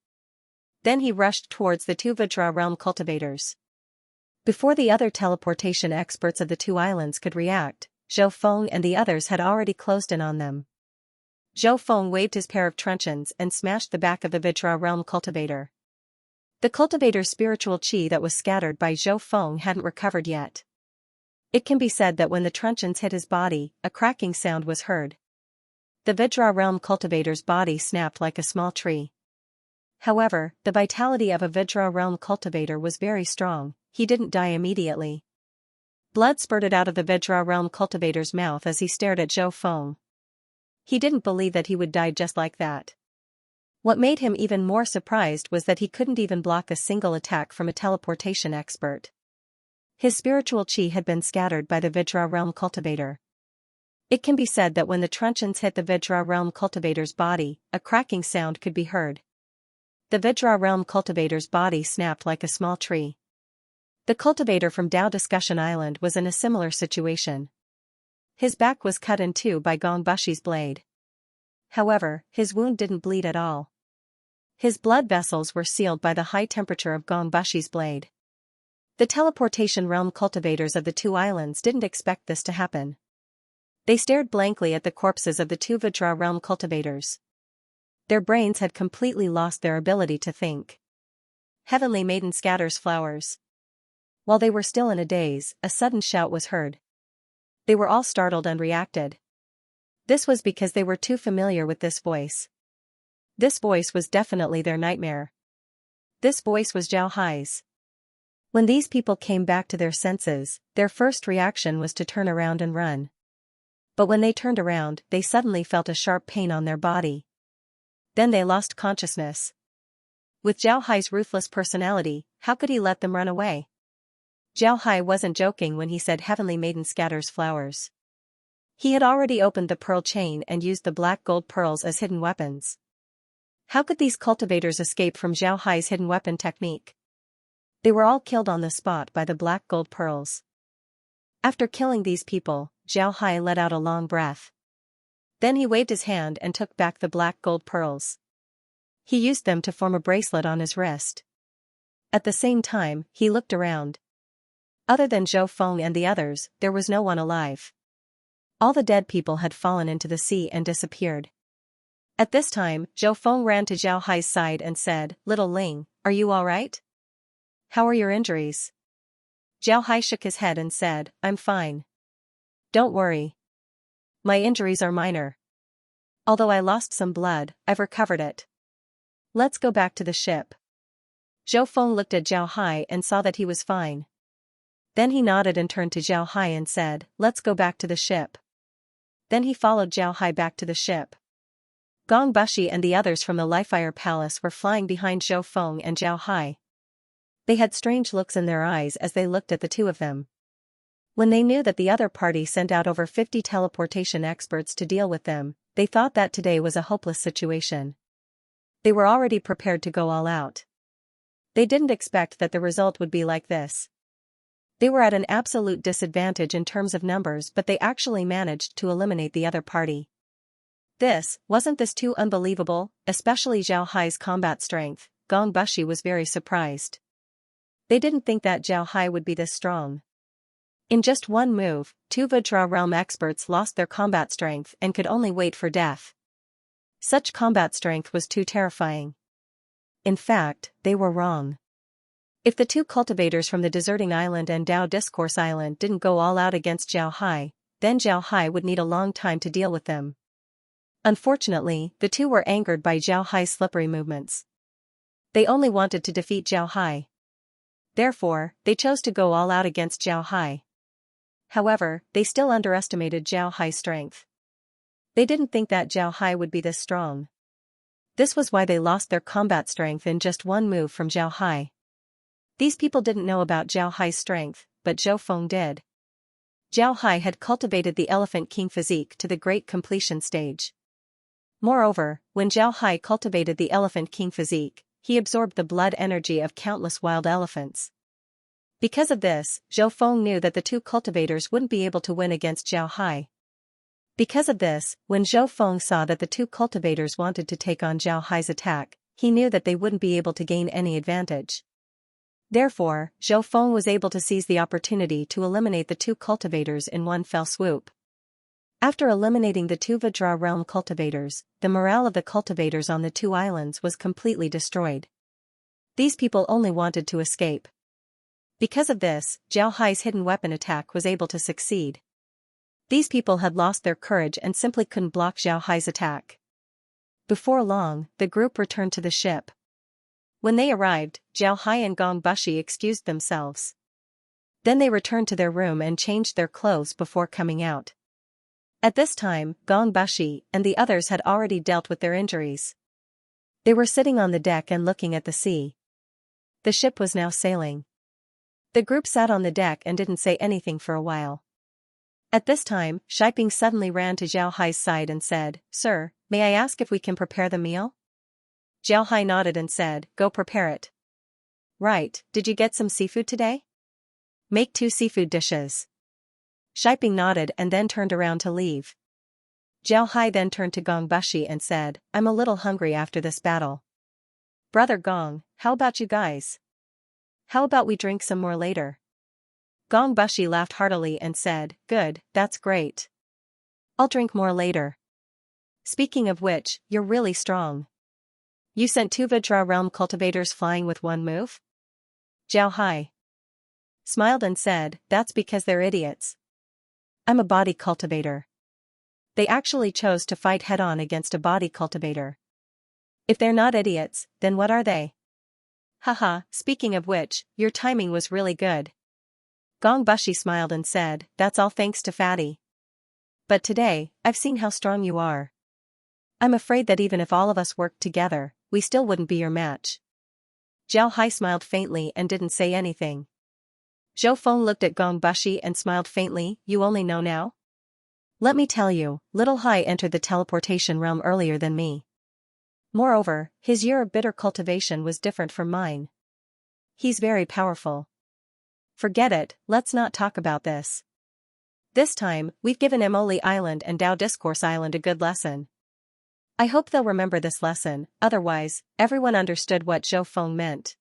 Then he rushed towards the two Vajra realm cultivators. Before the other teleportation experts of the two islands could react, Zhou Feng and the others had already closed in on them. Zhou Feng waved his pair of truncheons and smashed the back of the Vajra realm cultivator. The cultivator's spiritual qi that was scattered by Zhou Feng hadn't recovered yet. It can be said that when the truncheons hit his body, a cracking sound was heard. The Vajra realm cultivator's body snapped like a small tree. However, the vitality of a Vajra realm cultivator was very strong. He didn't die immediately. Blood spurted out of the Vajra realm cultivator's mouth as he stared at Zhou Feng. He didn't believe that he would die just like that. What made him even more surprised was that he couldn't even block a single attack from a teleportation expert. His spiritual qi had been scattered by the Vajra realm cultivator. It can be said that when the truncheons hit the Vajra realm cultivator's body, a cracking sound could be heard. The Vajra realm cultivator's body snapped like a small tree. The cultivator from Dao Discussion Island was in a similar situation. His back was cut in two by Gong Bushi's blade. However, his wound didn't bleed at all. His blood vessels were sealed by the high temperature of Gong Bushi's blade. The teleportation realm cultivators of the two islands didn't expect this to happen. They stared blankly at the corpses of the two Vajra realm cultivators. Their brains had completely lost their ability to think. Heavenly Maiden scatters flowers. While they were still in a daze, a sudden shout was heard. They were all startled and reacted. This was because they were too familiar with this voice. This voice was definitely their nightmare. This voice was Zhao Hai's. When these people came back to their senses, their first reaction was to turn around and run. But when they turned around, they suddenly felt a sharp pain on their body. Then they lost consciousness. With Zhao Hai's ruthless personality, how could he let them run away? Zhao Hai wasn't joking when he said Heavenly Maiden scatters flowers. He had already opened the pearl chain and used the black gold pearls as hidden weapons. How could these cultivators escape from Zhao Hai's hidden weapon technique? They were all killed on the spot by the black gold pearls. After killing these people, Zhao Hai let out a long breath. Then he waved his hand and took back the black gold pearls. He used them to form a bracelet on his wrist. At the same time, he looked around. Other than Zhou Feng and the others, there was no one alive. All the dead people had fallen into the sea and disappeared. At this time, Zhou Feng ran to Zhao Hai's side and said, "Little Ling, are you all right? How are your injuries?" Zhao Hai shook his head and said, "I'm fine. Don't worry. My injuries are minor. Although I lost some blood, I've recovered it. Let's go back to the ship." Zhou Feng looked at Zhao Hai and saw that he was fine. Then he nodded and turned to Zhao Hai and said, "Let's go back to the ship." Then he followed Zhao Hai back to the ship. Gong Bushi and the others from the Lifefire Palace were flying behind Zhou Feng and Zhao Hai. They had strange looks in their eyes as they looked at the two of them. When they knew that the other party sent out over 50 teleportation experts to deal with them, they thought that today was a hopeless situation. They were already prepared to go all out. They didn't expect that the result would be like this. They were at an absolute disadvantage in terms of numbers, but they actually managed to eliminate the other party. Wasn't this too unbelievable, especially Zhao Hai's combat strength? Gong Bushi was very surprised. They didn't think that Zhao Hai would be this strong. In just one move, two Vajra realm experts lost their combat strength and could only wait for death. Such combat strength was too terrifying. In fact, they were wrong. If the two cultivators from the Deserting Island and Dao Discourse Island didn't go all out against Zhao Hai, then Zhao Hai would need a long time to deal with them. Unfortunately, the two were angered by Zhao Hai's slippery movements. They only wanted to defeat Zhao Hai. Therefore, they chose to go all out against Zhao Hai. However, they still underestimated Zhao Hai's strength. They didn't think that Zhao Hai would be this strong. This was why they lost their combat strength in just one move from Zhao Hai. These people didn't know about Zhao Hai's strength, but Zhou Feng did. Zhao Hai had cultivated the Elephant King physique to the great completion stage. Moreover, when Zhao Hai cultivated the Elephant King physique, he absorbed the blood energy of countless wild elephants. Because of this, Zhou Feng knew that the two cultivators wouldn't be able to win against Zhao Hai. Because of this, when Zhou Feng saw that the two cultivators wanted to take on Zhao Hai's attack, he knew that they wouldn't be able to gain any advantage. Therefore, Zhou Feng was able to seize the opportunity to eliminate the two cultivators in one fell swoop. After eliminating the two Vajra realm cultivators, the morale of the cultivators on the two islands was completely destroyed. These people only wanted to escape. Because of this, Zhao Hai's hidden weapon attack was able to succeed. These people had lost their courage and simply couldn't block Zhao Hai's attack. Before long, the group returned to the ship. When they arrived, Zhao Hai and Gong Bushi excused themselves. Then they returned to their room and changed their clothes before coming out. At this time, Gong Bushi and the others had already dealt with their injuries. They were sitting on the deck and looking at the sea. The ship was now sailing. The group sat on the deck and didn't say anything for a while. At this time, Shiping suddenly ran to Zhao Hai's side and said, "Sir, may I ask if we can prepare the meal?" Zhao Hai nodded and said, "Go prepare it." "Right, did you get some seafood today?" "Make 2 seafood dishes." Shiping nodded and then turned around to leave. Zhao Hai then turned to Gong Bushi and said, "I'm a little hungry after this battle. Brother Gong, how about you guys? How about we drink some more later?" Gong Bushi laughed heartily and said, "Good, that's great. I'll drink more later. Speaking of which, you're really strong. You sent 2 Vajra realm cultivators flying with one move?" Zhao Hai smiled and said, "That's because they're idiots. I'm a body cultivator." They actually chose to fight head-on against a body cultivator. If they're not idiots, then what are they? Haha, speaking of which, your timing was really good. Gong Bushi smiled and said, "That's all thanks to Fatty. But today, I've seen how strong you are. I'm afraid that even if all of us worked together, we still wouldn't be your match." Zhao Hai smiled faintly and didn't say anything. Zhou Feng looked at Gong Bushi and smiled faintly. "You only know now? Let me tell you, Little Hai entered the teleportation realm earlier than me. Moreover, his year of bitter cultivation was different from mine. He's very powerful. Forget it, let's not talk about this. This time, we've given Emoli Island and Dao Discourse Island a good lesson. I hope they'll remember this lesson, otherwise, everyone understood what Zhou Feng meant.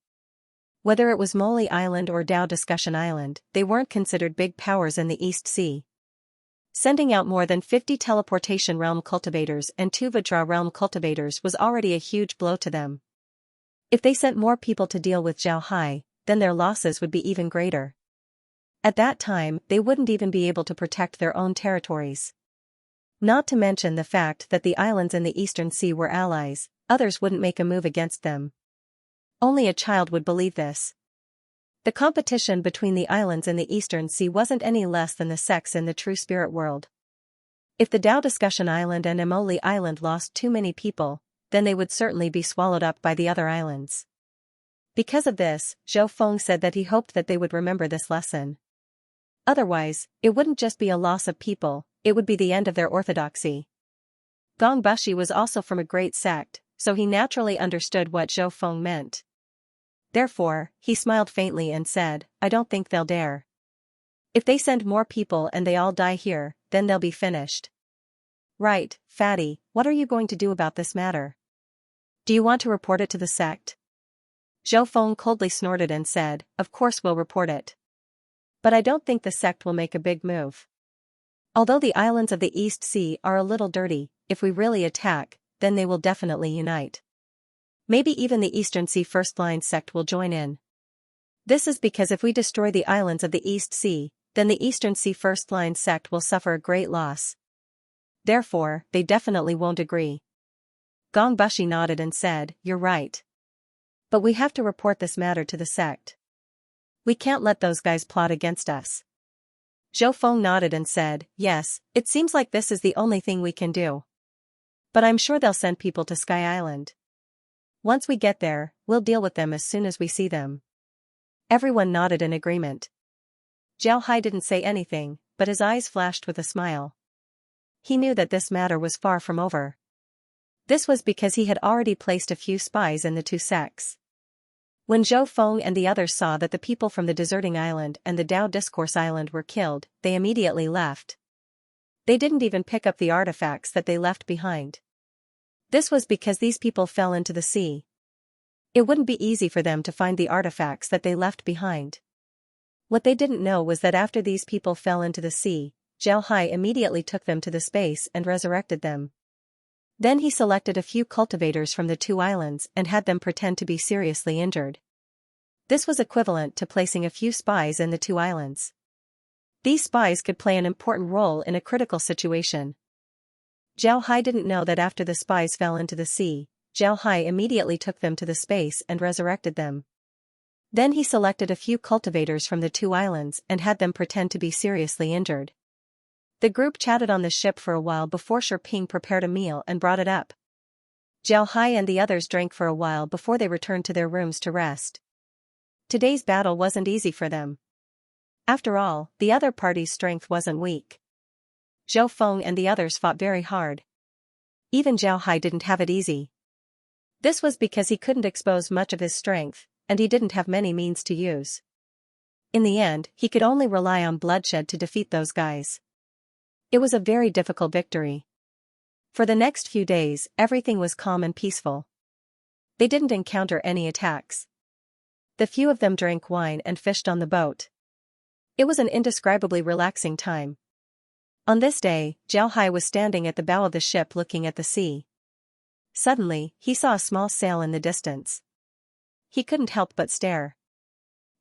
Whether it was Moli Island or Dao Discussion Island, they weren't considered big powers in the East Sea. Sending out more than 50 teleportation realm cultivators and 2 Vajra realm cultivators was already a huge blow to them. If they sent more people to deal with Zhao Hai, then their losses would be even greater. At that time, they wouldn't even be able to protect their own territories. Not to mention the fact that the islands in the Eastern Sea were allies, others wouldn't make a move against them. Only a child would believe this. The competition between the islands in the Eastern Sea wasn't any less than the sex in the true spirit world. If the Dao Discussion Island and Emoli Island lost too many people, then they would certainly be swallowed up by the other islands. Because of this, Zhou Feng said that he hoped that they would remember this lesson. Otherwise, it wouldn't just be a loss of people, it would be the end of their orthodoxy. Gong Bushi was also from a great sect, so he naturally understood what Zhou Feng meant. Therefore, he smiled faintly and said, "I don't think they'll dare. If they send more people and they all die here, then they'll be finished." "Right, Fatty, what are you going to do about this matter? Do you want to report it to the sect?" Zhou Feng coldly snorted and said, "Of course we'll report it. But I don't think the sect will make a big move. Although the islands of the East Sea are a little dirty, if we really attack, then they will definitely unite. Maybe even the Eastern Sea First Line sect will join in. This is because if we destroy the islands of the East Sea, then the Eastern Sea First Line sect will suffer a great loss. Therefore, they definitely won't agree. Gongbushi nodded and said, "You're right. But we have to report this matter to the sect. We can't let those guys plot against us." Zhou Feng nodded and said, "Yes, it seems like this is the only thing we can do. But I'm sure they'll send people to Sky Island. Once we get there, we'll deal with them as soon as we see them." Everyone nodded in agreement. Zhao Hai didn't say anything, but his eyes flashed with a smile. He knew that this matter was far from over. This was because he had already placed a few spies in the two sects. When Zhou Feng and the others saw that the people from the Deserting Island and the Dao Discourse Island were killed, they immediately left. They didn't even pick up the artifacts that they left behind. This was because these people fell into the sea. It wouldn't be easy for them to find the artifacts that they left behind. What they didn't know was that after these people fell into the sea, Zhao Hai immediately took them to the space and resurrected them. Then he selected a few cultivators from the two islands and had them pretend to be seriously injured. This was equivalent to placing a few spies in the two islands. These spies could play an important role in a critical situation. Zhao Hai didn't know that after the spies fell into the sea, Zhao Hai immediately took them to the space and resurrected them. Then he selected a few cultivators from the two islands and had them pretend to be seriously injured. The group chatted on the ship for a while before Shiping prepared a meal and brought it up. Zhao Hai and the others drank for a while before they returned to their rooms to rest. Today's battle wasn't easy for them. After all, the other party's strength wasn't weak. Zhou Feng and the others fought very hard. Even Zhao Hai didn't have it easy. This was because he couldn't expose much of his strength, and he didn't have many means to use. In the end, he could only rely on bloodshed to defeat those guys. It was a very difficult victory. For the next few days, everything was calm and peaceful. They didn't encounter any attacks. The few of them drank wine and fished on the boat. It was an indescribably relaxing time. On this day, Zhao Hai was standing at the bow of the ship looking at the sea. Suddenly, he saw a small sail in the distance. He couldn't help but stare.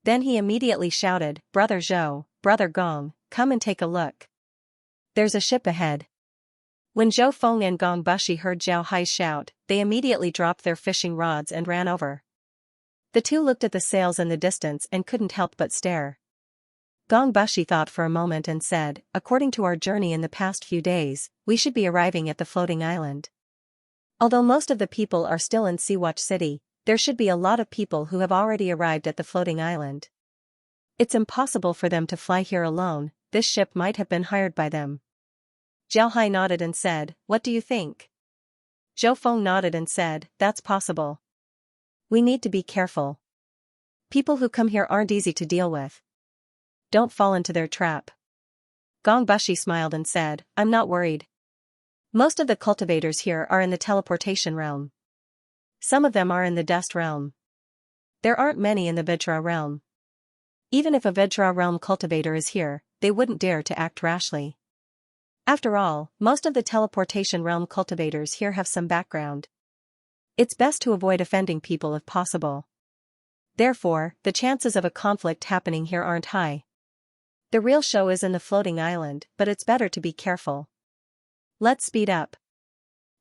Then he immediately shouted, "Brother Zhou, Brother Gong, come and take a look. There's a ship ahead." When Zhou Feng and Gong Bushi heard Zhao Hai shout, they immediately dropped their fishing rods and ran over. The two looked at the sails in the distance and couldn't help but stare. Gong Bushi thought for a moment and said, "According to our journey in the past few days, we should be arriving at the floating island. Although most of the people are still in Seawatch City, there should be a lot of people who have already arrived at the floating island. It's impossible for them to fly here alone, this ship might have been hired by them." Zhao Hai nodded and said, "What do you think?" Zhou Feng nodded and said, "That's possible. We need to be careful. People who come here aren't easy to deal with. Don't fall into their trap." Gong Bushi smiled and said, "I'm not worried. Most of the cultivators here are in the teleportation realm. Some of them are in the dust realm. There aren't many in the Vajra realm. Even if a Vajra realm cultivator is here, they wouldn't dare to act rashly. After all, most of the teleportation realm cultivators here have some background. It's best to avoid offending people if possible. Therefore, the chances of a conflict happening here aren't high. The real show is in the floating island, but it's better to be careful. Let's speed up.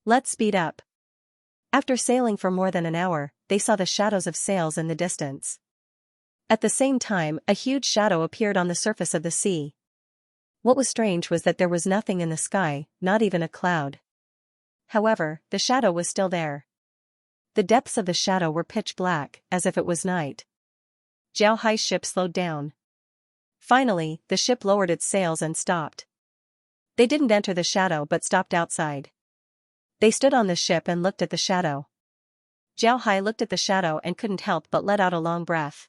Let's speed up." After sailing for more than an hour, they saw the shadows of sails in the distance. At the same time, a huge shadow appeared on the surface of the sea. What was strange was that there was nothing in the sky, not even a cloud. However, the shadow was still there. The depths of the shadow were pitch black, as if it was night. Zhao Hai's ship slowed down. Finally, the ship lowered its sails and stopped. They didn't enter the shadow but stopped outside. They stood on the ship and looked at the shadow. Zhao Hai looked at the shadow and couldn't help but let out a long breath.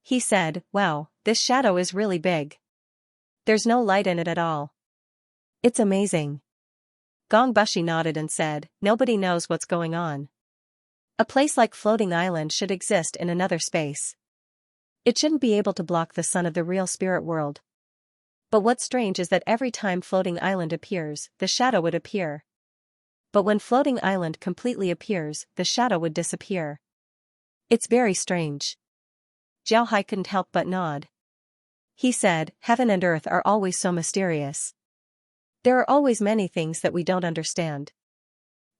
He said, "Wow, this shadow is really big. There's no light in it at all. It's amazing." Gong Bushi nodded and said, "Nobody knows what's going on. A place like Floating Island should exist in another space. It shouldn't be able to block the sun of the real spirit world. But what's strange is that every time Floating Island appears, the shadow would appear. But when floating island completely appears, the shadow would disappear. It's very strange. Zhao Hai couldn't help but nod. He said, heaven and earth are always so mysterious. There are always many things that we don't understand.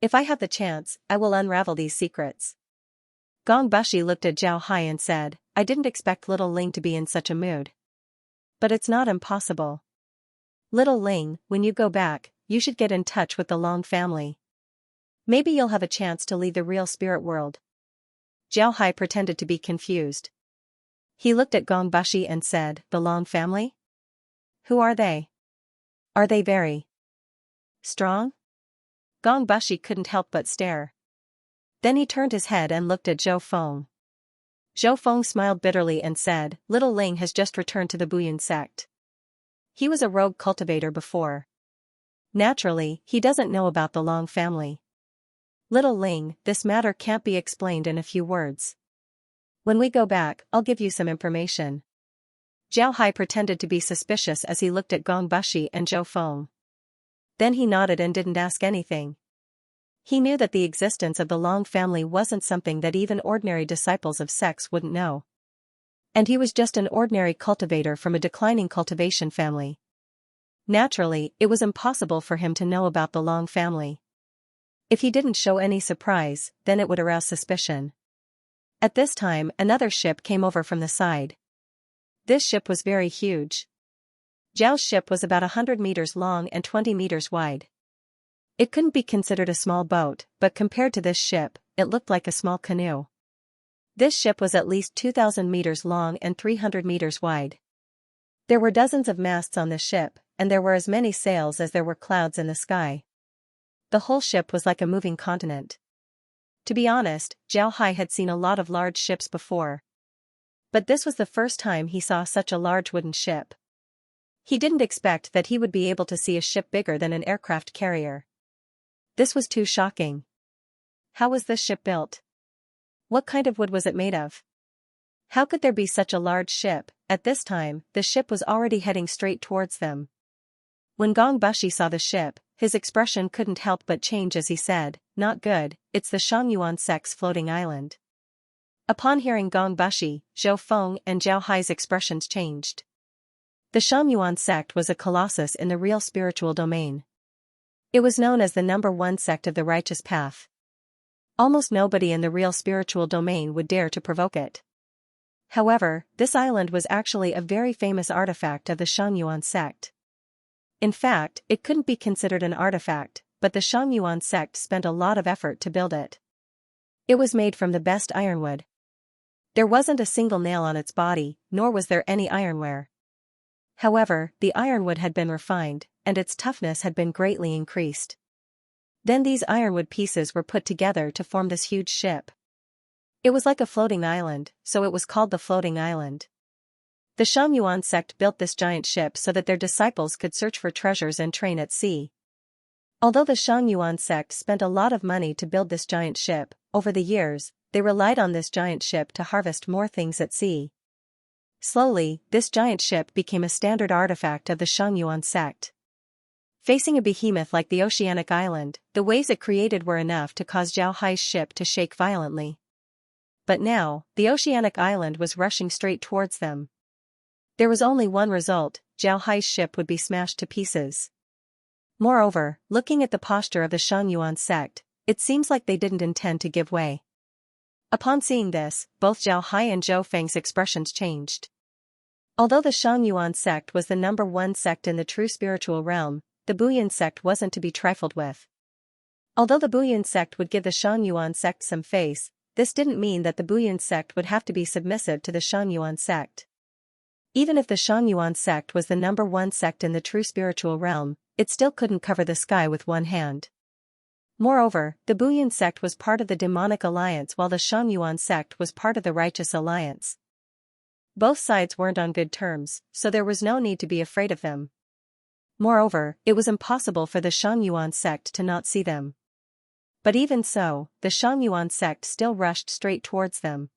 If I have the chance, I will unravel these secrets. Gong Bushi looked at Zhao Hai and said, I didn't expect little Ling to be in such a mood. But it's not impossible. Little Ling, when you go back, you should get in touch with the Long family. Maybe you'll have a chance to leave the real spirit world. Zhao Hai pretended to be confused. He looked at Gong Bushi and said, the Long family? Who are they? Are they very strong? Gong Bushi couldn't help but stare. Then he turned his head and looked at Zhou Feng. Zhou Feng smiled bitterly and said, Little Ling has just returned to the Buyuan sect. He was a rogue cultivator before. Naturally, he doesn't know about the Long family. Little Ling, this matter can't be explained in a few words. When we go back, I'll give you some information. Zhao Hai pretended to be suspicious as he looked at Gong Bushi and Zhou Feng. Then he nodded and didn't ask anything. He knew that the existence of the Long family wasn't something that even ordinary disciples of sects wouldn't know. And he was just an ordinary cultivator from a declining cultivation family. Naturally, it was impossible for him to know about the Long family. If he didn't show any surprise, then it would arouse suspicion. At this time, another ship came over from the side. This ship was very huge. Zhao's ship was about 100 meters long and 20 meters wide. It couldn't be considered a small boat, but compared to this ship, it looked like a small canoe. This ship was at least 2,000 meters long and 300 meters wide. There were dozens of masts on this ship, and there were as many sails as there were clouds in the sky. The whole ship was like a moving continent. To be honest, Zhao Hai had seen a lot of large ships before. But this was the first time he saw such a large wooden ship. He didn't expect that he would be able to see a ship bigger than an aircraft carrier. This was too shocking. How was this ship built? What kind of wood was it made of? How could there be such a large ship? At this time, the ship was already heading straight towards them. When Gong Bushi saw the ship, his expression couldn't help but change as he said, not good, it's the Xianxia sect's floating island. Upon hearing Gong Bushi, Zhou Feng and Zhao Hai's expressions changed. The Xianxia sect was a colossus in the real spiritual domain. It was known as the #1 sect of the righteous path. Almost nobody in the real spiritual domain would dare to provoke it. However, this island was actually a very famous artifact of the Xianxia sect. In fact, it couldn't be considered an artifact, but the Xianxia sect spent a lot of effort to build it. It was made from the best ironwood. There wasn't a single nail on its body, nor was there any ironware. However, the ironwood had been refined, and its toughness had been greatly increased. Then these ironwood pieces were put together to form this huge ship. It was like a floating island, so it was called the floating island. The Xianxia sect built this giant ship so that their disciples could search for treasures and train at sea. Although the Xianxia sect spent a lot of money to build this giant ship, over the years, they relied on this giant ship to harvest more things at sea. Slowly, this giant ship became a standard artifact of the Xianxia sect. Facing a behemoth like the oceanic island, the waves it created were enough to cause Zhao Hai's ship to shake violently. But now, the oceanic island was rushing straight towards them. There was only one result: Zhao Hai's ship would be smashed to pieces. Moreover, looking at the posture of the Xianxia sect, it seems like they didn't intend to give way. Upon seeing this, both Zhao Hai and Zhou Feng's expressions changed. Although the Xianxia sect was the #1 sect in the true spiritual realm, the Buyuan sect wasn't to be trifled with. Although the Buyuan sect would give the Xianxia sect some face, this didn't mean that the Buyuan sect would have to be submissive to the Xianxia sect. Even if the Xianxia sect was the #1 sect in the true spiritual realm, it still couldn't cover the sky with one hand. Moreover, the Buyuan sect was part of the demonic alliance while the Xianxia sect was part of the righteous alliance. Both sides weren't on good terms, so there was no need to be afraid of them. Moreover, it was impossible for the Xianxia sect to not see them. But even so, the Xianxia sect still rushed straight towards them.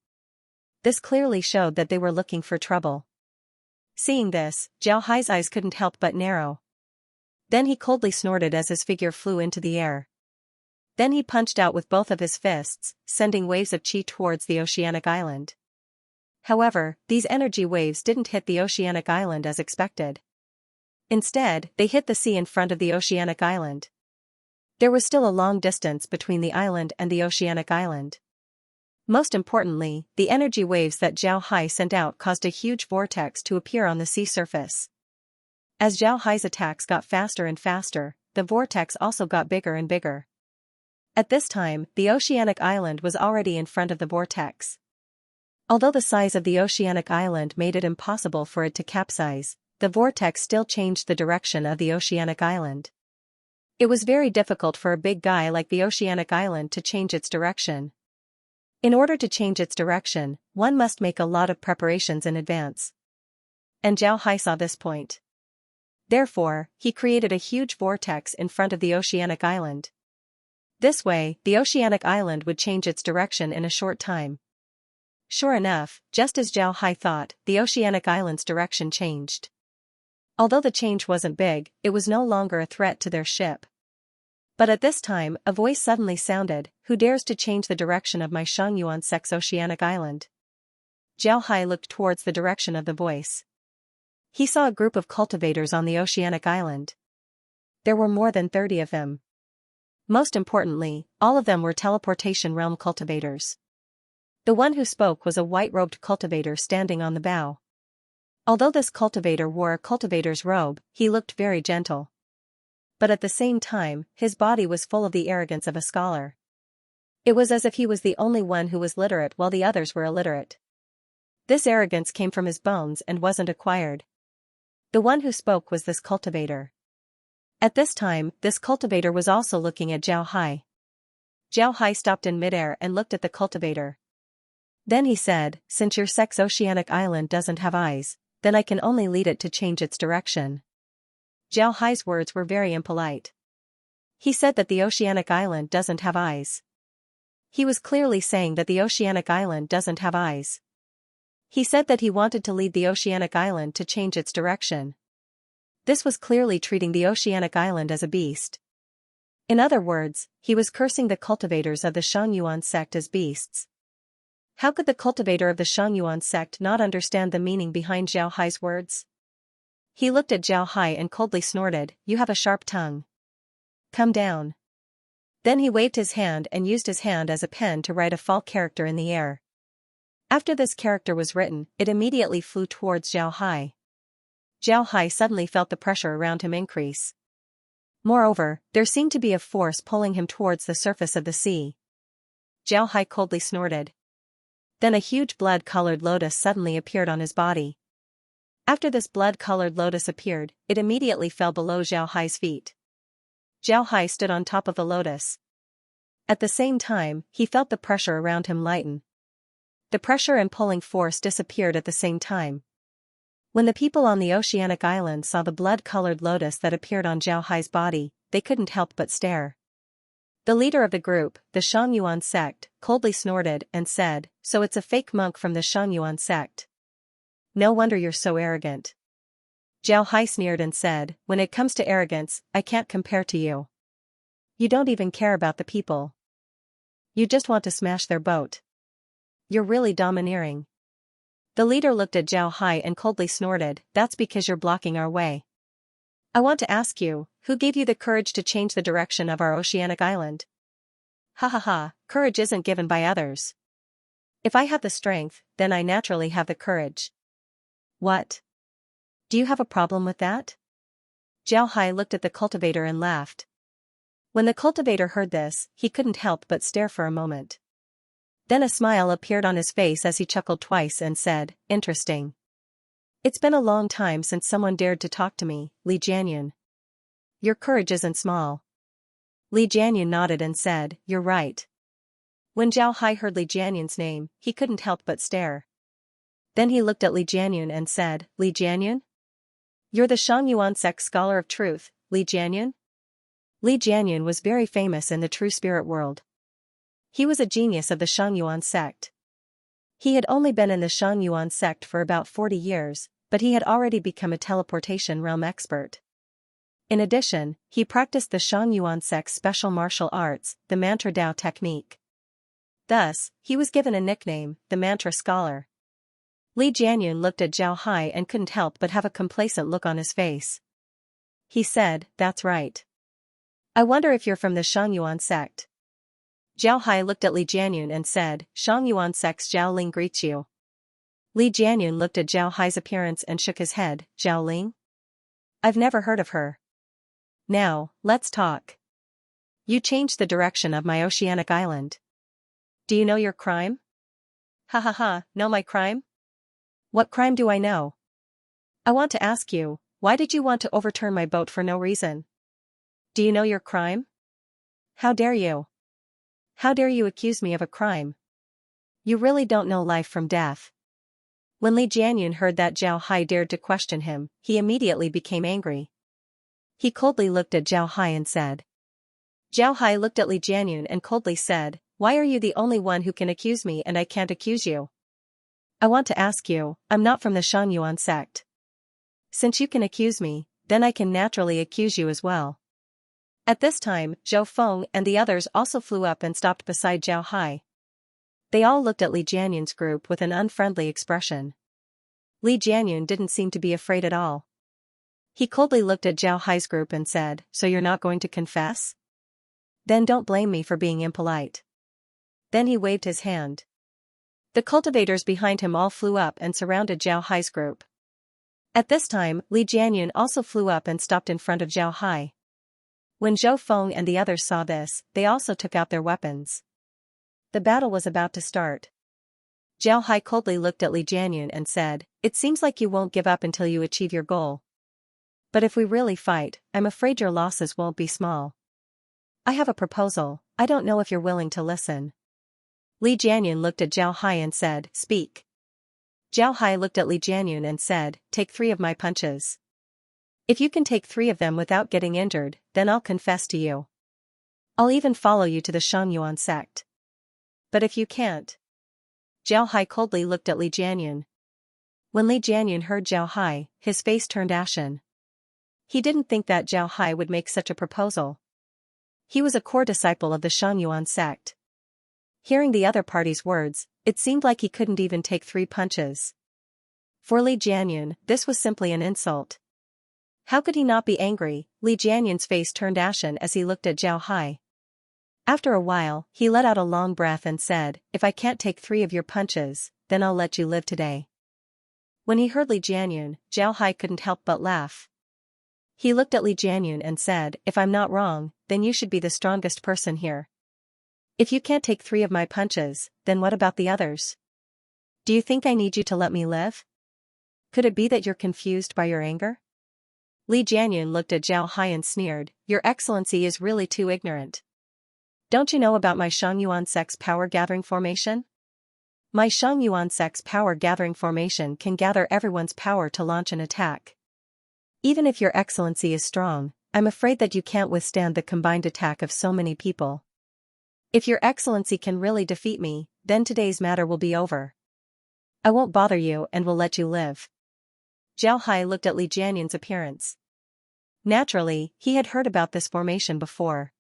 This clearly showed that they were looking for trouble. Seeing this, Zhao Hai's eyes couldn't help but narrow. Then he coldly snorted as his figure flew into the air. Then he punched out with both of his fists, sending waves of chi towards the oceanic island. However, these energy waves didn't hit the oceanic island as expected. Instead, they hit the sea in front of the oceanic island. There was still a long distance between the island and the oceanic island. Most importantly, the energy waves that Zhao Hai sent out caused a huge vortex to appear on the sea surface. As Zhao Hai's attacks got faster and faster, the vortex also got bigger and bigger. At this time, the oceanic island was already in front of the vortex. Although the size of the oceanic island made it impossible for it to capsize, the vortex still changed the direction of the oceanic island. It was very difficult for a big guy like the oceanic island to change its direction. In order to change its direction, one must make a lot of preparations in advance. And Zhao Hai saw this point. Therefore, he created a huge vortex in front of the oceanic island. This way, the oceanic island would change its direction in a short time. Sure enough, just as Zhao Hai thought, the oceanic island's direction changed. Although the change wasn't big, it was no longer a threat to their ship. But at this time, a voice suddenly sounded, "Who dares to change the direction of my Xianxia Sec's oceanic island?" Zhao Hai looked towards the direction of the voice. He saw a group of cultivators on the oceanic island. There were more than 30 of them. Most importantly, all of them were teleportation realm cultivators. The one who spoke was a white-robed cultivator standing on the bow. Although this cultivator wore a cultivator's robe, he looked very gentle. But at the same time, his body was full of the arrogance of a scholar. It was as if he was the only one who was literate while the others were illiterate. This arrogance came from his bones and wasn't acquired. The one who spoke was this cultivator. At this time, this cultivator was also looking at Zhao Hai. Zhao Hai stopped in midair and looked at the cultivator. Then he said, "Since your sec's oceanic island doesn't have eyes, then I can only lead it to change its direction." Zhao Hai's words were very impolite. He said that the oceanic island doesn't have eyes. He was clearly saying that the oceanic island doesn't have eyes. He said that he wanted to lead the oceanic island to change its direction. This was clearly treating the oceanic island as a beast. In other words, he was cursing the cultivators of the Xianxia sect as beasts. How could the cultivator of the Xianxia sect not understand the meaning behind Zhao Hai's words? He looked at Zhao Hai and coldly snorted, "You have a sharp tongue. Come down." Then he waved his hand and used his hand as a pen to write a fall character in the air. After this character was written, it immediately flew towards Zhao Hai. Zhao Hai suddenly felt the pressure around him increase. Moreover, there seemed to be a force pulling him towards the surface of the sea. Zhao Hai coldly snorted. Then a huge blood-colored lotus suddenly appeared on his body. After this blood-colored lotus appeared, it immediately fell below Zhao Hai's feet. Zhao Hai stood on top of the lotus. At the same time, he felt the pressure around him lighten. The pressure and pulling force disappeared at the same time. When the people on the oceanic island saw the blood-colored lotus that appeared on Zhao Hai's body, they couldn't help but stare. The leader of the group, the Xianxia sect, coldly snorted and said, "So it's a fake monk from the Xianxia sect. No wonder you're so arrogant." Zhao Hai sneered and said, "When it comes to arrogance, I can't compare to you. You don't even care about the people. You just want to smash their boat. You're really domineering." The leader looked at Zhao Hai and coldly snorted, "That's because you're blocking our way. I want to ask you, who gave you the courage to change the direction of our oceanic island?" "Ha ha ha, courage isn't given by others. If I have the strength, then I naturally have the courage." "What? Do you have a problem with that?" Zhao Hai looked at the cultivator and laughed. When the cultivator heard this, he couldn't help but stare for a moment. Then a smile appeared on his face as he chuckled twice and said, "Interesting. It's been a long time since someone dared to talk to me, Li Jianyun. Your courage isn't small." Li Jianyun nodded and said, "You're right." When Zhao Hai heard Li Jianyun's name, he couldn't help but stare. Then he looked at Li Jianyun and said, "Li Jianyun? You're the Xiangyuan sect scholar of truth, Li Jianyun?" Li Jianyun was very famous in the true spirit world. He was a genius of the Xiangyuan sect. He had only been in the Xiangyuan sect for about 40 years, but he had already become a teleportation realm expert. In addition, he practiced the Xiangyuan sect's special martial arts, the Mantra Dao technique. Thus, he was given a nickname, the Mantra Scholar. Li Jianyun looked at Zhao Hai and couldn't help but have a complacent look on his face. He said, "That's right. I wonder if you're from the Xiangyuan sect." Zhao Hai looked at Li Jianyun and said, "Xiangyuan sect's Zhao Ling greets you." Li Jianyun looked at Zhao Hai's appearance and shook his head. "Zhao Ling? I've never heard of her. Now, let's talk. You changed the direction of my oceanic island. Do you know your crime?" "Ha ha ha, know my crime? What crime do I know? I want to ask you, why did you want to overturn my boat for no reason? Do you know your crime? How dare you? How dare you accuse me of a crime? You really don't know life from death." When Li Jianyun heard that Zhao Hai dared to question him, he immediately became angry. He coldly looked at Zhao Hai and said. Zhao Hai looked at Li Jianyun and coldly said, "Why are you the only one who can accuse me and I can't accuse you? I want to ask you, I'm not from the Xiangyuan sect. Since you can accuse me, then I can naturally accuse you as well." At this time, Zhou Feng and the others also flew up and stopped beside Zhao Hai. They all looked at Li Jianyun's group with an unfriendly expression. Li Jianyun didn't seem to be afraid at all. He coldly looked at Zhao Hai's group and said, "So you're not going to confess? Then don't blame me for being impolite." Then he waved his hand. The cultivators behind him all flew up and surrounded Zhao Hai's group. At this time, Li Jianyun also flew up and stopped in front of Zhao Hai. When Zhou Feng and the others saw this, they also took out their weapons. The battle was about to start. Zhao Hai coldly looked at Li Jianyun and said, "It seems like you won't give up until you achieve your goal. But if we really fight, I'm afraid your losses won't be small. I have a proposal, I don't know if you're willing to listen." Li Jianyun looked at Zhao Hai and said, "Speak." Zhao Hai looked at Li Jianyun and said, "Take 3 of my punches. If you can take 3 of them without getting injured, then I'll confess to you. I'll even follow you to the Xiangyuan sect. But if you can't..." Zhao Hai coldly looked at Li Jianyun. When Li Jianyun heard Zhao Hai, his face turned ashen. He didn't think that Zhao Hai would make such a proposal. He was a core disciple of the Xiangyuan sect. Hearing the other party's words, it seemed like he couldn't even take 3 punches. For Li Jianyun, this was simply an insult. How could he not be angry? Li Jianyun's face turned ashen as he looked at Zhao Hai. After a while, he let out a long breath and said, "If I can't take 3 of your punches, then I'll let you live today." When he heard Li Jianyun, Zhao Hai couldn't help but laugh. He looked at Li Jianyun and said, "If I'm not wrong, then you should be the strongest person here. If you can't take 3 of my punches, then what about the others? Do you think I need you to let me live? Could it be that you're confused by your anger?" Li Jianyun looked at Zhao Hai and sneered, "Your Excellency is really too ignorant. Don't you know about my Xiangyuan sect's power-gathering formation? My Xiangyuan sect's power-gathering formation can gather everyone's power to launch an attack. Even if your Excellency is strong, I'm afraid that you can't withstand the combined attack of so many people. If your Excellency can really defeat me, then today's matter will be over. I won't bother you and will let you live." Zhao Hai looked at Li Jianyun's appearance. Naturally, he had heard about this formation before.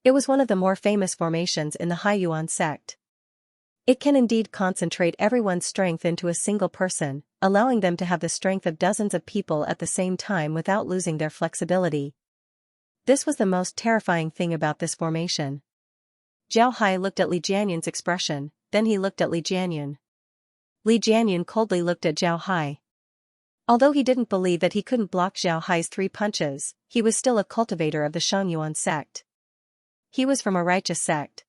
It was one of the more famous formations in the Haiyuan sect. It can indeed concentrate everyone's strength into a single person, allowing them to have the strength of dozens of people at the same time without losing their flexibility. This was the most terrifying thing about this formation. Zhao Hai looked at Li Jianyun's expression, then he looked at Li Jianyun. Li Jianyun coldly looked at Zhao Hai. Although he didn't believe that he couldn't block Zhao Hai's 3 punches, he was still a cultivator of the Xiangyuan sect. He was from a righteous sect.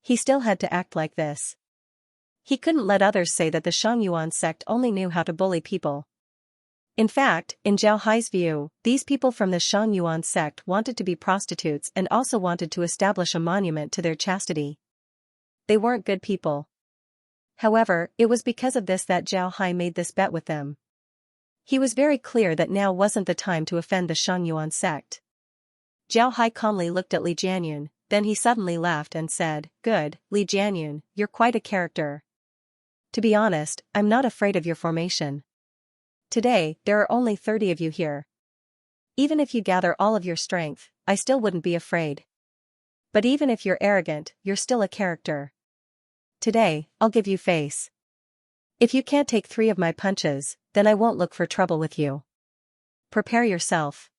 He still had to act like this. He couldn't let others say that the Xiangyuan sect only knew how to bully people. In fact, in Zhao Hai's view, these people from the Xiangyuan sect wanted to be prostitutes and also wanted to establish a monument to their chastity. They weren't good people. However, it was because of this that Zhao Hai made this bet with them. He was very clear that now wasn't the time to offend the Xiangyuan sect. Zhao Hai calmly looked at Li Jianyun, then he suddenly laughed and said, "Good, Li Jianyun, you're quite a character. To be honest, I'm not afraid of your formation. Today, there are only 30 of you here. Even if you gather all of your strength, I still wouldn't be afraid. But even if you're arrogant, you're still a character. Today, I'll give you face. If you can't take 3 of my punches, then I won't look for trouble with you. Prepare yourself.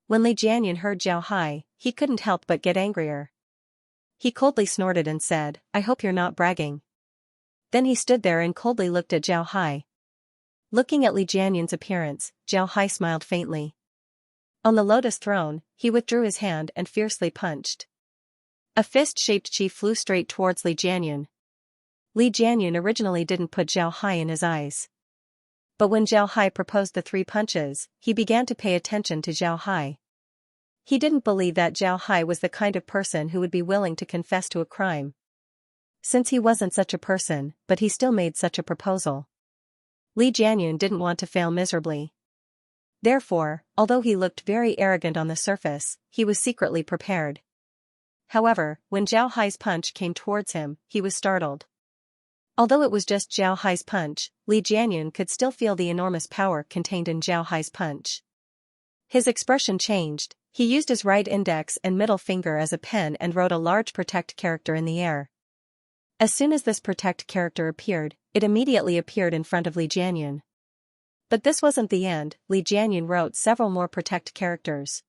When Li Jianyan heard Zhao Hai, he couldn't help but get angrier. He coldly snorted and said, I hope you're not bragging. Then he stood there and coldly looked at Zhao Hai. Looking at Li Jianyan's appearance, Zhao Hai smiled faintly. On the lotus throne, he withdrew his hand and fiercely punched. A fist-shaped chi flew straight towards Li Jianyan. Li Jianyan originally didn't put Zhao Hai in his eyes. But when Zhao Hai proposed the 3 punches, he began to pay attention to Zhao Hai. He didn't believe that Zhao Hai was the kind of person who would be willing to confess to a crime. Since he wasn't such a person, but he still made such a proposal. Li Jianyan didn't want to fail miserably. Therefore, although he looked very arrogant on the surface, he was secretly prepared. However, when Zhao Hai's punch came towards him, he was startled. Although it was just Zhao Hai's punch, Li Jianyan could still feel the enormous power contained in Zhao Hai's punch. His expression changed. He used his right index and middle finger as a pen and wrote a large protect character in the air. As soon as this protect character appeared, it immediately appeared in front of Li Jianyan. But this wasn't the end. Li Jianyan wrote several more protect characters.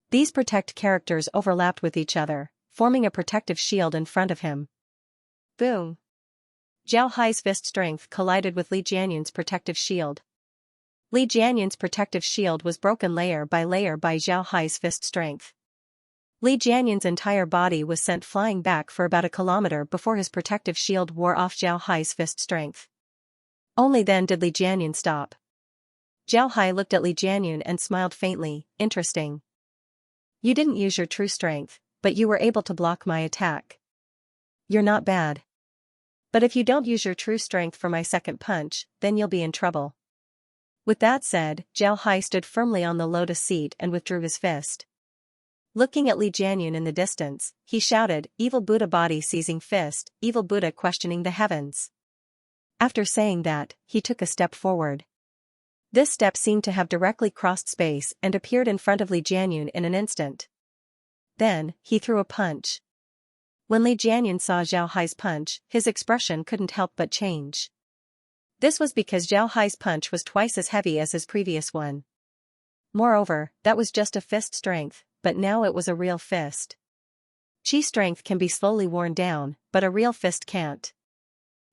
These protect characters overlapped with each other, forming a protective shield in front of him. Boom! Zhao Hai's fist strength collided with Li Jianyan's protective shield. Li Jianyan's protective shield was broken layer by Zhao Hai's fist strength. Li Jianyan's entire body was sent flying back for about a kilometer before his protective shield wore off Zhao Hai's fist strength. Only then did Li Jianyan stop. Zhao Hai looked at Li Jianyan and smiled faintly. Interesting. You didn't use your true strength, but you were able to block my attack. You're not bad. But if you don't use your true strength for my second punch, then you'll be in trouble. With that said, Zhao Hai stood firmly on the lotus seat and withdrew his fist. Looking at Li Jianyan in the distance, he shouted, Evil Buddha body seizing fist, evil Buddha questioning the heavens. After saying that, he took a step forward. This step seemed to have directly crossed space and appeared in front of Li Jianyan in an instant. Then, he threw a punch. When Li Jianyan saw Zhao Hai's punch, his expression couldn't help but change. This was because Zhao Hai's punch was twice as heavy as his previous one. Moreover, that was just a fist strength, but now it was a real fist. Chi strength can be slowly worn down, but a real fist can't.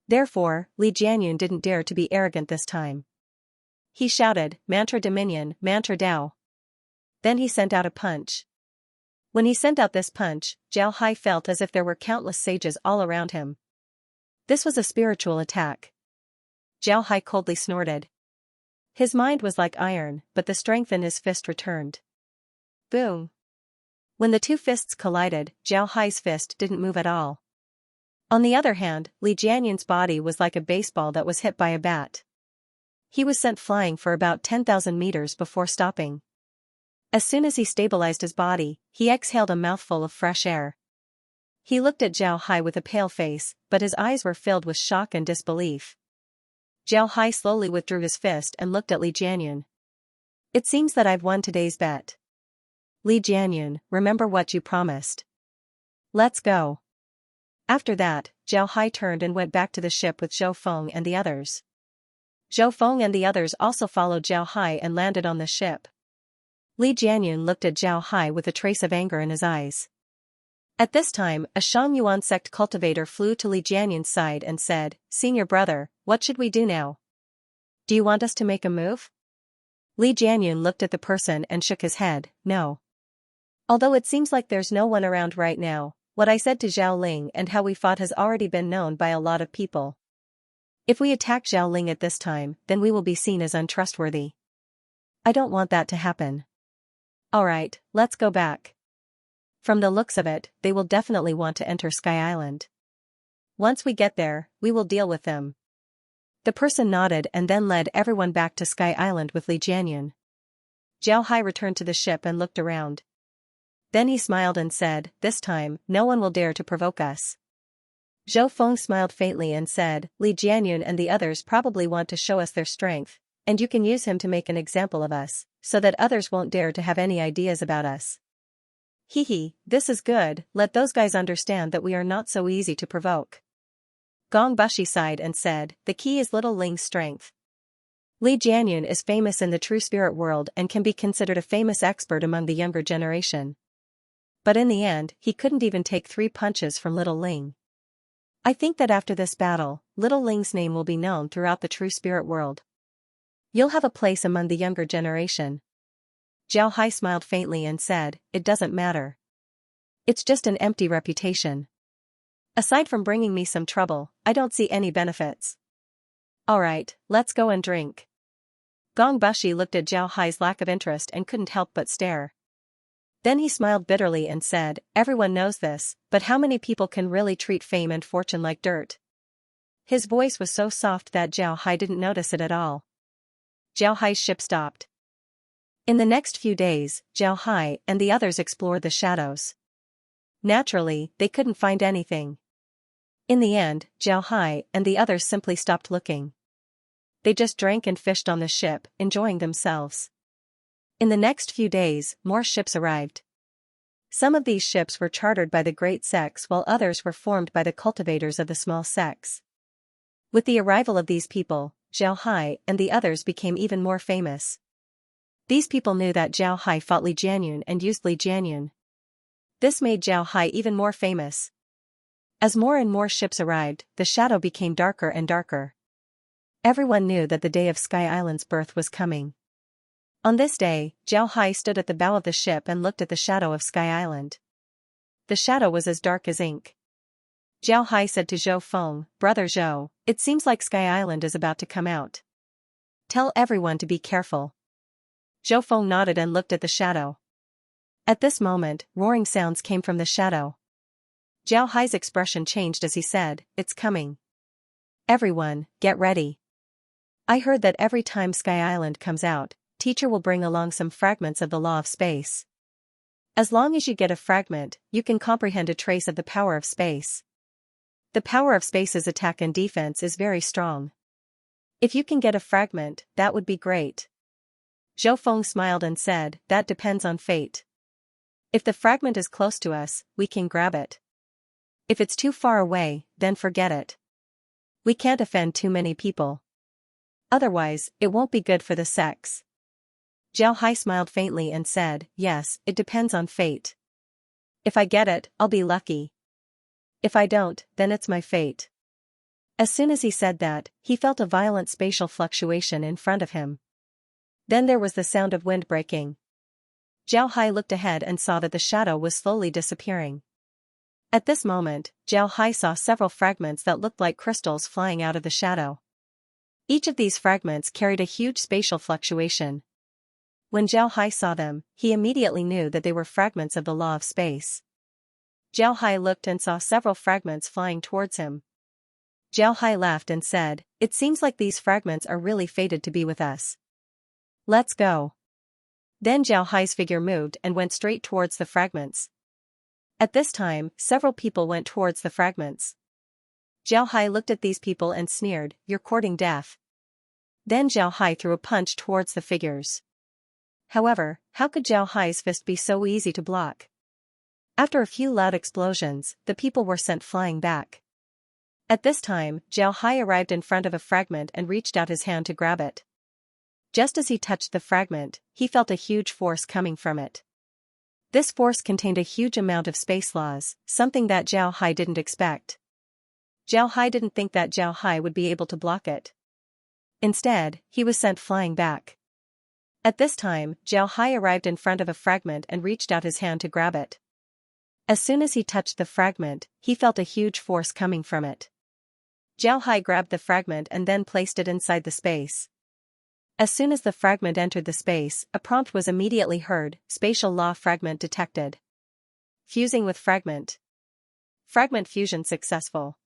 Therefore, Li Jianyan didn't dare to be arrogant this time. He shouted, Mantra Dominion, Mantra Dao. Then he sent out a punch. When he sent out this punch, Zhao Hai felt as if there were countless sages all around him. This was a spiritual attack. Zhao Hai coldly snorted. His mind was like iron, but the strength in his fist returned. Boom! When the 2 fists collided, Zhao Hai's fist didn't move at all. On the other hand, Li Jianyan's body was like a baseball that was hit by a bat. He was sent flying for about 10,000 meters before stopping. As soon as he stabilized his body, he exhaled a mouthful of fresh air. He looked at Zhao Hai with a pale face, but his eyes were filled with shock and disbelief. Zhao Hai slowly withdrew his fist and looked at Li Jianyan. It seems that I've won today's bet. Li Jianyan, remember what you promised. Let's go. After that, Zhao Hai turned and went back to the ship with Zhou Feng and the others. Zhou Feng and the others also followed Zhao Hai and landed on the ship. Li Jianyan looked at Zhao Hai with a trace of anger in his eyes. At this time, a Xiangyuan sect cultivator flew to Li Jianyan's side and said, Senior brother, what should we do now? Do you want us to make a move? Li Jianyan looked at the person and shook his head, no. Although it seems like there's no one around right now, what I said to Zhao Ling and how we fought has already been known by a lot of people. If we attack Zhao Ling at this time, then we will be seen as untrustworthy. I don't want that to happen. Alright, let's go back. From the looks of it, they will definitely want to enter Sky Island. Once we get there, we will deal with them. The person nodded and then led everyone back to Sky Island with Li Jianyan. Zhao Hai returned to the ship and looked around. Then he smiled and said, This time, no one will dare to provoke us. Zhou Feng smiled faintly and said, Li Jianyan and the others probably want to show us their strength, and you can use him to make an example of us. so that others won't dare to have any ideas about us. Hee, this is good, let those guys understand that we are not so easy to provoke. Gong Bushi sighed and said, the key is little Ling's strength. Li Jianyun is famous in the true spirit world and can be considered a famous expert among the younger generation. But in the end, he couldn't even take 3 punches from little Ling. I think that after this battle, little Ling's name will be known throughout the true spirit world. You'll have a place among the younger generation. Zhao Hai smiled faintly and said, it doesn't matter. It's just an empty reputation. Aside from bringing me some trouble, I don't see any benefits. Alright, let's go and drink. Gong Bushi looked at Zhao Hai's lack of interest and couldn't help but stare. Then he smiled bitterly and said, everyone knows this, but how many people can really treat fame and fortune like dirt? His voice was so soft that Zhao Hai didn't notice it at all. Zhao Hai's ship stopped. In the next few days, Zhao Hai and the others explored the shadows. Naturally, they couldn't find anything. In the end, Zhao Hai and the others simply stopped looking. They just drank and fished on the ship, enjoying themselves. In the next few days, more ships arrived. Some of these ships were chartered by the great sects while others were formed by the cultivators of the small sects. With the arrival of these people, Zhao Hai and the others became even more famous. These people knew that Zhao Hai fought Li Jianyun and used Li Jianyun. This made Zhao Hai even more famous. As more and more ships arrived, the shadow became darker and darker. Everyone knew that the day of Sky Island's birth was coming. On this day, Zhao Hai stood at the bow of the ship and looked at the shadow of Sky Island. The shadow was as dark as ink. Zhao Hai said to Zhou Feng, Brother Zhou, it seems like Sky Island is about to come out. Tell everyone to be careful. Zhou Feng nodded and looked at the shadow. At this moment, roaring sounds came from the shadow. Zhao Hai's expression changed as he said, it's coming. Everyone, get ready. I heard that every time Sky Island comes out, teacher will bring along some fragments of the law of space. As long as you get a fragment, you can comprehend a trace of the power of space. The power of space's attack and defense is very strong. If you can get a fragment, that would be great. Zhou Feng smiled and said, that depends on fate. If the fragment is close to us, we can grab it. If it's too far away, then forget it. We can't offend too many people. Otherwise, it won't be good for the sects. Zhao Hai smiled faintly and said, yes, it depends on fate. If I get it, I'll be lucky. If I don't, then it's my fate. As soon as he said that, he felt a violent spatial fluctuation in front of him. Then there was the sound of wind breaking. Zhao Hai looked ahead and saw that the shadow was slowly disappearing. At this moment, Zhao Hai saw several fragments that looked like crystals flying out of the shadow. Each of these fragments carried a huge spatial fluctuation. When Zhao Hai saw them, he immediately knew that they were fragments of the law of space. Zhao Hai looked and saw several fragments flying towards him. Zhao Hai laughed and said, it seems like these fragments are really fated to be with us. Let's go. Then Zhao Hai's figure moved and went straight towards the fragments. At this time, several people went towards the fragments. Zhao Hai looked at these people and sneered, you're courting death. Then Zhao Hai threw a punch towards the figures. However, how could Zhao Hai's fist be so easy to block? After a few loud explosions, the people were sent flying back. At this time, Zhao Hai arrived in front of a fragment and reached out his hand to grab it. Just as he touched the fragment, he felt a huge force coming from it. This force contained a huge amount of space laws, something that Zhao Hai didn't expect. Zhao Hai didn't think that Zhao Hai would be able to block it. Instead, he was sent flying back. At this time, Zhao Hai arrived in front of a fragment and reached out his hand to grab it. As soon as he touched the fragment, he felt a huge force coming from it. Zhao Hai grabbed the fragment and then placed it inside the space. As soon as the fragment entered the space, a prompt was immediately heard, spatial law fragment detected. Fusing with fragment. Fragment fusion successful.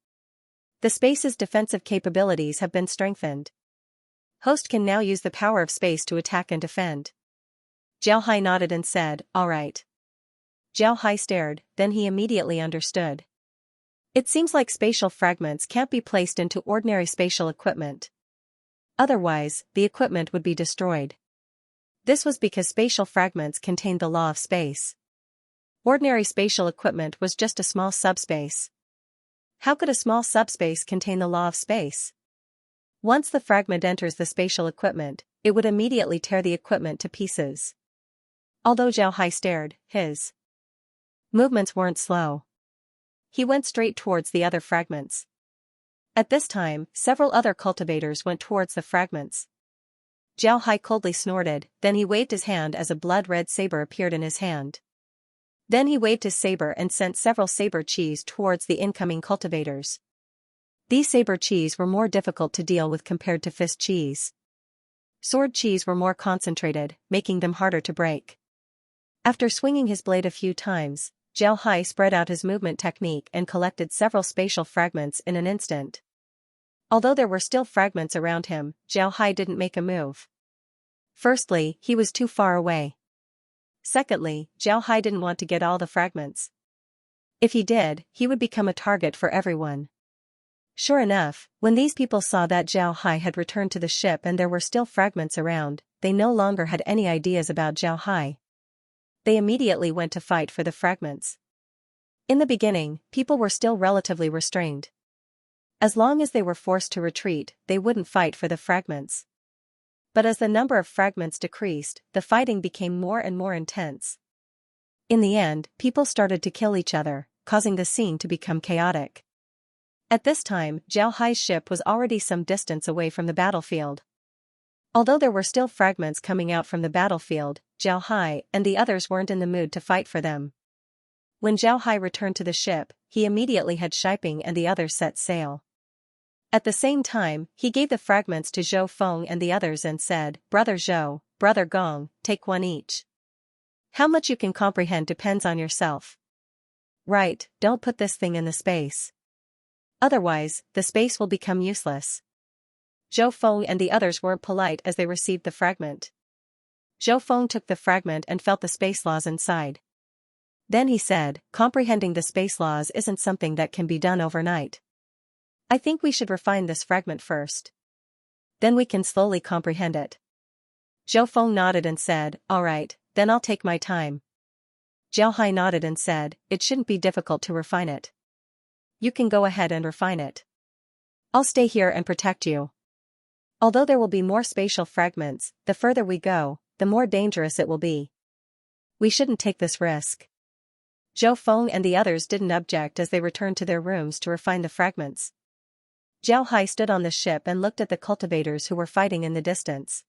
The space's defensive capabilities have been strengthened. Host can now use the power of space to attack and defend. Zhao Hai nodded and said, all right. Zhao Hai stared, then he immediately understood. It seems like spatial fragments can't be placed into ordinary spatial equipment. Otherwise, the equipment would be destroyed. This was because spatial fragments contained the law of space. Ordinary spatial equipment was just a small subspace. How could a small subspace contain the law of space? Once the fragment enters the spatial equipment, it would immediately tear the equipment to pieces. Although Zhao Hai stared, his movements weren't slow. He went straight towards the other fragments. At this time, several other cultivators went towards the fragments. Zhao Hai coldly snorted, then he waved his hand as a blood-red saber appeared in his hand. Then he waved his saber and sent several saber chis towards the incoming cultivators. These saber chis were more difficult to deal with compared to fist chis. Sword chis were more concentrated, making them harder to break. After swinging his blade a few times, Zhao Hai spread out his movement technique and collected several spatial fragments in an instant. Although there were still fragments around him, Zhao Hai didn't make a move. Firstly, he was too far away. Secondly, Zhao Hai didn't want to get all the fragments. If he did, he would become a target for everyone. Sure enough, when these people saw that Zhao Hai had returned to the ship and there were still fragments around, they no longer had any ideas about Zhao Hai. They immediately went to fight for the fragments. In the beginning, people were still relatively restrained. As long as they were forced to retreat, they wouldn't fight for the fragments. But as the number of fragments decreased, the fighting became more and more intense. In the end, people started to kill each other, causing the scene to become chaotic. At this time, Zhao Hai's ship was already some distance away from the battlefield. Although there were still fragments coming out from the battlefield, Zhao Hai and the others weren't in the mood to fight for them. When Zhao Hai returned to the ship, he immediately had Shiping and the others set sail. At the same time, he gave the fragments to Zhou Feng and the others and said, "Brother Zhou, Brother Gong, take one each. How much you can comprehend depends on yourself. Right, don't put this thing in the space. Otherwise, the space will become useless." Zhou Feng and the others weren't polite as they received the fragment. Zhou Feng took the fragment and felt the space laws inside. Then he said, "Comprehending the space laws isn't something that can be done overnight. I think we should refine this fragment first. Then we can slowly comprehend it." Zhou Feng nodded and said, "All right, then I'll take my time." Zhao Hai nodded and said, "It shouldn't be difficult to refine it. You can go ahead and refine it. I'll stay here and protect you. Although there will be more spatial fragments, the further we go, the more dangerous it will be. We shouldn't take this risk." Zhou Feng and the others didn't object as they returned to their rooms to refine the fragments. Zhao Hai stood on the ship and looked at the cultivators who were fighting in the distance.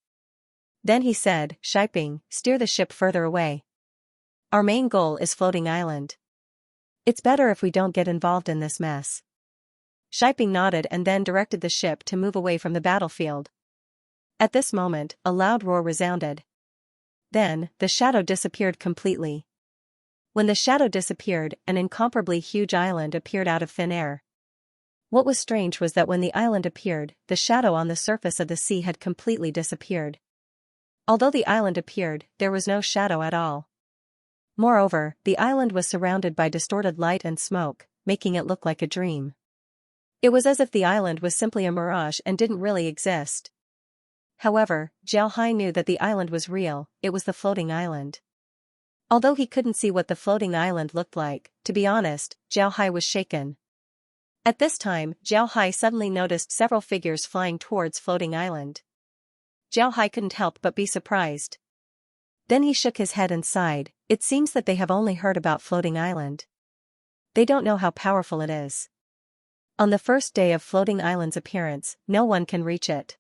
Then he said, "Shiping, steer the ship further away. Our main goal is Floating Island. It's better if we don't get involved in this mess." Shiping nodded and then directed the ship to move away from the battlefield. At this moment, a loud roar resounded. Then, the shadow disappeared completely. When the shadow disappeared, an incomparably huge island appeared out of thin air. What was strange was that when the island appeared, the shadow on the surface of the sea had completely disappeared. Although the island appeared, there was no shadow at all. Moreover, the island was surrounded by distorted light and smoke, making it look like a dream. It was as if the island was simply a mirage and didn't really exist. However, Zhao Hai knew that the island was real, it was the floating island. Although he couldn't see what the floating island looked like, to be honest, Zhao Hai was shaken. At this time, Zhao Hai suddenly noticed several figures flying towards Floating Island. Zhao Hai couldn't help but be surprised. Then he shook his head and sighed, "It seems that they have only heard about Floating Island. They don't know how powerful it is. On the first day of Floating Island's appearance, no one can reach it.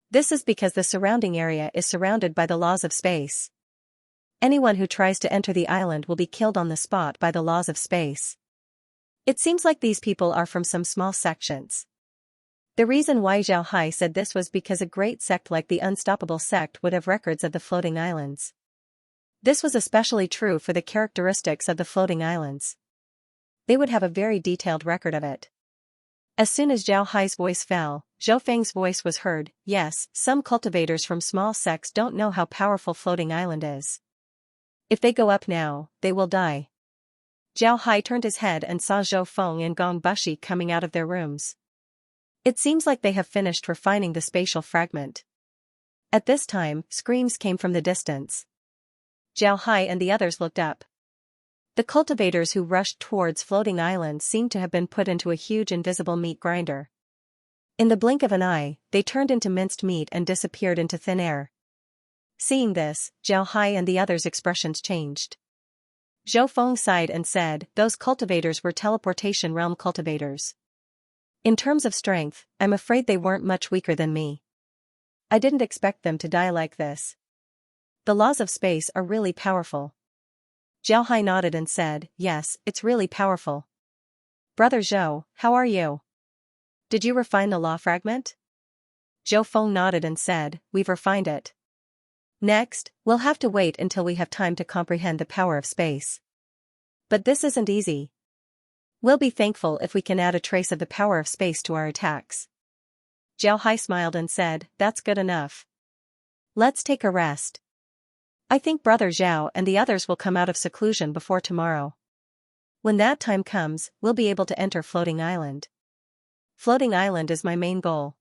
This is because the surrounding area is surrounded by the laws of space. Anyone who tries to enter the island will be killed on the spot by the laws of space. It seems like these people are from some small sections." The reason why Zhao Hai said this was because a great sect like the Unstoppable sect would have records of the floating islands. This was especially true for the characteristics of the floating islands. They would have a very detailed record of it. As soon as Zhao Hai's voice fell, Zhou Feng's voice was heard. "Yes, some cultivators from small sects don't know how powerful Floating Island is. If they go up now, they will die." Zhao Hai turned his head and saw Zhou Feng and Gong Bushi coming out of their rooms. It seems like they have finished refining the spatial fragment. At this time, screams came from the distance. Zhao Hai and the others looked up. The cultivators who rushed towards floating islands seemed to have been put into a huge invisible meat grinder. In the blink of an eye, they turned into minced meat and disappeared into thin air. Seeing this, Zhao Hai and the others' expressions changed. Zhou Feng sighed and said, "Those cultivators were teleportation realm cultivators. In terms of strength, I'm afraid they weren't much weaker than me. I didn't expect them to die like this. The laws of space are really powerful." Zhao Hai nodded and said, "Yes, it's really powerful. Brother Zhou, how are you? Did you refine the law fragment?" Zhou Feng nodded and said, "We've refined it. Next, we'll have to wait until we have time to comprehend the power of space. But this isn't easy. We'll be thankful if we can add a trace of the power of space to our attacks." Zhao Hai smiled and said, "That's good enough. Let's take a rest. I think Brother Zhao and the others will come out of seclusion before tomorrow. When that time comes, we'll be able to enter Floating Island. Floating Island is my main goal.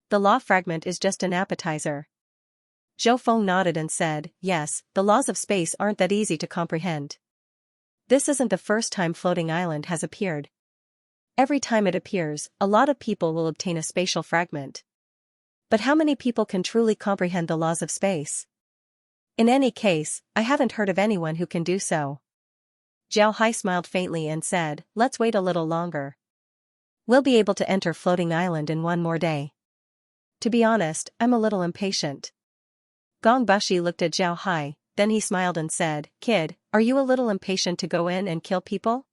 The law fragment is just an appetizer." Zhou Feng nodded and said, "Yes, the laws of space aren't that easy to comprehend. This isn't the first time Floating Island has appeared. Every time it appears, a lot of people will obtain a spatial fragment. But how many people can truly comprehend the laws of space? In any case, I haven't heard of anyone who can do so." Zhao Hai smiled faintly and said, "Let's wait a little longer. We'll be able to enter Floating Island in one more day. To be honest, I'm a little impatient." Gong Bushi looked at Zhao Hai, then he smiled and said, "Kid, are you a little impatient to go in and kill people?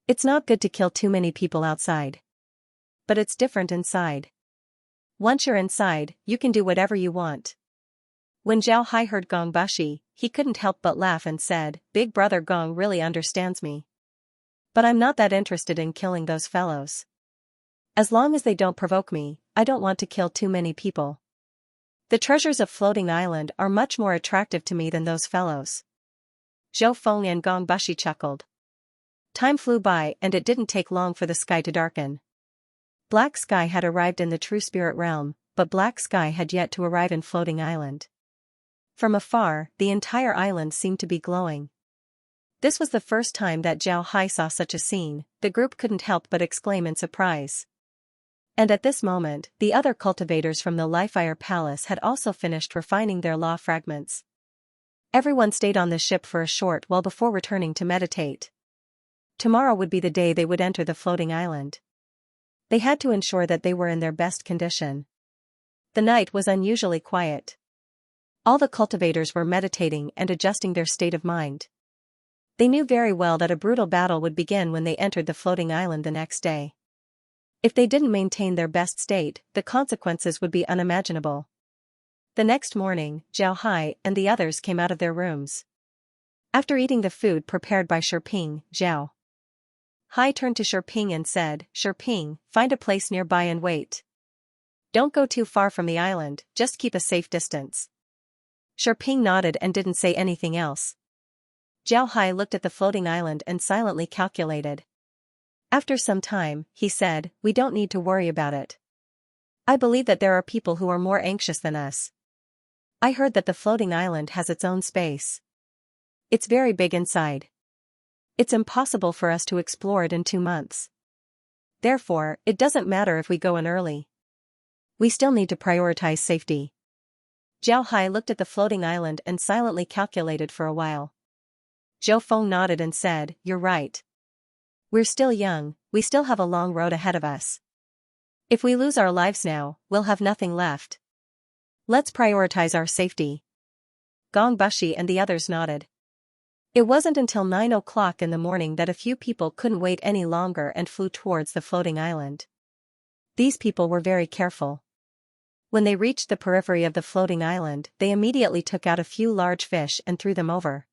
It's not good to kill too many people outside. But it's different inside. Once you're inside, you can do whatever you want." When Zhao Hai heard Gong Bushi, he couldn't help but laugh and said, "Big brother Gong really understands me. But I'm not that interested in killing those fellows. As long as they don't provoke me, I don't want to kill too many people. The treasures of Floating Island are much more attractive to me than those fellows." Zhou Feng and Gong Bushi chuckled. Time flew by and it didn't take long for the sky to darken. Black Sky had arrived in the True Spirit realm, but Black Sky had yet to arrive in Floating Island. From afar, the entire island seemed to be glowing. This was the first time that Zhao Hai saw such a scene. The group couldn't help but exclaim in surprise. And at this moment, the other cultivators from the Lifire Palace had also finished refining their law fragments. Everyone stayed on the ship for a short while before returning to meditate. Tomorrow would be the day they would enter the Floating Island. They had to ensure that they were in their best condition. The night was unusually quiet. All the cultivators were meditating and adjusting their state of mind. They knew very well that a brutal battle would begin when they entered the Floating Island the next day. If they didn't maintain their best state, the consequences would be unimaginable. The next morning, Zhao Hai and the others came out of their rooms. After eating the food prepared by Shiping, Zhao Hai turned to Shiping and said, "Shiping, find a place nearby and wait. Don't go too far from the island, just keep a safe distance." Shiping nodded and didn't say anything else. Zhao Hai looked at the floating island and silently calculated. After some time, he said, "We don't need to worry about it. I believe that there are people who are more anxious than us. I heard that the floating island has its own space. It's very big inside. It's impossible for us to explore it in 2 months. Therefore, it doesn't matter if we go in early. We still need to prioritize safety." Zhao Hai looked at the floating island and silently calculated for a while. Zhou Feng nodded and said, "You're right. We're still young, we still have a long road ahead of us. If we lose our lives now, we'll have nothing left. Let's prioritize our safety." Gong Bushi and the others nodded. It wasn't until 9 o'clock in the morning that a few people couldn't wait any longer and flew towards the floating island. These people were very careful. When they reached the periphery of the floating island, they immediately took out a few large fish and threw them over.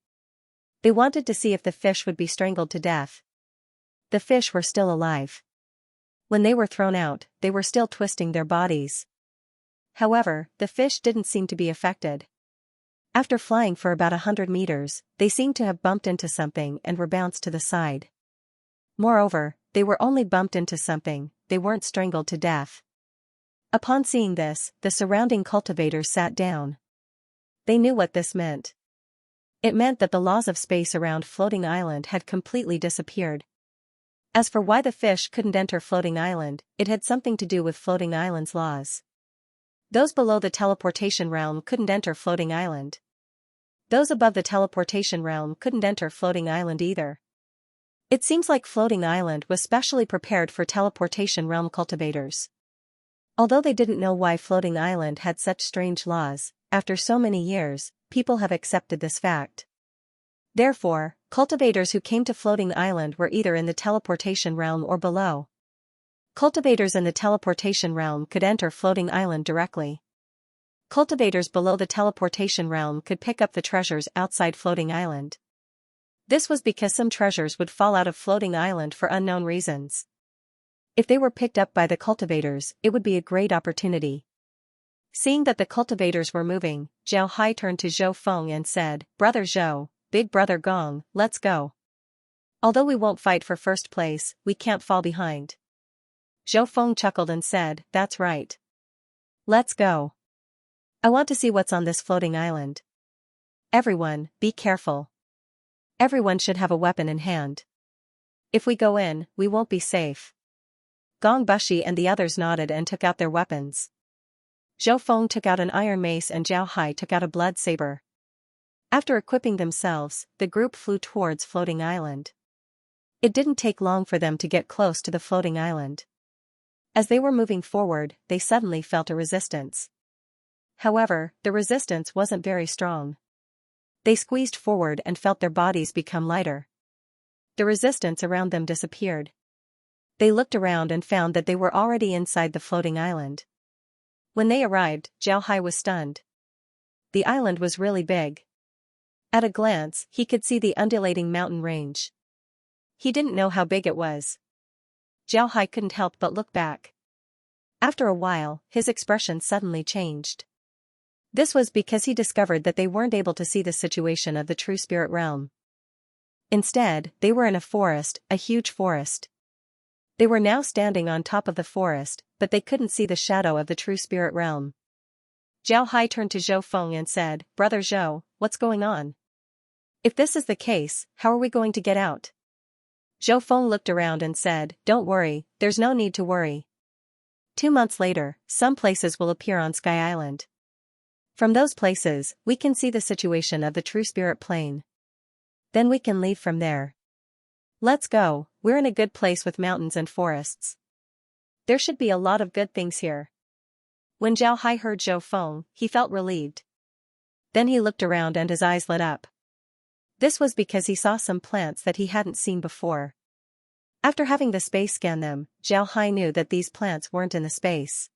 They wanted to see if the fish would be strangled to death. The fish were still alive. When they were thrown out, they were still twisting their bodies. However, the fish didn't seem to be affected. After flying for about 100 meters, they seemed to have bumped into something and were bounced to the side. Moreover, they were only bumped into something, they weren't strangled to death. Upon seeing this, the surrounding cultivators sat down. They knew what this meant. It meant that the laws of space around Floating Island had completely disappeared. As for why the fish couldn't enter Floating Island, it had something to do with Floating Island's laws. Those below the teleportation realm couldn't enter Floating Island. Those above the teleportation realm couldn't enter Floating Island either. It seems like Floating Island was specially prepared for teleportation realm cultivators. Although they didn't know why Floating Island had such strange laws, after so many years, people have accepted this fact. Therefore, cultivators who came to Floating Island were either in the teleportation realm or below. Cultivators in the teleportation realm could enter Floating Island directly. Cultivators below the teleportation realm could pick up the treasures outside Floating Island. This was because some treasures would fall out of Floating Island for unknown reasons. If they were picked up by the cultivators, it would be a great opportunity. Seeing that the cultivators were moving, Zhao Hai turned to Zhou Feng and said, "Brother Zhou, Big Brother Gong, let's go. Although we won't fight for first place, we can't fall behind." Zhou Feng chuckled and said, "That's right. Let's go. I want to see what's on this floating island. Everyone, be careful. Everyone should have a weapon in hand. If we go in, we won't be safe." Gong Bushi and the others nodded and took out their weapons. Zhou Feng took out an iron mace and Zhao Hai took out a blood saber. After equipping themselves, the group flew towards Floating Island. It didn't take long for them to get close to the floating island. As they were moving forward, they suddenly felt a resistance. However, the resistance wasn't very strong. They squeezed forward and felt their bodies become lighter. The resistance around them disappeared. They looked around and found that they were already inside the floating island. When they arrived, Zhao Hai was stunned. The island was really big. At a glance, he could see the undulating mountain range. He didn't know how big it was. Zhao Hai couldn't help but look back. After a while, his expression suddenly changed. This was because he discovered that they weren't able to see the situation of the true spirit realm. Instead, they were in a forest, a huge forest. They were now standing on top of the forest, but they couldn't see the shadow of the true spirit realm. Zhao Hai turned to Zhou Feng and said, "Brother Zhou, what's going on? If this is the case, how are we going to get out?" Zhou Feng looked around and said, "Don't worry, there's no need to worry. 2 months later, some places will appear on Sky Island. From those places, we can see the situation of the true spirit plane. Then we can leave from there. Let's go, we're in a good place with mountains and forests. There should be a lot of good things here." When Zhao Hai heard Zhou Feng, he felt relieved. Then he looked around and his eyes lit up. This was because he saw some plants that he hadn't seen before. After having the space scan them, Zhao Hai knew that these plants weren't in the space.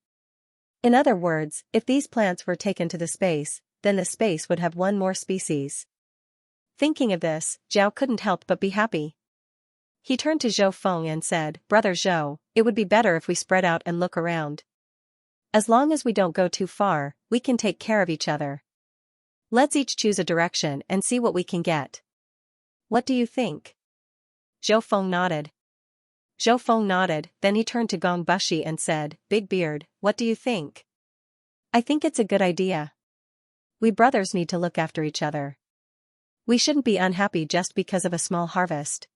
In other words, if these plants were taken to the space, then the space would have one more species. Thinking of this, Zhao couldn't help but be happy. He turned to Zhou Feng and said, "Brother Zhou, it would be better if we spread out and look around. As long as we don't go too far, we can take care of each other. Let's each choose a direction and see what we can get. What do you think?" Zhou Feng nodded. Zhou Feng nodded, then he turned to Gong Bushi and said, "Big Beard, what do you think?" "I think it's a good idea. We brothers need to look after each other. We shouldn't be unhappy just because of a small harvest.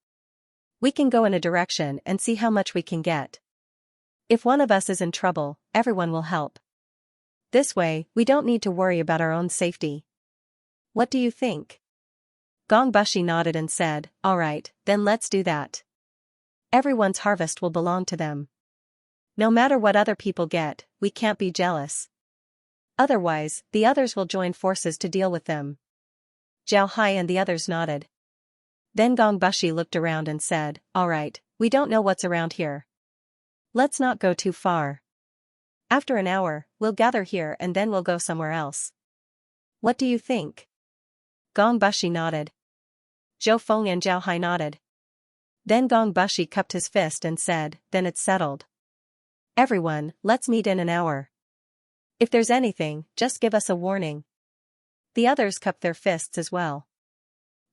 We can go in a direction and see how much we can get. If one of us is in trouble, everyone will help. This way, we don't need to worry about our own safety. What do you think?" Gong Bushi nodded and said, "All right, then let's do that. Everyone's harvest will belong to them. No matter what other people get, we can't be jealous. Otherwise, the others will join forces to deal with them." Zhao Hai and the others nodded. Then Gong Bushi looked around and said, "All right, we don't know what's around here. Let's not go too far. After an hour, we'll gather here and then we'll go somewhere else. What do you think?" Gong Bushi nodded. Zhou Feng and Zhao Hai nodded. Then Gong Bushi cupped his fist and said, "Then it's settled. Everyone, let's meet in an hour. If there's anything, just give us a warning." The others cupped their fists as well.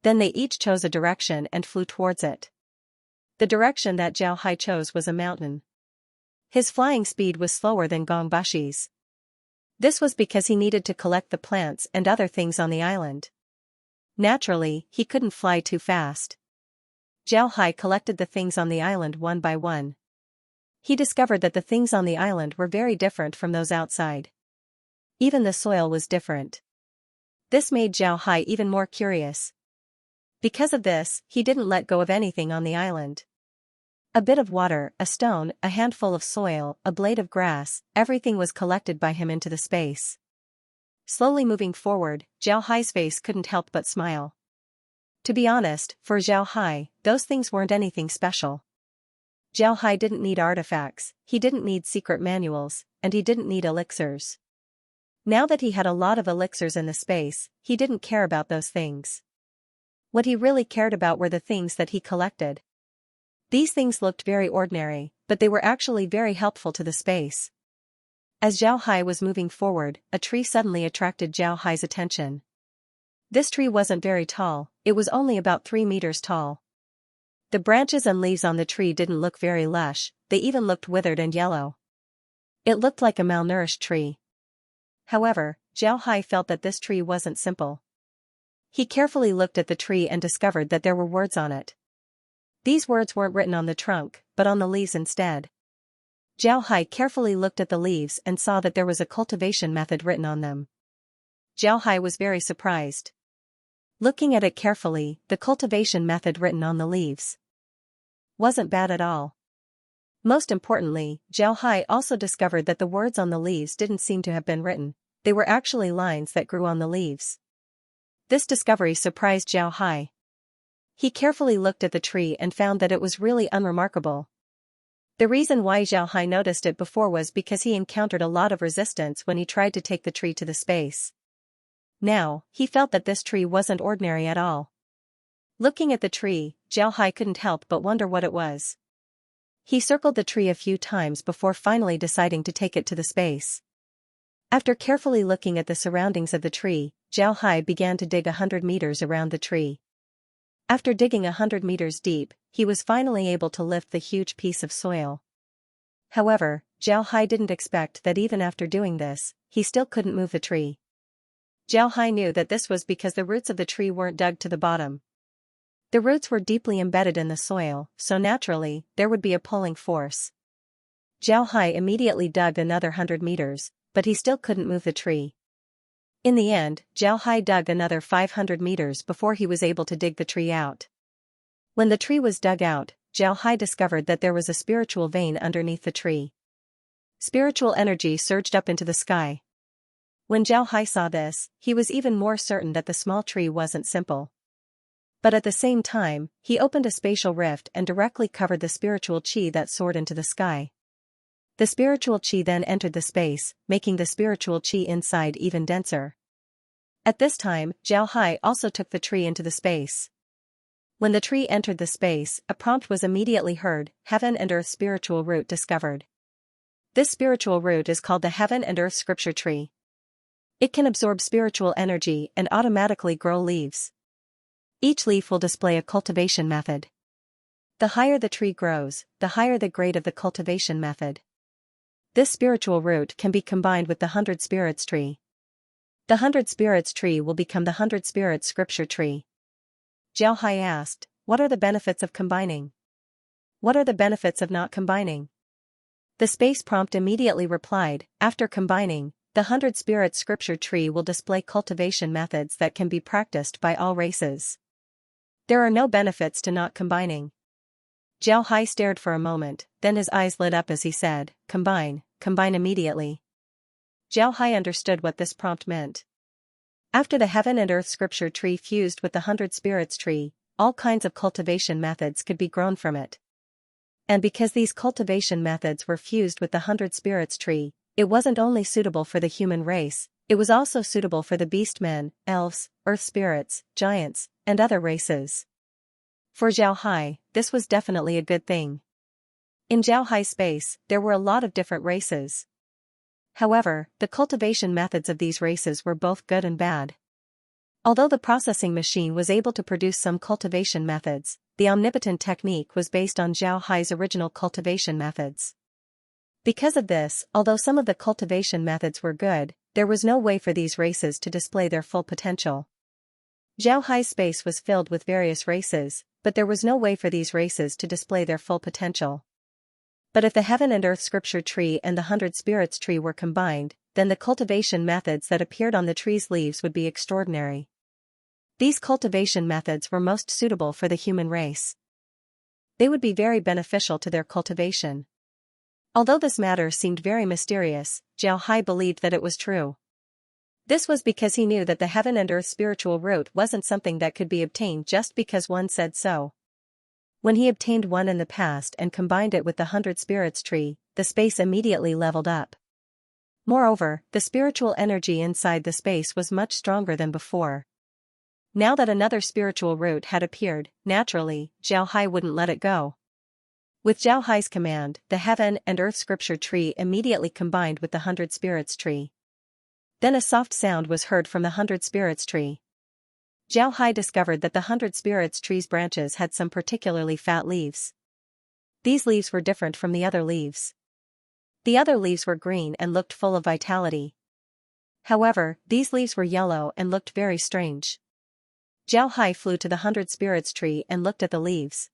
Then they each chose a direction and flew towards it. The direction that Zhao Hai chose was a mountain. His flying speed was slower than Gongbashi's. This was because he needed to collect the plants and other things on the island. Naturally, he couldn't fly too fast. Zhao Hai collected the things on the island one by one. He discovered that the things on the island were very different from those outside. Even the soil was different. This made Zhao Hai even more curious. Because of this, he didn't let go of anything on the island. A bit of water, a stone, a handful of soil, a blade of grass, everything was collected by him into the space. Slowly moving forward, Zhao Hai's face couldn't help but smile. To be honest, for Zhao Hai, those things weren't anything special. Zhao Hai didn't need artifacts, he didn't need secret manuals, and he didn't need elixirs. Now that he had a lot of elixirs in the space, he didn't care about those things. What he really cared about were the things that he collected. These things looked very ordinary, but they were actually very helpful to the space. As Zhao Hai was moving forward, a tree suddenly attracted Zhao Hai's attention. This tree wasn't very tall, it was only about 3 meters tall. The branches and leaves on the tree didn't look very lush, they even looked withered and yellow. It looked like a malnourished tree. However, Zhao Hai felt that this tree wasn't simple. He carefully looked at the tree and discovered that there were words on it. These words weren't written on the trunk, but on the leaves instead. Zhao Hai carefully looked at the leaves and saw that there was a cultivation method written on them. Zhao Hai was very surprised. Looking at it carefully, the cultivation method written on the leaves wasn't bad at all. Most importantly, Zhao Hai also discovered that the words on the leaves didn't seem to have been written, they were actually lines that grew on the leaves. This discovery surprised Zhao Hai. He carefully looked at the tree and found that it was really unremarkable. The reason why Zhao Hai noticed it before was because he encountered a lot of resistance when he tried to take the tree to the space. Now, he felt that this tree wasn't ordinary at all. Looking at the tree, Zhao Hai couldn't help but wonder what it was. He circled the tree a few times before finally deciding to take it to the space. After carefully looking at the surroundings of the tree, Zhao Hai began to dig 100 meters around the tree. After digging 100 meters deep, he was finally able to lift the huge piece of soil. However, Zhao Hai didn't expect that even after doing this, he still couldn't move the tree. Zhao Hai knew that this was because the roots of the tree weren't dug to the bottom. The roots were deeply embedded in the soil, so naturally, there would be a pulling force. Zhao Hai immediately dug another 100 meters, but he still couldn't move the tree. In the end, Zhao Hai dug another 500 meters before he was able to dig the tree out. When the tree was dug out, Zhao Hai discovered that there was a spiritual vein underneath the tree. Spiritual energy surged up into the sky. When Zhao Hai saw this, he was even more certain that the small tree wasn't simple. But at the same time, he opened a spatial rift and directly covered the spiritual chi that soared into the sky. The spiritual chi then entered the space, making the spiritual chi inside even denser. At this time, Zhao Hai also took the tree into the space. When the tree entered the space, a prompt was immediately heard: Heaven and Earth spiritual root discovered. This spiritual root is called the Heaven and Earth scripture tree. It can absorb spiritual energy and automatically grow leaves. Each leaf will display a cultivation method. The higher the tree grows, the higher the grade of the cultivation method. This spiritual root can be combined with the 100 spirits tree. The 100 spirits tree will become the 100 spirits scripture tree. Zhao Hai asked, what are the benefits of combining? What are the benefits of not combining? The space prompt immediately replied, after combining, the 100 spirits scripture tree will display cultivation methods that can be practiced by all races. There are no benefits to not combining. Zhao Hai stared for a moment, then his eyes lit up as he said, combine immediately. Zhao Hai understood what this prompt meant. After the Heaven and Earth scripture tree fused with the 100 spirits tree, all kinds of cultivation methods could be grown from it. And because these cultivation methods were fused with the 100 spirits tree, it wasn't only suitable for the human race, it was also suitable for the beastmen, elves, earth spirits, giants, and other races. For Zhao Hai, this was definitely a good thing. In Zhao Hai's space, there were a lot of different races. However, the cultivation methods of these races were both good and bad. Although the processing machine was able to produce some cultivation methods, the omnipotent technique was based on Zhao Hai's original cultivation methods. Because of this, although some of the cultivation methods were good, there was no way for these races to display their full potential. Zhao Hai's space was filled with various races, but there was no way for these races to display their full potential. But if the Heaven and Earth Scripture tree and the 100 Spirits tree were combined, then the cultivation methods that appeared on the tree's leaves would be extraordinary. These cultivation methods were most suitable for the human race. They would be very beneficial to their cultivation. Although this matter seemed very mysterious, Zhao Hai believed that it was true. This was because he knew that the Heaven and Earth spiritual root wasn't something that could be obtained just because one said so. When he obtained one in the past and combined it with the 100 Spirits tree, the space immediately leveled up. Moreover, the spiritual energy inside the space was much stronger than before. Now that another spiritual root had appeared, naturally, Zhao Hai wouldn't let it go. With Zhao Hai's command, the Heaven and Earth Scripture tree immediately combined with the 100 Spirits tree. Then a soft sound was heard from the 100 Spirits tree. Zhao Hai discovered that the 100 Spirits tree's branches had some particularly fat leaves. These leaves were different from the other leaves. The other leaves were green and looked full of vitality. However, these leaves were yellow and looked very strange. Zhao Hai flew to the 100 Spirits tree and looked at the leaves.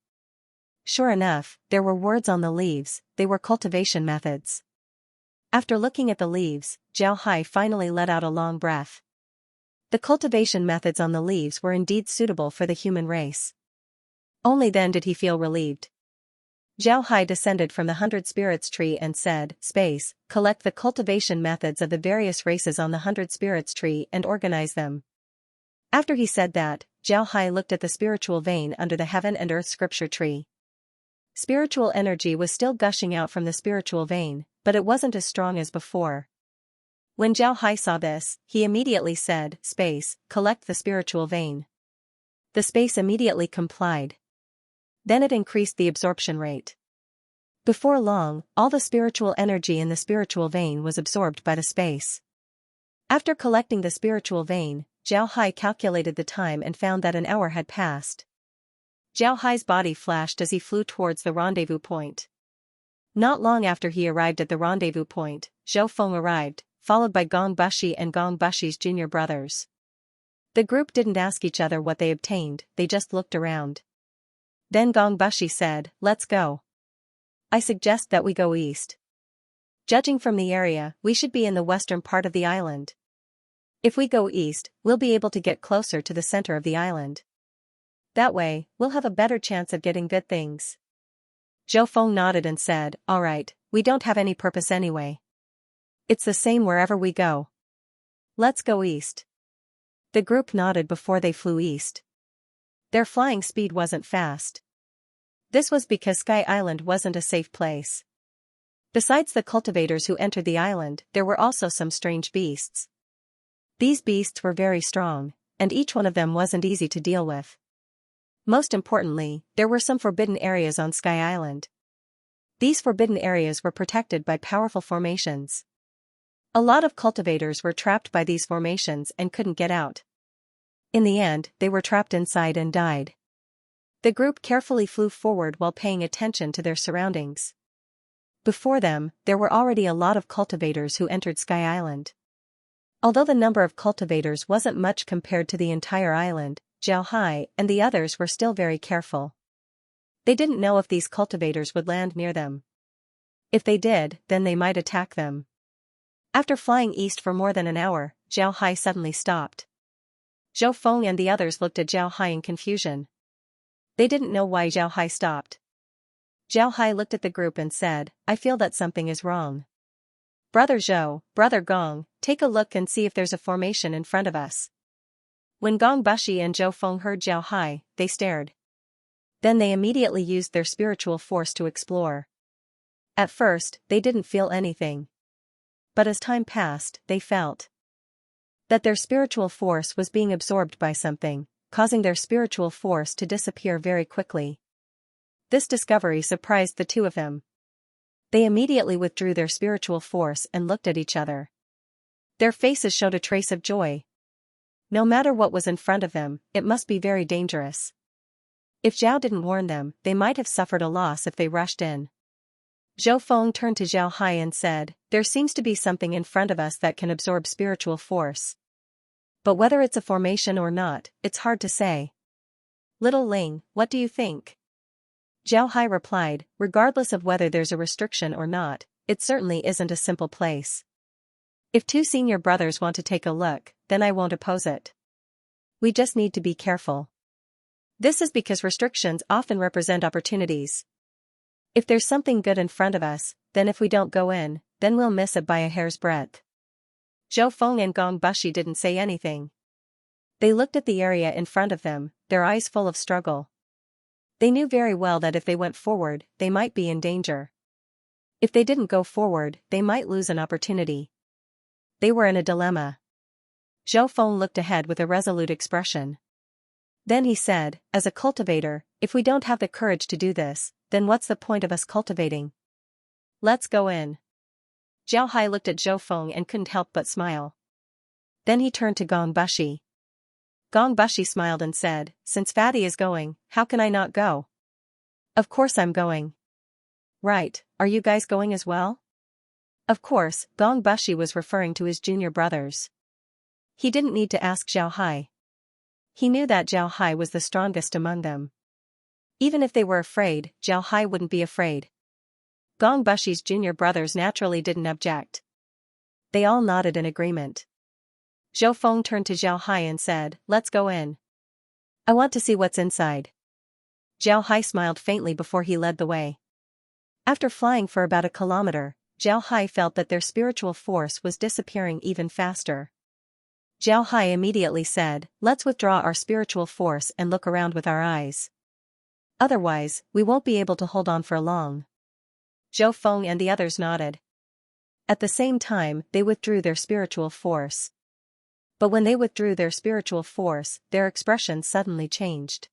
Sure enough, there were words on the leaves. They were cultivation methods. After looking at the leaves, Zhao Hai finally let out a long breath. The cultivation methods on the leaves were indeed suitable for the human race. Only then did he feel relieved. Zhao Hai descended from the 100 Spirits tree and said, "Space, collect the cultivation methods of the various races on the 100 Spirits tree and organize them." After he said that, Zhao Hai looked at the spiritual vein under the Heaven and Earth Scripture tree. Spiritual energy was still gushing out from the spiritual vein, but it wasn't as strong as before. When Zhao Hai saw this, he immediately said, "Space, collect the spiritual vein." The space immediately complied. Then it increased the absorption rate. Before long, all the spiritual energy in the spiritual vein was absorbed by the space. After collecting the spiritual vein, Zhao Hai calculated the time and found that an hour had passed. Zhao Hai's body flashed as he flew towards the rendezvous point. Not long after he arrived at the rendezvous point, Zhou Feng arrived, followed by Gong Bushi and Gong Bushi's junior brothers. The group didn't ask each other what they obtained, they just looked around. Then Gong Bushi said, "Let's go. I suggest that we go east. Judging from the area, we should be in the western part of the island. If we go east, we'll be able to get closer to the center of the island. That way, we'll have a better chance of getting good things." Zhou Feng nodded and said, "All right, we don't have any purpose anyway. It's the same wherever we go. Let's go east." The group nodded before they flew east. Their flying speed wasn't fast. This was because Sky Island wasn't a safe place. Besides the cultivators who entered the island, there were also some strange beasts. These beasts were very strong, and each one of them wasn't easy to deal with. Most importantly, there were some forbidden areas on Sky Island. These forbidden areas were protected by powerful formations. A lot of cultivators were trapped by these formations and couldn't get out. In the end, they were trapped inside and died. The group carefully flew forward while paying attention to their surroundings. Before them, there were already a lot of cultivators who entered Sky Island. Although the number of cultivators wasn't much compared to the entire island, Zhao Hai and the others were still very careful. They didn't know if these cultivators would land near them. If they did, then they might attack them. After flying east for more than an hour, Zhao Hai suddenly stopped. Zhou Feng and the others looked at Zhao Hai in confusion. They didn't know why Zhao Hai stopped. Zhao Hai looked at the group and said, "I feel that something is wrong. Brother Zhou, Brother Gong, take a look and see if there's a formation in front of us." When Gong Bushi and Zhou Feng heard Zhao Hai, they stared. Then they immediately used their spiritual force to explore. At first, they didn't feel anything. But as time passed, they felt that their spiritual force was being absorbed by something, causing their spiritual force to disappear very quickly. This discovery surprised the two of them. They immediately withdrew their spiritual force and looked at each other. Their faces showed a trace of joy. No matter what was in front of them, it must be very dangerous. If Zhao didn't warn them, they might have suffered a loss if they rushed in. Zhou Feng turned to Zhao Hai and said, "There seems to be something in front of us that can absorb spiritual force. But whether it's a formation or not, it's hard to say. Little Ling, what do you think?" Zhao Hai replied, "Regardless of whether there's a restriction or not, it certainly isn't a simple place. If two senior brothers want to take a look, then I won't oppose it. We just need to be careful. This is because restrictions often represent opportunities. If there's something good in front of us, then if we don't go in, then we'll miss it by a hair's breadth." Zhou Feng and Gong Bushi didn't say anything. They looked at the area in front of them, their eyes full of struggle. They knew very well that if they went forward, they might be in danger. If they didn't go forward, they might lose an opportunity. They were in a dilemma. Zhou Feng looked ahead with a resolute expression. Then he said, "As a cultivator, if we don't have the courage to do this, then what's the point of us cultivating? Let's go in." Zhao Hai looked at Zhou Feng and couldn't help but smile. Then he turned to Gong Bushi. Gong Bushi smiled and said, "Since Fatty is going, how can I not go? Of course I'm going." "Right, are you guys going as well?" Of course, Gong Bushi was referring to his junior brothers. He didn't need to ask Zhao Hai. He knew that Zhao Hai was the strongest among them. Even if they were afraid, Zhao Hai wouldn't be afraid. Gong Bushi's junior brothers naturally didn't object. They all nodded in agreement. Zhou Feng turned to Zhao Hai and said, "Let's go in. I want to see what's inside." Zhao Hai smiled faintly before he led the way. After flying for about a kilometer, Zhao Hai felt that their spiritual force was disappearing even faster. Zhao Hai immediately said, "Let's withdraw our spiritual force and look around with our eyes. Otherwise, we won't be able to hold on for long." Zhou Feng and the others nodded. At the same time, they withdrew their spiritual force. But when they withdrew their spiritual force, their expression suddenly changed.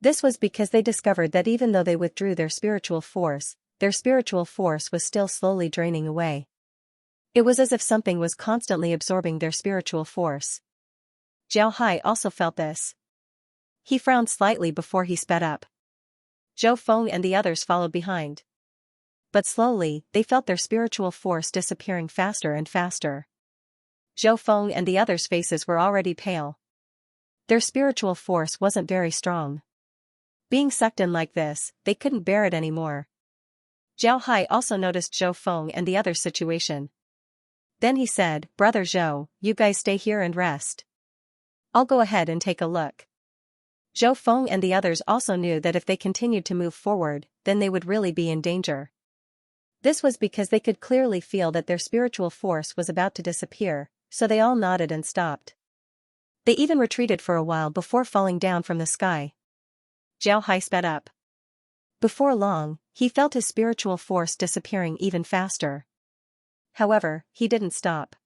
This was because they discovered that even though they withdrew their spiritual force was still slowly draining away. It was as if something was constantly absorbing their spiritual force. Zhao Hai also felt this. He frowned slightly before he sped up. Zhou Feng and the others followed behind. But slowly, they felt their spiritual force disappearing faster and faster. Zhou Feng and the others' faces were already pale. Their spiritual force wasn't very strong. Being sucked in like this, they couldn't bear it anymore. Zhao Hai also noticed Zhou Feng and the others' situation. Then he said, "Brother Zhou, you guys stay here and rest. I'll go ahead and take a look." Zhou Feng and the others also knew that if they continued to move forward, then they would really be in danger. This was because they could clearly feel that their spiritual force was about to disappear, so they all nodded and stopped. They even retreated for a while before falling down from the sky. Zhao Hai sped up. Before long, he felt his spiritual force disappearing even faster. However, he didn't stop.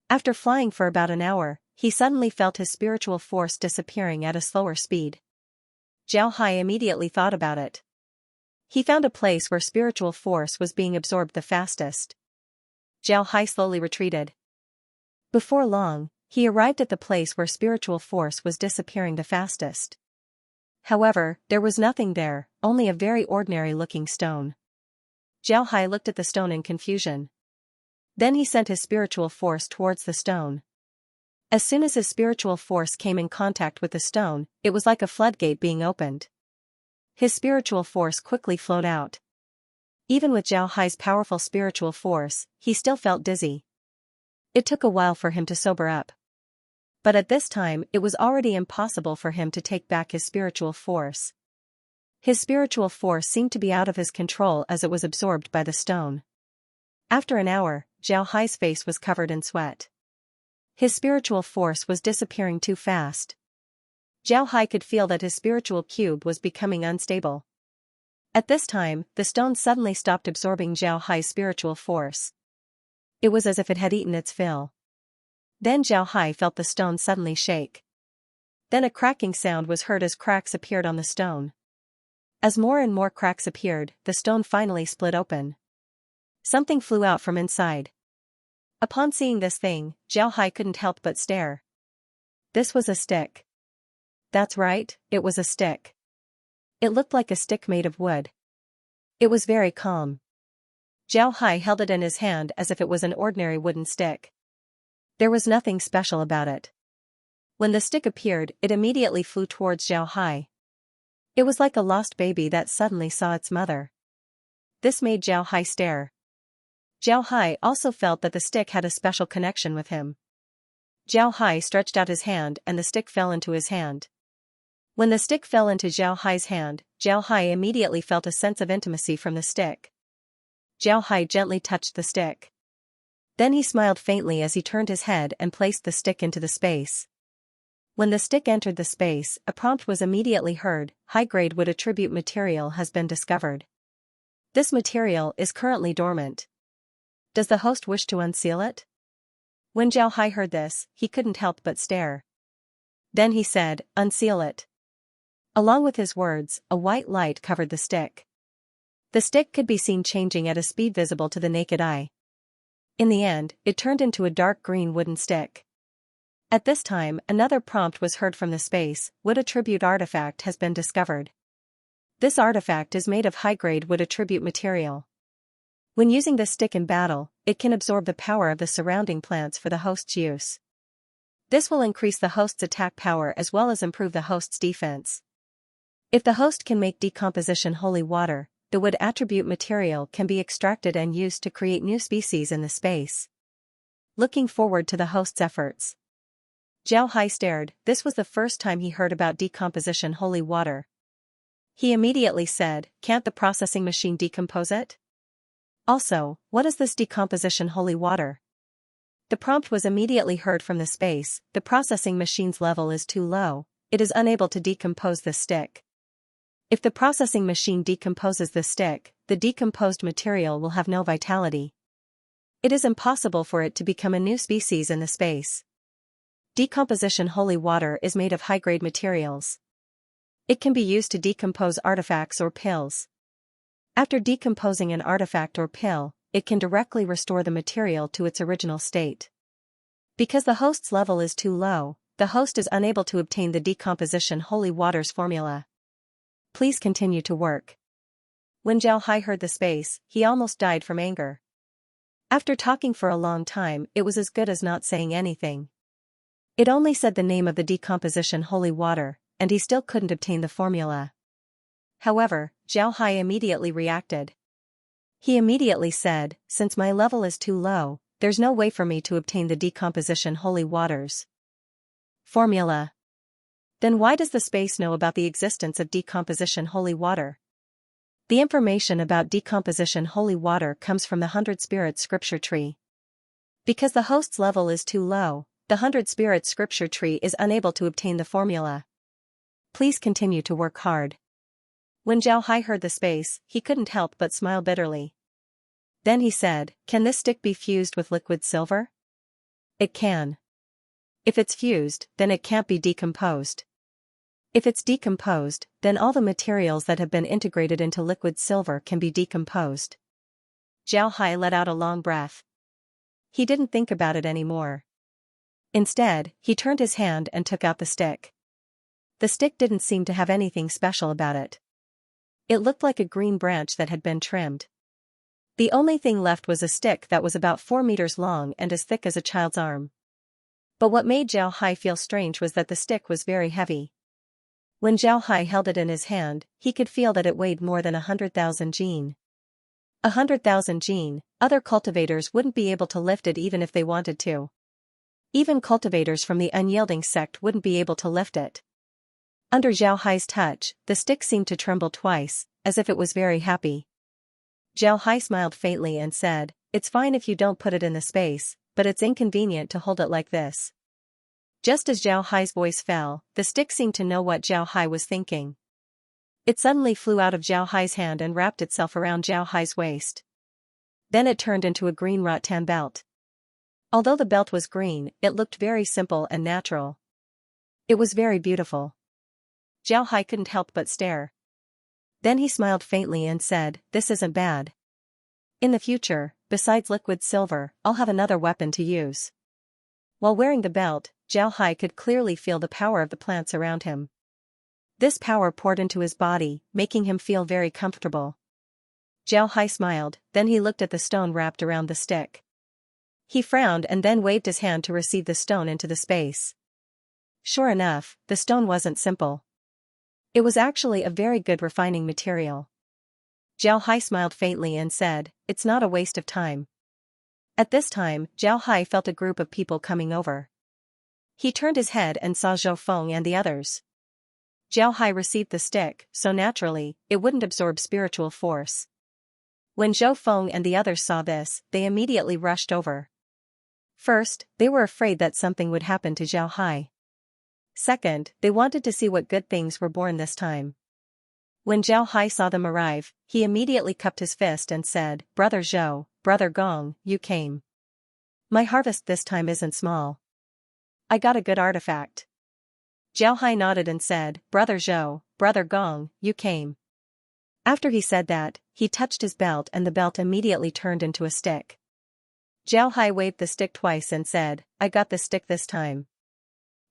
After flying for about an hour, he suddenly felt his spiritual force disappearing at a slower speed. Zhao Hai immediately thought about it. He found a place where spiritual force was being absorbed the fastest. Zhao Hai slowly retreated. Before long, he arrived at the place where spiritual force was disappearing the fastest. However, there was nothing there, only a very ordinary-looking stone. Zhao Hai looked at the stone in confusion. Then he sent his spiritual force towards the stone. As soon as his spiritual force came in contact with the stone, it was like a floodgate being opened. His spiritual force quickly flowed out. Even with Zhao Hai's powerful spiritual force, he still felt dizzy. It took a while for him to sober up. But at this time, it was already impossible for him to take back his spiritual force. His spiritual force seemed to be out of his control as it was absorbed by the stone. After an hour, Zhao Hai's face was covered in sweat. His spiritual force was disappearing too fast. Zhao Hai could feel that his spiritual cube was becoming unstable. At this time, the stone suddenly stopped absorbing Zhao Hai's spiritual force. It was as if it had eaten its fill. Then Zhao Hai felt the stone suddenly shake. Then a cracking sound was heard as cracks appeared on the stone. As more and more cracks appeared, the stone finally split open. Something flew out from inside. Upon seeing this thing, Zhao Hai couldn't help but stare. This was a stick. That's right, it was a stick. It looked like a stick made of wood. It was very calm. Zhao Hai held it in his hand as if it was an ordinary wooden stick. There was nothing special about it. When the stick appeared, it immediately flew towards Zhao Hai. It was like a lost baby that suddenly saw its mother. This made Zhao Hai stare. Zhao Hai also felt that the stick had a special connection with him. Zhao Hai stretched out his hand and the stick fell into his hand. When the stick fell into Zhao Hai's hand, Zhao Hai immediately felt a sense of intimacy from the stick. Zhao Hai gently touched the stick. Then he smiled faintly as he turned his head and placed the stick into the space. When the stick entered the space, a prompt was immediately heard: high-grade wood attribute material has been discovered. This material is currently dormant. Does the host wish to unseal it? When Zhao Hai heard this, he couldn't help but stare. Then he said, "Unseal it." Along with his words, a white light covered the stick. The stick could be seen changing at a speed visible to the naked eye. In the end, it turned into a dark green wooden stick. At this time, another prompt was heard from the space: wood attribute artifact has been discovered. This artifact is made of high-grade wood attribute material. When using this stick in battle, it can absorb the power of the surrounding plants for the host's use. This will increase the host's attack power as well as improve the host's defense. If the host can make decomposition holy water, the wood attribute material can be extracted and used to create new species in the space. Looking forward to the host's efforts. Zhao Hai stared. This was the first time he heard about decomposition holy water. He immediately said, "Can't the processing machine decompose it? Also, what is this decomposition holy water?" The prompt was immediately heard from the space: the processing machine's level is too low, it is unable to decompose this stick. If the processing machine decomposes this stick, the decomposed material will have no vitality. It is impossible for it to become a new species in the space. Decomposition holy water is made of high-grade materials. It can be used to decompose artifacts or pills. After decomposing an artifact or pill, it can directly restore the material to its original state. Because the host's level is too low, the host is unable to obtain the decomposition holy water's formula. Please continue to work. When Zhao Hai heard the space, he almost died from anger. After talking for a long time, it was as good as not saying anything. It only said the name of the decomposition holy water, and he still couldn't obtain the formula. However, Zhao Hai immediately reacted. He immediately said, "Since my level is too low, there's no way for me to obtain the decomposition holy water's formula. Then why does the space know about the existence of decomposition holy water?" The information about decomposition holy water comes from the 100 Spirits scripture tree. Because the host's level is too low, the 100 Spirits scripture tree is unable to obtain the formula. Please continue to work hard. When Zhao Hai heard the space, he couldn't help but smile bitterly. Then he said, "Can this stick be fused with liquid silver?" It can. If it's fused, then it can't be decomposed. If it's decomposed, then all the materials that have been integrated into liquid silver can be decomposed. Zhao Hai let out a long breath. He didn't think about it anymore. Instead, he turned his hand and took out the stick. The stick didn't seem to have anything special about it. It looked like a green branch that had been trimmed. The only thing left was a stick that was about 4 meters long and as thick as a child's arm. But what made Zhao Hai feel strange was that the stick was very heavy. When Zhao Hai held it in his hand, he could feel that it weighed more than 100,000 jin. 100,000 jin, other cultivators wouldn't be able to lift it even if they wanted to. Even cultivators from the unyielding sect wouldn't be able to lift it. Under Zhao Hai's touch, the stick seemed to tremble twice, as if it was very happy. Zhao Hai smiled faintly and said, "It's fine if you don't put it in the space, but it's inconvenient to hold it like this." Just as Zhao Hai's voice fell, the stick seemed to know what Zhao Hai was thinking. It suddenly flew out of Zhao Hai's hand and wrapped itself around Zhao Hai's waist. Then it turned into a green rattan belt. Although the belt was green, it looked very simple and natural. It was very beautiful. Zhao Hai couldn't help but stare. Then he smiled faintly and said, "This isn't bad. In the future, besides liquid silver, I'll have another weapon to use." While wearing the belt, Zhao Hai could clearly feel the power of the plants around him. This power poured into his body, making him feel very comfortable. Zhao Hai smiled, then he looked at the stone wrapped around the stick. He frowned and then waved his hand to receive the stone into the space. Sure enough, the stone wasn't simple. It was actually a very good refining material. Zhao Hai smiled faintly and said, "It's not a waste of time." At this time, Zhao Hai felt a group of people coming over. He turned his head and saw Zhou Feng and the others. Zhao Hai received the stick, so naturally, it wouldn't absorb spiritual force. When Zhou Feng and the others saw this, they immediately rushed over. First, they were afraid that something would happen to Zhao Hai. Second, they wanted to see what good things were born this time. When Zhao Hai saw them arrive, he immediately cupped his fist and said, "Brother Zhou, Brother Gong, you came. My harvest this time isn't small. I got a good artifact." Zhao Hai nodded and said, "Brother Zhou, Brother Gong, you came." After he said that, he touched his belt and the belt immediately turned into a stick. Zhao Hai waved the stick twice and said, "I got the stick this time.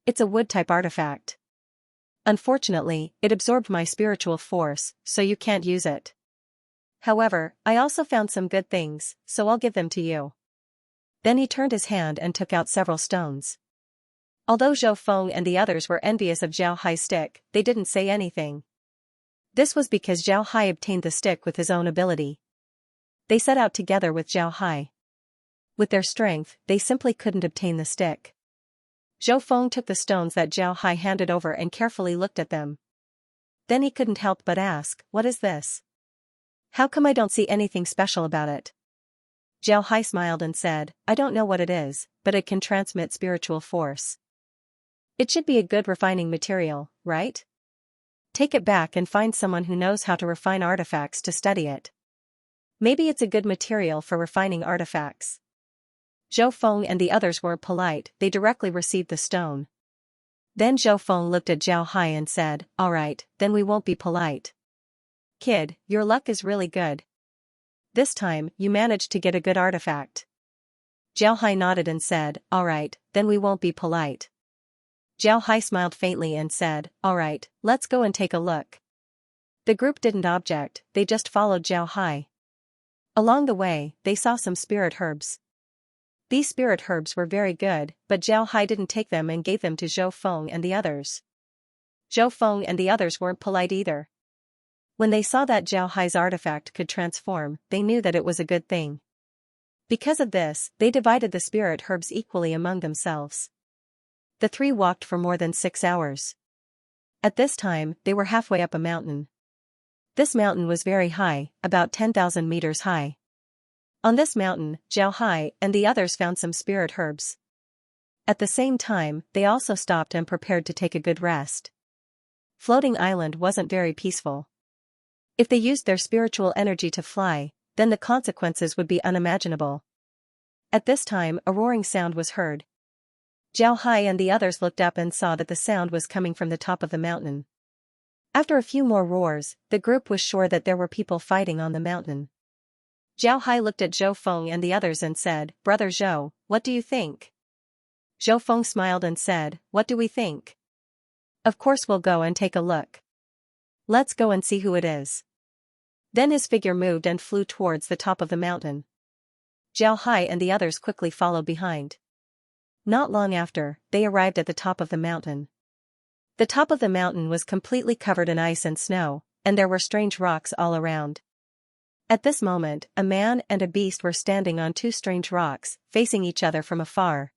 It's a wood-type artifact. Unfortunately, it absorbed my spiritual force, so you can't use it. However, I also found some good things, so I'll give them to you." Then he turned his hand and took out several stones. Although Zhou Feng and the others were envious of Zhao Hai's stick, they didn't say anything. This was because Zhao Hai obtained the stick with his own ability. They set out together with Zhao Hai. With their strength, they simply couldn't obtain the stick. Zhou Feng took the stones that Zhao Hai handed over and carefully looked at them. Then he couldn't help but ask, "What is this? How come I don't see anything special about it?" Zhao Hai smiled and said, "I don't know what it is, but it can transmit spiritual force. It should be a good refining material, right? Take it back and find someone who knows how to refine artifacts to study it. Maybe it's a good material for refining artifacts." Zhou Feng and the others were polite, they directly received the stone. Then Zhou Feng looked at Zhao Hai and said, "Alright, then we won't be polite. Kid, your luck is really good. This time, you managed to get a good artifact." Zhao Hai nodded and said, "Alright, then we won't be polite." Zhao Hai smiled faintly and said, "Alright, let's go and take a look." The group didn't object, they just followed Zhao Hai. Along the way, they saw some spirit herbs. These spirit herbs were very good, but Zhao Hai didn't take them and gave them to Zhou Feng and the others. Zhou Feng and the others weren't polite either. When they saw that Zhao Hai's artifact could transform, they knew that it was a good thing. Because of this, they divided the spirit herbs equally among themselves. The three walked for more than 6 hours. At this time, they were halfway up a mountain. This mountain was very high, about 10,000 meters high. On this mountain, Zhao Hai and the others found some spirit herbs. At the same time, they also stopped and prepared to take a good rest. Floating Island wasn't very peaceful. If they used their spiritual energy to fly, then the consequences would be unimaginable. At this time, a roaring sound was heard. Zhao Hai and the others looked up and saw that the sound was coming from the top of the mountain. After a few more roars, the group was sure that there were people fighting on the mountain. Zhao Hai looked at Zhou Feng and the others and said, "Brother Zhou, what do you think?" Zhou Feng smiled and said, "What do we think? Of course we'll go and take a look. Let's go and see who it is." Then his figure moved and flew towards the top of the mountain. Zhao Hai and the others quickly followed behind. Not long after, they arrived at the top of the mountain. The top of the mountain was completely covered in ice and snow, and there were strange rocks all around. At this moment, a man and a beast were standing on two strange rocks, facing each other from afar.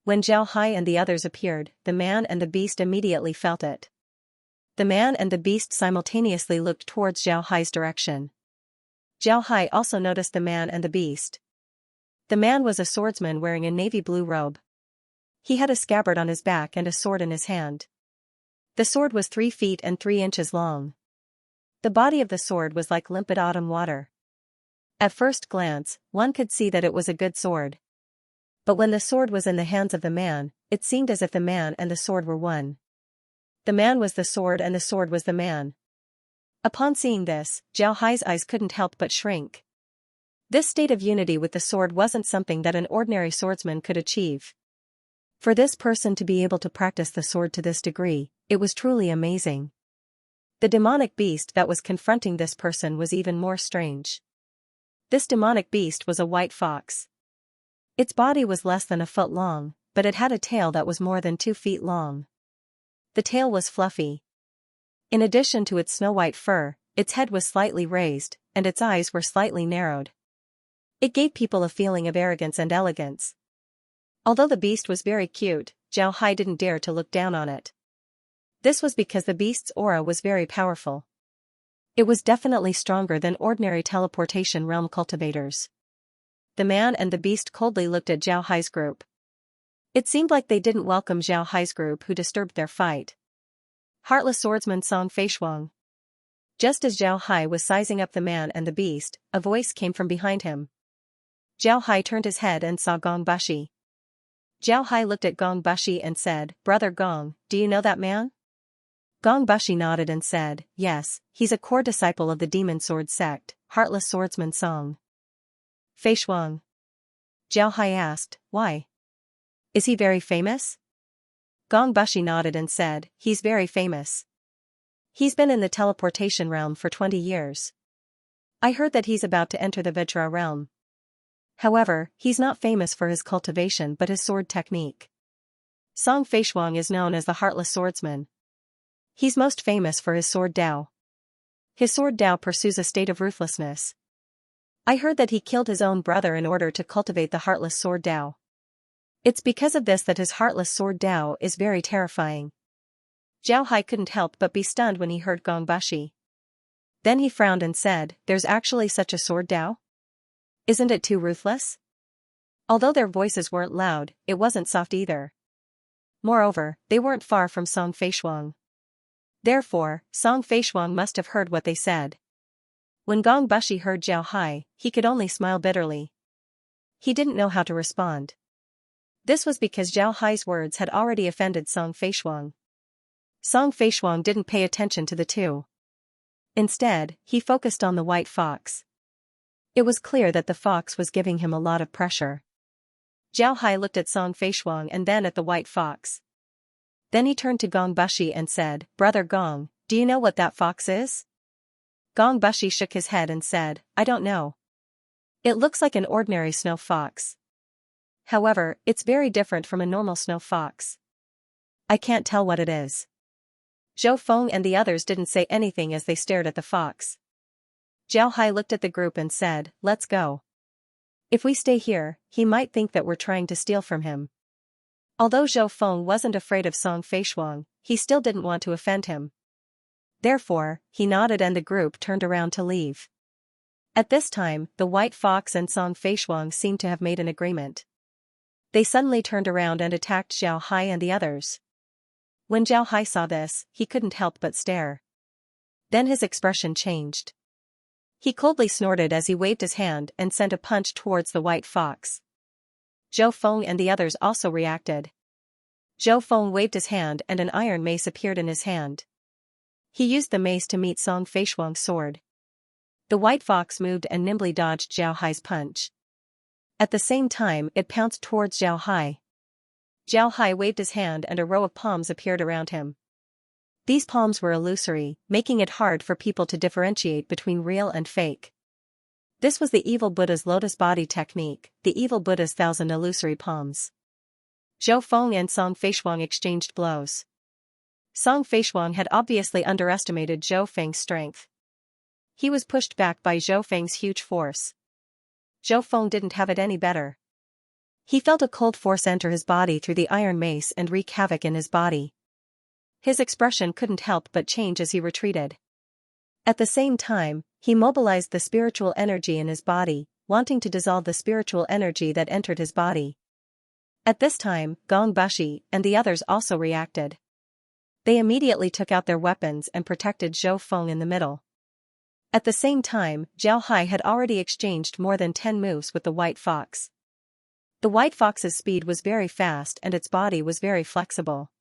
When Zhao Hai and the others appeared, the man and the beast immediately felt it. The man and the beast simultaneously looked towards Zhao Hai's direction. Zhao Hai also noticed the man and the beast. The man was a swordsman wearing a navy blue robe. He had a scabbard on his back and a sword in his hand. The sword was 3 feet and 3 inches long. The body of the sword was like limpid autumn water. At first glance, one could see that it was a good sword. But when the sword was in the hands of the man, it seemed as if the man and the sword were one. The man was the sword and the sword was the man. Upon seeing this, Zhao Hai's eyes couldn't help but shrink. This state of unity with the sword wasn't something that an ordinary swordsman could achieve. For this person to be able to practice the sword to this degree, it was truly amazing. The demonic beast that was confronting this person was even more strange. This demonic beast was a white fox. Its body was less than a foot long, but it had a tail that was more than 2 feet long. The tail was fluffy. In addition to its snow-white fur, its head was slightly raised, and its eyes were slightly narrowed. It gave people a feeling of arrogance and elegance. Although the beast was very cute, Zhao Hai didn't dare to look down on it. This was because the beast's aura was very powerful. It was definitely stronger than ordinary teleportation realm cultivators. The man and the beast coldly looked at Zhao Hai's group. It seemed like they didn't welcome Zhao Hai's group who disturbed their fight. Heartless swordsman Song Feishuang. Just as Zhao Hai was sizing up the man and the beast, a voice came from behind him. Zhao Hai turned his head and saw Gong Bushi. Zhao Hai looked at Gong Bushi and said, "Brother Gong, do you know that man?" Gong Bushi nodded and said, "Yes, he's a core disciple of the demon sword sect, Heartless Swordsman Song Feishuang." Zhao Hai asked, "Why? Is he very famous?" Gong Bushi nodded and said, "He's very famous. He's been in the teleportation realm for 20 years. I heard that he's about to enter the Vajra realm. However, he's not famous for his cultivation but his sword technique. Song Feishuang is known as the Heartless Swordsman. He's most famous for his sword Dao. His sword Dao pursues a state of ruthlessness. I heard that he killed his own brother in order to cultivate the Heartless Sword Dao. It's because of this that his Heartless Sword Dao is very terrifying." Zhao Hai couldn't help but be stunned when he heard Gong Bushi. Then he frowned and said, "There's actually such a sword Dao? Isn't it too ruthless?" Although their voices weren't loud, it wasn't soft either. Moreover, they weren't far from Song Feishuang. Therefore, Song Feishuang must have heard what they said. When Gong Bushi heard Zhao Hai, he could only smile bitterly. He didn't know how to respond. This was because Zhao Hai's words had already offended Song Feishuang. Song Feishuang didn't pay attention to the two. Instead, he focused on the white fox. It was clear that the fox was giving him a lot of pressure. Zhao Hai looked at Song Feishuang and then at the white fox. Then he turned to Gong Bushi and said, "Brother Gong, do you know what that fox is?" Gong Bushi shook his head and said, "I don't know. It looks like an ordinary snow fox. However, it's very different from a normal snow fox. I can't tell what it is." Zhou Feng and the others didn't say anything as they stared at the fox. Zhao Hai looked at the group and said, "Let's go. If we stay here, he might think that we're trying to steal from him." Although Zhou Feng wasn't afraid of Song Feishuang, he still didn't want to offend him. Therefore, he nodded and the group turned around to leave. At this time, the white fox and Song Feishuang seemed to have made an agreement. They suddenly turned around and attacked Zhao Hai and the others. When Zhao Hai saw this, he couldn't help but stare. Then his expression changed. He coldly snorted as he waved his hand and sent a punch towards the white fox. Zhou Feng and the others also reacted. Zhou Feng waved his hand and an iron mace appeared in his hand. He used the mace to meet Song Feishuang's sword. The white fox moved and nimbly dodged Zhao Hai's punch. At the same time, it pounced towards Zhao Hai. Zhao Hai waved his hand and a row of palms appeared around him. These palms were illusory, making it hard for people to differentiate between real and fake. This was the evil Buddha's lotus body technique, the evil Buddha's 1,000 illusory palms. Zhou Feng and Song Feishuang exchanged blows. Song Feishuang had obviously underestimated Zhou Feng's strength. He was pushed back by Zhou Feng's huge force. Zhou Feng didn't have it any better. He felt a cold force enter his body through the iron mace and wreak havoc in his body. His expression couldn't help but change as he retreated. At the same time, he mobilized the spiritual energy in his body, wanting to dissolve the spiritual energy that entered his body. At this time, Gong Bushi and the others also reacted. They immediately took out their weapons and protected Zhou Feng in the middle. At the same time, Zhao Hai had already exchanged more than 10 moves with the white fox. The white fox's speed was very fast and its body was very flexible.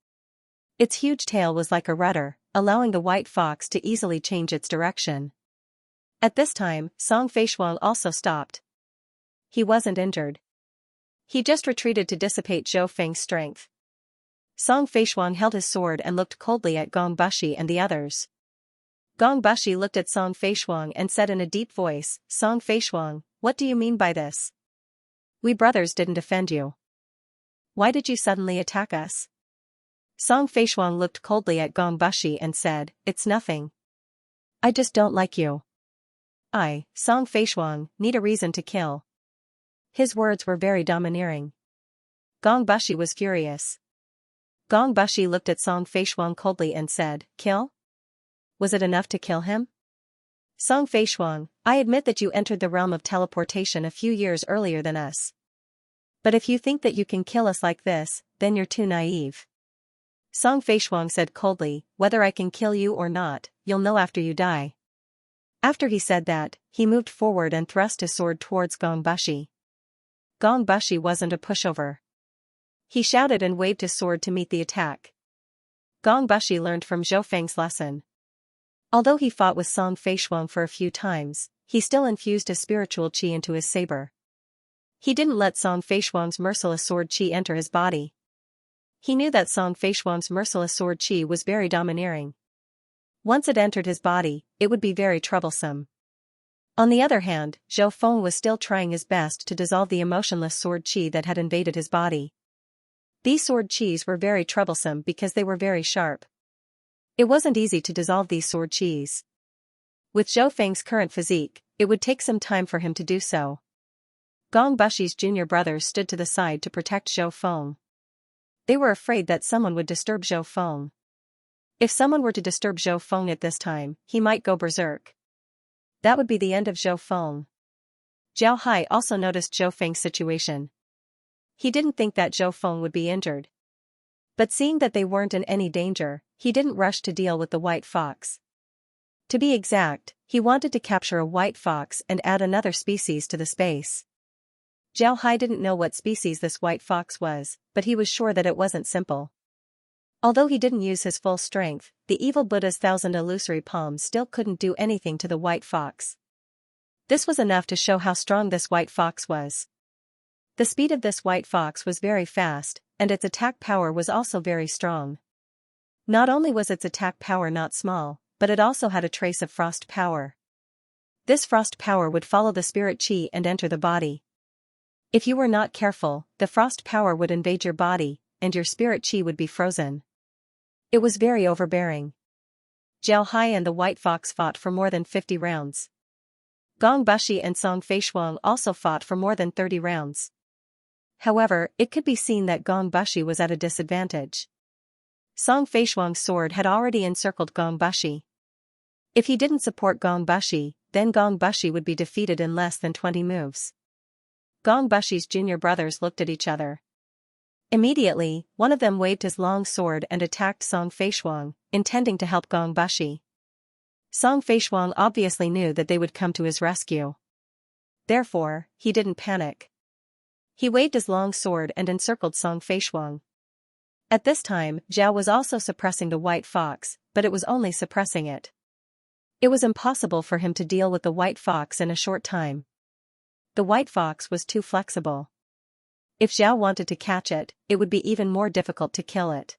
Its huge tail was like a rudder, allowing the white fox to easily change its direction. At this time, Song Feishuang also stopped. He wasn't injured. He just retreated to dissipate Zhou Feng's strength. Song Feishuang held his sword and looked coldly at Gong Bushi and the others. Gong Bushi looked at Song Feishuang and said in a deep voice, Song Feishuang, what do you mean by this? We brothers didn't offend you. Why did you suddenly attack us? Song Feishuang looked coldly at Gong Bushi and said, it's nothing. I just don't like you. I, Song Feishuang, need a reason to kill. His words were very domineering. Gong Bushi was furious. Gong Bushi looked at Song Feishuang coldly and said, kill? Was it enough to kill him? Song Feishuang, I admit that you entered the realm of teleportation a few years earlier than us. But if you think that you can kill us like this, then you're too naive. Song Feishuang said coldly, whether I can kill you or not, you'll know after you die. After he said that, he moved forward and thrust his sword towards Gong Bushi. Gong Bushi wasn't a pushover. He shouted and waved his sword to meet the attack. Gong Bushi learned from Zhou Feng's lesson. Although he fought with Song Feishuang for a few times, he still infused his spiritual qi into his saber. He didn't let Song Feishuang's merciless sword qi enter his body. He knew that Song Feishuang's merciless sword qi was very domineering. Once it entered his body, it would be very troublesome. On the other hand, Zhou Feng was still trying his best to dissolve the emotionless sword qi that had invaded his body. These sword qis were very troublesome because they were very sharp. It wasn't easy to dissolve these sword qis. With Zhou Feng's current physique, it would take some time for him to do so. Gong Bushi's junior brothers stood to the side to protect Zhou Feng. They were afraid that someone would disturb Zhou Feng. If someone were to disturb Zhou Feng at this time, he might go berserk. That would be the end of Zhou Feng. Zhao Hai also noticed Zhou Feng's situation. He didn't think that Zhou Feng would be injured. But seeing that they weren't in any danger, he didn't rush to deal with the white fox. To be exact, he wanted to capture a white fox and add another species to the space. Zhao Hai didn't know what species this white fox was, but he was sure that it wasn't simple. Although he didn't use his full strength, the evil Buddha's 1,000 illusory palms still couldn't do anything to the white fox. This was enough to show how strong this white fox was. The speed of this white fox was very fast, and its attack power was also very strong. Not only was its attack power not small, but it also had a trace of frost power. This frost power would follow the spirit qi and enter the body. If you were not careful, the frost power would invade your body, and your spirit qi would be frozen. It was very overbearing. Zhao Hai and the white fox fought for more than 50 rounds. Gong Bushi and Song Feishuang also fought for more than 30 rounds. However, it could be seen that Gong Bushi was at a disadvantage. Song Feishuang's sword had already encircled Gong Bushi. If he didn't support Gong Bushi, then Gong Bushi would be defeated in less than 20 moves. Gong Bushi's junior brothers looked at each other. Immediately, one of them waved his long sword and attacked Song Feishuang, intending to help Gong Bushi. Song Feishuang obviously knew that they would come to his rescue. Therefore, he didn't panic. He waved his long sword and encircled Song Feishuang. At this time, Zhao was also suppressing the white fox, but it was only suppressing it. It was impossible for him to deal with the white fox in a short time. The white fox was too flexible. If Zhao wanted to catch it, it would be even more difficult to kill it.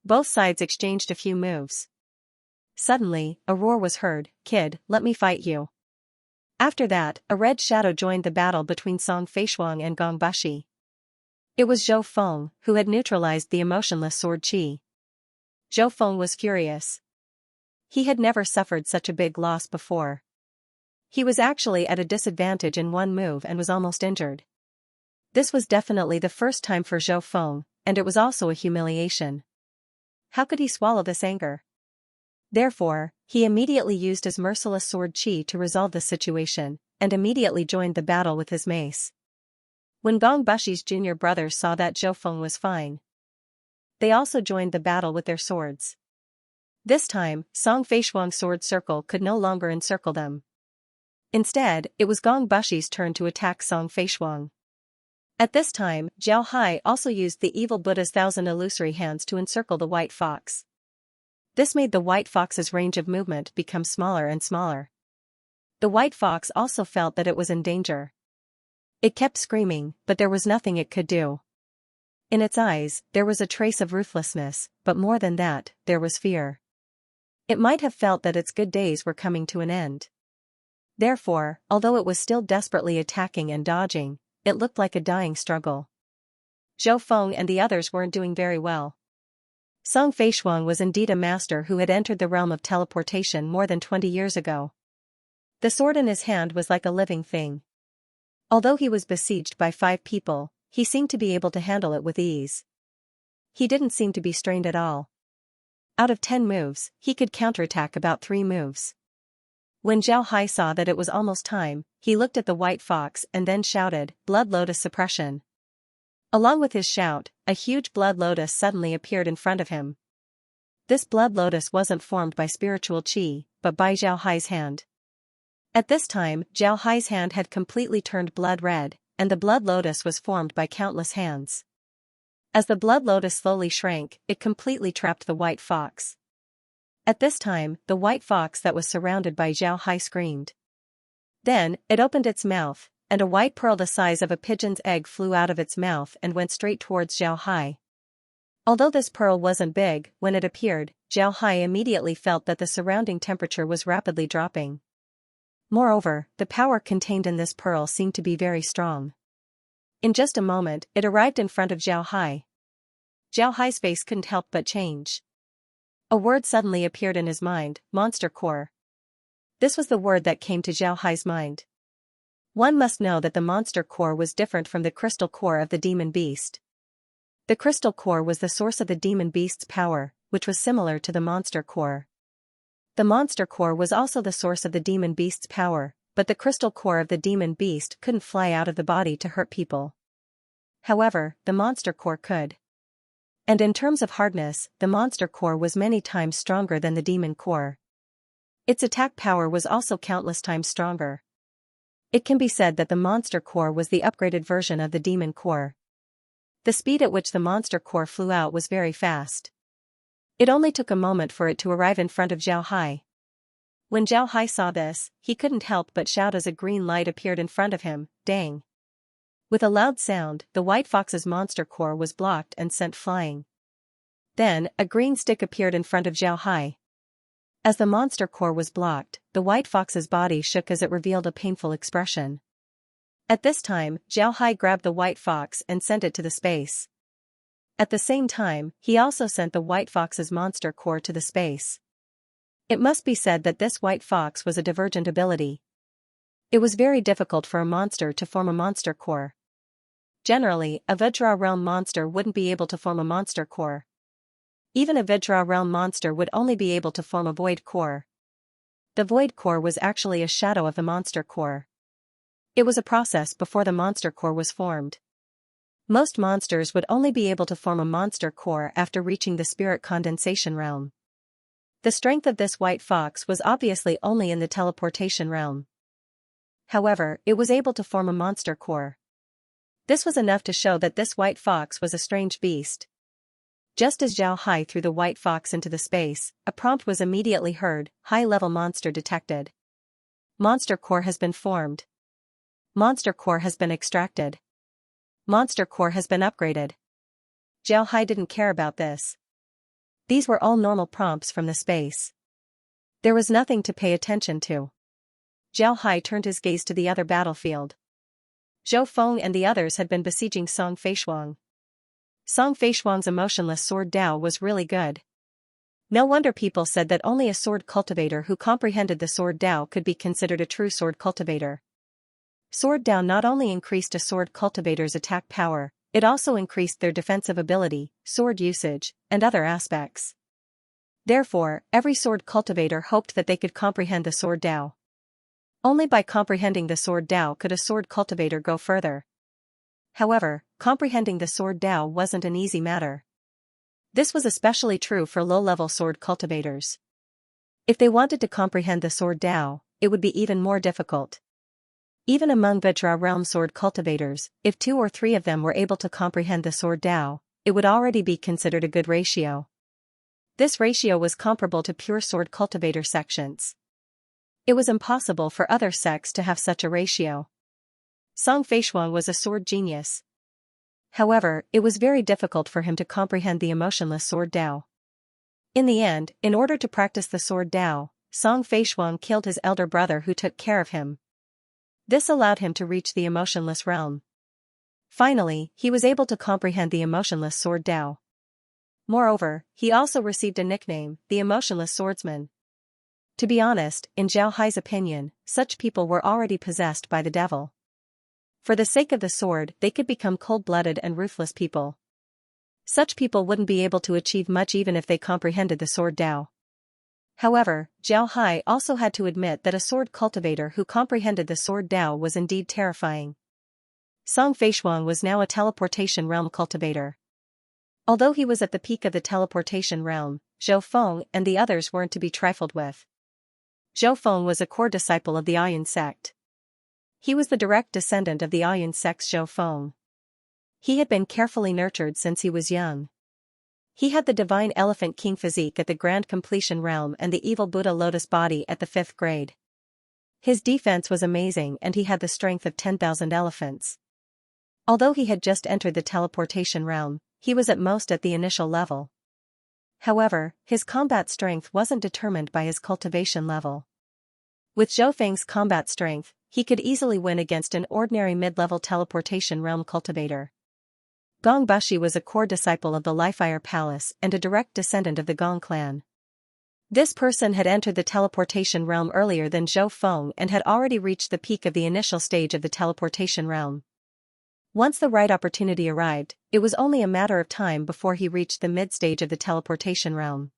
Both sides exchanged a few moves. Suddenly, a roar was heard, "Kid, let me fight you." After that, a red shadow joined the battle between Song Feishuang and Gong Bushi. It was Zhou Feng, who had neutralized the emotionless sword qi. Zhou Feng was furious. He had never suffered such a big loss before. He was actually at a disadvantage in one move and was almost injured. This was definitely the first time for Zhou Feng, and it was also a humiliation. How could he swallow this anger? Therefore, he immediately used his merciless sword qi to resolve the situation, and immediately joined the battle with his mace. When Gong Bushi's junior brothers saw that Zhou Feng was fine, they also joined the battle with their swords. This time, Song Feishuang's sword circle could no longer encircle them. Instead, it was Gong Bushi's turn to attack Song Feishuang. At this time, Zhao Hai also used the evil Buddha's 1,000 illusory hands to encircle the white fox. This made the white fox's range of movement become smaller and smaller. The white fox also felt that it was in danger. It kept screaming, but there was nothing it could do. In its eyes, there was a trace of ruthlessness, but more than that, there was fear. It might have felt that its good days were coming to an end. Therefore, although it was still desperately attacking and dodging, it looked like a dying struggle. Zhou Feng and the others weren't doing very well. Song Feishuang was indeed a master who had entered the realm of teleportation more than 20 years ago. The sword in his hand was like a living thing. Although he was besieged by 5 people, he seemed to be able to handle it with ease. He didn't seem to be strained at all. Out of 10 moves, he could counterattack about 3 moves. When Zhao Hai saw that it was almost time, he looked at the white fox and then shouted, "Blood Lotus Suppression." Along with his shout, a huge blood lotus suddenly appeared in front of him. This blood lotus wasn't formed by spiritual qi, but by Zhao Hai's hand. At this time, Zhao Hai's hand had completely turned blood red, and the blood lotus was formed by countless hands. As the blood lotus slowly shrank, it completely trapped the white fox. At this time, the white fox that was surrounded by Zhao Hai screamed. Then, it opened its mouth, and a white pearl the size of a pigeon's egg flew out of its mouth and went straight towards Zhao Hai. Although this pearl wasn't big, when it appeared, Zhao Hai immediately felt that the surrounding temperature was rapidly dropping. Moreover, the power contained in this pearl seemed to be very strong. In just a moment, it arrived in front of Zhao Hai. Zhao Hai's face couldn't help but change. A word suddenly appeared in his mind, monster core. This was the word that came to Zhao Hai's mind. One must know that the monster core was different from the crystal core of the demon beast. The crystal core was the source of the demon beast's power, which was similar to the monster core. The monster core was also the source of the demon beast's power, but the crystal core of the demon beast couldn't fly out of the body to hurt people. However, the monster core could. And in terms of hardness, the monster core was many times stronger than the demon core. Its attack power was also countless times stronger. It can be said that the monster core was the upgraded version of the demon core. The speed at which the monster core flew out was very fast. It only took a moment for it to arrive in front of Zhao Hai. When Zhao Hai saw this, he couldn't help but shout as a green light appeared in front of him, "Dang!" With a loud sound, the white fox's monster core was blocked and sent flying. Then, a green stick appeared in front of Zhao Hai. As the monster core was blocked, the white fox's body shook as it revealed a painful expression. At this time, Zhao Hai grabbed the white fox and sent it to the space. At the same time, he also sent the white fox's monster core to the space. It must be said that this white fox was a divergent ability. It was very difficult for a monster to form a monster core. Generally, a Vajra realm monster wouldn't be able to form a monster core. Even a Vajra realm monster would only be able to form a void core. The void core was actually a shadow of the monster core. It was a process before the monster core was formed. Most monsters would only be able to form a monster core after reaching the spirit condensation realm. The strength of this white fox was obviously only in the teleportation realm. However, it was able to form a monster core. This was enough to show that this white fox was a strange beast. Just as Zhao Hai threw the white fox into the space, a prompt was immediately heard, "High-level monster detected. Monster core has been formed. Monster core has been extracted. Monster core has been upgraded." Zhao Hai didn't care about this. These were all normal prompts from the space. There was nothing to pay attention to. Zhao Hai turned his gaze to the other battlefield. Zhou Feng and the others had been besieging Song Feishuang. Song Feishuang's emotionless sword Dao was really good. No wonder people said that only a sword cultivator who comprehended the sword Dao could be considered a true sword cultivator. Sword Dao not only increased a sword cultivator's attack power, it also increased their defensive ability, sword usage, and other aspects. Therefore, every sword cultivator hoped that they could comprehend the sword Dao. Only by comprehending the sword Dao could a sword cultivator go further. However, comprehending the sword Dao wasn't an easy matter. This was especially true for low-level sword cultivators. If they wanted to comprehend the sword Dao, it would be even more difficult. Even among Vajra realm sword cultivators, if 2 or 3 of them were able to comprehend the sword Dao, it would already be considered a good ratio. This ratio was comparable to pure sword cultivator sections. It was impossible for other sects to have such a ratio. Song Feishuang was a sword genius. However, it was very difficult for him to comprehend the emotionless sword Dao. In the end, in order to practice the sword Dao, Song Feishuang killed his elder brother who took care of him. This allowed him to reach the emotionless realm. Finally, he was able to comprehend the emotionless sword Dao. Moreover, he also received a nickname, the emotionless swordsman. To be honest, in Zhao Hai's opinion, such people were already possessed by the devil. For the sake of the sword, they could become cold-blooded and ruthless people. Such people wouldn't be able to achieve much even if they comprehended the sword Dao. However, Zhao Hai also had to admit that a sword cultivator who comprehended the sword Dao was indeed terrifying. Song Feishuang was now a teleportation realm cultivator. Although he was at the peak of the teleportation realm, Zhou Feng and the others weren't to be trifled with. Zhou Feng was a core disciple of the Ayan sect. He was the direct descendant of the Ayan sect's Zhou Feng. He had been carefully nurtured since he was young. He had the divine elephant king physique at the grand completion realm and the evil Buddha lotus body at the 5th grade. His defense was amazing and he had the strength of 10,000 elephants. Although he had just entered the teleportation realm, he was at most at the initial level. However, his combat strength wasn't determined by his cultivation level. With Zhou Feng's combat strength, he could easily win against an ordinary mid-level teleportation realm cultivator. Gong Bushi was a core disciple of the Lifire Palace and a direct descendant of the Gong clan. This person had entered the teleportation realm earlier than Zhou Feng and had already reached the peak of the initial stage of the teleportation realm. Once the right opportunity arrived, it was only a matter of time before he reached the mid-stage of the teleportation realm.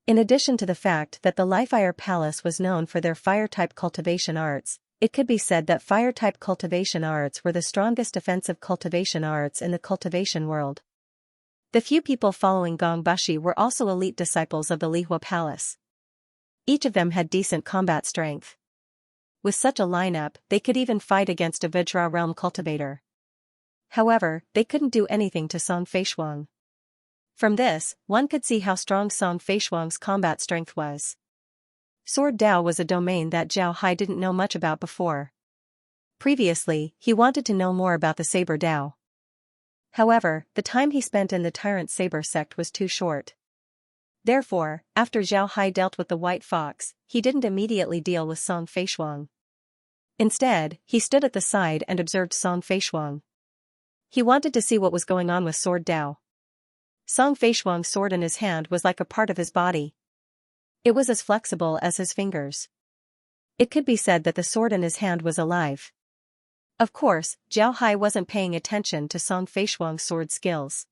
In addition to the fact that the Lifire Palace was known for their fire-type cultivation arts, it could be said that fire-type cultivation arts were the strongest defensive cultivation arts in the cultivation world. The few people following Gong Bushi were also elite disciples of the Lihua Palace. Each of them had decent combat strength. With such a lineup, they could even fight against a Vajra realm cultivator. However, they couldn't do anything to Song Feishuang. From this, one could see how strong Song Feishuang's combat strength was. Sword Dao was a domain that Zhao Hai didn't know much about before. Previously, he wanted to know more about the Saber Dao. However, the time he spent in the Tyrant Saber sect was too short. Therefore, after Zhao Hai dealt with the White Fox, he didn't immediately deal with Song Feishuang. Instead, he stood at the side and observed Song Feishuang. He wanted to see what was going on with Sword Dao. Song Feishuang's sword in his hand was like a part of his body. It was as flexible as his fingers. It could be said that the sword in his hand was alive. Of course, Zhao Hai wasn't paying attention to Song Feishuang's sword skills.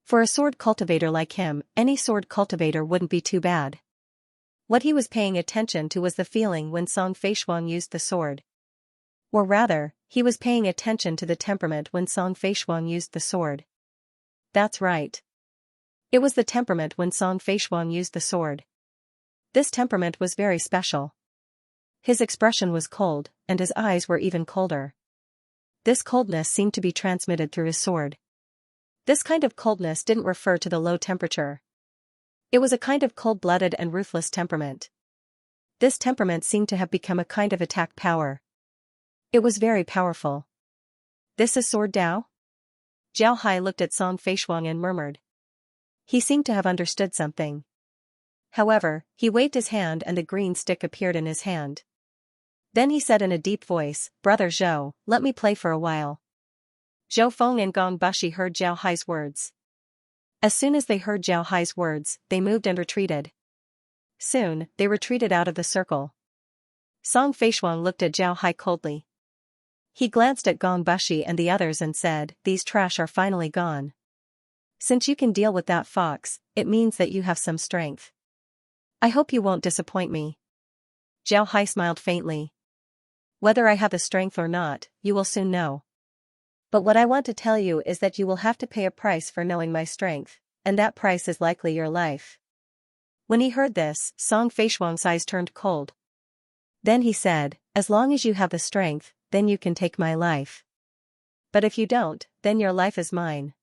For a sword cultivator like him, any sword cultivator wouldn't be too bad. What he was paying attention to was the feeling when Song Feishuang used the sword. Or rather, he was paying attention to the temperament when Song Feishuang used the sword. That's right. It was the temperament when Song Feishuang used the sword. This temperament was very special. His expression was cold, and his eyes were even colder. This coldness seemed to be transmitted through his sword. This kind of coldness didn't refer to the low temperature. It was a kind of cold-blooded and ruthless temperament. This temperament seemed to have become a kind of attack power. It was very powerful. This is Sword Dao? Zhao Hai looked at Song Feishuang and murmured. He seemed to have understood something. However, he waved his hand and the green stick appeared in his hand. Then he said in a deep voice, "Brother Zhou, let me play for a while." Zhou Feng and Gong Bushi heard Zhao Hai's words. As soon as they heard Zhao Hai's words, they moved and retreated. Soon, they retreated out of the circle. Song Feishuang looked at Zhao Hai coldly. He glanced at Gong Bushi and the others and said, "These trash are finally gone. Since you can deal with that fox, it means that you have some strength. I hope you won't disappoint me." Zhao Hai smiled faintly. "Whether I have the strength or not, you will soon know. But what I want to tell you is that you will have to pay a price for knowing my strength, and that price is likely your life." When he heard this, Song Feishuang's eyes turned cold. Then he said, "As long as you have the strength, then you can take my life. But if you don't, then your life is mine."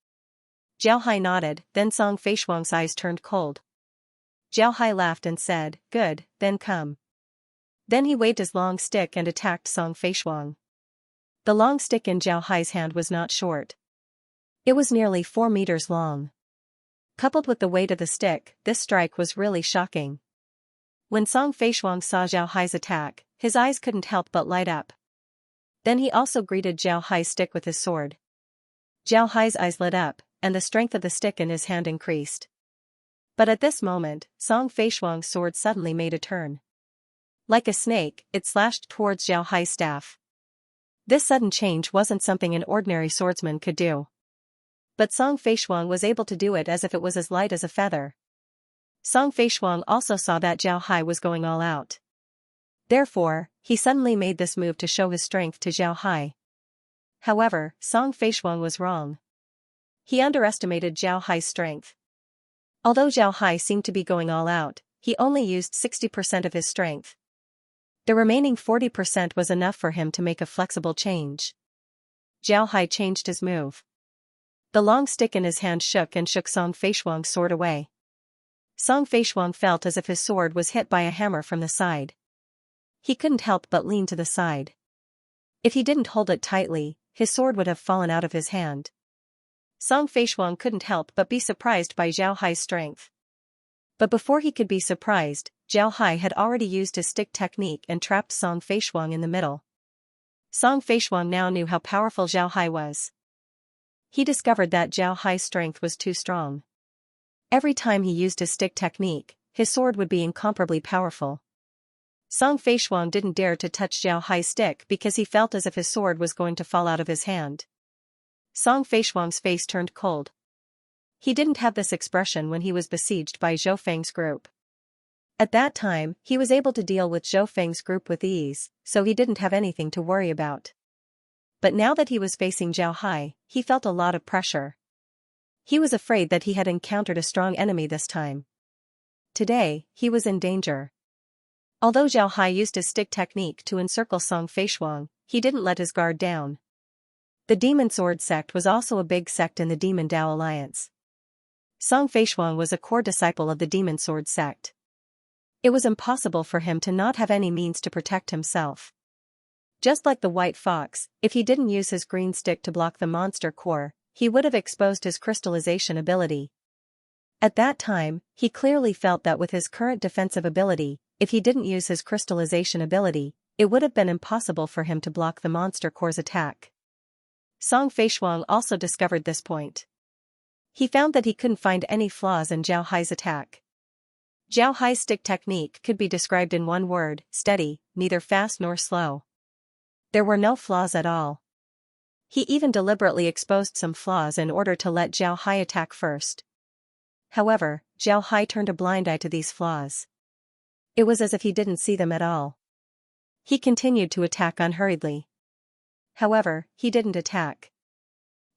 Zhao Hai nodded, then Song Feishuang's eyes turned cold. Zhao Hai laughed and said, "Good, then come." Then he waved his long stick and attacked Song Feishuang. The long stick in Zhao Hai's hand was not short. It was nearly 4 meters long. Coupled with the weight of the stick, this strike was really shocking. When Song Feishuang saw Zhao Hai's attack, his eyes couldn't help but light up. Then he also greeted Zhao Hai's stick with his sword. Zhao Hai's eyes lit up, and the strength of the stick in his hand increased. But at this moment, Song Feishuang's sword suddenly made a turn. Like a snake, it slashed towards Zhao Hai's staff. This sudden change wasn't something an ordinary swordsman could do. But Song Feishuang was able to do it as if it was as light as a feather. Song Feishuang also saw that Zhao Hai was going all out. Therefore, he suddenly made this move to show his strength to Zhao Hai. However, Song Feishuang was wrong. He underestimated Zhao Hai's strength. Although Zhao Hai seemed to be going all out, he only used 60% of his strength. The remaining 40% was enough for him to make a flexible change. Zhao Hai changed his move. The long stick in his hand shook and shook Song Feishuang's sword away. Song Feishuang felt as if his sword was hit by a hammer from the side. He couldn't help but lean to the side. If he didn't hold it tightly, his sword would have fallen out of his hand. Song Feishuang couldn't help but be surprised by Zhao Hai's strength. But before he could be surprised, Zhao Hai had already used his stick technique and trapped Song Feishuang in the middle. Song Feishuang now knew how powerful Zhao Hai was. He discovered that Zhao Hai's strength was too strong. Every time he used his stick technique, his sword would be incomparably powerful. Song Feishuang didn't dare to touch Zhao Hai's stick because he felt as if his sword was going to fall out of his hand. Song Feishuang's face turned cold. He didn't have this expression when he was besieged by Zhou Feng's group. At that time, he was able to deal with Zhou Feng's group with ease, so he didn't have anything to worry about. But now that he was facing Zhao Hai, he felt a lot of pressure. He was afraid that he had encountered a strong enemy this time. Today, he was in danger. Although Zhao Hai used his stick technique to encircle Song Feishuang, he didn't let his guard down. The Demon Sword sect was also a big sect in the Demon Dao Alliance. Song Feishuang was a core disciple of the Demon Sword sect. It was impossible for him to not have any means to protect himself. Just like the white fox, if he didn't use his green stick to block the monster core, he would have exposed his crystallization ability. At that time, he clearly felt that with his current defensive ability, if he didn't use his crystallization ability, it would have been impossible for him to block the monster core's attack. Song Feishuang also discovered this point. He found that he couldn't find any flaws in Zhao Hai's attack. Zhao Hai's stick technique could be described in one word: steady, neither fast nor slow. There were no flaws at all. He even deliberately exposed some flaws in order to let Zhao Hai attack first. However, Zhao Hai turned a blind eye to these flaws. It was as if he didn't see them at all. He continued to attack unhurriedly. However, he didn't attack.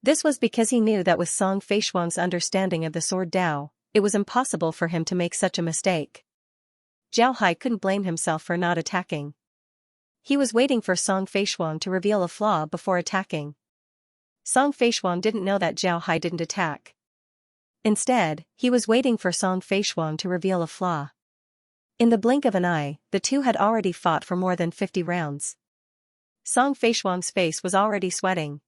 This was because he knew that with Song Feishuang's understanding of the Sword Dao, it was impossible for him to make such a mistake. Zhao Hai couldn't blame himself for not attacking. He was waiting for Song Feishuang to reveal a flaw before attacking. Song Feishuang didn't know that Zhao Hai didn't attack. Instead, he was waiting for Song Feishuang to reveal a flaw. In the blink of an eye, the two had already fought for more than 50 rounds. Song Feishuang's face was already sweating.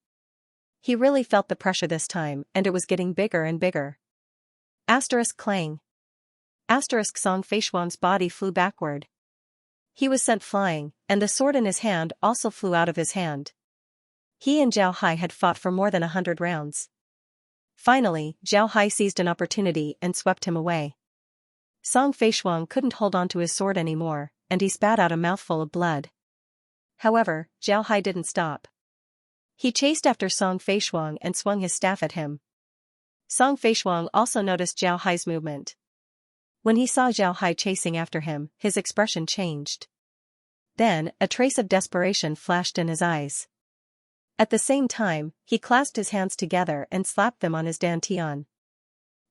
He really felt the pressure this time, and it was getting bigger and bigger. Asterisk clang. Asterisk Song Feishuang's body flew backward. He was sent flying, and the sword in his hand also flew out of his hand. He and Zhao Hai had fought for more than 100 rounds. Finally, Zhao Hai seized an opportunity and swept him away. Song Feishuang couldn't hold on to his sword anymore, and he spat out a mouthful of blood. However, Zhao Hai didn't stop. He chased after Song Feishuang and swung his staff at him. Song Feishuang also noticed Zhao Hai's movement. When he saw Zhao Hai chasing after him, his expression changed. Then, a trace of desperation flashed in his eyes. At the same time, he clasped his hands together and slapped them on his dantian.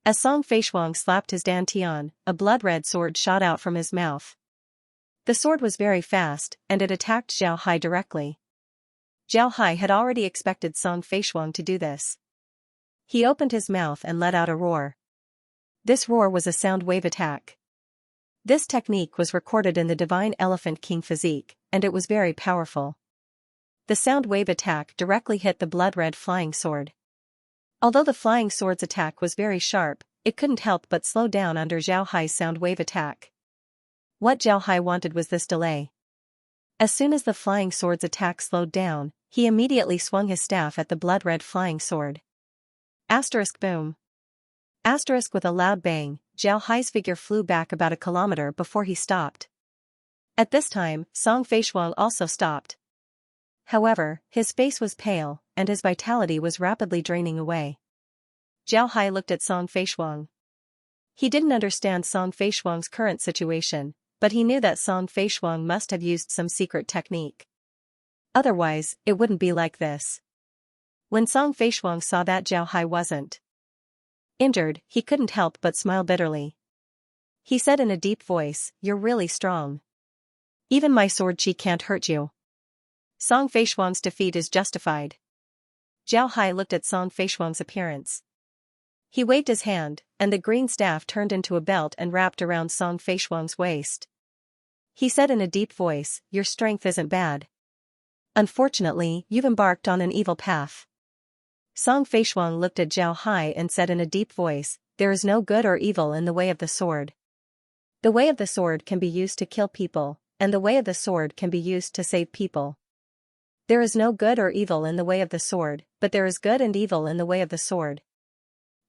As Song Feishuang slapped his dantian, a blood-red sword shot out from his mouth. The sword was very fast, and it attacked Zhao Hai directly. Zhao Hai had already expected Song Feishuang to do this. He opened his mouth and let out a roar. This roar was a sound wave attack. This technique was recorded in the Divine Elephant King physique, and it was very powerful. The sound wave attack directly hit the blood-red flying sword. Although the flying sword's attack was very sharp, it couldn't help but slow down under Zhao Hai's sound wave attack. What Zhao Hai wanted was this delay. As soon as the flying sword's attack slowed down, he immediately swung his staff at the blood-red flying sword. Asterisk boom. Asterisk with a loud bang, Zhao Hai's figure flew back about a kilometer before he stopped. At this time, Song Feishuang also stopped. However, his face was pale, and his vitality was rapidly draining away. Zhao Hai looked at Song Feishuang. He didn't understand Song Feishuang's current situation, but he knew that Song Feishuang must have used some secret technique. Otherwise, it wouldn't be like this. When Song Feishuang saw that Zhao Hai wasn't injured, he couldn't help but smile bitterly. He said in a deep voice, "You're really strong. Even my sword chi can't hurt you." Song Feishuang's defeat is justified. Zhao Hai looked at Song Feishuang's appearance. He waved his hand, and the green staff turned into a belt and wrapped around Song Feishuang's waist. He said in a deep voice, "Your strength isn't bad. Unfortunately, you've embarked on an evil path." Song Feishuang looked at Zhao Hai and said in a deep voice, "There is no good or evil in the way of the sword. The way of the sword can be used to kill people, and the way of the sword can be used to save people. There is no good or evil in the way of the sword, but there is good and evil in the way of the sword.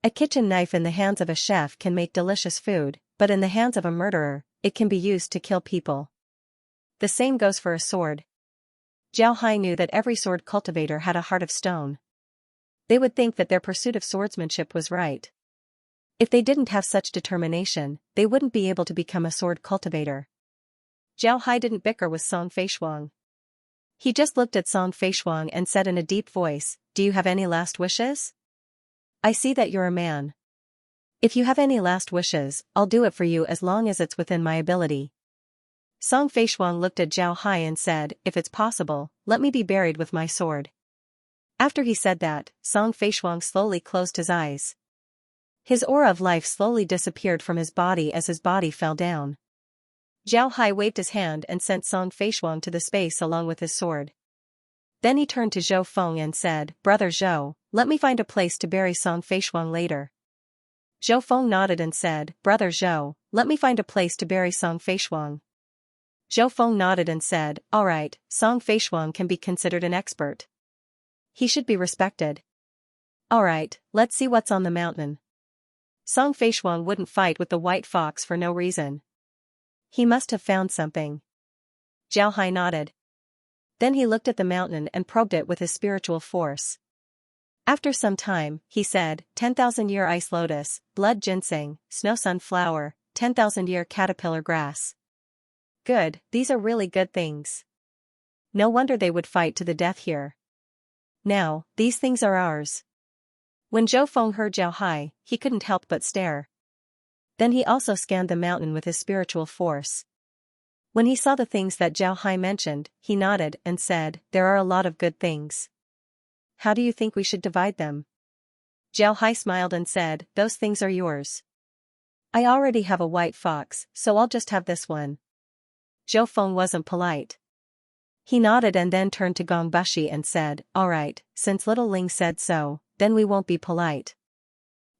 A kitchen knife in the hands of a chef can make delicious food, but in the hands of a murderer, it can be used to kill people. The same goes for a sword." Zhao Hai knew that every sword cultivator had a heart of stone. They would think that their pursuit of swordsmanship was right. If they didn't have such determination, they wouldn't be able to become a sword cultivator. Zhao Hai didn't bicker with Song Feishuang. He just looked at Song Feishuang and said in a deep voice, "Do you have any last wishes? I see that you're a man. If you have any last wishes, I'll do it for you as long as it's within my ability." Song Feishuang looked at Zhao Hai and said, "If it's possible, let me be buried with my sword." After he said that, Song Feishuang slowly closed his eyes. His aura of life slowly disappeared from his body as his body fell down. Zhao Hai waved his hand and sent Song Feishuang to the space along with his sword. Then he turned to Zhou Feng and said, "Brother Zhou, let me find a place to bury Song Feishuang later." Zhou Feng nodded and said, "Brother Zhou, let me find a place to bury Song Feishuang." Zhou Feng nodded and said, "All right, Song Feishuang can be considered an expert. He should be respected. All right, let's see what's on the mountain." Song Feishuang wouldn't fight with the white fox for no reason. He must have found something. Zhao Hai nodded. Then he looked at the mountain and probed it with his spiritual force. After some time, he said, 10,000-year ice lotus, blood ginseng, snow sunflower, 10,000-year caterpillar grass. Good, these are really good things. No wonder they would fight to the death here. Now, these things are ours. When Zhou Feng heard Zhao Hai, he couldn't help but stare. Then he also scanned the mountain with his spiritual force. When he saw the things that Zhao Hai mentioned, he nodded and said, "There are a lot of good things. How do you think we should divide them?" Zhao Hai smiled and said, "Those things are yours. I already have a white fox, so I'll just have this one." Zhou Feng wasn't polite. He nodded and then turned to Gong Bushi and said, "All right, since Little Ling said so, then we won't be polite.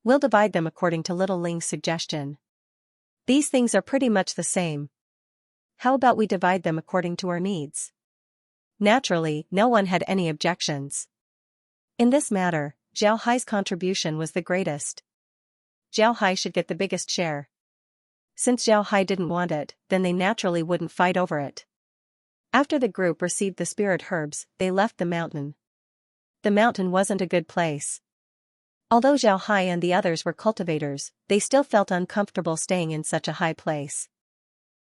We'll divide them according to Little Ling's suggestion. These things are pretty much the same. How about we divide them according to our needs?" Naturally, no one had any objections. In this matter, Zhao Hai's contribution was the greatest. Zhao Hai should get the biggest share. Since Zhao Hai didn't want it, then they naturally wouldn't fight over it. After the group received the spirit herbs, they left the mountain. The mountain wasn't a good place. Although Zhao Hai and the others were cultivators, they still felt uncomfortable staying in such a high place.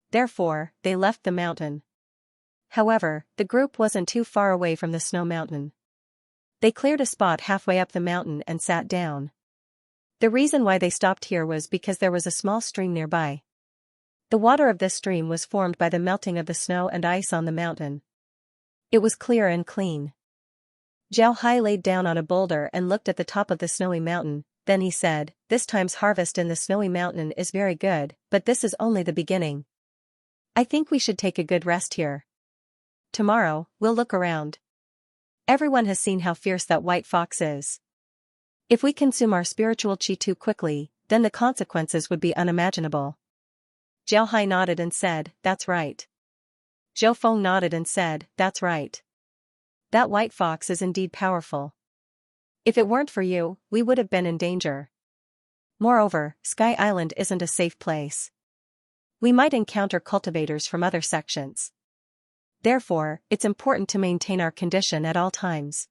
Therefore, they left the mountain. However, the group wasn't too far away from the snow mountain. They cleared a spot halfway up the mountain and sat down. The reason why they stopped here was because there was a small stream nearby. The water of this stream was formed by the melting of the snow and ice on the mountain. It was clear and clean. Zhao Hai laid down on a boulder and looked at the top of the snowy mountain, then he said, "This time's harvest in the snowy mountain is very good, but this is only the beginning. I think we should take a good rest here. Tomorrow, we'll look around. Everyone has seen how fierce that white fox is. If we consume our spiritual chi too quickly, then the consequences would be unimaginable. Jiao Hai nodded and said, "That's right." Zhou Feng nodded and said, "That's right. That white fox is indeed powerful. If it weren't for you, we would have been in danger. Moreover, Sky Island isn't a safe place. We might encounter cultivators from other sections. Therefore, it's important to maintain our condition at all times."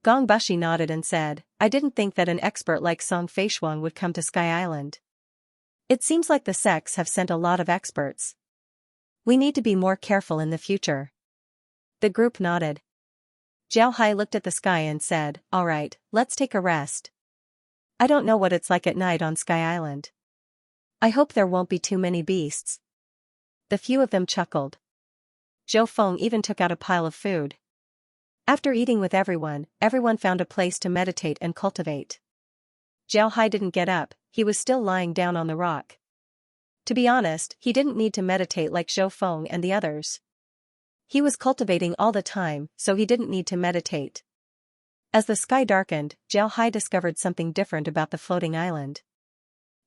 Gong Bushi nodded and said, "I didn't think that an expert like Song Feishuang would come to Sky Island. It seems like the sects have sent a lot of experts. We need to be more careful in the future." The group nodded. Jiao Hai looked at the sky and said, "All right, let's take a rest. I don't know what it's like at night on Sky Island. I hope there won't be too many beasts." The few of them chuckled. Zhou Feng even took out a pile of food. After eating with everyone found a place to meditate and cultivate. Jiao Hai didn't get up, he was still lying down on the rock. To be honest, he didn't need to meditate like Zhou Feng and the others. He was cultivating all the time, so he didn't need to meditate. As the sky darkened, Jiao Hai discovered something different about the floating island.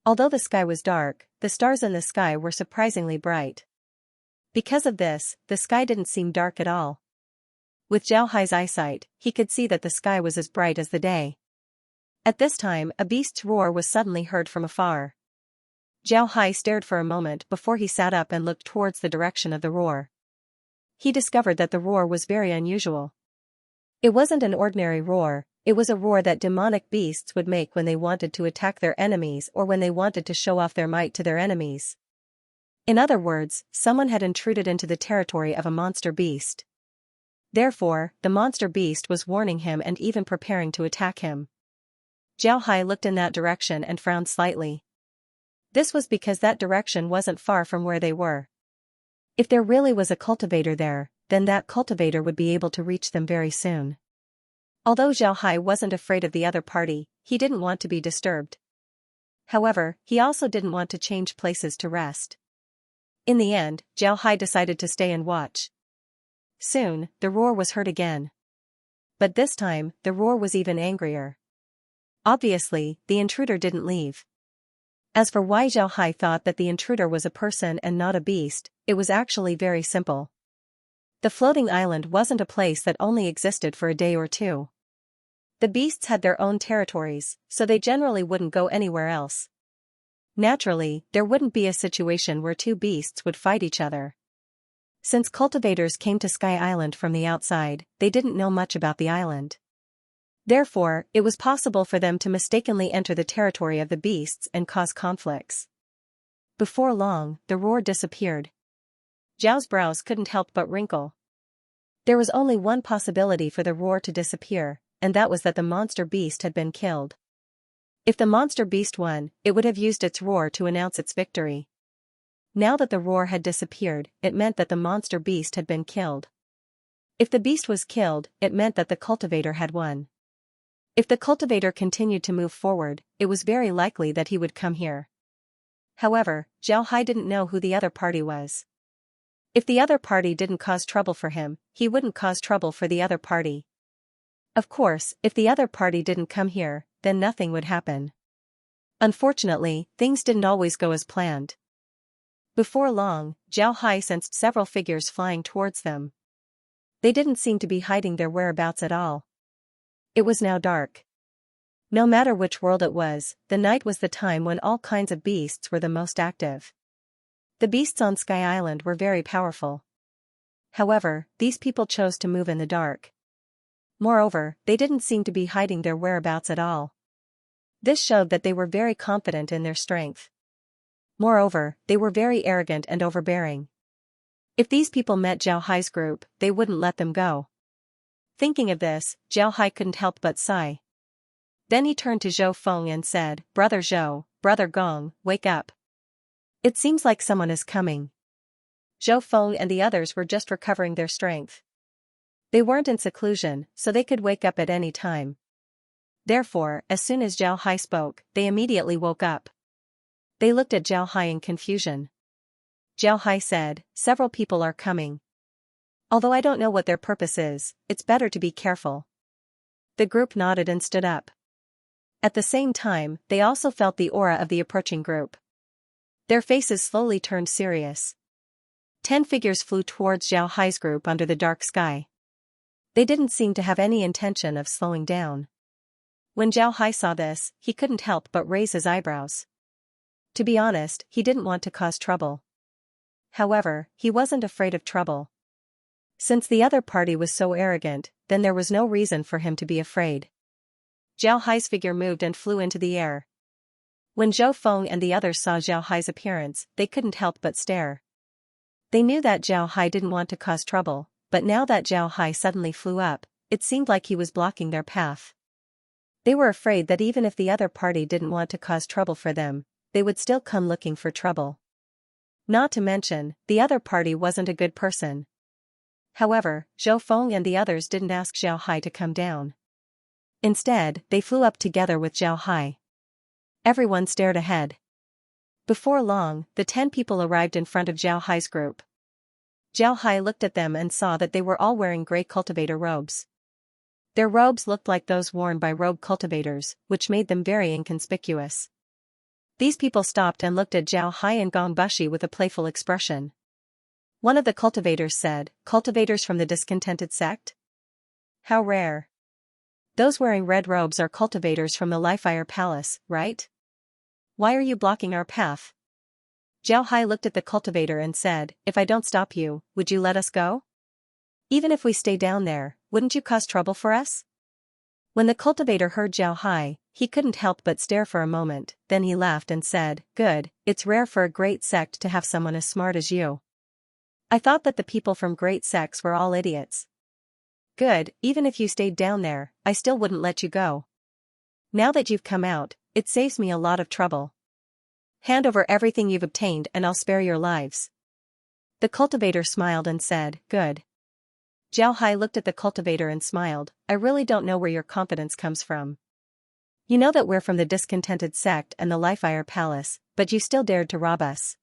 Although the sky was dark, the stars in the sky were surprisingly bright. Because of this, the sky didn't seem dark at all. With Jiao Hai's eyesight, he could see that the sky was as bright as the day. At this time, a beast's roar was suddenly heard from afar. Jiao Hai stared for a moment before he sat up and looked towards the direction of the roar. He discovered that the roar was very unusual. It wasn't an ordinary roar, it was a roar that demonic beasts would make when they wanted to attack their enemies or when they wanted to show off their might to their enemies. In other words, someone had intruded into the territory of a monster beast. Therefore, the monster beast was warning him and even preparing to attack him. Jiao Hai looked in that direction and frowned slightly. This was because that direction wasn't far from where they were. If there really was a cultivator there, then that cultivator would be able to reach them very soon. Although Jiao Hai wasn't afraid of the other party, he didn't want to be disturbed. However, he also didn't want to change places to rest. In the end, Jiao Hai decided to stay and watch. Soon, the roar was heard again. But this time, the roar was even angrier. Obviously, the intruder didn't leave. As for why Jiao Hai thought that the intruder was a person and not a beast, it was actually very simple. The floating island wasn't a place that only existed for a day or two. The beasts had their own territories, so they generally wouldn't go anywhere else. Naturally, there wouldn't be a situation where two beasts would fight each other. Since cultivators came to Sky Island from the outside, they didn't know much about the island. Therefore, it was possible for them to mistakenly enter the territory of the beasts and cause conflicts. Before long, the roar disappeared. Zhao's brows couldn't help but wrinkle. There was only one possibility for the roar to disappear, and that was that the monster beast had been killed. If the monster beast won, it would have used its roar to announce its victory. Now that the roar had disappeared, it meant that the monster beast had been killed. If the beast was killed, it meant that the cultivator had won. If the cultivator continued to move forward, it was very likely that he would come here. However, Jiao Hai didn't know who the other party was. If the other party didn't cause trouble for him, he wouldn't cause trouble for the other party. Of course, if the other party didn't come here, then nothing would happen. Unfortunately, things didn't always go as planned. Before long, Jiao Hai sensed several figures flying towards them. They didn't seem to be hiding their whereabouts at all. It was now dark. No matter which world it was, the night was the time when all kinds of beasts were the most active. The beasts on Sky Island were very powerful. However, these people chose to move in the dark. Moreover, they didn't seem to be hiding their whereabouts at all. This showed that they were very confident in their strength. Moreover, they were very arrogant and overbearing. If these people met Jiao Hai's group, they wouldn't let them go. Thinking of this, Jiao Hai couldn't help but sigh. Then he turned to Zhou Feng and said, "Brother Zhou, Brother Gong, wake up. It seems like someone is coming." Zhou Feng and the others were just recovering their strength. They weren't in seclusion, so they could wake up at any time. Therefore, as soon as Jiao Hai spoke, they immediately woke up. They looked at Jiao Hai in confusion. Jiao Hai said, "Several people are coming. Although I don't know what their purpose is, it's better to be careful." The group nodded and stood up. At the same time, they also felt the aura of the approaching group. Their faces slowly turned serious. 10 figures flew towards Zhao Hai's group under the dark sky. They didn't seem to have any intention of slowing down. When Zhao Hai saw this, he couldn't help but raise his eyebrows. To be honest, he didn't want to cause trouble. However, he wasn't afraid of trouble. Since the other party was so arrogant, then there was no reason for him to be afraid. Zhao Hai's figure moved and flew into the air. When Zhou Feng and the others saw Zhao Hai's appearance, they couldn't help but stare. They knew that Zhao Hai didn't want to cause trouble, but now that Zhao Hai suddenly flew up, it seemed like he was blocking their path. They were afraid that even if the other party didn't want to cause trouble for them, they would still come looking for trouble. Not to mention, the other party wasn't a good person. However, Zhou Feng and the others didn't ask Zhao Hai to come down. Instead, they flew up together with Zhao Hai. Everyone stared ahead. Before long, the 10 people arrived in front of Zhao Hai's group. Zhao Hai looked at them and saw that they were all wearing gray cultivator robes. Their robes looked like those worn by rogue cultivators, which made them very inconspicuous. These people stopped and looked at Zhao Hai and Gong Bushi with a playful expression. One of the cultivators said, "Cultivators from the discontented sect? How rare. Those wearing red robes are cultivators from the Lifire Palace, right? Why are you blocking our path?" Zhao Hai looked at the cultivator and said, "If I don't stop you, would you let us go? Even if we stay down there, wouldn't you cause trouble for us?" When the cultivator heard Zhao Hai, he couldn't help but stare for a moment, then he laughed and said, "Good, it's rare for a great sect to have someone as smart as you. I thought that the people from great sects were all idiots. Good, even if you stayed down there, I still wouldn't let you go. Now that you've come out, it saves me a lot of trouble. Hand over everything you've obtained and I'll spare your lives." The cultivator smiled and said, "Good." Zhao Hai looked at the cultivator and smiled, "I really don't know where your confidence comes from. You know that we're from the discontented sect and the Lifire Palace, but you still dared to rob us.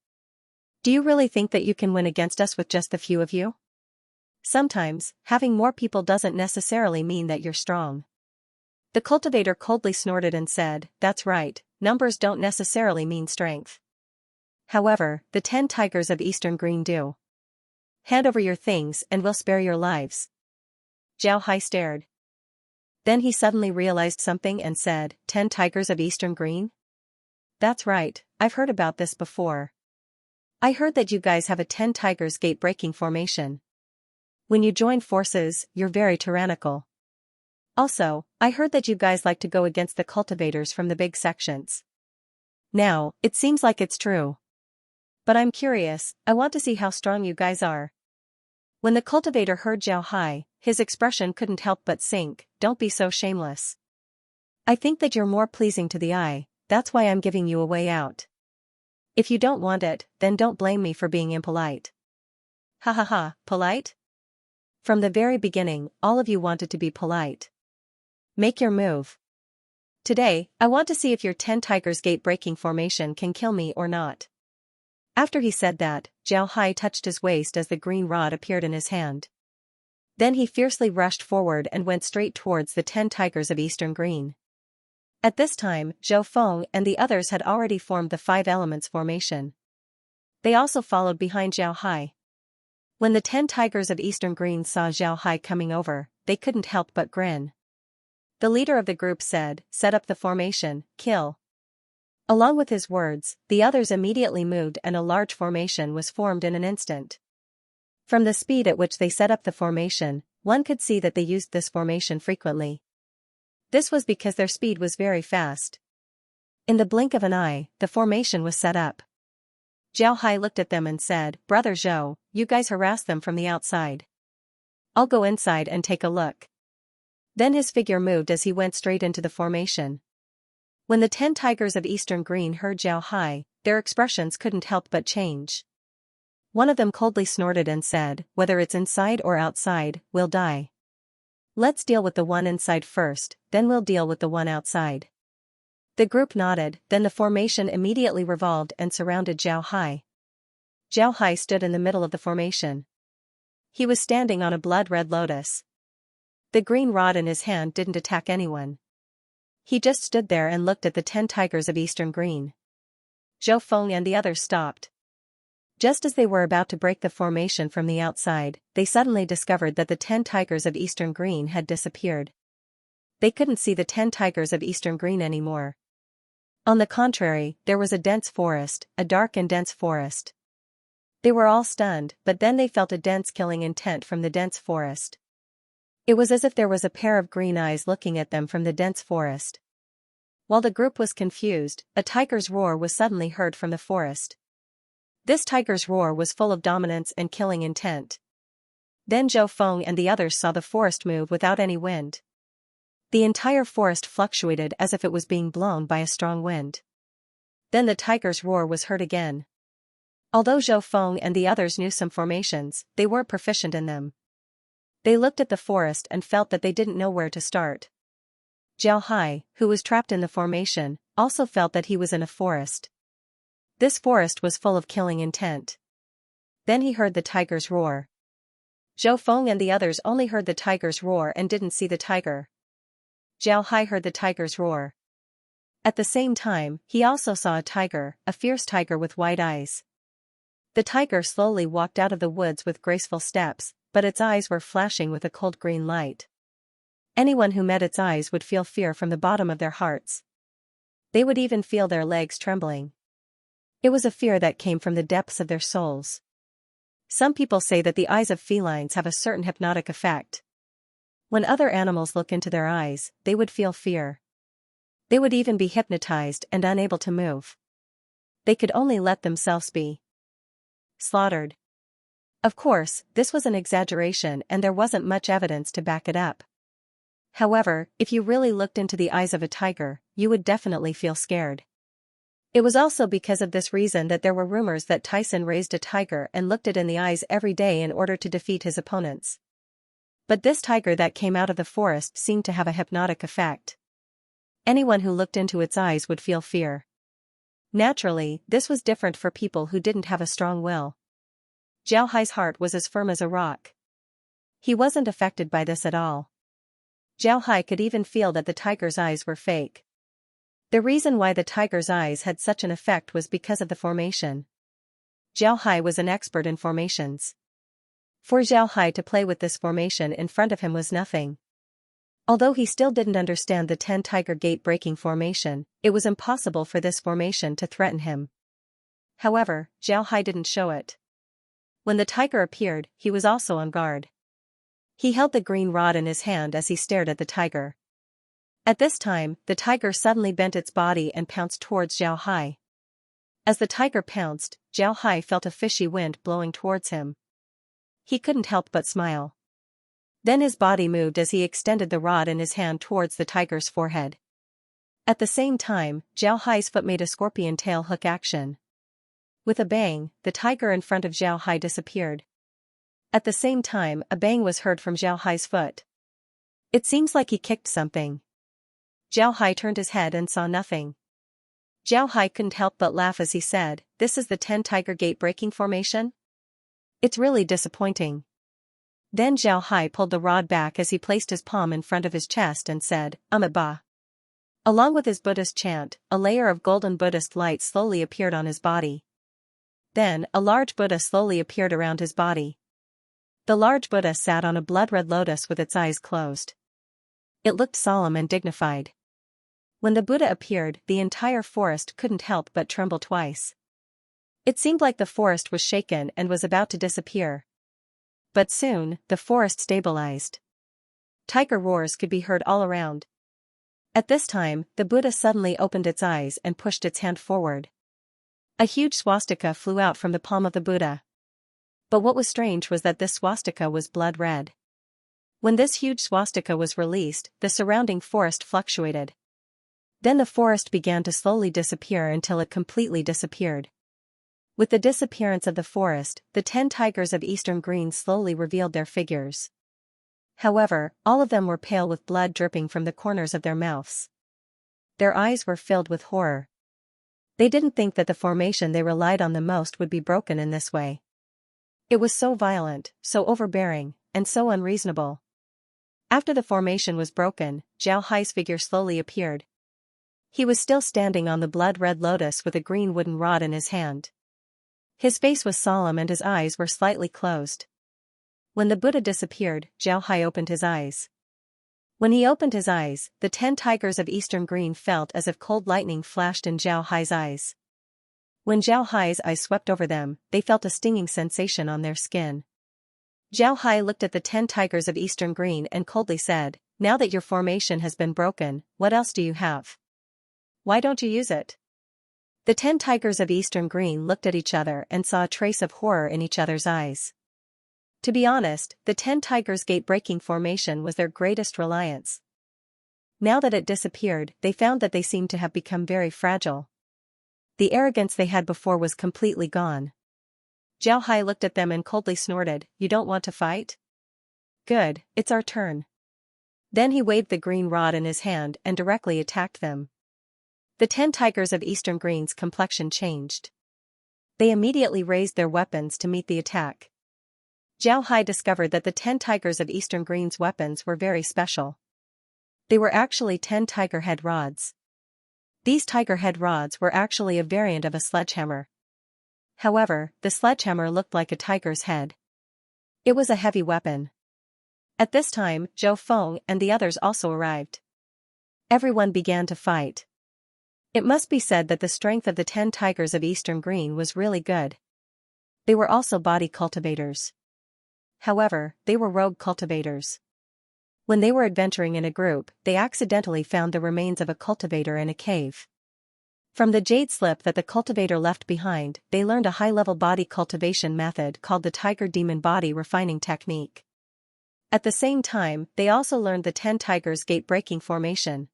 Do you really think that you can win against us with just the few of you? Sometimes, having more people doesn't necessarily mean that you're strong." The cultivator coldly snorted and said, "That's right, numbers don't necessarily mean strength. However, the 10 tigers of Eastern Green do. Hand over your things and we'll spare your lives." Zhao Hai stared. Then he suddenly realized something and said, 10 tigers of Eastern Green? That's right, I've heard about this before. I heard that you guys have a 10 tigers gate-breaking formation. When you join forces, you're very tyrannical. Also, I heard that you guys like to go against the cultivators from the big sections. Now, it seems like it's true. But I'm curious, I want to see how strong you guys are. When the cultivator heard Zhao Hai, his expression couldn't help but sink. "Don't be so shameless. I think that you're more pleasing to the eye, that's why I'm giving you a way out. If you don't want it, then don't blame me for being impolite." Ha ha ha, polite? From the very beginning, all of you wanted to be polite. Make your move. Today, I want to see if your 10 tigers gate-breaking formation can kill me or not. After he said that, Zhao Hai touched his waist as the green rod appeared in his hand. Then he fiercely rushed forward and went straight towards the 10 tigers of Eastern Green. At this time, Zhou Feng and the others had already formed the 5 elements formation. They also followed behind Zhao Hai. When the 10 tigers of Eastern Green saw Zhao Hai coming over, they couldn't help but grin. The leader of the group said, "Set up the formation, kill." Along with his words, the others immediately moved and a large formation was formed in an instant. From the speed at which they set up the formation, one could see that they used this formation frequently. This was because their speed was very fast. In the blink of an eye, the formation was set up. Zhao Hai looked at them and said, "Brother Zhou, you guys harass them from the outside. I'll go inside and take a look." Then his figure moved as he went straight into the formation. When the 10 tigers of Eastern Green heard Zhao Hai, their expressions couldn't help but change. One of them coldly snorted and said, "Whether it's inside or outside, we'll die. Let's deal with the one inside first, then we'll deal with the one outside." The group nodded, then the formation immediately revolved and surrounded Zhao Hai. Zhao Hai stood in the middle of the formation. He was standing on a blood-red lotus. The green rod in his hand didn't attack anyone. He just stood there and looked at the 10 tigers of Eastern Green. Zhou Feng and the others stopped. Just as they were about to break the formation from the outside, they suddenly discovered that the 10 tigers of Eastern Green had disappeared. They couldn't see the 10 tigers of Eastern Green anymore. On the contrary, there was a dense forest, a dark and dense forest. They were all stunned, but then they felt a dense killing intent from the dense forest. It was as if there was a pair of green eyes looking at them from the dense forest. While the group was confused, a tiger's roar was suddenly heard from the forest. This tiger's roar was full of dominance and killing intent. Then Zhou Feng and the others saw the forest move without any wind. The entire forest fluctuated as if it was being blown by a strong wind. Then the tiger's roar was heard again. Although Zhou Feng and the others knew some formations, they weren't proficient in them. They looked at the forest and felt that they didn't know where to start. Zhao Hai, who was trapped in the formation, also felt that he was in a forest. This forest was full of killing intent. Then he heard the tiger's roar. Zhou Feng and the others only heard the tiger's roar and didn't see the tiger. Zhao Hai heard the tiger's roar. At the same time, he also saw a tiger, a fierce tiger with white eyes. The tiger slowly walked out of the woods with graceful steps, but its eyes were flashing with a cold green light. Anyone who met its eyes would feel fear from the bottom of their hearts. They would even feel their legs trembling. It was a fear that came from the depths of their souls. Some people say that the eyes of felines have a certain hypnotic effect. When other animals look into their eyes, they would feel fear. They would even be hypnotized and unable to move. They could only let themselves be slaughtered. Of course, this was an exaggeration and there wasn't much evidence to back it up. However, if you really looked into the eyes of a tiger, you would definitely feel scared. It was also because of this reason that there were rumors that Tyson raised a tiger and looked it in the eyes every day in order to defeat his opponents. But this tiger that came out of the forest seemed to have a hypnotic effect. Anyone who looked into its eyes would feel fear. Naturally, this was different for people who didn't have a strong will. Zhao Hai's heart was as firm as a rock. He wasn't affected by this at all. Zhao Hai could even feel that the tiger's eyes were fake. The reason why the tiger's eyes had such an effect was because of the formation. Zhao Hai was an expert in formations. For Zhao Hai to play with this formation in front of him was nothing. Although he still didn't understand the 10 tiger gate breaking formation, it was impossible for this formation to threaten him. However, Zhao Hai didn't show it. When the tiger appeared, he was also on guard. He held the green rod in his hand as he stared at the tiger. At this time, the tiger suddenly bent its body and pounced towards Zhao Hai. As the tiger pounced, Zhao Hai felt a fishy wind blowing towards him. He couldn't help but smile. Then his body moved as he extended the rod in his hand towards the tiger's forehead. At the same time, Zhao Hai's foot made a scorpion tail hook action. With a bang, the tiger in front of Zhao Hai disappeared. At the same time, a bang was heard from Zhao Hai's foot. It seems like he kicked something. Zhao Hai turned his head and saw nothing. Zhao Hai couldn't help but laugh as he said, "This is the 10 tiger gate breaking formation? It's really disappointing." Then Zhao Hai pulled the rod back as he placed his palm in front of his chest and said, Ba. Along with his Buddhist chant, a layer of golden Buddhist light slowly appeared on his body. Then, a large Buddha slowly appeared around his body. The large Buddha sat on a blood-red lotus with its eyes closed. It looked solemn and dignified. When the Buddha appeared, the entire forest couldn't help but tremble twice. It seemed like the forest was shaken and was about to disappear. But soon, the forest stabilized. Tiger roars could be heard all around. At this time, the Buddha suddenly opened its eyes and pushed its hand forward. A huge swastika flew out from the palm of the Buddha. But what was strange was that this swastika was blood red. When this huge swastika was released, the surrounding forest fluctuated. Then the forest began to slowly disappear until it completely disappeared. With the disappearance of the forest, the 10 tigers of Eastern Green slowly revealed their figures. However, all of them were pale with blood dripping from the corners of their mouths. Their eyes were filled with horror. They didn't think that the formation they relied on the most would be broken in this way. It was so violent, so overbearing, and so unreasonable. After the formation was broken, Zhao Hai's figure slowly appeared. He was still standing on the blood-red lotus with a green wooden rod in his hand. His face was solemn and his eyes were slightly closed. When the Buddha disappeared, Zhao Hai opened his eyes. When he opened his eyes, the 10 tigers of Eastern Green felt as if cold lightning flashed in Zhao Hai's eyes. When Zhao Hai's eyes swept over them, they felt a stinging sensation on their skin. Zhao Hai looked at the 10 tigers of Eastern Green and coldly said, "Now that your formation has been broken, what else do you have? Why don't you use it?" The 10 tigers of Eastern Green looked at each other and saw a trace of horror in each other's eyes. To be honest, the 10 tigers gate-breaking formation was their greatest reliance. Now that it disappeared, they found that they seemed to have become very fragile. The arrogance they had before was completely gone. Zhao Hai looked at them and coldly snorted, "You don't want to fight? Good, it's our turn." Then he waved the green rod in his hand and directly attacked them. The 10 tigers of Eastern Green's complexion changed. They immediately raised their weapons to meet the attack. Zhao Hai discovered that the 10 tigers of Eastern Green's weapons were very special. They were actually 10 tiger head rods. These tiger head rods were actually a variant of a sledgehammer. However, the sledgehammer looked like a tiger's head. It was a heavy weapon. At this time, Zhou Feng and the others also arrived. Everyone began to fight. It must be said that the strength of the 10 tigers of Eastern Green was really good. They were also body cultivators. However, they were rogue cultivators. When they were adventuring in a group, they accidentally found the remains of a cultivator in a cave. From the jade slip that the cultivator left behind, they learned a high-level body cultivation method called the Tiger Demon Body Refining Technique. At the same time, they also learned the 10 tigers gate-breaking formation.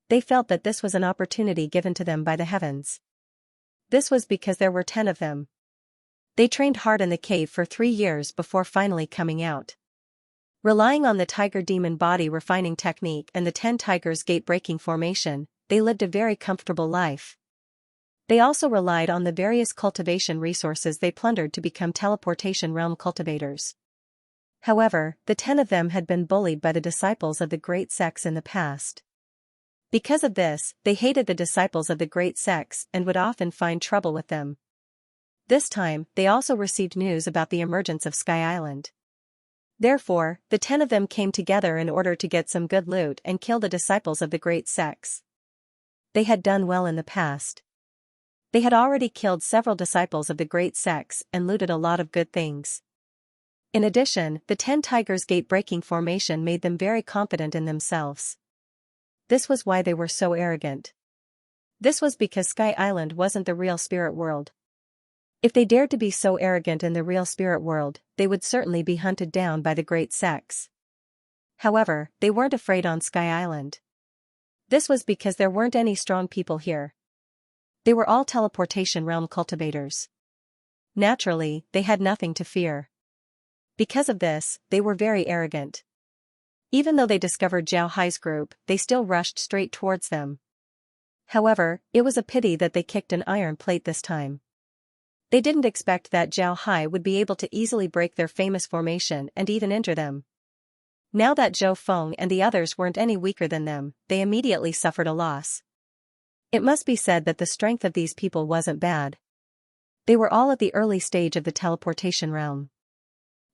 They felt that this was an opportunity given to them by the heavens. This was because there were 10 of them. They trained hard in the cave for 3 years before finally coming out. Relying on the Tiger Demon Body Refining Technique and the 10 tigers gate-breaking formation, they lived a very comfortable life. They also relied on the various cultivation resources they plundered to become teleportation realm cultivators. However, the 10 of them had been bullied by the disciples of the Great Sects in the past. Because of this, they hated the disciples of the Great Sects and would often find trouble with them. This time, they also received news about the emergence of Sky Island. Therefore, the 10 of them came together in order to get some good loot and kill the disciples of the Great Sects. They had done well in the past. They had already killed several disciples of the Great Sects and looted a lot of good things. In addition, the 10 tigers gate-breaking formation made them very confident in themselves. This was why they were so arrogant. This was because Sky Island wasn't the real spirit world. If they dared to be so arrogant in the real spirit world, they would certainly be hunted down by the Great Sects. However, they weren't afraid on Sky Island. This was because there weren't any strong people here. They were all teleportation realm cultivators. Naturally, they had nothing to fear. Because of this, they were very arrogant. Even though they discovered Zhao Hai's group, they still rushed straight towards them. However, it was a pity that they kicked an iron plate this time. They didn't expect that Zhao Hai would be able to easily break their famous formation and even enter them. Now that Zhou Feng and the others weren't any weaker than them, they immediately suffered a loss. It must be said that the strength of these people wasn't bad. They were all at the early stage of the teleportation realm.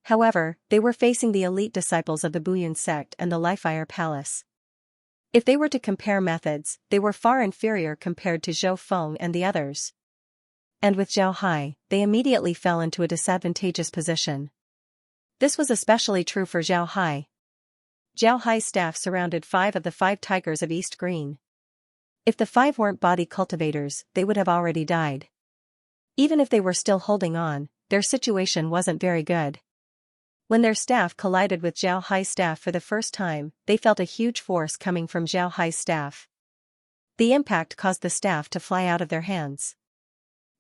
However, they were facing the elite disciples of the Buyun sect and the Lifire Palace. If they were to compare methods, they were far inferior compared to Zhou Feng and the others. And with Zhao Hai, they immediately fell into a disadvantageous position. This was especially true for Zhao Hai. Zhao Hai's staff surrounded 5 of the 5 tigers of East Green. If the 5 weren't body cultivators, they would have already died. Even if they were still holding on, their situation wasn't very good. When their staff collided with Zhao Hai's staff for the first time, they felt a huge force coming from Zhao Hai's staff. The impact caused the staff to fly out of their hands.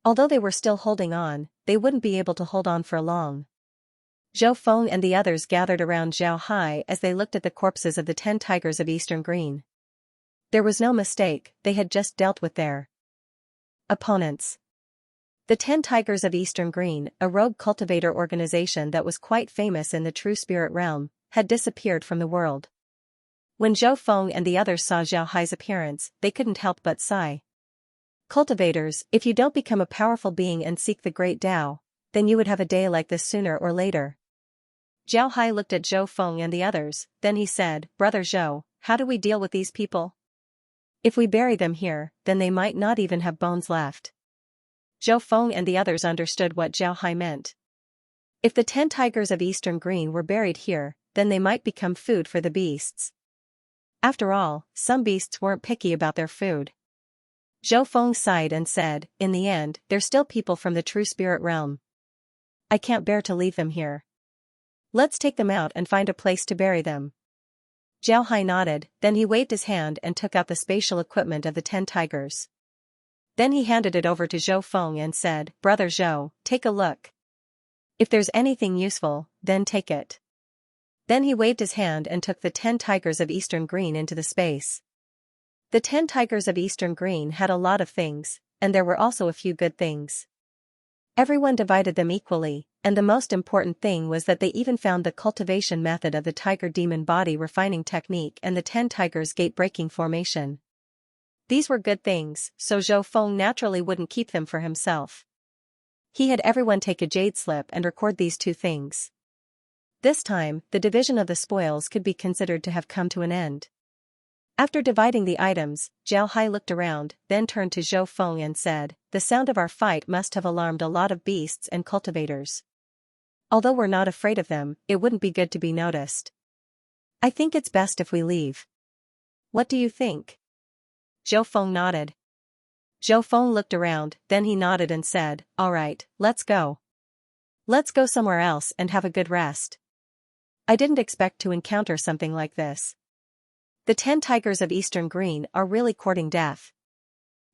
Although they were still holding on, they wouldn't be able to hold on for long. Zhou Feng and the others gathered around Zhao Hai as they looked at the corpses of the 10 tigers of Eastern Green. There was no mistake, they had just dealt with their opponents. The 10 Tigers of Eastern Green, a rogue cultivator organization that was quite famous in the true spirit realm, had disappeared from the world. When Zhou Feng and the others saw Zhao Hai's appearance, they couldn't help but sigh. Cultivators, if you don't become a powerful being and seek the great Tao, then you would have a day like this sooner or later. Zhao Hai looked at Zhou Feng and the others, then he said, Brother Zhou, how do we deal with these people? If we bury them here, then they might not even have bones left. Zhou Feng and the others understood what Zhao Hai meant. If the 10 tigers of Eastern Green were buried here, then they might become food for the beasts. After all, some beasts weren't picky about their food. Zhou Feng sighed and said, in the end, they're still people from the true spirit realm. I can't bear to leave them here. Let's take them out and find a place to bury them. Zhao Hai nodded, then he waved his hand and took out the spatial equipment of the 10 tigers. Then he handed it over to Zhou Feng and said, Brother Zhou, take a look. If there's anything useful, then take it. Then he waved his hand and took the 10 tigers of Eastern Green into the space. The 10 tigers of Eastern Green had a lot of things, and there were also a few good things. Everyone divided them equally, and the most important thing was that they even found the cultivation method of the tiger demon body refining technique and the 10 tigers gate-breaking formation. These were good things, so Zhou Feng naturally wouldn't keep them for himself. He had everyone take a jade slip and record these 2 things. This time, the division of the spoils could be considered to have come to an end. After dividing the items, Zhao Hai looked around, then turned to Zhou Feng and said, the sound of our fight must have alarmed a lot of beasts and cultivators. Although we're not afraid of them, it wouldn't be good to be noticed. I think it's best if we leave. What do you think? Zhou Feng nodded. Zhou Feng looked around, then he nodded and said, all right, let's go. Let's go somewhere else and have a good rest. I didn't expect to encounter something like this. The 10 tigers of Eastern Green are really courting death.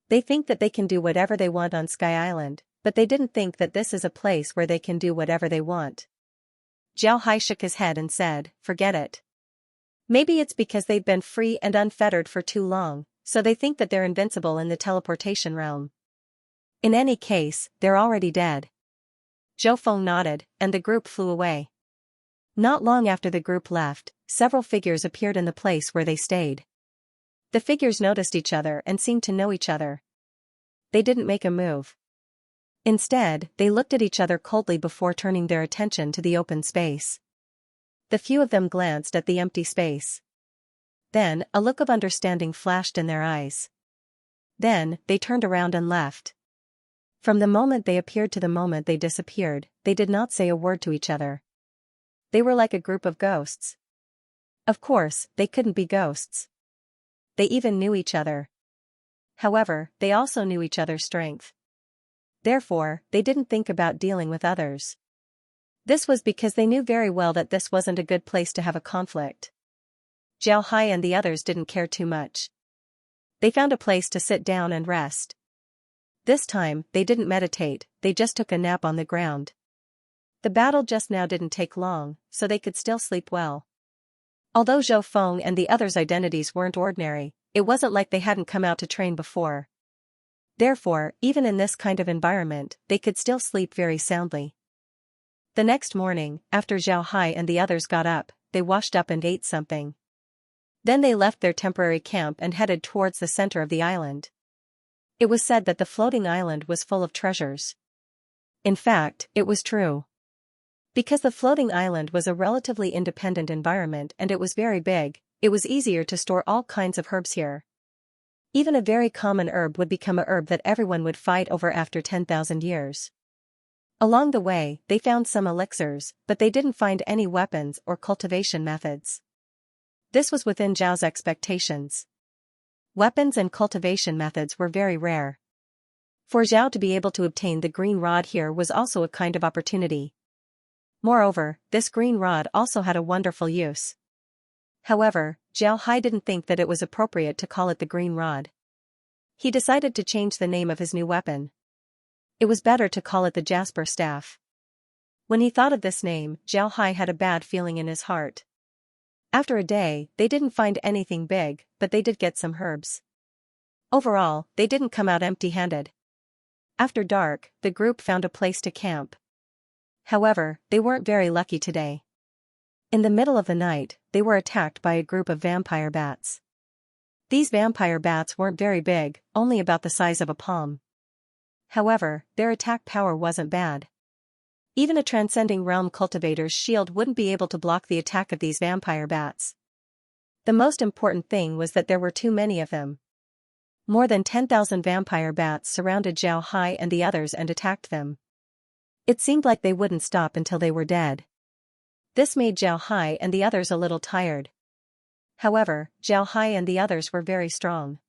They think that they can do whatever they want on Sky Island, but they didn't think that this is a place where they can do whatever they want. Zhao Hai shook his head and said, forget it. Maybe it's because they've been free and unfettered for too long, so they think that they're invincible in the teleportation realm. In any case, they're already dead. Zhou Feng nodded, and the group flew away. Not long after the group left, several figures appeared in the place where they stayed. The figures noticed each other and seemed to know each other. They didn't make a move. Instead, they looked at each other coldly before turning their attention to the open space. The few of them glanced at the empty space. Then, a look of understanding flashed in their eyes. Then, they turned around and left. From the moment they appeared to the moment they disappeared, they did not say a word to each other. They were like a group of ghosts. Of course, they couldn't be ghosts. They even knew each other. However, they also knew each other's strength. Therefore, they didn't think about dealing with others. This was because they knew very well that this wasn't a good place to have a conflict. Zhao Hai and the others didn't care too much. They found a place to sit down and rest. This time, they didn't meditate, they just took a nap on the ground. The battle just now didn't take long, so they could still sleep well. Although Zhou Feng and the others' identities weren't ordinary, it wasn't like they hadn't come out to train before. Therefore, even in this kind of environment, they could still sleep very soundly. The next morning, after Zhao Hai and the others got up, they washed up and ate something. Then they left their temporary camp and headed towards the center of the island. It was said that the floating island was full of treasures. In fact, it was true. Because the floating island was a relatively independent environment and it was very big, it was easier to store all kinds of herbs here. Even a very common herb would become a herb that everyone would fight over after 10,000 years. Along the way, they found some elixirs, but they didn't find any weapons or cultivation methods. This was within Zhao's expectations. Weapons and cultivation methods were very rare. For Zhao to be able to obtain the green rod here was also a kind of opportunity. Moreover, this green rod also had a wonderful use. However, Zhao Hai didn't think that it was appropriate to call it the green rod. He decided to change the name of his new weapon. It was better to call it the Jasper Staff. When he thought of this name, Zhao Hai had a bad feeling in his heart. After a day, they didn't find anything big, but they did get some herbs. Overall, they didn't come out empty-handed. After dark, the group found a place to camp. However, they weren't very lucky today. In the middle of the night, they were attacked by a group of vampire bats. These vampire bats weren't very big, only about the size of a palm. However, their attack power wasn't bad. Even a transcending realm cultivator's shield wouldn't be able to block the attack of these vampire bats. The most important thing was that there were too many of them. More than 10,000 vampire bats surrounded Zhao Hai and the others and attacked them. It seemed like they wouldn't stop until they were dead. This made Zhao Hai and the others a little tired. However, Zhao Hai and the others were very strong.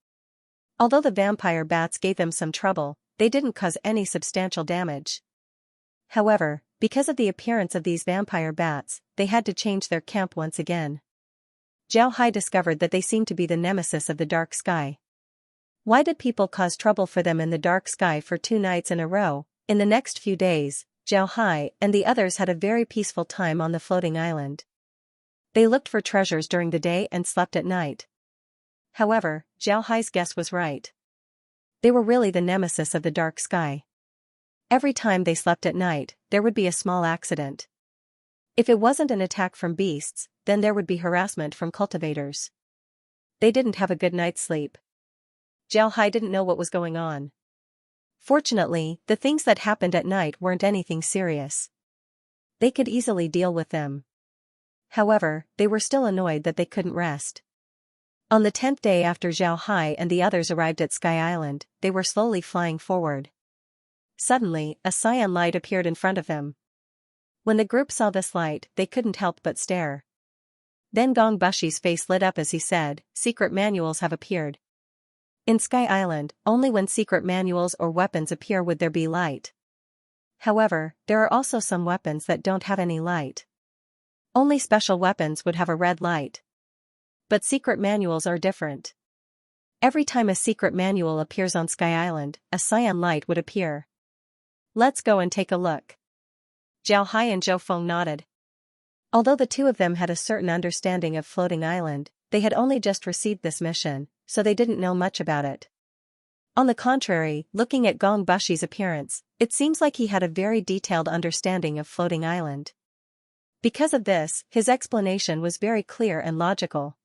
Although the vampire bats gave them some trouble, they didn't cause any substantial damage. However, because of the appearance of these vampire bats, they had to change their camp once again. Zhao Hai discovered that they seemed to be the nemesis of the dark sky. Why did people cause trouble for them in the dark sky for 2 nights in a row? In the next few days, Zhao Hai and the others had a very peaceful time on the floating island. They looked for treasures during the day and slept at night. However, Zhao Hai's guess was right. They were really the nemesis of the dark sky. Every time they slept at night, there would be a small accident. If it wasn't an attack from beasts, then there would be harassment from cultivators. They didn't have a good night's sleep. Zhao Hai didn't know what was going on. Fortunately, the things that happened at night weren't anything serious. They could easily deal with them. However, they were still annoyed that they couldn't rest. On the 10th day after Zhao Hai and the others arrived at Sky Island, they were slowly flying forward. Suddenly, a cyan light appeared in front of them. When the group saw this light, they couldn't help but stare. Then Gong Bushi's face lit up as he said, "Secret manuals have appeared." In Sky Island, only when secret manuals or weapons appear would there be light. However, there are also some weapons that don't have any light. Only special weapons would have a red light. But secret manuals are different. Every time a secret manual appears on Sky Island, a cyan light would appear. "Let's go and take a look." Zhao Hai and Zhou Feng nodded. Although the two of them had a certain understanding of Floating Island, they had only just received this mission, so they didn't know much about it. On the contrary, looking at Gong Bushi's appearance, it seems like he had a very detailed understanding of Floating Island. Because of this, his explanation was very clear and logical.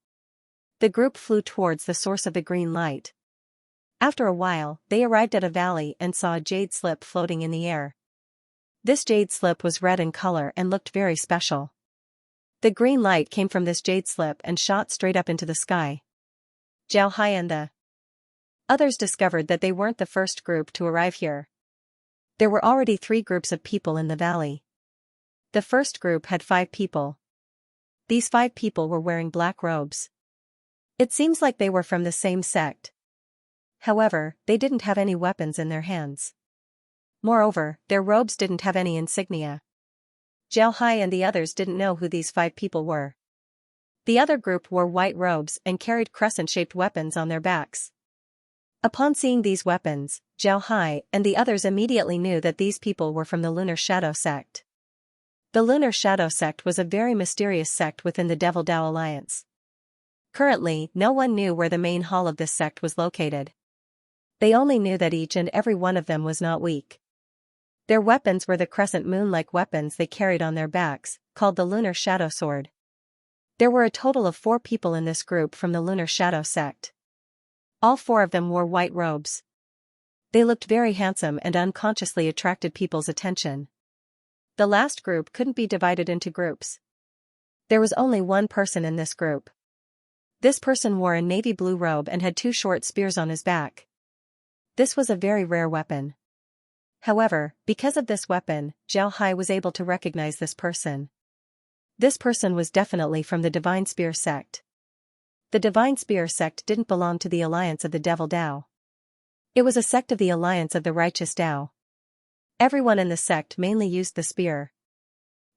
The group flew towards the source of the green light. After a while, they arrived at a valley and saw a jade slip floating in the air. This jade slip was red in color and looked very special. The green light came from this jade slip and shot straight up into the sky. Zhao Hai and the others discovered that they weren't the first group to arrive here. There were already 3 groups of people in the valley. The first group had 5 people. These 5 people were wearing black robes. It seems like they were from the same sect. However, they didn't have any weapons in their hands. Moreover, their robes didn't have any insignia. Zhao Hai and the others didn't know who these 5 people were. The other group wore white robes and carried crescent-shaped weapons on their backs. Upon seeing these weapons, Zhao Hai and the others immediately knew that these people were from the Lunar Shadow sect. The Lunar Shadow sect was a very mysterious sect within the Devil Dao Alliance. Currently, no one knew where the main hall of this sect was located. They only knew that each and every one of them was not weak. Their weapons were the crescent moon-like weapons they carried on their backs, called the Lunar Shadow Sword. There were a total of 4 people in this group from the Lunar Shadow sect. All 4 of them wore white robes. They looked very handsome and unconsciously attracted people's attention. The last group couldn't be divided into groups. There was only one person in this group. This person wore a navy blue robe and had 2 short spears on his back. This was a very rare weapon. However, because of this weapon, Zhao Hai was able to recognize this person. This person was definitely from the Divine Spear sect. The Divine Spear sect didn't belong to the Alliance of the Devil Dao. It was a sect of the Alliance of the Righteous Dao. Everyone in the sect mainly used the spear.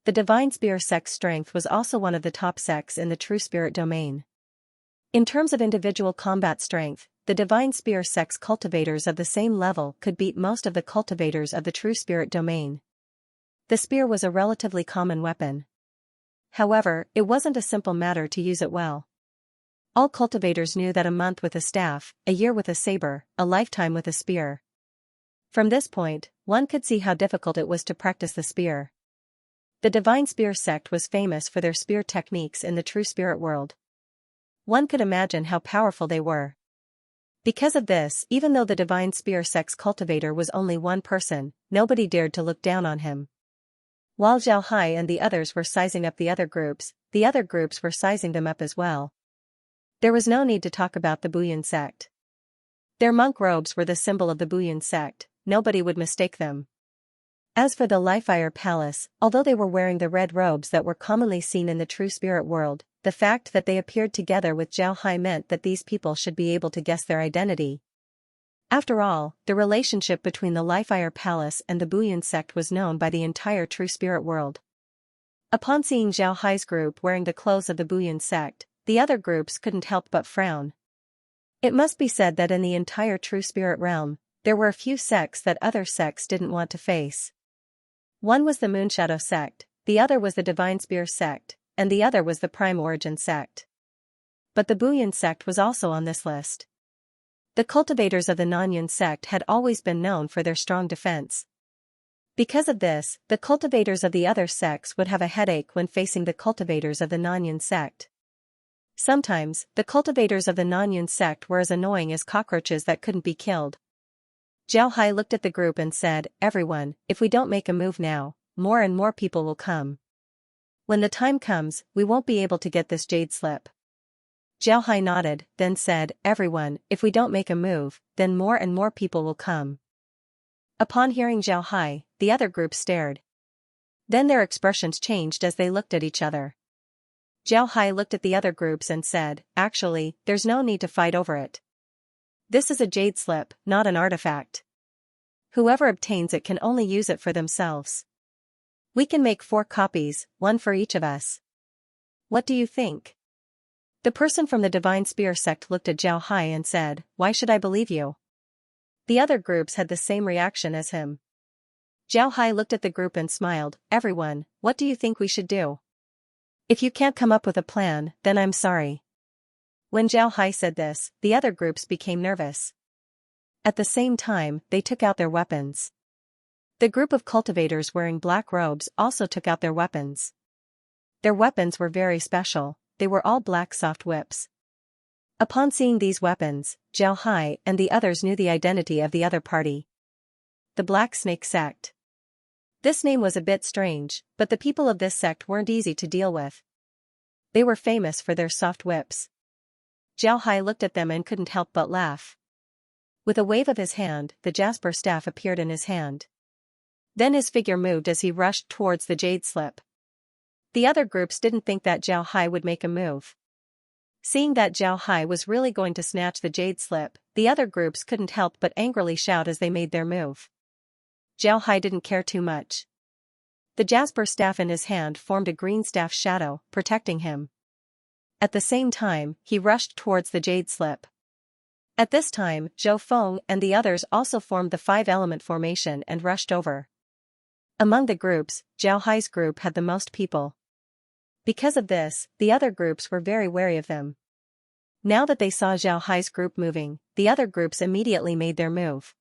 The Divine Spear sect's strength was also one of the top sects in the True Spirit domain. In terms of individual combat strength, the Divine Spear sect's cultivators of the same level could beat most of the cultivators of the True Spirit domain. The spear was a relatively common weapon. However, it wasn't a simple matter to use it well. All cultivators knew that a month with a staff, a year with a saber, a lifetime with a spear. From this point, one could see how difficult it was to practice the spear. The Divine Spear sect was famous for their spear techniques in the true spirit world. One could imagine how powerful they were. Because of this, even though the Divine Spear sect's cultivator was only one person, nobody dared to look down on him. While Zhao Hai and the others were sizing up the other groups were sizing them up as well. There was no need to talk about the Buyan sect. Their monk robes were the symbol of the Buyan sect, nobody would mistake them. As for the Lifire Palace, although they were wearing the red robes that were commonly seen in the true spirit world, the fact that they appeared together with Zhao Hai meant that these people should be able to guess their identity. After all, the relationship between the Lifire Palace and the Buyan sect was known by the entire true spirit world. Upon seeing Zhao Hai's group wearing the clothes of the Buyan sect, the other groups couldn't help but frown. It must be said that in the entire true spirit realm, there were a few sects that other sects didn't want to face. One was the Moonshadow sect, the other was the Divine Spear sect, and the other was the Prime Origin sect. But the Buyan sect was also on this list. The cultivators of the Nanyan sect had always been known for their strong defense. Because of this, the cultivators of the other sects would have a headache when facing the cultivators of the Nanyan sect. Sometimes, the cultivators of the Nanyan sect were as annoying as cockroaches that couldn't be killed. Zhao Hai looked at the group and said, "Everyone, if we don't make a move now, more and more people will come. When the time comes, we won't be able to get this jade slip." Zhao Hai nodded, then said, "Everyone, if we don't make a move, then more and more people will come." Upon hearing Zhao Hai, the other group stared. Then their expressions changed as they looked at each other. Zhao Hai looked at the other groups and said, "Actually, there's no need to fight over it. This is a jade slip, not an artifact. Whoever obtains it can only use it for themselves. We can make 4 copies, one for each of us. What do you think?" The person from the Divine Spear sect looked at Zhao Hai and said, "Why should I believe you?" The other groups had the same reaction as him. Zhao Hai looked at the group and smiled, "Everyone, what do you think we should do? If you can't come up with a plan, then I'm sorry." When Zhao Hai said this, the other groups became nervous. At the same time, they took out their weapons. The group of cultivators wearing black robes also took out their weapons. Their weapons were very special, they were all black soft whips. Upon seeing these weapons, Zhao Hai and the others knew the identity of the other party. The Black Snake Sect. This name was a bit strange, but the people of this sect weren't easy to deal with. They were famous for their soft whips. Zhao Hai looked at them and couldn't help but laugh. With a wave of his hand, the jasper staff appeared in his hand. Then his figure moved as he rushed towards the jade slip. The other groups didn't think that Zhao Hai would make a move. Seeing that Zhao Hai was really going to snatch the jade slip, the other groups couldn't help but angrily shout as they made their move. Zhao Hai didn't care too much. The jasper staff in his hand formed a green staff shadow, protecting him. At the same time, he rushed towards the jade slip. At this time, Zhou Feng and the others also formed the 5-element formation and rushed over. Among the groups, Zhao Hai's group had the most people. Because of this, the other groups were very wary of them. Now that they saw Zhao Hai's group moving, the other groups immediately made their move.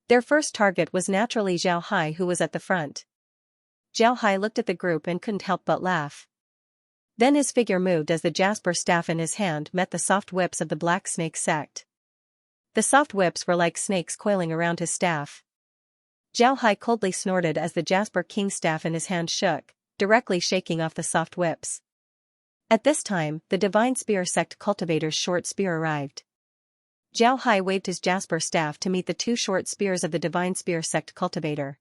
Their first target was naturally Zhao Hai, who was at the front. Zhao Hai looked at the group and couldn't help but laugh. Then his figure moved as the jasper staff in his hand met the soft whips of the Black Snake sect. The soft whips were like snakes coiling around his staff. Zhao Hai coldly snorted as the jasper king staff in his hand shook, directly shaking off the soft whips. At this time, the Divine Spear sect cultivator's short spear arrived. Zhao Hai waved his jasper staff to meet the 2 short spears of the Divine Spear sect cultivator.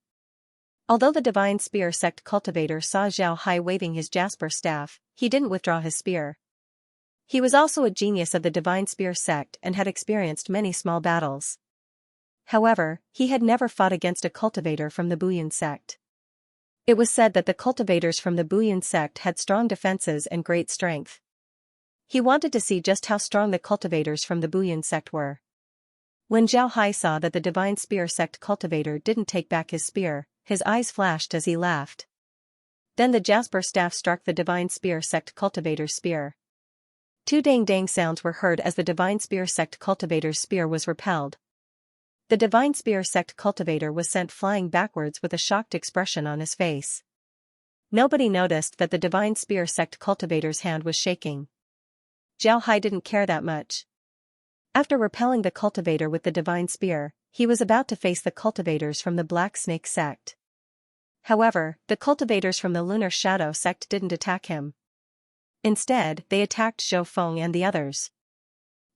Although the Divine Spear sect cultivator saw Zhao Hai waving his jasper staff, he didn't withdraw his spear. He was also a genius of the Divine Spear sect and had experienced many small battles. However, he had never fought against a cultivator from the Buyan sect. It was said that the cultivators from the Buyan sect had strong defenses and great strength. He wanted to see just how strong the cultivators from the Buyan sect were. When Zhao Hai saw that the Divine Spear sect cultivator didn't take back his spear, his eyes flashed as he laughed. Then the jasper staff struck the Divine Spear sect cultivator's spear. 2 dang-dang sounds were heard as the Divine Spear sect cultivator's spear was repelled. The Divine Spear sect cultivator was sent flying backwards with a shocked expression on his face. Nobody noticed that the Divine Spear sect cultivator's hand was shaking. Zhao Hai didn't care that much. After repelling the cultivator with the Divine Spear, he was about to face the cultivators from the Black Snake sect. However, the cultivators from the Lunar Shadow sect didn't attack him. Instead, they attacked Zhou Feng and the others.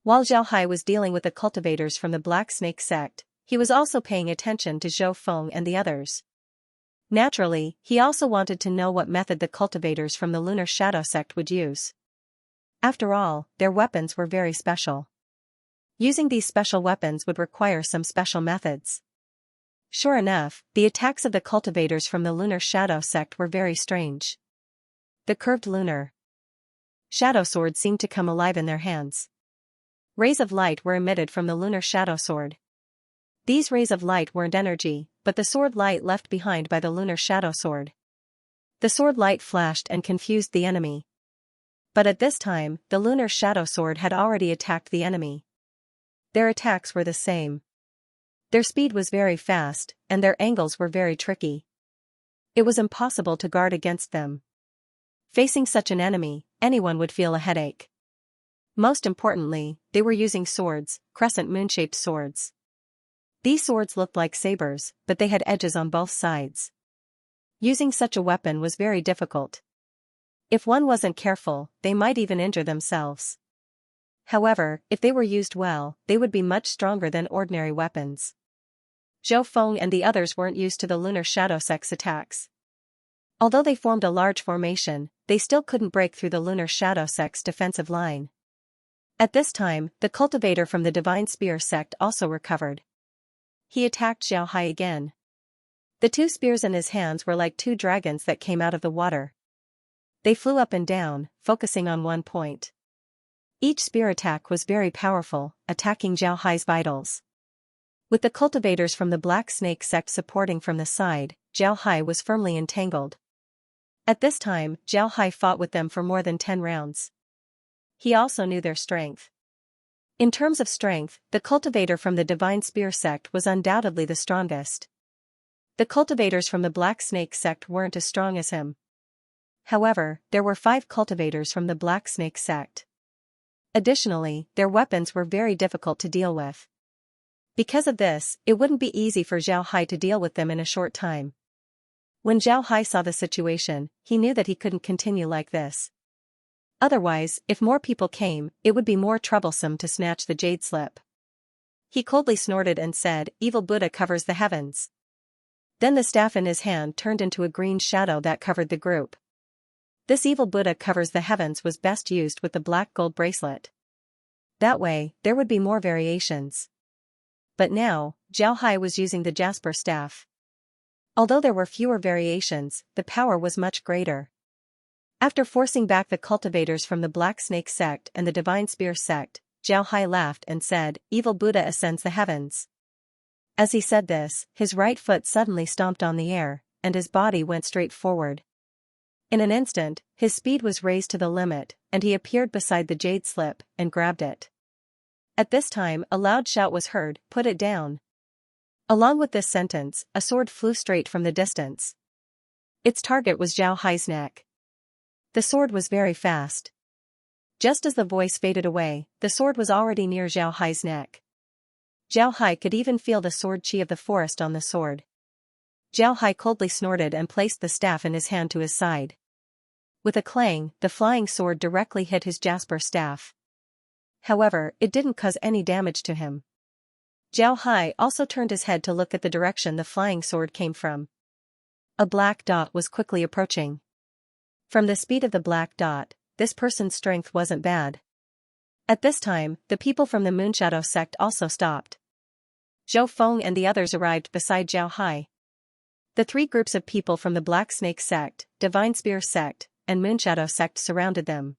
While Zhao Hai was dealing with the cultivators from the Black Snake sect, he was also paying attention to Zhou Feng and the others. Naturally, he also wanted to know what method the cultivators from the Lunar Shadow sect would use. After all, their weapons were very special. Using these special weapons would require some special methods. Sure enough, the attacks of the cultivators from the Lunar Shadow sect were very strange. The curved lunar shadow sword seemed to come alive in their hands. Rays of light were emitted from the Lunar Shadow sword. These rays of light weren't energy, but the sword light left behind by the Lunar Shadow sword. The sword light flashed and confused the enemy. But at this time, the Lunar Shadow sword had already attacked the enemy. Their attacks were the same. Their speed was very fast, and their angles were very tricky. It was impossible to guard against them. Facing such an enemy, anyone would feel a headache. Most importantly, they were using swords, crescent moon-shaped swords. These swords looked like sabers, but they had edges on both sides. Using such a weapon was very difficult. If one wasn't careful, they might even injure themselves. However, if they were used well, they would be much stronger than ordinary weapons. Zhou Feng and the others weren't used to the Lunar Shadow sect's attacks. Although they formed a large formation, they still couldn't break through the Lunar Shadow sect's defensive line. At this time, the cultivator from the Divine Spear sect also recovered. He attacked Zhao Hai again. The two spears in his hands were like two dragons that came out of the water. They flew up and down, focusing on one point. Each spear attack was very powerful, attacking Zhao Hai's vitals. With the cultivators from the Black Snake sect supporting from the side, Zhao Hai was firmly entangled. At this time, Zhao Hai fought with them for more than 10 rounds. He also knew their strength. In terms of strength, the cultivator from the Divine Spear sect was undoubtedly the strongest. The cultivators from the Black Snake sect weren't as strong as him. However, there were 5 cultivators from the Black Snake sect. Additionally, their weapons were very difficult to deal with. Because of this, it wouldn't be easy for Zhao Hai to deal with them in a short time. When Zhao Hai saw the situation, he knew that he couldn't continue like this. Otherwise, if more people came, it would be more troublesome to snatch the jade slip. He coldly snorted and said, "Evil Buddha covers the heavens." Then the staff in his hand turned into a green shadow that covered the group. This evil Buddha covers the heavens was best used with the black gold bracelet. That way, there would be more variations. But now, Zhao Hai was using the jasper staff. Although there were fewer variations, the power was much greater. After forcing back the cultivators from the Black Snake sect and the Divine Spear sect, Zhao Hai laughed and said, "Evil Buddha ascends the heavens." As he said this, his right foot suddenly stomped on the air, and his body went straight forward. In an instant, his speed was raised to the limit, and he appeared beside the jade slip and grabbed it. At this time, a loud shout was heard, "Put it down." Along with this sentence, a sword flew straight from the distance. Its target was Zhao Hai's neck. The sword was very fast. Just as the voice faded away, the sword was already near Zhao Hai's neck. Zhao Hai could even feel the sword chi of the forest on the sword. Zhao Hai coldly snorted and placed the staff in his hand to his side. With a clang, the flying sword directly hit his jasper staff. However, it didn't cause any damage to him. Zhao Hai also turned his head to look at the direction the flying sword came from. A black dot was quickly approaching. From the speed of the black dot, this person's strength wasn't bad. At this time, the people from the Moonshadow sect also stopped. Zhou Feng and the others arrived beside Zhao Hai. The 3 groups of people from the Black Snake sect, Divine Spear sect, and Moonshadow sect surrounded them.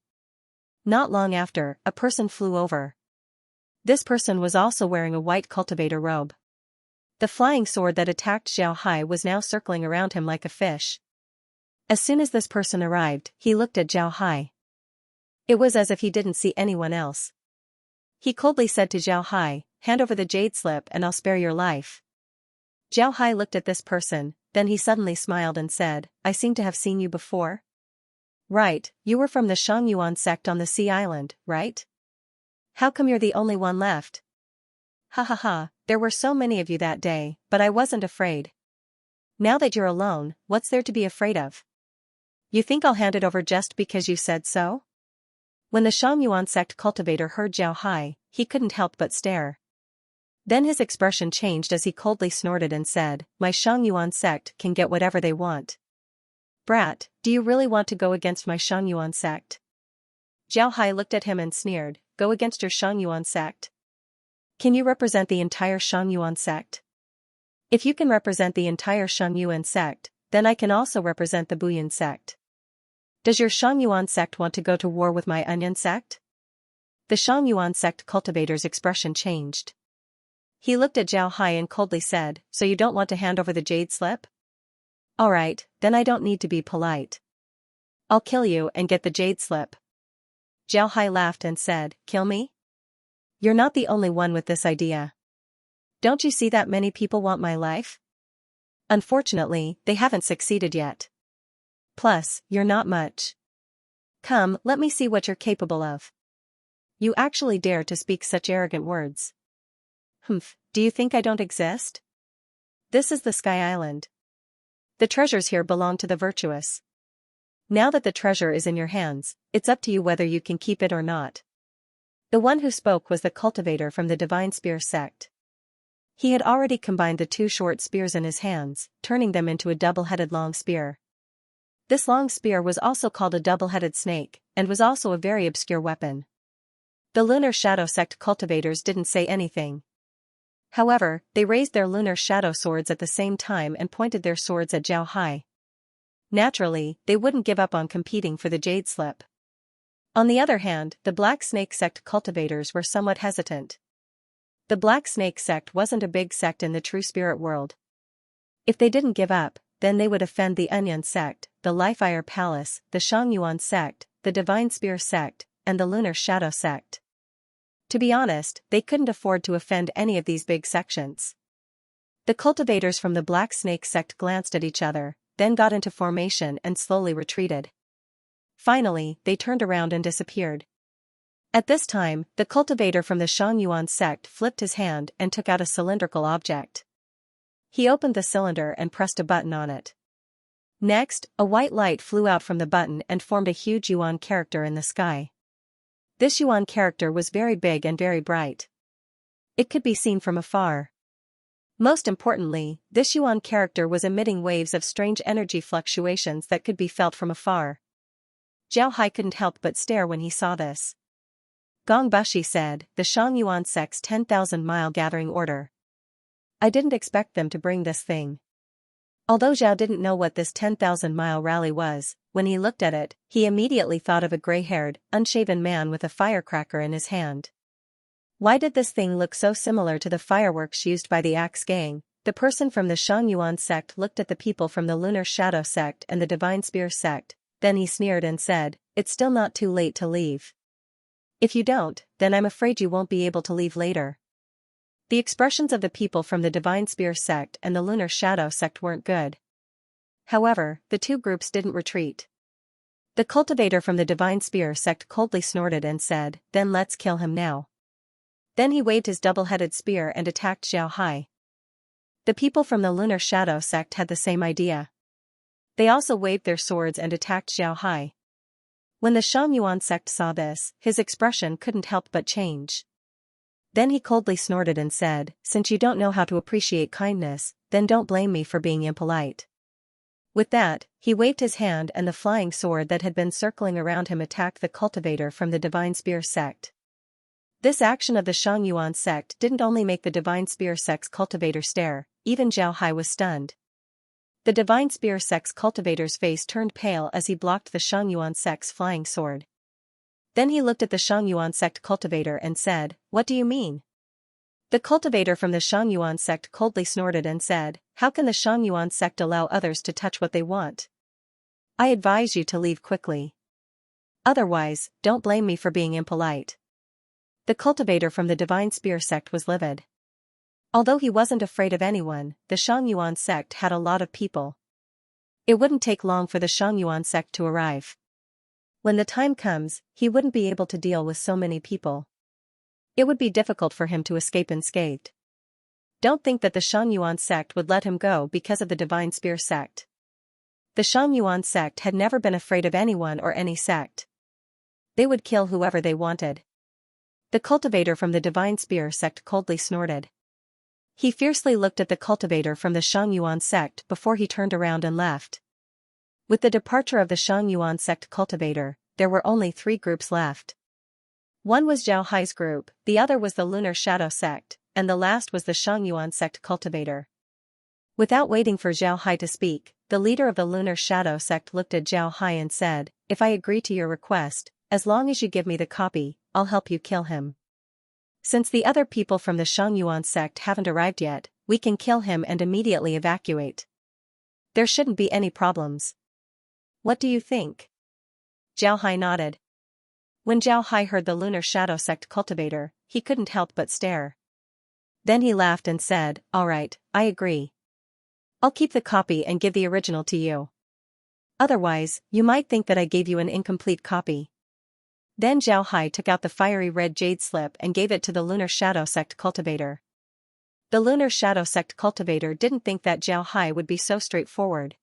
Not long after, a person flew over. This person was also wearing a white cultivator robe. The flying sword that attacked Zhao Hai was now circling around him like a fish. As soon as this person arrived, he looked at Zhao Hai. It was as if he didn't see anyone else. He coldly said to Zhao Hai, "Hand over the jade slip and I'll spare your life." Zhao Hai looked at this person, then he suddenly smiled and said, I seem to have seen you before? Right, you were from the Xiangyuan sect on the Sea Island, right? How come you're the only one left? Ha ha ha, there were so many of you that day, but I wasn't afraid. Now that you're alone, what's there to be afraid of? You think I'll hand it over just because you said so? When the Xiangyuan sect cultivator heard Zhao Hai, he couldn't help but stare. Then his expression changed as he coldly snorted and said, My Xiangyuan sect can get whatever they want. Brat, do you really want to go against my Xiangyuan sect? Zhao Hai looked at him and sneered, Go against your Xiangyuan sect? Can you represent the entire Xiangyuan sect? If you can represent the entire Xiangyuan sect, then I can also represent the Buyuan sect. Does your Xiangyuan sect want to go to war with my Onion sect? The Xiangyuan sect cultivator's expression changed. He looked at Zhao Hai and coldly said, So you don't want to hand over the jade slip? Alright, then I don't need to be polite. I'll kill you and get the jade slip. Zhao Hai laughed and said, Kill me? You're not the only one with this idea. Don't you see that many people want my life? Unfortunately, they haven't succeeded yet. Plus, you're not much. Come, let me see what you're capable of. You actually dare to speak such arrogant words. Humph, do you think I don't exist? This is the Sky Island. The treasures here belong to the virtuous. Now that the treasure is in your hands, it's up to you whether you can keep it or not. The one who spoke was the cultivator from the Divine Spear sect. He had already combined the two short spears in his hands, turning them into a double-headed long spear. This long spear was also called a double-headed snake, and was also a very obscure weapon. The Lunar Shadow sect cultivators didn't say anything. However, they raised their Lunar Shadow swords at the same time and pointed their swords at Zhao Hai. Naturally, they wouldn't give up on competing for the jade slip. On the other hand, the Black Snake sect cultivators were somewhat hesitant. The Black Snake sect wasn't a big sect in the true spirit world. If they didn't give up, then they would offend the Onion sect, the Lifeire Palace, the Xiangyuan sect, the Divine Spear sect, and the Lunar Shadow sect. To be honest, they couldn't afford to offend any of these big sections. The cultivators from the Black Snake sect glanced at each other, then got into formation and slowly retreated. Finally, they turned around and disappeared. At this time, the cultivator from the Xiangyuan sect flipped his hand and took out a cylindrical object. He opened the cylinder and pressed a button on it. Next, a white light flew out from the button and formed a huge Yuan character in the sky. This Yuan character was very big and very bright. It could be seen from afar. Most importantly, this Yuan character was emitting waves of strange energy fluctuations that could be felt from afar. Zhao Hai couldn't help but stare when he saw this. Gong Bushi said, the Xiangyuan sect's 10,000-mile gathering order. I didn't expect them to bring this thing. Although Zhao didn't know what this 10,000-mile rally was, when he looked at it, he immediately thought of a gray-haired, unshaven man with a firecracker in his hand. Why did this thing look so similar to the fireworks used by the Axe Gang? The person from the Xiangyuan sect looked at the people from the Lunar Shadow sect and the Divine Spear sect, then he sneered and said, It's still not too late to leave. If you don't, then I'm afraid you won't be able to leave later. The expressions of the people from the Divine Spear sect and the Lunar Shadow sect weren't good. However, the two groups didn't retreat. The cultivator from the Divine Spear sect coldly snorted and said, Then let's kill him now. Then he waved his double-headed spear and attacked Zhao Hai. The people from the Lunar Shadow sect had the same idea. They also waved their swords and attacked Zhao Hai. When the Xiangyuan sect saw this, his expression couldn't help but change. Then he coldly snorted and said, Since you don't know how to appreciate kindness, then don't blame me for being impolite. With that, he waved his hand and the flying sword that had been circling around him attacked the cultivator from the Divine Spear sect. This action of the Xiangyuan sect didn't only make the Divine Spear sect's cultivator stare, even Zhao Hai was stunned. The Divine Spear sect's cultivator's face turned pale as he blocked the Xiangyuan sect's flying sword. Then he looked at the Xiangyuan sect cultivator and said, What do you mean? The cultivator from the Xiangyuan sect coldly snorted and said, How can the Xiangyuan sect allow others to touch what they want? I advise you to leave quickly. Otherwise, don't blame me for being impolite. The cultivator from the Divine Spear sect was livid. Although he wasn't afraid of anyone, the Xiangyuan sect had a lot of people. It wouldn't take long for the Xiangyuan sect to arrive. When the time comes, he wouldn't be able to deal with so many people. It would be difficult for him to escape unscathed. Don't think that the Xiangyuan sect would let him go because of the Divine Spear sect. The Xiangyuan sect had never been afraid of anyone or any sect. They would kill whoever they wanted. The cultivator from the Divine Spear sect coldly snorted. He fiercely looked at the cultivator from the Xiangyuan sect before he turned around and left. With the departure of the Xiangyuan sect cultivator, there were only 3 groups left. One was Zhao Hai's group, the other was the Lunar Shadow sect, and the last was the Xiangyuan sect cultivator. Without waiting for Zhao Hai to speak, the leader of the Lunar Shadow sect looked at Zhao Hai and said, "If I agree to your request, as long as you give me the copy, I'll help you kill him. Since the other people from the Xiangyuan sect haven't arrived yet, we can kill him and immediately evacuate. There shouldn't be any problems. What do you think?" Zhao Hai nodded. When Zhao Hai heard the Lunar Shadow sect cultivator, he couldn't help but stare. Then he laughed and said, "All right, I agree. I'll keep the copy and give the original to you. Otherwise, you might think that I gave you an incomplete copy." Then Zhao Hai took out the fiery red jade slip and gave it to the Lunar Shadow sect cultivator. The Lunar Shadow sect cultivator didn't think that Zhao Hai would be so straightforward.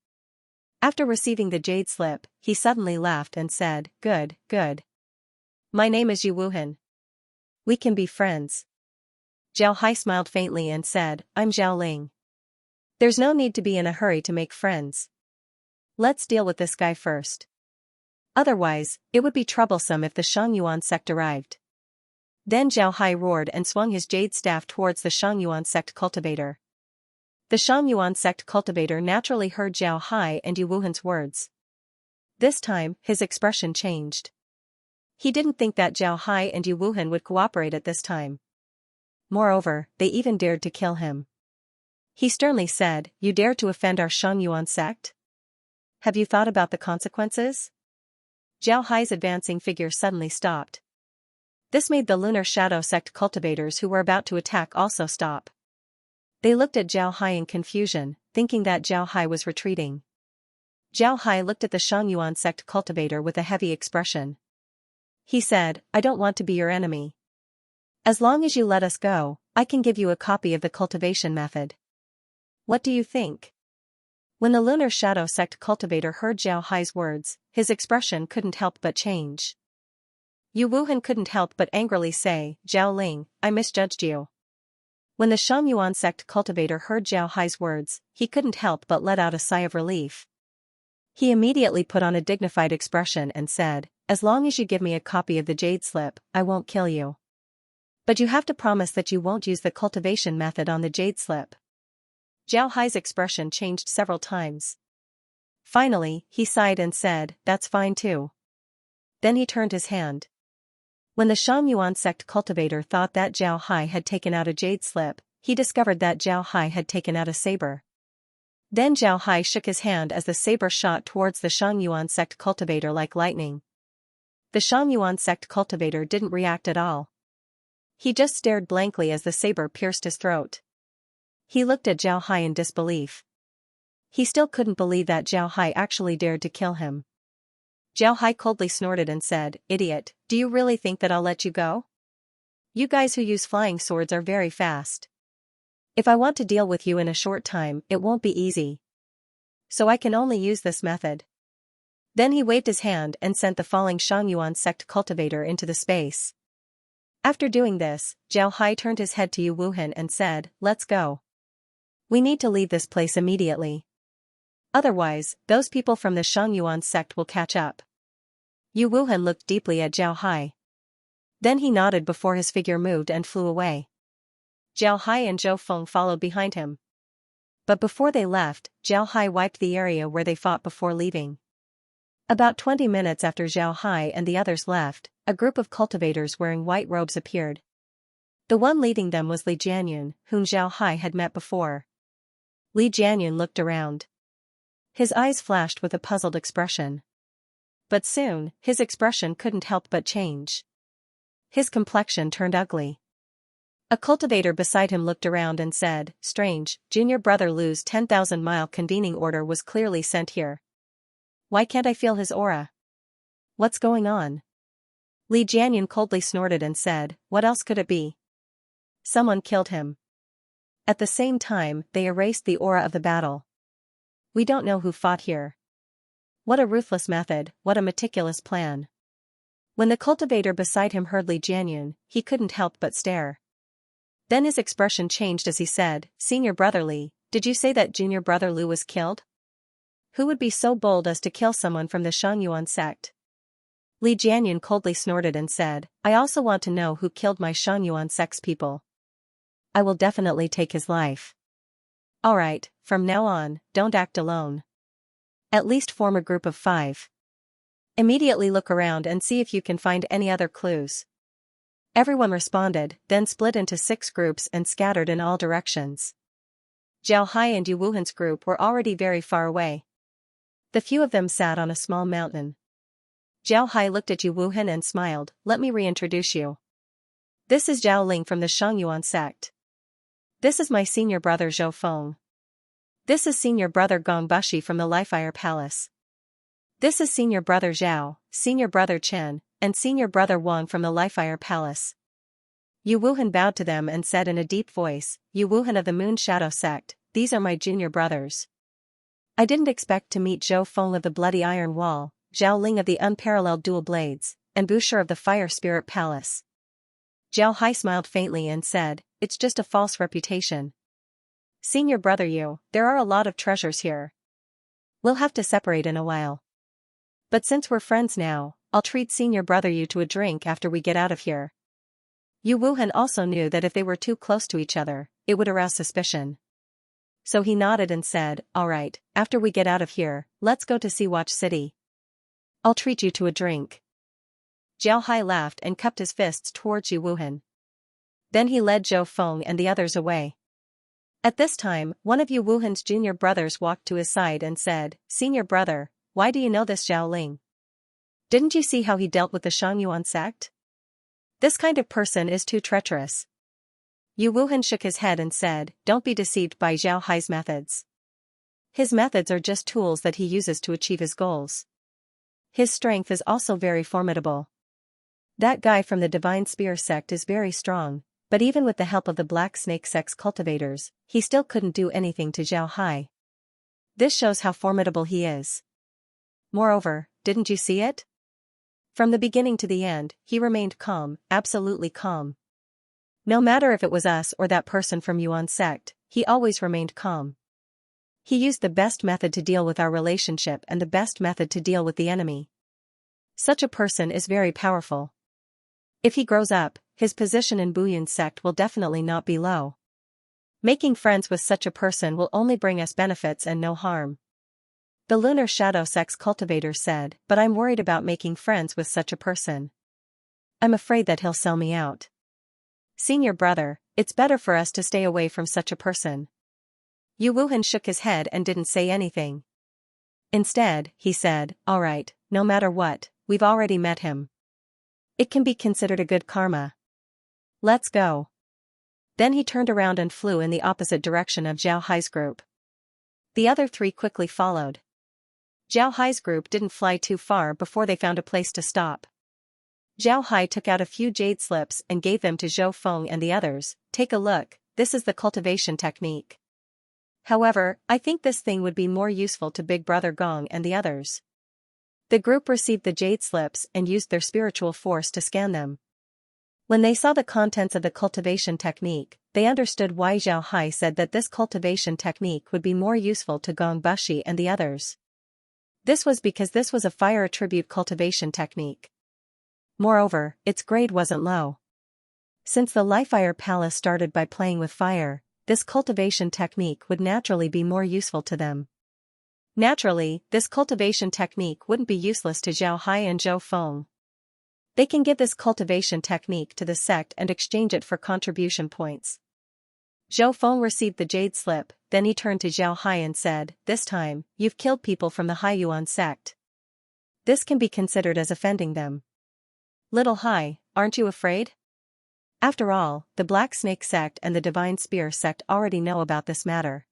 After receiving the jade slip, he suddenly laughed and said, "Good, good. My name is Yu Wuhan. We can be friends." Zhao Hai smiled faintly and said, "I'm Zhao Ling. There's no need to be in a hurry to make friends. Let's deal with this guy first. Otherwise, it would be troublesome if the Xiangyuan sect arrived." Then Zhao Hai roared and swung his jade staff towards the Xiangyuan sect cultivator. The Xiangyuan sect cultivator naturally heard Zhao Hai and Yu Wuhan's words. This time, his expression changed. He didn't think that Zhao Hai and Yu Wuhan would cooperate at this time. Moreover, they even dared to kill him. He sternly said, "You dare to offend our Xiangyuan sect? Have you thought about the consequences?" Zhao Hai's advancing figure suddenly stopped. This made the Lunar Shadow sect cultivators who were about to attack also stop. They looked at Zhao Hai in confusion, thinking that Zhao Hai was retreating. Zhao Hai looked at the Xiangyuan sect cultivator with a heavy expression. He said, "I don't want to be your enemy. As long as you let us go, I can give you a copy of the cultivation method. What do you think?" When the Lunar Shadow sect cultivator heard Zhao Hai's words, his expression couldn't help but change. Yu Wuhan couldn't help but angrily say, "Zhao Ling, I misjudged you." When the Xiangyuan sect cultivator heard Zhao Hai's words, he couldn't help but let out a sigh of relief. He immediately put on a dignified expression and said, "As long as you give me a copy of the jade slip, I won't kill you. But you have to promise that you won't use the cultivation method on the jade slip." Zhao Hai's expression changed several times. Finally, he sighed and said, "That's fine too." Then he turned his hand. When the Xiangyuan sect cultivator thought that Zhao Hai had taken out a jade slip, he discovered that Zhao Hai had taken out a saber. Then Zhao Hai shook his hand as the saber shot towards the Xiangyuan sect cultivator like lightning. The Xiangyuan sect cultivator didn't react at all. He just stared blankly as the saber pierced his throat. He looked at Zhao Hai in disbelief. He still couldn't believe that Zhao Hai actually dared to kill him. Zhao Hai coldly snorted and said, "Idiot, do you really think that I'll let you go? You guys who use flying swords are very fast. If I want to deal with you in a short time, it won't be easy. So I can only use this method." Then he waved his hand and sent the falling Xiangyuan sect cultivator into the space. After doing this, Zhao Hai turned his head to Yu Wuhan and said, "Let's go. We need to leave this place immediately. Otherwise, those people from the Xiangyuan sect will catch up." Yu Wuhan looked deeply at Zhao Hai. Then he nodded before his figure moved and flew away. Zhao Hai and Zhou Feng followed behind him. But before they left, Zhao Hai wiped the area where they fought before leaving. About 20 minutes after Zhao Hai and the others left, a group of cultivators wearing white robes appeared. The one leading them was Li Jianyun, whom Zhao Hai had met before. Li Jianyun looked around. His eyes flashed with a puzzled expression. But soon, his expression couldn't help but change. His complexion turned ugly. A cultivator beside him looked around and said, "Strange, junior brother Lu's 10,000-mile convening order was clearly sent here. Why can't I feel his aura? What's going on?" Li Jianyan coldly snorted and said, "What else could it be? Someone killed him." At the same time, they erased the aura of the battle. "We don't know who fought here. What a ruthless method, what a meticulous plan." When the cultivator beside him heard Li Jianyan, he couldn't help but stare. Then his expression changed as he said, "Senior brother Li, did you say that junior brother Lu was killed? Who would be so bold as to kill someone from the Xiangyuan sect?" Li Jianyan coldly snorted and said, "I also want to know who killed my Xiangyuan sect's people. I will definitely take his life. Alright, from now on, don't act alone. At least form a group of 5. Immediately look around and see if you can find any other clues." Everyone responded, then split into 6 groups and scattered in all directions. Zhao Hai and Yu Wuhan's group were already very far away. The few of them sat on a small mountain. Zhao Hai looked at Yu Wuhan and smiled, "Let me reintroduce you. This is Zhao Ling from the Xiangyuan sect. This is my senior brother Zhou Feng. This is senior brother Gong Bushi from the Lifeire Palace. This is senior brother Zhao, senior brother Chen, and senior brother Wang from the Lifeire Palace." Yu Wuhan bowed to them and said in a deep voice, "Yu Wuhan of the Moon Shadow Sect, these are my junior brothers. I didn't expect to meet Zhou Feng of the Bloody Iron Wall, Zhao Ling of the Unparalleled Dual Blades, and Boucher of the Fire Spirit Palace." Zhao Hai smiled faintly and said, "It's just a false reputation. Senior brother Yu, there are a lot of treasures here. We'll have to separate in a while. But since we're friends now, I'll treat senior brother Yu to a drink after we get out of here." Yu Wuhan also knew that if they were too close to each other, it would arouse suspicion. So he nodded and said, "Alright, after we get out of here, let's go to Sea Watch City. I'll treat you to a drink." Zhao Hai laughed and cupped his fists towards Yu Wuhan. Then he led Zhou Feng and the others away. At this time, one of Yu Wuhan's junior brothers walked to his side and said, "Senior brother, why do you know this Zhao Ling? Didn't you see how he dealt with the Xiangyuan sect? This kind of person is too treacherous." Yu Wuhan shook his head and said, "Don't be deceived by Zhao Hai's methods. His methods are just tools that he uses to achieve his goals. His strength is also very formidable. That guy from the Divine Spear sect is very strong, but even with the help of the Black Snake sect's cultivators, he still couldn't do anything to Zhao Hai. This shows how formidable he is. Moreover, didn't you see it? From the beginning to the end, he remained calm, absolutely calm. No matter if it was us or that person from Yuan sect, he always remained calm. He used the best method to deal with our relationship and the best method to deal with the enemy. Such a person is very powerful. If he grows up, his position in Buyun's sect will definitely not be low. Making friends with such a person will only bring us benefits and no harm." The Lunar Shadow sect's cultivator said, "But I'm worried about making friends with such a person. I'm afraid that he'll sell me out. Senior brother, it's better for us to stay away from such a person." Yu Wuhan shook his head and didn't say anything. Instead, he said, "Alright, no matter what, we've already met him. It can be considered a good karma. Let's go." Then he turned around and flew in the opposite direction of Zhao Hai's group. The other 3 quickly followed. Zhao Hai's group didn't fly too far before they found a place to stop. Zhao Hai took out a few jade slips and gave them to Zhou Feng and the others. "Take a look, this is the cultivation technique. However, I think this thing would be more useful to Big Brother Gong and the others." The group received the jade slips and used their spiritual force to scan them. When they saw the contents of the cultivation technique, they understood why Zhao Hai said that this cultivation technique would be more useful to Gong Bushi and the others. This was because this was a fire attribute cultivation technique. Moreover, its grade wasn't low. Since the Lifeire Palace started by playing with fire, this cultivation technique would naturally be more useful to them. Naturally, this cultivation technique wouldn't be useless to Zhao Hai and Zhou Feng. They can give this cultivation technique to the sect and exchange it for contribution points. Zhou Feng received the jade slip, then he turned to Zhao Hai and said, "This time, you've killed people from the Hai Yuan sect. This can be considered as offending them. Little Hai, aren't you afraid? After all, the Black Snake sect and the Divine Spear sect already know about this matter.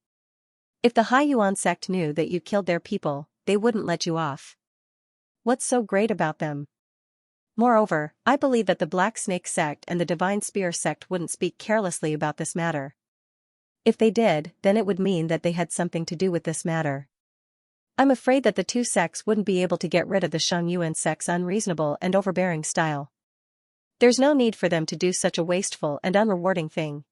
If the Hai Yuan sect knew that you killed their people, they wouldn't let you off. What's so great about them? Moreover, I believe that the Black Snake sect and the Divine Spear sect wouldn't speak carelessly about this matter. If they did, then it would mean that they had something to do with this matter. I'm afraid that the two sects wouldn't be able to get rid of the Shang Yuan sect's unreasonable and overbearing style. There's no need for them to do such a wasteful and unrewarding thing.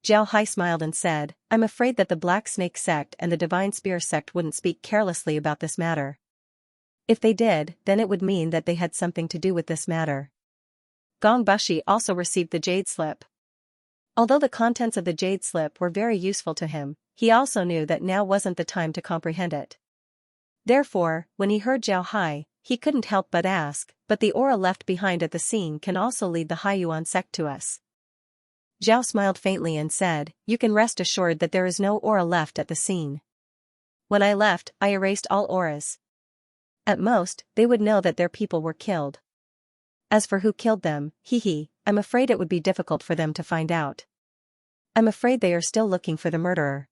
Zhao Hai smiled and said, I'm afraid that the Black Snake sect and the Divine Spear sect wouldn't speak carelessly about this matter. If they did, then it would mean that they had something to do with this matter. Gong Bushi also received the jade slip. Although the contents of the jade slip were very useful to him, he also knew that now wasn't the time to comprehend it. Therefore, when he heard Zhao Hai, he couldn't help but ask, but the aura left behind at the scene can also lead the Hai Yuan sect to us. Zhao smiled faintly and said, you can rest assured that there is no aura left at the scene. When I left, I erased all auras. At most, they would know that their people were killed. As for who killed them, I'm afraid it would be difficult for them to find out. I'm afraid they are still looking for the murderer.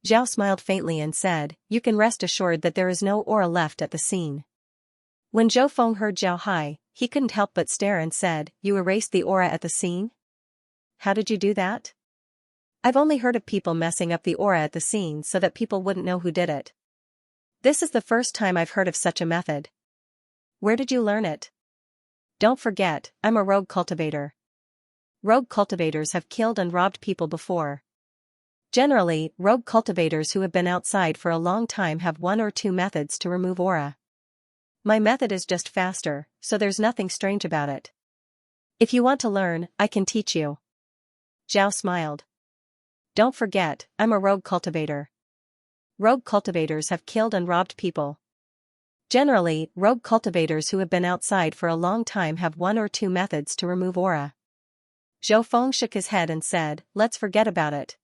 Zhao smiled faintly and said, you can rest assured that there is no aura left at the scene. When Zhou Feng heard Zhao Hai, he couldn't help but stare and said, you erased the aura at the scene? How did you do that? I've only heard of people messing up the aura at the scene so that people wouldn't know who did it. This is the first time I've heard of such a method. Where did you learn it? Don't forget, I'm a rogue cultivator. Rogue cultivators have killed and robbed people before. Generally, rogue cultivators who have been outside for a long time have one or two methods to remove aura. My method is just faster, so there's nothing strange about it. If you want to learn, I can teach you. Zhao smiled. Don't forget, I'm a rogue cultivator. Rogue cultivators have killed and robbed people. Generally, rogue cultivators who have been outside for a long time have one or two methods to remove aura. Zhou Feng shook his head and said, let's forget about it.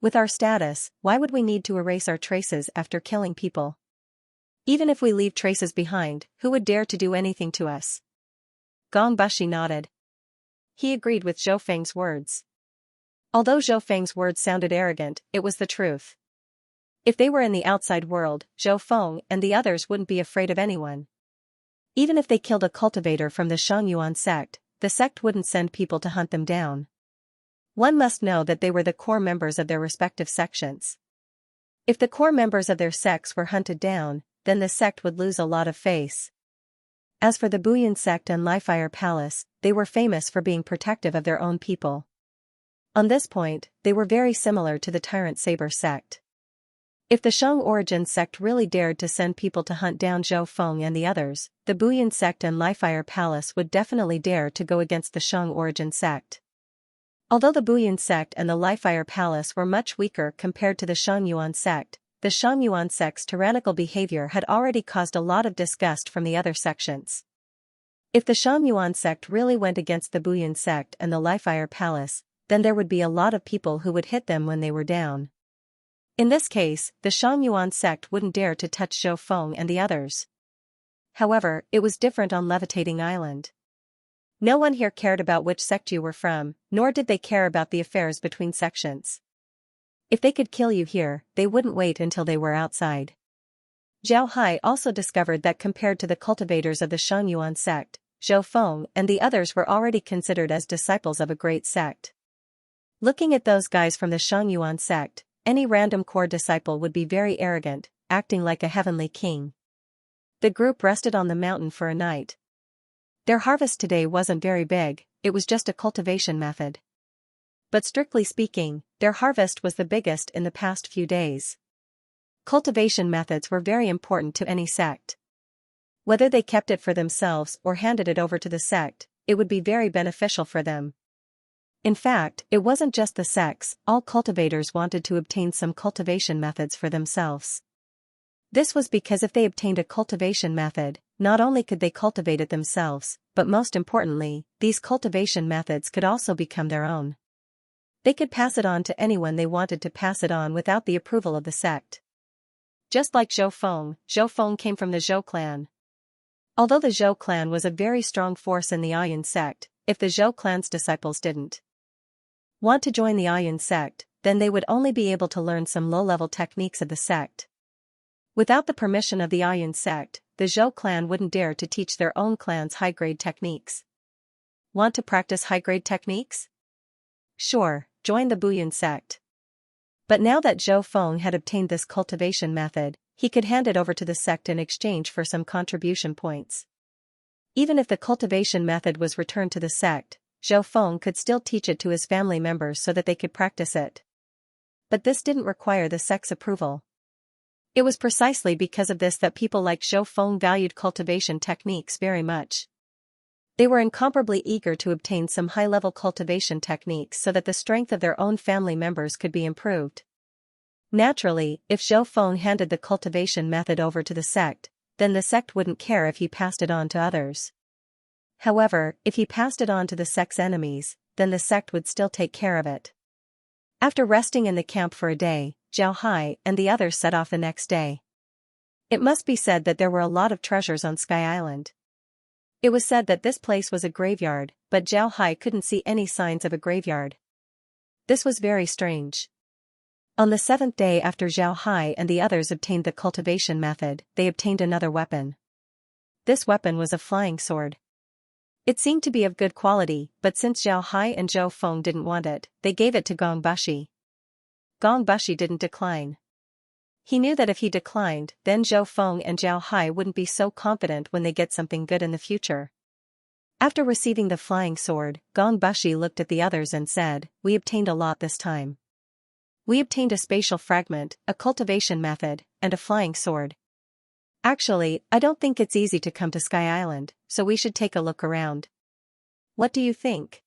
With our status, why would we need to erase our traces after killing people? Even if we leave traces behind, who would dare to do anything to us? Gong Bushi nodded. He agreed with Zhou Feng's words. Although Zhou Feng's words sounded arrogant, it was the truth. If they were in the outside world, Zhou Feng and the others wouldn't be afraid of anyone. Even if they killed a cultivator from the Shang Yuan sect, the sect wouldn't send people to hunt them down. One must know that they were the core members of their respective sections. If the core members of their sects were hunted down, then the sect would lose a lot of face. As for the Buyuan sect and Li-Fire Palace, they were famous for being protective of their own people. On this point, they were very similar to the Tyrant Saber sect. If the Shang Origin sect really dared to send people to hunt down Zhou Feng and the others, the Buyuan sect and Li-Fire Palace would definitely dare to go against the Shang Origin sect. Although the Buyuan sect and the Li-Fire Palace were much weaker compared to the Shang Yuan sect, the Shang Yuan sect's tyrannical behavior had already caused a lot of disgust from the other sections. If the Shang Yuan sect really went against the Buyuan sect and the Li-Fire Palace, then there would be a lot of people who would hit them when they were down. In this case, the Shang Yuan sect wouldn't dare to touch Zhou Feng and the others. However, it was different on Levitating Island. No one here cared about which sect you were from, nor did they care about the affairs between sections. If they could kill you here, they wouldn't wait until they were outside. Zhao Hai also discovered that compared to the cultivators of the Shang Yuan sect, Zhou Feng and the others were already considered as disciples of a great sect. Looking at those guys from the Shang Yuan sect, any random core disciple would be very arrogant, acting like a heavenly king. The group rested on the mountain for a night. Their harvest today wasn't very big, it was just a cultivation method. But strictly speaking, their harvest was the biggest in the past few days. Cultivation methods were very important to any sect. Whether they kept it for themselves or handed it over to the sect, it would be very beneficial for them. In fact, it wasn't just the sects, all cultivators wanted to obtain some cultivation methods for themselves. This was because if they obtained a cultivation method, not only could they cultivate it themselves, but most importantly, these cultivation methods could also become their own. They could pass it on to anyone they wanted to pass it on without the approval of the sect. Just like Zhou Feng came from the Zhou clan. Although the Zhou clan was a very strong force in the Ayan sect, if the Zhou clan's disciples didn't want to join the Ayun sect, then they would only be able to learn some low-level techniques of the sect. Without the permission of the Ayun sect, the Zhou clan wouldn't dare to teach their own clan's high-grade techniques. Want to practice high-grade techniques? Sure, join the Buyun sect. But now that Zhou Feng had obtained this cultivation method, he could hand it over to the sect in exchange for some contribution points. Even if the cultivation method was returned to the sect, Zhou Feng could still teach it to his family members so that they could practice it. But this didn't require the sect's approval. It was precisely because of this that people like Zhou Feng valued cultivation techniques very much. They were incomparably eager to obtain some high-level cultivation techniques so that the strength of their own family members could be improved. Naturally, if Zhou Feng handed the cultivation method over to the sect, then the sect wouldn't care if he passed it on to others. However, if he passed it on to the sect's enemies, then the sect would still take care of it. After resting in the camp for a day, Zhao Hai and the others set off the next day. It must be said that there were a lot of treasures on Sky Island. It was said that this place was a graveyard, but Zhao Hai couldn't see any signs of a graveyard. This was very strange. On the 7th day after Zhao Hai and the others obtained the cultivation method, they obtained another weapon. This weapon was a flying sword. It seemed to be of good quality, but since Zhao Hai and Zhou Feng didn't want it, they gave it to Gong Bushi. Gong Bushi didn't decline. He knew that if he declined, then Zhou Feng and Zhao Hai wouldn't be so confident when they get something good in the future. After receiving the flying sword, Gong Bushi looked at the others and said, "We obtained a lot this time. We obtained a spatial fragment, a cultivation method, and a flying sword. Actually, I don't think it's easy to come to Sky Island, so we should take a look around. What do you think?"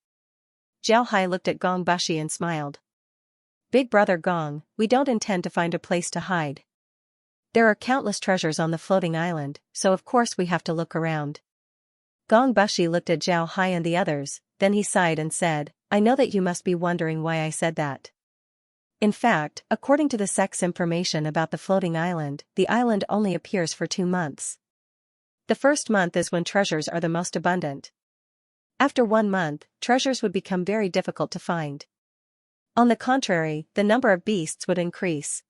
Zhao Hai looked at Gong Bushi and smiled. "Big brother Gong, we don't intend to find a place to hide. There are countless treasures on the floating island, so of course we have to look around." Gong Bushi looked at Zhao Hai and the others, then he sighed and said, "I know that you must be wondering why I said that. In fact, according to the sect's information about the floating island, the island only appears for 2 months. The first month is when treasures are the most abundant. After 1 month, treasures would become very difficult to find. On the contrary, the number of beasts would increase.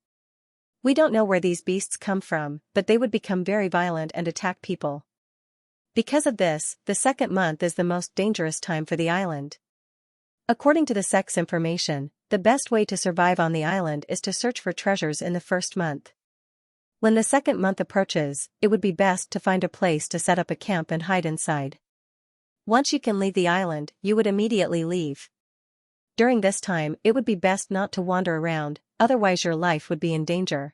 We don't know where these beasts come from, but they would become very violent and attack people. Because of this, the second month is the most dangerous time for the island. According to the sect's information, the best way to survive on the island is to search for treasures in the first month. When the second month approaches, it would be best to find a place to set up a camp and hide inside. Once you can leave the island, you would immediately leave. During this time, it would be best not to wander around, otherwise your life would be in danger."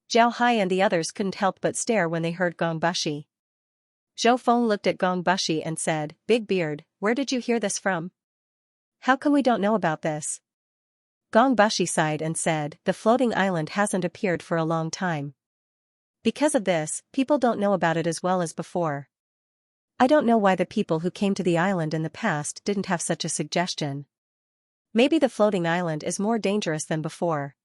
Zhao Hai and the others couldn't help but stare when they heard Gong Bushi. Zhou Feng looked at Gong Bushi and said, "Big Beard, where did you hear this from? How come we don't know about this?" Gong Bushi sighed and said, "The floating island hasn't appeared for a long time. Because of this, people don't know about it as well as before. I don't know why the people who came to the island in the past didn't have such a suggestion. Maybe the floating island is more dangerous than before."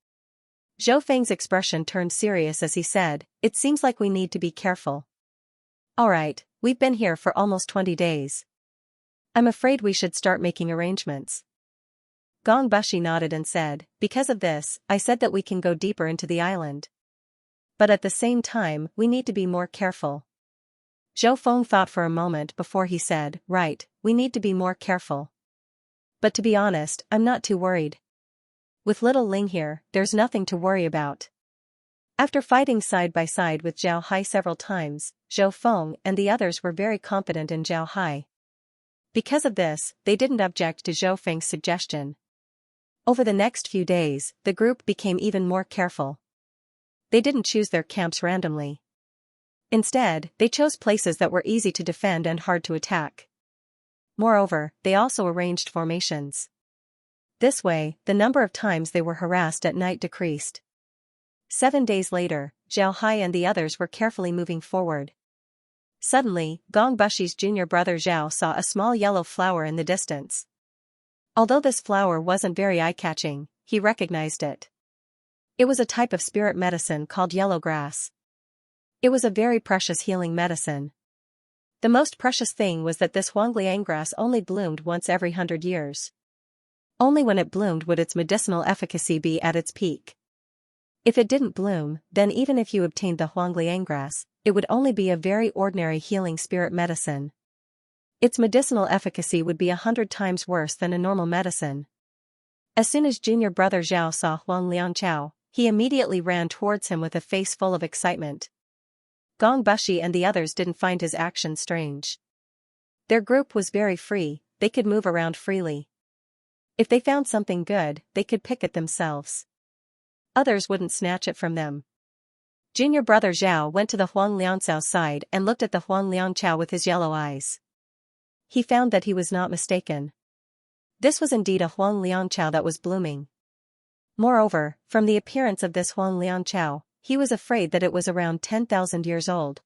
Zhou Feng's expression turned serious as he said, "It seems like we need to be careful. Alright, we've been here for almost 20 days. I'm afraid we should start making arrangements." Gong Bushi nodded and said, "Because of this, I said that we can go deeper into the island. But at the same time, we need to be more careful." Zhou Feng thought for a moment before he said, "Right, we need to be more careful. But to be honest, I'm not too worried. With little Ling here, there's nothing to worry about." After fighting side by side with Zhao Hai several times, Zhou Feng and the others were very confident in Zhao Hai. Because of this, they didn't object to Zhou Feng's suggestion. Over the next few days, the group became even more careful. They didn't choose their camps randomly. Instead, they chose places that were easy to defend and hard to attack. Moreover, they also arranged formations. This way, the number of times they were harassed at night decreased. 7 days later, Zhao Hai and the others were carefully moving forward. Suddenly, Gong Bushi's junior brother Zhao saw a small yellow flower in the distance. Although this flower wasn't very eye-catching, he recognized it. It was a type of spirit medicine called yellow grass. It was a very precious healing medicine. The most precious thing was that this Huangliang grass only bloomed once every 100 years. Only when it bloomed would its medicinal efficacy be at its peak. If it didn't bloom, then even if you obtained the Huangliang grass, it would only be a very ordinary healing spirit medicine. Its medicinal efficacy would be 100 times worse than a normal medicine. As soon as junior brother Zhao saw Huang Liangchao, he immediately ran towards him with a face full of excitement. Gong Bushi and the others didn't find his action strange. Their group was very free, they could move around freely. If they found something good, they could pick it themselves. Others wouldn't snatch it from them. Junior brother Zhao went to the Huang Liangcao's side and looked at the Huang Liangchao with his yellow eyes. He found that he was not mistaken. This was indeed a Huang Liangchao that was blooming. Moreover, from the appearance of this Huang Liangchao, he was afraid that it was around 10,000 years old.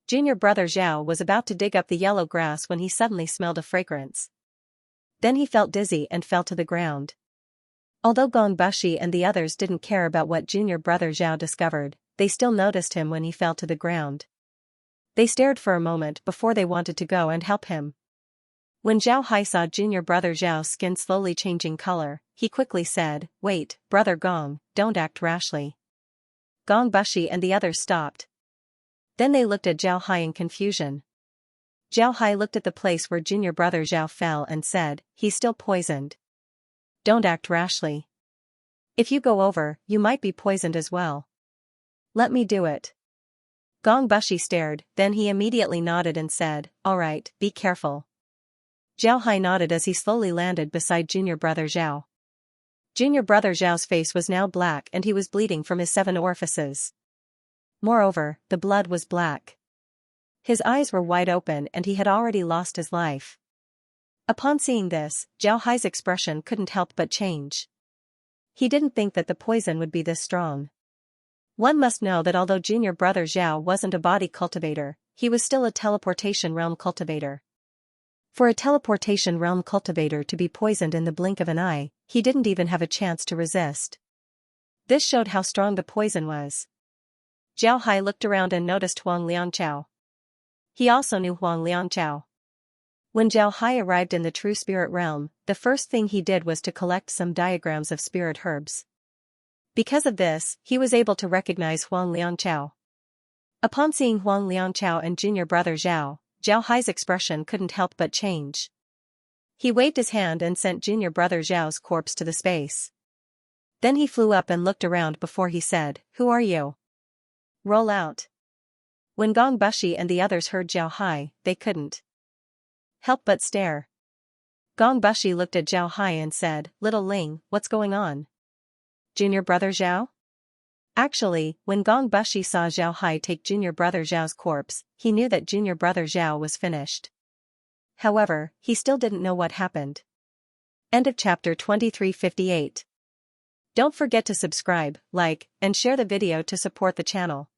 Junior brother Zhao was about to dig up the yellow grass when he suddenly smelled a fragrance. Then he felt dizzy and fell to the ground. Although Gong Bushi and the others didn't care about what junior brother Zhao discovered, they still noticed him when he fell to the ground. They stared for a moment before they wanted to go and help him. When Zhao Hai saw junior brother Zhao's skin slowly changing color, he quickly said, "Wait, brother Gong, don't act rashly." Gong Bushi and the others stopped. Then they looked at Zhao Hai in confusion. Zhao Hai looked at the place where junior brother Zhao fell and said, "He's still poisoned. Don't act rashly. If you go over, you might be poisoned as well. Let me do it." Gong Bushi stared, then he immediately nodded and said, "All right, be careful." Zhao Hai nodded as he slowly landed beside junior brother Zhao. Junior brother Zhao's face was now black and he was bleeding from his 7 orifices. Moreover, the blood was black. His eyes were wide open and he had already lost his life. Upon seeing this, Zhao Hai's expression couldn't help but change. He didn't think that the poison would be this strong. One must know that although junior brother Zhao wasn't a body cultivator, he was still a teleportation realm cultivator. For a teleportation realm cultivator to be poisoned in the blink of an eye, he didn't even have a chance to resist. This showed how strong the poison was. Zhao Hai looked around and noticed Huang Liangchao. He also knew Huang Liangchao. When Zhao Hai arrived in the true spirit realm, the first thing he did was to collect some diagrams of spirit herbs. Because of this, he was able to recognize Huang Liangchao. Upon seeing Huang Liangchao and junior brother Zhao, Zhao Hai's expression couldn't help but change. He waved his hand and sent junior brother Zhao's corpse to the space. Then he flew up and looked around before he said, "Who are you? Roll out." When Gong Bushi and the others heard Zhao Hai, they couldn't help but stare. Gong Bushi looked at Zhao Hai and said, "Little Ling, what's going on? Junior brother Zhao?" Actually, when Gong Bushi saw Zhao Hai take junior brother Zhao's corpse, he knew that junior brother Zhao was finished. However, he still didn't know what happened. End of chapter 2358. Don't forget to subscribe, like, and share the video to support the channel.